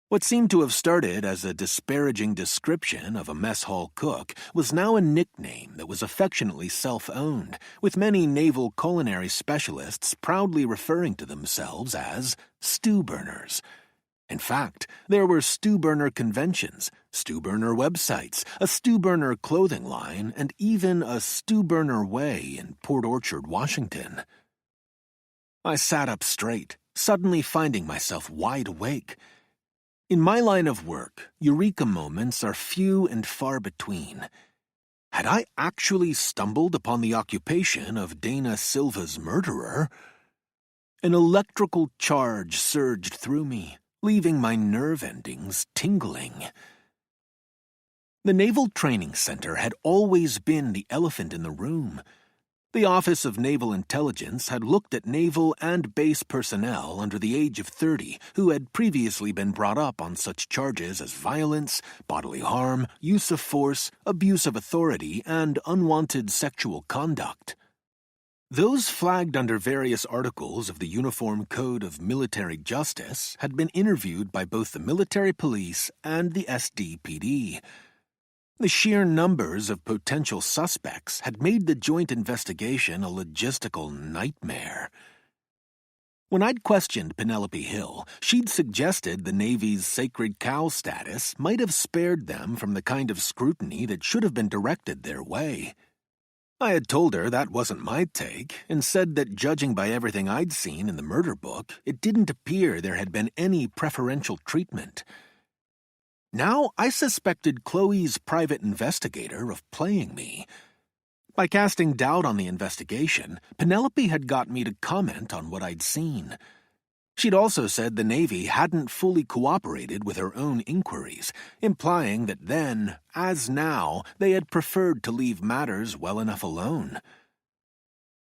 What seemed to have started as a disparaging description of a mess hall cook was now a nickname that was affectionately self-owned, with many naval culinary specialists proudly referring to themselves as stew burners. In fact, there were stew burner conventions, stew burner websites, a stew burner clothing line, and even a stew burner way in Port Orchard, Washington. I sat up straight, suddenly finding myself wide awake. In my line of work, eureka moments are few and far between. Had I actually stumbled upon the occupation of Dana Silva's murderer? An electrical charge surged through me, leaving my nerve endings tingling. The Naval Training Center had always been the elephant in the room. The Office of Naval Intelligence had looked at naval and base personnel under the age of 30 who had previously been brought up on such charges as violence, bodily harm, use of force, abuse of authority, and unwanted sexual conduct. Those flagged under various articles of the Uniform Code of Military Justice had been interviewed by both the military police and the SDPD. The sheer numbers of potential suspects had made the joint investigation a logistical nightmare. When I'd questioned Penelope Hill, she'd suggested the Navy's sacred cow status might have spared them from the kind of scrutiny that should have been directed their way. I had told her that wasn't my take, and said that judging by everything I'd seen in the murder book, it didn't appear there had been any preferential treatment. Now I suspected Chloe's private investigator of playing me. By casting doubt on the investigation, Penelope had got me to comment on what I'd seen. She'd also said the Navy hadn't fully cooperated with her own inquiries, implying that then, as now, they had preferred to leave matters well enough alone.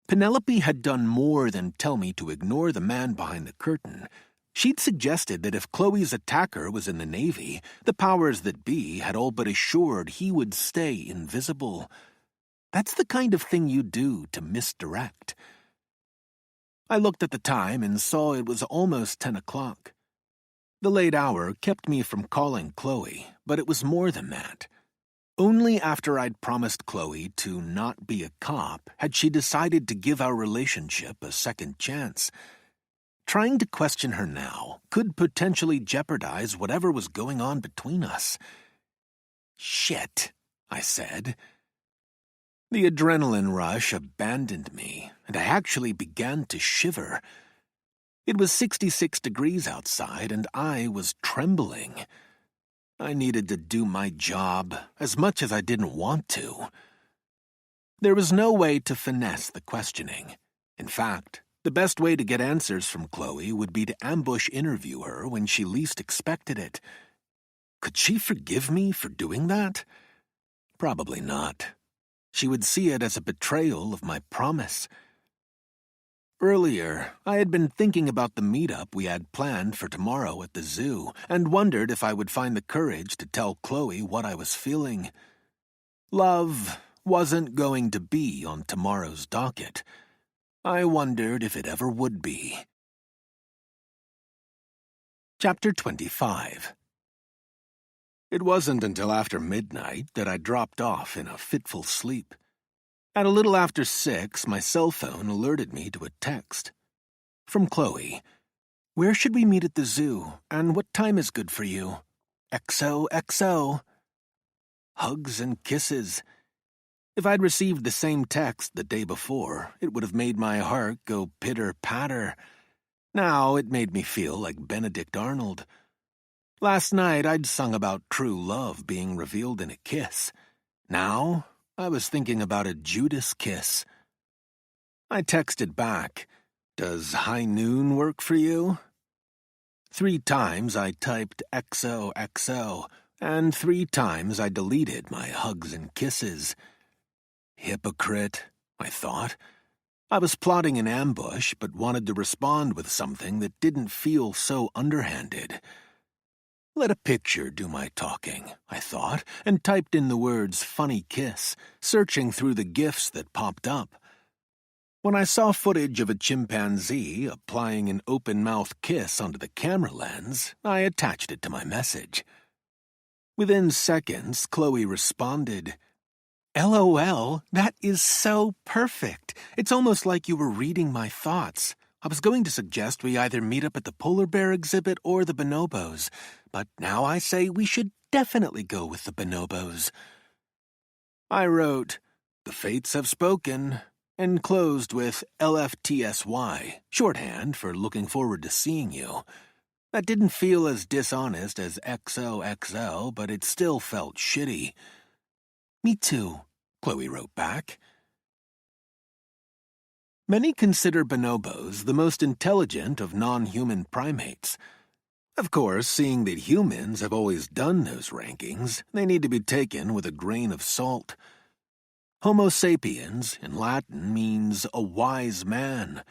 Penelope had done more than tell me to ignore the man behind the curtain. She'd suggested that if Chloe's attacker was in the Navy, the powers that be had all but assured he would stay invisible. That's the kind of thing you do to misdirect. I looked at the time and saw it was almost 10 o'clock. The late hour kept me from calling Chloe, but it was more than that. Only after I'd promised Chloe to not be a cop had she decided to give our relationship a second chance. Trying to question her now could potentially jeopardize whatever was going on between us. "Shit," I said. The adrenaline rush abandoned me, and I actually began to shiver. It was 66 degrees outside, and I was trembling. I needed to do my job, as much as I didn't want to. There was no way to finesse the questioning. In fact, the best way to get answers from Chloe would be to ambush interview her when she least expected it. Could she forgive me for doing that? Probably not. She would see it as a betrayal of my promise. Earlier, I had been thinking about the meetup we had planned for tomorrow at the zoo and wondered if I would find the courage to tell Chloe what I was feeling. Love wasn't going to be on tomorrow's docket. I wondered if it ever would be. Chapter 25. It wasn't until after midnight that I dropped off in a fitful sleep. At a little after 6, my cell phone alerted me to a text. From Chloe. "Where should we meet at the zoo, and what time is good for you? XOXO. Hugs and kisses. If I'd received the same text the day before, it would have made my heart go pitter-patter. Now it made me feel like Benedict Arnold. Last night I'd sung about true love being revealed in a kiss. Now I was thinking about a Judas kiss. I texted back, "Does high noon work for you?" 3 times I typed XOXO, and 3 times I deleted my hugs and kisses. Hypocrite, I thought. I was plotting an ambush, but wanted to respond with something that didn't feel so underhanded. Let a picture do my talking, I thought, and typed in the words "funny kiss," searching through the GIFs that popped up. When I saw footage of a chimpanzee applying an open-mouth kiss onto the camera lens, I attached it to my message. Within seconds, Chloe responded, "LOL, that is so perfect. It's almost like you were reading my thoughts. I was going to suggest we either meet up at the polar bear exhibit or the bonobos, but now I say we should definitely go with the bonobos." I wrote, "The fates have spoken," and closed with LFTSY, shorthand for looking forward to seeing you. That didn't feel as dishonest as XOXO, but it still felt shitty. "Me too," Chloe wrote back. Many consider bonobos the most intelligent of non-human primates. Of course, seeing that humans have always done those rankings, they need to be taken with a grain of salt. Homo sapiens, in Latin, means a wise man.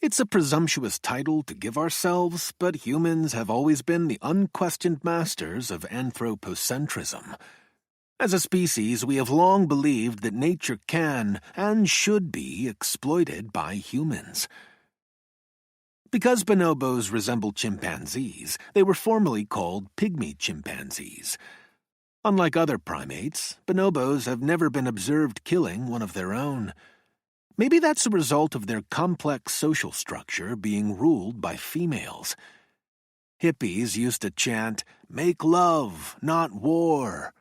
It's a presumptuous title to give ourselves, but humans have always been the unquestioned masters of anthropocentrism. As a species, we have long believed that nature can and should be exploited by humans. Because bonobos resemble chimpanzees, they were formerly called pygmy chimpanzees. Unlike other primates, bonobos have never been observed killing one of their own. Maybe that's a result of their complex social structure being ruled by females. Hippies used to chant, "Make love, not war."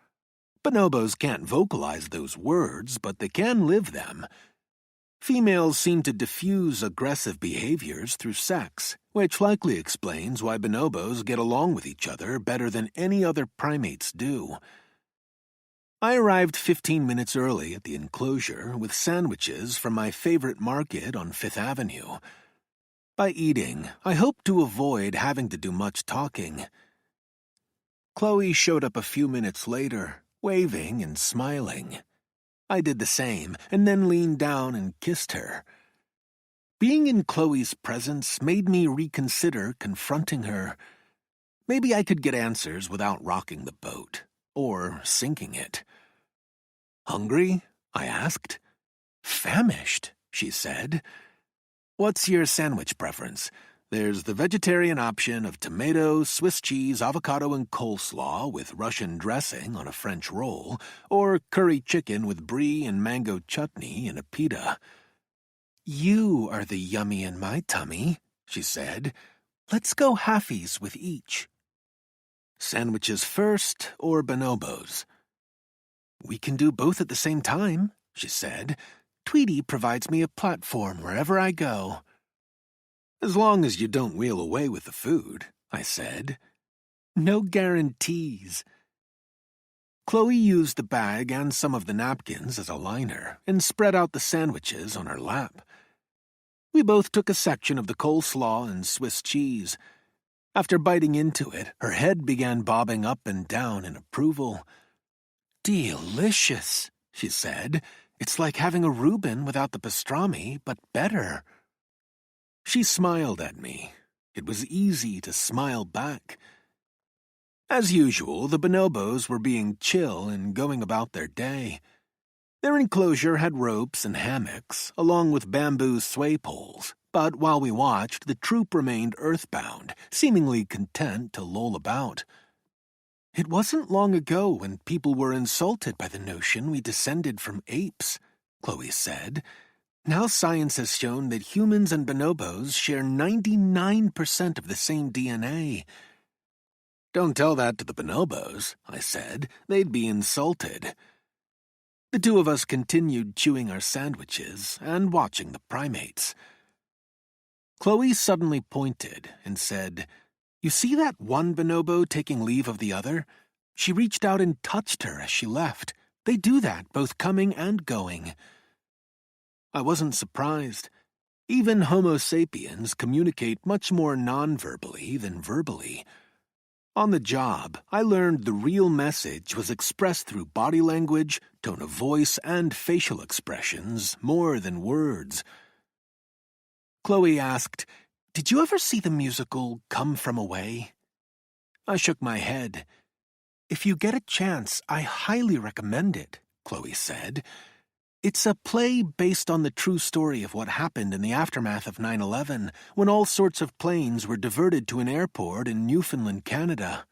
Bonobos can't vocalize those words, but they can live them. Females seem to diffuse aggressive behaviors through sex, which likely explains why bonobos get along with each other better than any other primates do. I arrived 15 minutes early at the enclosure with sandwiches from my favorite market on 5th Avenue. By eating, I hoped to avoid having to do much talking. Chloe showed up a few minutes later, waving and smiling. I did the same, and then leaned down and kissed her. Being in Chloe's presence made me reconsider confronting her. Maybe I could get answers without rocking the boat, or sinking it. "Hungry?" I asked. "Famished," she said. What's your sandwich preference? There's the vegetarian option of tomato, Swiss cheese, avocado, and coleslaw with Russian dressing on a French roll, or curry chicken with brie and mango chutney in a pita. You are the yummy in my tummy, she said. Let's go halfies with each. Sandwiches first or bonobos? We can do both at the same time, she said. Tweety provides me a platform wherever I go. As long as you don't wheel away with the food, I said. No guarantees. Chloe used the bag and some of the napkins as a liner and spread out the sandwiches on her lap. We both took a section of the coleslaw and Swiss cheese. After biting into it, her head began bobbing up and down in approval. Delicious, she said. It's like having a Reuben without the pastrami, but better. She smiled at me. It was easy to smile back. As usual, the bonobos were being chill and going about their day. Their enclosure had ropes and hammocks, along with bamboo sway poles, but while we watched, the troop remained earthbound, seemingly content to loll about. It wasn't long ago when people were insulted by the notion we descended from apes, Chloe said. Now science has shown that humans and bonobos share 99% of the same DNA. Don't tell that to the bonobos, I said. They'd be insulted. The two of us continued chewing our sandwiches and watching the primates. Chloe suddenly pointed and said, You see that one bonobo taking leave of the other? She reached out and touched her as she left. They do that, both coming and going. I wasn't surprised. Even Homo sapiens communicate much more non-verbally than verbally. On the job, I learned the real message was expressed through body language, tone of voice, and facial expressions more than words. Chloe asked, Did you ever see the musical Come From Away? I shook my head. If you get a chance, I highly recommend it, Chloe said. It's a play based on the true story of what happened in the aftermath of 9/11, when all sorts of planes were diverted to an airport in Newfoundland, Canada.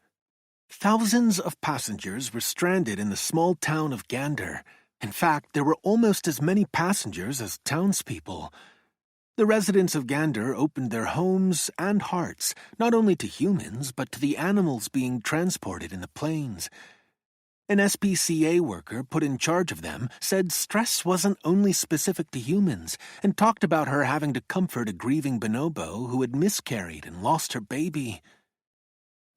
Thousands of passengers were stranded in the small town of Gander. In fact, there were almost as many passengers as townspeople. The residents of Gander opened their homes and hearts, not only to humans, but to the animals being transported in the planes. An SPCA worker put in charge of them said stress wasn't only specific to humans and talked about her having to comfort a grieving bonobo who had miscarried and lost her baby.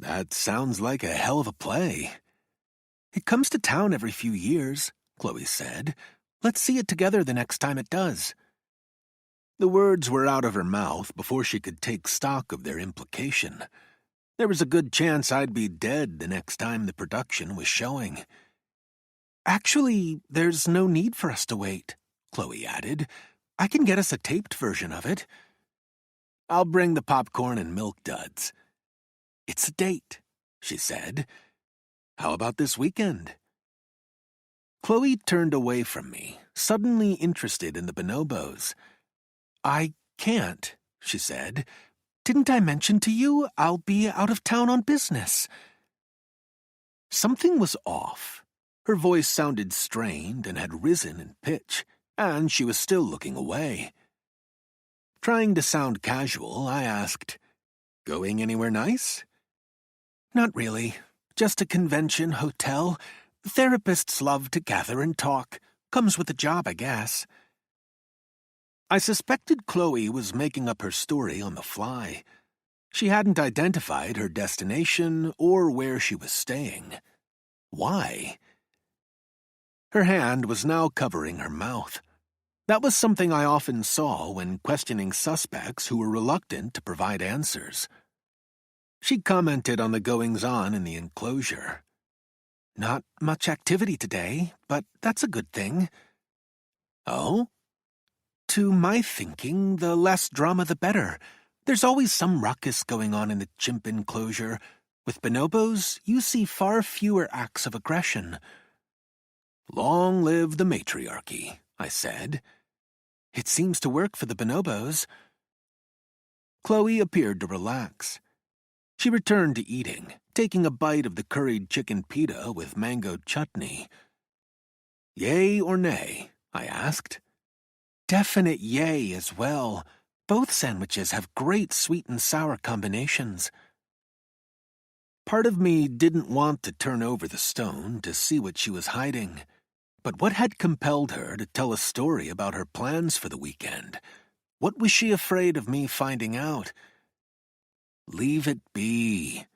That sounds like a hell of a play. It comes to town every few years, Chloe said. Let's see it together the next time it does. The words were out of her mouth before she could take stock of their implication. There was a good chance I'd be dead the next time the production was showing. Actually, there's no need for us to wait, Chloe added. I can get us a taped version of it. I'll bring the popcorn and milk duds. It's a date, she said. How about this weekend? Chloe turned away from me, suddenly interested in the bonobos. I can't, she said. Didn't I mention to you I'll be out of town on business? Something was off. Her voice sounded strained and had risen in pitch, and she was still looking away. Trying to sound casual, I asked, Going anywhere nice? Not really. Just a convention hotel. Therapists love to gather and talk. Comes with the job, I guess. I suspected Chloe was making up her story on the fly. She hadn't identified her destination or where she was staying. Why? Her hand was now covering her mouth. That was something I often saw when questioning suspects who were reluctant to provide answers. She commented on the goings-on in the enclosure. Not much activity today, but that's a good thing. Oh? To my thinking, the less drama the better. There's always some ruckus going on in the chimp enclosure. With bonobos, you see far fewer acts of aggression. Long live the matriarchy, I said. It seems to work for the bonobos. Chloe appeared to relax. She returned to eating, taking a bite of the curried chicken pita with mango chutney. "Yay or nay?" I asked. "Definite yay as well. Both sandwiches have great sweet and sour combinations." Part of me didn't want to turn over the stone to see what she was hiding. But what had compelled her to tell a story about her plans for the weekend? What was she afraid of me finding out? Leave it be.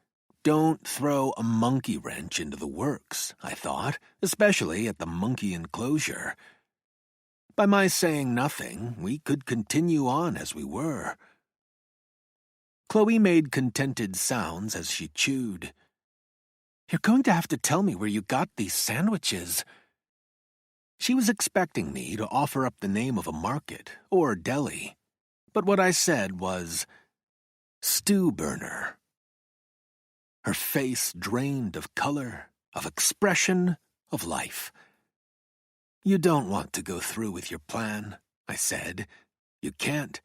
Don't throw a monkey wrench into the works, I thought, especially at the monkey enclosure. By my saying nothing, we could continue on as we were. Chloe made contented sounds as she chewed. "You're going to have to tell me where you got these sandwiches." She was expecting me to offer up the name of a market or deli, but what I said was, "Stew burner." Her face drained of color, of expression, of life. "You don't want to go through with your plan," I said. "You can't.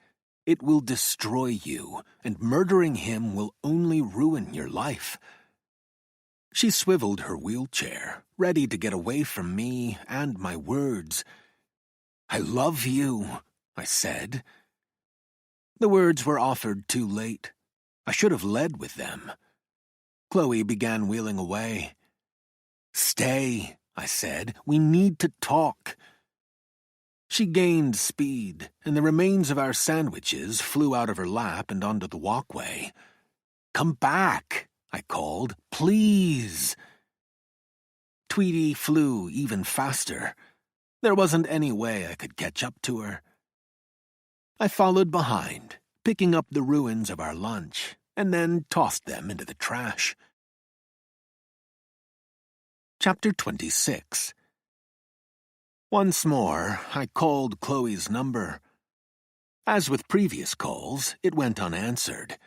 It will destroy you, and murdering him will only ruin your life." She swiveled her wheelchair, ready to get away from me and my words. "I love you," I said. The words were offered too late. I should have led with them. Chloe began wheeling away. "Stay," I said. "We need to talk." She gained speed, and the remains of our sandwiches flew out of her lap and onto the walkway. "Come back," I called. "Please." Tweety flew even faster. There wasn't any way I could catch up to her. I followed behind, picking up the ruins of our lunch, and then tossed them into the trash. Chapter 26. Once more, I called Chloe's number. As with previous calls, it went unanswered.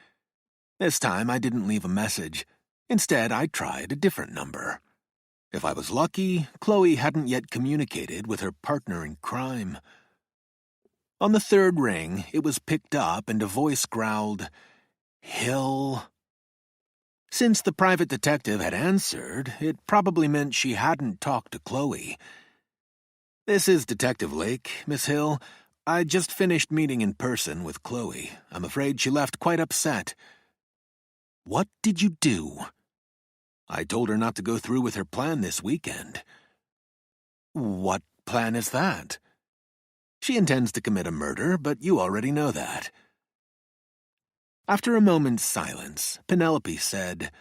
This time I didn't leave a message. Instead, I tried a different number. If I was lucky, Chloe hadn't yet communicated with her partner in crime. On the third ring, it was picked up and a voice growled, "Hill." Since the private detective had answered, it probably meant she hadn't talked to Chloe. "This is Detective Lake, Miss Hill. I just finished meeting in person with Chloe. I'm afraid she left quite upset." "What did you do?" "I told her not to go through with her plan this weekend." "What plan is that?" "She intends to commit a murder, but you already know that." After a moment's silence, Penelope said,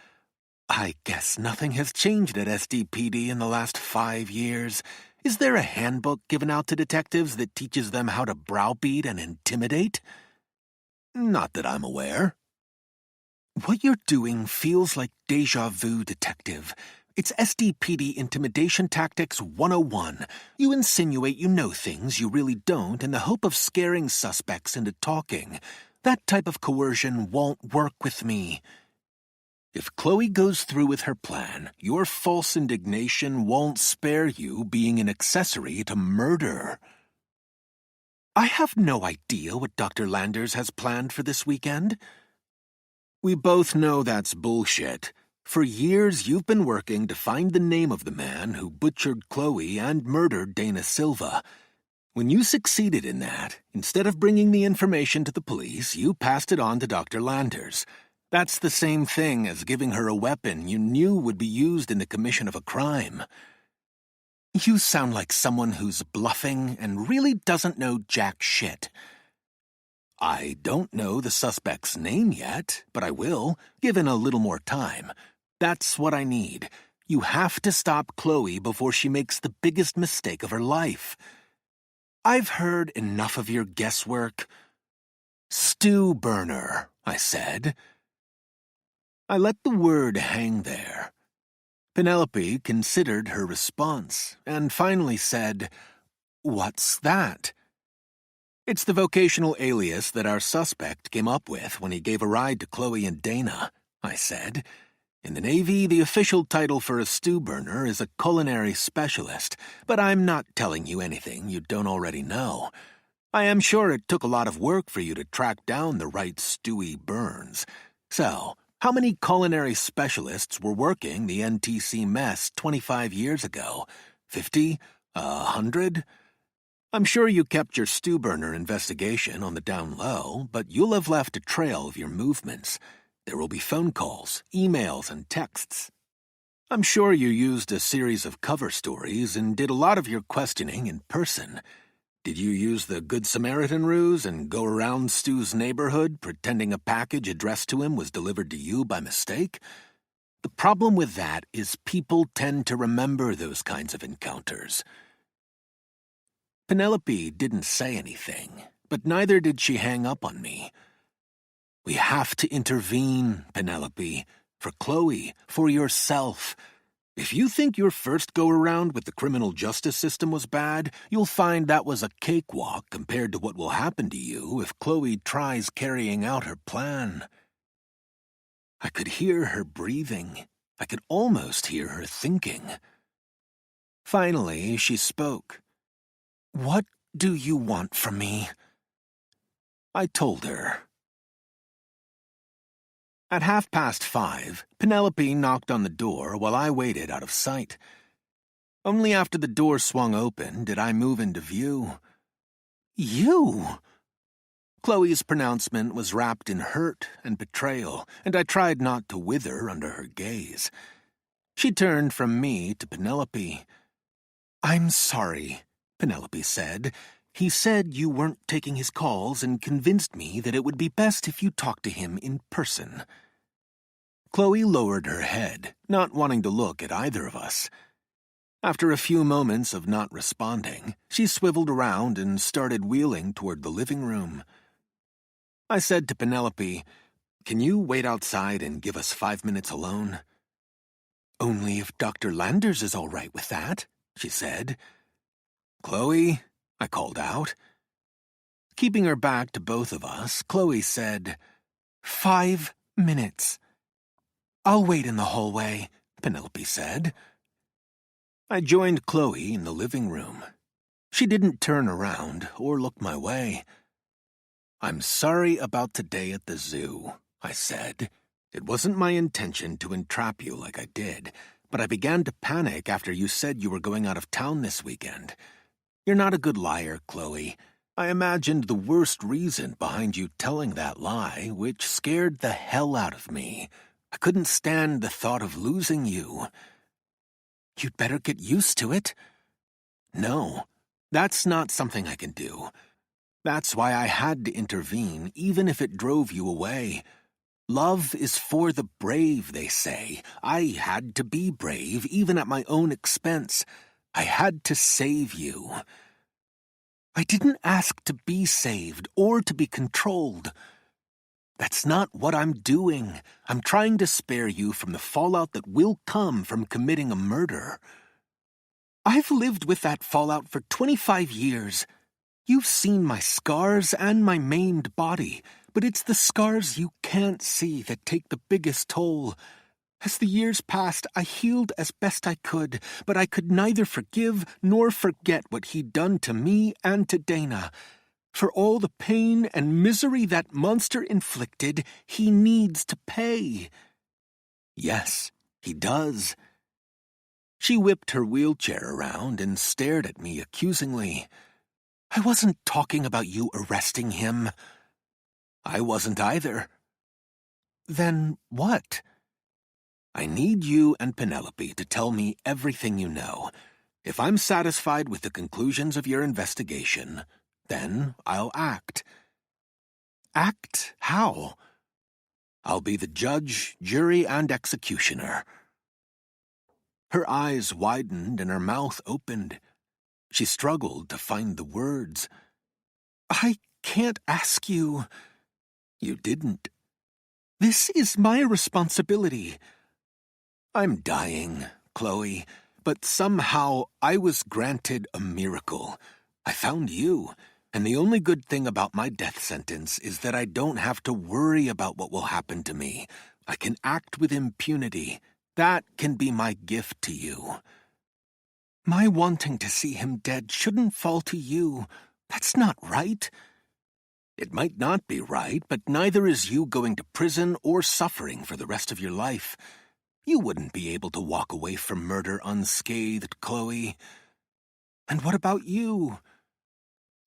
"I guess nothing has changed at SDPD in the last 5 years. Is there a handbook given out to detectives that teaches them how to browbeat and intimidate?" "Not that I'm aware." "What you're doing feels like déjà vu, Detective. It's SDPD Intimidation Tactics 101. You insinuate you know things you really don't in the hope of scaring suspects into talking. That type of coercion won't work with me. If Chloe goes through with her plan, your false indignation won't spare you being an accessory to murder." "I have no idea what Dr. Landers has planned for this weekend." "We both know that's bullshit. For years you've been working to find the name of the man who butchered Chloe and murdered Dana Silva. When you succeeded in that, instead of bringing the information to the police, you passed it on to Dr. Landers. That's the same thing as giving her a weapon you knew would be used in the commission of a crime." "You sound like someone who's bluffing and really doesn't know jack shit." "I don't know the suspect's name yet, but I will, given a little more time. That's what I need. You have to stop Chloe before she makes the biggest mistake of her life." "I've heard enough of your guesswork." "Stew burner," I said. I let the word hang there. Penelope considered her response, and finally said, "What's that?" "It's the vocational alias that our suspect came up with when he gave a ride to Chloe and Dana," I said. "In the Navy, the official title for a stew burner is a culinary specialist, but I'm not telling you anything you don't already know. I am sure it took a lot of work for you to track down the right Stewie Burns. So, how many culinary specialists were working the NTC mess 25 years ago? 50? 100? I'm sure you kept your stew burner investigation on the down low, but you'll have left a trail of your movements. There will be phone calls, emails, and texts. I'm sure you used a series of cover stories and did a lot of your questioning in person. Did you use the Good Samaritan ruse and go around Stu's neighborhood pretending a package addressed to him was delivered to you by mistake? The problem with that is people tend to remember those kinds of encounters. Penelope didn't say anything, but neither did she hang up on me. We have to intervene, Penelope, for Chloe, for yourself. If you think your first go-around with the criminal justice system was bad, you'll find that was a cakewalk compared to what will happen to you if Chloe tries carrying out her plan. I could hear her breathing. I could almost hear her thinking. Finally, she spoke. "What do you want from me?" I told her. At 5:30, Penelope knocked on the door while I waited out of sight. Only after the door swung open did I move into view. "You?" Chloe's pronouncement was wrapped in hurt and betrayal, and I tried not to wither under her gaze. She turned from me to Penelope. "I'm sorry," Penelope said. "He said you weren't taking his calls and convinced me that it would be best if you talked to him in person." Chloe lowered her head, not wanting to look at either of us. After a few moments of not responding, she swiveled around and started wheeling toward the living room. I said to Penelope, "Can you wait outside and give us 5 minutes alone?" "Only if Dr. Landers is all right with that," she said. "Chloe," I called out. Keeping her back to both of us, Chloe said, 5 minutes. "I'll wait in the hallway," Penelope said. I joined Chloe in the living room. She didn't turn around or look my way. "I'm sorry about today at the zoo," I said. "It wasn't my intention to entrap you like I did, but I began to panic after you said you were going out of town this weekend. You're not a good liar, Chloe. I imagined the worst reason behind you telling that lie, which scared the hell out of me. I couldn't stand the thought of losing you." "You'd better get used to it." "No, that's not something I can do. That's why I had to intervene, even if it drove you away. Love is for the brave, they say. I had to be brave, even at my own expense. I had to save you." "I didn't ask to be saved or to be controlled." "That's not what I'm doing. I'm trying to spare you from the fallout that will come from committing a murder." "I've lived with that fallout for 25 years. You've seen my scars and my maimed body, but it's the scars you can't see that take the biggest toll. As the years passed, I healed as best I could, but I could neither forgive nor forget what he'd done to me and to Dana. For all the pain and misery that monster inflicted, he needs to pay." "Yes, he does." She whipped her wheelchair around and stared at me accusingly. "I wasn't talking about you arresting him." "I wasn't either." "Then what?" "I need you and Penelope to tell me everything you know. If I'm satisfied with the conclusions of your investigation, then I'll act." "Act how?" "I'll be the judge, jury, and executioner." Her eyes widened and her mouth opened. She struggled to find the words. "I can't ask you." "You didn't." "This is my responsibility." "I'm dying, Chloe, but somehow I was granted a miracle. I found you, and the only good thing about my death sentence is that I don't have to worry about what will happen to me. I can act with impunity. That can be my gift to you." "My wanting to see him dead shouldn't fall to you. That's not right. It might not be right, but neither is you going to prison or suffering for the rest of your life. You wouldn't be able to walk away from murder unscathed, Chloe. And what about you?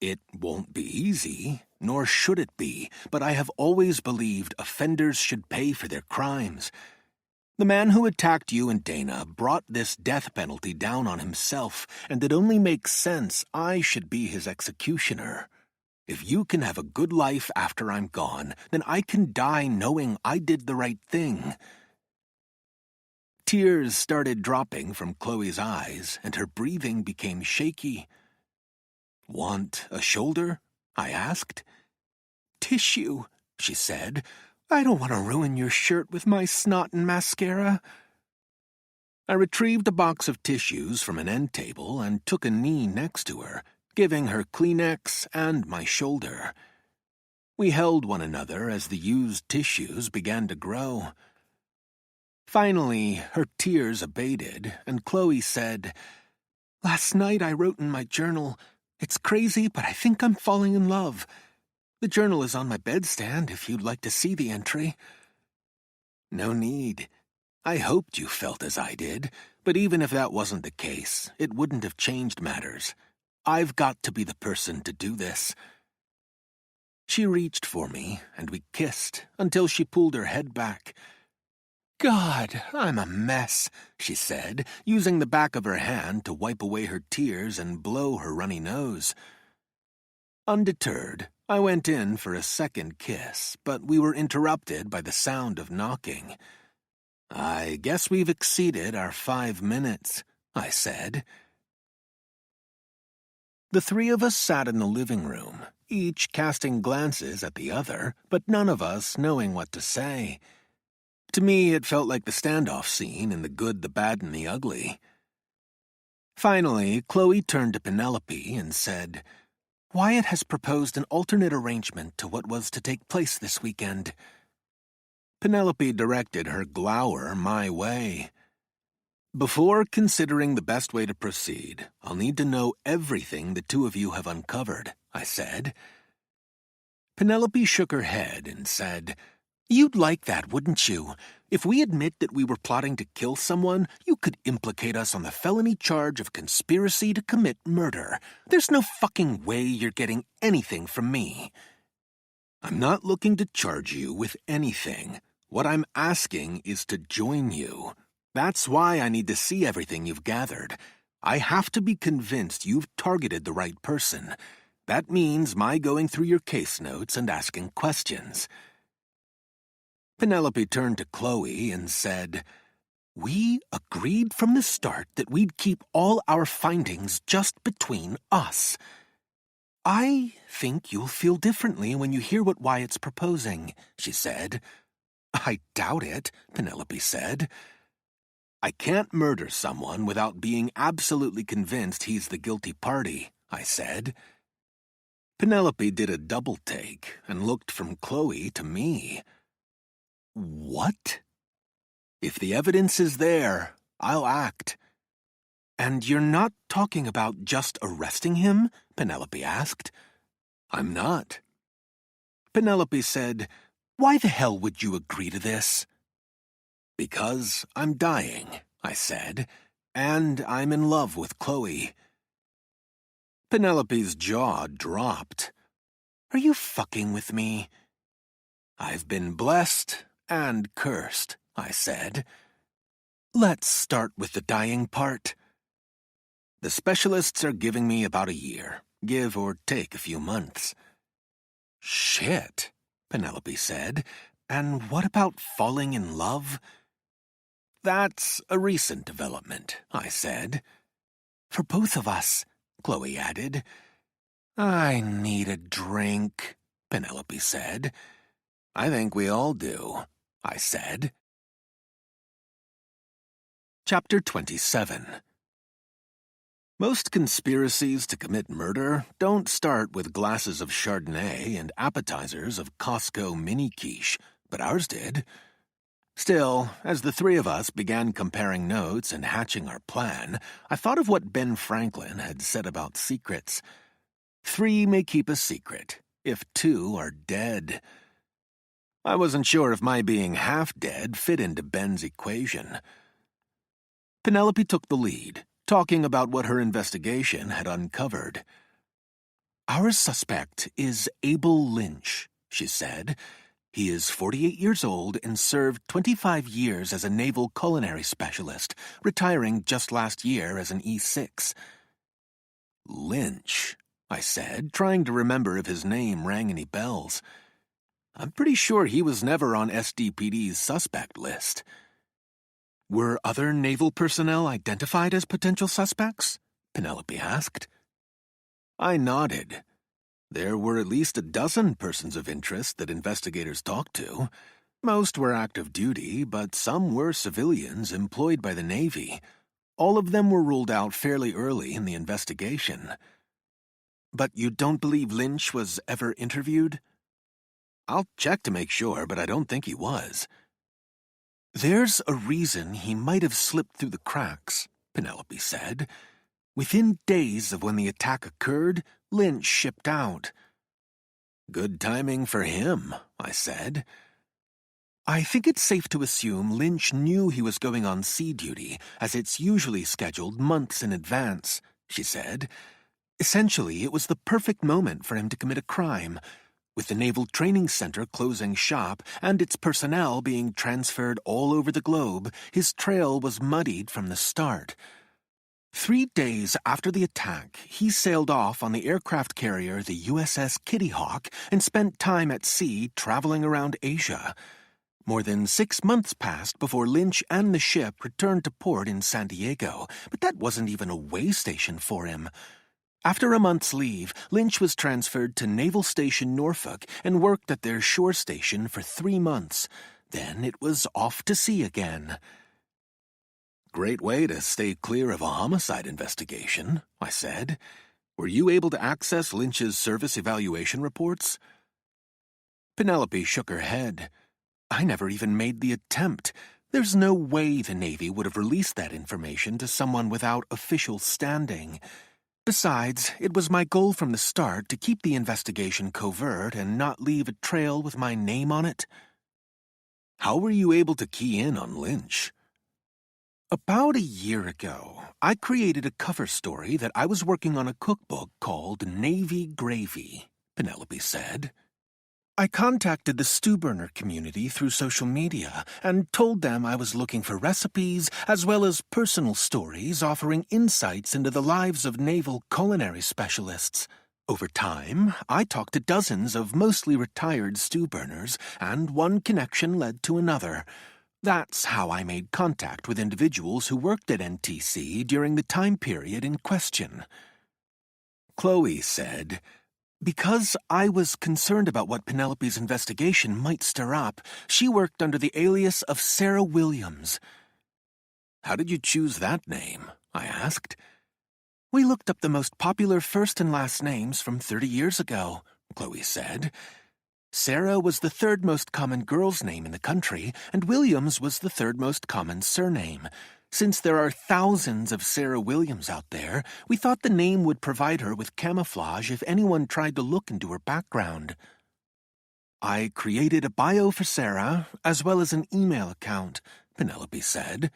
It won't be easy, nor should it be, but I have always believed offenders should pay for their crimes. The man who attacked you and Dana brought this death penalty down on himself, and it only makes sense I should be his executioner. If you can have a good life after I'm gone, then I can die knowing I did the right thing. Tears started dropping from Chloe's eyes, and her breathing became shaky. Want a shoulder? I asked. Tissue, she said. I don't want to ruin your shirt with my snot and mascara. I retrieved a box of tissues from an end table and took a knee next to her, giving her Kleenex and my shoulder. We held one another as the used tissues began to grow. Finally, her tears abated, and Chloe said, Last night I wrote in my journal, It's crazy, but I think I'm falling in love. The journal is on my bedstand if you'd like to see the entry. No need. I hoped you felt as I did, but even if that wasn't the case, it wouldn't have changed matters. I've got to be the person to do this. She reached for me, and we kissed until she pulled her head back. God, I'm a mess, she said, using the back of her hand to wipe away her tears and blow her runny nose. Undeterred, I went in for a second kiss, but we were interrupted by the sound of knocking. I guess we've exceeded our 5 minutes, I said. The three of us sat in the living room, each casting glances at the other, but none of us knowing what to say. To me, it felt like the standoff scene in The Good, the Bad, and the Ugly. Finally, Chloe turned to Penelope and said, Wyatt has proposed an alternate arrangement to what was to take place this weekend. Penelope directed her glower my way. Before considering the best way to proceed, I'll need to know everything the two of you have uncovered, I said. Penelope shook her head and said, You'd like that, wouldn't you? If we admit that we were plotting to kill someone, you could implicate us on the felony charge of conspiracy to commit murder. There's no fucking way you're getting anything from me. I'm not looking to charge you with anything. What I'm asking is to join you. That's why I need to see everything you've gathered. I have to be convinced you've targeted the right person. That means my going through your case notes and asking questions. Penelope turned to Chloe and said, We agreed from the start that we'd keep all our findings just between us. I think you'll feel differently when you hear what Wyatt's proposing, she said. I doubt it, Penelope said. I can't murder someone without being absolutely convinced he's the guilty party, I said. Penelope did a double take and looked from Chloe to me. What? If the evidence is there, I'll act. And you're not talking about just arresting him? Penelope asked. I'm not. Penelope said, Why the hell would you agree to this? Because I'm dying, I said, and I'm in love with Chloe. Penelope's jaw dropped. Are you fucking with me? I've been blessed and cursed, I said. Let's start with the dying part. The specialists are giving me about a year, give or take a few months. Shit, Penelope said. And what about falling in love? That's a recent development, I said. For both of us, Chloe added. I need a drink, Penelope said. I think we all do, I said. Chapter 27. Most conspiracies to commit murder don't start with glasses of Chardonnay and appetizers of Costco mini quiche, but ours did. Still, as the three of us began comparing notes and hatching our plan, I thought of what Ben Franklin had said about secrets. 3 may keep a secret, if 2 are dead. I wasn't sure if my being half dead fit into Ben's equation. Penelope took the lead, talking about what her investigation had uncovered. "Our suspect is Abel Lynch," she said. "He is 48 years old and served 25 years as a naval culinary specialist, retiring just last year as an E6. "Lynch," I said, trying to remember if his name rang any bells. I'm pretty sure he was never on SDPD's suspect list. "Were other naval personnel identified as potential suspects?" Penelope asked. I nodded. There were at least a dozen persons of interest that investigators talked to. Most were active duty, but some were civilians employed by the Navy. All of them were ruled out fairly early in the investigation. "But you don't believe Lynch was ever interviewed?" "I'll check to make sure, but I don't think he was." "There's a reason he might have slipped through the cracks," Penelope said. "Within days of when the attack occurred, Lynch shipped out." "Good timing for him," I said. "I think it's safe to assume Lynch knew he was going on sea duty, as it's usually scheduled months in advance," she said. "Essentially, it was the perfect moment for him to commit a crime. With the Naval Training Center closing shop and its personnel being transferred all over the globe, his trail was muddied from the start. 3 days after the attack, he sailed off on the aircraft carrier the USS Kitty Hawk and spent time at sea traveling around Asia. More than 6 months passed before Lynch and the ship returned to port in San Diego, but that wasn't even a way station for him. After a month's leave, Lynch was transferred to Naval Station Norfolk and worked at their shore station for 3 months. Then it was off to sea again." "Great way to stay clear of a homicide investigation," I said. "Were you able to access Lynch's service evaluation reports?" Penelope shook her head. "I never even made the attempt. There's no way the Navy would have released that information to someone without official standing. Besides, it was my goal from the start to keep the investigation covert and not leave a trail with my name on it." "How were you able to key in on Lynch?" "About a year ago, I created a cover story that I was working on a cookbook called Navy Gravy," Penelope said. "I contacted the stew burner community through social media and told them I was looking for recipes as well as personal stories offering insights into the lives of naval culinary specialists. Over time, I talked to dozens of mostly retired stew burners, and one connection led to another. That's how I made contact with individuals who worked at NTC during the time period in question." Chloe said, "Because I was concerned about what Penelope's investigation might stir up, she worked under the alias of Sarah Williams." "How did you choose that name?" I asked. "We looked up the most popular first and last names from 30 years ago," Chloe said. "Sarah was the 3rd most common girl's name in the country, and Williams was the 3rd most common surname. Since there are thousands of Sarah Williams out there, we thought the name would provide her with camouflage if anyone tried to look into her background." "I created a bio for Sarah, as well as an email account," Penelope said.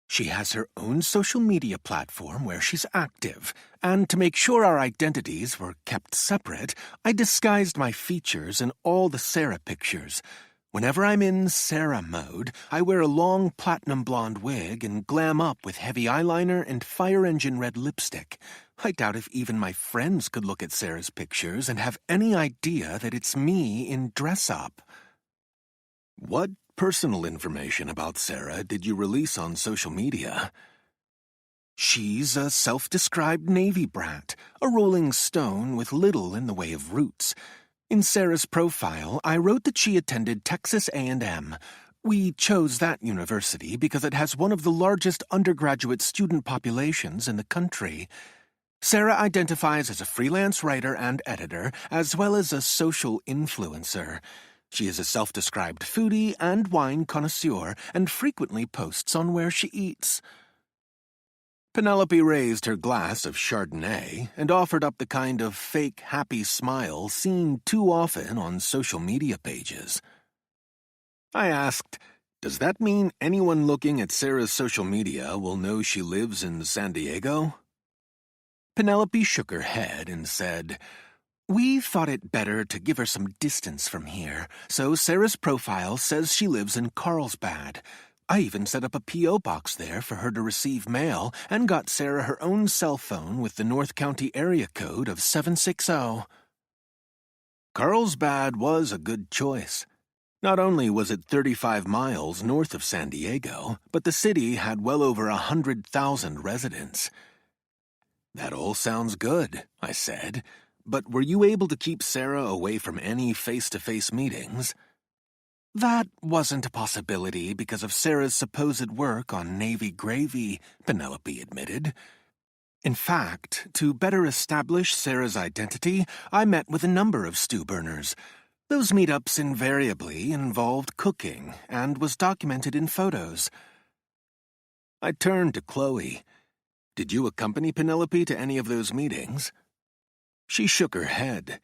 "She has her own social media platform where she's active, and to make sure our identities were kept separate, I disguised my features in all the Sarah pictures. Whenever I'm in Sarah mode, I wear a long platinum blonde wig and glam up with heavy eyeliner and fire engine red lipstick. I doubt if even my friends could look at Sarah's pictures and have any idea that it's me in dress-up." "What personal information about Sarah did you release on social media?" "She's a self-described Navy brat, a rolling stone with little in the way of roots. In Sarah's profile, I wrote that she attended Texas A&M. We chose that university because it has one of the largest undergraduate student populations in the country. Sarah identifies as a freelance writer and editor, as well as a social influencer. She is a self-described foodie and wine connoisseur and frequently posts on where she eats." Penelope raised her glass of Chardonnay and offered up the kind of fake happy smile seen too often on social media pages. I asked, "Does that mean anyone looking at Sarah's social media will know she lives in San Diego?" Penelope shook her head and said, "We thought it better to give her some distance from here, so Sarah's profile says she lives in Carlsbad. I even set up a P.O. box there for her to receive mail and got Sarah her own cell phone with the North County area code of 760. Carlsbad was a good choice. Not only was it 35 miles north of San Diego, but the city had well over 100,000 residents. "That all sounds good," I said, "but were you able to keep Sarah away from any face-to-face meetings?" "That wasn't a possibility because of Sarah's supposed work on Navy gravy," Penelope admitted. "In fact, to better establish Sarah's identity, I met with a number of stew burners. Those meetups invariably involved cooking and was documented in photos." I turned to Chloe. "Did you accompany Penelope to any of those meetings?" She shook her head.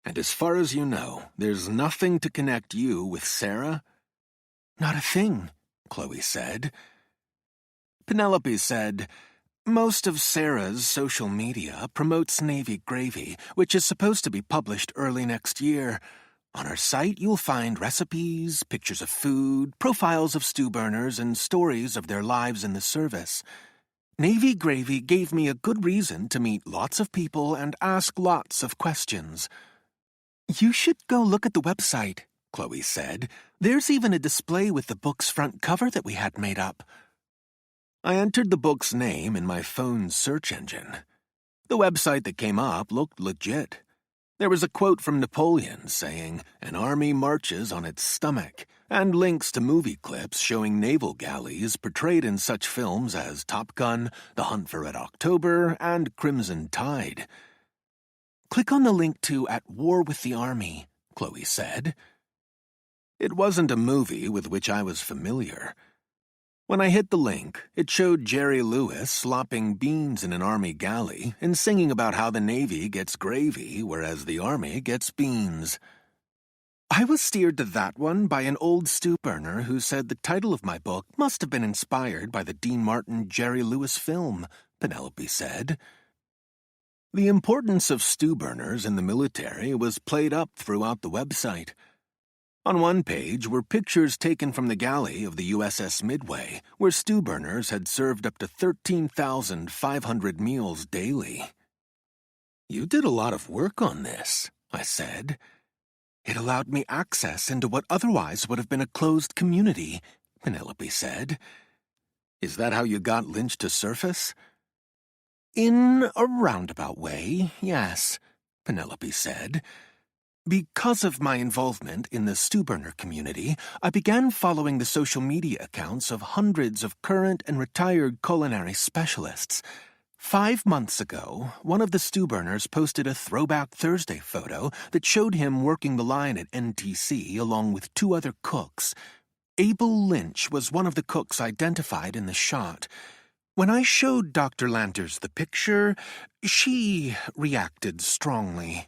"And as far as you know, there's nothing to connect you with Sarah?" "Not a thing," Chloe said. Penelope said, "Most of Sarah's social media promotes Navy gravy, which is supposed to be published early next year. On our site, you'll find recipes, pictures of food, profiles of stew burners, and stories of their lives in the service. Navy gravy gave me a good reason to meet lots of people and ask lots of questions." "You should go look at the website," Chloe said. "There's even a display with the book's front cover that we had made up." I entered the book's name in my phone's search engine. The website that came up looked legit. There was a quote from Napoleon saying, "An army marches on its stomach," and links to movie clips showing naval galleys portrayed in such films as Top Gun, The Hunt for Red October, and Crimson Tide. "Click on the link to At War with the Army," Chloe said. It wasn't a movie with which I was familiar. When I hit the link, it showed Jerry Lewis slopping beans in an Army galley and singing about how the Navy gets gravy, whereas the Army gets beans. "I was steered to that one by an old stew burner who said the title of my book must have been inspired by the Dean Martin Jerry Lewis film," Penelope said. The importance of stew burners in the military was played up throughout the website. On one page were pictures taken from the galley of the USS Midway, where stew burners had served up to 13,500 meals daily. "You did a lot of work on this," I said. "It allowed me access into what otherwise would have been a closed community," Penelope said. "Is that how you got Lynch to surface?" "In a roundabout way, yes," Penelope said. "Because of my involvement in the stew burner community, I began following the social media accounts of hundreds of current and retired culinary specialists. 5 months ago, one of the stew burners posted a Throwback Thursday photo that showed him working the line at NTC along with 2 other cooks. Abel Lynch was one of the cooks identified in the shot. When I showed Dr. Landers the picture, she reacted strongly.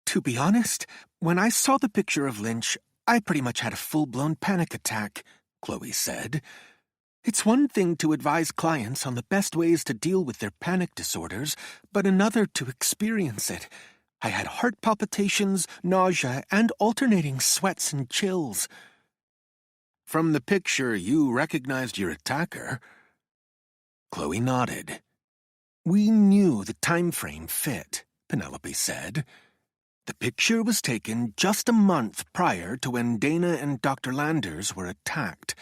To be honest, when I saw the picture of Lynch, I pretty much had a full-blown panic attack," Chloe said. "It's one thing to advise clients on the best ways to deal with their panic disorders, but another to experience it. I had heart palpitations, nausea, and alternating sweats and chills." "From the picture, you recognized your attacker?" Chloe nodded. "We knew the time frame fit," Penelope said. "The picture was taken just a month prior to when Dana and Dr. Landers were attacked.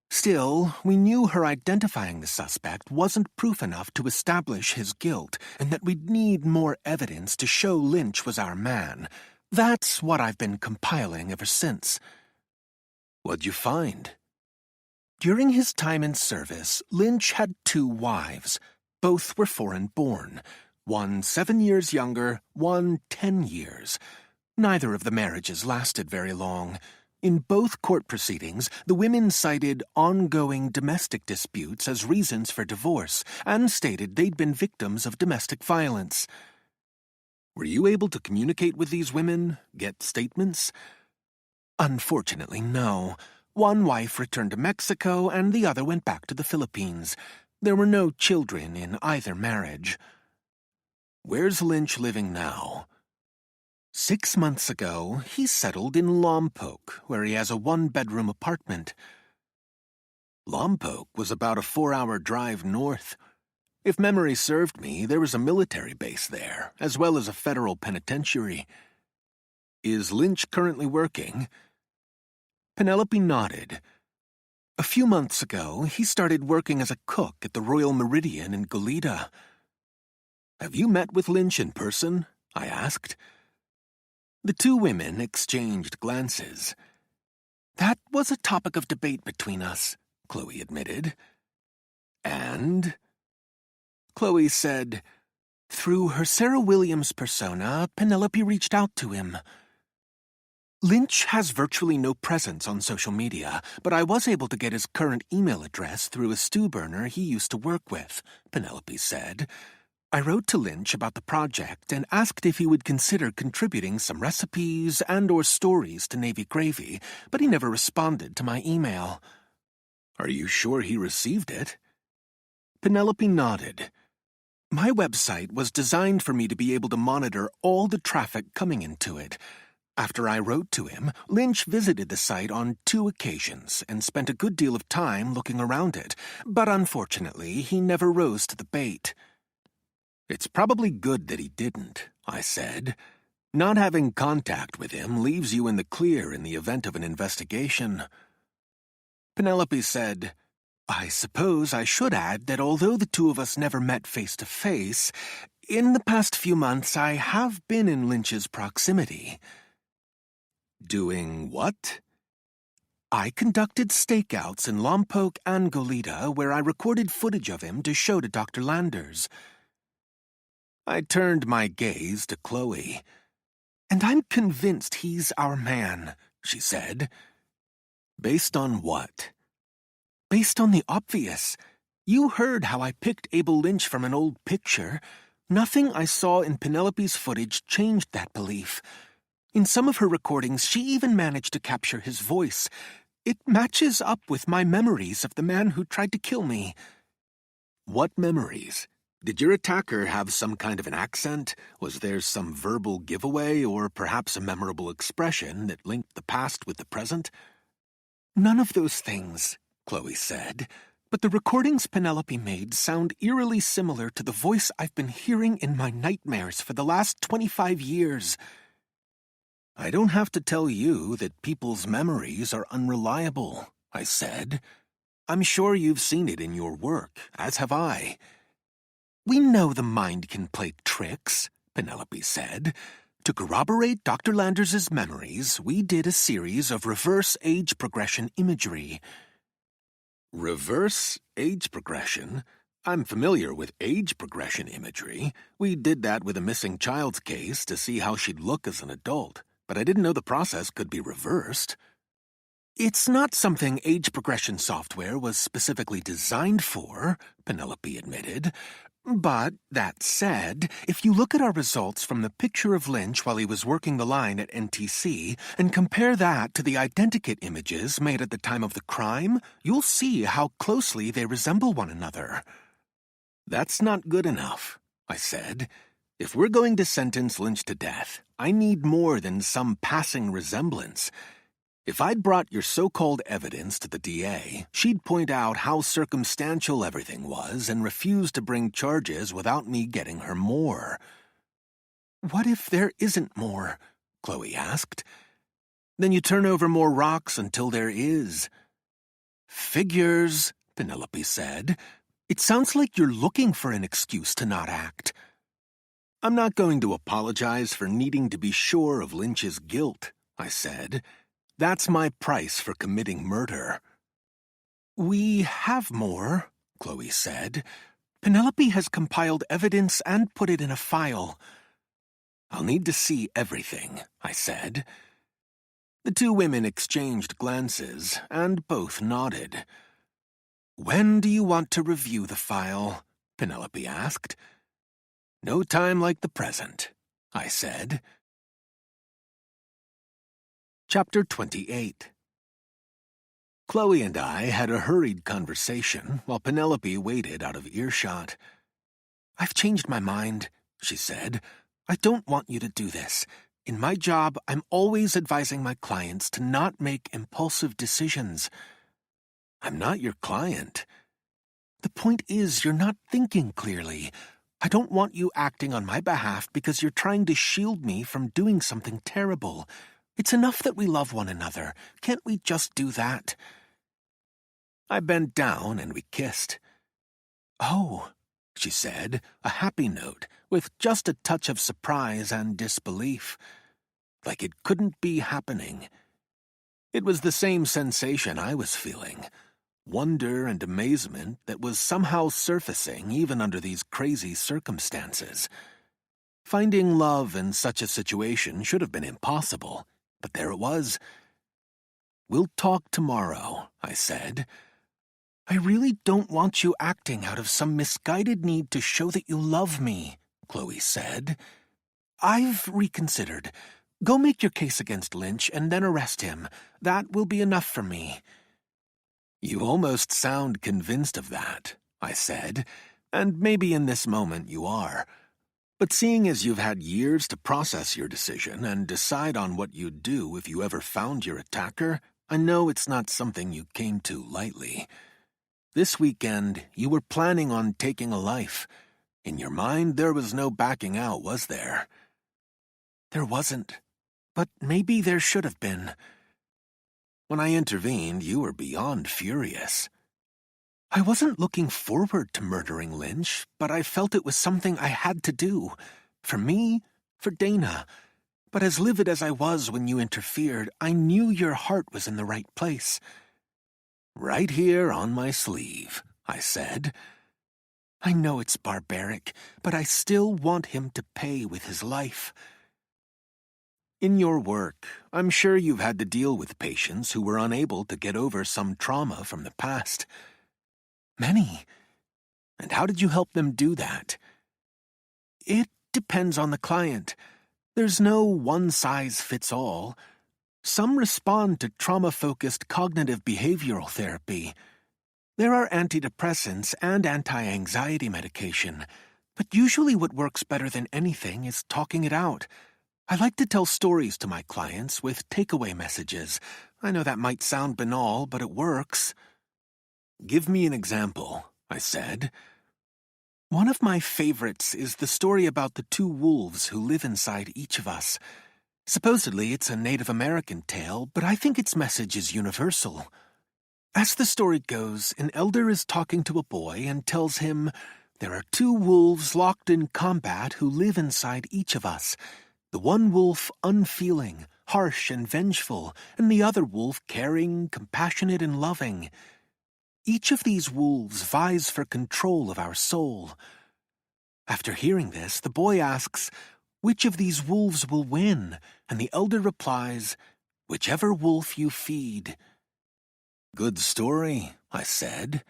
Still, we knew her identifying the suspect wasn't proof enough to establish his guilt, and that we'd need more evidence to show Lynch was our man. That's what I've been compiling ever since." "What'd you find?" During his time in service, Lynch had 2 wives. Both were foreign-born. One 7 years younger, one 10 years. Neither of the marriages lasted very long. In both court proceedings, the women cited ongoing domestic disputes as reasons for divorce and stated they'd been victims of domestic violence. Were you able to communicate with these women, get statements? Unfortunately, no. One wife returned to Mexico and the other went back to the Philippines. There were no children in either marriage. Where's Lynch living now? 6 months ago, he settled in Lompoc, where he has a one-bedroom apartment. Lompoc was about a 4-hour drive north. If memory served me, there was a military base there, as well as a federal penitentiary. Is Lynch currently working? Penelope nodded. A few months ago, he started working as a cook at the Royal Meridian in Goleta. Have you met with Lynch in person? I asked. The two women exchanged glances. That was a topic of debate between us, Chloe admitted. And? Chloe said, through her Sarah Williams persona, Penelope reached out to him. Lynch has virtually no presence on social media, but I was able to get his current email address through a stew burner he used to work with, Penelope said. I wrote to Lynch about the project and asked if he would consider contributing some recipes and/or stories to Navy Gravy, but he never responded to my email. Are you sure he received it? Penelope nodded. My website was designed for me to be able to monitor all the traffic coming into it. After I wrote to him, Lynch visited the site on 2 occasions and spent a good deal of time looking around it, but unfortunately he never rose to the bait. It's probably good that he didn't, I said. Not having contact with him leaves you in the clear in the event of an investigation. Penelope said, I suppose I should add that although the two of us never met face to face, in the past few months I have been in Lynch's proximity. Doing what? I conducted stakeouts in Lompoc and Goleta where I recorded footage of him to show to Dr. Landers. I turned my gaze to Chloe. And I'm convinced he's our man, she said. Based on what? Based on the obvious. You heard how I picked Abel Lynch from an old picture. Nothing I saw in Penelope's footage changed that belief. In some of her recordings, she even managed to capture his voice. It matches up with my memories of the man who tried to kill me. What memories? Did your attacker have some kind of an accent? Was there some verbal giveaway or perhaps a memorable expression that linked the past with the present? None of those things, Chloe said. But the recordings Penelope made sound eerily similar to the voice I've been hearing in my nightmares for the last 25 years. I don't have to tell you that people's memories are unreliable, I said. I'm sure you've seen it in your work, as have I. We know the mind can play tricks, Penelope said. To corroborate Dr. Landers' memories, we did a series of reverse age progression imagery. Reverse age progression? I'm familiar with age progression imagery. We did that with a missing child's case to see how she'd look as an adult, but I didn't know the process could be reversed. It's not something age progression software was specifically designed for, Penelope admitted. But, that said, if you look at our results from the picture of Lynch while he was working the line at NTC and compare that to the identikit images made at the time of the crime, you'll see how closely they resemble one another. That's not good enough, I said. If we're going to sentence Lynch to death, I need more than some passing resemblance. If I'd brought your so-called evidence to the DA, she'd point out how circumstantial everything was and refuse to bring charges without me getting her more. What if there isn't more? Chloe asked. Then you turn over more rocks until there is. Figures, Penelope said. It sounds like you're looking for an excuse to not act. I'm not going to apologize for needing to be sure of Lynch's guilt, I said. That's my price for committing murder. We have more, Chloe said. Penelope has compiled evidence and put it in a file. I'll need to see everything, I said. The two women exchanged glances, and both nodded. "When do you want to review the file?" Penelope asked. "No time like the present," I said. Chapter 28. Chloe and I had a hurried conversation while Penelope waited out of earshot. "I've changed my mind," she said. "I don't want you to do this. In my job, I'm always advising my clients to not make impulsive decisions." "I'm not your client." "The point is, you're not thinking clearly. I don't want you acting on my behalf because you're trying to shield me from doing something terrible. It's enough that we love one another. Can't we just do that?" I bent down and we kissed. "Oh," she said, a happy note, with just a touch of surprise and disbelief. Like it couldn't be happening. It was the same sensation I was feeling. Wonder and amazement that was somehow surfacing even under these crazy circumstances. Finding love in such a situation should have been impossible, but there it was. "We'll talk tomorrow," I said. "I really don't want you acting out of some misguided need to show that you love me," Chloe said. "I've reconsidered. Go make your case against Lynch and then arrest him. That will be enough for me." "You almost sound convinced of that," I said, "and maybe in this moment you are. But seeing as you've had years to process your decision and decide on what you'd do if you ever found your attacker, I know it's not something you came to lightly. This weekend, you were planning on taking a life. In your mind, there was no backing out, was there?" "There wasn't. But maybe there should have been." "When I intervened, you were beyond furious." "I wasn't looking forward to murdering Lynch, but I felt it was something I had to do. For me, for Dana. But as livid as I was when you interfered, I knew your heart was in the right place." "Right here on my sleeve," I said. "I know it's barbaric, but I still want him to pay with his life." In your work, I'm sure you've had to deal with patients who were unable to get over some trauma from the past. "Many." "And how did you help them do that?" "It depends on the client. There's no one-size-fits-all. Some respond to trauma-focused cognitive behavioral therapy. There are antidepressants and anti-anxiety medication, but usually what works better than anything is talking it out. I like to tell stories to my clients with takeaway messages. I know that might sound banal, but it works." "Give me an example," I said. "One of my favorites is the story about the two wolves who live inside each of us. Supposedly it's a Native American tale, but I think its message is universal. As the story goes, an elder is talking to a boy and tells him, 'There are two wolves locked in combat who live inside each of us. The one wolf unfeeling, harsh and vengeful, and the other wolf caring, compassionate and loving. Each of these wolves vies for control of our soul.' After hearing this, the boy asks, 'Which of these wolves will win?' And the elder replies, 'Whichever wolf you feed.'" "Good story," I said.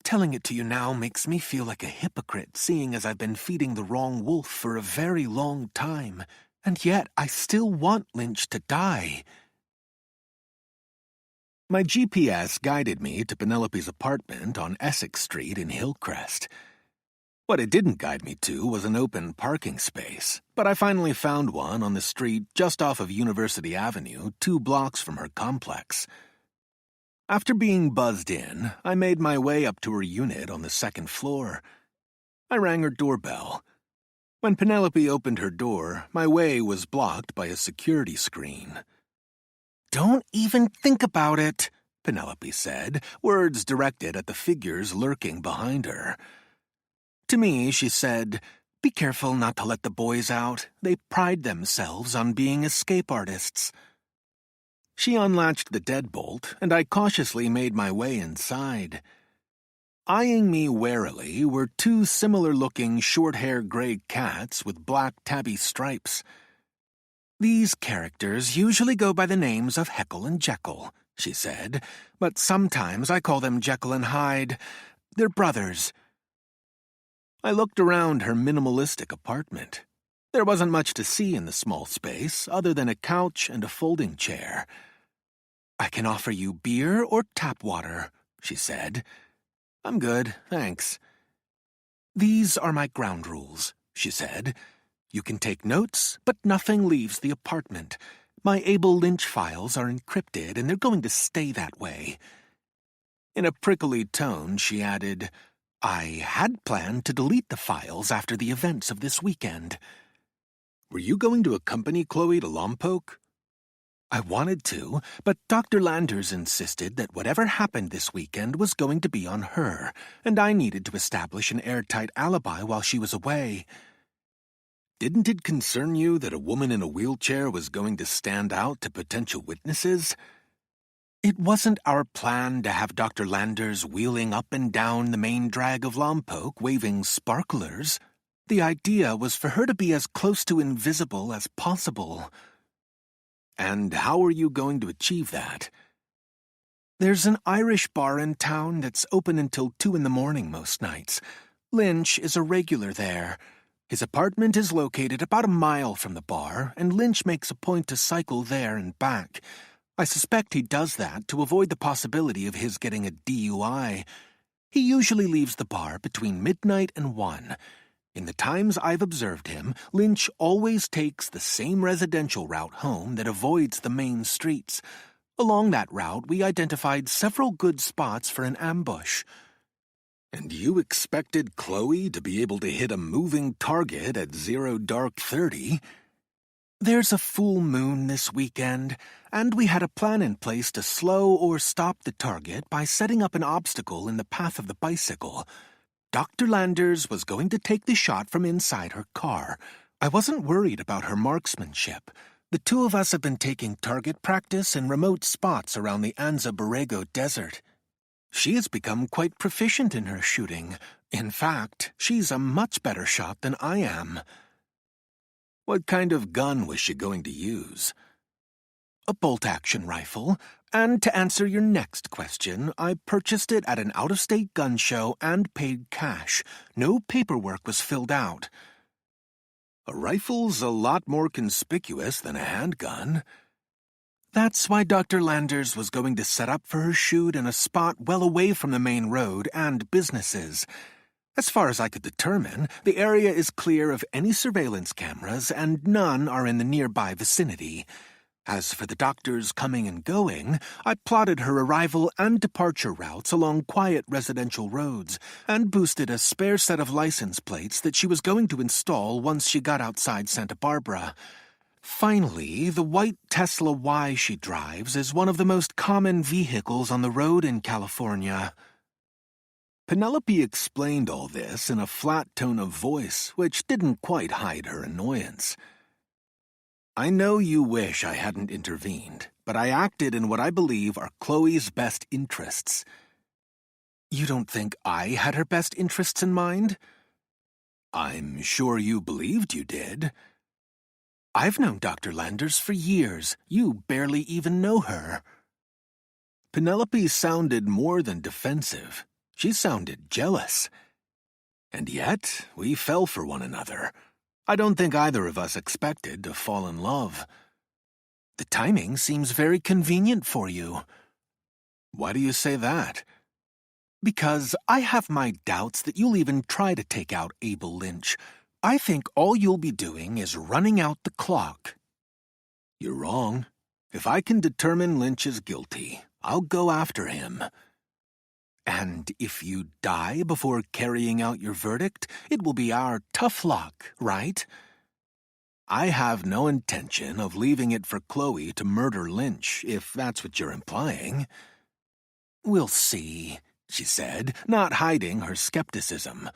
Telling it to you now makes me feel like a hypocrite, seeing as I've been feeding the wrong wolf for a very long time, and yet I still want Lynch to die." My GPS guided me to Penelope's apartment on Essex Street in Hillcrest. What it didn't guide me to was an open parking space, but I finally found one on the street just off of University Avenue, 2 blocks from her complex. After being buzzed in, I made my way up to her unit on the 2nd floor. I rang her doorbell. When Penelope opened her door, my way was blocked by a security screen. "Don't even think about it," Penelope said, words directed at the figures lurking behind her. To me, she said, "Be careful not to let the boys out. They pride themselves on being escape artists." She unlatched the deadbolt, and I cautiously made my way inside. Eyeing me warily were 2 similar-looking short-haired gray cats with black tabby stripes. These characters usually go by the names of Heckle and Jekyll, she said, but sometimes I call them Jekyll and Hyde. They're brothers. I looked around her minimalistic apartment. There wasn't much to see in the small space other than a couch and a folding chair. I can offer you beer or tap water, she said. I'm good, thanks. These are my ground rules, she said. You can take notes, but nothing leaves the apartment. My Abel Lynch files are encrypted, and they're going to stay that way. In a prickly tone, she added, I had planned to delete the files after the events of this weekend. Were you going to accompany Chloe to Lompoc? I wanted to, but Dr. Landers insisted that whatever happened this weekend was going to be on her, and I needed to establish an airtight alibi while she was away. Didn't it concern you that a woman in a wheelchair was going to stand out to potential witnesses? It wasn't our plan to have Dr. Landers wheeling up and down the main drag of Lompoc waving sparklers. The idea was for her to be as close to invisible as possible. And how are you going to achieve that? There's an Irish bar in town that's open until 2 in the morning most nights. Lynch is a regular there. His apartment is located about a mile from the bar, and Lynch makes a point to cycle there and back. I suspect he does that to avoid the possibility of his getting a DUI. He usually leaves the bar between midnight and 1. In the times I've observed him, Lynch always takes the same residential route home that avoids the main streets. Along that route, we identified several good spots for an ambush. And you expected Chloe to be able to hit a moving target at 0 dark 30? There's a full moon this weekend, and we had a plan in place to slow or stop the target by setting up an obstacle in the path of the bicycle. Dr. Landers was going to take the shot from inside her car. I wasn't worried about her marksmanship. The two of us have been taking target practice in remote spots around the Anza Borrego Desert. She has become quite proficient in her shooting. In fact, she's a much better shot than I am. What kind of gun was she going to use? A bolt-action rifle. And to answer your next question, I purchased it at an out-of-state gun show and paid cash. No paperwork was filled out. A rifle's a lot more conspicuous than a handgun. That's why Dr. Landers was going to set up for her shoot in a spot well away from the main road and businesses. As far as I could determine, the area is clear of any surveillance cameras and none are in the nearby vicinity. As for the doctor's coming and going, I plotted her arrival and departure routes along quiet residential roads and boosted a spare set of license plates that she was going to install once she got outside Santa Barbara. Finally, the white Tesla Y she drives is one of the most common vehicles on the road in California. Penelope explained all this in a flat tone of voice, which didn't quite hide her annoyance. I know you wish I hadn't intervened, but I acted in what I believe are Chloe's best interests. You don't think I had her best interests in mind? I'm sure you believed you did. I've known Dr. Landers for years. You barely even know her. Penelope sounded more than defensive. She sounded jealous. And yet, we fell for one another. I don't think either of us expected to fall in love. The timing seems very convenient for you. Why do you say that? Because I have my doubts that you'll even try to take out Abel Lynch. I think all you'll be doing is running out the clock. You're wrong. If I can determine Lynch is guilty, I'll go after him. And if you die before carrying out your verdict, it will be our tough luck, right? I have no intention of leaving it for Chloe to murder Lynch, if that's what you're implying. We'll see, she said, not hiding her skepticism.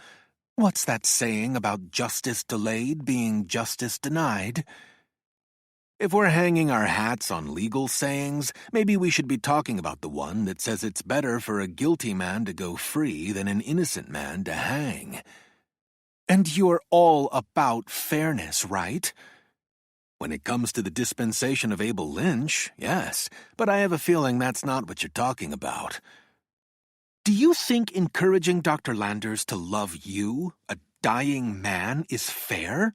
What's that saying about justice delayed being justice denied? If we're hanging our hats on legal sayings, maybe we should be talking about the one that says it's better for a guilty man to go free than an innocent man to hang. And you're all about fairness, right? When it comes to the dispensation of Abel Lynch, yes, but I have a feeling that's not what you're talking about. Do you think encouraging Dr. Landers to love you, a dying man, is fair?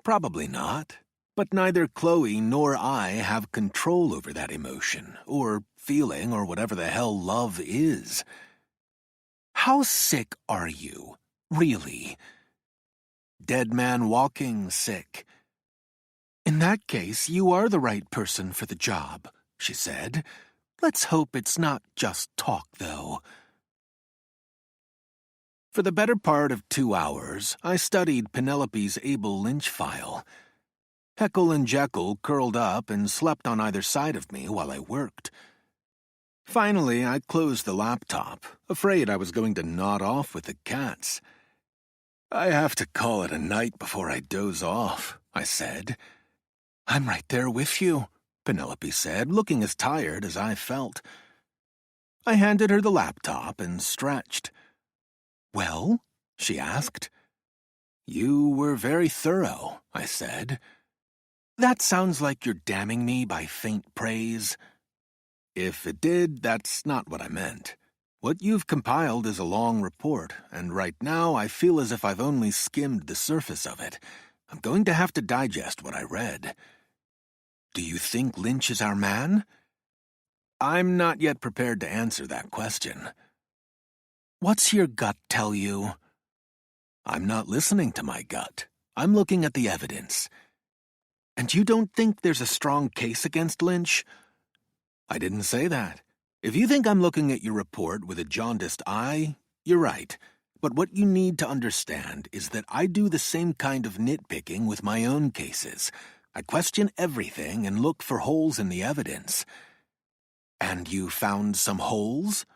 Probably not, but neither Chloe nor I have control over that emotion, or feeling, or whatever the hell love is. How sick are you, really? Dead man walking sick. In that case, you are the right person for the job, she said. Let's hope it's not just talk, though. For the better part of 2 hours, I studied Penelope's Abel Lynch file. Heckle and Jekyll curled up and slept on either side of me while I worked. Finally, I closed the laptop, afraid I was going to nod off with the cats. I have to call it a night before I doze off, I said. I'm right there with you, Penelope said, looking as tired as I felt. I handed her the laptop and stretched. Well? She asked. You were very thorough, I said. That sounds like you're damning me by faint praise. If it did, that's not what I meant. What you've compiled is a long report, and right now I feel as if I've only skimmed the surface of it. I'm going to have to digest what I read. Do you think Lynch is our man? I'm not yet prepared to answer that question. What's your gut tell you? I'm not listening to my gut. I'm looking at the evidence. And you don't think there's a strong case against Lynch? I didn't say that. If you think I'm looking at your report with a jaundiced eye, you're right. But what you need to understand is that I do the same kind of nitpicking with my own cases. I question everything and look for holes in the evidence. And you found some holes?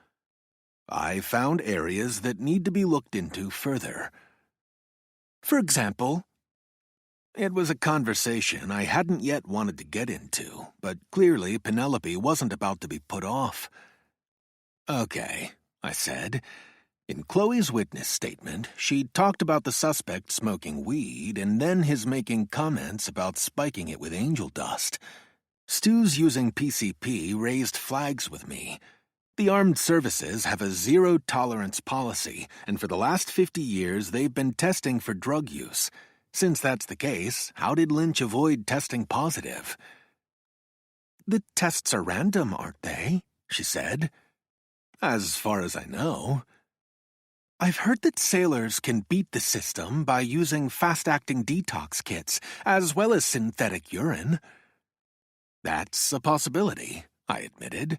I found areas that need to be looked into further. For example, it was a conversation I hadn't yet wanted to get into, but clearly Penelope wasn't about to be put off. Okay, I said. In Chloe's witness statement, she talked about the suspect smoking weed and then his making comments about spiking it with angel dust. Stu's using PCP raised flags with me. The armed services have a zero-tolerance policy, and for the last 50 years they've been testing for drug use. Since that's the case, how did Lynch avoid testing positive? The tests are random, aren't they? She said. As far as I know. I've heard that sailors can beat the system by using fast-acting detox kits, as well as synthetic urine. That's a possibility, I admitted.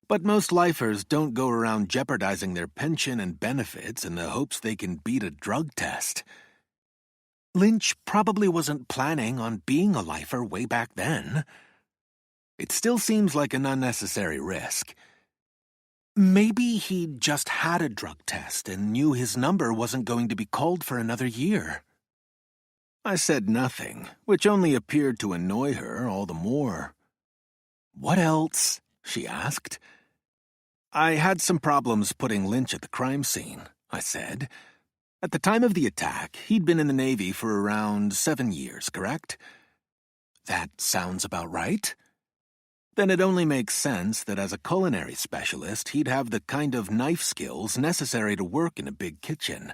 But most lifers don't go around jeopardizing their pension and benefits in the hopes they can beat a drug test. Lynch probably wasn't planning on being a lifer way back then. It still seems like an unnecessary risk. Maybe he'd just had a drug test and knew his number wasn't going to be called for another year. I said nothing, which only appeared to annoy her all the more. What else? She asked. I had some problems putting Lynch at the crime scene, I said. At the time of the attack, he'd been in the Navy for around 7 years, correct? That sounds about right. Then it only makes sense that as a culinary specialist, he'd have the kind of knife skills necessary to work in a big kitchen.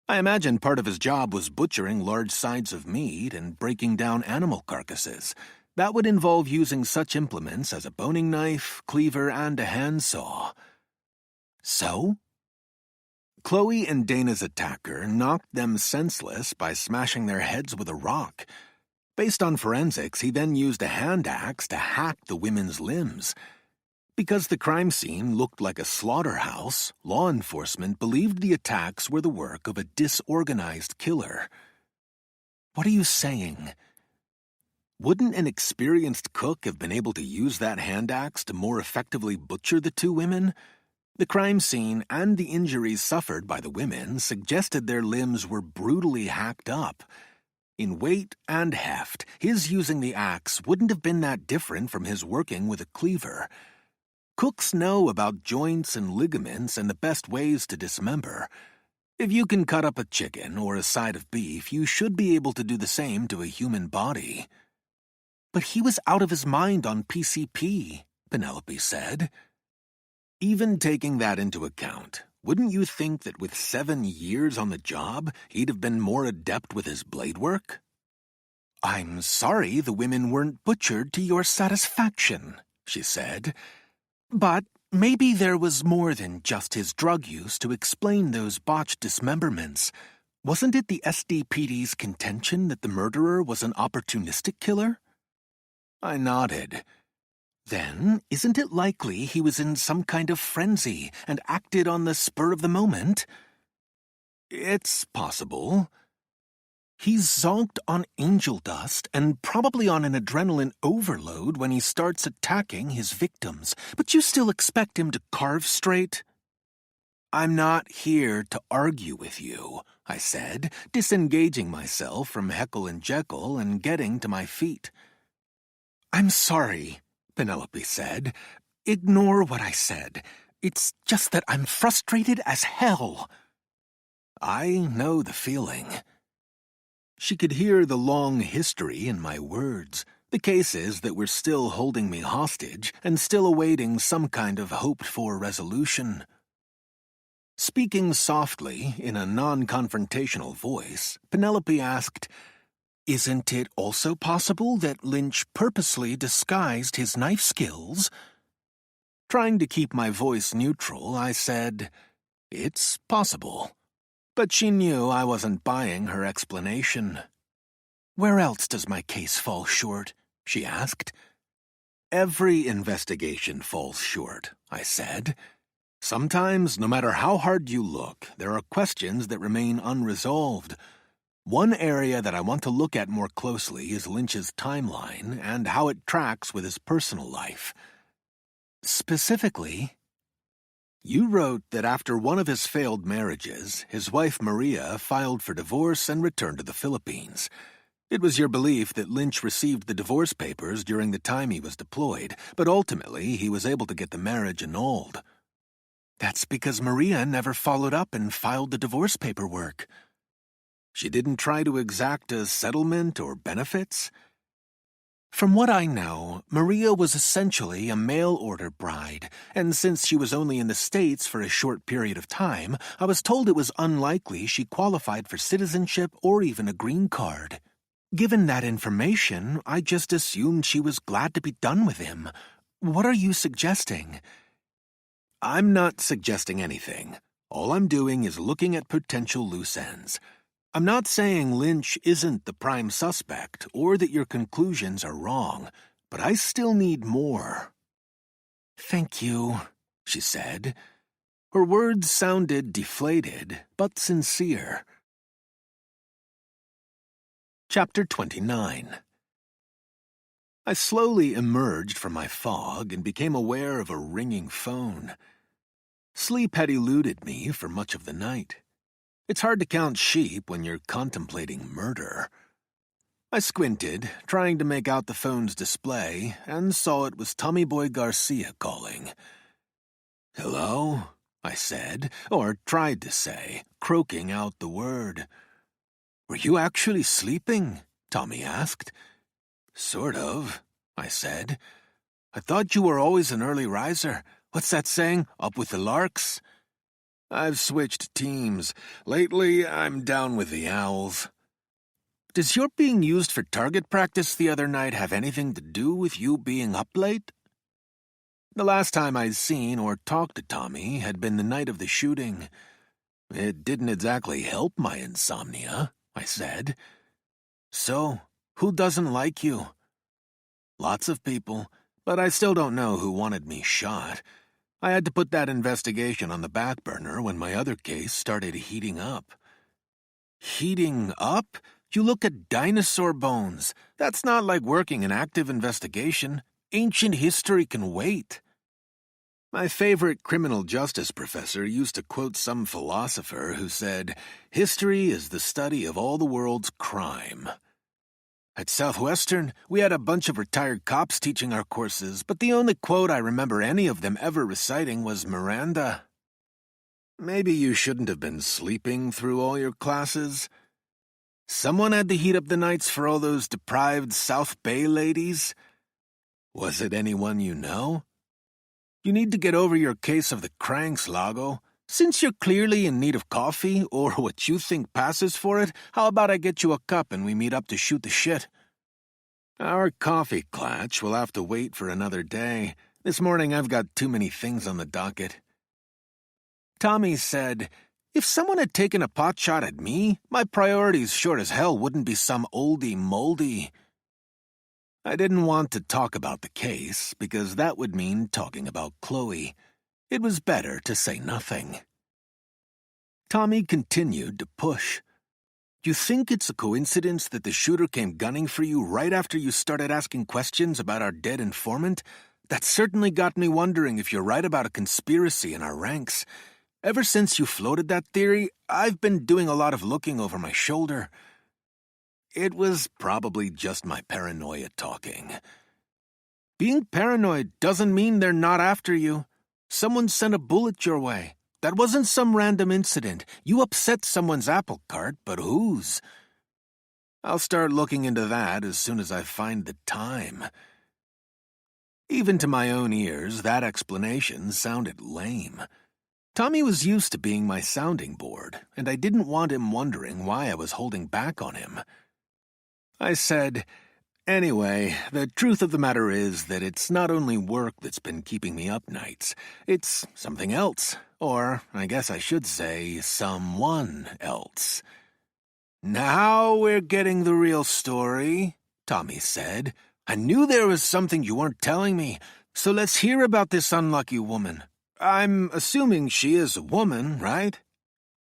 I imagine part of his job was butchering large sides of meat and breaking down animal carcasses. That would involve using such implements as a boning knife, cleaver, and a handsaw. So? Chloe and Dana's attacker knocked them senseless by smashing their heads with a rock. Based on forensics, he then used a hand axe to hack the women's limbs. Because the crime scene looked like a slaughterhouse, law enforcement believed the attacks were the work of a disorganized killer. What are you saying? Wouldn't an experienced cook have been able to use that hand axe to more effectively butcher the two women? The crime scene and the injuries suffered by the women suggested their limbs were brutally hacked up. In weight and heft, his using the axe wouldn't have been that different from his working with a cleaver. Cooks know about joints and ligaments and the best ways to dismember. If you can cut up a chicken or a side of beef, you should be able to do the same to a human body. But he was out of his mind on PCP, Penelope said. Even taking that into account, wouldn't you think that with 7 years on the job, he'd have been more adept with his blade work? I'm sorry the women weren't butchered to your satisfaction, she said. But maybe there was more than just his drug use to explain those botched dismemberments. Wasn't it the SDPD's contention that the murderer was an opportunistic killer? I nodded. Then, isn't it likely he was in some kind of frenzy and acted on the spur of the moment? It's possible. He's zonked on angel dust and probably on an adrenaline overload when he starts attacking his victims, but you still expect him to carve straight? I'm not here to argue with you, I said, disengaging myself from Heckle and Jekyll and getting to my feet. I'm sorry, Penelope said. Ignore what I said. It's just that I'm frustrated as hell. I know the feeling. She could hear the long history in my words, the cases that were still holding me hostage and still awaiting some kind of hoped-for resolution. Speaking softly, in a non-confrontational voice, Penelope asked, Isn't it also possible that Lynch purposely disguised his knife skills? Trying to keep my voice neutral, I said, It's possible. But she knew I wasn't buying her explanation. Where else does my case fall short? She asked. Every investigation falls short, I said. Sometimes, no matter how hard you look, there are questions that remain unresolved. One area that I want to look at more closely is Lynch's timeline and how it tracks with his personal life. Specifically, you wrote that after one of his failed marriages, his wife Maria filed for divorce and returned to the Philippines. It was your belief that Lynch received the divorce papers during the time he was deployed, but ultimately he was able to get the marriage annulled. That's because Maria never followed up and filed the divorce paperwork. She didn't try to exact a settlement or benefits? From what I know, Maria was essentially a mail-order bride, and since she was only in the States for a short period of time, I was told it was unlikely she qualified for citizenship or even a green card. Given that information, I just assumed she was glad to be done with him. What are you suggesting? I'm not suggesting anything. All I'm doing is looking at potential loose ends. I'm not saying Lynch isn't the prime suspect or that your conclusions are wrong, but I still need more. Thank you, she said. Her words sounded deflated, but sincere. Chapter 29. I slowly emerged from my fog and became aware of a ringing phone. Sleep had eluded me for much of the night. It's hard to count sheep when you're contemplating murder. I squinted, trying to make out the phone's display, and saw it was Tommy Boy Garcia calling. Hello? I said, or tried to say, croaking out the word. Were you actually sleeping? Tommy asked. Sort of, I said. I thought you were always an early riser. What's that saying? Up with the larks? I've switched teams. Lately, I'm down with the owls. Does your being used for target practice the other night have anything to do with you being up late? The last time I'd seen or talked to Tommy had been the night of the shooting. It didn't exactly help my insomnia, I said. So, who doesn't like you? Lots of people, but I still don't know who wanted me shot. I had to put that investigation on the back burner when my other case started heating up. Heating up? You look at dinosaur bones. That's not like working an active investigation. Ancient history can wait. My favorite criminal justice professor used to quote some philosopher who said, "History is the study of all the world's crime." At Southwestern, we had a bunch of retired cops teaching our courses, but the only quote I remember any of them ever reciting was Miranda. Maybe you shouldn't have been sleeping through all your classes. Someone had to heat up the nights for all those deprived South Bay ladies? Was it anyone you know? You need to get over your case of the cranks, Lago. Since you're clearly in need of coffee, or what you think passes for it, how about I get you a cup and we meet up to shoot the shit? Our coffee clatch will have to wait for another day. This morning I've got too many things on the docket. Tommy said, if someone had taken a pot shot at me, my priorities sure as hell wouldn't be some oldie-moldy. I didn't want to talk about the case, because that would mean talking about Chloe. It was better to say nothing. Tommy continued to push. You think it's a coincidence that the shooter came gunning for you right after you started asking questions about our dead informant? That certainly got me wondering if you're right about a conspiracy in our ranks. Ever since you floated that theory, I've been doing a lot of looking over my shoulder. It was probably just my paranoia talking. Being paranoid doesn't mean they're not after you. Someone sent a bullet your way. That wasn't some random incident. You upset someone's apple cart, but whose? I'll start looking into that as soon as I find the time. Even to my own ears, that explanation sounded lame. Tommy was used to being my sounding board, and I didn't want him wondering why I was holding back on him. I said, anyway, the truth of the matter is that it's not only work that's been keeping me up nights. It's something else, or I guess I should say someone else. Now we're getting the real story, Tommy said. I knew there was something you weren't telling me, so let's hear about this unlucky woman. I'm assuming she is a woman, right?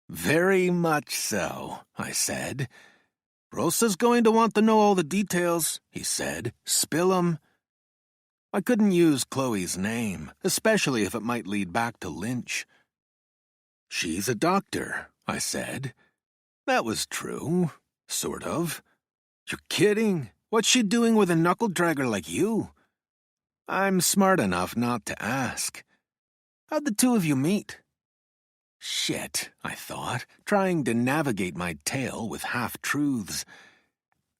Very much so, I said. Rosa's going to want to know all the details, he said. Spill 'em. I couldn't use Chloe's name, especially if it might lead back to Lynch. She's a doctor, I said. That was true, sort of. You're kidding. What's she doing with a knuckle-dragger like you? I'm smart enough not to ask. How'd the two of you meet? Shit, I thought, trying to navigate my tale with half-truths.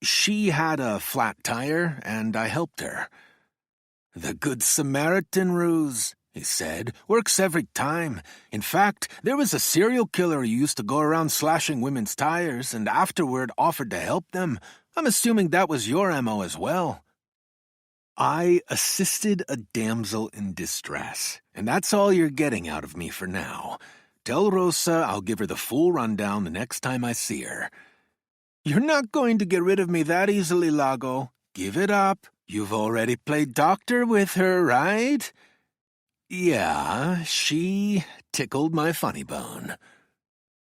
She had a flat tire, and I helped her. The Good Samaritan ruse, he said, works every time. In fact, there was a serial killer who used to go around slashing women's tires and afterward offered to help them. I'm assuming that was your MO as well. I assisted a damsel in distress, and that's all you're getting out of me for now. Tell Rosa I'll give her the full rundown the next time I see her. You're not going to get rid of me that easily, Lago. Give it up. You've already played doctor with her, right? Yeah, she tickled my funny bone.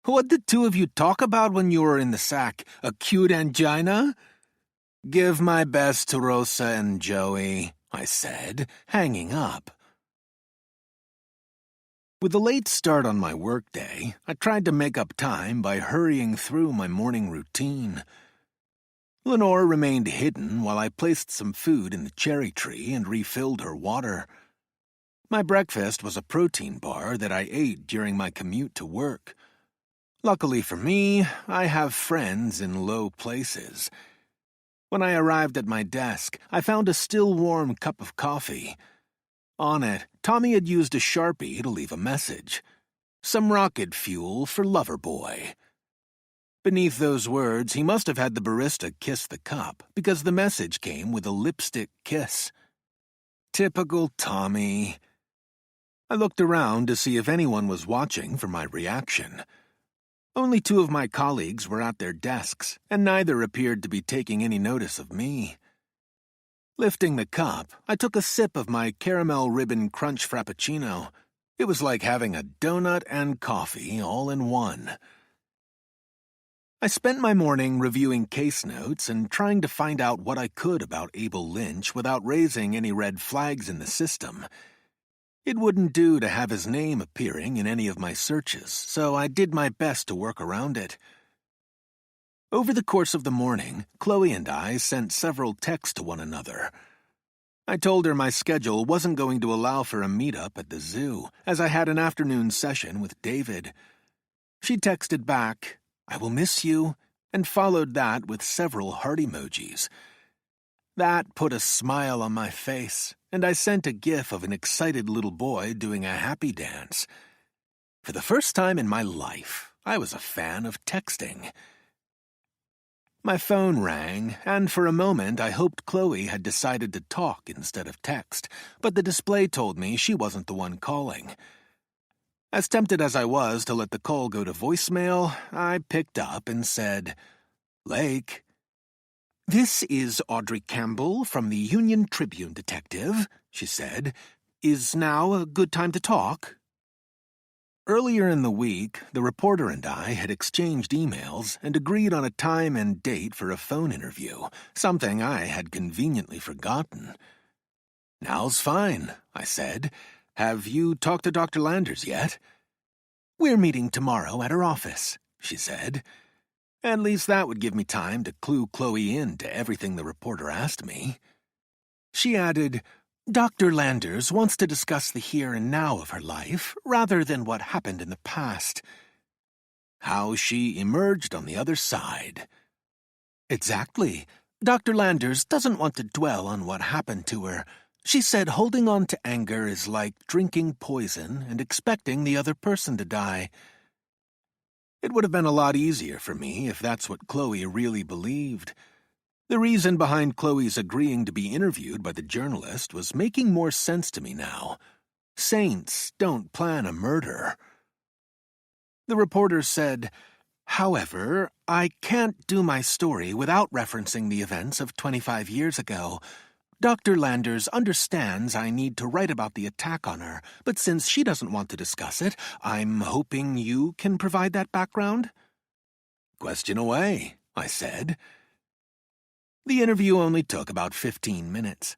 What'd the two of you talk about when you were in the sack? Acute angina? Give my best to Rosa and Joey, I said, hanging up. With a late start on my workday, I tried to make up time by hurrying through my morning routine. Lenore remained hidden while I placed some food in the cherry tree and refilled her water. My breakfast was a protein bar that I ate during my commute to work. Luckily for me, I have friends in low places. When I arrived at my desk, I found a still warm cup of coffee. On it, Tommy had used a Sharpie to leave a message. Some rocket fuel for Loverboy. Beneath those words, he must have had the barista kiss the cup, because the message came with a lipstick kiss. Typical Tommy. I looked around to see if anyone was watching for my reaction. Only two of my colleagues were at their desks, and neither appeared to be taking any notice of me. Lifting the cup, I took a sip of my caramel ribbon crunch frappuccino. It was like having a donut and coffee all in one. I spent my morning reviewing case notes and trying to find out what I could about Abel Lynch without raising any red flags in the system. It wouldn't do to have his name appearing in any of my searches, so I did my best to work around it. Over the course of the morning, Chloe and I sent several texts to one another. I told her my schedule wasn't going to allow for a meetup at the zoo, as I had an afternoon session with David. She texted back, "I will miss you. and followed that with several heart emojis. That put a smile on my face, and I sent a gif of an excited little boy doing a happy dance. For the first time in my life, I was a fan of texting. My phone rang, and for a moment I hoped Chloe had decided to talk instead of text, but the display told me she wasn't the one calling. As tempted as I was to let the call go to voicemail, I picked up and said, "Lake." "This is Audrey Campbell from the Union Tribune, Detective," she said. "Is now a good time to talk?" Earlier in the week, the reporter and I had exchanged emails and agreed on a time and date for a phone interview, something I had conveniently forgotten. "Now's fine," I said. "Have you talked to Dr. Landers yet?" "We're meeting tomorrow at her office," she said. At least that would give me time to clue Chloe in to everything the reporter asked me. She added, "Dr. Landers wants to discuss the here and now of her life, rather than what happened in the past." How she emerged on the other side. "Exactly. Dr. Landers doesn't want to dwell on what happened to her. She said holding on to anger is like drinking poison and expecting the other person to die." It would have been a lot easier for me if that's what Chloe really believed. The reason behind Chloe's agreeing to be interviewed by the journalist was making more sense to me now. Saints don't plan a murder. The reporter said, "However, I can't do my story without referencing the events of 25 years ago. Dr. Landers understands I need to write about the attack on her, but since she doesn't want to discuss it, I'm hoping you can provide that background?" "Question away," I said. The interview only took about 15 minutes.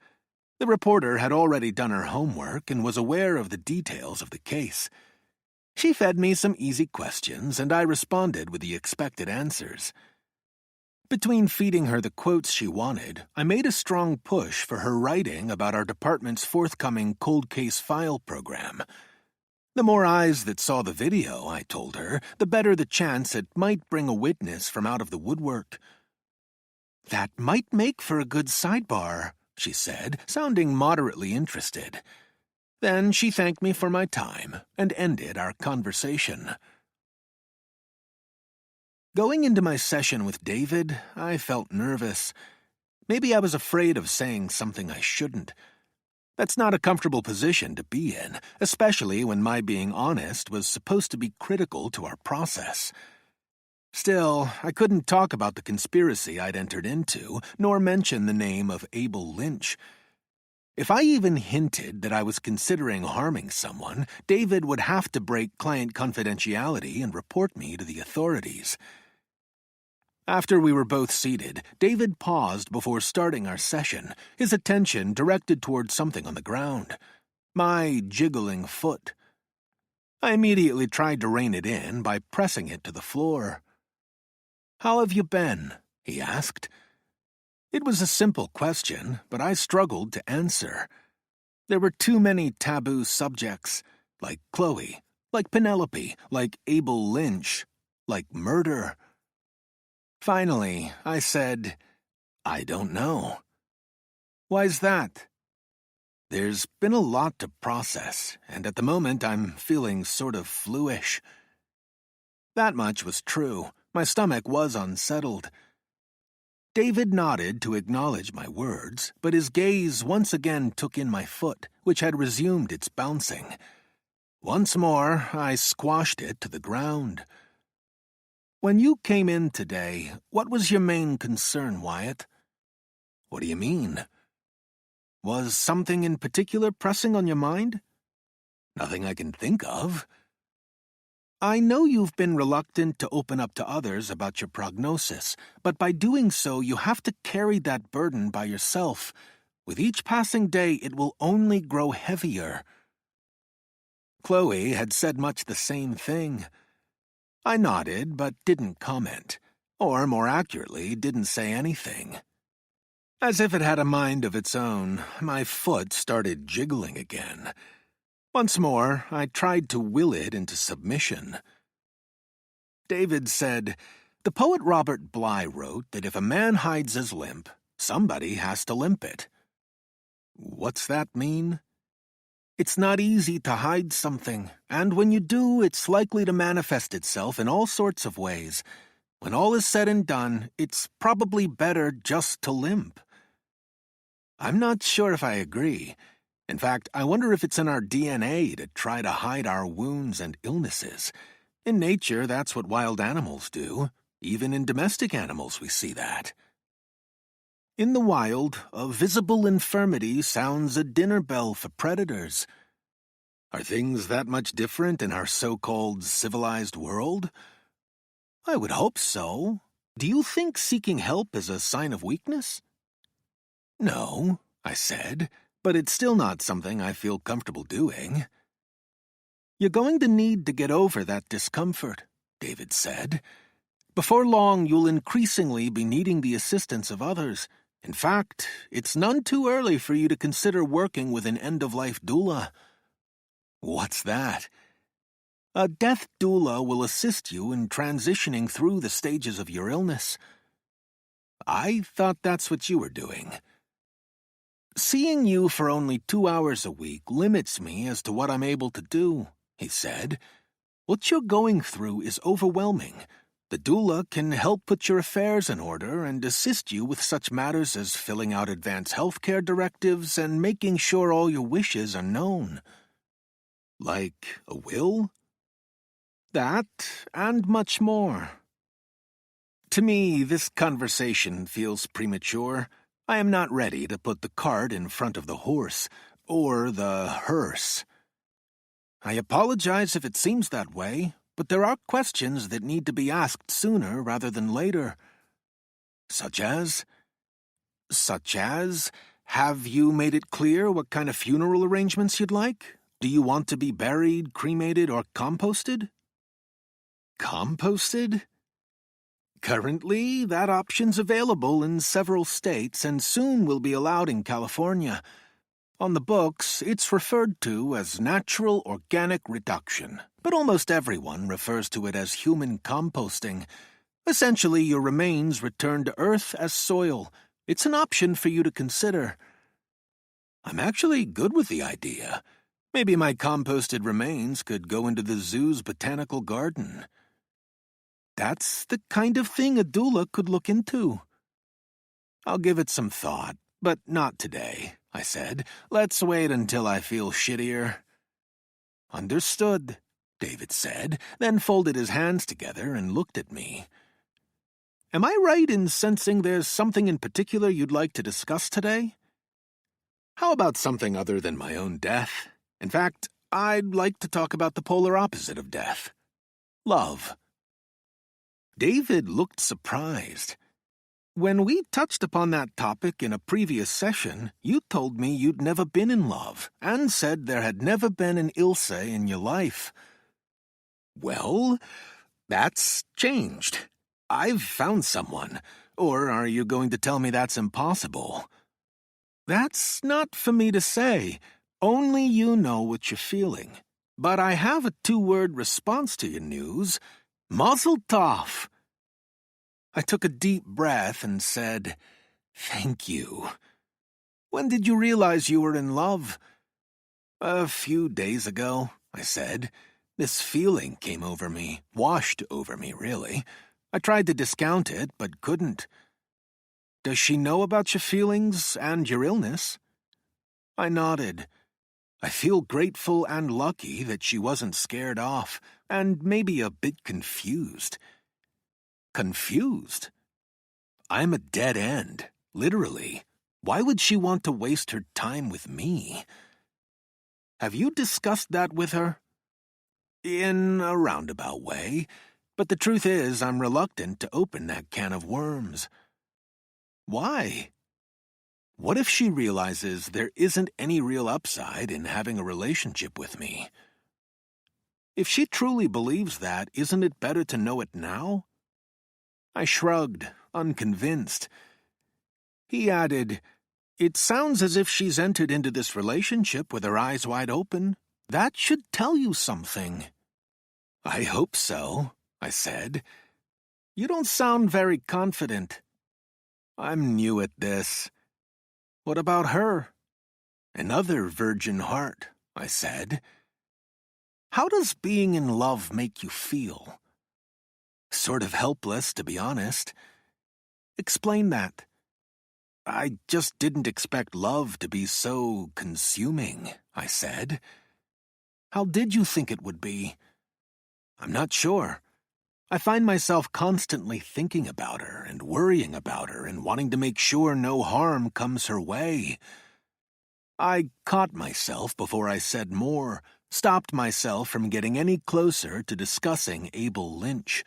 The reporter had already done her homework and was aware of the details of the case. She fed me some easy questions, and I responded with the expected answers. Between feeding her the quotes she wanted, I made a strong push for her writing about our department's forthcoming cold case file program. The more eyes that saw the video, I told her, the better the chance it might bring a witness from out of the woodwork. "That might make for a good sidebar," she said, sounding moderately interested. Then she thanked me for my time and ended our conversation. Going into my session with David, I felt nervous. Maybe I was afraid of saying something I shouldn't. That's not a comfortable position to be in, especially when my being honest was supposed to be critical to our process. Still, I couldn't talk about the conspiracy I'd entered into, nor mention the name of Abel Lynch. If I even hinted that I was considering harming someone, David would have to break client confidentiality and report me to the authorities. After we were both seated, David paused before starting our session, his attention directed toward something on the ground. My jiggling foot. I immediately tried to rein it in by pressing it to the floor. "How have you been?" he asked. It was a simple question, but I struggled to answer. There were too many taboo subjects, like Chloe, like Penelope, like Abel Lynch, like murder. Finally, I said, "I don't know." "Why's that?" "There's been a lot to process, and at the moment I'm feeling sort of fluish." That much was true. My stomach was unsettled. David nodded to acknowledge my words, but his gaze once again took in my foot, which had resumed its bouncing. Once more, I squashed it to the ground. "When you came in today, what was your main concern, Wyatt?" "What do you mean?" "Was something in particular pressing on your mind?" "Nothing I can think of." "I know you've been reluctant to open up to others about your prognosis, but by doing so you have to carry that burden by yourself. With each passing day it will only grow heavier." Chloe had said much the same thing. I nodded, but didn't comment, or more accurately, didn't say anything. As if it had a mind of its own, my foot started jiggling again. Once more, I tried to will it into submission. David said, The poet Robert Bly wrote that if a man hides his limp, somebody has to limp it. What's that mean? It's not easy to hide something, and when you do, it's likely to manifest itself in all sorts of ways. When all is said and done, it's probably better just to limp. I'm not sure if I agree. In fact, I wonder if it's in our DNA to try to hide our wounds and illnesses. In nature, that's what wild animals do. Even in domestic animals, we see that. In the wild, a visible infirmity sounds a dinner bell for predators. Are things that much different in our so-called civilized world? I would hope so. Do you think seeking help is a sign of weakness? No, I said, but it's still not something I feel comfortable doing. You're going to need to get over that discomfort, David said. Before long, you'll increasingly be needing the assistance of others. In fact, it's none too early for you to consider working with an end-of-life doula. What's that? A death doula will assist you in transitioning through the stages of your illness. I thought that's what you were doing. Seeing you for only 2 hours a week limits me as to what I'm able to do, he said. What you're going through is overwhelming. The doula can help put your affairs in order and assist you with such matters as filling out advance healthcare directives and making sure all your wishes are known. Like a will? That, and much more. To me, this conversation feels premature. I am not ready to put the cart in front of the horse, or the hearse. I apologize if it seems that way, but there are questions that need to be asked sooner rather than later. Such as, have you made it clear what kind of funeral arrangements you'd like? Do you want to be buried, cremated, or composted? Composted? Currently, that option's available in several states and soon will be allowed in California. On the books, it's referred to as natural organic reduction, but almost everyone refers to it as human composting. Essentially, your remains return to Earth as soil. It's an option for you to consider. I'm actually good with the idea. Maybe my composted remains could go into the zoo's botanical garden. That's the kind of thing a doula could look into. I'll give it some thought, but not today, I said. Let's wait until I feel shittier. Understood, David said, then folded his hands together and looked at me. Am I right in sensing there's something in particular you'd like to discuss today? How about something other than my own death? In fact, I'd like to talk about the polar opposite of death. Love. David looked surprised. When we touched upon that topic in a previous session, you told me you'd never been in love, and said there had never been an Ilse in your life. Well, that's changed. I've found someone. Or are you going to tell me that's impossible? That's not for me to say. Only you know what you're feeling. But I have a 2-word response to your news. Mazel tov. I took a deep breath and said, Thank you. When did you realize you were in love? A few days ago, I said. This feeling came over me, washed over me, really. I tried to discount it, but couldn't. Does she know about your feelings and your illness? I nodded. I feel grateful and lucky that she wasn't scared off, and maybe a bit confused. Confused? I'm a dead end, literally. Why would she want to waste her time with me? Have you discussed that with her? In a roundabout way, but the truth is I'm reluctant to open that can of worms. Why? What if she realizes there isn't any real upside in having a relationship with me? If she truly believes that, isn't it better to know it now? I shrugged, unconvinced. He added, It sounds as if she's entered into this relationship with her eyes wide open. That should tell you something. I hope so, I said. You don't sound very confident. I'm new at this. What about her? Another virgin heart, I said. How does being in love make you feel? Sort of helpless, to be honest. Explain that. I just didn't expect love to be so consuming, I said. How did you think it would be? I'm not sure. I find myself constantly thinking about her and worrying about her and wanting to make sure no harm comes her way. I caught myself before I said more, stopped myself from getting any closer to discussing Abel Lynch.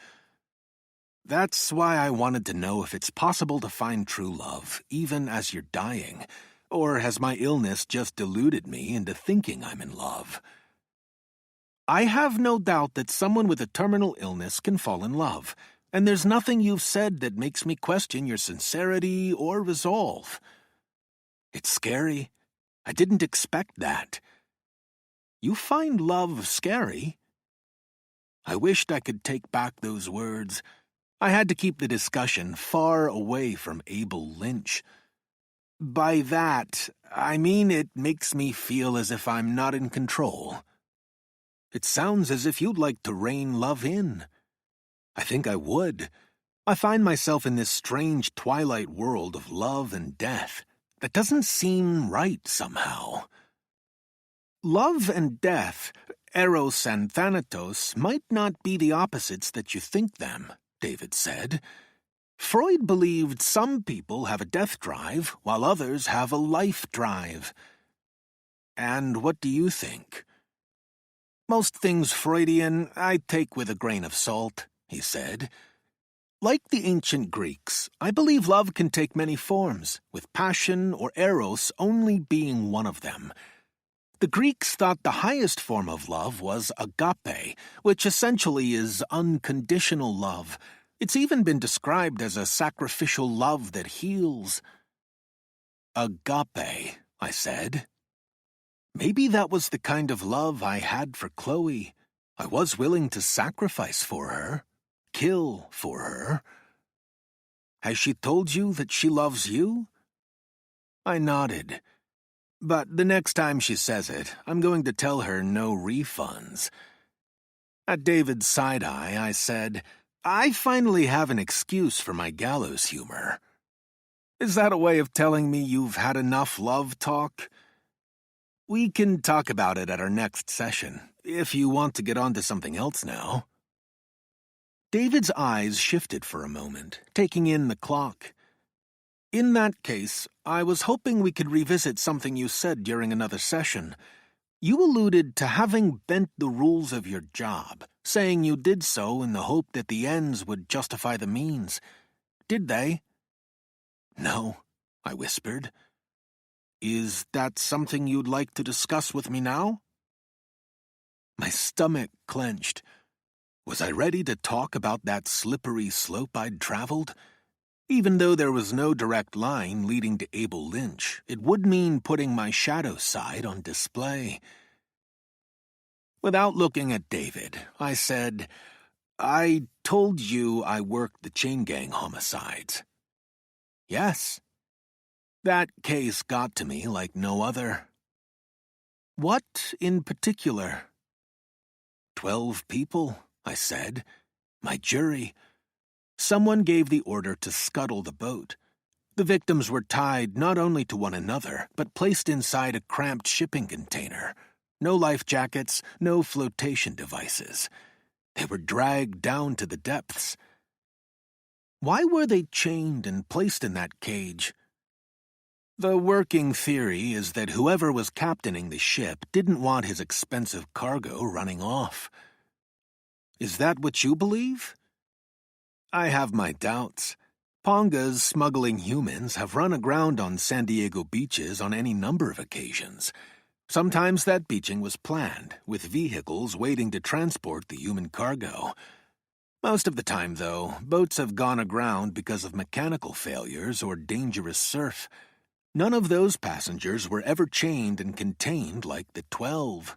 That's why I wanted to know if it's possible to find true love, even as you're dying, or has my illness just deluded me into thinking I'm in love? I have no doubt that someone with a terminal illness can fall in love, and there's nothing you've said that makes me question your sincerity or resolve. It's scary. I didn't expect that. You find love scary? I wished I could take back those words. I had to keep the discussion far away from Abel Lynch. By that, I mean it makes me feel as if I'm not in control. It sounds as if you'd like to rein love in. I think I would. I find myself in this strange twilight world of love and death that doesn't seem right somehow. Love and death, Eros and Thanatos, might not be the opposites that you think them, David said. Freud believed some people have a death drive while others have a life drive. And what do you think? Most things Freudian I take with a grain of salt, he said. Like the ancient Greeks, I believe love can take many forms, with passion or eros only being one of them. The Greeks thought the highest form of love was agape, which essentially is unconditional love. It's even been described as a sacrificial love that heals. Agape, I said. Maybe that was the kind of love I had for Chloe. I was willing to sacrifice for her, kill for her. Has she told you that she loves you? I nodded. But the next time she says it, I'm going to tell her no refunds. At David's side-eye, I said, I finally have an excuse for my gallows humor. Is that a way of telling me you've had enough love talk? We can talk about it at our next session, if you want to get on to something else now. David's eyes shifted for a moment, taking in the clock. In that case, I was hoping we could revisit something you said during another session. You alluded to having bent the rules of your job, saying you did so in the hope that the ends would justify the means. Did they? No, I whispered. Is that something you'd like to discuss with me now? My stomach clenched. Was I ready to talk about that slippery slope I'd traveled? Even though there was no direct line leading to Abel Lynch, it would mean putting my shadow side on display. Without looking at David, I said, I told you I worked the chain gang homicides. Yes. That case got to me like no other. What in particular? 12 people, I said. My jury. Someone gave the order to scuttle the boat. The victims were tied not only to one another, but placed inside a cramped shipping container. No life jackets, no flotation devices. They were dragged down to the depths. Why were they chained and placed in that cage? The working theory is that whoever was captaining the ship didn't want his expensive cargo running off. Is that what you believe? I have my doubts. Pongas smuggling humans have run aground on San Diego beaches on any number of occasions. Sometimes that beaching was planned, with vehicles waiting to transport the human cargo. Most of the time, though, boats have gone aground because of mechanical failures or dangerous surf. None of those passengers were ever chained and contained like the 12.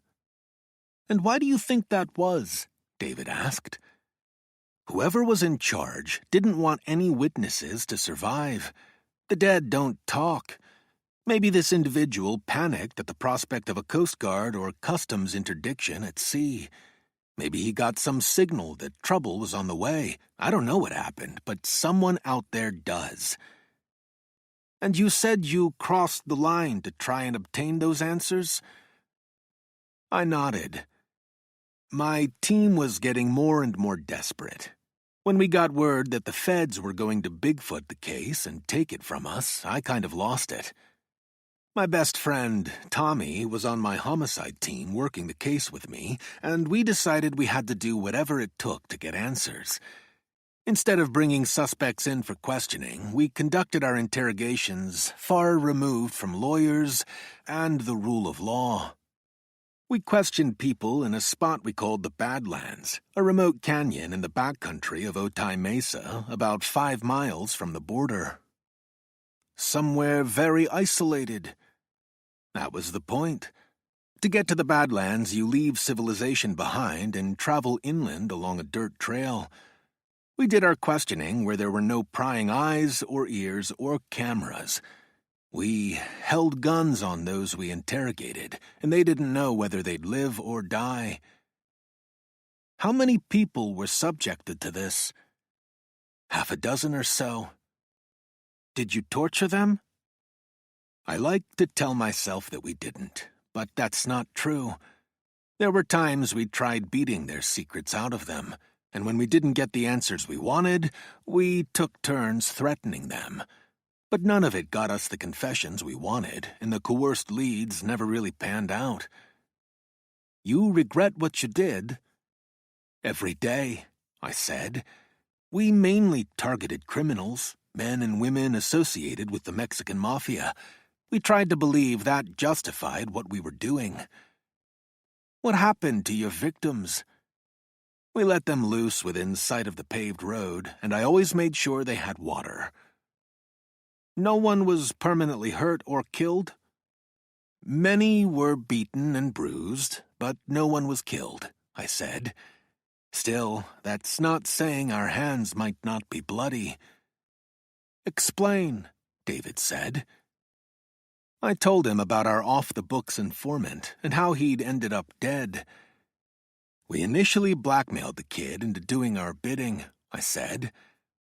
And why do you think that was? David asked. Whoever was in charge didn't want any witnesses to survive. The dead don't talk. Maybe this individual panicked at the prospect of a Coast Guard or customs interdiction at sea. Maybe he got some signal that trouble was on the way. I don't know what happened, but someone out there does. And you said you crossed the line to try and obtain those answers? I nodded. My team was getting more and more desperate. When we got word that the feds were going to Bigfoot the case and take it from us, I kind of lost it. My best friend, Tommy, was on my homicide team working the case with me, and we decided we had to do whatever it took to get answers. Instead of bringing suspects in for questioning, we conducted our interrogations far removed from lawyers and the rule of law. We questioned people in a spot we called the Badlands, a remote canyon in the backcountry of Otay Mesa, about 5 miles from the border. Somewhere very isolated. That was the point. To get to the Badlands, you leave civilization behind and travel inland along a dirt trail. We did our questioning where there were no prying eyes or ears or cameras. We held guns on those we interrogated, and they didn't know whether they'd live or die. How many people were subjected to this? 6 or so. Did you torture them? I like to tell myself that we didn't, but that's not true. There were times we tried beating their secrets out of them, and when we didn't get the answers we wanted, we took turns threatening them. But none of it got us the confessions we wanted, and the coerced leads never really panned out. You regret what you did? Every day, I said. We mainly targeted criminals, men and women associated with the Mexican mafia. We tried to believe that justified what we were doing. What happened to your victims? We let them loose within sight of the paved road, and I always made sure they had water. No one was permanently hurt or killed? Many were beaten and bruised, but no one was killed, I said. Still, that's not saying our hands might not be bloody. Explain, David said. I told him about our off-the-books informant and how he'd ended up dead. We initially blackmailed the kid into doing our bidding, I said.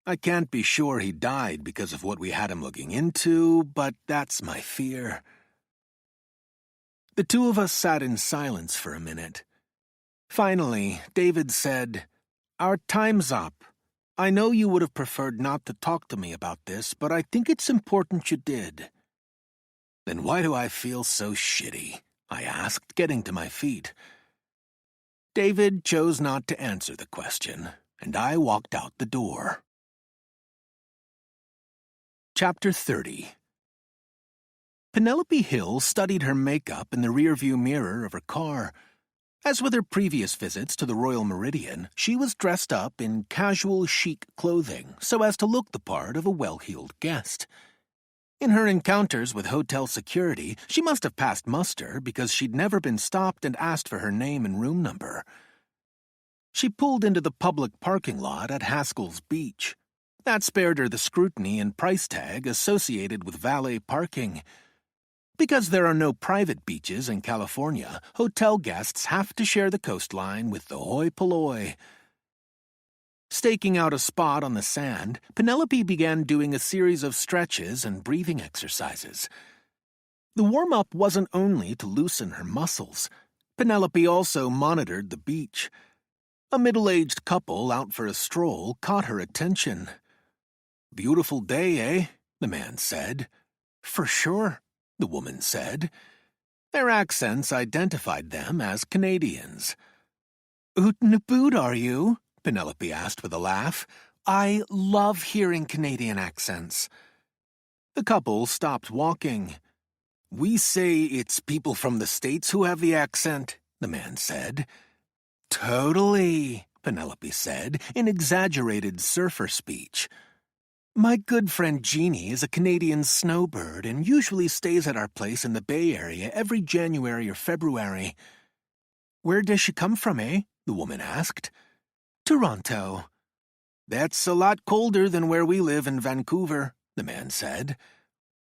I can't be sure he died because of what we had him looking into, but that's my fear. The two of us sat in silence for a minute. Finally, David said, "Our time's up. I know you would have preferred not to talk to me about this, but I think it's important you did." Then why do I feel so shitty? I asked, getting to my feet. David chose not to answer the question, and I walked out the door. Chapter 30. Penelope Hill studied her makeup in the rearview mirror of her car. As with her previous visits to the Royal Meridian, she was dressed up in casual chic clothing so as to look the part of a well-heeled guest. In her encounters with hotel security, she must have passed muster because she'd never been stopped and asked for her name and room number. She pulled into the public parking lot at Haskell's Beach. That spared her the scrutiny and price tag associated with valet parking. Because there are no private beaches in California, hotel guests have to share the coastline with the hoi polloi. Staking out a spot on the sand, Penelope began doing a series of stretches and breathing exercises. The warm-up wasn't only to loosen her muscles. Penelope also monitored the beach. A middle-aged couple out for a stroll caught her attention. "Beautiful day, eh?" the man said. "For sure," the woman said. Their accents identified them as Canadians. "Oot in the boot, are you?" Penelope asked with a laugh. "I love hearing Canadian accents." The couple stopped walking. "We say it's people from the States who have the accent," the man said. "Totally," Penelope said, in exaggerated surfer speech. "My good friend Jeannie is a Canadian snowbird and usually stays at our place in the Bay Area every January or February." "Where does she come from, eh?" the woman asked. "Toronto." "That's a lot colder than where we live in Vancouver," the man said.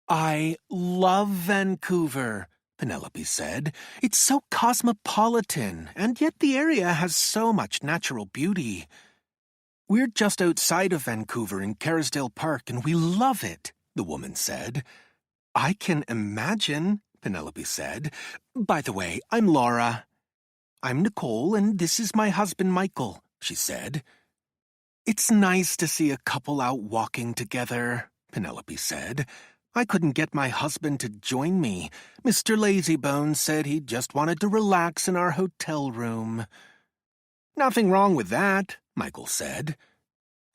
"I love Vancouver," Penelope said. "It's so cosmopolitan, and yet the area has so much natural beauty." "We're just outside of Vancouver in Kerrisdale Park, and we love it," the woman said. "I can imagine," Penelope said. "By the way, I'm Laura." "I'm Nicole, and this is my husband Michael," she said. "It's nice to see a couple out walking together," Penelope said. "I couldn't get my husband to join me. Mr. Lazybones said he just wanted to relax in our hotel room." "Nothing wrong with that," Michael said.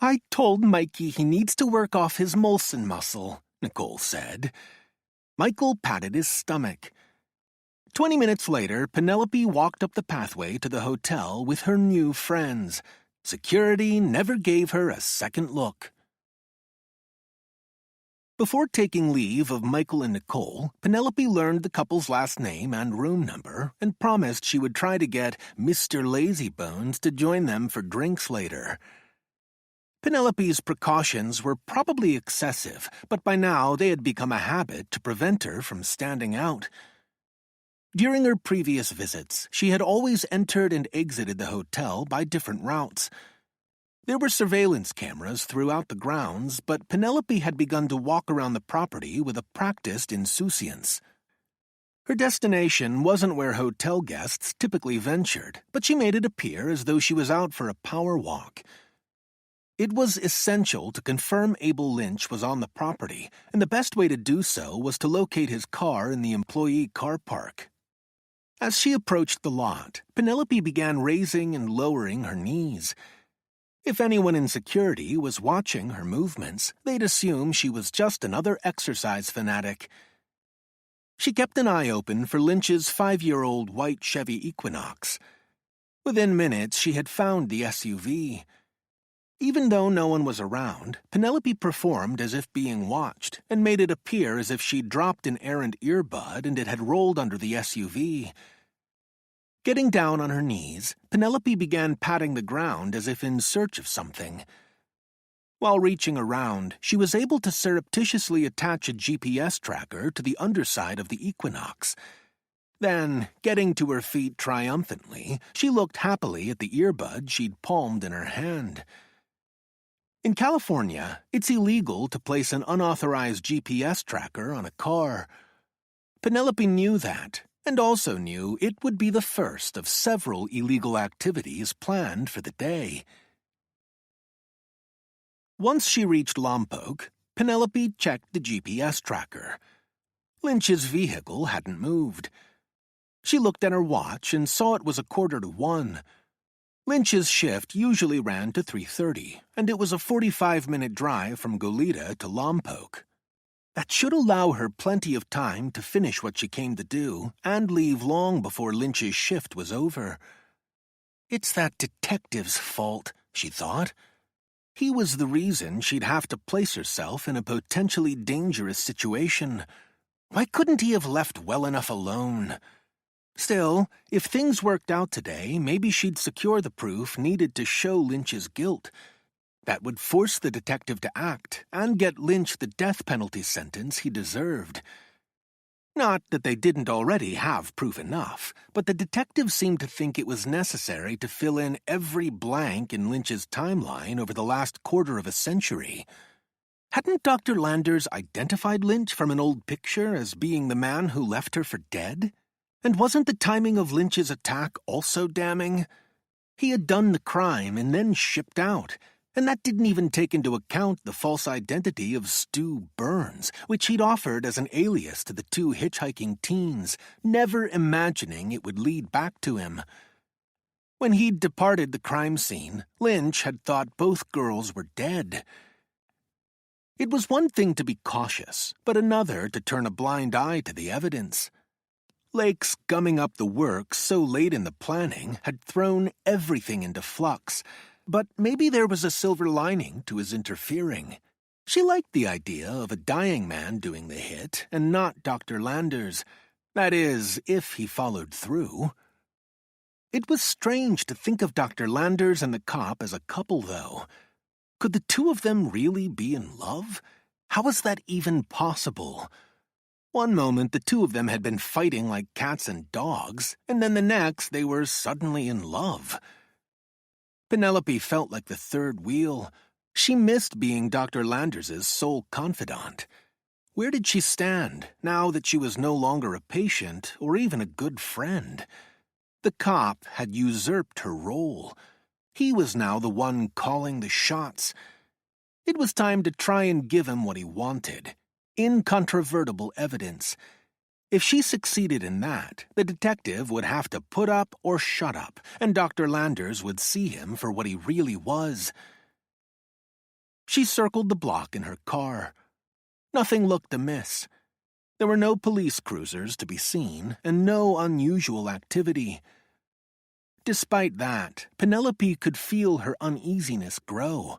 "I told Mikey he needs to work off his Molson muscle," Nicole said. Michael patted his stomach. 20 minutes later, Penelope walked up the pathway to the hotel with her new friends. Security never gave her a second look. Before taking leave of Michael and Nicole, Penelope learned the couple's last name and room number and promised she would try to get Mr. Lazybones to join them for drinks later. Penelope's precautions were probably excessive, but by now they had become a habit to prevent her from standing out. During her previous visits, she had always entered and exited the hotel by different routes. There were surveillance cameras throughout the grounds, but Penelope had begun to walk around the property with a practiced insouciance. Her destination wasn't where hotel guests typically ventured, but she made it appear as though she was out for a power walk. It was essential to confirm Abel Lynch was on the property, and the best way to do so was to locate his car in the employee car park. As she approached the lot, Penelope began raising and lowering her knees. If anyone in security was watching her movements, they'd assume she was just another exercise fanatic. She kept an eye open for Lynch's 5-year-old white Chevy Equinox. Within minutes, she had found the SUV. Even though no one was around, Penelope performed as if being watched and made it appear as if she'd dropped an errant earbud and it had rolled under the SUV. Getting down on her knees, Penelope began patting the ground as if in search of something. While reaching around, she was able to surreptitiously attach a GPS tracker to the underside of the Equinox. Then, getting to her feet triumphantly, she looked happily at the earbud she'd palmed in her hand. In California, it's illegal to place an unauthorized GPS tracker on a car. Penelope knew that, and also knew it would be the first of several illegal activities planned for the day. Once she reached Lompoc, Penelope checked the GPS tracker. Lynch's vehicle hadn't moved. She looked at her watch and saw it was 1:45. Lynch's shift usually ran to 3:30, and it was a 45-minute drive from Goleta to Lompoc. That should allow her plenty of time to finish what she came to do and leave long before Lynch's shift was over. It's that detective's fault, she thought. He was the reason she'd have to place herself in a potentially dangerous situation. Why couldn't he have left well enough alone? Still, if things worked out today, maybe she'd secure the proof needed to show Lynch's guilt. That would force the detective to act and get Lynch the death penalty sentence he deserved. Not that they didn't already have proof enough, but the detective seemed to think it was necessary to fill in every blank in Lynch's timeline over the last quarter of a century. Hadn't Dr. Landers identified Lynch from an old picture as being the man who left her for dead? And wasn't the timing of Lynch's attack also damning? He had done the crime and then shipped out, and that didn't even take into account the false identity of Stu Burns, which he'd offered as an alias to the two hitchhiking teens, never imagining it would lead back to him. When he'd departed the crime scene, Lynch had thought both girls were dead. It was one thing to be cautious, but another to turn a blind eye to the evidence. Lake's gumming up the works so late in the planning had thrown everything into flux, but maybe there was a silver lining to his interfering. She liked the idea of a dying man doing the hit and not Dr. Landers. That is, if he followed through. It was strange to think of Dr. Landers and the cop as a couple, though. Could the two of them really be in love? How was that even possible? One moment the two of them had been fighting like cats and dogs, and then the next they were suddenly in love. Penelope felt like the third wheel. She missed being Dr. Landers's sole confidant. Where did she stand, now that she was no longer a patient or even a good friend? The cop had usurped her role. He was now the one calling the shots. It was time to try and give him what he wanted. Incontrovertible evidence. If she succeeded in that, the detective would have to put up or shut up, and Dr. Landers would see him for what he really was. She circled the block in her car. Nothing looked amiss. There were no police cruisers to be seen, and no unusual activity. Despite that, Penelope could feel her uneasiness grow.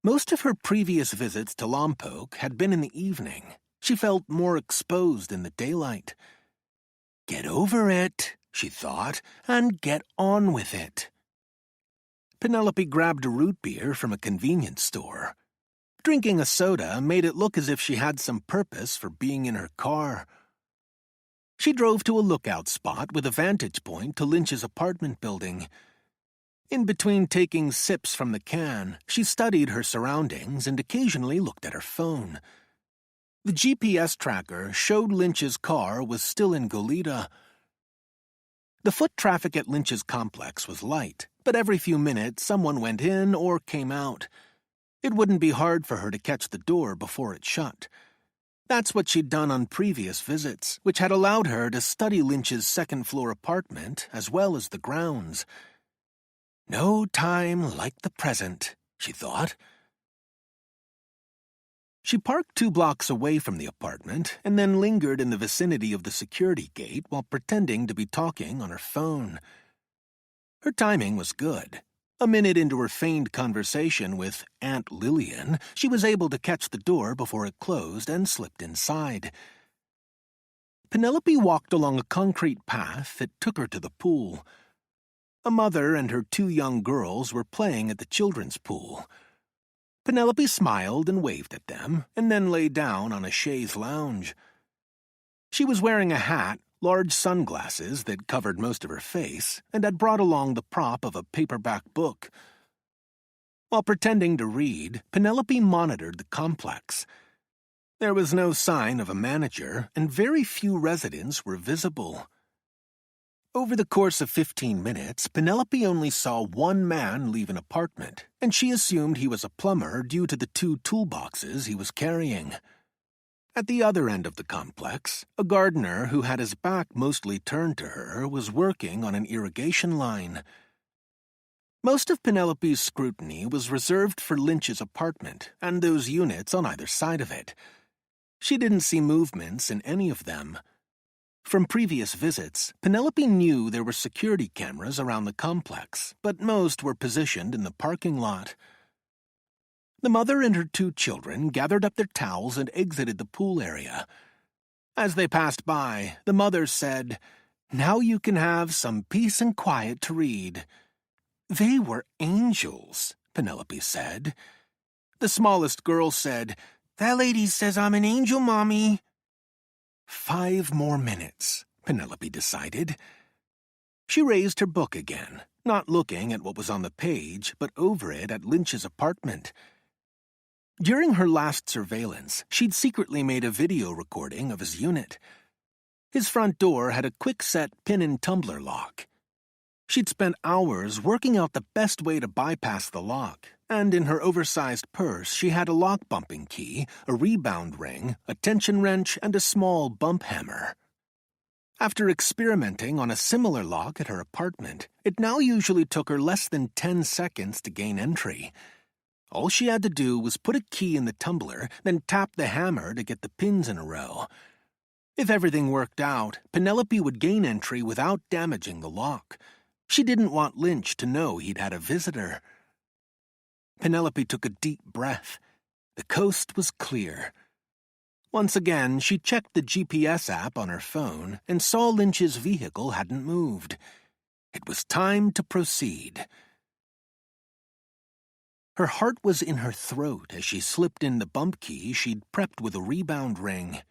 Most of her previous visits to Lompoc had been in the evening. She felt more exposed in the daylight. Get over it, she thought, and get on with it. Penelope grabbed a root beer from a convenience store. Drinking a soda made it look as if she had some purpose for being in her car. She drove to a lookout spot with a vantage point to Lynch's apartment building. In between taking sips from the can, she studied her surroundings and occasionally looked at her phone. The GPS tracker showed Lynch's car was still in Goleta. The foot traffic at Lynch's complex was light, but every few minutes someone went in or came out. It wouldn't be hard for her to catch the door before it shut. That's what she'd done on previous visits, which had allowed her to study Lynch's second-floor apartment as well as the grounds. No time like the present, she thought. She parked 2 blocks away from the apartment and then lingered in the vicinity of the security gate while pretending to be talking on her phone. Her timing was good. A minute into her feigned conversation with Aunt Lillian, she was able to catch the door before it closed and slipped inside. Penelope walked along a concrete path that took her to the pool. A mother and her 2 young girls were playing at the children's pool. Penelope smiled and waved at them, and then lay down on a chaise lounge. She was wearing a hat, large sunglasses that covered most of her face, and had brought along the prop of a paperback book. While pretending to read, Penelope monitored the complex. There was no sign of a manager, and very few residents were visible. Over the course of 15 minutes, Penelope only saw 1 man leave an apartment, and she assumed he was a plumber due to the 2 toolboxes he was carrying. At the other end of the complex, a gardener who had his back mostly turned to her was working on an irrigation line. Most of Penelope's scrutiny was reserved for Lynch's apartment and those units on either side of it. She didn't see movements in any of them. From previous visits, Penelope knew there were security cameras around the complex, but most were positioned in the parking lot. The mother and her 2 children gathered up their towels and exited the pool area. As they passed by, the mother said, "Now you can have some peace and quiet to read." "They were angels," Penelope said. The smallest girl said, "That lady says I'm an angel, Mommy." 5 more minutes, Penelope decided. She raised her book again, not looking at what was on the page, but over it at Lynch's apartment. During her last surveillance, she'd secretly made a video recording of his unit. His front door had a quick-set pin-and-tumbler lock. She'd spent hours working out the best way to bypass the lock, and in her oversized purse she had a lock-bumping key, a rebound ring, a tension wrench, and a small bump hammer. After experimenting on a similar lock at her apartment, it now usually took her less than 10 seconds to gain entry. All she had to do was put a key in the tumbler, then tap the hammer to get the pins in a row. If everything worked out, Penelope would gain entry without damaging the lock. She didn't want Lynch to know he'd had a visitor. Penelope took a deep breath. The coast was clear. Once again, she checked the GPS app on her phone and saw Lynch's vehicle hadn't moved. It was time to proceed. Her heart was in her throat as she slipped in the bump key she'd prepped with a rebound ring.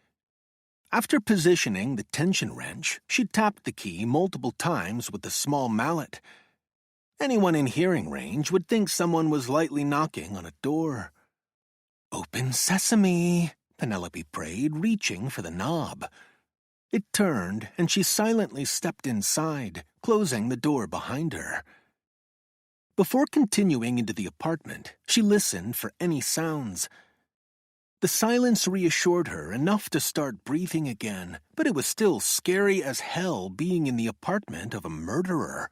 After positioning the tension wrench, she tapped the key multiple times with a small mallet. Anyone in hearing range would think someone was lightly knocking on a door. "Open sesame," Penelope prayed, reaching for the knob. It turned, and she silently stepped inside, closing the door behind her. Before continuing into the apartment, she listened for any sounds. The silence reassured her enough to start breathing again, but it was still scary as hell being in the apartment of a murderer.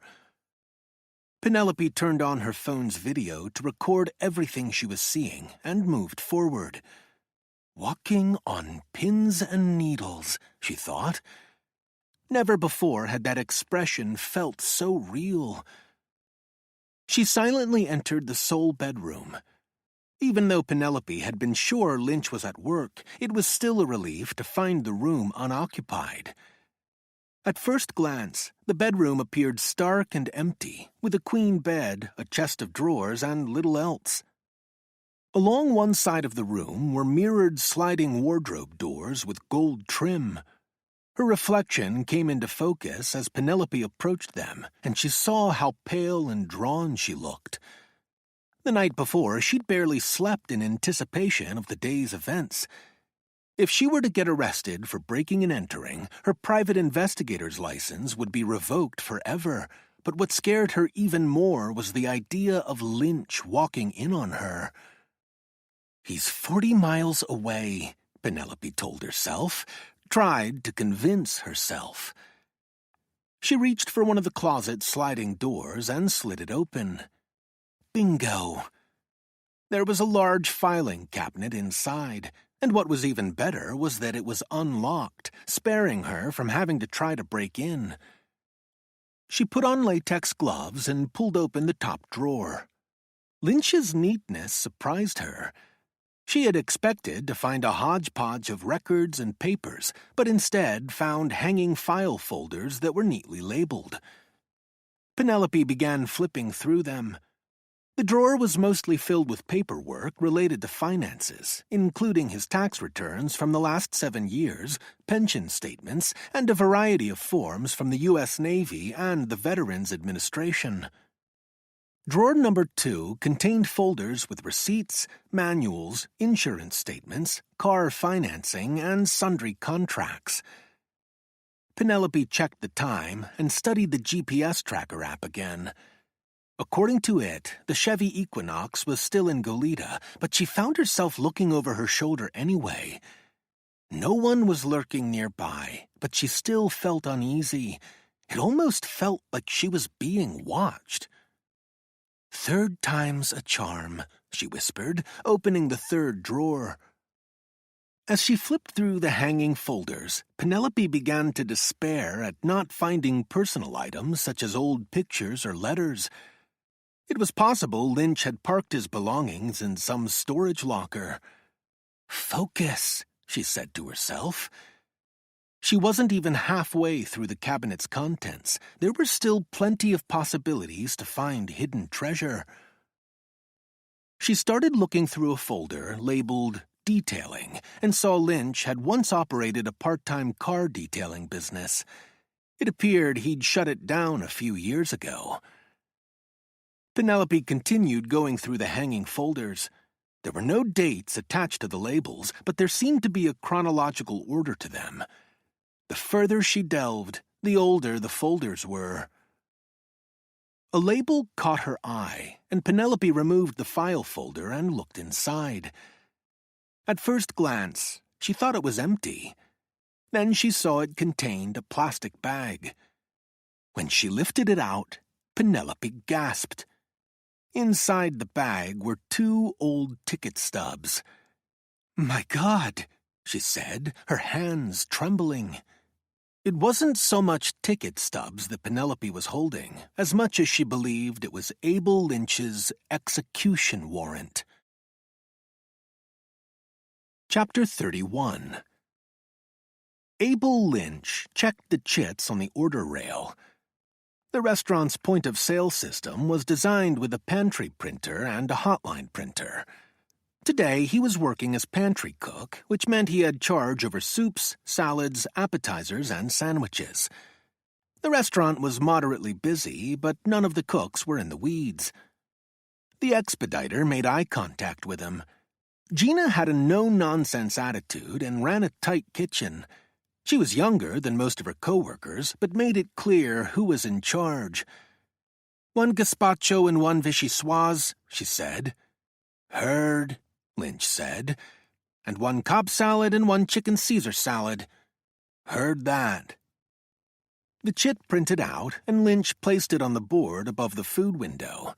Penelope turned on her phone's video to record everything she was seeing and moved forward. Walking on pins and needles, she thought. Never before had that expression felt so real. She silently entered the sole bedroom. Even though Penelope had been sure Lynch was at work, it was still a relief to find the room unoccupied. At first glance, the bedroom appeared stark and empty, with a queen bed, a chest of drawers, and little else. Along one side of the room were mirrored sliding wardrobe doors with gold trim. Her reflection came into focus as Penelope approached them, and she saw how pale and drawn she looked. The night before, she'd barely slept in anticipation of the day's events. If she were to get arrested for breaking and entering, her private investigator's license would be revoked forever. But what scared her even more was the idea of Lynch walking in on her. "He's 40 miles away," Penelope told herself, tried to convince herself. She reached for one of the closet's sliding doors and slid it open. Bingo! There was a large filing cabinet inside, and what was even better was that it was unlocked, sparing her from having to try to break in. She put on latex gloves and pulled open the top drawer. Lynch's neatness surprised her. She had expected to find a hodgepodge of records and papers, but instead found hanging file folders that were neatly labeled. Penelope began flipping through them. The drawer was mostly filled with paperwork related to finances, including his tax returns from the last 7 years, pension statements, and a variety of forms from the U.S. Navy and the Veterans Administration. Drawer number 2 contained folders with receipts, manuals, insurance statements, car financing, and sundry contracts. Penelope checked the time and studied the GPS tracker app again. According to it, the Chevy Equinox was still in Goleta, but she found herself looking over her shoulder anyway. No one was lurking nearby, but she still felt uneasy. It almost felt like she was being watched. "Third time's a charm," she whispered, opening the third drawer. As she flipped through the hanging folders, Penelope began to despair at not finding personal items such as old pictures or letters. It was possible Lynch had parked his belongings in some storage locker. "Focus," she said to herself. She wasn't even halfway through the cabinet's contents. There were still plenty of possibilities to find hidden treasure. She started looking through a folder labeled Detailing and saw Lynch had once operated a part-time car detailing business. It appeared he'd shut it down a few years ago. Penelope continued going through the hanging folders. There were no dates attached to the labels, but there seemed to be a chronological order to them. The further she delved, the older the folders were. A label caught her eye, and Penelope removed the file folder and looked inside. At first glance, she thought it was empty. Then she saw it contained a plastic bag. When she lifted it out, Penelope gasped. Inside the bag were 2 old ticket stubs. "My God," she said, her hands trembling. It wasn't so much ticket stubs that Penelope was holding, as much as she believed it was Abel Lynch's execution warrant. Chapter 31. Abel Lynch checked the chits on the order rail. The restaurant's point-of-sale system was designed with a pantry printer and a hotline printer. Today, he was working as pantry cook, which meant he had charge over soups, salads, appetizers, and sandwiches. The restaurant was moderately busy, but none of the cooks were in the weeds. The expediter made eye contact with him. Gina had a no-nonsense attitude and ran a tight kitchen. She was younger than most of her co-workers, but made it clear who was in charge. "One gazpacho and one vichyssoise," she said. "Heard," Lynch said. "And one Cobb salad and one chicken Caesar salad." "Heard that." The chit printed out, and Lynch placed it on the board above the food window.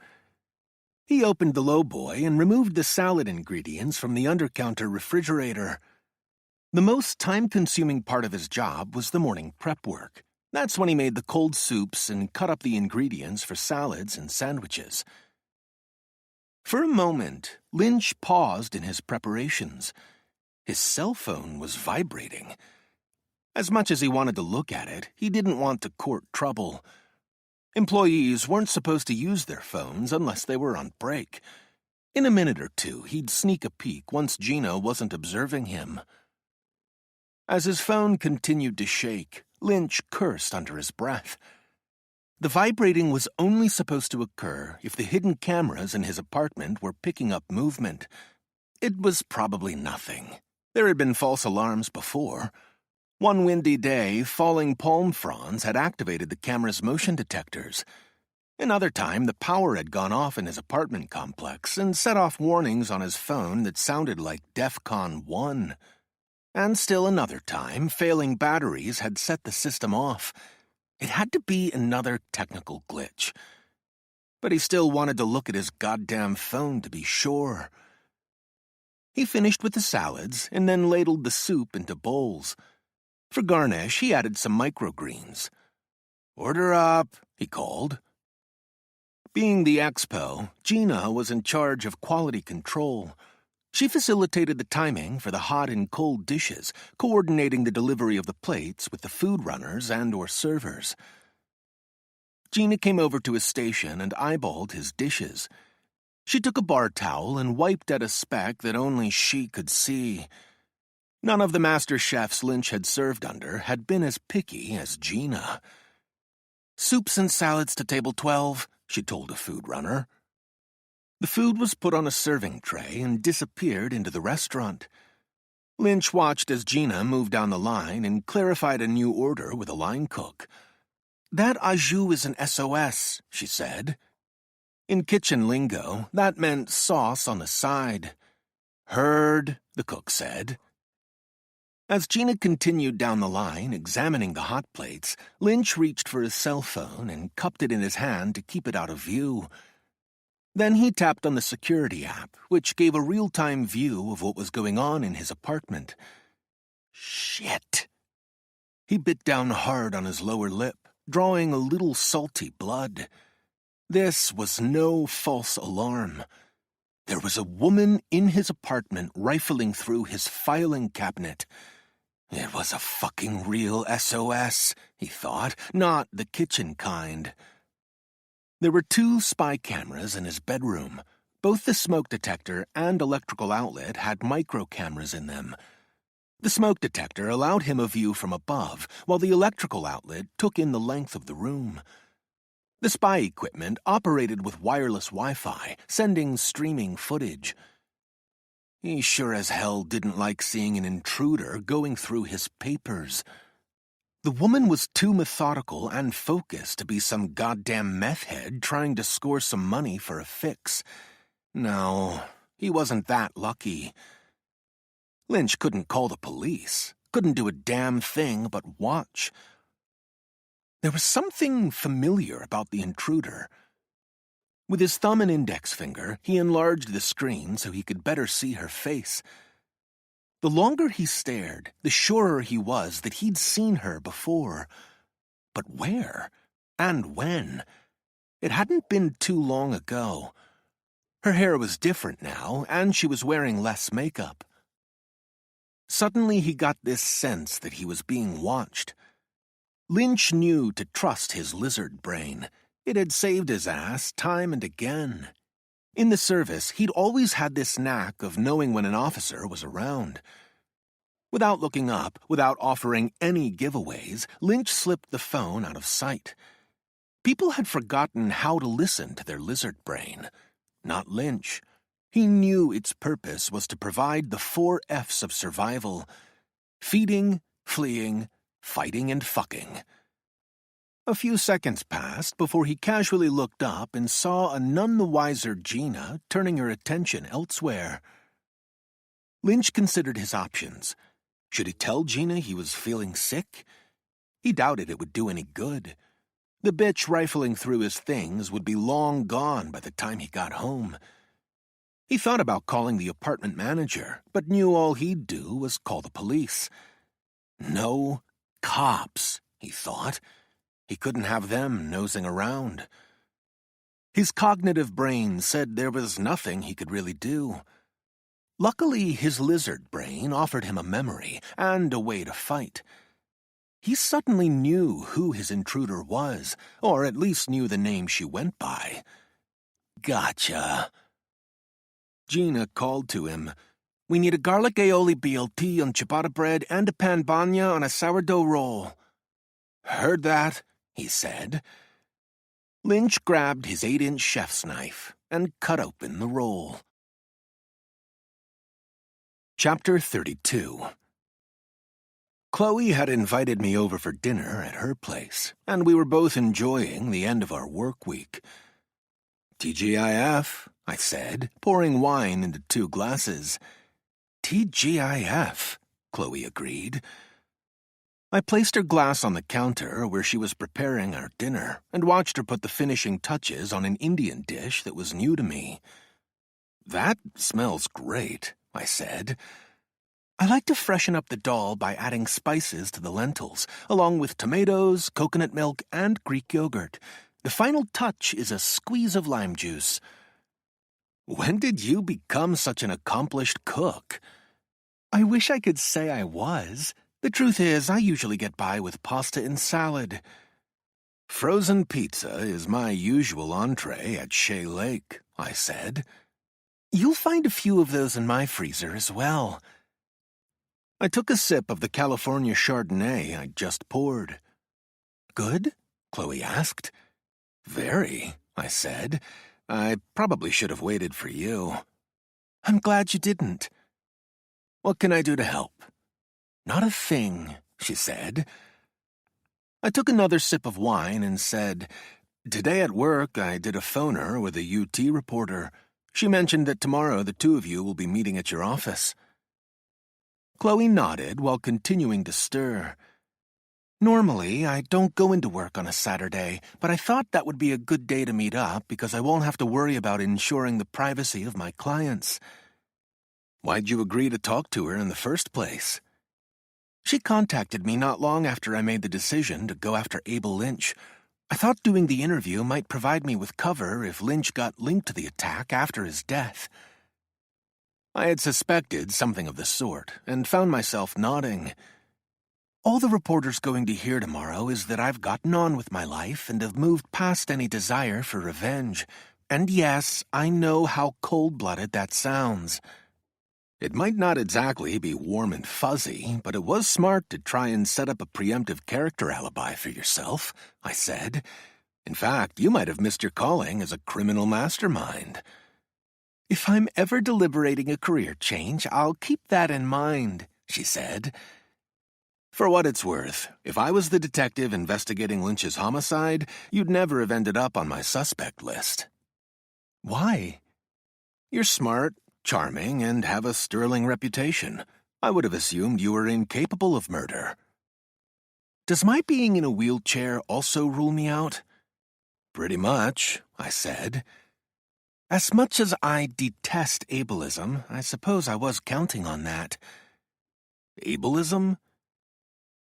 He opened the lowboy and removed the salad ingredients from the under-counter refrigerator. The most time-consuming part of his job was the morning prep work. That's when he made the cold soups and cut up the ingredients for salads and sandwiches. For a moment, Lynch paused in his preparations. His cell phone was vibrating. As much as he wanted to look at it, he didn't want to court trouble. Employees weren't supposed to use their phones unless they were on break. In a minute or two, he'd sneak a peek once Gina wasn't observing him. As his phone continued to shake, Lynch cursed under his breath. The vibrating was only supposed to occur if the hidden cameras in his apartment were picking up movement. It was probably nothing. There had been false alarms before. One windy day, falling palm fronds had activated the camera's motion detectors. Another time, the power had gone off in his apartment complex and set off warnings on his phone that sounded like DEFCON 1. And still another time, failing batteries had set the system off. It had to be another technical glitch. But he still wanted to look at his goddamn phone to be sure. He finished with the salads and then ladled the soup into bowls. For garnish, he added some microgreens. "Order up," he called. Being the expo, Gina was in charge of quality control. She facilitated the timing for the hot and cold dishes, coordinating the delivery of the plates with the food runners and/or servers. Gina came over to his station and eyeballed his dishes. She took a bar towel and wiped at a speck that only she could see. None of the master chefs Lynch had served under had been as picky as Gina. "Soups and salads to table 12, she told a food runner. The food was put on a serving tray and disappeared into the restaurant. Lynch watched as Gina moved down the line and clarified a new order with a line cook. "That au jus is an SOS, she said. In kitchen lingo, that meant sauce on the side. "Heard," the cook said. As Gina continued down the line, examining the hot plates, Lynch reached for his cell phone and cupped it in his hand to keep it out of view. Then he tapped on the security app, which gave a real-time view of what was going on in his apartment. Shit. He bit down hard on his lower lip, drawing a little salty blood. This was no false alarm. There was a woman in his apartment rifling through his filing cabinet. It was a fucking real SOS, he thought, not the kitchen kind. There were 2 spy cameras in his bedroom. Both the smoke detector and electrical outlet had micro cameras in them. The smoke detector allowed him a view from above, while the electrical outlet took in the length of the room. The spy equipment operated with wireless Wi-Fi, sending streaming footage. He sure as hell didn't like seeing an intruder going through his papers. The woman was too methodical and focused to be some goddamn meth head trying to score some money for a fix. No, he wasn't that lucky. Lynch couldn't call the police, couldn't do a damn thing but watch. There was something familiar about the intruder. With his thumb and index finger, he enlarged the screen so he could better see her face. The longer he stared, the surer he was that he'd seen her before. But where? And when? It hadn't been too long ago. Her hair was different now, and she was wearing less makeup. Suddenly he got this sense that he was being watched. Lynch knew to trust his lizard brain. It had saved his ass time and again. In the service, he'd always had this knack of knowing when an officer was around. Without looking up, without offering any giveaways, Lynch slipped the phone out of sight. People had forgotten how to listen to their lizard brain. Not Lynch. He knew its purpose was to provide the 4 F's of survival: feeding, fleeing, fighting, and fucking. A few seconds passed before he casually looked up and saw a none the wiser Gina turning her attention elsewhere. Lynch considered his options. Should he tell Gina he was feeling sick? He doubted it would do any good. The bitch rifling through his things would be long gone by the time he got home. He thought about calling the apartment manager, but knew all he'd do was call the police. No cops, he thought. He couldn't have them nosing around. His cognitive brain said there was nothing he could really do. Luckily, his lizard brain offered him a memory and a way to fight. He suddenly knew who his intruder was, or at least knew the name she went by. Gotcha. Gina called to him. We need a garlic aioli BLT on ciabatta bread and a pan bagna on a sourdough roll. Heard that, he said. Lynch grabbed his 8-inch chef's knife and cut open the roll. Chapter 32. Chloe had invited me over for dinner at her place, and we were both enjoying the end of our work week. TGIF, I said, pouring wine into 2 glasses. TGIF, Chloe agreed. I placed her glass on the counter where she was preparing our dinner and watched her put the finishing touches on an Indian dish that was new to me. That smells great, I said. I like to freshen up the dal by adding spices to the lentils, along with tomatoes, coconut milk, and Greek yogurt. The final touch is a squeeze of lime juice. When did you become such an accomplished cook? I wish I could say I was. The truth is, I usually get by with pasta and salad. Frozen pizza is my usual entree at Shea Lake, I said. You'll find a few of those in my freezer as well. I took a sip of the California Chardonnay I'd just poured. Good? Chloe asked. Very, I said. I probably should have waited for you. I'm glad you didn't. What can I do to help? Not a thing, she said. I took another sip of wine and said, Today at work I did a phoner with a UT reporter. She mentioned that tomorrow the 2 of you will be meeting at your office. Chloe nodded while continuing to stir. Normally, I don't go into work on a Saturday, but I thought that would be a good day to meet up because I won't have to worry about ensuring the privacy of my clients. Why'd you agree to talk to her in the first place? She contacted me not long after I made the decision to go after Abel Lynch. I thought doing the interview might provide me with cover if Lynch got linked to the attack after his death. I had suspected something of the sort, and found myself nodding. All the reporter's going to hear tomorrow is that I've gotten on with my life and have moved past any desire for revenge. And yes, I know how cold-blooded that sounds. It might not exactly be warm and fuzzy, but it was smart to try and set up a preemptive character alibi for yourself, I said. In fact, you might have missed your calling as a criminal mastermind. If I'm ever deliberating a career change, I'll keep that in mind, she said. For what it's worth, if I was the detective investigating Lynch's homicide, you'd never have ended up on my suspect list. Why? You're smart, charming, and have a sterling reputation. I would have assumed you were incapable of murder. Does my being in a wheelchair also rule me out? Pretty much, I said. As much as I detest ableism, I suppose I was counting on that. Ableism?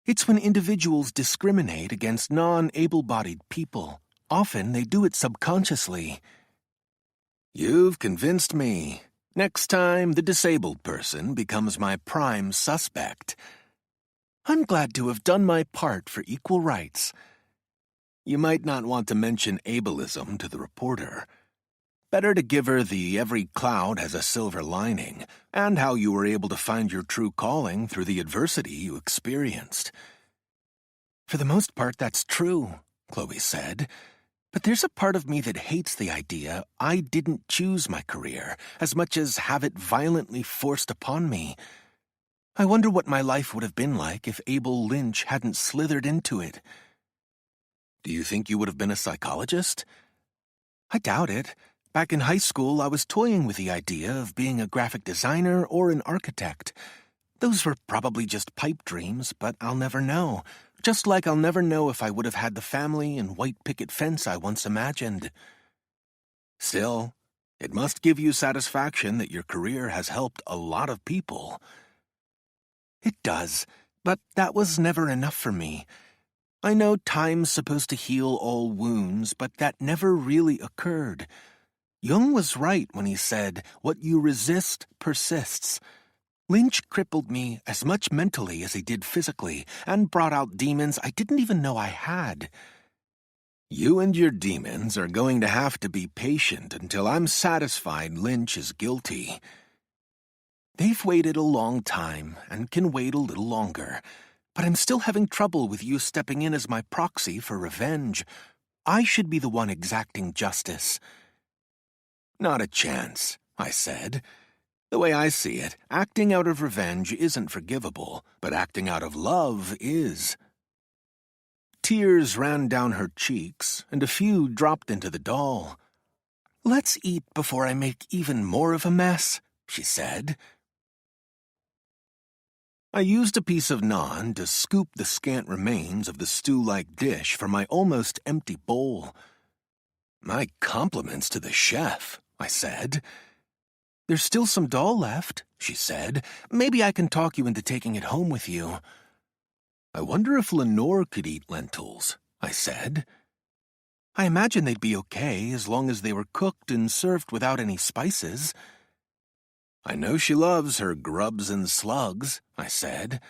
It's when individuals discriminate against non-able-bodied people. Often they do it subconsciously. You've convinced me. Next time, the disabled person becomes my prime suspect. I'm glad to have done my part for equal rights. You might not want to mention ableism to the reporter. Better to give her the every cloud has a silver lining, and how you were able to find your true calling through the adversity you experienced. For the most part, that's true, Chloe said. But there's a part of me that hates the idea I didn't choose my career as much as have it violently forced upon me. I wonder what my life would have been like if Abel Lynch hadn't slithered into it. Do you think you would have been a psychologist? I doubt it. Back in high school, I was toying with the idea of being a graphic designer or an architect. Those were probably just pipe dreams, but I'll never know. Just like I'll never know if I would have had the family and white picket fence I once imagined. Still, it must give you satisfaction that your career has helped a lot of people. It does, but that was never enough for me. I know time's supposed to heal all wounds, but that never really occurred. Jung was right when he said, "What you resist persists." Lynch crippled me as much mentally as he did physically, and brought out demons I didn't even know I had. You and your demons are going to have to be patient until I'm satisfied Lynch is guilty. They've waited a long time, and can wait a little longer, but I'm still having trouble with you stepping in as my proxy for revenge. I should be the one exacting justice. Not a chance, I said. The way I see it, acting out of revenge isn't forgivable, but acting out of love is. Tears ran down her cheeks, and a few dropped into the doll. "Let's eat before I make even more of a mess," she said. I used a piece of naan to scoop the scant remains of the stew-like dish from my almost empty bowl. "My compliments to the chef," I said. "There's still some dal left," she said. "Maybe I can talk you into taking it home with you." "I wonder if Lenore could eat lentils," I said. "I imagine they'd be okay as long as they were cooked and served without any spices." "I know she loves her grubs and slugs," I said.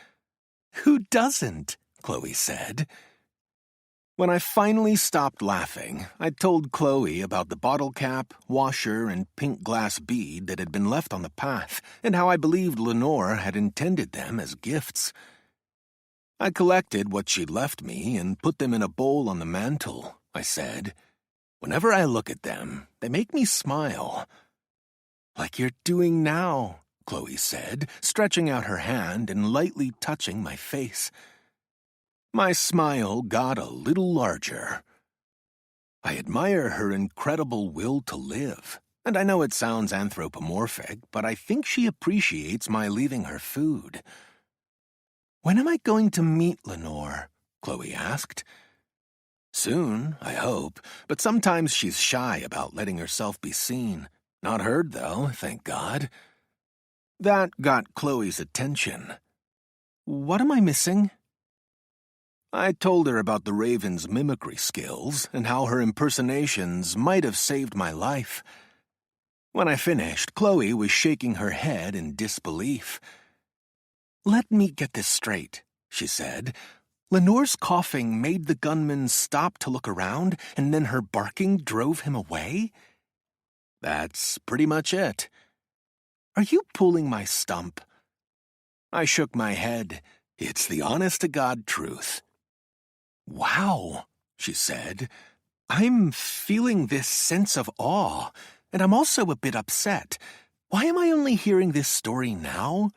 "Who doesn't?" Chloe said. When I finally stopped laughing, I told Chloe about the bottle cap, washer, and pink glass bead that had been left on the path, and how I believed Lenore had intended them as gifts. I collected what she'd left me and put them in a bowl on the mantel, I said. "Whenever I look at them, they make me smile." "Like you're doing now," Chloe said, stretching out her hand and lightly touching my face. My smile got a little larger. I admire her incredible will to live, and I know it sounds anthropomorphic, but I think she appreciates my leaving her food. "When am I going to meet Lenore?" Chloe asked. "Soon, I hope, but sometimes she's shy about letting herself be seen. Not heard, though, thank God." That got Chloe's attention. "What am I missing?" I told her about the raven's mimicry skills and how her impersonations might have saved my life. When I finished, Chloe was shaking her head in disbelief. "Let me get this straight," she said. "Lenore's coughing made the gunman stop to look around, and then her barking drove him away?" "That's pretty much it." "Are you pulling my stump?" I shook my head. "It's the honest-to-God truth." "Wow," she said. "I'm feeling this sense of awe, and I'm also a bit upset. Why am I only hearing this story now?"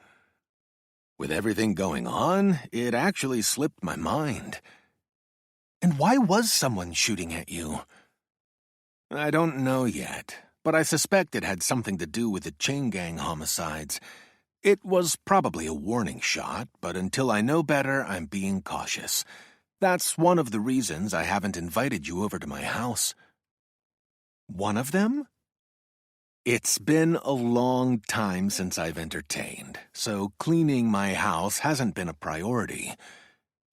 "With everything going on, it actually slipped my mind." "And why was someone shooting at you?" "I don't know yet, but I suspect it had something to do with the chain gang homicides. It was probably a warning shot, but until I know better, I'm being cautious. That's one of the reasons I haven't invited you over to my house." "One of them?" "It's been a long time since I've entertained, so cleaning my house hasn't been a priority.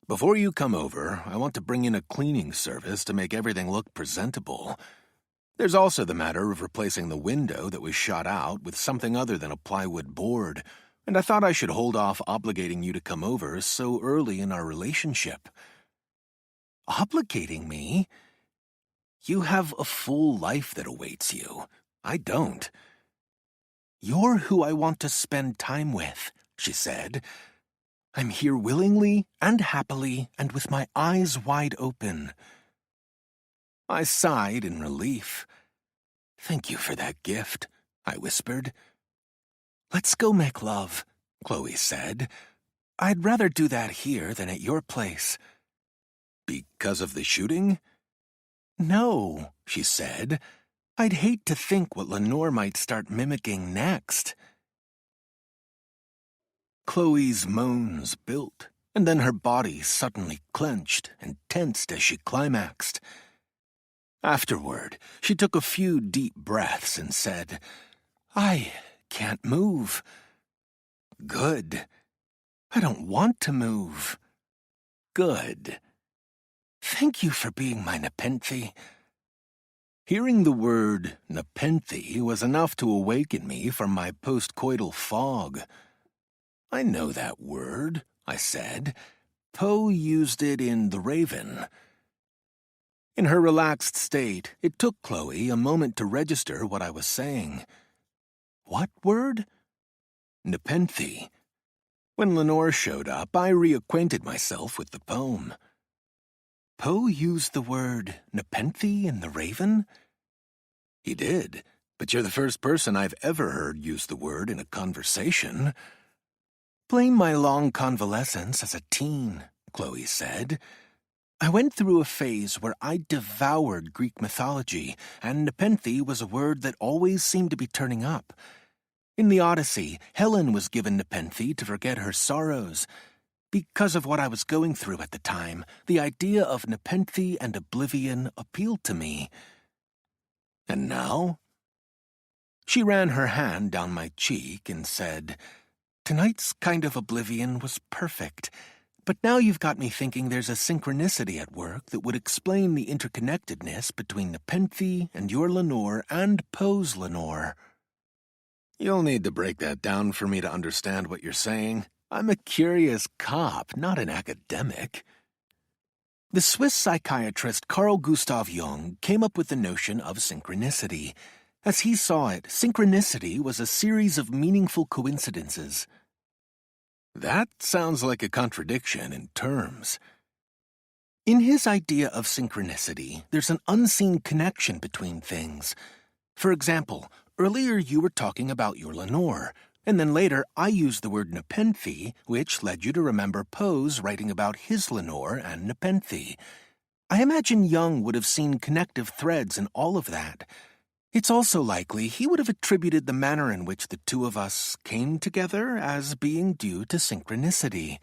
Before you come over, I want to bring in a cleaning service to make everything look presentable. There's also the matter of replacing the window that was shot out with something other than a plywood board, and I thought I should hold off obligating you to come over so early in our relationship. Obligating me? You have a full life that awaits you. I don't. You're who I want to spend time with, she said. I'm here willingly and happily and with my eyes wide open. I sighed in relief. Thank you for that gift, I whispered. Let's go make love, Chloe said. I'd rather do that here than at your place. Because of the shooting? No, she said. I'd hate to think what Lenore might start mimicking next. Chloe's moans built, and then her body suddenly clenched and tensed as she climaxed. Afterward, she took a few deep breaths and said, I can't move. Good. I don't want to move. Good. Thank you for being my Nepenthe. Hearing the word Nepenthe was enough to awaken me from my postcoital fog. I know that word, I said. Poe used it in The Raven. In her relaxed state, it took Chloe a moment to register what I was saying. What word? Nepenthe. When Lenore showed up, I reacquainted myself with the poem. Poe used the word Nepenthe in The Raven? He did, but you're the first person I've ever heard use the word in a conversation. Blame my long convalescence as a teen, Chloe said. I went through a phase where I devoured Greek mythology, and Nepenthe was a word that always seemed to be turning up. In the Odyssey, Helen was given Nepenthe to forget her sorrows. Because of what I was going through at the time, the idea of Nepenthe and oblivion appealed to me. And now? She ran her hand down my cheek and said, Tonight's kind of oblivion was perfect, but now you've got me thinking there's a synchronicity at work that would explain the interconnectedness between Nepenthe and your Lenore and Poe's Lenore. You'll need to break that down for me to understand what you're saying. I'm a curious cop, not an academic. The Swiss psychiatrist Carl Gustav Jung came up with the notion of synchronicity. As he saw it, synchronicity was a series of meaningful coincidences. That sounds like a contradiction in terms. In his idea of synchronicity, there's an unseen connection between things. For example, earlier you were talking about your Lenore, and then later I used the word Nepenthe, which led you to remember Poe's writing about his Lenore and Nepenthe. I imagine Jung would have seen connective threads in all of that. It's also likely he would have attributed the manner in which the two of us came together as being due to synchronicity.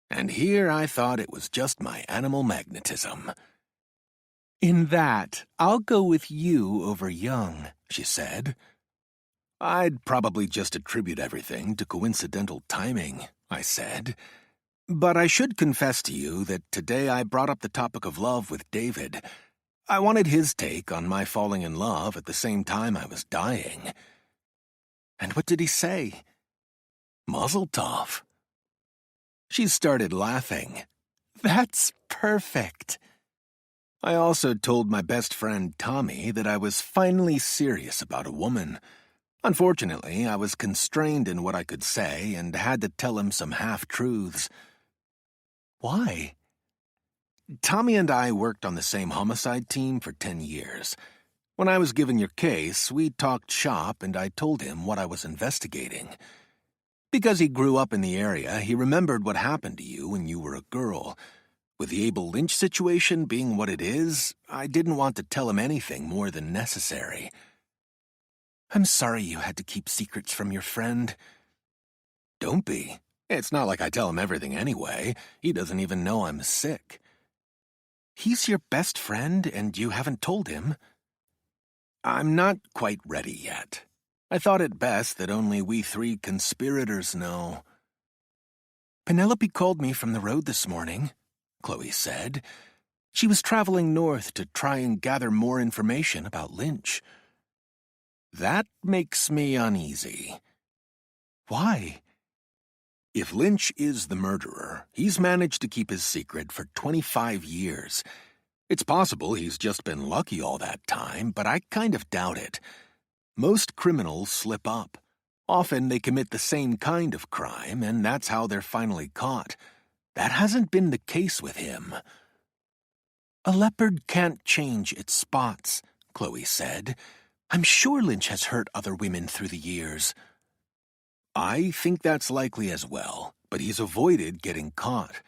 And here I thought it was just my animal magnetism. In that, I'll go with you over Jung, she said. I'd probably just attribute everything to coincidental timing, I said. But I should confess to you that today I brought up the topic of love with David. I wanted his take on my falling in love at the same time I was dying. And what did he say? Mazel tov. She started laughing. That's perfect. I also told my best friend Tommy that I was finally serious about a woman. Unfortunately, I was constrained in what I could say and had to tell him some half-truths. Why? Tommy and I worked on the same homicide team for 10 years. When I was given your case, we talked shop and I told him what I was investigating. Because he grew up in the area, he remembered what happened to you when you were a girl. With the Abel Lynch situation being what it is, I didn't want to tell him anything more than necessary. I'm sorry you had to keep secrets from your friend. Don't be. It's not like I tell him everything anyway. He doesn't even know I'm sick. He's your best friend and you haven't told him? I'm not quite ready yet. I thought it best that only we three conspirators know. Penelope called me from the road this morning, Chloe said. She was traveling north to try and gather more information about Lynch. That makes me uneasy. Why? If Lynch is the murderer, he's managed to keep his secret for 25 years. It's possible he's just been lucky all that time, but I kind of doubt it. Most criminals slip up. Often they commit the same kind of crime, and that's how they're finally caught. That hasn't been the case with him. A leopard can't change its spots, Chloe said. I'm sure Lynch has hurt other women through the years. I think that's likely as well, but he's avoided getting caught.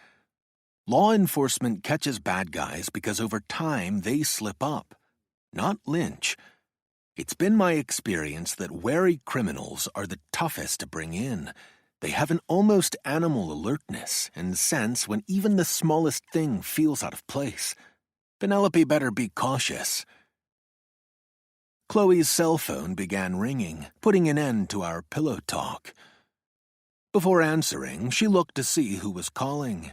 Law enforcement catches bad guys because over time they slip up. Not Lynch. It's been my experience that wary criminals are the toughest to bring in. They have an almost animal alertness and sense when even the smallest thing feels out of place. Penelope better be cautious. Chloe's cell phone began ringing, putting an end to our pillow talk. Before answering, she looked to see who was calling.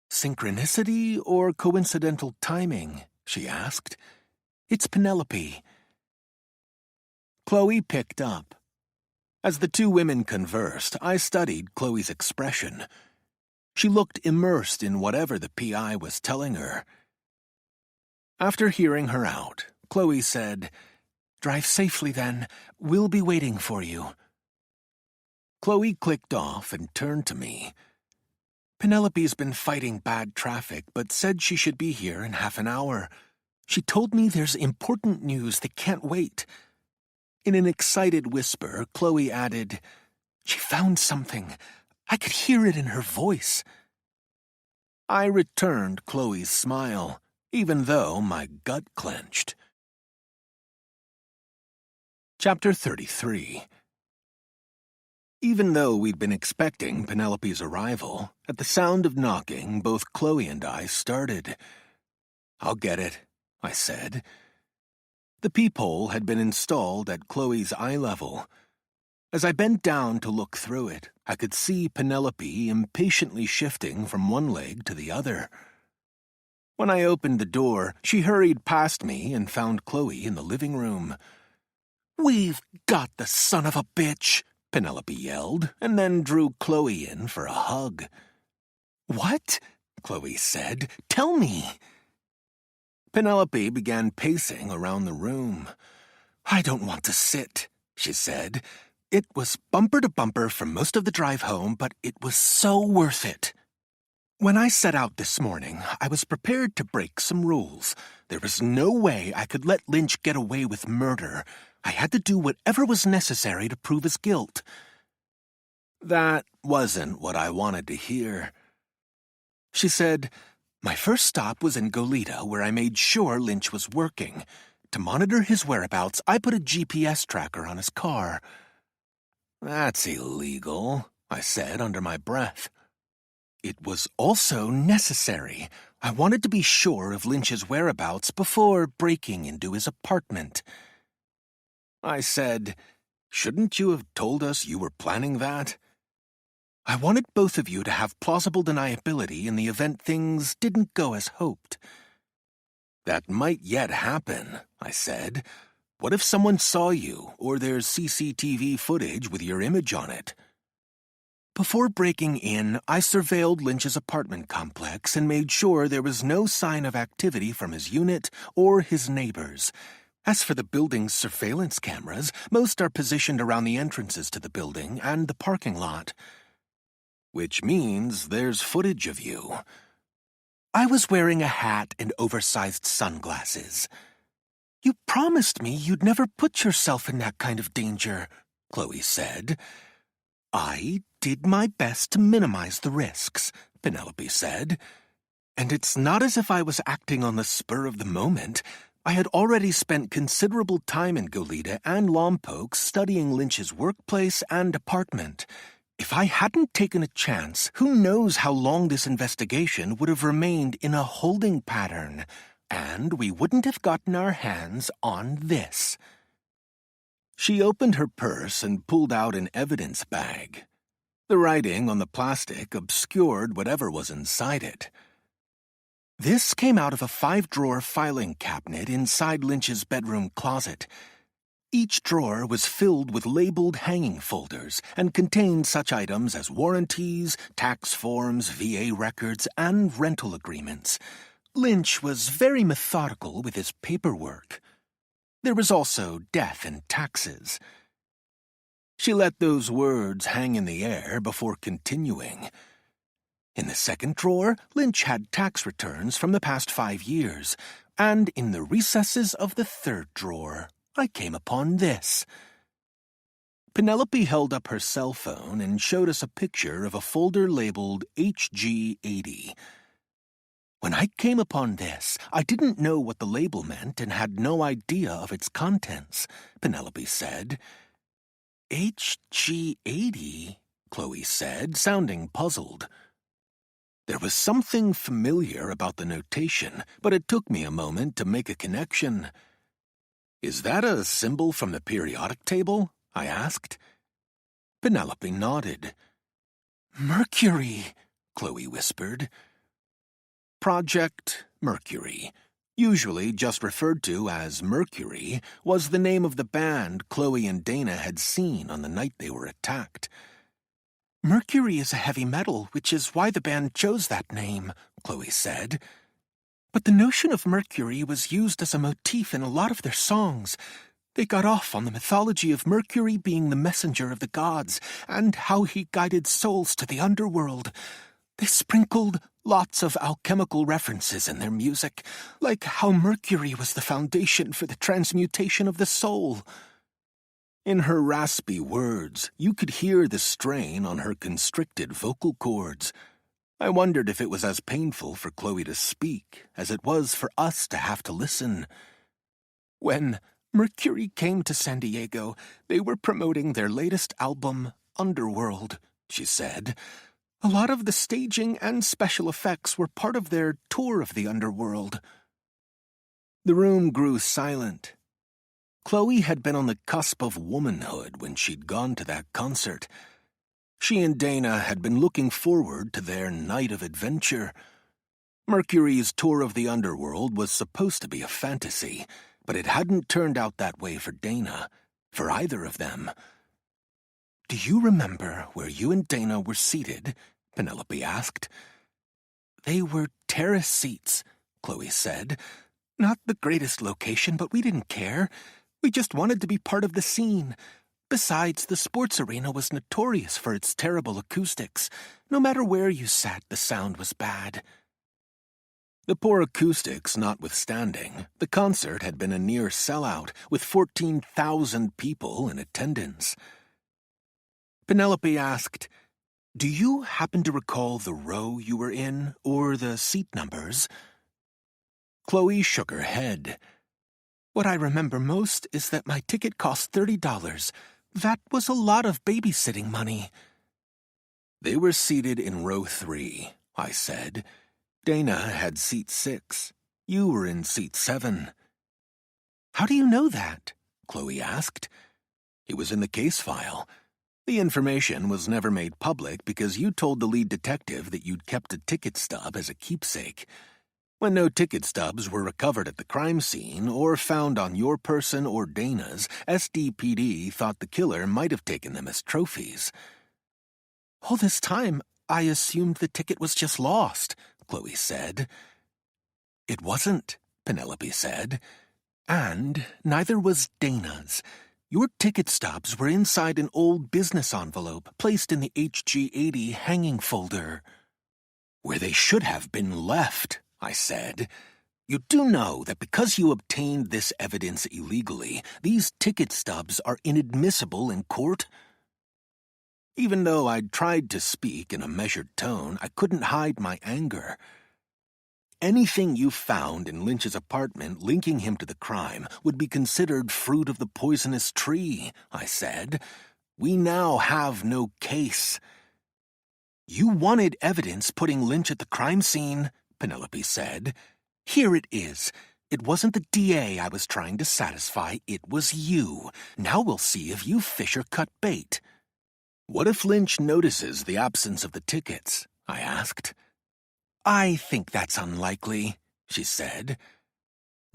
Synchronicity or coincidental timing? She asked. It's Penelope. Chloe picked up. As the two women conversed, I studied Chloe's expression. She looked immersed in whatever the PI was telling her. After hearing her out, Chloe said, Drive safely then. We'll be waiting for you. Chloe clicked off and turned to me. Penelope's been fighting bad traffic, but said she should be here in half an hour. She told me there's important news that can't wait. In an excited whisper, Chloe added, She found something. I could hear it in her voice. I returned Chloe's smile, even though my gut clenched. Chapter 33. Even though we'd been expecting Penelope's arrival, at the sound of knocking, both Chloe and I started. I'll get it, I said. The peephole had been installed at Chloe's eye level. As I bent down to look through it, I could see Penelope impatiently shifting from one leg to the other. When I opened the door, she hurried past me and found Chloe in the living room. We've got the son of a bitch, Penelope yelled, and then drew Chloe in for a hug. What? Chloe said. Tell me. Penelope began pacing around the room. I don't want to sit, she said. It was bumper to bumper for most of the drive home, but it was so worth it. When I set out this morning, I was prepared to break some rules. There was no way I could let Lynch get away with murder. I had to do whatever was necessary to prove his guilt. That wasn't what I wanted to hear. She said, My first stop was in Goleta, where I made sure Lynch was working. To monitor his whereabouts, I put a GPS tracker on his car. That's illegal, I said under my breath. It was also necessary. I wanted to be sure of Lynch's whereabouts before breaking into his apartment. I said, Shouldn't you have told us you were planning that? I wanted both of you to have plausible deniability in the event things didn't go as hoped. That might yet happen, I said. What if someone saw you, or there's CCTV footage with your image on it? Before breaking in, I surveilled Lynch's apartment complex and made sure there was no sign of activity from his unit or his neighbors. As for the building's surveillance cameras, most are positioned around the entrances to the building and the parking lot. Which means there's footage of you. I was wearing a hat and oversized sunglasses. You promised me you'd never put yourself in that kind of danger, Chloe said. I did my best to minimize the risks, Penelope said. And it's not as if I was acting on the spur of the moment. I had already spent considerable time in Goleta and Lompoc studying Lynch's workplace and apartment. If I hadn't taken a chance, who knows how long this investigation would have remained in a holding pattern, and we wouldn't have gotten our hands on this. She opened her purse and pulled out an evidence bag. The writing on the plastic obscured whatever was inside it. This came out of a 5-drawer filing cabinet inside Lynch's bedroom closet. Each drawer was filled with labeled hanging folders and contained such items as warranties, tax forms, VA records, and rental agreements. Lynch was very methodical with his paperwork. There was also death and taxes. She let those words hang in the air before continuing. In the second drawer, Lynch had tax returns from the past 5 years, and in the recesses of the third drawer, I came upon this. Penelope held up her cell phone and showed us a picture of a folder labeled HG80. When I came upon this, I didn't know what the label meant and had no idea of its contents, Penelope said. HG80? Chloe said, sounding puzzled. There was something familiar about the notation, but it took me a moment to make a connection. Is that a symbol from the periodic table? I asked. Penelope nodded. Mercury, Chloe whispered. Project Mercury, usually just referred to as Mercury, was the name of the band Chloe and Dana had seen on the night they were attacked. Mercury is a heavy metal, which is why the band chose that name, Chloe said. But the notion of Mercury was used as a motif in a lot of their songs. They got off on the mythology of Mercury being the messenger of the gods and how he guided souls to the underworld. They sprinkled lots of alchemical references in their music, like how Mercury was the foundation for the transmutation of the soul. In her raspy words, you could hear the strain on her constricted vocal cords. I wondered if it was as painful for Chloe to speak as it was for us to have to listen. When Mercury came to San Diego, they were promoting their latest album, Underworld, she said. A lot of the staging and special effects were part of their tour of the underworld. The room grew silent. Chloe had been on the cusp of womanhood when she'd gone to that concert. She and Dana had been looking forward to their night of adventure. Mercury's tour of the underworld was supposed to be a fantasy, but it hadn't turned out that way for Dana, for either of them. Do you remember where you and Dana were seated? Penelope asked. They were terrace seats, Chloe said. Not the greatest location, but we didn't care. We just wanted to be part of the scene. Besides, the sports arena was notorious for its terrible acoustics. No matter where you sat, the sound was bad. The poor acoustics notwithstanding, the concert had been a near sellout, with 14,000 people in attendance. Penelope asked, Do you happen to recall the row you were in, or the seat numbers? Chloe shook her head. What I remember most is that my ticket cost $30. That was a lot of babysitting money. They were seated in row 3, I said. Dana had seat 6. You were in seat 7. How do you know that? Chloe asked. It was in the case file. The information was never made public because you told the lead detective that you'd kept a ticket stub as a keepsake. When no ticket stubs were recovered at the crime scene or found on your person or Dana's, SDPD thought the killer might have taken them as trophies. All this time, I assumed the ticket was just lost, Chloe said. It wasn't, Penelope said. And neither was Dana's. Your ticket stubs were inside an old business envelope placed in the HG80 hanging folder. Where they should have been left, I said. You do know that because you obtained this evidence illegally, these ticket stubs are inadmissible in court? Even though I'd tried to speak in a measured tone, I couldn't hide my anger. Anything you found in Lynch's apartment linking him to the crime would be considered fruit of the poisonous tree, I said. We now have no case. You wanted evidence putting Lynch at the crime scene, Penelope said. Here it is. It wasn't the DA I was trying to satisfy, it was you. Now we'll see if you fish or cut bait. What if Lynch notices the absence of the tickets? I asked. I think that's unlikely, she said.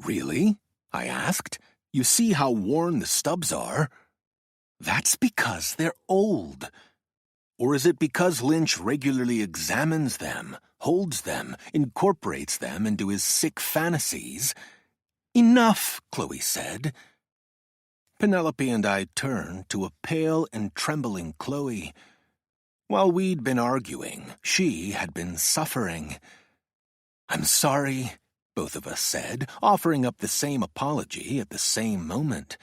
Really? I asked. You see how worn the stubs are? That's because they're old. Or is it because Lynch regularly examines them, holds them, incorporates them into his sick fantasies? Enough, Chloe said. Penelope and I turned to a pale and trembling Chloe. While we'd been arguing, she had been suffering. I'm sorry, both of us said, offering up the same apology at the same moment.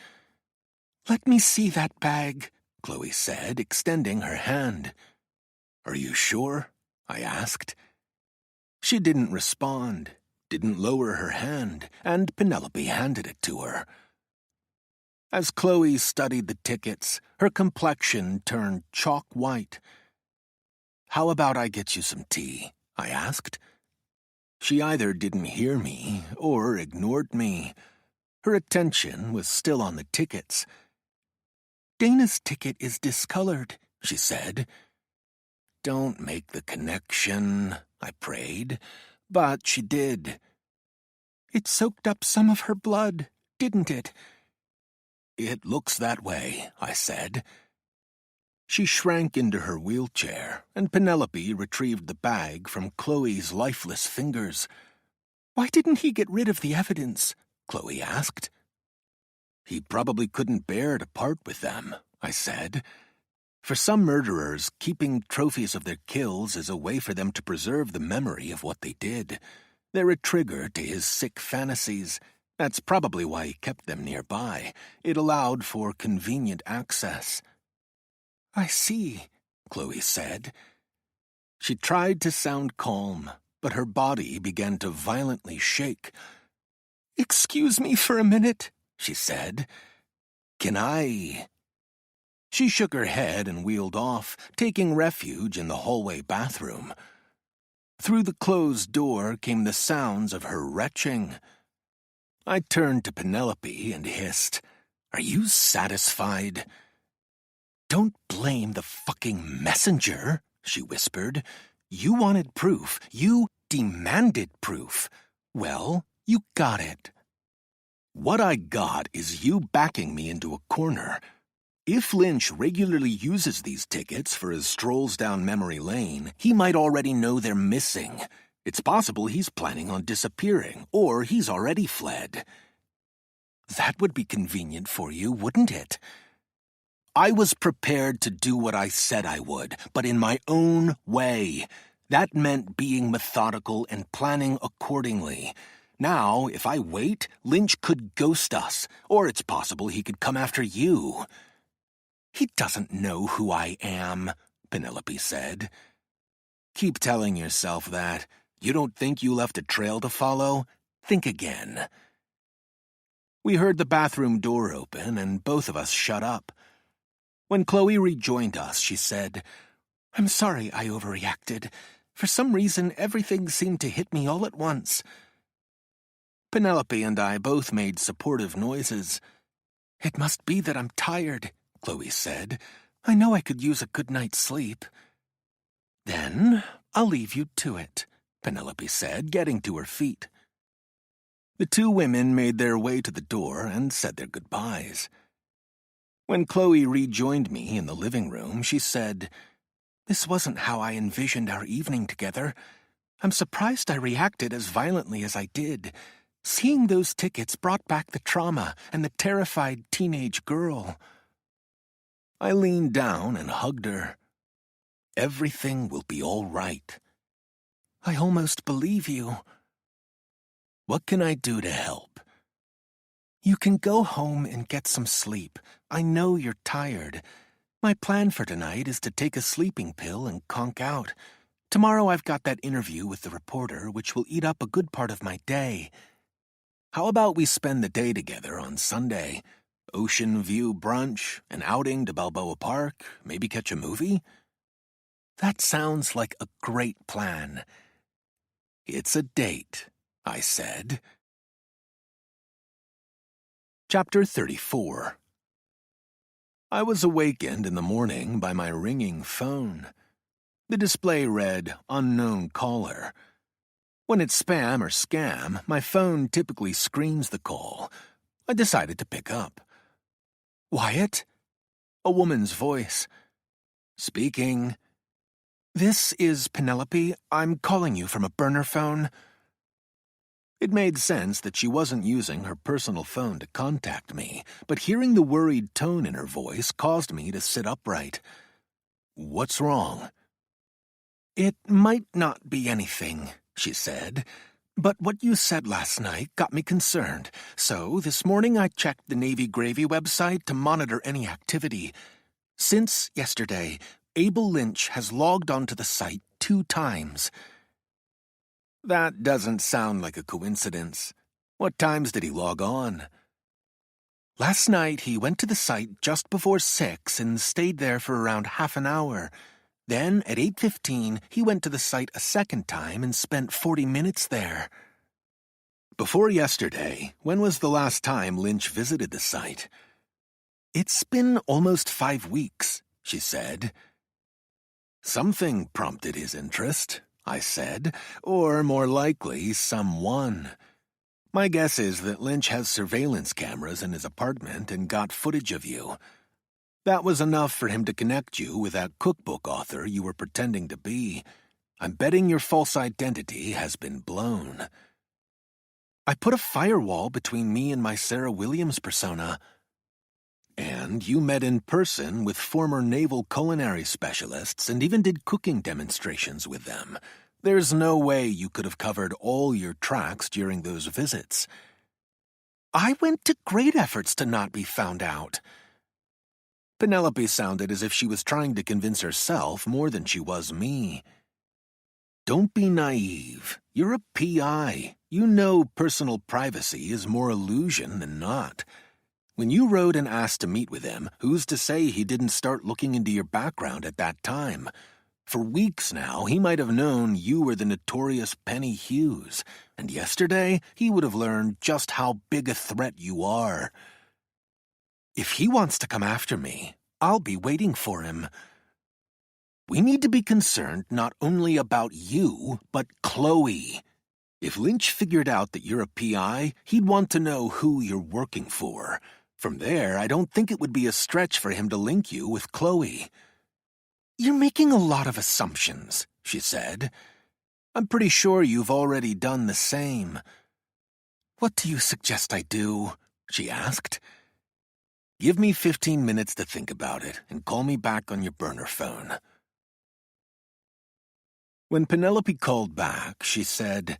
Let me see that bag, Chloe said, extending her hand. Are you sure? I asked. She didn't respond, didn't lower her hand, and Penelope handed it to her. As Chloe studied the tickets, her complexion turned chalk white. How about I get you some tea? I asked. She either didn't hear me or ignored me. Her attention was still on the tickets. Dana's ticket is discolored, she said. Don't make the connection, I prayed, but she did. It soaked up some of her blood, didn't it? It looks that way, I said. She shrank into her wheelchair, and Penelope retrieved the bag from Chloe's lifeless fingers. Why didn't he get rid of the evidence? Chloe asked. He probably couldn't bear to part with them, I said. For some murderers, keeping trophies of their kills is a way for them to preserve the memory of what they did. They're a trigger to his sick fantasies. That's probably why he kept them nearby. It allowed for convenient access. I see, Chloe said. She tried to sound calm, but her body began to violently shake. Excuse me for a minute, she said. Can I? She shook her head and wheeled off, taking refuge in the hallway bathroom. Through the closed door came the sounds of her retching. I turned to Penelope and hissed, Are you satisfied? Don't blame the fucking messenger, she whispered. You wanted proof. You demanded proof. Well, you got it. What I got is you backing me into a corner. If Lynch regularly uses these tickets for his strolls down memory lane, he might already know they're missing. It's possible he's planning on disappearing, or he's already fled. That would be convenient for you, wouldn't it? I was prepared to do what I said I would, but in my own way. That meant being methodical and planning accordingly. Now, if I wait, Lynch could ghost us, or it's possible he could come after you. He doesn't know who I am, Penelope said. Keep telling yourself that. You don't think you left a trail to follow? Think again. We heard the bathroom door open, and both of us shut up. When Chloe rejoined us, she said, I'm sorry I overreacted. For some reason, everything seemed to hit me all at once. Penelope and I both made supportive noises. It must be that I'm tired, Chloe said. I know I could use a good night's sleep. Then I'll leave you to it, Penelope said, getting to her feet. The two women made their way to the door and said their goodbyes. When Chloe rejoined me in the living room, she said, This wasn't how I envisioned our evening together. I'm surprised I reacted as violently as I did. Seeing those tickets brought back the trauma and the terrified teenage girl. I leaned down and hugged her. Everything will be all right. I almost believe you. What can I do to help? You can go home and get some sleep. I know you're tired. My plan for tonight is to take a sleeping pill and conk out. Tomorrow I've got that interview with the reporter, which will eat up a good part of my day. How about we spend the day together on Sunday? Ocean view brunch, an outing to Balboa Park, maybe catch a movie? That sounds like a great plan. It's a date, I said. Chapter 34. I was awakened in the morning by my ringing phone. The display read, Unknown Caller. When it's spam or scam, my phone typically screens the call. I decided to pick up. "Wyatt?" A woman's voice. "Speaking." "This is Penelope. I'm calling you from a burner phone." It made sense that she wasn't using her personal phone to contact me, but hearing the worried tone in her voice caused me to sit upright. "What's wrong?" "It might not be anything," she said, "but what you said last night got me concerned, so this morning I checked the Navy Gravy website to monitor any activity. Since yesterday, Abel Lynch has logged onto the site 2 times. That doesn't sound like a coincidence. What times did he log on? Last night he went to the site just before 6 and stayed there for around half an hour. Then, at 8:15, he went to the site a second time and spent 40 minutes there. Before yesterday, when was the last time Lynch visited the site? It's been almost 5 weeks, she said. Something prompted his interest, I said, or more likely, someone. My guess is that Lynch has surveillance cameras in his apartment and got footage of you. That was enough for him to connect you with that cookbook author you were pretending to be. I'm betting your false identity has been blown. I put a firewall between me and my Sarah Williams persona. And you met in person with former naval culinary specialists and even did cooking demonstrations with them. There's no way you could have covered all your tracks during those visits. I went to great efforts to not be found out. Penelope sounded as if she was trying to convince herself more than she was me. Don't be naive. You're a PI. You know personal privacy is more illusion than not. When you wrote and asked to meet with him, who's to say he didn't start looking into your background at that time? For weeks now, he might have known you were the notorious Penny Hughes, and yesterday he would have learned just how big a threat you are. If he wants to come after me, I'll be waiting for him. We need to be concerned not only about you, but Chloe. If Lynch figured out that you're a PI, he'd want to know who you're working for. From there, I don't think it would be a stretch for him to link you with Chloe. You're making a lot of assumptions, she said. I'm pretty sure you've already done the same. What do you suggest I do? She asked. Give me 15 minutes to think about it and call me back on your burner phone. When Penelope called back, she said,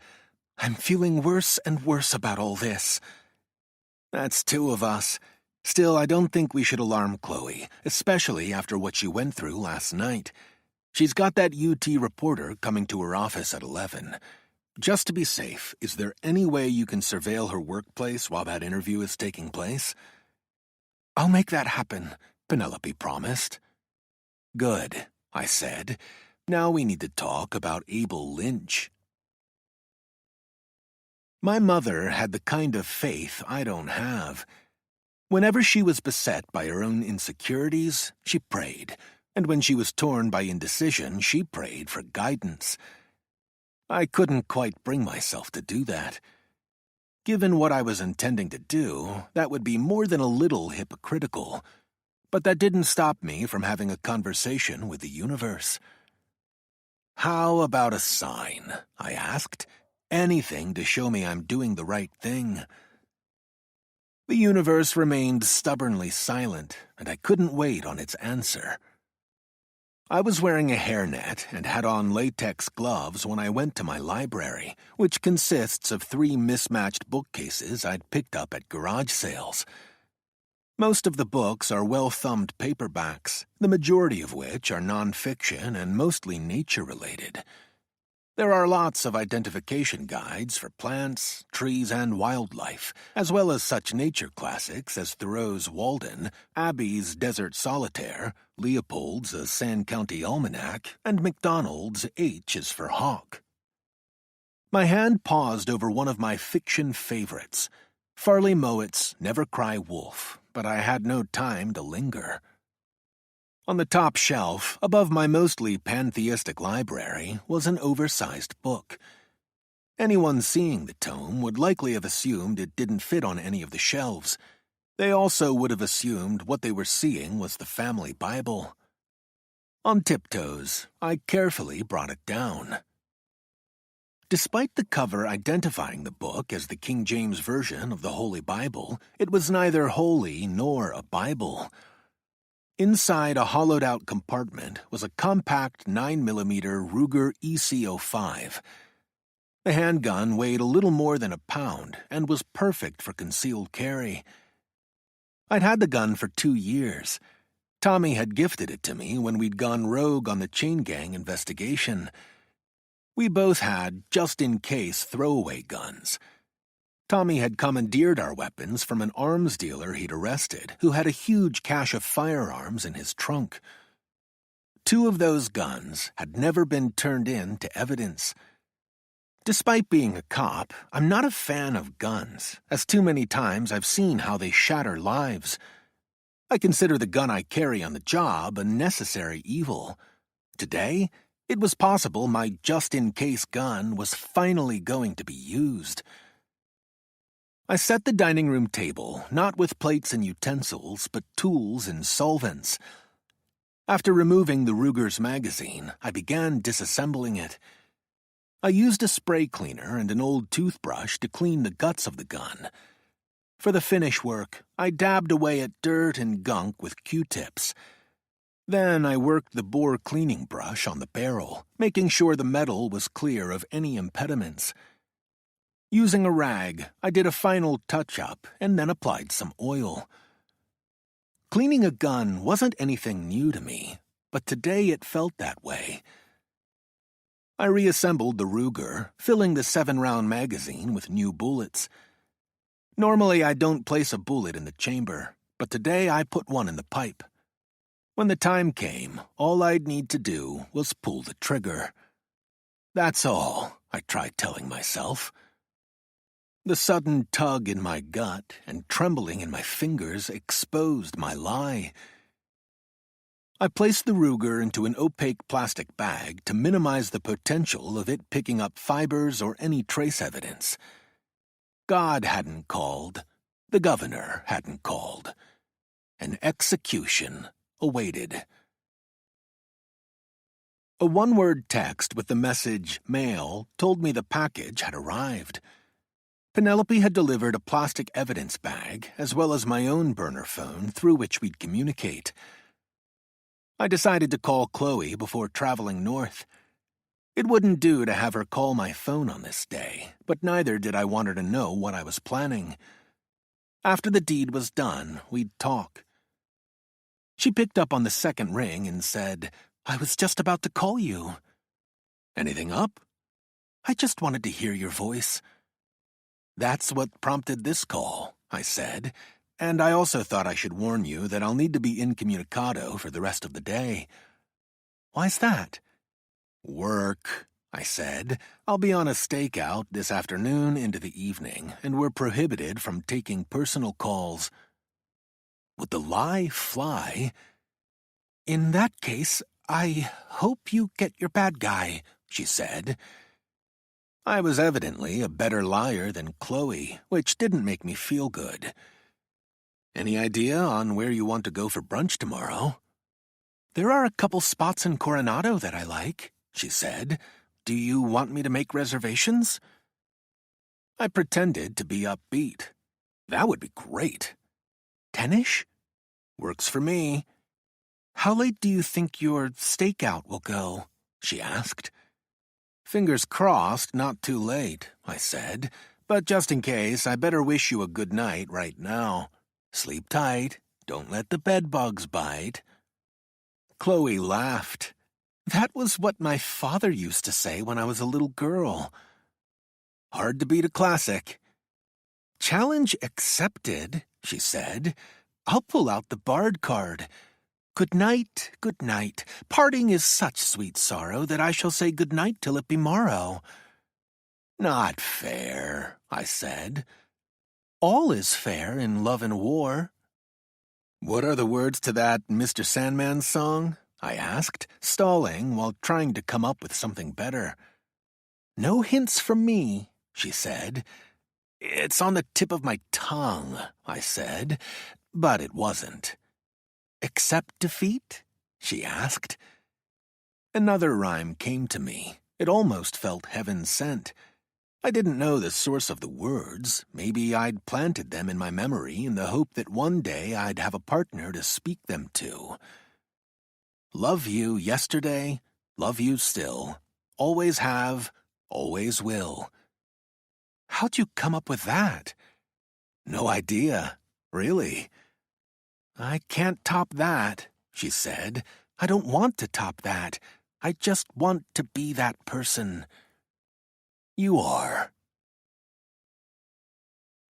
I'm feeling worse and worse about all this. That's 2 of us. Still, I don't think we should alarm Chloe, especially after what she went through last night. She's got that UT reporter coming to her office at 11. Just to be safe, is there any way you can surveil her workplace while that interview is taking place? I'll make that happen, Penelope promised. Good, I said. Now we need to talk about Abel Lynch. My mother had the kind of faith I don't have. Whenever she was beset by her own insecurities, she prayed, and when she was torn by indecision, she prayed for guidance. I couldn't quite bring myself to do that. Given what I was intending to do, that would be more than a little hypocritical. But that didn't stop me from having a conversation with the universe. How about a sign? I asked. Anything to show me I'm doing the right thing. The universe remained stubbornly silent, and I couldn't wait on its answer. I was wearing a hairnet and had on latex gloves when I went to my library, which consists of 3 mismatched bookcases I'd picked up at garage sales. Most of the books are well-thumbed paperbacks, the majority of which are nonfiction and mostly nature-related. There are lots of identification guides for plants, trees, and wildlife, as well as such nature classics as Thoreau's Walden, Abbey's Desert Solitaire, Leopold's A Sand County Almanac, and MacDonald's H is for Hawk. My hand paused over one of my fiction favorites, Farley Mowatt's Never Cry Wolf, but I had no time to linger. On the top shelf, above my mostly pantheistic library, was an oversized book. Anyone seeing the tome would likely have assumed it didn't fit on any of the shelves. They also would have assumed what they were seeing was the family Bible. On tiptoes, I carefully brought it down. Despite the cover identifying the book as the King James Version of the Holy Bible, it was neither holy nor a Bible. Inside a hollowed-out compartment was a compact 9mm Ruger EC-05. The handgun weighed a little more than a pound and was perfect for concealed carry. I'd had the gun for 2 years. Tommy had gifted it to me when we'd gone rogue on the chain gang investigation. We both had just-in-case throwaway guns. Tommy had commandeered our weapons from an arms dealer he'd arrested who had a huge cache of firearms in his trunk. 2 of those guns had never been turned in to evidence. Despite being a cop, I'm not a fan of guns, as too many times I've seen how they shatter lives. I consider the gun I carry on the job a necessary evil. Today, it was possible my just-in-case gun was finally going to be used. I set the dining room table, not with plates and utensils, but tools and solvents. After removing the Ruger's magazine, I began disassembling it. I used a spray cleaner and an old toothbrush to clean the guts of the gun. For the finish work, I dabbed away at dirt and gunk with Q-tips. Then I worked the bore cleaning brush on the barrel, making sure the metal was clear of any impediments. Using a rag, I did a final touch-up and then applied some oil. Cleaning a gun wasn't anything new to me, but today it felt that way. I reassembled the Ruger, filling the 7-round magazine with new bullets. Normally I don't place a bullet in the chamber, but today I put one in the pipe. When the time came, all I'd need to do was pull the trigger. That's all, I tried telling myself. The sudden tug in my gut and trembling in my fingers exposed my lie. I placed the Ruger into an opaque plastic bag to minimize the potential of it picking up fibers or any trace evidence. God hadn't called. The governor hadn't called. An execution awaited. A one-word text with the message, "Mail," told me the package had arrived. Penelope had delivered a plastic evidence bag, as well as my own burner phone through which we'd communicate. I decided to call Chloe before traveling north. It wouldn't do to have her call my phone on this day, but neither did I want her to know what I was planning. After the deed was done, we'd talk. She picked up on the second ring and said, "I was just about to call you." "Anything up?" "I just wanted to hear your voice." "That's what prompted this call," I said, "and I also thought I should warn you that I'll need to be incommunicado for the rest of the day." "Why's that?" "Work," I said. "I'll be on a stakeout this afternoon into the evening, and we're prohibited from taking personal calls." Would the lie fly? "In that case, I hope you get your bad guy," she said. I was evidently a better liar than Chloe, which didn't make me feel good. "Any idea on where you want to go for brunch tomorrow?" "There are a couple spots in Coronado that I like," she said. "Do you want me to make reservations?" I pretended to be upbeat. "That would be great." "10ish?" "Works for me." "How late do you think your stakeout will go?" she asked. "Fingers crossed, not too late," I said. "But just in case, I better wish you a good night right now. Sleep tight. Don't let the bedbugs bite." Chloe laughed. "That was what my father used to say when I was a little girl." Hard to beat a classic. "Challenge accepted," she said. "I'll pull out the Bard card. Good night, good night. Parting is such sweet sorrow that I shall say good night till it be morrow." "Not fair," I said. "All is fair in love and war." "What are the words to that Mr. Sandman song?" I asked, stalling while trying to come up with something better. "No hints from me," she said. "It's on the tip of my tongue," I said, but it wasn't. "Accept defeat?" she asked. Another rhyme came to me. It almost felt heaven-sent. I didn't know the source of the words. Maybe I'd planted them in my memory in the hope that one day I'd have a partner to speak them to. Love you yesterday, love you still. Always have, always will. How'd you come up with that? No idea, really. I can't top that, she said. I don't want to top that. I just want to be that person. You are.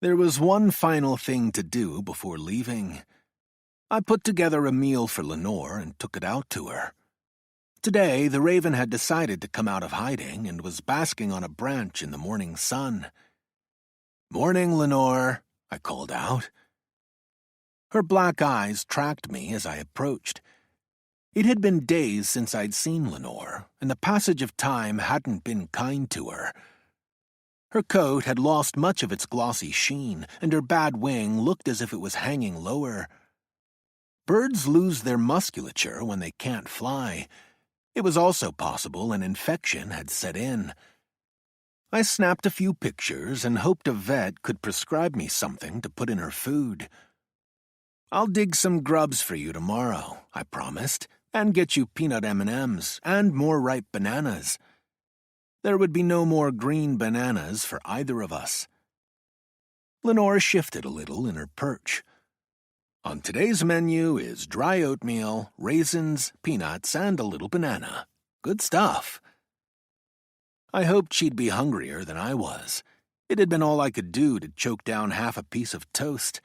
There was one final thing to do before leaving. I put together a meal for Lenore and took it out to her. Today, the raven had decided to come out of hiding and was basking on a branch in the morning sun. "Morning, Lenore," I called out. Her black eyes tracked me as I approached. It had been days since I'd seen Lenore, and the passage of time hadn't been kind to her. Her coat had lost much of its glossy sheen, and her bad wing looked as if it was hanging lower. Birds lose their musculature when they can't fly. It was also possible an infection had set in. I snapped a few pictures and hoped a vet could prescribe me something to put in her food. "I'll dig some grubs for you tomorrow," I promised, "and get you peanut M&Ms and more ripe bananas." There would be no more green bananas for either of us. Lenore shifted a little in her perch. "On today's menu is dry oatmeal, raisins, peanuts, and a little banana. Good stuff." I hoped she'd be hungrier than I was. It had been all I could do to choke down half a piece of toast.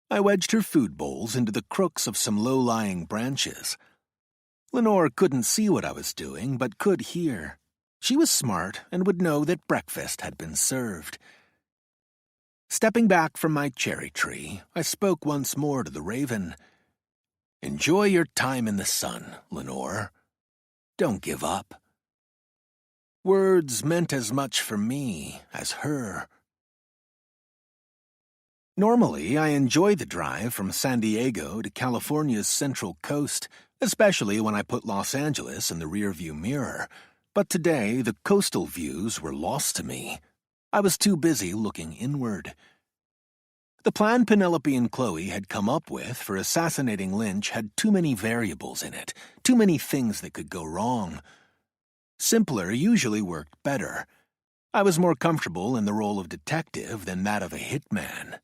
I wedged her food bowls into the crooks of some low-lying branches. Lenore couldn't see what I was doing, but could hear. She was smart and would know that breakfast had been served. Stepping back from my cherry tree, I spoke once more to the raven. "Enjoy your time in the sun, Lenore. Don't give up." Words meant as much for me as her. Normally, I enjoy the drive from San Diego to California's Central Coast, especially when I put Los Angeles in the rearview mirror. But today, the coastal views were lost to me. I was too busy looking inward. The plan Penelope and Chloe had come up with for assassinating Lynch had too many variables in it, too many things that could go wrong. Simpler usually worked better. I was more comfortable in the role of detective than that of a hitman.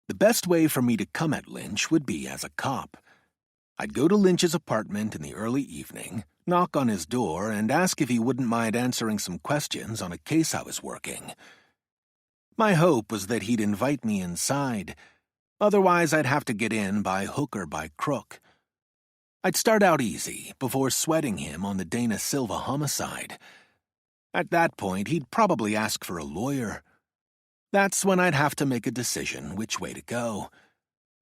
The best way for me to come at Lynch would be as a cop. I'd go to Lynch's apartment in the early evening, knock on his door, and ask if he wouldn't mind answering some questions on a case I was working. My hope was that he'd invite me inside. Otherwise, I'd have to get in by hook or by crook. I'd start out easy, before sweating him on the Dana Silva homicide. At that point, he'd probably ask for a lawyer. That's when I'd have to make a decision which way to go.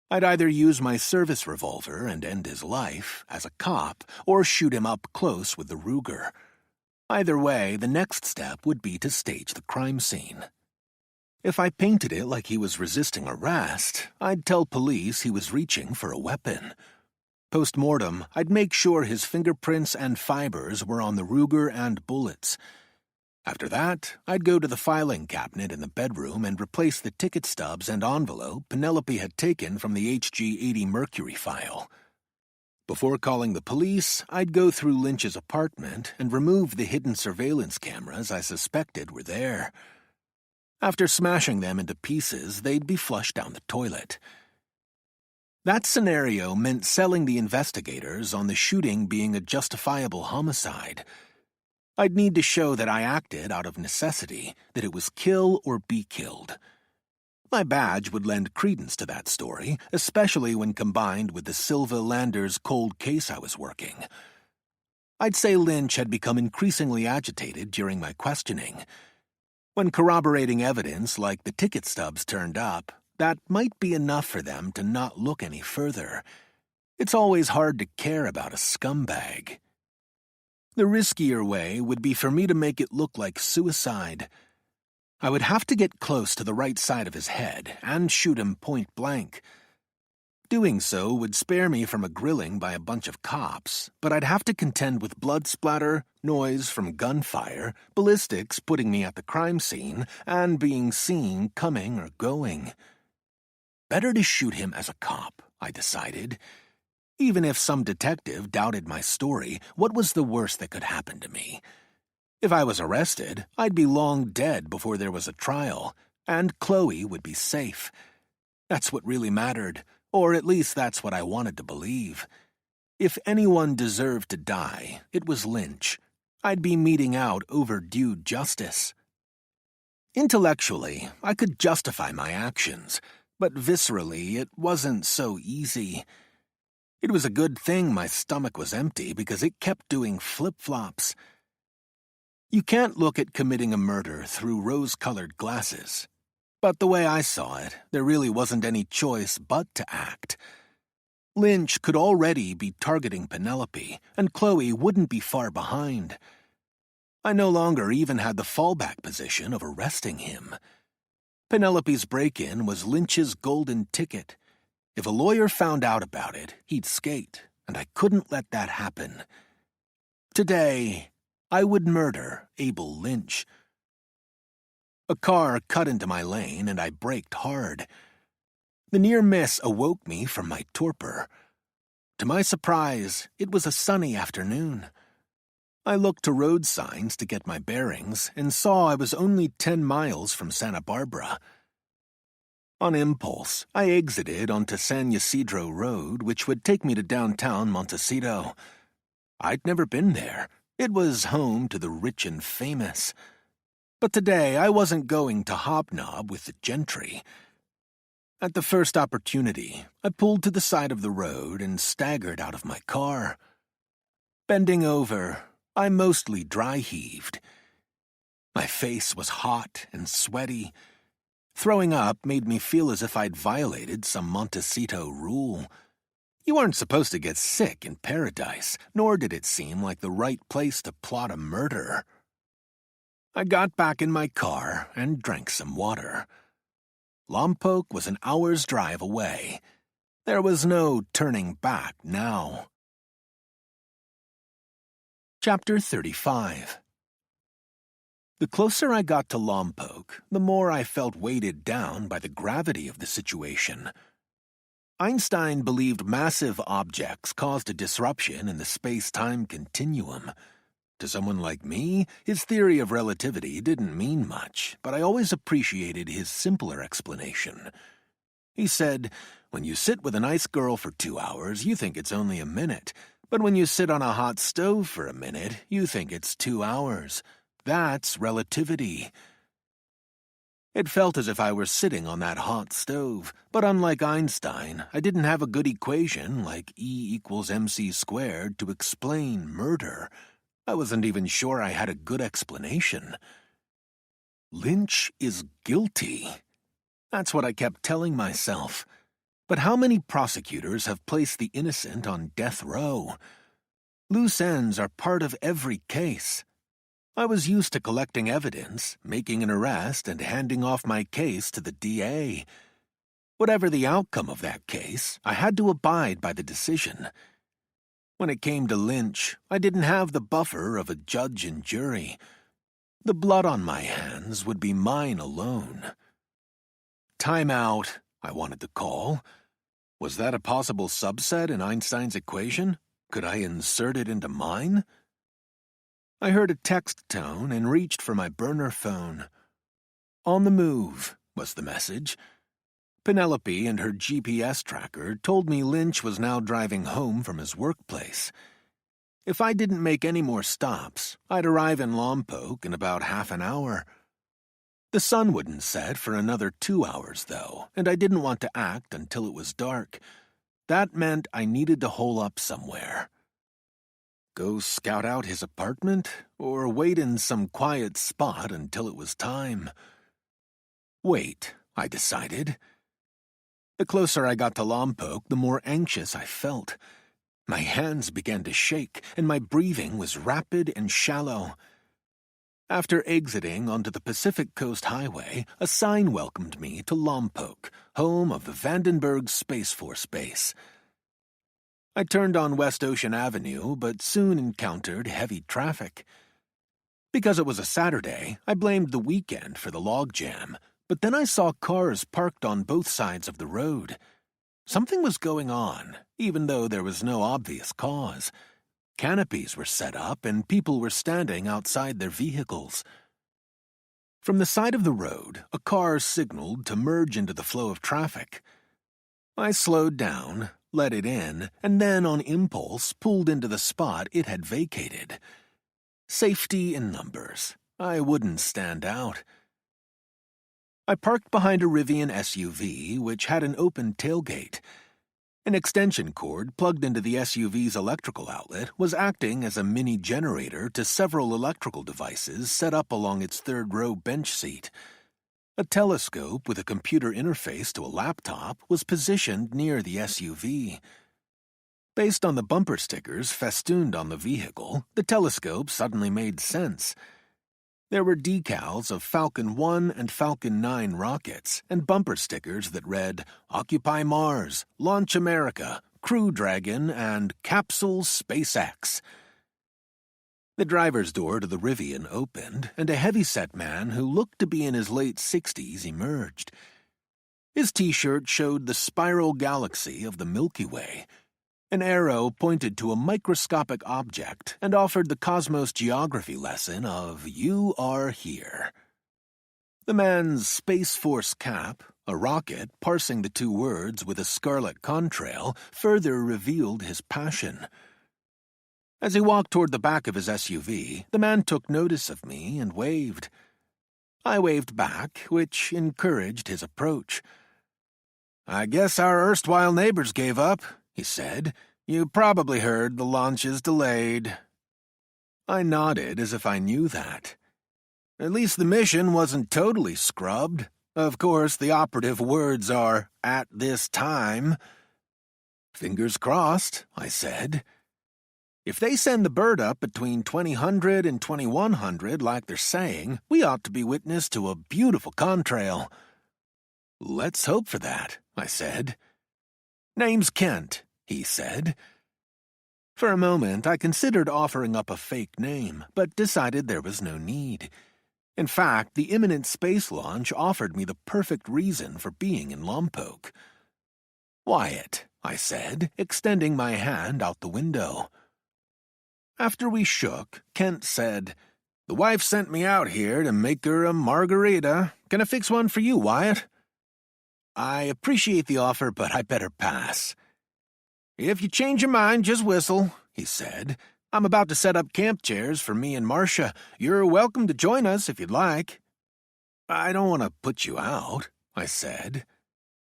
I'd either use my service revolver and end his life, as a cop, or shoot him up close with the Ruger. Either way, the next step would be to stage the crime scene. If I painted it like he was resisting arrest, I'd tell police he was reaching for a weapon. Post-mortem, I'd make sure his fingerprints and fibers were on the Ruger and bullets. After that, I'd go to the filing cabinet in the bedroom and replace the ticket stubs and envelope Penelope had taken from the HG-80 Mercury file. Before calling the police, I'd go through Lynch's apartment and remove the hidden surveillance cameras I suspected were there. After smashing them into pieces, they'd be flushed down the toilet. That scenario meant selling the investigators on the shooting being a justifiable homicide. I'd need to show that I acted out of necessity, that it was kill or be killed. My badge would lend credence to that story, especially when combined with the Silva Landers cold case I was working. I'd say Lynch had become increasingly agitated during my questioning. When corroborating evidence like the ticket stubs turned up, that might be enough for them to not look any further. It's always hard to care about a scumbag. The riskier way would be for me to make it look like suicide. I would have to get close to the right side of his head and shoot him point blank. Doing so would spare me from a grilling by a bunch of cops, but I'd have to contend with blood splatter, noise from gunfire, ballistics putting me at the crime scene, and being seen coming or going. Better to shoot him as a cop, I decided. Even if some detective doubted my story, what was the worst that could happen to me? If I was arrested, I'd be long dead before there was a trial, and Chloe would be safe. That's what really mattered, or at least that's what I wanted to believe. If anyone deserved to die, it was Lynch. I'd be meting out overdue justice. Intellectually, I could justify my actions, but viscerally, it wasn't so easy. It was a good thing my stomach was empty because it kept doing flip-flops. You can't look at committing a murder through rose-colored glasses. But the way I saw it, there really wasn't any choice but to act. Lynch could already be targeting Penelope, and Chloe wouldn't be far behind. I no longer even had the fallback position of arresting him. Penelope's break-in was Lynch's golden ticket. If a lawyer found out about it, he'd skate, and I couldn't let that happen. Today, I would murder Abel Lynch. A car cut into my lane, and I braked hard. The near miss awoke me from my torpor. To my surprise, it was a sunny afternoon. I looked to road signs to get my bearings and saw I was only 10 miles from Santa Barbara. On impulse, I exited onto San Ysidro Road, which would take me to downtown Montecito. I'd never been there. It was home to the rich and famous. But today I wasn't going to hobnob with the gentry. At the first opportunity, I pulled to the side of the road and staggered out of my car. Bending over, I mostly dry-heaved. My face was hot and sweaty. Throwing up made me feel as if I'd violated some Montecito rule. You aren't supposed to get sick in paradise, nor did it seem like the right place to plot a murder. I got back in my car and drank some water. Lompoc was an hour's drive away. There was no turning back now. Chapter 35. The closer I got to Lompoc, the more I felt weighted down by the gravity of the situation. Einstein believed massive objects caused a disruption in the space-time continuum. To someone like me, his theory of relativity didn't mean much, but I always appreciated his simpler explanation. He said, when you sit with a nice girl for 2 hours, you think it's only a minute. But when you sit on a hot stove for a minute, you think it's 2 hours. That's relativity. It felt as if I were sitting on that hot stove, but unlike Einstein, I didn't have a good equation like E=mc² to explain murder. I wasn't even sure I had a good explanation. Lynch is guilty. That's what I kept telling myself. But how many prosecutors have placed the innocent on death row? Loose ends are part of every case. I was used to collecting evidence, making an arrest, and handing off my case to the DA. Whatever the outcome of that case, I had to abide by the decision. When it came to Lynch, I didn't have the buffer of a judge and jury. The blood on my hands would be mine alone. Time out, I wanted to call. Was that a possible subset in Einstein's equation? Could I insert it into mine? I heard a text tone and reached for my burner phone. On the move, was the message. Penelope and her GPS tracker told me Lynch was now driving home from his workplace. If I didn't make any more stops, I'd arrive in Lompoc in about half an hour. The sun wouldn't set for another 2 hours, though, and I didn't want to act until it was dark. That meant I needed to hole up somewhere. Go scout out his apartment, or wait in some quiet spot until it was time? Wait, I decided. The closer I got to Lompoc, the more anxious I felt. My hands began to shake, and my breathing was rapid and shallow. After exiting onto the Pacific Coast Highway, a sign welcomed me to Lompoc, home of the Vandenberg Space Force Base. I turned on West Ocean Avenue, but soon encountered heavy traffic. Because it was a Saturday, I blamed the weekend for the logjam, but then I saw cars parked on both sides of the road. Something was going on, even though there was no obvious cause. Canopies were set up, and people were standing outside their vehicles. From the side of the road, a car signaled to merge into the flow of traffic. I slowed down, let it in, and then on impulse pulled into the spot it had vacated. Safety in numbers. I wouldn't stand out. I parked behind a Rivian SUV, which had an open tailgate. An extension cord plugged into the SUV's electrical outlet was acting as a mini generator to several electrical devices set up along its third-row bench seat. A telescope with a computer interface to a laptop was positioned near the SUV. Based on the bumper stickers festooned on the vehicle, the telescope suddenly made sense. There were decals of Falcon 1 and Falcon 9 rockets and bumper stickers that read, Occupy Mars, Launch America, Crew Dragon, and Capsule SpaceX. The driver's door to the Rivian opened, and a heavy-set man who looked to be in his late 60s emerged. His T-shirt showed the spiral galaxy of the Milky Way. An arrow pointed to a microscopic object and offered the cosmos geography lesson of You Are Here. The man's Space Force cap, a rocket parsing the two words with a scarlet contrail, further revealed his passion. As he walked toward the back of his SUV, the man took notice of me and waved. I waved back, which encouraged his approach. I guess our erstwhile neighbors gave up, he said. You probably heard the launch is delayed. I nodded as if I knew that. At least the mission wasn't totally scrubbed. Of course, the operative words are, at this time. Fingers crossed, I said. If they send the bird up between 2000 and 2100 like they're saying, we ought to be witness to a beautiful contrail. Let's hope for that, I said. Name's Kent, he said. For a moment, I considered offering up a fake name, but decided there was no need. In fact, the imminent space launch offered me the perfect reason for being in Lompoc. Wyatt, I said, extending my hand out the window. After we shook, Kent said, The wife sent me out here to make her a margarita. Can I fix one for you, Wyatt? I appreciate the offer, but I better pass. If you change your mind, just whistle, he said. I'm about to set up camp chairs for me and Marcia. You're welcome to join us if you'd like. I don't want to put you out, I said.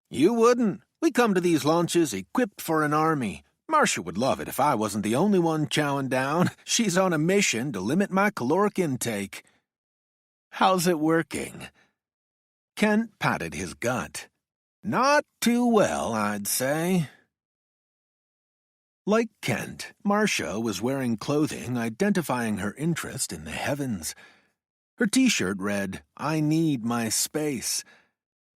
You wouldn't. We come to these launches equipped for an army. Marcia would love it if I wasn't the only one chowing down. She's on a mission to limit my caloric intake. How's it working? Kent patted his gut. Not too well, I'd say. Like Kent, Marcia was wearing clothing identifying her interest in the heavens. Her T-shirt read, I need my space.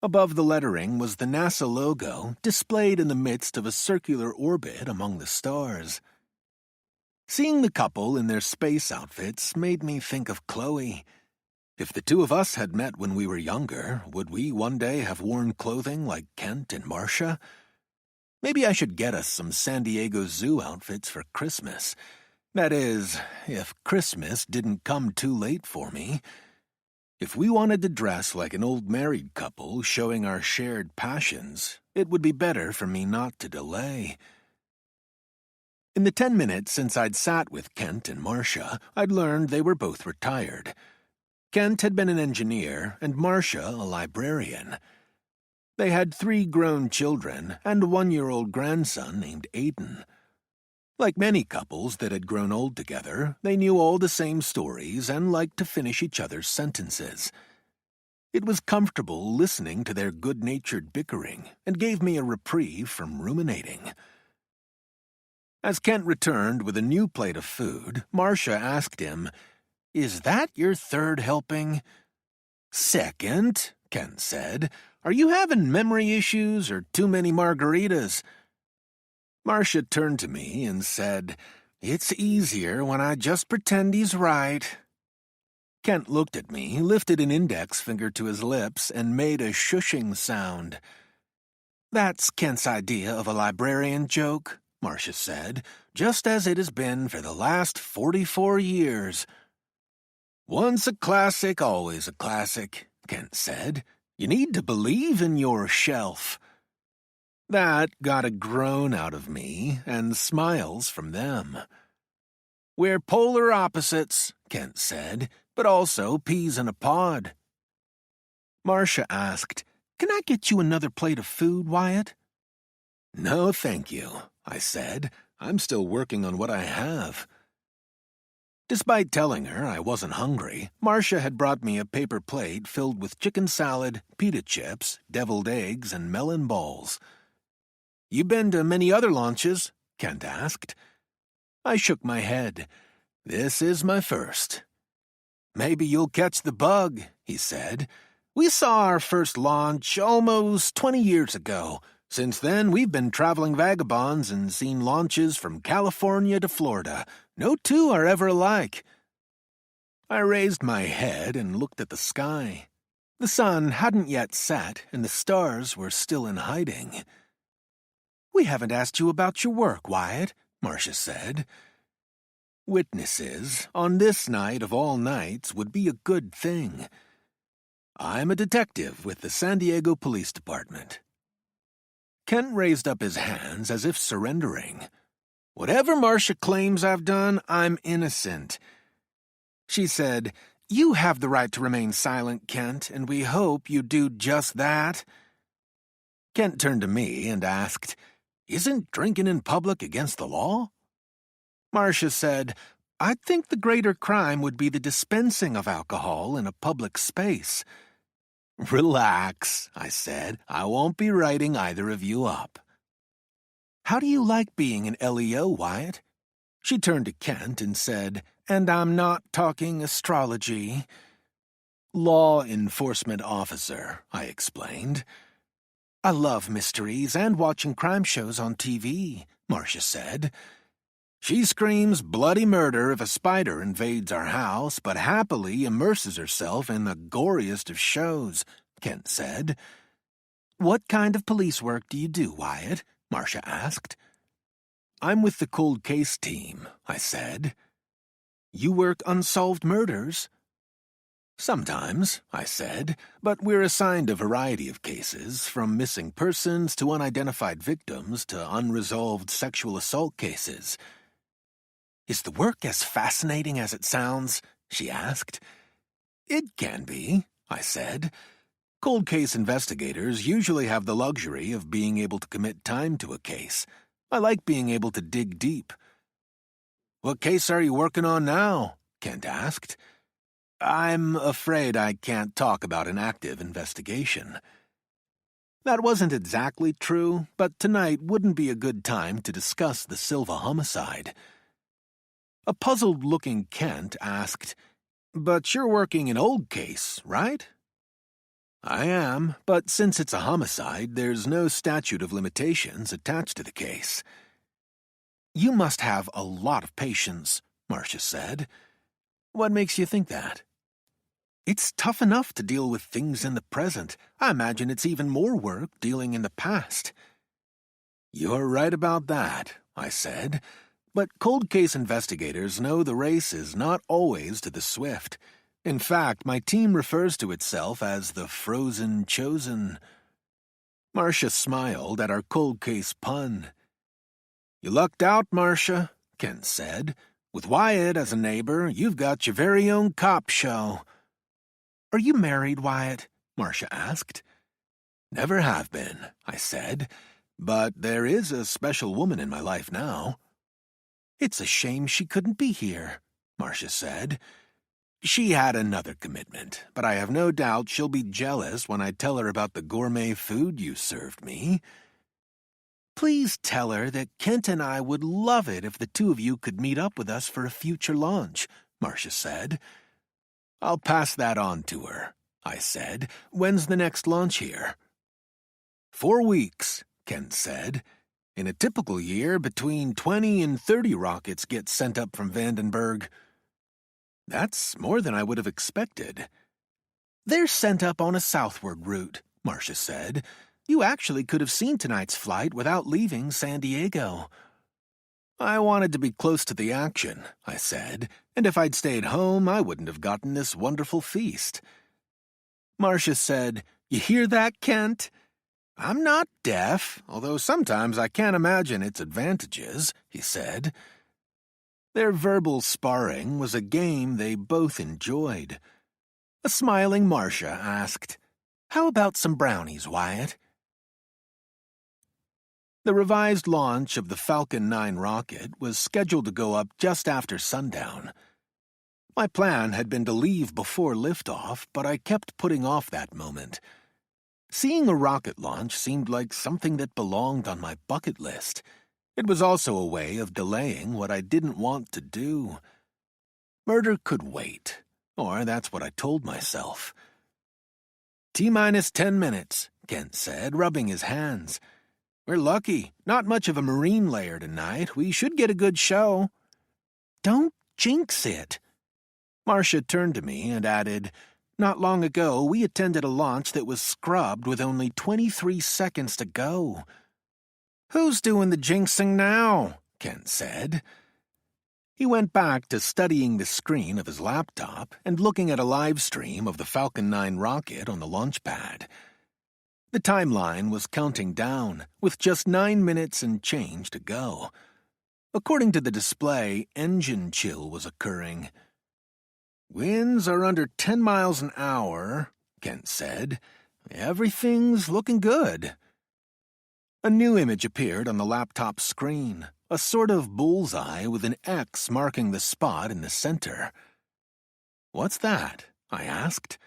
Above the lettering was the NASA logo, displayed in the midst of a circular orbit among the stars. Seeing the couple in their space outfits made me think of Chloe. If the two of us had met when we were younger, would we one day have worn clothing like Kent and Marcia? Maybe I should get us some San Diego Zoo outfits for Christmas. That is, if Christmas didn't come too late for me. If we wanted to dress like an old married couple showing our shared passions, it would be better for me not to delay. In the 10 minutes since I'd sat with Kent and Marcia, I'd learned they were both retired. Kent had been an engineer and Marcia a librarian. They had 3 grown children and a 1-year-old grandson named Aiden. Like many couples that had grown old together, they knew all the same stories and liked to finish each other's sentences. It was comfortable listening to their good-natured bickering and gave me a reprieve from ruminating. As Kent returned with a new plate of food, Marcia asked him, "Is that your third helping?" "Second," Kent said. "Are you having memory issues or too many margaritas?" Marcia turned to me and said, "It's easier when I just pretend he's right." Kent looked at me, lifted an index finger to his lips, and made a shushing sound. "That's Kent's idea of a librarian joke," Marcia said, "just as it has been for the last 44 years. "Once a classic, always a classic," Kent said. "You need to believe in your shelf." That got a groan out of me and smiles from them. "We're polar opposites," Kent said, "but also peas in a pod." Marcia asked, "Can I get you another plate of food, Wyatt?" "No, thank you," I said. "I'm still working on what I have." Despite telling her I wasn't hungry, Marcia had brought me a paper plate filled with chicken salad, pita chips, deviled eggs, and melon balls. "You been to many other launches?" Kent asked. I shook my head. "This is my first." "Maybe you'll catch the bug," he said. "We saw our first launch almost 20 years ago. Since then, we've been traveling vagabonds and seen launches from California to Florida. No two are ever alike." I raised my head and looked at the sky. The sun hadn't yet set, and the stars were still in hiding. "We haven't asked you about your work, Wyatt," Marcia said. Witnesses, on this night of all nights, would be a good thing. "I'm a detective with the San Diego Police Department." Kent raised up his hands as if surrendering. "Whatever Marcia claims I've done, I'm innocent." She said, "You have the right to remain silent, Kent, and we hope you do just that." Kent turned to me and asked, "Isn't drinking in public against the law?" Marcia said, "I think the greater crime would be the dispensing of alcohol in a public space." "Relax," I said. "I won't be writing either of you up." "How do you like being an LEO, Wyatt?" She turned to Kent and said, "And I'm not talking astrology." "Law enforcement officer," I explained. "I love mysteries and watching crime shows on TV," Marcia said. "She screams bloody murder if a spider invades our house, but happily immerses herself in the goriest of shows," Kent said. "What kind of police work do you do, Wyatt?" Marcia asked. "I'm with the cold case team," I said. "You work unsolved murders?" "Sometimes," I said, "but we're assigned a variety of cases, from missing persons to unidentified victims to unresolved sexual assault cases." "Is the work as fascinating as it sounds?" she asked. "It can be," I said. "Cold case investigators usually have the luxury of being able to commit time to a case. I like being able to dig deep." "What case are you working on now?" Kent asked. "I'm afraid I can't talk about an active investigation." That wasn't exactly true, but tonight wouldn't be a good time to discuss the Silva homicide. A puzzled-looking Kent asked, "But you're working an old case, right?" "I am, but since it's a homicide, there's no statute of limitations attached to the case." "You must have a lot of patience," Marcia said. "What makes you think that?" "It's tough enough to deal with things in the present. I imagine it's even more work dealing in the past." "You're right about that," I said. "But cold case investigators know the race is not always to the swift. In fact, my team refers to itself as the Frozen Chosen." Marcia smiled at our cold case pun. "You lucked out, Marcia," Kent said. "With Wyatt as a neighbor, you've got your very own cop show." "Are you married, Wyatt?" Marcia asked. "Never have been," I said. "But there is a special woman in my life now." "It's a shame she couldn't be here," Marcia said. "She had another commitment, but I have no doubt she'll be jealous when I tell her about the gourmet food you served me." Please tell her that Kent and I would love it if the two of you could meet up with us for a future launch, Marcia said. I'll pass that on to her, I said. When's the next launch here? 4 weeks, Kent said. In a typical year, between 20 and 30 rockets get sent up from Vandenberg. That's more than I would have expected. They're sent up on a southward route, Marcia said. You actually could have seen tonight's flight without leaving San Diego. I wanted to be close to the action, I said, and if I'd stayed home, I wouldn't have gotten this wonderful feast. Marcia said, You hear that, Kent? I'm not deaf, although sometimes I can't imagine its advantages, he said. Their verbal sparring was a game they both enjoyed. A smiling Marcia asked, How about some brownies, Wyatt? The revised launch of the Falcon 9 rocket was scheduled to go up just after sundown. My plan had been to leave before liftoff, but I kept putting off that moment. Seeing a rocket launch seemed like something that belonged on my bucket list. It was also a way of delaying what I didn't want to do. Murder could wait, or that's what I told myself. T-minus 10 minutes, Kent said, rubbing his hands. We're lucky. Not much of a marine layer tonight. We should get a good show. Don't jinx it. Marcia turned to me and added, Not long ago, we attended a launch that was scrubbed with only 23 seconds to go. Who's doing the jinxing now? Kent said. He went back to studying the screen of his laptop and looking at a live stream of the Falcon 9 rocket on the launch pad. The timeline was counting down, with just 9 minutes and change to go. According to the display, engine chill was occurring. Winds are under 10 miles an hour, Kent said. Everything's looking good. A new image appeared on the laptop screen, a sort of bullseye with an X marking the spot in the center. What's that? I asked.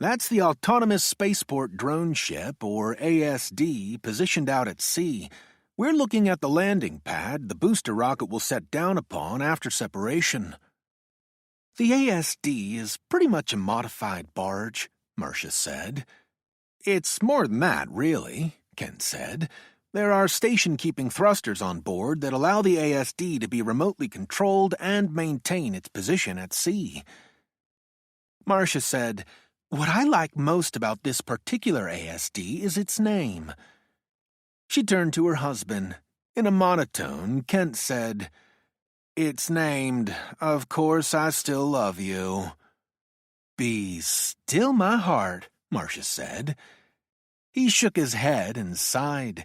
That's the Autonomous Spaceport Drone Ship, or ASD, positioned out at sea. We're looking at the landing pad the booster rocket will set down upon after separation. The ASD is pretty much a modified barge, Marcia said. It's more than that, really, Kent said. There are station-keeping thrusters on board that allow the ASD to be remotely controlled and maintain its position at sea. Marcia said, What I like most about this particular ASD is its name. She turned to her husband. In a monotone, Kent said, It's named, Of Course I Still Love You. Be still my heart, Marcia said. He shook his head and sighed.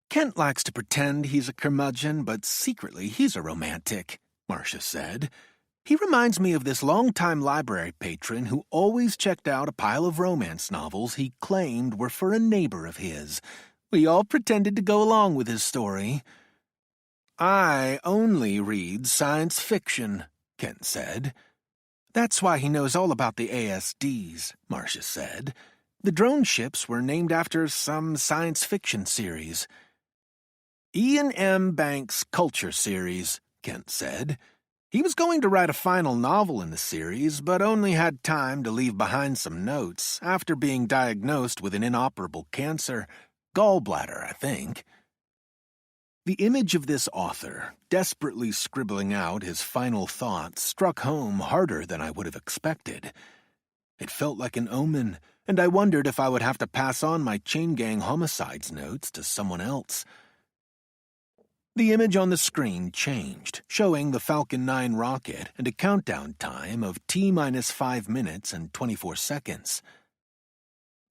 Kent likes to pretend he's a curmudgeon, but secretly he's a romantic, Marcia said. He reminds me of this longtime library patron who always checked out a pile of romance novels he claimed were for a neighbor of his. We all pretended to go along with his story. I only read science fiction, Kent said. That's why he knows all about the ASDs, Marcia said. The drone ships were named after some science fiction series. Ian M. Banks' Culture series, Kent said. He was going to write a final novel in the series, but only had time to leave behind some notes after being diagnosed with an inoperable cancer. Gallbladder, I think. The image of this author, desperately scribbling out his final thoughts, struck home harder than I would have expected. It felt like an omen, and I wondered if I would have to pass on my chain gang homicides notes to someone else. The image on the screen changed, showing the Falcon 9 rocket and a countdown time of T-minus 5 minutes and 24 seconds.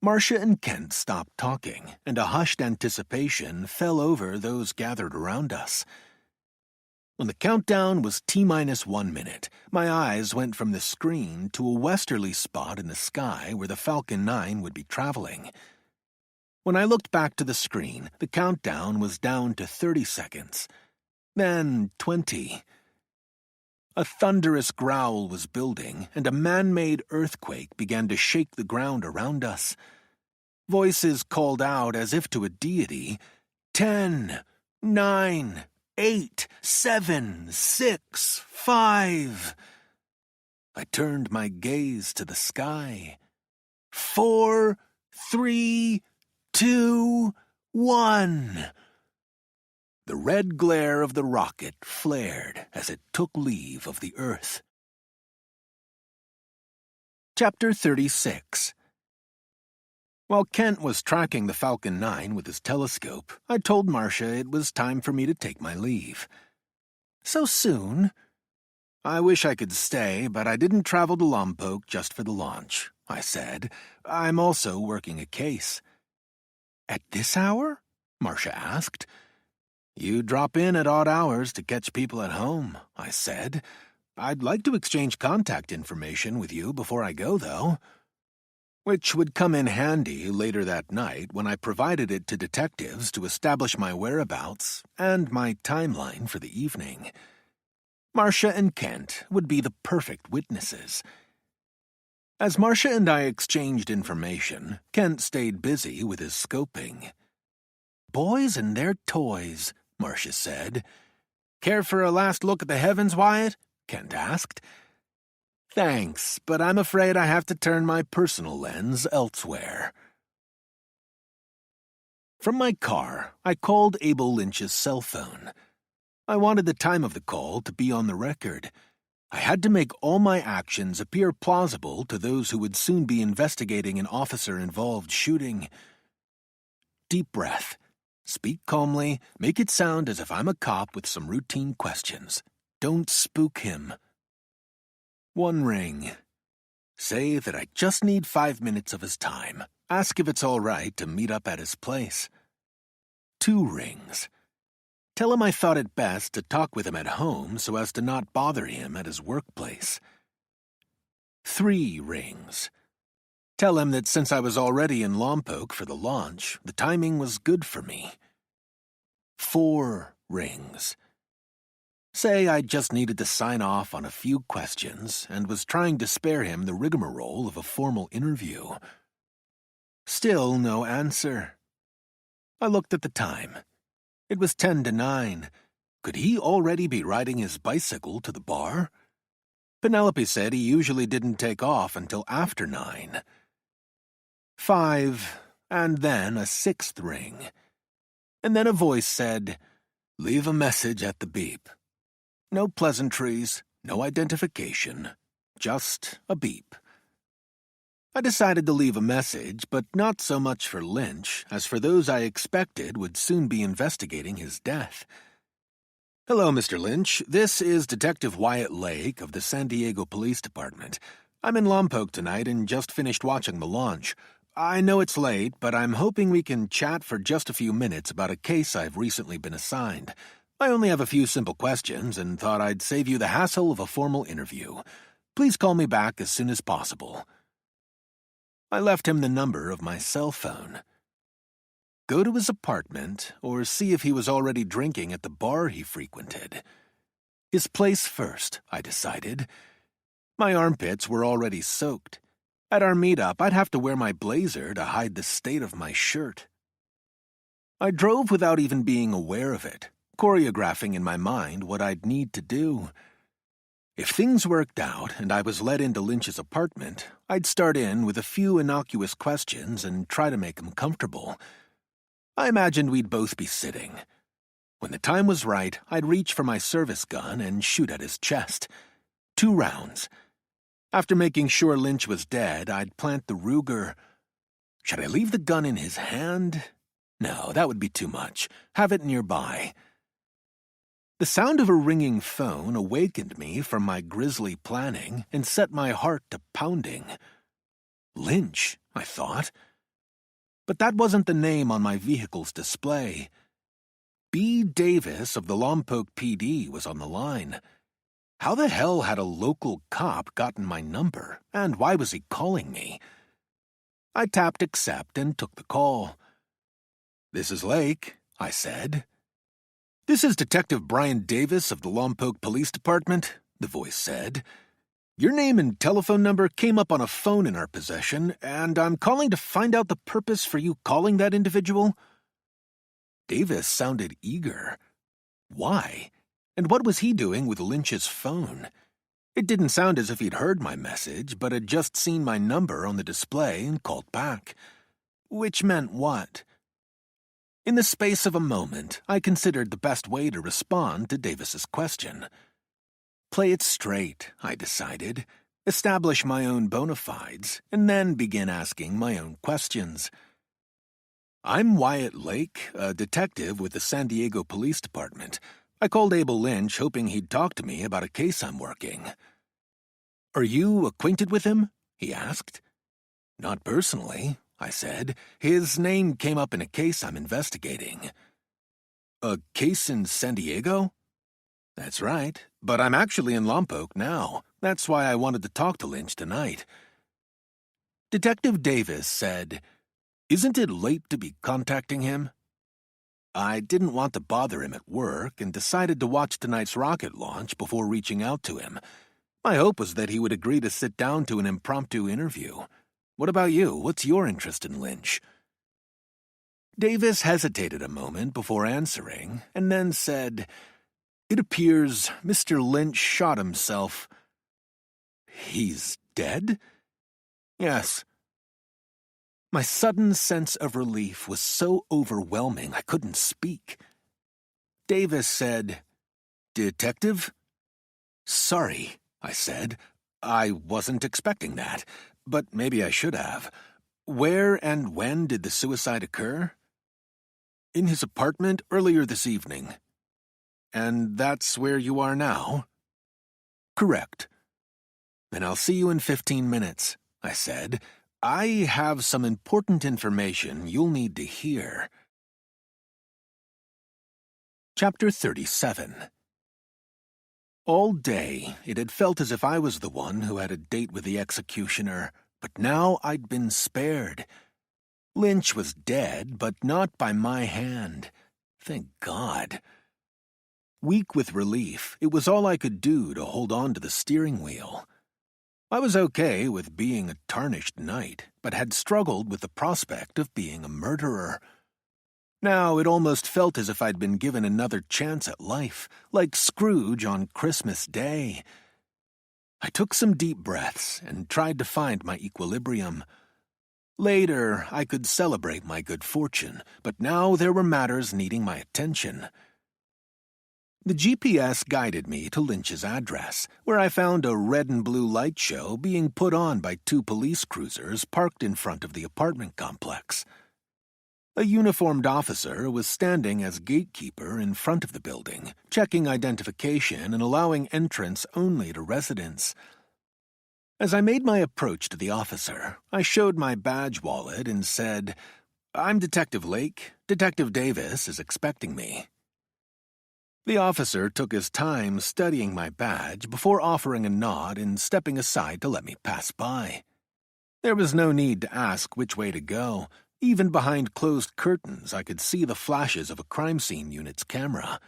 Marcia and Kent stopped talking, and a hushed anticipation fell over those gathered around us. When the countdown was T-minus 1 minute, my eyes went from the screen to a westerly spot in the sky where the Falcon 9 would be traveling. When I looked back to the screen, the countdown was down to 30 seconds. Then 20. A thunderous growl was building, and a man-made earthquake began to shake the ground around us. Voices called out as if to a deity, 10, 9, 8, 7, 6, 5. I turned my gaze to the sky. 4, 3, 2, 1. The red glare of the rocket flared as it took leave of the Earth. Chapter 36. While Kent was tracking the Falcon 9 with his telescope, I told Marcia it was time for me to take my leave. So soon? I wish I could stay, but I didn't travel to Lompoc just for the launch, I said. I'm also working a case. At this hour? Marcia asked. You drop in at odd hours to catch people at home, I said. I'd like to exchange contact information with you before I go, though. Which would come in handy later that night when I provided it to detectives to establish my whereabouts and my timeline for the evening. Marcia and Kent would be the perfect witnesses. As Marcia and I exchanged information, Kent stayed busy with his scoping. Boys and their toys, Marcia said. Care for a last look at the heavens, Wyatt? Kent asked. Thanks, but I'm afraid I have to turn my personal lens elsewhere. From my car, I called Abel Lynch's cell phone. I wanted the time of the call to be on the record. I had to make all my actions appear plausible to those who would soon be investigating an officer-involved shooting. Deep breath. Speak calmly, make it sound as if I'm a cop with some routine questions. Don't spook him. 1 ring. Say that I just need 5 minutes of his time. Ask if it's all right to meet up at his place. 2 rings. Tell him I thought it best to talk with him at home so as to not bother him at his workplace. 3 rings. Tell him that since I was already in Lompoc for the launch, the timing was good for me. 4 rings. Say I just needed to sign off on a few questions and was trying to spare him the rigmarole of a formal interview. Still no answer. I looked at the time. It was 10 to 9. Could he already be riding his bicycle to the bar? Penelope said he usually didn't take off until after 9. 5, and then a 6th ring. And then a voice said, "Leave a message at the beep." No pleasantries, no identification, just a beep. I decided to leave a message, but not so much for Lynch as for those I expected would soon be investigating his death. Hello, Mr. Lynch. This is Detective Wyatt Lake of the San Diego Police Department. I'm in Lompoc tonight and just finished watching the launch. I know it's late, but I'm hoping we can chat for just a few minutes about a case I've recently been assigned. I only have a few simple questions and thought I'd save you the hassle of a formal interview. Please call me back as soon as possible. I left him the number of my cell phone. Go to his apartment or see if he was already drinking at the bar he frequented. His place first, I decided. My armpits were already soaked. At our meetup, I'd have to wear my blazer to hide the state of my shirt. I drove without even being aware of it, choreographing in my mind what I'd need to do. If things worked out and I was let into Lynch's apartment, I'd start in with a few innocuous questions and try to make him comfortable. I imagined we'd both be sitting. When the time was right, I'd reach for my service gun and shoot at his chest. 2 rounds. After making sure Lynch was dead, I'd plant the Ruger. Should I leave the gun in his hand? No, that would be too much. Have it nearby. The sound of a ringing phone awakened me from my grisly planning and set my heart to pounding. Lynch, I thought. But that wasn't the name on my vehicle's display. B. Davis of the Lompoc PD was on the line. How the hell had a local cop gotten my number, and why was he calling me? I tapped accept and took the call. "This is Lake," I said. "This is Detective Brian Davis of the Lompoc Police Department," the voice said. "Your name and telephone number came up on a phone in our possession, and I'm calling to find out the purpose for you calling that individual." Davis sounded eager. Why? And what was he doing with Lynch's phone? It didn't sound as if he'd heard my message, but had just seen my number on the display and called back. Which meant what? In the space of a moment, I considered the best way to respond to Davis's question. Play it straight, I decided, establish my own bona fides, and then begin asking my own questions. I'm Wyatt Lake, a detective with the San Diego Police Department. I called Abel Lynch hoping he'd talk to me about a case I'm working. Are you acquainted with him? He asked. Not personally, I said. His name came up in a case I'm investigating. A case in San Diego? That's right, but I'm actually in Lompoc now. That's why I wanted to talk to Lynch tonight. Detective Davis said, "Isn't it late to be contacting him?" I didn't want to bother him at work and decided to watch tonight's rocket launch before reaching out to him. My hope was that he would agree to sit down to an impromptu interview. What about you? What's your interest in Lynch? Davis hesitated a moment before answering, and then said, "It appears Mr. Lynch shot himself." He's dead? Yes. My sudden sense of relief was so overwhelming I couldn't speak. Davis said, "Detective?" "Sorry," I said. "I wasn't expecting that, but maybe I should have. Where and when did the suicide occur?" "In his apartment earlier this evening." "And that's where you are now?" "Correct." "Then I'll see you in 15 minutes, I said. I have some important information you'll need to hear. Chapter 37. All day, it had felt as if I was the one who had a date with the executioner, but now I'd been spared. Lynch was dead, but not by my hand. Thank God. Weak with relief, it was all I could do to hold on to the steering wheel. I was okay with being a tarnished knight, but had struggled with the prospect of being a murderer. Now it almost felt as if I'd been given another chance at life, like Scrooge on Christmas Day. I took some deep breaths and tried to find my equilibrium. Later, I could celebrate my good fortune, but now there were matters needing my attention. The GPS guided me to Lynch's address, where I found a red and blue light show being put on by 2 police cruisers parked in front of the apartment complex. A uniformed officer was standing as gatekeeper in front of the building, checking identification and allowing entrance only to residents. As I made my approach to the officer, I showed my badge wallet and said, "I'm Detective Lake. Detective Davis is expecting me." The officer took his time studying my badge before offering a nod and stepping aside to let me pass by. There was no need to ask which way to go. Even behind closed curtains, I could see the flashes of a crime scene unit's camera.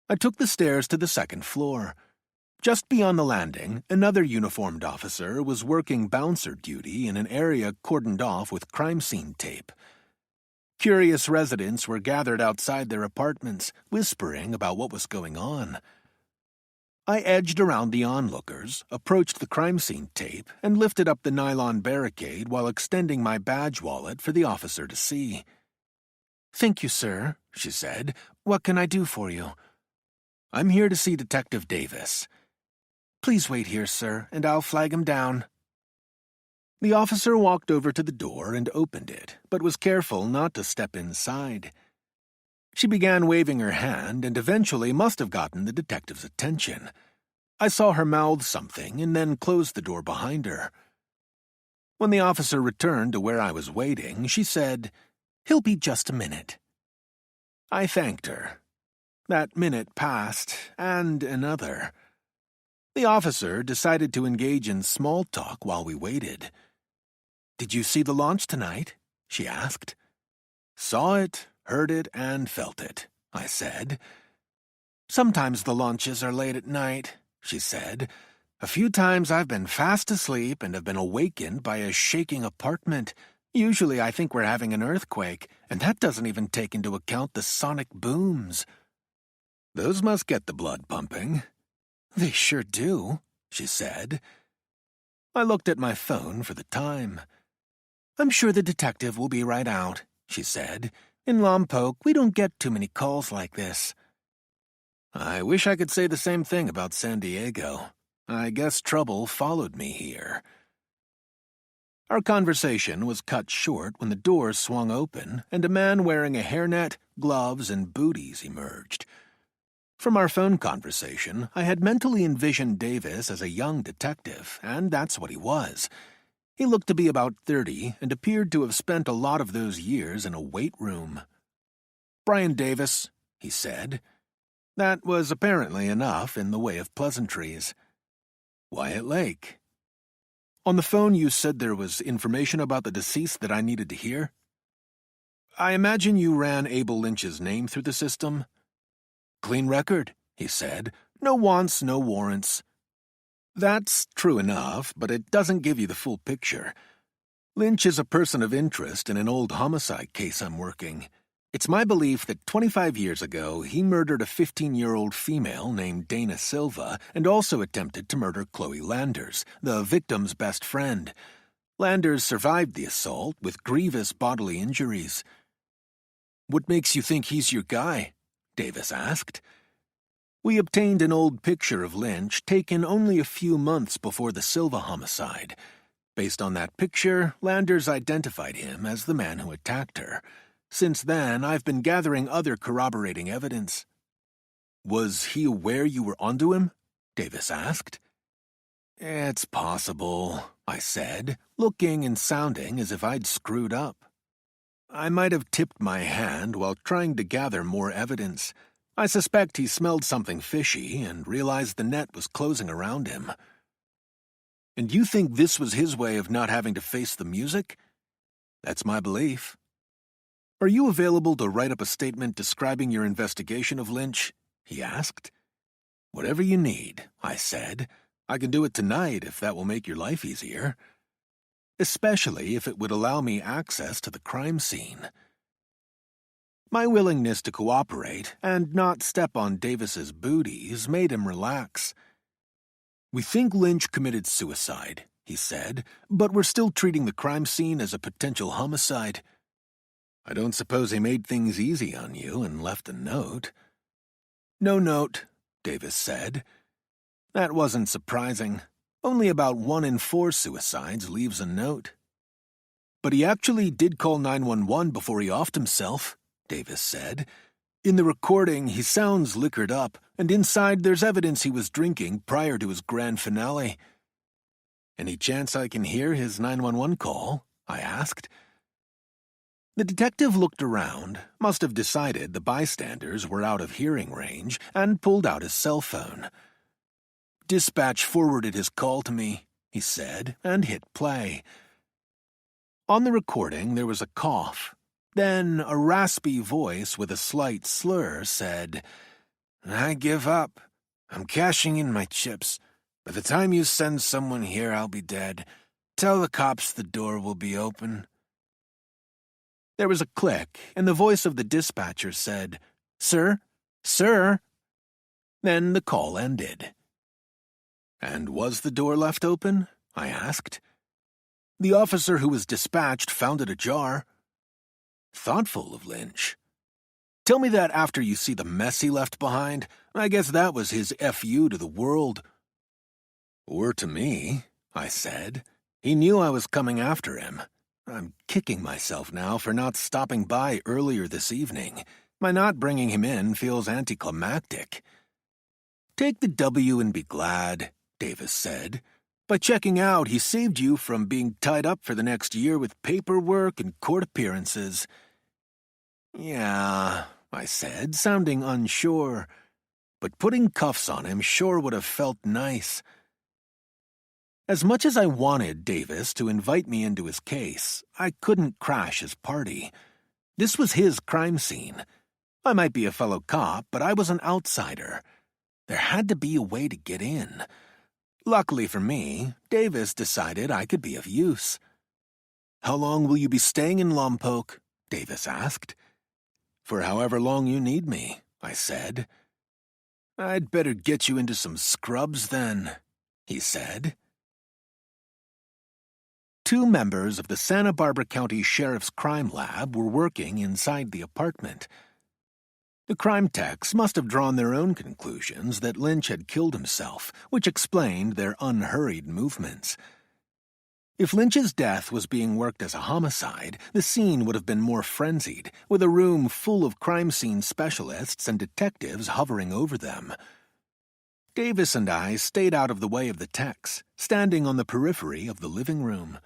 I took the stairs to the 2nd floor. Just beyond the landing, another uniformed officer was working bouncer duty in an area cordoned off with crime scene tape. Curious residents were gathered outside their apartments, whispering about what was going on. I edged around the onlookers, approached the crime scene tape, and lifted up the nylon barricade while extending my badge wallet for the officer to see. "Thank you, sir," she said. "What can I do for you?" "I'm here to see Detective Davis." "Please wait here, sir, and I'll flag him down." The officer walked over to the door and opened it, but was careful not to step inside. She began waving her hand and eventually must have gotten the detective's attention. I saw her mouth something and then closed the door behind her. When the officer returned to where I was waiting, she said, "He'll be just a minute." I thanked her. That minute passed, and another. The officer decided to engage in small talk while we waited. "Did you see the launch tonight?" she asked. "Saw it, heard it, and felt it," I said. "Sometimes the launches are late at night," she said. "A few times I've been fast asleep and have been awakened by a shaking apartment. Usually I think we're having an earthquake, and that doesn't even take into account the sonic booms. Those must get the blood pumping. They sure do, she said. I looked at my phone for the time. I'm sure the detective will be right out, she said. In Lompoc, we don't get too many calls like this. I wish I could say the same thing about San Diego. I guess trouble followed me here. Our conversation was cut short when the door swung open and a man wearing a hairnet, gloves, and booties emerged. From our phone conversation, I had mentally envisioned Davis as a young detective, and that's what he was. He looked to be about 30 and appeared to have spent a lot of those years in a weight room. "Brian Davis," he said. That was apparently enough in the way of pleasantries. "Wyatt Lake. On the phone you said there was information about the deceased that I needed to hear? I imagine you ran Abel Lynch's name through the system?" "Clean record," he said. "No wants, no warrants." "That's true enough, but it doesn't give you the full picture. Lynch is a person of interest in an old homicide case I'm working. It's my belief that 25 years ago he murdered a 15-year-old female named Dana Silva and also attempted to murder Chloe Landers, the victim's best friend. Landers survived the assault with grievous bodily injuries." "What makes you think he's your guy?" Davis asked. We obtained an old picture of Lynch taken only a few months before the Silva homicide. Based on that picture, Landers identified him as the man who attacked her. Since then, I've been gathering other corroborating evidence. "Was he aware you were onto him?" Davis asked. "It's possible," I said, looking and sounding as if I'd screwed up. I might have tipped my hand while trying to gather more evidence. I suspect he smelled something fishy and realized the net was closing around him. "And you think this was his way of not having to face the music?" "That's my belief." "Are you available to write up a statement describing your investigation of Lynch?" he asked. "Whatever you need," I said. "I can do it tonight if that will make your life easier. Especially if it would allow me access to the crime scene." My willingness to cooperate and not step on Davis's booties made him relax. "We think Lynch committed suicide," he said, "but we're still treating the crime scene as a potential homicide." "I don't suppose he made things easy on you and left a note?" "No note," Davis said. That wasn't surprising. Only about 1 in 4 suicides leaves a note. "But he actually did call 911 before he offed himself," Davis said. "In the recording, he sounds liquored up, and inside there's evidence he was drinking prior to his grand finale." "Any chance I can hear his 911 call?" I asked. The detective looked around, must have decided the bystanders were out of hearing range, and pulled out his cell phone. "Dispatch forwarded his call to me," he said, and hit play. On the recording there was a cough. Then a raspy voice with a slight slur said, "I give up. I'm cashing in my chips. By the time you send someone here, I'll be dead. Tell the cops the door will be open." There was a click, and the voice of the dispatcher said, "Sir? Sir?" Then the call ended. "And was the door left open?" I asked. "The officer who was dispatched found it ajar." Thoughtful of Lynch. "Tell me that after you see the mess he left behind. I guess that was his F.U. to the world." "Or to me," I said. "He knew I was coming after him. I'm kicking myself now for not stopping by earlier this evening. My not bringing him in feels anticlimactic." "Take the W and be glad," Davis said. "By checking out, he saved you from being tied up for the next year with paperwork and court appearances." "Yeah," I said, sounding unsure. "But putting cuffs on him sure would have felt nice." As much as I wanted Davis to invite me into his case, I couldn't crash his party. This was his crime scene. I might be a fellow cop, but I was an outsider. There had to be a way to get in. Luckily for me, Davis decided I could be of use. "How long will you be staying in Lompoc?" Davis asked. "For however long you need me," I said. "I'd better get you into some scrubs then," he said. 2 members of the Santa Barbara County Sheriff's Crime Lab were working inside the apartment. The crime techs must have drawn their own conclusions that Lynch had killed himself, which explained their unhurried movements. If Lynch's death was being worked as a homicide, the scene would have been more frenzied, with a room full of crime scene specialists and detectives hovering over them. Davis and I stayed out of the way of the techs, standing on the periphery of the living room.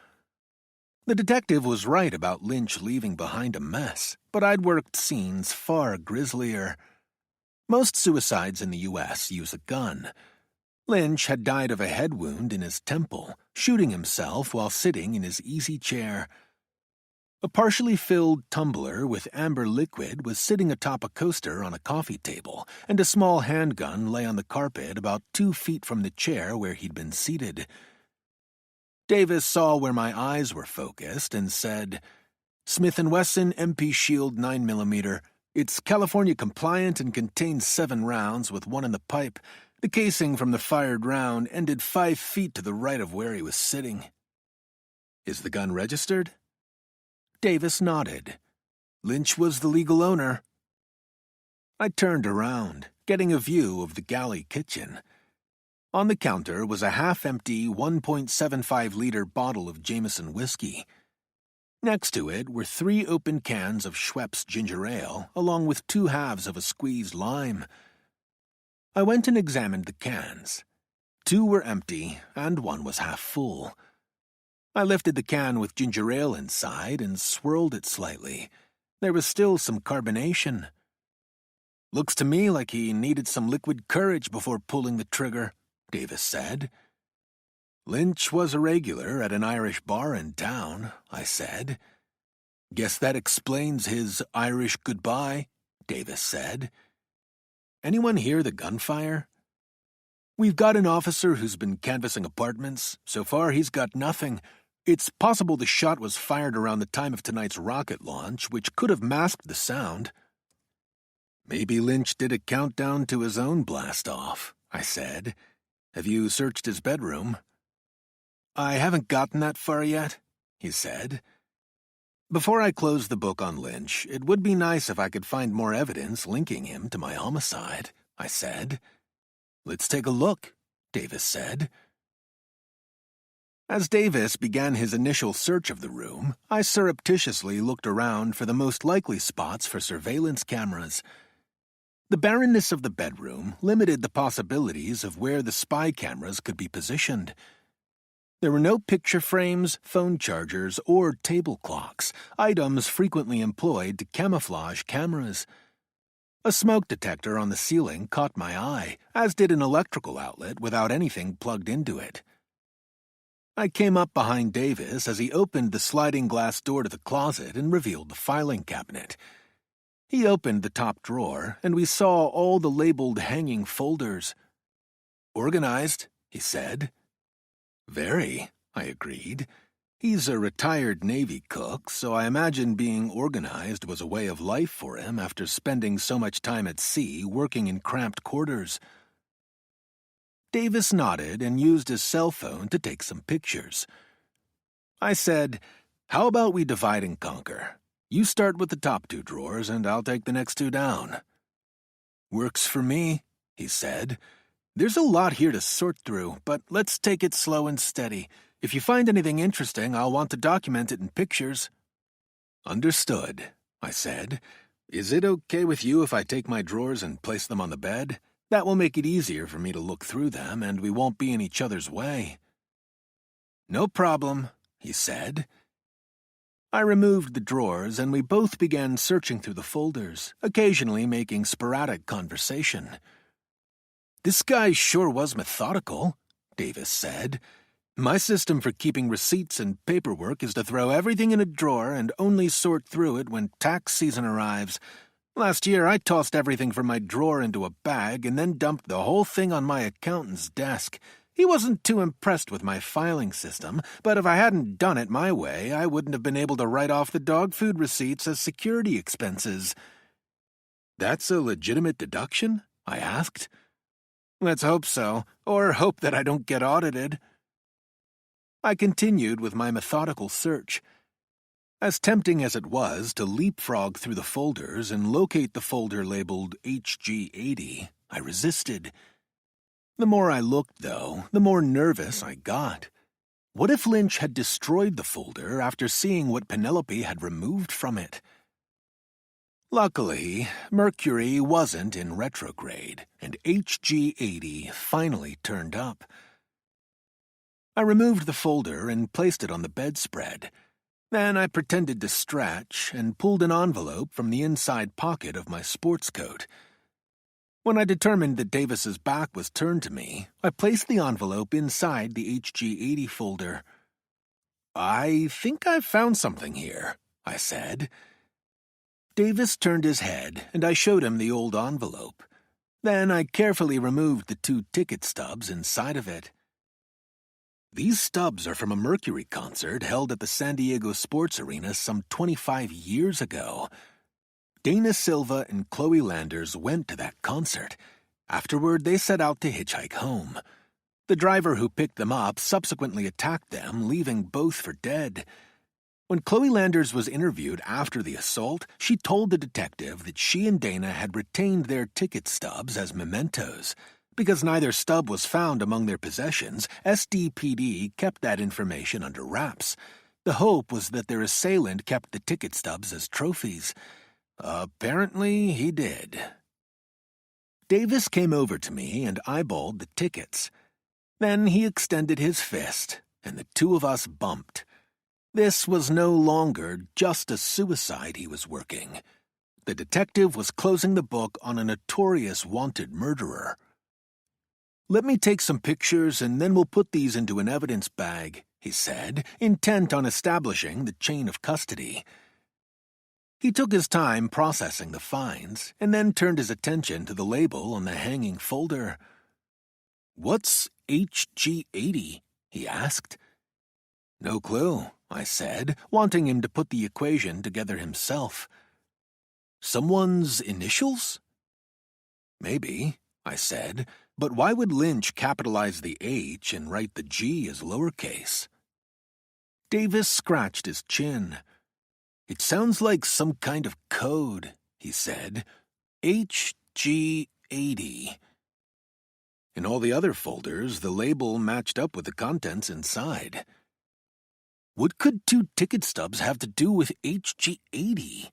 The detective was right about Lynch leaving behind a mess, but I'd worked scenes far grislier. Most suicides in the U.S. use a gun. Lynch had died of a head wound in his temple, shooting himself while sitting in his easy chair. A partially filled tumbler with amber liquid was sitting atop a coaster on a coffee table, and a small handgun lay on the carpet about 2 feet from the chair where he'd been seated. Davis saw where my eyes were focused and said, "Smith & Wesson MP Shield 9mm. It's California compliant and contains 7 rounds with 1 in the pipe. The casing from the fired round ended 5 feet to the right of where he was sitting." "Is the gun registered?" Davis nodded. Lynch was the legal owner. I turned around, getting a view of the galley kitchen. On the counter was a half-empty 1.75-liter bottle of Jameson whiskey. Next to it were 3 open cans of Schweppes ginger ale, along with 2 halves of a squeezed lime. I went and examined the cans. 2 were empty, and 1 was half full. I lifted the can with ginger ale inside and swirled it slightly. There was still some carbonation. "Looks to me like he needed some liquid courage before pulling the trigger," Davis said. "Lynch was a regular at an Irish bar in town," I said. "Guess that explains his Irish goodbye," Davis said. "Anyone hear the gunfire?" "We've got an officer who's been canvassing apartments. So far, he's got nothing. It's possible the shot was fired around the time of tonight's rocket launch, which could have masked the sound." "Maybe Lynch did a countdown to his own blast-off," I said. "Have you searched his bedroom?" "I haven't gotten that far yet," he said. "Before I close the book on Lynch, it would be nice if I could find more evidence linking him to my homicide," I said. "Let's take a look," Davis said. As Davis began his initial search of the room, I surreptitiously looked around for the most likely spots for surveillance cameras. The barrenness of the bedroom limited the possibilities of where the spy cameras could be positioned. There were no picture frames, phone chargers, or table clocks, items frequently employed to camouflage cameras. A smoke detector on the ceiling caught my eye, as did an electrical outlet without anything plugged into it. I came up behind Davis as he opened the sliding glass door to the closet and revealed the filing cabinet. He opened the top drawer, and we saw all the labeled hanging folders. "Organized," he said. "Very," I agreed. He's a retired Navy cook, so I imagine being organized was a way of life for him after spending so much time at sea working in cramped quarters. Davis nodded and used his cell phone to take some pictures. I said, "How about we divide and conquer? You start with the top 2 drawers, and I'll take the next 2 down." "Works for me," he said. "There's a lot here to sort through, but let's take it slow and steady. If you find anything interesting, I'll want to document it in pictures." "Understood," I said. "Is it okay with you if I take my drawers and place them on the bed? That will make it easier for me to look through them, and we won't be in each other's way." "No problem," he said. I removed the drawers, and we both began searching through the folders, occasionally making sporadic conversation. "This guy sure was methodical," Davis said. "My system for keeping receipts and paperwork is to throw everything in a drawer and only sort through it when tax season arrives. Last year, I tossed everything from my drawer into a bag and then dumped the whole thing on my accountant's desk. He wasn't too impressed with my filing system, but if I hadn't done it my way, I wouldn't have been able to write off the dog food receipts as security expenses. "That's a legitimate deduction?" I asked. "Let's hope so, or hope that I don't get audited." I continued with my methodical search. As tempting as it was to leapfrog through the folders and locate the folder labeled HG80, I resisted. The more I looked, though, the more nervous I got. What if Lynch had destroyed the folder after seeing what Penelope had removed from it? Luckily, Mercury wasn't in retrograde, and HG80 finally turned up. I removed the folder and placed it on the bedspread. Then I pretended to stretch and pulled an envelope from the inside pocket of my sports coat. When I determined that Davis's back was turned to me, I placed the envelope inside the HG80 folder. "I think I've found something here," I said. Davis turned his head, and I showed him the old envelope. Then I carefully removed the 2 ticket stubs inside of it. "These stubs are from a Mercury concert held at the San Diego Sports Arena some 25 years ago. Dana Silva and Chloe Landers went to that concert. Afterward, they set out to hitchhike home. The driver who picked them up subsequently attacked them, leaving both for dead. When Chloe Landers was interviewed after the assault, she told the detective that she and Dana had retained their ticket stubs as mementos. Because neither stub was found among their possessions, SDPD kept that information under wraps. The hope was that their assailant kept the ticket stubs as trophies. Apparently, he did. Davis came over to me and eyeballed the tickets. Then he extended his fist, and the 2 of us bumped. This was no longer just a suicide he was working. The detective was closing the book on a notorious wanted murderer. "Let me take some pictures and then we'll put these into an evidence bag," he said, intent on establishing the chain of custody. He took his time processing the finds, and then turned his attention to the label on the hanging folder. "What's HG80?" he asked. "No clue," I said, wanting him to put the equation together himself. "Someone's initials?" "Maybe," I said, "but why would Lynch capitalize the H and write the G as lowercase?" Davis scratched his chin. "It sounds like some kind of code," he said. HG80. In all the other folders, the label matched up with the contents inside. What could 2 ticket stubs have to do with HG80?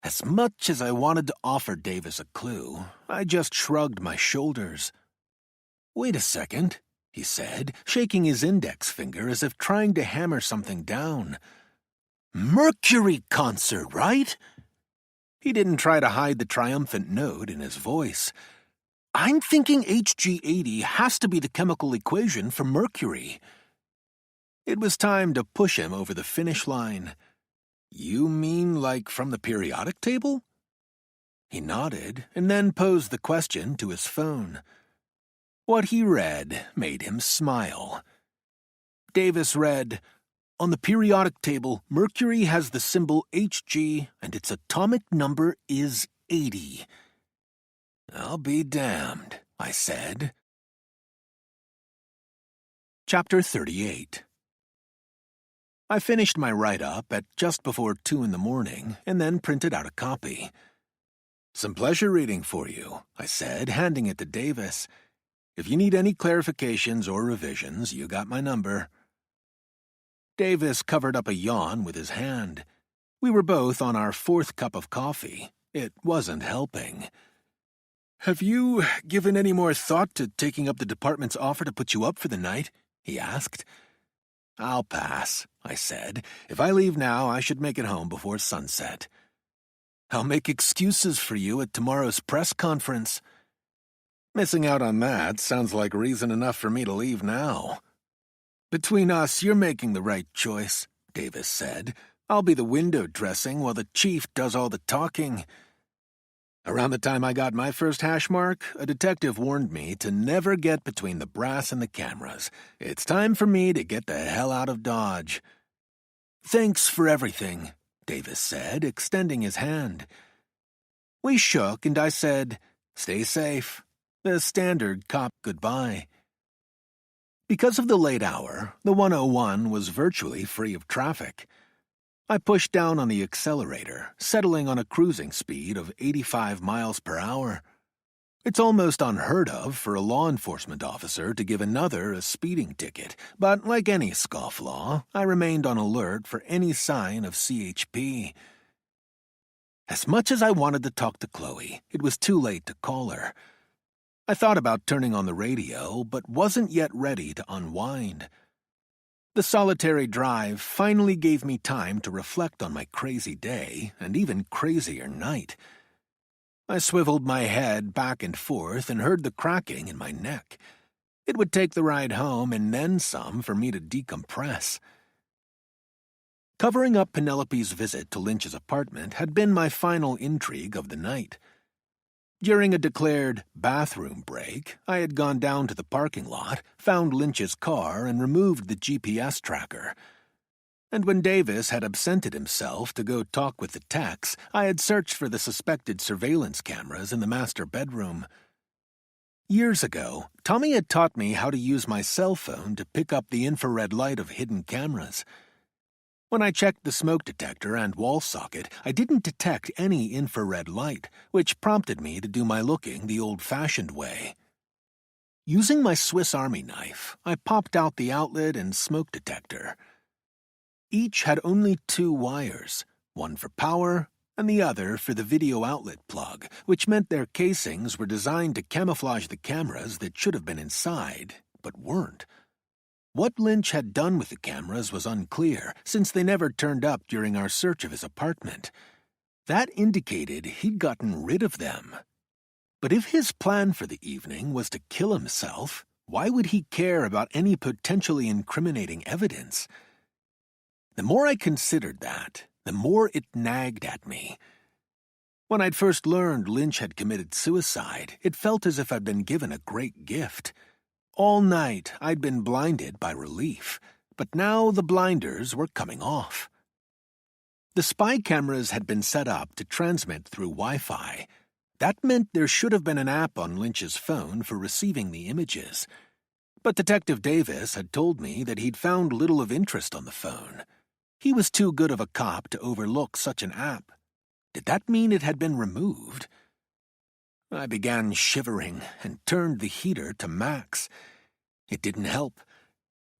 As much as I wanted to offer Davis a clue, I just shrugged my shoulders. "Wait a second," he said, shaking his index finger as if trying to hammer something down. "Mercury concert, right?" He didn't try to hide the triumphant note in his voice. "I'm thinking HG80 has to be the chemical equation for mercury." It was time to push him over the finish line. "You mean like from the periodic table?" He nodded and then posed the question to his phone. What he read made him smile. Davis read, "On the periodic table, mercury has the symbol Hg and its atomic number is 80. "I'll be damned," I said. Chapter 38. I finished my write-up at just before 2 in the morning and then printed out a copy. "Some pleasure reading for you," I said, handing it to Davis. "If you need any clarifications or revisions, you got my number." Davis covered up a yawn with his hand. We were both on our 4th cup of coffee. It wasn't helping. "Have you given any more thought to taking up the department's offer to put you up for the night?" he asked. "I'll pass," I said. "If I leave now, I should make it home before sunset." "I'll make excuses for you at tomorrow's press conference." "Missing out on that sounds like reason enough for me to leave now." "Between us, you're making the right choice," Davis said. "I'll be the window dressing while the chief does all the talking." Around the time I got my first hash mark, a detective warned me to never get between the brass and the cameras. It's time for me to get the hell out of Dodge. "Thanks for everything," Davis said, extending his hand. We shook, and I said, "Stay safe." The standard cop goodbye. Because of the late hour, the 101 was virtually free of traffic. I pushed down on the accelerator, settling on a cruising speed of 85 miles per hour. It's almost unheard of for a law enforcement officer to give another a speeding ticket, but like any scofflaw, I remained on alert for any sign of CHP. As much as I wanted to talk to Chloe, it was too late to call her. I thought about turning on the radio, but wasn't yet ready to unwind. The solitary drive finally gave me time to reflect on my crazy day and even crazier night. I swiveled my head back and forth and heard the cracking in my neck. It would take the ride home and then some for me to decompress. Covering up Penelope's visit to Lynch's apartment had been my final intrigue of the night. During a declared bathroom break, I had gone down to the parking lot, found Lynch's car, and removed the GPS tracker. And when Davis had absented himself to go talk with the techs, I had searched for the suspected surveillance cameras in the master bedroom. Years ago, Tommy had taught me how to use my cell phone to pick up the infrared light of hidden cameras. When I checked the smoke detector and wall socket, I didn't detect any infrared light, which prompted me to do my looking the old-fashioned way. Using my Swiss Army knife, I popped out the outlet and smoke detector. Each had only 2 wires, one for power and the other for the video outlet plug, which meant their casings were designed to camouflage the cameras that should have been inside, but weren't. What Lynch had done with the cameras was unclear, since they never turned up during our search of his apartment. That indicated he'd gotten rid of them. But if his plan for the evening was to kill himself, why would he care about any potentially incriminating evidence? The more I considered that, the more it nagged at me. When I'd first learned Lynch had committed suicide, it felt as if I'd been given a great gift. All night, I'd been blinded by relief, but now the blinders were coming off. The spy cameras had been set up to transmit through Wi-Fi. That meant there should have been an app on Lynch's phone for receiving the images. But Detective Davis had told me that he'd found little of interest on the phone. He was too good of a cop to overlook such an app. Did that mean it had been removed? I began shivering and turned the heater to max. It didn't help.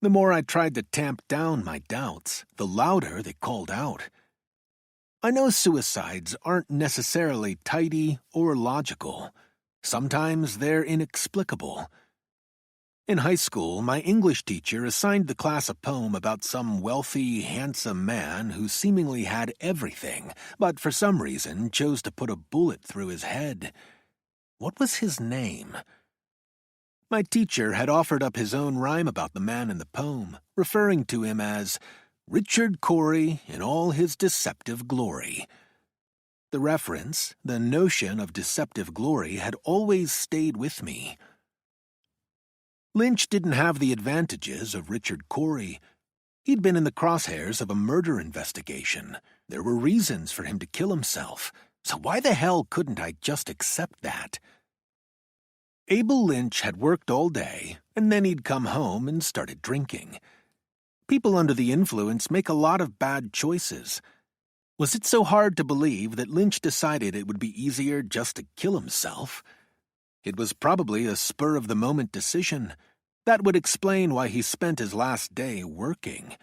The more I tried to tamp down my doubts, the louder they called out. I know suicides aren't necessarily tidy or logical. Sometimes they're inexplicable. In high school, my English teacher assigned the class a poem about some wealthy, handsome man who seemingly had everything, but for some reason chose to put a bullet through his head. What was his name? My teacher had offered up his own rhyme about the man in the poem, referring to him as Richard Cory in all his deceptive glory. The reference, the notion of deceptive glory, had always stayed with me. Lynch didn't have the advantages of Richard Cory. He'd been in the crosshairs of a murder investigation. There were reasons for him to kill himself. So why the hell couldn't I just accept that? Abel Lynch had worked all day, and then he'd come home and started drinking. People under the influence make a lot of bad choices. Was it so hard to believe that Lynch decided it would be easier just to kill himself? It was probably a spur-of-the-moment decision. That would explain why he spent his last day working.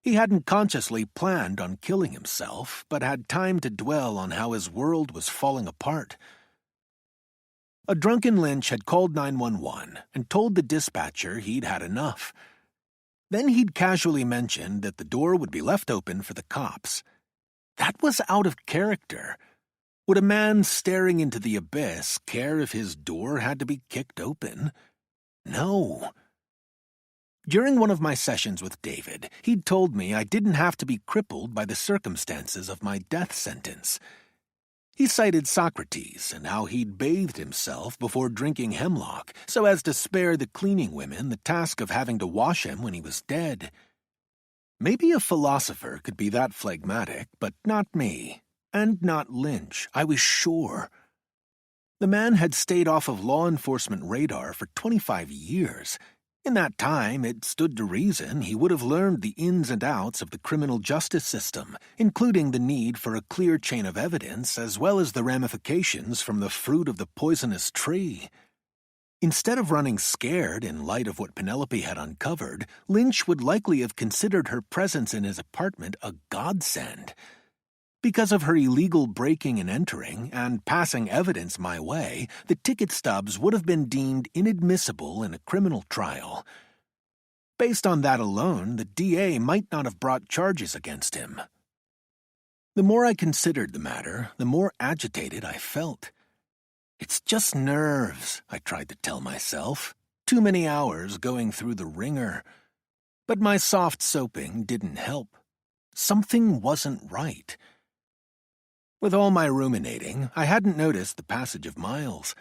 He hadn't consciously planned on killing himself, but had time to dwell on how his world was falling apart. A drunken Lynch had called 911 and told the dispatcher he'd had enough. Then he'd casually mentioned that the door would be left open for the cops. That was out of character. Would a man staring into the abyss care if his door had to be kicked open? No. During one of my sessions with David, he'd told me I didn't have to be crippled by the circumstances of my death sentence. He cited Socrates and how he'd bathed himself before drinking hemlock so as to spare the cleaning women the task of having to wash him when he was dead. Maybe a philosopher could be that phlegmatic, but not me. And not Lynch, I was sure. The man had stayed off of law enforcement radar for 25 years. In that time, it stood to reason he would have learned the ins and outs of the criminal justice system, including the need for a clear chain of evidence as well as the ramifications from the fruit of the poisonous tree. Instead of running scared in light of what Penelope had uncovered, Lynch would likely have considered her presence in his apartment a godsend. Because of her illegal breaking and entering and passing evidence my way, the ticket stubs would have been deemed inadmissible in a criminal trial. Based on that alone, the DA might not have brought charges against him. The more I considered the matter, the more agitated I felt. It's just nerves, I tried to tell myself. Too many hours going through the ringer. But my soft soaping didn't help. Something wasn't right. With all my ruminating, I hadn't noticed the passage of miles.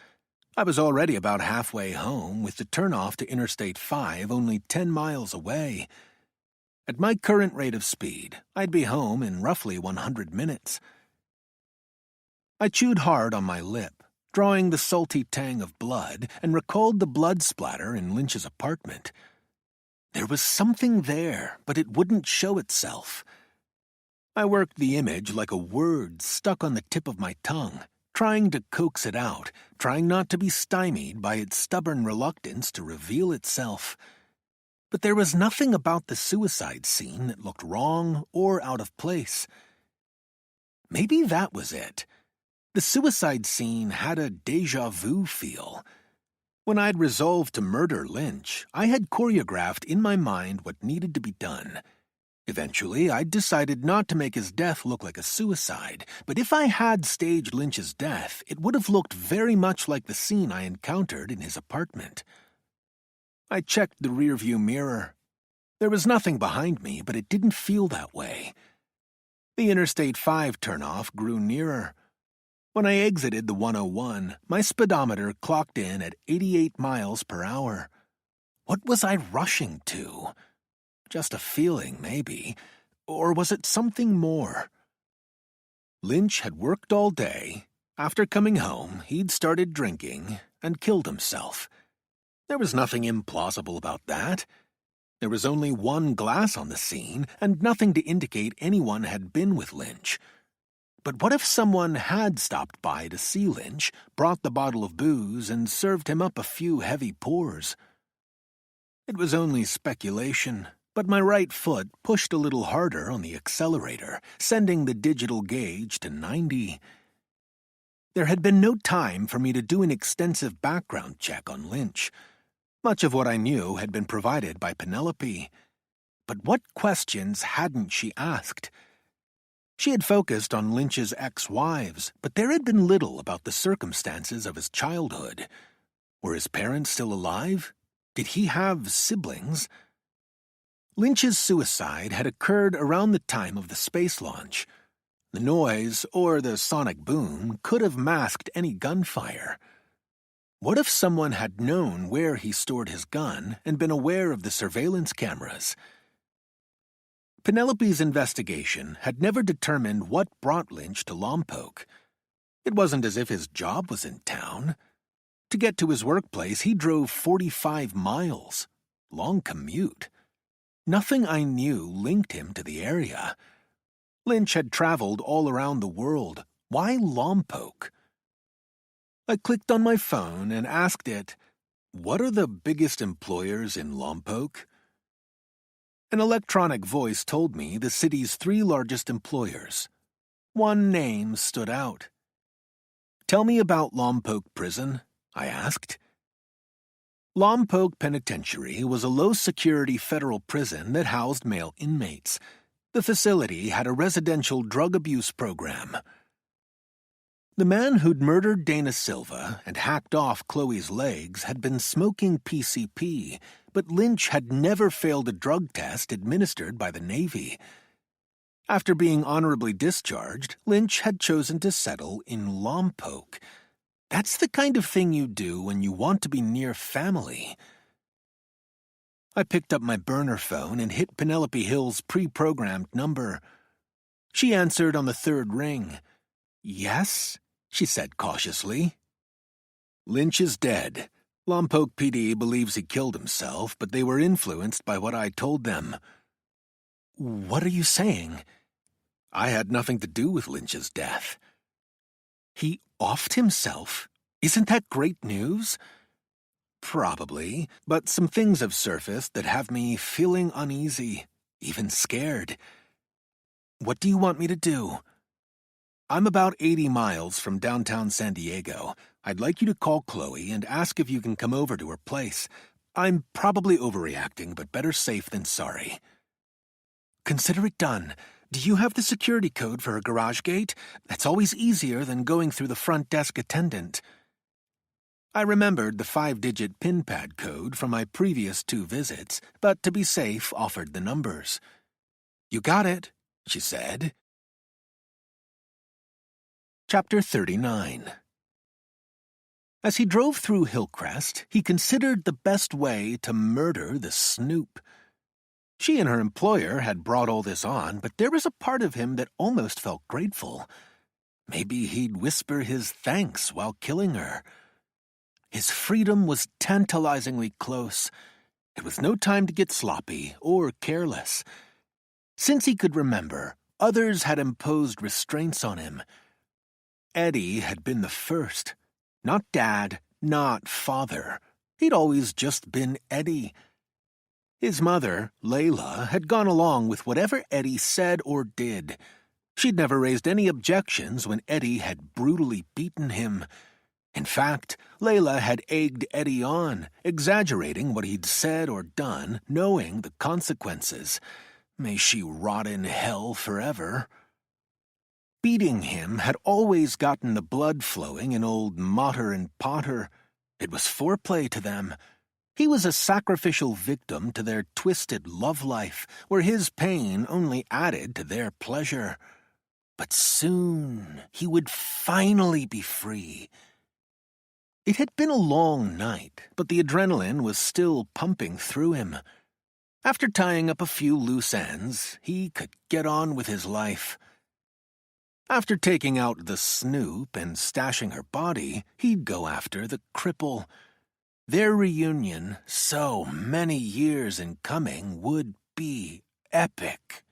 I was already about halfway home, with the turnoff to Interstate 5 only 10 miles away. At my current rate of speed, I'd be home in roughly 100 minutes. I chewed hard on my lip, drawing the salty tang of blood, and recalled the blood splatter in Lynch's apartment. There was something there, but it wouldn't show itself. I worked the image like a word stuck on the tip of my tongue, trying to coax it out, trying not to be stymied by its stubborn reluctance to reveal itself. But there was nothing about the suicide scene that looked wrong or out of place. Maybe that was it. The suicide scene had a déjà vu feel. When I'd resolved to murder Lynch, I had choreographed in my mind what needed to be done. Eventually, I'd decided not to make his death look like a suicide, but if I had staged Lynch's death, it would have looked very much like the scene I encountered in his apartment. I checked the rearview mirror. There was nothing behind me, but it didn't feel that way. The Interstate 5 turnoff grew nearer. When I exited the 101, my speedometer clocked in at 88 miles per hour. What was I rushing to? Just a feeling, maybe. Or was it something more? Lynch had worked all day. After coming home, he'd started drinking and killed himself. There was nothing implausible about that. There was only one glass on the scene, and nothing to indicate anyone had been with Lynch. But what if someone had stopped by to see Lynch, brought the bottle of booze, and served him up a few heavy pours? It was only speculation, but my right foot pushed a little harder on the accelerator, sending the digital gauge to 90. There had been no time for me to do an extensive background check on Lynch. Much of what I knew had been provided by Penelope. But what questions hadn't she asked? She had focused on Lynch's ex-wives, but there had been little about the circumstances of his childhood. Were his parents still alive? Did he have siblings? Lynch's suicide had occurred around the time of the space launch. The noise, or the sonic boom, could have masked any gunfire. What if someone had known where he stored his gun and been aware of the surveillance cameras? Penelope's investigation had never determined what brought Lynch to Lompoc. It wasn't as if his job was in town. To get to his workplace, he drove 45 miles. Long commute. Nothing I knew linked him to the area. Lynch had traveled all around the world. Why Lompoc? I clicked on my phone and asked it, "What are the biggest employers in Lompoc?" An electronic voice told me the city's 3 largest employers. One name stood out. "Tell me about Lompoc Prison," I asked. Lompoc Penitentiary was a low-security federal prison that housed male inmates. The facility had a residential drug abuse program. The man who'd murdered Dana Silva and hacked off Chloe's legs had been smoking PCP, but Lynch had never failed a drug test administered by the Navy. After being honorably discharged, Lynch had chosen to settle in Lompoc. That's the kind of thing you do when you want to be near family. I picked up my burner phone and hit Penelope Hill's pre-programmed number. She answered on the third ring. "Yes?" she said cautiously. "Lynch is dead. Lompoc PD believes he killed himself, but they were influenced by what I told them." "What are you saying?" "I had nothing to do with Lynch's death." "He offed himself? Isn't that great news?" "Probably, but some things have surfaced that have me feeling uneasy, even scared." "What do you want me to do?" "I'm about 80 miles from downtown San Diego. I'd like you to call Chloe and ask if you can come over to her place. I'm probably overreacting, but better safe than sorry." "Consider it done. Do you have the security code for her garage gate? That's always easier than going through the front desk attendant." I remembered the 5-digit PIN pad code from my previous 2 visits, but to be safe, offered the numbers. "You got it," she said. Chapter 39. As he drove through Hillcrest, he considered the best way to murder the Snoop. She and her employer had brought all this on, but there was a part of him that almost felt grateful. Maybe he'd whisper his thanks while killing her. His freedom was tantalizingly close. It was no time to get sloppy or careless. Since he could remember, others had imposed restraints on him. Eddie had been the first. Not Dad, not Father. He'd always just been Eddie. His mother, Layla, had gone along with whatever Eddie said or did. She'd never raised any objections when Eddie had brutally beaten him. In fact, Layla had egged Eddie on, exaggerating what he'd said or done, knowing the consequences. May she rot in hell forever. Beating him had always gotten the blood flowing in old Motter and Potter. It was foreplay to them. He was a sacrificial victim to their twisted love life, where his pain only added to their pleasure. But soon he would finally be free. It had been a long night, but the adrenaline was still pumping through him. After tying up a few loose ends, he could get on with his life. After taking out the Snoop and stashing her body, he'd go after the cripple. Their reunion, so many years in coming, would be epic.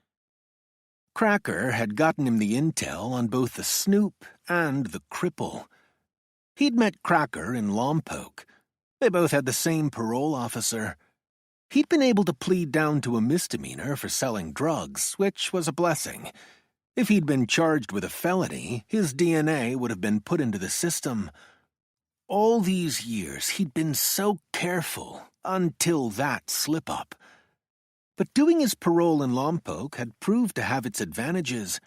Cracker had gotten him the intel on both the Snoop and the cripple. He'd met Cracker in Lompoc. They both had the same parole officer. He'd been able to plead down to a misdemeanor for selling drugs, which was a blessing. If he'd been charged with a felony, his DNA would have been put into the system. All these years he'd been so careful, until that slip-up. But doing his parole in Lompoc had proved to have its advantages.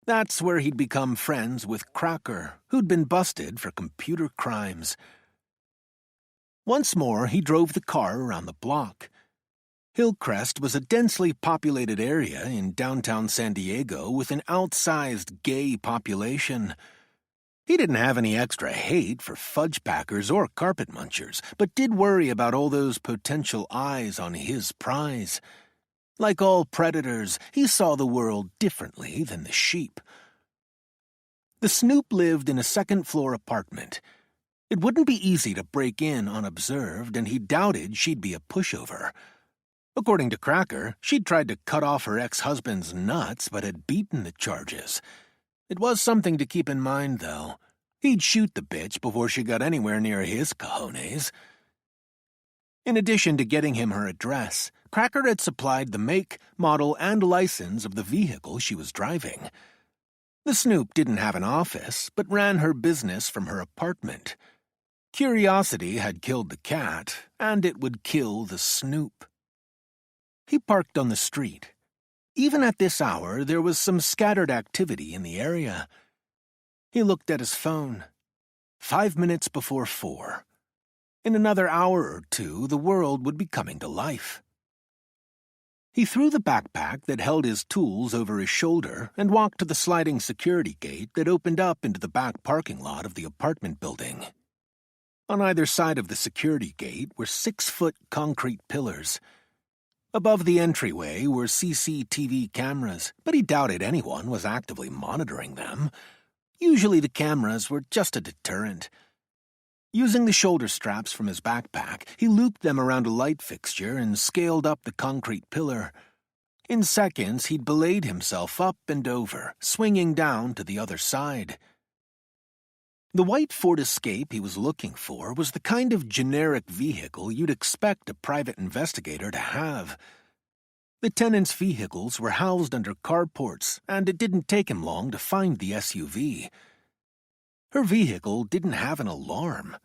That's where he'd become friends with Cracker, who'd been busted for computer crimes. Once more, he drove the car around the block. Hillcrest was a densely populated area in downtown San Diego with an outsized gay population. He didn't have any extra hate for fudge packers or carpet munchers, but did worry about all those potential eyes on his prize. Like all predators, he saw the world differently than the sheep. The Snoop lived in a second-floor apartment. It wouldn't be easy to break in unobserved, and he doubted she'd be a pushover. According to Cracker, she'd tried to cut off her ex-husband's nuts but had beaten the charges. It was something to keep in mind, though. He'd shoot the bitch before she got anywhere near his cojones. In addition to getting him her address, Cracker had supplied the make, model, and license of the vehicle she was driving. The Snoop didn't have an office, but ran her business from her apartment. Curiosity had killed the cat, and it would kill the Snoop. He parked on the street. Even at this hour, there was some scattered activity in the area. He looked at his phone. 5 minutes before 4. In another hour or two, the world would be coming to life. He threw the backpack that held his tools over his shoulder and walked to the sliding security gate that opened up into the back parking lot of the apartment building. On either side of the security gate were 6-foot concrete pillars. Above the entryway were CCTV cameras, but he doubted anyone was actively monitoring them. Usually the cameras were just a deterrent. Using the shoulder straps from his backpack, he looped them around a light fixture and scaled up the concrete pillar. In seconds, he'd belayed himself up and over, swinging down to the other side. The white Ford Escape he was looking for was the kind of generic vehicle you'd expect a private investigator to have. The tenant's vehicles were housed under carports, and it didn't take him long to find the SUV. Her vehicle didn't have an alarm.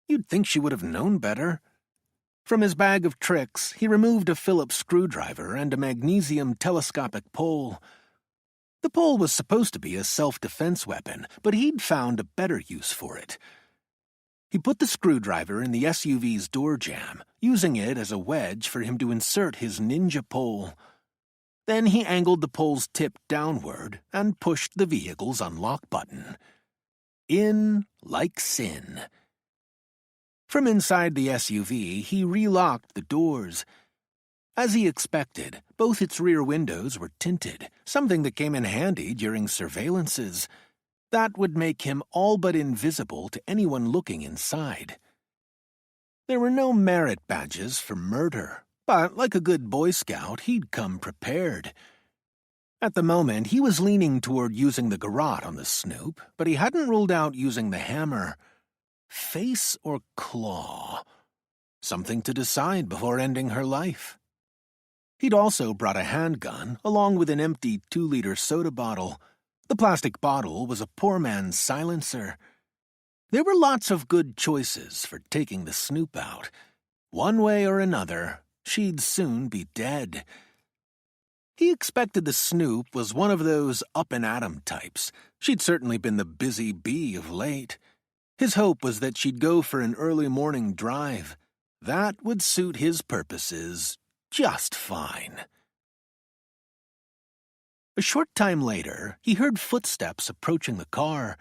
You'd think she would have known better. From his bag of tricks, he removed a Phillips screwdriver and a magnesium telescopic pole. The pole was supposed to be a self-defense weapon, but he'd found a better use for it. He put the screwdriver in the SUV's door jamb, using it as a wedge for him to insert his ninja pole. Then he angled the pole's tip downward and pushed the vehicle's unlock button. In like sin. From inside the SUV, he relocked the doors. As he expected, both its rear windows were tinted, something that came in handy during surveillances. That would make him all but invisible to anyone looking inside. There were no merit badges for murder, but like a good Boy Scout, he'd come prepared. At the moment, he was leaning toward using the garrote on the snoop, but he hadn't ruled out using the hammer. Face or claw? Something to decide before ending her life. He'd also brought a handgun, along with an empty 2-liter soda bottle. The plastic bottle was a poor man's silencer. There were lots of good choices for taking the snoop out. One way or another, she'd soon be dead. He expected the snoop was one of those up-and-atom types. She'd certainly been the busy bee of late. His hope was that she'd go for an early morning drive. That would suit his purposes just fine. A short time later, he heard footsteps approaching the car.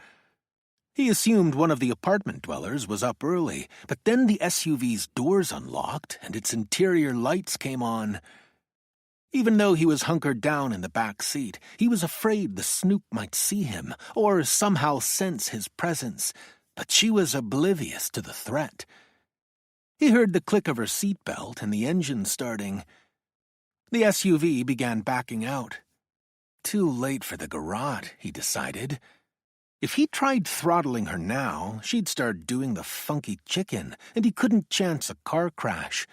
He assumed one of the apartment dwellers was up early, but then the SUV's doors unlocked and its interior lights came on. Even though he was hunkered down in the back seat, he was afraid the snoop might see him or somehow sense his presence, but she was oblivious to the threat. He heard the click of her seatbelt and the engine starting. The SUV began backing out. Too late for the garrote, he decided. If he tried throttling her now, she'd start doing the funky chicken, and he couldn't chance a car crash.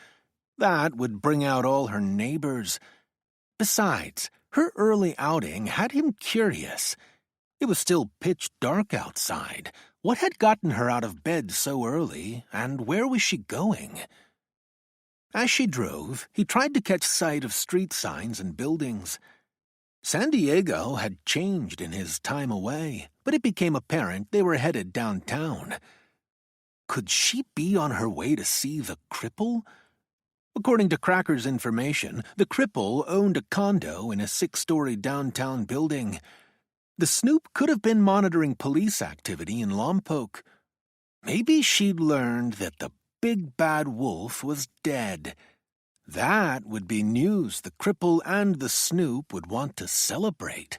That would bring out all her neighbors. Besides, her early outing had him curious. It was still pitch dark outside. What had gotten her out of bed so early, and where was she going? As she drove, he tried to catch sight of street signs and buildings. San Diego had changed in his time away, but it became apparent they were headed downtown. Could she be on her way to see the cripple? According to Cracker's information, the cripple owned a condo in a 6-story downtown building. The snoop could have been monitoring police activity in Lompoc. Maybe she'd learned that the big bad wolf was dead. That would be news the cripple and the snoop would want to celebrate.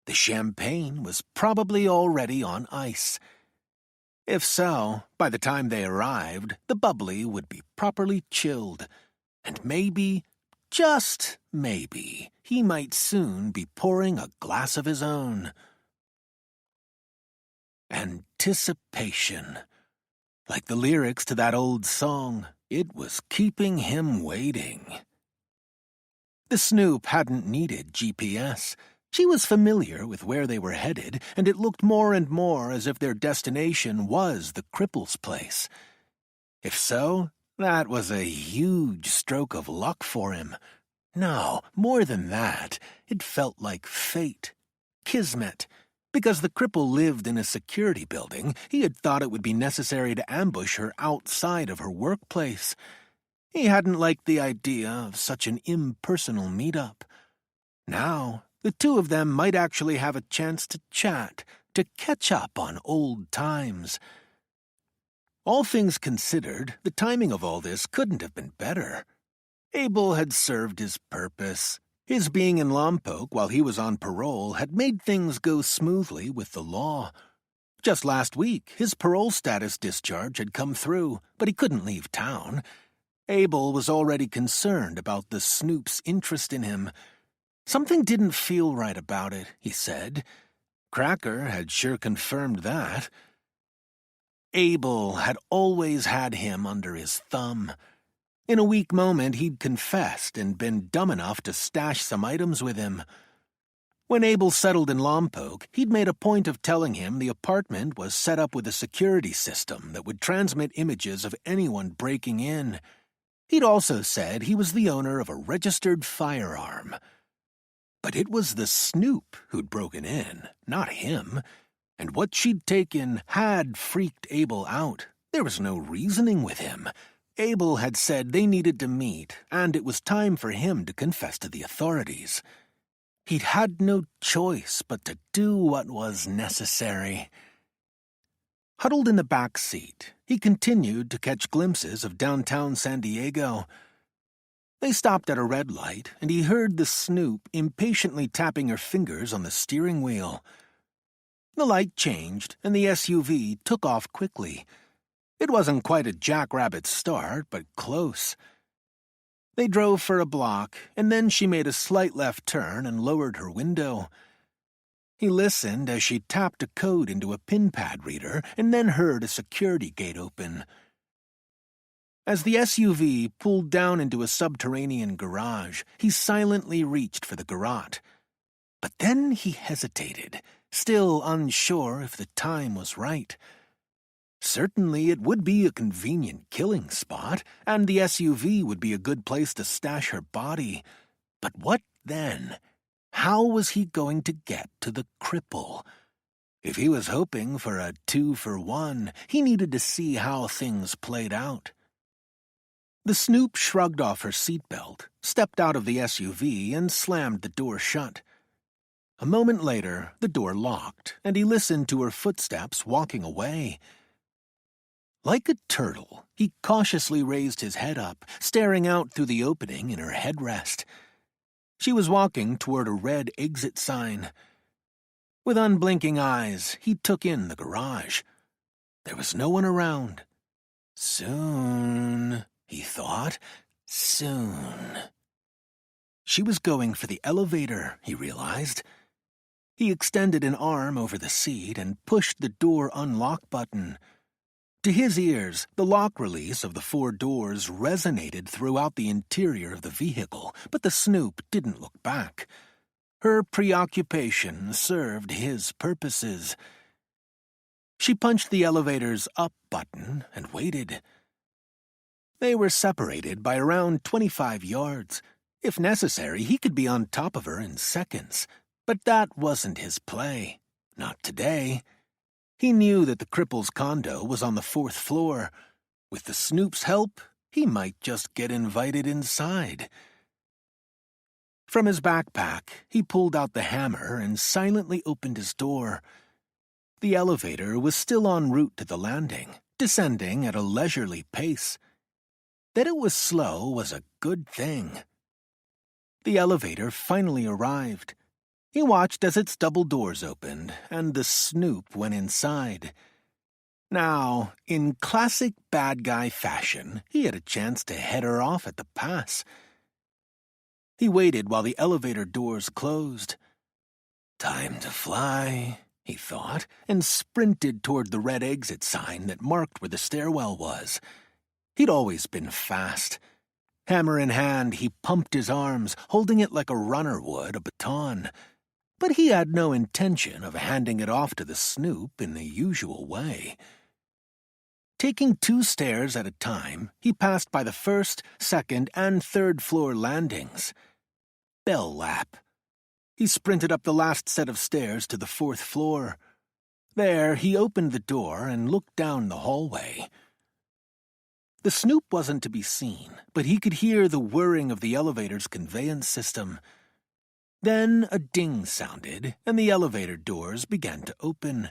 The champagne was probably already on ice. If so, by the time they arrived, the bubbly would be properly chilled. And maybe, just maybe, he might soon be pouring a glass of his own. Anticipation. Like the lyrics to that old song, it was keeping him waiting. The snoop hadn't needed GPS. She was familiar with where they were headed, and it looked more and more as if their destination was the cripple's place. If so, that was a huge stroke of luck for him. No, more than that, it felt like fate, kismet. Because the cripple lived in a security building, he had thought it would be necessary to ambush her outside of her workplace. He hadn't liked the idea of such an impersonal meetup. Now, the two of them might actually have a chance to chat, to catch up on old times. All things considered, the timing of all this couldn't have been better. Abel had served his purpose. His being in Lompoc while he was on parole had made things go smoothly with the law. Just last week, his parole status discharge had come through, but he couldn't leave town. Abel was already concerned about the Snoop's interest in him. Something didn't feel right about it, he said. Cracker had sure confirmed that. Abel had always had him under his thumb. In a weak moment, he'd confessed and been dumb enough to stash some items with him. When Abel settled in Lompoc, he'd made a point of telling him the apartment was set up with a security system that would transmit images of anyone breaking in. He'd also said he was the owner of a registered firearm. But it was the Snoop who'd broken in, not him. And what she'd taken had freaked Abel out. There was no reasoning with him. Abel had said they needed to meet, and it was time for him to confess to the authorities. He'd had no choice but to do what was necessary. Huddled in the back seat, he continued to catch glimpses of downtown San Diego. They stopped at a red light, and he heard the Snoop impatiently tapping her fingers on the steering wheel. The light changed, and the SUV took off quickly. It wasn't quite a jackrabbit start, but close. They drove for a block, and then she made a slight left turn and lowered her window. He listened as she tapped a code into a pin pad reader and then heard a security gate open. As the SUV pulled down into a subterranean garage, he silently reached for the garrote. But then he hesitated, still unsure if the time was right. Certainly it would be a convenient killing spot, and the SUV would be a good place to stash her body. But what then? How was he going to get to the cripple? If he was hoping for a 2-for-1, he needed to see how things played out. The Snoop shrugged off her seatbelt, stepped out of the SUV, and slammed the door shut. A moment later, the door locked, and he listened to her footsteps walking away. Like a turtle, he cautiously raised his head up, staring out through the opening in her headrest. She was walking toward a red exit sign. With unblinking eyes, he took in the garage. There was no one around. Soon, he thought. Soon. She was going for the elevator, he realized. He extended an arm over the seat and pushed the door unlock button. To his ears, the lock release of the 4 doors resonated throughout the interior of the vehicle, but the Snoop didn't look back. Her preoccupation served his purposes. She punched the elevator's up button and waited. They were separated by around 25 yards. If necessary, he could be on top of her in seconds. But that wasn't his play. Not today. He knew that the cripple's condo was on the 4th floor. With the Snoop's help, he might just get invited inside. From his backpack, he pulled out the hammer and silently opened his door. The elevator was still en route to the landing, descending at a leisurely pace. That it was slow was a good thing. The elevator finally arrived. He watched as its double doors opened, and the Snoop went inside. Now, in classic bad guy fashion, he had a chance to head her off at the pass. He waited while the elevator doors closed. Time to fly, he thought, and sprinted toward the red exit sign that marked where the stairwell was. He'd always been fast. Hammer in hand, he pumped his arms, holding it like a runner would a baton. But he had no intention of handing it off to the Snoop in the usual way. Taking 2 stairs at a time, he passed by the 1st, 2nd, and 3rd floor landings. Bell lap. He sprinted up the last set of stairs to the 4th floor. There, he opened the door and looked down the hallway. The Snoop wasn't to be seen, but he could hear the whirring of the elevator's conveyance system. Then a ding sounded, and the elevator doors began to open.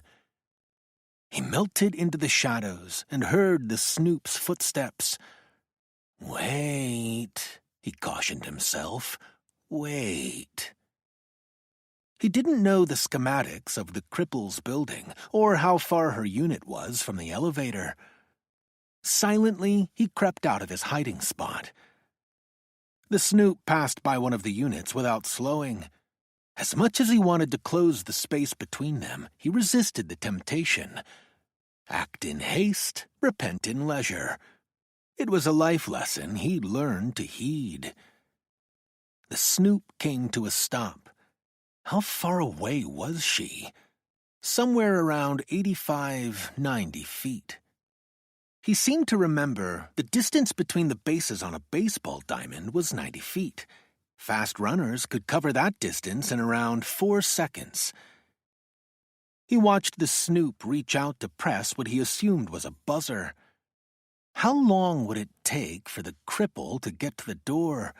He melted into the shadows and heard the Snoop's footsteps. "Wait," he cautioned himself. "Wait." He didn't know the schematics of the cripple's building or how far her unit was from the elevator. Silently, he crept out of his hiding spot. The Snoop passed by one of the units without slowing. As much as he wanted to close the space between them, he resisted the temptation. Act in haste, repent in leisure. It was a life lesson he'd learned to heed. The Snoop came to a stop. How far away was she? Somewhere around 85, 90 feet. He seemed to remember the distance between the bases on a baseball diamond was 90 feet. Fast runners could cover that distance in around 4 seconds. He watched the Snoop reach out to press what he assumed was a buzzer. How long would it take for the cripple to get to the door?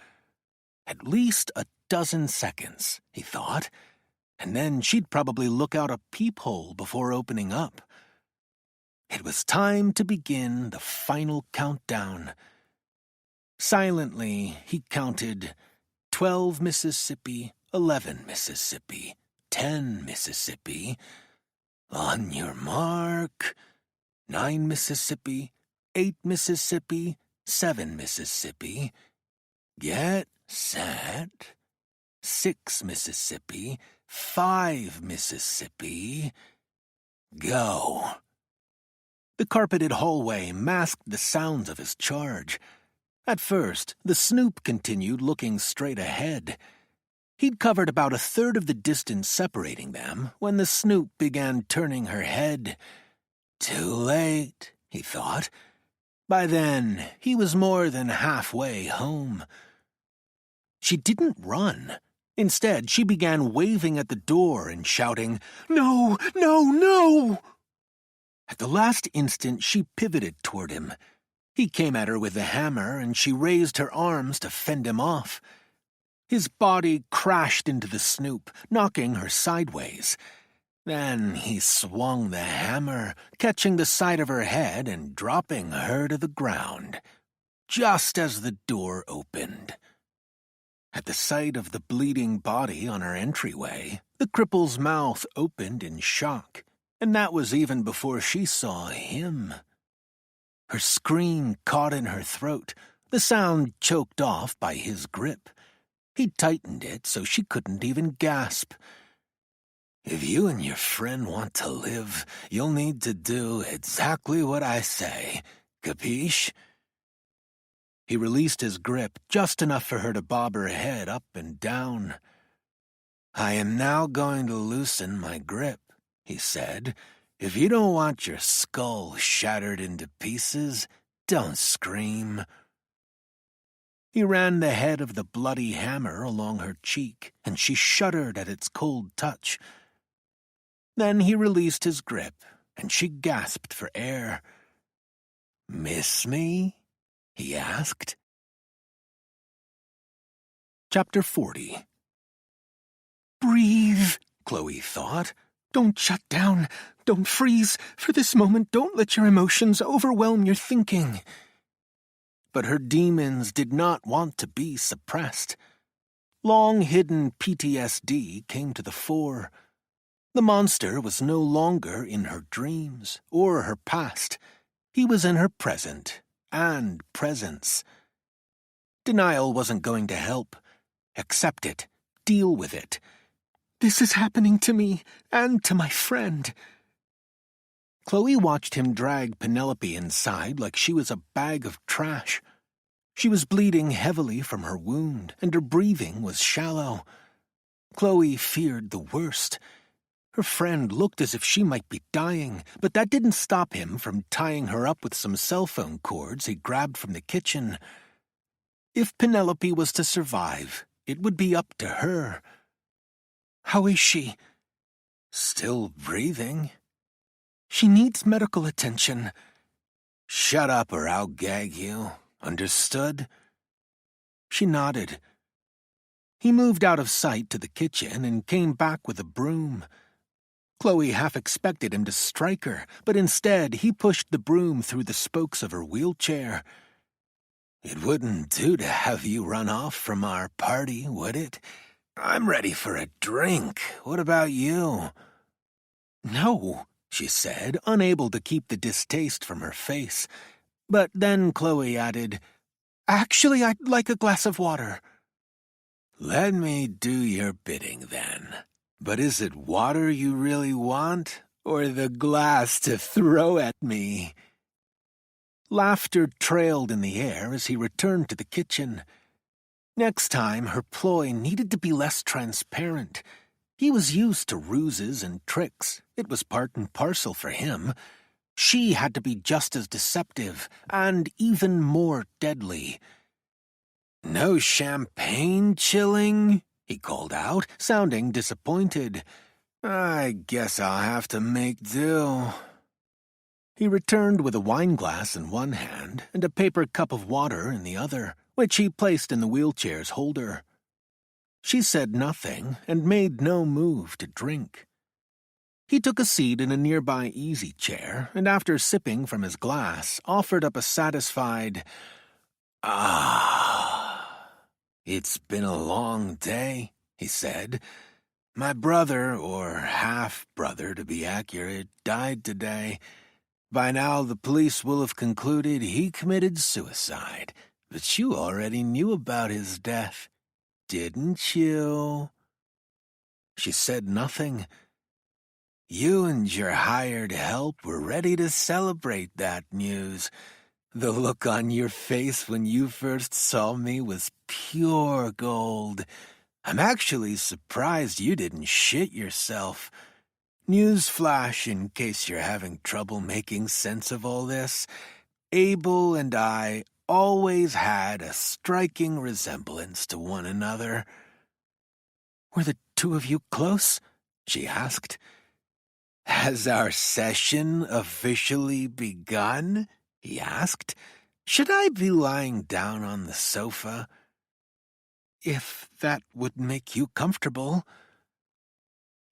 At least a dozen seconds, he thought, and then she'd probably look out a peephole before opening up. It was time to begin the final countdown. Silently, he counted 12 Mississippi, 11 Mississippi, 10 Mississippi. On your mark. 9 Mississippi, 8 Mississippi, 7 Mississippi. Get set. 6 Mississippi, 5 Mississippi. Go. The carpeted hallway masked the sounds of his charge. At first, the Snoop continued looking straight ahead. He'd covered about a third of the distance separating them when the Snoop began turning her head. Too late, he thought. By then, he was more than halfway home. She didn't run. Instead, she began waving at the door and shouting, "No, no, no!" At the last instant, she pivoted toward him. He came at her with the hammer, and she raised her arms to fend him off. His body crashed into the Snoop, knocking her sideways. Then he swung the hammer, catching the side of her head and dropping her to the ground, just as the door opened. At the sight of the bleeding body on her entryway, the cripple's mouth opened in shock, and that was even before she saw him. Her scream caught in her throat, the sound choked off by his grip. He tightened it so she couldn't even gasp. "If you and your friend want to live, you'll need to do exactly what I say. Capiche?" He released his grip just enough for her to bob her head up and down. "I am now going to loosen my grip," he said. "If you don't want your skull shattered into pieces, don't scream." He ran the head of the bloody hammer along her cheek, and she shuddered at its cold touch. Then he released his grip, and she gasped for air. "Miss me?" he asked. Chapter 40. "Breathe," Chloe thought. "Don't shut down. Don't freeze. For this moment, don't let your emotions overwhelm your thinking." But her demons did not want to be suppressed. Long-hidden PTSD came to the fore. The monster was no longer in her dreams or her past. He was in her present and presence. Denial wasn't going to help. Accept it. Deal with it. "This is happening to me and to my friend." Chloe watched him drag Penelope inside like she was a bag of trash. She was bleeding heavily from her wound, and her breathing was shallow. Chloe feared the worst. Her friend looked as if she might be dying, but that didn't stop him from tying her up with some cell phone cords he grabbed from the kitchen. If Penelope was to survive, it would be up to her. "How is she?" "Still breathing." "She needs medical attention." Shut up or I'll gag you. Understood? She nodded. He moved out of sight to the kitchen and came back with a broom. Chloe half expected him to strike her, but instead he pushed the broom through the spokes of her wheelchair. It wouldn't do to have you run off from our party, would it? I'm ready for a drink. What about you? No, she said, unable to keep the distaste from her face. But then Chloe added, Actually, I'd like a glass of water. Let me do your bidding, then. But is it water you really want, or the glass to throw at me? Laughter trailed in the air as he returned to the kitchen. Next time, her ploy needed to be less transparent. He was used to ruses and tricks. It was part and parcel for him. She had to be just as deceptive, and even more deadly. No champagne chilling? He called out, sounding disappointed. I guess I'll have to make do. He returned with a wine glass in one hand and a paper cup of water in the other, which he placed in the wheelchair's holder. She said nothing and made no move to drink. He took a seat in a nearby easy chair and after sipping from his glass, offered up a satisfied, It's been a long day, he said. My brother, or half-brother to be accurate, died today. By now the police will have concluded he committed suicide, but you already knew about his death, didn't you? She said nothing. You and your hired help were ready to celebrate that news. The look on your face when you first saw me was pure gold. I'm actually surprised you didn't shit yourself. Newsflash, in case you're having trouble making sense of all this, Abel and I always had a striking resemblance to one another. Were the two of you close? She asked. Has our session officially begun? He asked. Should I be lying down on the sofa? If that would make you comfortable.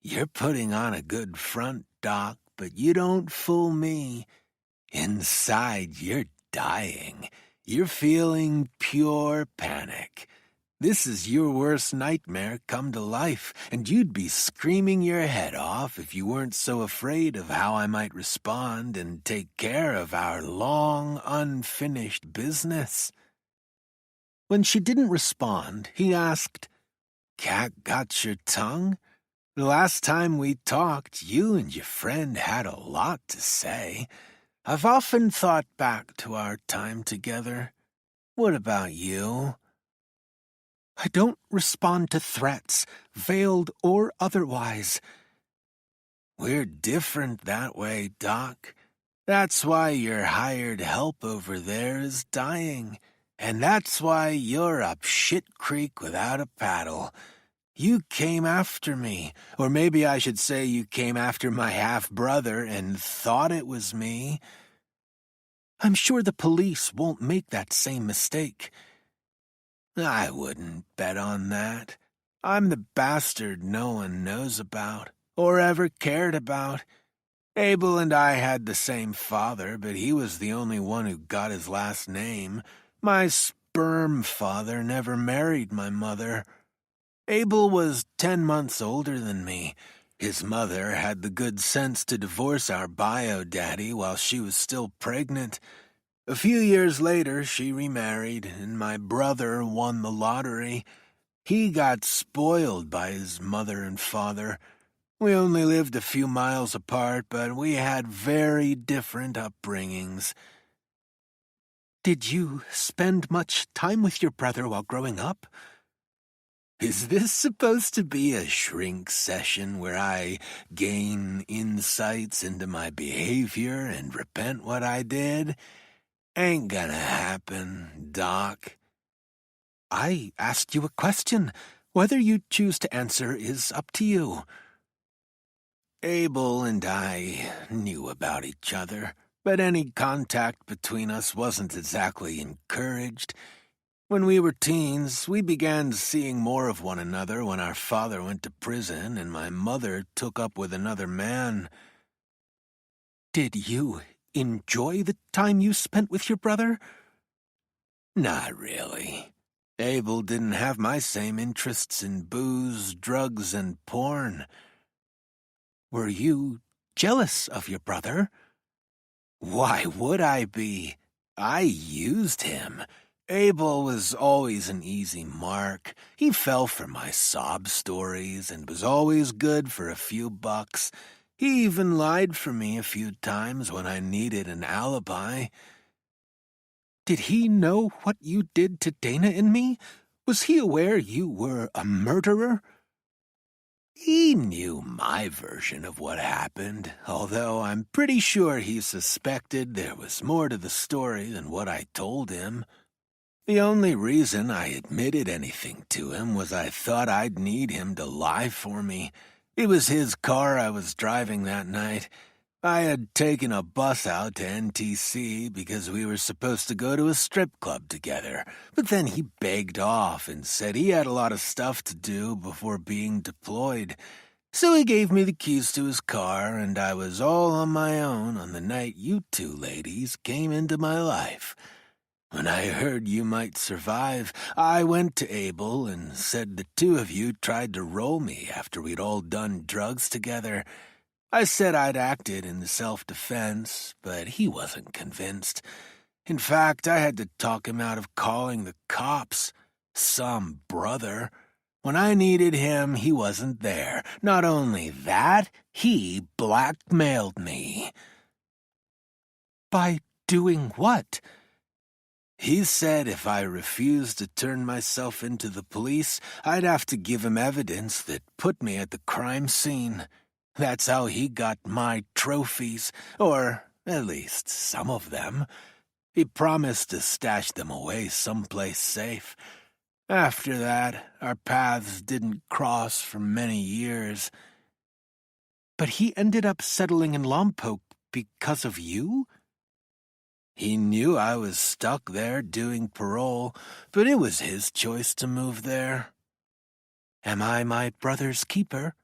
You're putting on a good front, Doc, but you don't fool me. Inside, you're dying. You're feeling pure panic. This is your worst nightmare come to life, and you'd be screaming your head off if you weren't so afraid of how I might respond and take care of our long, unfinished business. When she didn't respond, he asked, Cat got your tongue? The last time we talked, you and your friend had a lot to say. I've often thought back to our time together. What about you? I don't respond to threats, veiled or otherwise. We're different that way, Doc. That's why your hired help over there is dying. And that's why you're up shit creek without a paddle. You came after me, or maybe I should say you came after my half-brother and thought it was me. I'm sure the police won't make that same mistake. I wouldn't bet on that. I'm the bastard no one knows about, or ever cared about. Abel and I had the same father, but he was the only one who got his last name. My sperm father never married my mother. Abel was 10 months older than me. His mother had the good sense to divorce our bio-daddy while she was still pregnant. A few years later, she remarried, and my brother won the lottery. He got spoiled by his mother and father. We only lived a few miles apart, but we had very different upbringings. Did you spend much time with your brother while growing up? Is this supposed to be a shrink session where I gain insights into my behavior and repent what I did? Ain't gonna happen, Doc. I asked you a question. Whether you choose to answer is up to you. Abel and I knew about each other. but any contact between us wasn't exactly encouraged. When we were teens, we began seeing more of one another when our father went to prison and my mother took up with another man. Did you enjoy the time you spent with your brother? Not really. Abel didn't have my same interests in booze, drugs, and porn. Were you jealous of your brother? Why would I be? I used him. Abel was always an easy mark. He fell for my sob stories and was always good for a few bucks. He even lied for me a few times when I needed an alibi. Did he know what you did to Dana and me? Was he aware you were a murderer? He knew my version of what happened, although I'm pretty sure he suspected there was more to the story than what I told him. The only reason I admitted anything to him was I thought I'd need him to lie for me. It was his car I was driving that night. I had taken a bus out to NTC because we were supposed to go to a strip club together, but then he begged off and said he had a lot of stuff to do before being deployed. So he gave me the keys to his car, and I was all on my own on the night you two ladies came into my life. When I heard you might survive, I went to Abel and said the two of you tried to roll me after we'd all done drugs together. I said I'd acted in self-defense, but he wasn't convinced. In fact, I had to talk him out of calling the cops. Some brother. When I needed him, he wasn't there. Not only that, he blackmailed me. By doing what? He said if I refused to turn myself into the police, I'd have to give him evidence that put me at the crime scene. That's how he got my trophies, or at least some of them. He promised to stash them away someplace safe. After that, our paths didn't cross for many years. But he ended up settling in Lompoc because of you? He knew I was stuck there doing parole, but it was his choice to move there. Am I my brother's keeper?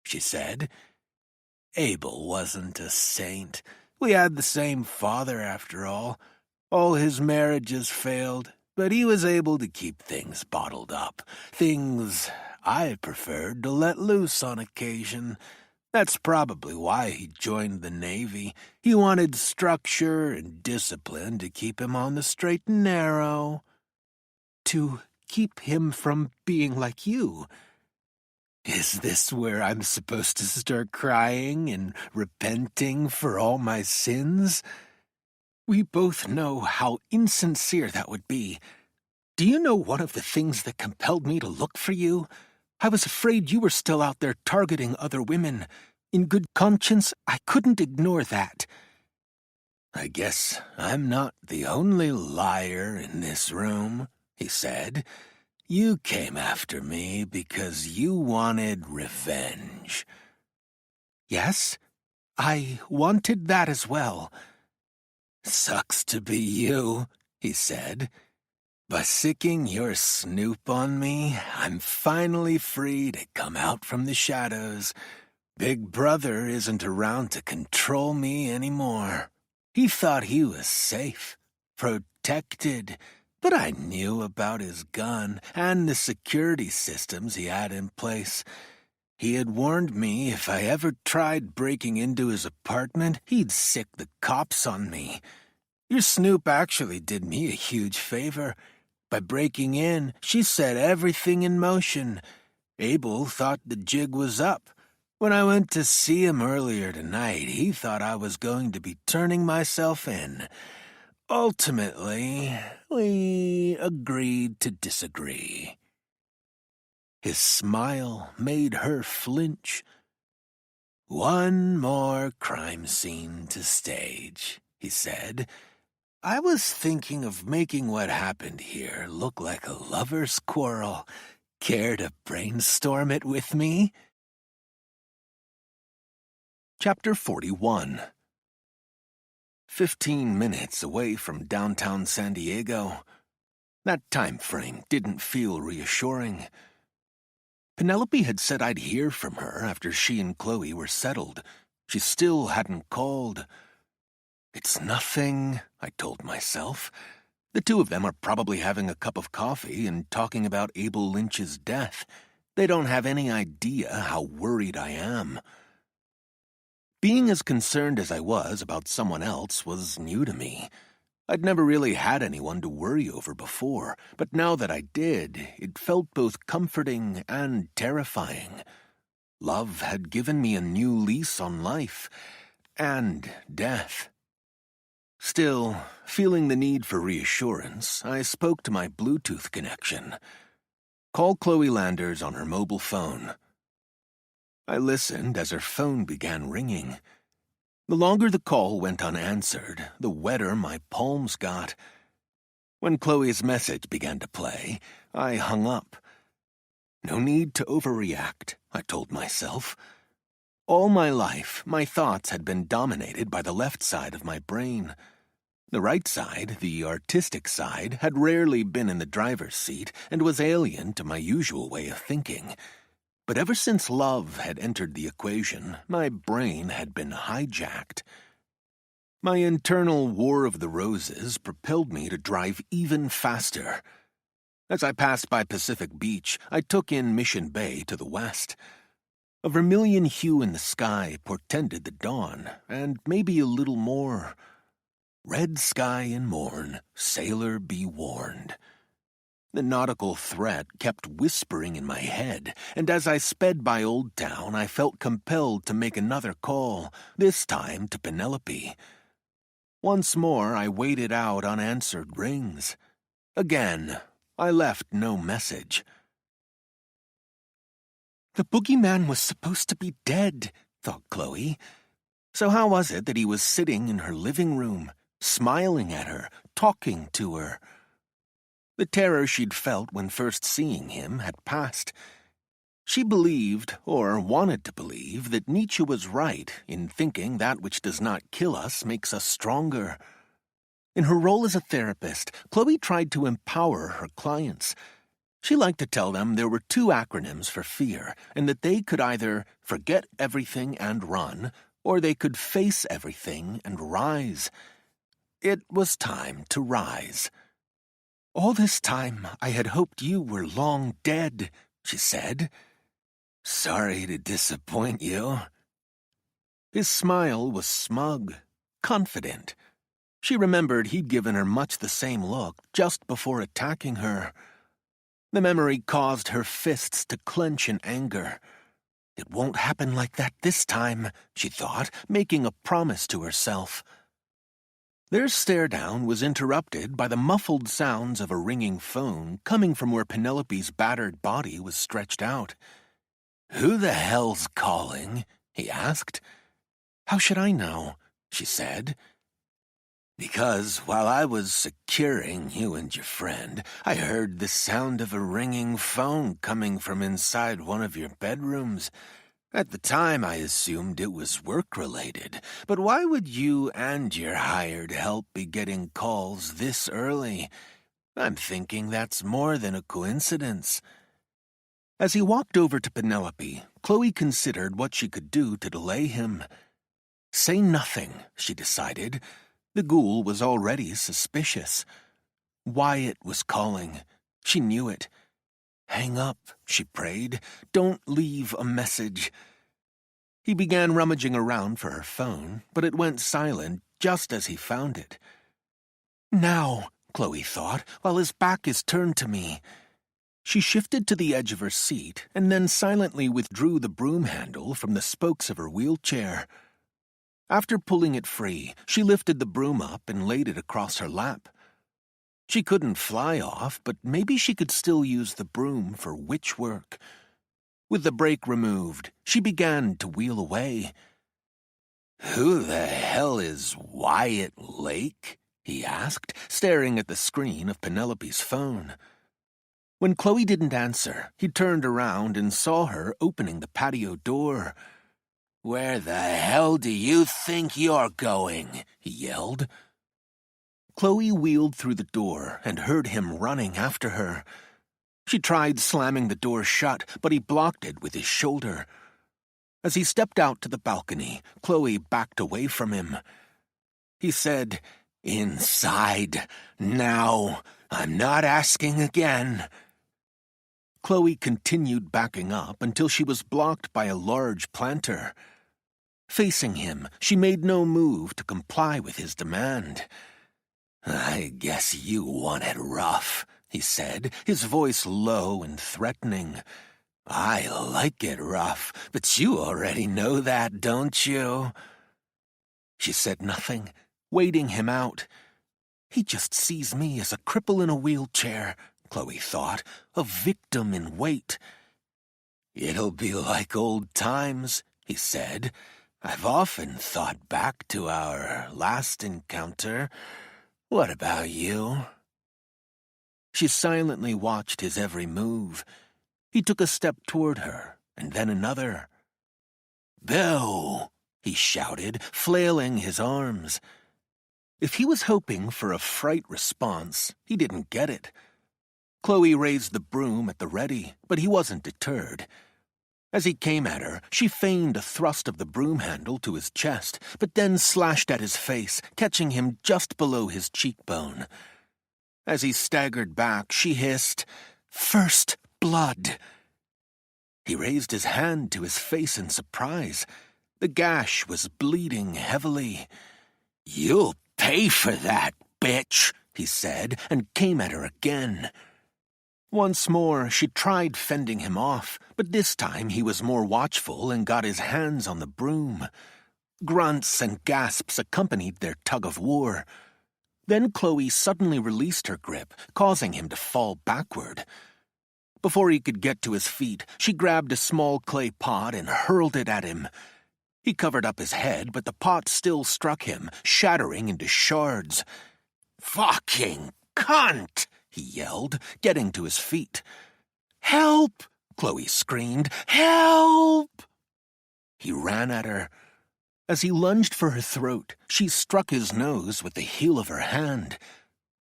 She said. Abel wasn't a saint. We had the same father, after all. All his marriages failed, but he was able to keep things bottled up. Things I preferred to let loose on occasion. That's probably why he joined the Navy. He wanted structure and discipline to keep him on the straight and narrow. To keep him from being like you. Is this where I'm supposed to start crying and repenting for all my sins? We both know how insincere that would be. Do you know one of the things that compelled me to look for you? I was afraid you were still out there targeting other women. In good conscience, I couldn't ignore that. I guess I'm not the only liar in this room, he said. You came after me because you wanted revenge. Yes, I wanted that as well. Sucks to be you, he said. By sicking your snoop on me, I'm finally free to come out from the shadows. Big Brother isn't around to control me anymore. He thought he was safe, protected, but I knew about his gun and the security systems he had in place. He had warned me if I ever tried breaking into his apartment, he'd sick the cops on me. Your Snoop actually did me a huge favor. By breaking in, she set everything in motion. Abel thought the jig was up. When I went to see him earlier tonight, he thought I was going to be turning myself in. Ultimately, we agreed to disagree. His smile made her flinch. One more crime scene to stage, he said. I was thinking of making what happened here look like a lover's quarrel. Care to brainstorm it with me? Chapter 41. 15 minutes away from downtown San Diego. That time frame didn't feel reassuring. Penelope had said I'd hear from her after she and Chloe were settled. She still hadn't called. It's nothing, I told myself. The two of them are probably having a cup of coffee and talking about Abel Lynch's death. They don't have any idea how worried I am. Being as concerned as I was about someone else was new to me. I'd never really had anyone to worry over before, but now that I did, it felt both comforting and terrifying. Love had given me a new lease on life and death. Still, feeling the need for reassurance, I spoke to my Bluetooth connection. Call Chloe Landers on her mobile phone. I listened as her phone began ringing. The longer the call went unanswered, the wetter my palms got. When Chloe's message began to play, I hung up. No need to overreact, I told myself. All my life, my thoughts had been dominated by the left side of my brain. The right side, the artistic side, had rarely been in the driver's seat and was alien to my usual way of thinking. But ever since love had entered the equation, my brain had been hijacked. My internal War of the Roses propelled me to drive even faster. As I passed by Pacific Beach, I took in Mission Bay to the west. A vermilion hue in the sky portended the dawn, and maybe a little more. Red sky and morn, sailor be warned. The nautical threat kept whispering in my head, and as I sped by Old Town, I felt compelled to make another call, this time to Penelope. Once more, I waited out unanswered rings. Again, I left no message. The boogeyman was supposed to be dead, thought Chloe. So how was it that he was sitting in her living room, smiling at her, talking to her? The terror she'd felt when first seeing him had passed. She believed, or wanted to believe, that Nietzsche was right in thinking that which does not kill us makes us stronger. In her role as a therapist, Chloe tried to empower her clients. She liked to tell them there were two acronyms for fear, and that they could either forget everything and run, or they could face everything and rise. It was time to rise. All this time I had hoped you were long dead, she said. Sorry to disappoint you. His smile was smug, confident. She remembered he'd given her much the same look just before attacking her. The memory caused her fists to clench in anger. It won't happen like that this time, she thought, making a promise to herself. Their stare-down was interrupted by the muffled sounds of a ringing phone coming from where Penelope's battered body was stretched out. "Who the hell's calling?" he asked. "How should I know?" she said. "Because while I was securing you and your friend, I heard the sound of a ringing phone coming from inside one of your bedrooms. At the time, I assumed it was work-related, but why would you and your hired help be getting calls this early? I'm thinking that's more than a coincidence." As he walked over to Penelope, Chloe considered what she could do to delay him. Say nothing, she decided. The ghoul was already suspicious. Wyatt was calling. She knew it. "Hang up," she prayed. "Don't leave a message." He began rummaging around for her phone, but it went silent just as he found it. Now, Chloe thought, while his back is turned to me. She shifted to the edge of her seat and then silently withdrew the broom handle from the spokes of her wheelchair. After pulling it free, she lifted the broom up and laid it across her lap. She couldn't fly off, but maybe she could still use the broom for witch work. With the brake removed, she began to wheel away. "Who the hell is Wyatt Lake?" he asked, staring at the screen of Penelope's phone. When Chloe didn't answer, he turned around and saw her opening the patio door. "Where the hell do you think you're going?" he yelled. Chloe wheeled through the door and heard him running after her. She tried slamming the door shut, but he blocked it with his shoulder. As he stepped out to the balcony, Chloe backed away from him. He said, "Inside, now. I'm not asking again." Chloe continued backing up until she was blocked by a large planter. Facing him, she made no move to comply with his demand. "I guess you want it rough," he said, his voice low and threatening. "I like it rough, but you already know that, don't you?" She said nothing, waiting him out. He just sees me as a cripple in a wheelchair, Chloe thought, a victim in wait. "It'll be like old times," he said. "I've often thought back to our last encounter. What about you?" She silently watched his every move. He took a step toward her, and then another. "Bill!" he shouted, flailing his arms. If he was hoping for a fright response, he didn't get it. Chloe raised the broom at the ready, but he wasn't deterred. As he came at her, she feigned a thrust of the broom handle to his chest, but then slashed at his face, catching him just below his cheekbone. As he staggered back, she hissed, "First blood!" He raised his hand to his face in surprise. The gash was bleeding heavily. "You'll pay for that, bitch," he said, and came at her again. Once more, she tried fending him off, but this time he was more watchful and got his hands on the broom. Grunts and gasps accompanied their tug-of-war. Then Chloe suddenly released her grip, causing him to fall backward. Before he could get to his feet, she grabbed a small clay pot and hurled it at him. He covered up his head, but the pot still struck him, shattering into shards. "Fucking cunt!" he yelled, getting to his feet. "Help!" Chloe screamed. "Help!" He ran at her. As he lunged for her throat, she struck his nose with the heel of her hand.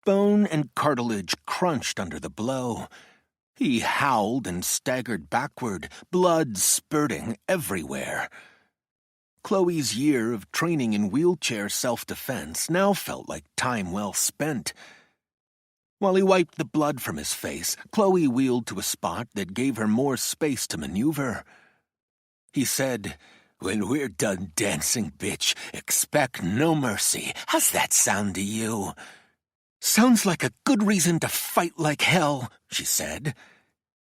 Bone and cartilage crunched under the blow. He howled and staggered backward, blood spurting everywhere. Chloe's year of training in wheelchair self-defense now felt like time well spent. While he wiped the blood from his face, Chloe wheeled to a spot that gave her more space to maneuver. He said, "When we're done dancing, bitch, expect no mercy. How's that sound to you?" "Sounds like a good reason to fight like hell," she said.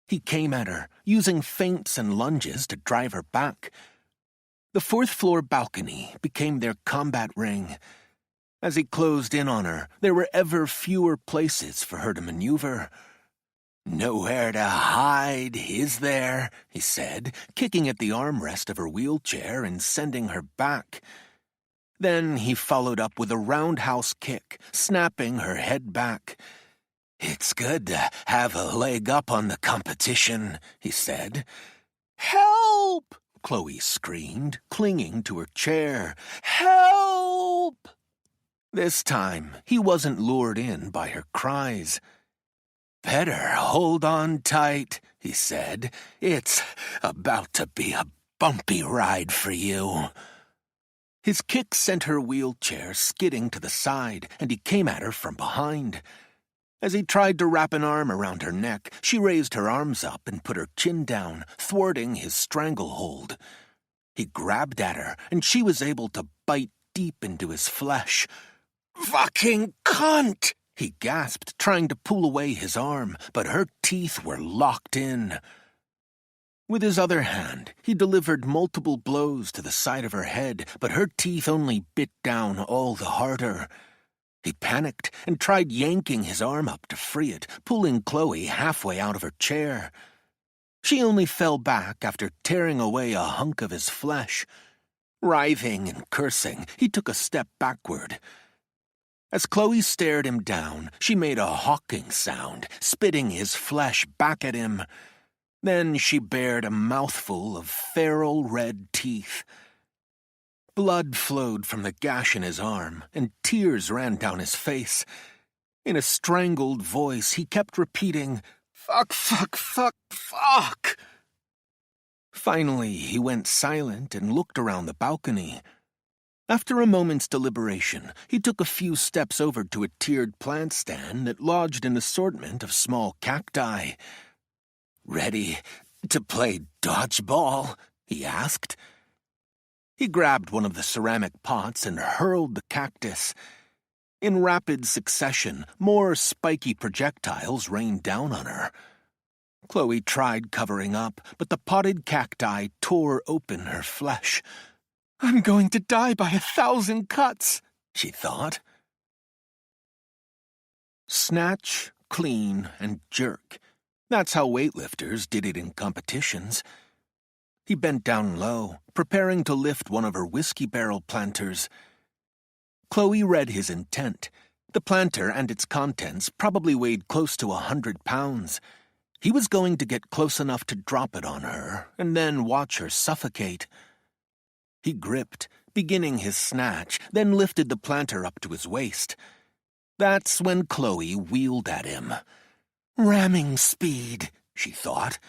He came at her, using feints and lunges to drive her back. The fourth-floor balcony became their combat ring. As he closed in on her, there were ever fewer places for her to maneuver. "Nowhere to hide, is there?" he said, kicking at the armrest of her wheelchair and sending her back. Then he followed up with a roundhouse kick, snapping her head back. "It's good to have a leg up on the competition," he said. "Help!" Chloe screamed, clinging to her chair. "Help!" This time, he wasn't lured in by her cries. "Better hold on tight," he said. "It's about to be a bumpy ride for you." His kick sent her wheelchair skidding to the side, and he came at her from behind. As he tried to wrap an arm around her neck, she raised her arms up and put her chin down, thwarting his stranglehold. He grabbed at her, and she was able to bite deep into his flesh. "Fucking cunt!" he gasped, trying to pull away his arm, but her teeth were locked in. With his other hand, he delivered multiple blows to the side of her head, but her teeth only bit down all the harder. He panicked and tried yanking his arm up to free it, pulling Chloe halfway out of her chair. She only fell back after tearing away a hunk of his flesh. Writhing and cursing, he took a step backward. As Chloe stared him down, she made a hawking sound, spitting his flesh back at him. Then she bared a mouthful of feral red teeth. Blood flowed from the gash in his arm, and tears ran down his face. In a strangled voice, he kept repeating, "Fuck, fuck, fuck, fuck!" Finally, he went silent and looked around the balcony. After a moment's deliberation, he took a few steps over to a tiered plant stand that lodged an assortment of small cacti. "Ready to play dodgeball?" he asked. He grabbed one of the ceramic pots and hurled the cactus. In rapid succession, more spiky projectiles rained down on her. Chloe tried covering up, but the potted cacti tore open her flesh. "I'm going to die by 1,000 cuts," she thought. Snatch, clean, and jerk. That's how weightlifters did it in competitions. He bent down low, preparing to lift one of her whiskey barrel planters. Chloe read his intent. The planter and its contents probably weighed close to 100 pounds. He was going to get close enough to drop it on her, and then watch her suffocate. He gripped, beginning his snatch, then lifted the planter up to his waist. That's when Chloe wheeled at him. Ramming speed, she thought.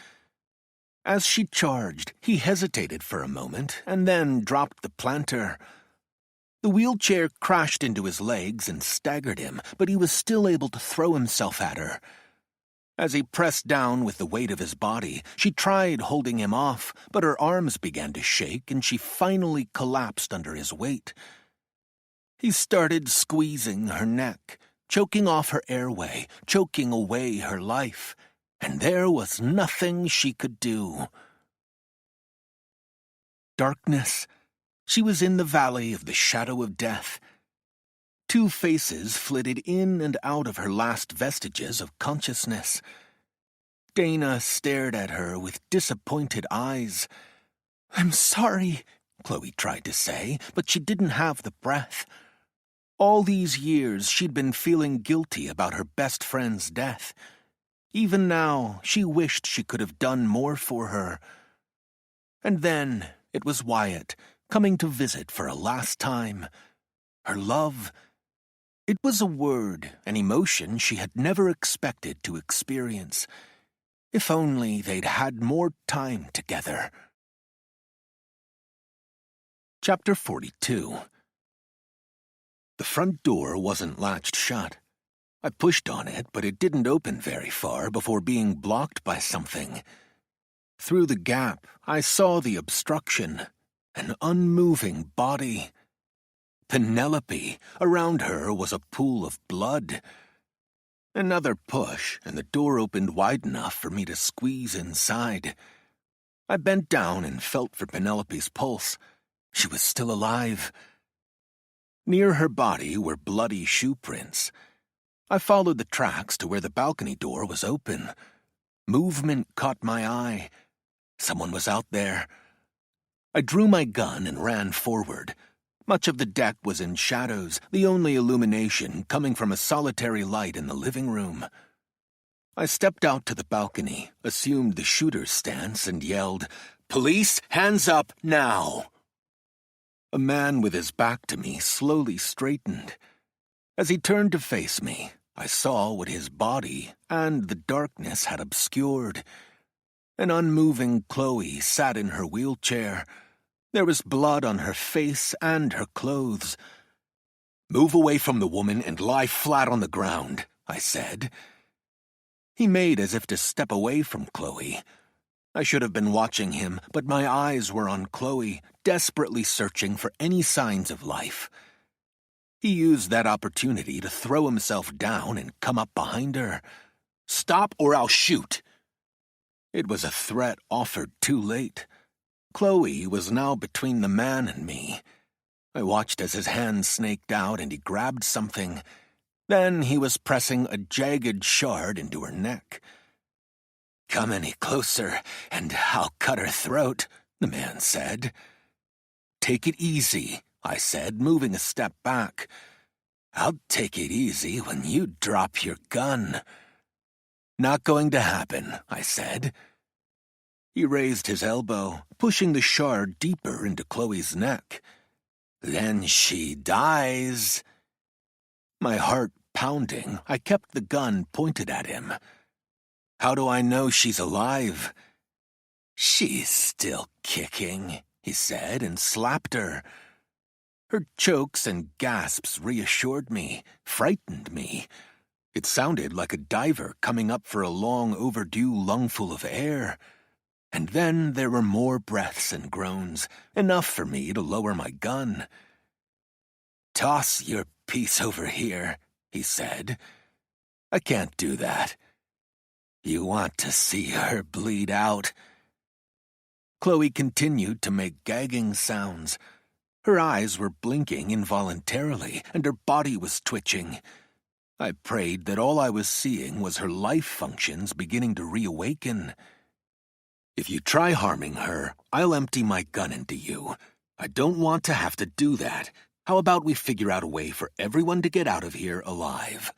As she charged, he hesitated for a moment, and then dropped the planter. The wheelchair crashed into his legs and staggered him, but he was still able to throw himself at her. As he pressed down with the weight of his body, she tried holding him off, but her arms began to shake and she finally collapsed under his weight. He started squeezing her neck, choking off her airway, choking away her life, and there was nothing she could do. Darkness. She was in the valley of the shadow of death. Two faces flitted in and out of her last vestiges of consciousness. Dana stared at her with disappointed eyes. "I'm sorry," Chloe tried to say, but she didn't have the breath. All these years she'd been feeling guilty about her best friend's death. Even now, she wished she could have done more for her. And then it was Wyatt, coming to visit for a last time. Her love. It was a word, an emotion she had never expected to experience. If only they'd had more time together. Chapter 42. The front door wasn't latched shut. I pushed on it, but it didn't open very far before being blocked by something. Through the gap, I saw the obstruction, an unmoving body. Penelope. Around her was a pool of blood. Another push, and the door opened wide enough for me to squeeze inside. I bent down and felt for Penelope's pulse. She was still alive. Near her body were bloody shoe prints. I followed the tracks to where the balcony door was open. Movement caught my eye. Someone was out there. I drew my gun and ran forward. Much of the deck was in shadows, the only illumination coming from a solitary light in the living room. I stepped out to the balcony, assumed the shooter's stance, and yelled, "Police, hands up, now!" A man with his back to me slowly straightened. As he turned to face me, I saw what his body and the darkness had obscured. An unmoving Chloe sat in her wheelchair. There was blood on her face and her clothes. "Move away from the woman and lie flat on the ground," I said. He made as if to step away from Chloe. I should have been watching him, but my eyes were on Chloe, desperately searching for any signs of life. He used that opportunity to throw himself down and come up behind her. "Stop or I'll shoot!" It was a threat offered too late. Chloe was now between the man and me. I watched as his hand snaked out and he grabbed something. Then he was pressing a jagged shard into her neck. "Come any closer, and I'll cut her throat," the man said. "Take it easy," I said, moving a step back. "I'll take it easy when you drop your gun." "Not going to happen," I said. He raised his elbow, pushing the shard deeper into Chloe's neck. Then she dies. My heart pounding, I kept the gun pointed at him. How do I know she's alive? She's still kicking, he said, and slapped her. Her chokes and gasps reassured me, frightened me. It sounded like a diver coming up for a long overdue lungful of air. And then there were more breaths and groans, enough for me to lower my gun. "Toss your piece over here," he said. "I can't do that. You want to see her bleed out." Chloe continued to make gagging sounds. Her eyes were blinking involuntarily, and her body was twitching. I prayed that all I was seeing was her life functions beginning to reawaken. "If you try harming her, I'll empty my gun into you. I don't want to have to do that. How about we figure out a way for everyone to get out of here alive?"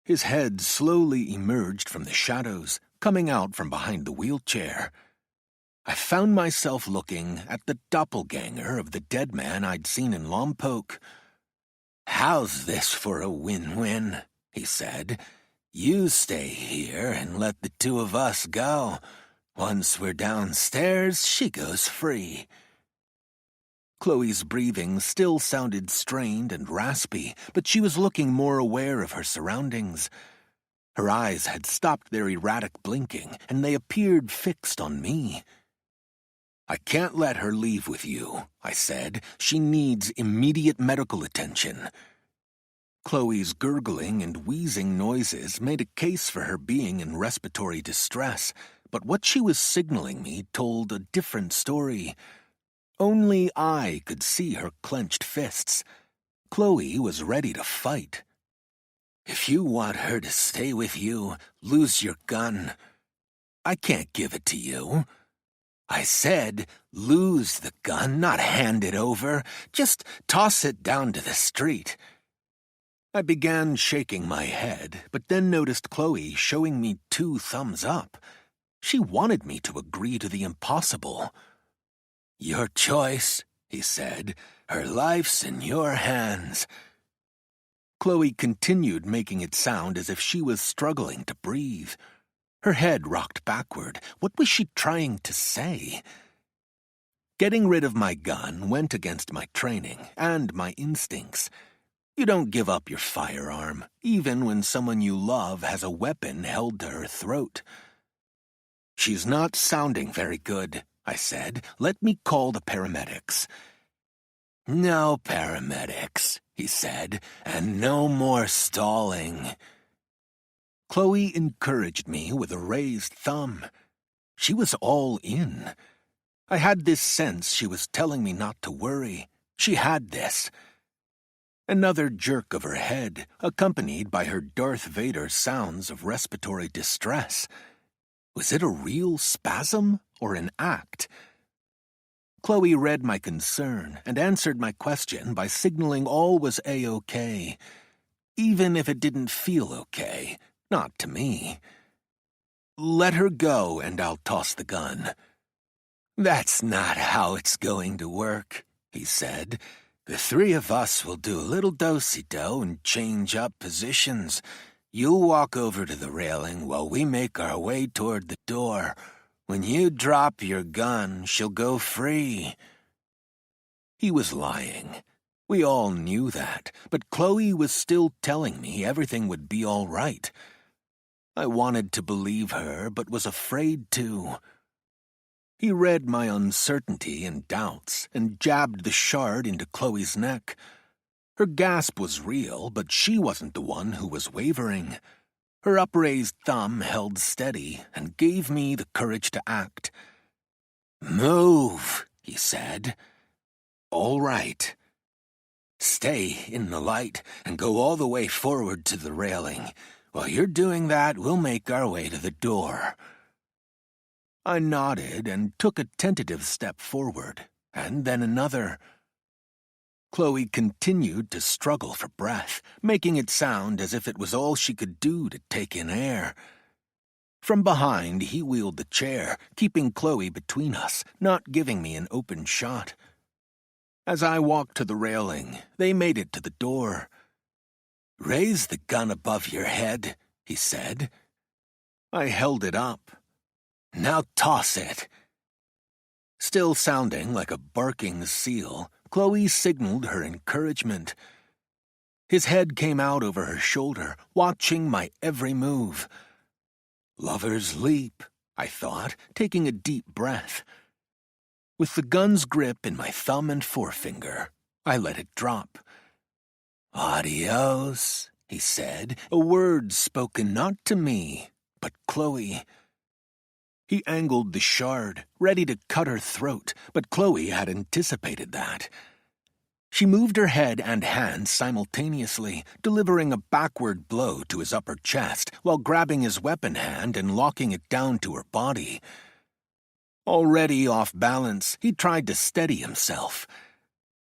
His head slowly emerged from the shadows, coming out from behind the wheelchair. I found myself looking at the doppelganger of the dead man I'd seen in Lompoc. "How's this for a win-win?" he said. "You stay here and let the two of us go. Once we're downstairs, she goes free." Chloe's breathing still sounded strained and raspy, but she was looking more aware of her surroundings. Her eyes had stopped their erratic blinking, and they appeared fixed on me. "I can't let her leave with you," I said. "She needs immediate medical attention." Chloe's gurgling and wheezing noises made a case for her being in respiratory distress, but what she was signaling me told a different story. Only I could see her clenched fists. Chloe was ready to fight. "If you want her to stay with you, lose your gun. I can't give it to you. I said lose the gun, not hand it over. Just toss it down to the street." I began shaking my head, but then noticed Chloe showing me 2 thumbs up. She wanted me to agree to the impossible. "Your choice," he said. "Her life's in your hands." Chloe continued making it sound as if she was struggling to breathe. Her head rocked backward. What was she trying to say? Getting rid of my gun went against my training and my instincts. You don't give up your firearm, even when someone you love has a weapon held to her throat. "She's not sounding very good," I said. "Let me call the paramedics." "No paramedics," he said, "and no more stalling." Chloe encouraged me with a raised thumb. She was all in. I had this sense she was telling me not to worry. She had this. Another jerk of her head, accompanied by her Darth Vader sounds of respiratory distress. Was it a real spasm or an act? Chloe read my concern and answered my question by signaling all was A-OK, even if it didn't feel okay, not to me. "Let her go and I'll toss the gun." "That's not how it's going to work," he said. "The 3 of us will do a little do-si-do and change up positions. You'll walk over to the railing while we make our way toward the door. When you drop your gun, she'll go free." He was lying. We all knew that, but Chloe was still telling me everything would be all right. I wanted to believe her, but was afraid to. He read my uncertainty and doubts and jabbed the shard into Chloe's neck. Her gasp was real, but she wasn't the one who was wavering. Her upraised thumb held steady and gave me the courage to act. "Move," he said. "All right. Stay in the light and go all the way forward to the railing. While you're doing that, we'll make our way to the door." I nodded and took a tentative step forward, and then another. Chloe continued to struggle for breath, making it sound as if it was all she could do to take in air. From behind, he wheeled the chair, keeping Chloe between us, not giving me an open shot. As I walked to the railing, they made it to the door. "Raise the gun above your head," he said. I held it up. "Now toss it." Still sounding like a barking seal, Chloe signaled her encouragement. His head came out over her shoulder, watching my every move. Lover's leap, I thought, taking a deep breath. With the gun's grip in my thumb and forefinger, I let it drop. "Adios," he said, a word spoken not to me, but Chloe. He angled the shard, ready to cut her throat, but Chloe had anticipated that. She moved her head and hands simultaneously, delivering a backward blow to his upper chest while grabbing his weapon hand and locking it down to her body. Already off balance, he tried to steady himself.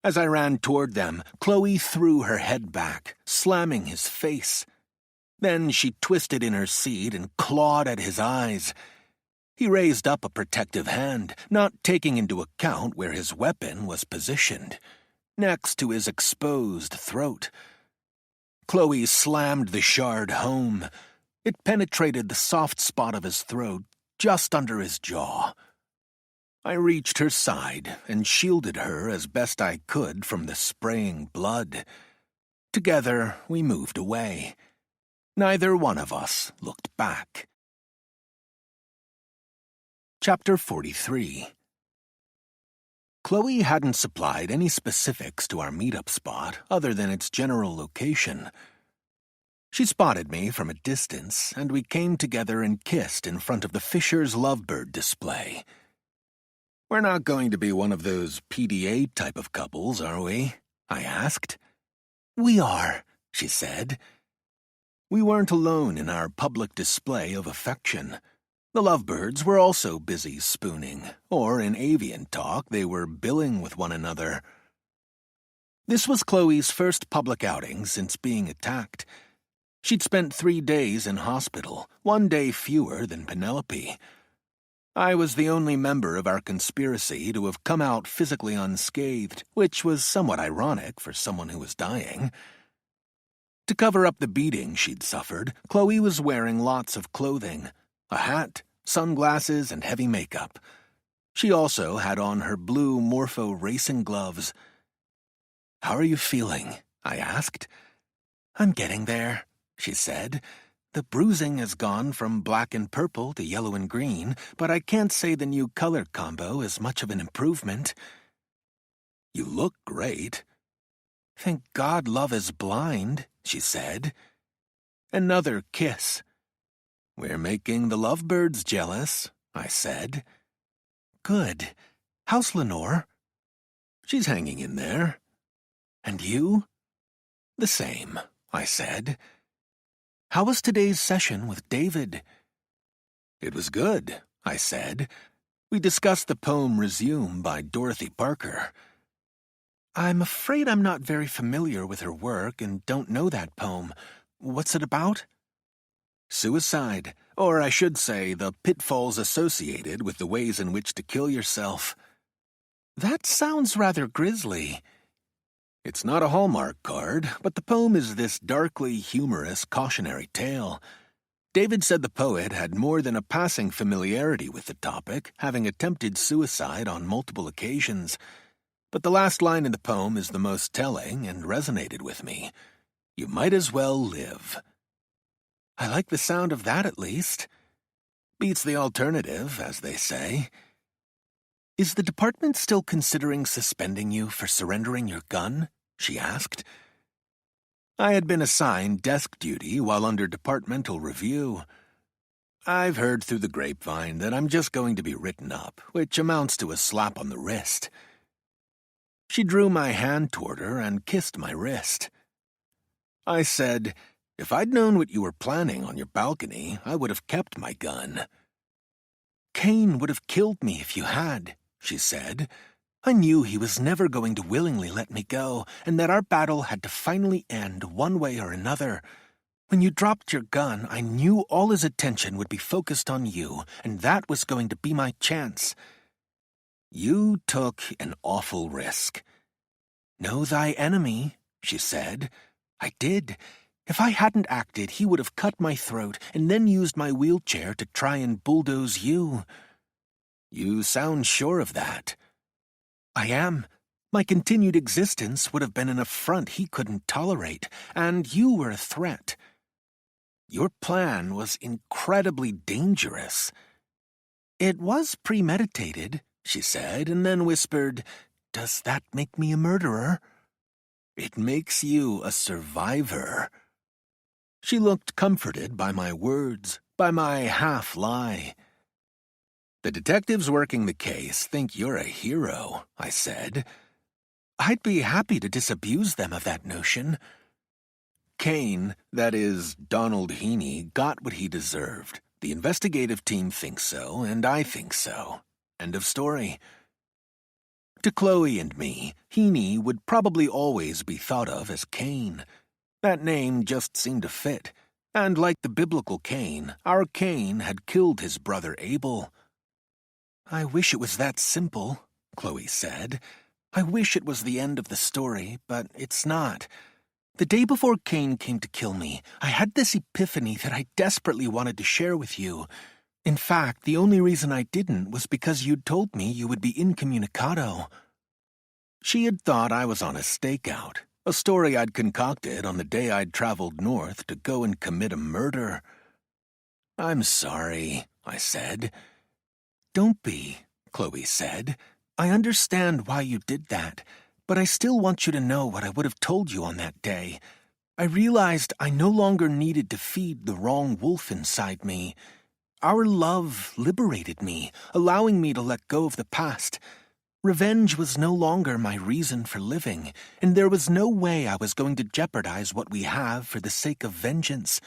As I ran toward them, Chloe threw her head back, slamming his face. Then she twisted in her seat and clawed at his eyes. He raised up a protective hand, not taking into account where his weapon was positioned, next to his exposed throat. Chloe slammed the shard home. It penetrated the soft spot of his throat, just under his jaw. I reached her side and shielded her as best I could from the spraying blood. Together, we moved away. Neither one of us looked back. Chapter 43. Chloe hadn't supplied any specifics to our meetup spot other than its general location. She spotted me from a distance, and we came together and kissed in front of the Fisher's Lovebird display. "We're not going to be one of those PDA type of couples, are we?" I asked. "We are," she said. We weren't alone in our public display of affection. The lovebirds were also busy spooning, or in avian talk, they were billing with one another. This was Chloe's first public outing since being attacked. She'd spent 3 days in hospital, 1 day fewer than Penelope. I was the only member of our conspiracy to have come out physically unscathed, which was somewhat ironic for someone who was dying. To cover up the beating she'd suffered, Chloe was wearing lots of clothing. A hat, sunglasses, and heavy makeup. She also had on her blue Morpho racing gloves. "How are you feeling?" I asked. "I'm getting there," she said. "The bruising has gone from black and purple to yellow and green, but I can't say the new color combo is much of an improvement." "You look great." "Thank God love is blind," she said. Another kiss. "We're making the lovebirds jealous," I said. "Good. How's Lenore?" "She's hanging in there." "And you?" "The same," I said. "How was today's session with David?" "It was good," I said. "We discussed the poem Resume by Dorothy Parker." "I'm afraid I'm not very familiar with her work and don't know that poem. What's it about?" "Suicide, or I should say the pitfalls associated with the ways in which to kill yourself." "That sounds rather grisly." "It's not a Hallmark card, but the poem is this darkly humorous cautionary tale. David said the poet had more than a passing familiarity with the topic, having attempted suicide on multiple occasions. But the last line in the poem is the most telling and resonated with me. You might as well live. I like the sound of that at least. Beats the alternative, as they say. Is the department still considering suspending you for surrendering your gun? She asked. I had been assigned desk duty while under departmental review. I've heard through the grapevine that I'm just going to be written up, which amounts to a slap on the wrist. She drew my hand toward her and kissed my wrist. I said, if I'd known what you were planning on your balcony, I would have kept my gun. Cain would have killed me if you had, she said. I knew he was never going to willingly let me go, and that our battle had to finally end one way or another. When you dropped your gun, I knew all his attention would be focused on you, and that was going to be my chance. You took an awful risk. "Know thy enemy," she said. I did. If I hadn't acted, he would have cut my throat and then used my wheelchair to try and bulldoze you. You sound sure of that. I am. My continued existence would have been an affront he couldn't tolerate, and you were a threat. Your plan was incredibly dangerous. It was premeditated, she said, and then whispered, "Does that make me a murderer?" "It makes you a survivor." She looked comforted by my words, by my half-lie. "The detectives working the case think you're a hero," I said. "I'd be happy to disabuse them of that notion." Kane, that is, Donald Heaney, got what he deserved. The investigative team thinks so, and I think so. End of story. To Chloe and me, Heaney would probably always be thought of as Cain. That name just seemed to fit, and like the biblical Cain, our Cain had killed his brother Abel. "I wish it was that simple," Chloe said. "I wish it was the end of the story, but it's not. The day before Cain came to kill me, I had this epiphany that I desperately wanted to share with you. In fact, the only reason I didn't was because you'd told me you would be incommunicado." She had thought I was on a stakeout, a story I'd concocted on the day I'd traveled north to go and commit a murder. "I'm sorry," I said. "Don't be," Chloe said. "I understand why you did that, but I still want you to know what I would have told you on that day. I realized I no longer needed to feed the wrong wolf inside me. Our love liberated me, allowing me to let go of the past. Revenge was no longer my reason for living, and there was no way I was going to jeopardize what we have for the sake of vengeance.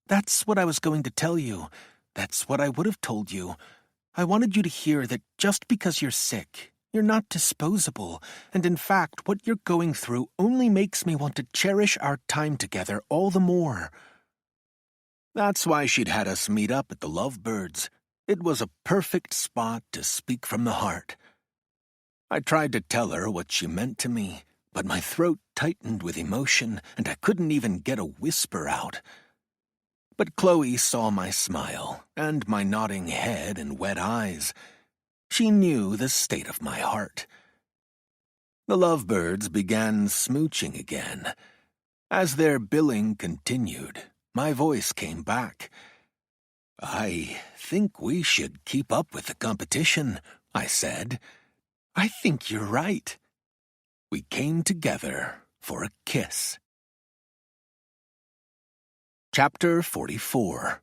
That's what I was going to tell you. That's what I would have told you. I wanted you to hear that just because you're sick, you're not disposable, and in fact, what you're going through only makes me want to cherish our time together all the more." That's why she'd had us meet up at the Lovebirds. It was a perfect spot to speak from the heart. I tried to tell her what she meant to me, but my throat tightened with emotion, and I couldn't even get a whisper out. But Chloe saw my smile, and my nodding head and wet eyes. She knew the state of my heart. The Lovebirds began smooching again. As their billing continued, my voice came back. "I think we should keep up with the competition," I said. "I think you're right." We came together for a kiss. Chapter 44.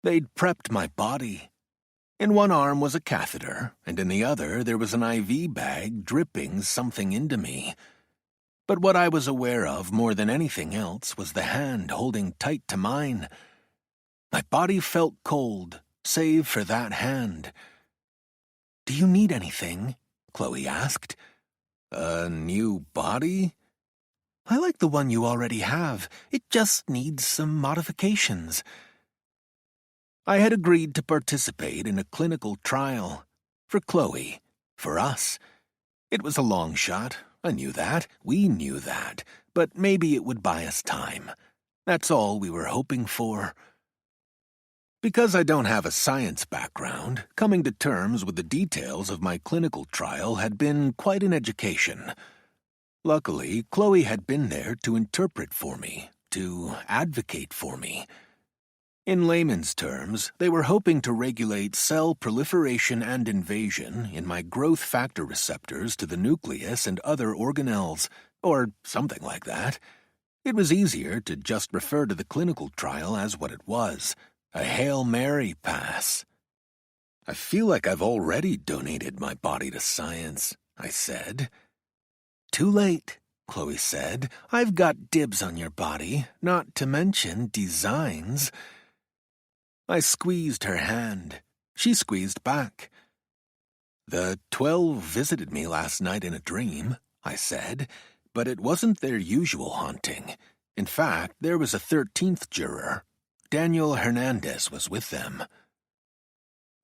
They'd prepped my body. In one arm was a catheter, and in the other there was an IV bag dripping something into me. But what I was aware of more than anything else was the hand holding tight to mine. My body felt cold, save for that hand. "Do you need anything?" Chloe asked. "A new body?" "I like the one you already have. It just needs some modifications." I had agreed to participate in a clinical trial. For Chloe. For us. It was a long shot. I knew that. We knew that. But maybe it would buy us time. That's all we were hoping for. Because I don't have a science background, coming to terms with the details of my clinical trial had been quite an education. Luckily, Chloe had been there to interpret for me, to advocate for me. In layman's terms, they were hoping to regulate cell proliferation and invasion in my growth factor receptors to the nucleus and other organelles, or something like that. It was easier to just refer to the clinical trial as what it was, a Hail Mary pass. "I feel like I've already donated my body to science," I said. "Too late," Chloe said. "I've got dibs on your body, not to mention designs." I squeezed her hand. She squeezed back. "The 12 visited me last night in a dream," I said, "but it wasn't their usual haunting. In fact, there was a 13th juror. Daniel Hernandez was with them."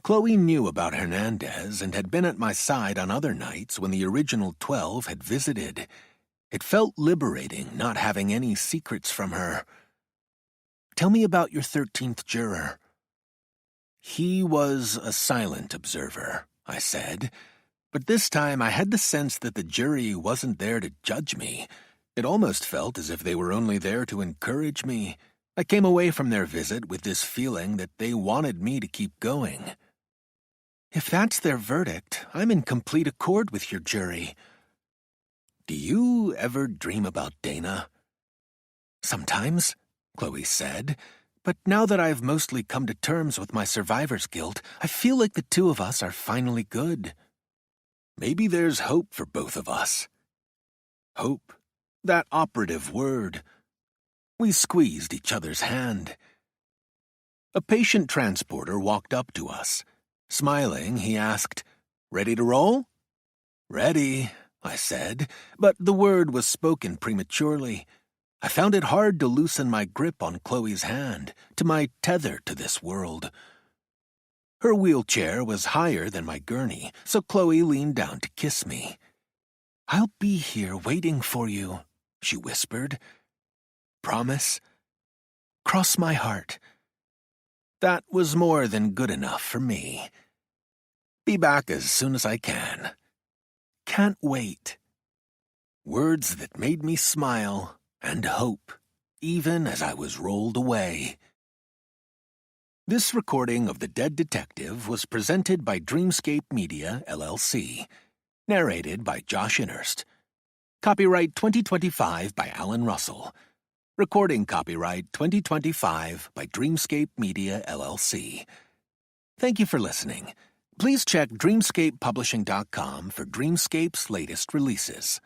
Chloe knew about Hernandez and had been at my side on other nights when the original 12 had visited. It felt liberating not having any secrets from her. Tell me about your 13th juror. He was a silent observer, I said, but this time I had the sense that the jury wasn't there to judge me. It almost felt as if they were only there to encourage me. I came away from their visit with this feeling that they wanted me to keep going. If that's their verdict, I'm in complete accord with your jury. Do you ever dream about Dana? Sometimes, Chloe said, but now that I've mostly come to terms with my survivor's guilt, I feel like the two of us are finally good. Maybe there's hope for both of us. Hope, that operative word. We squeezed each other's hand. A patient transporter walked up to us. Smiling, he asked, "Ready to roll?" "Ready," I said, but the word was spoken prematurely. I found it hard to loosen my grip on Chloe's hand, to my tether to this world. Her wheelchair was higher than my gurney, so Chloe leaned down to kiss me. "I'll be here waiting for you," she whispered. "Promise? Cross my heart." That was more than good enough for me. Be back as soon as I can. Can't wait. Words that made me smile and hope, even as I was rolled away. This recording of The Dead Detective was presented by Dreamscape Media, LLC. Narrated by Josh Innerst. Copyright 2025 by Alan Russell. Recording copyright 2025 by Dreamscape Media, LLC. Thank you for listening. Please check dreamscapepublishing.com for Dreamscape's latest releases.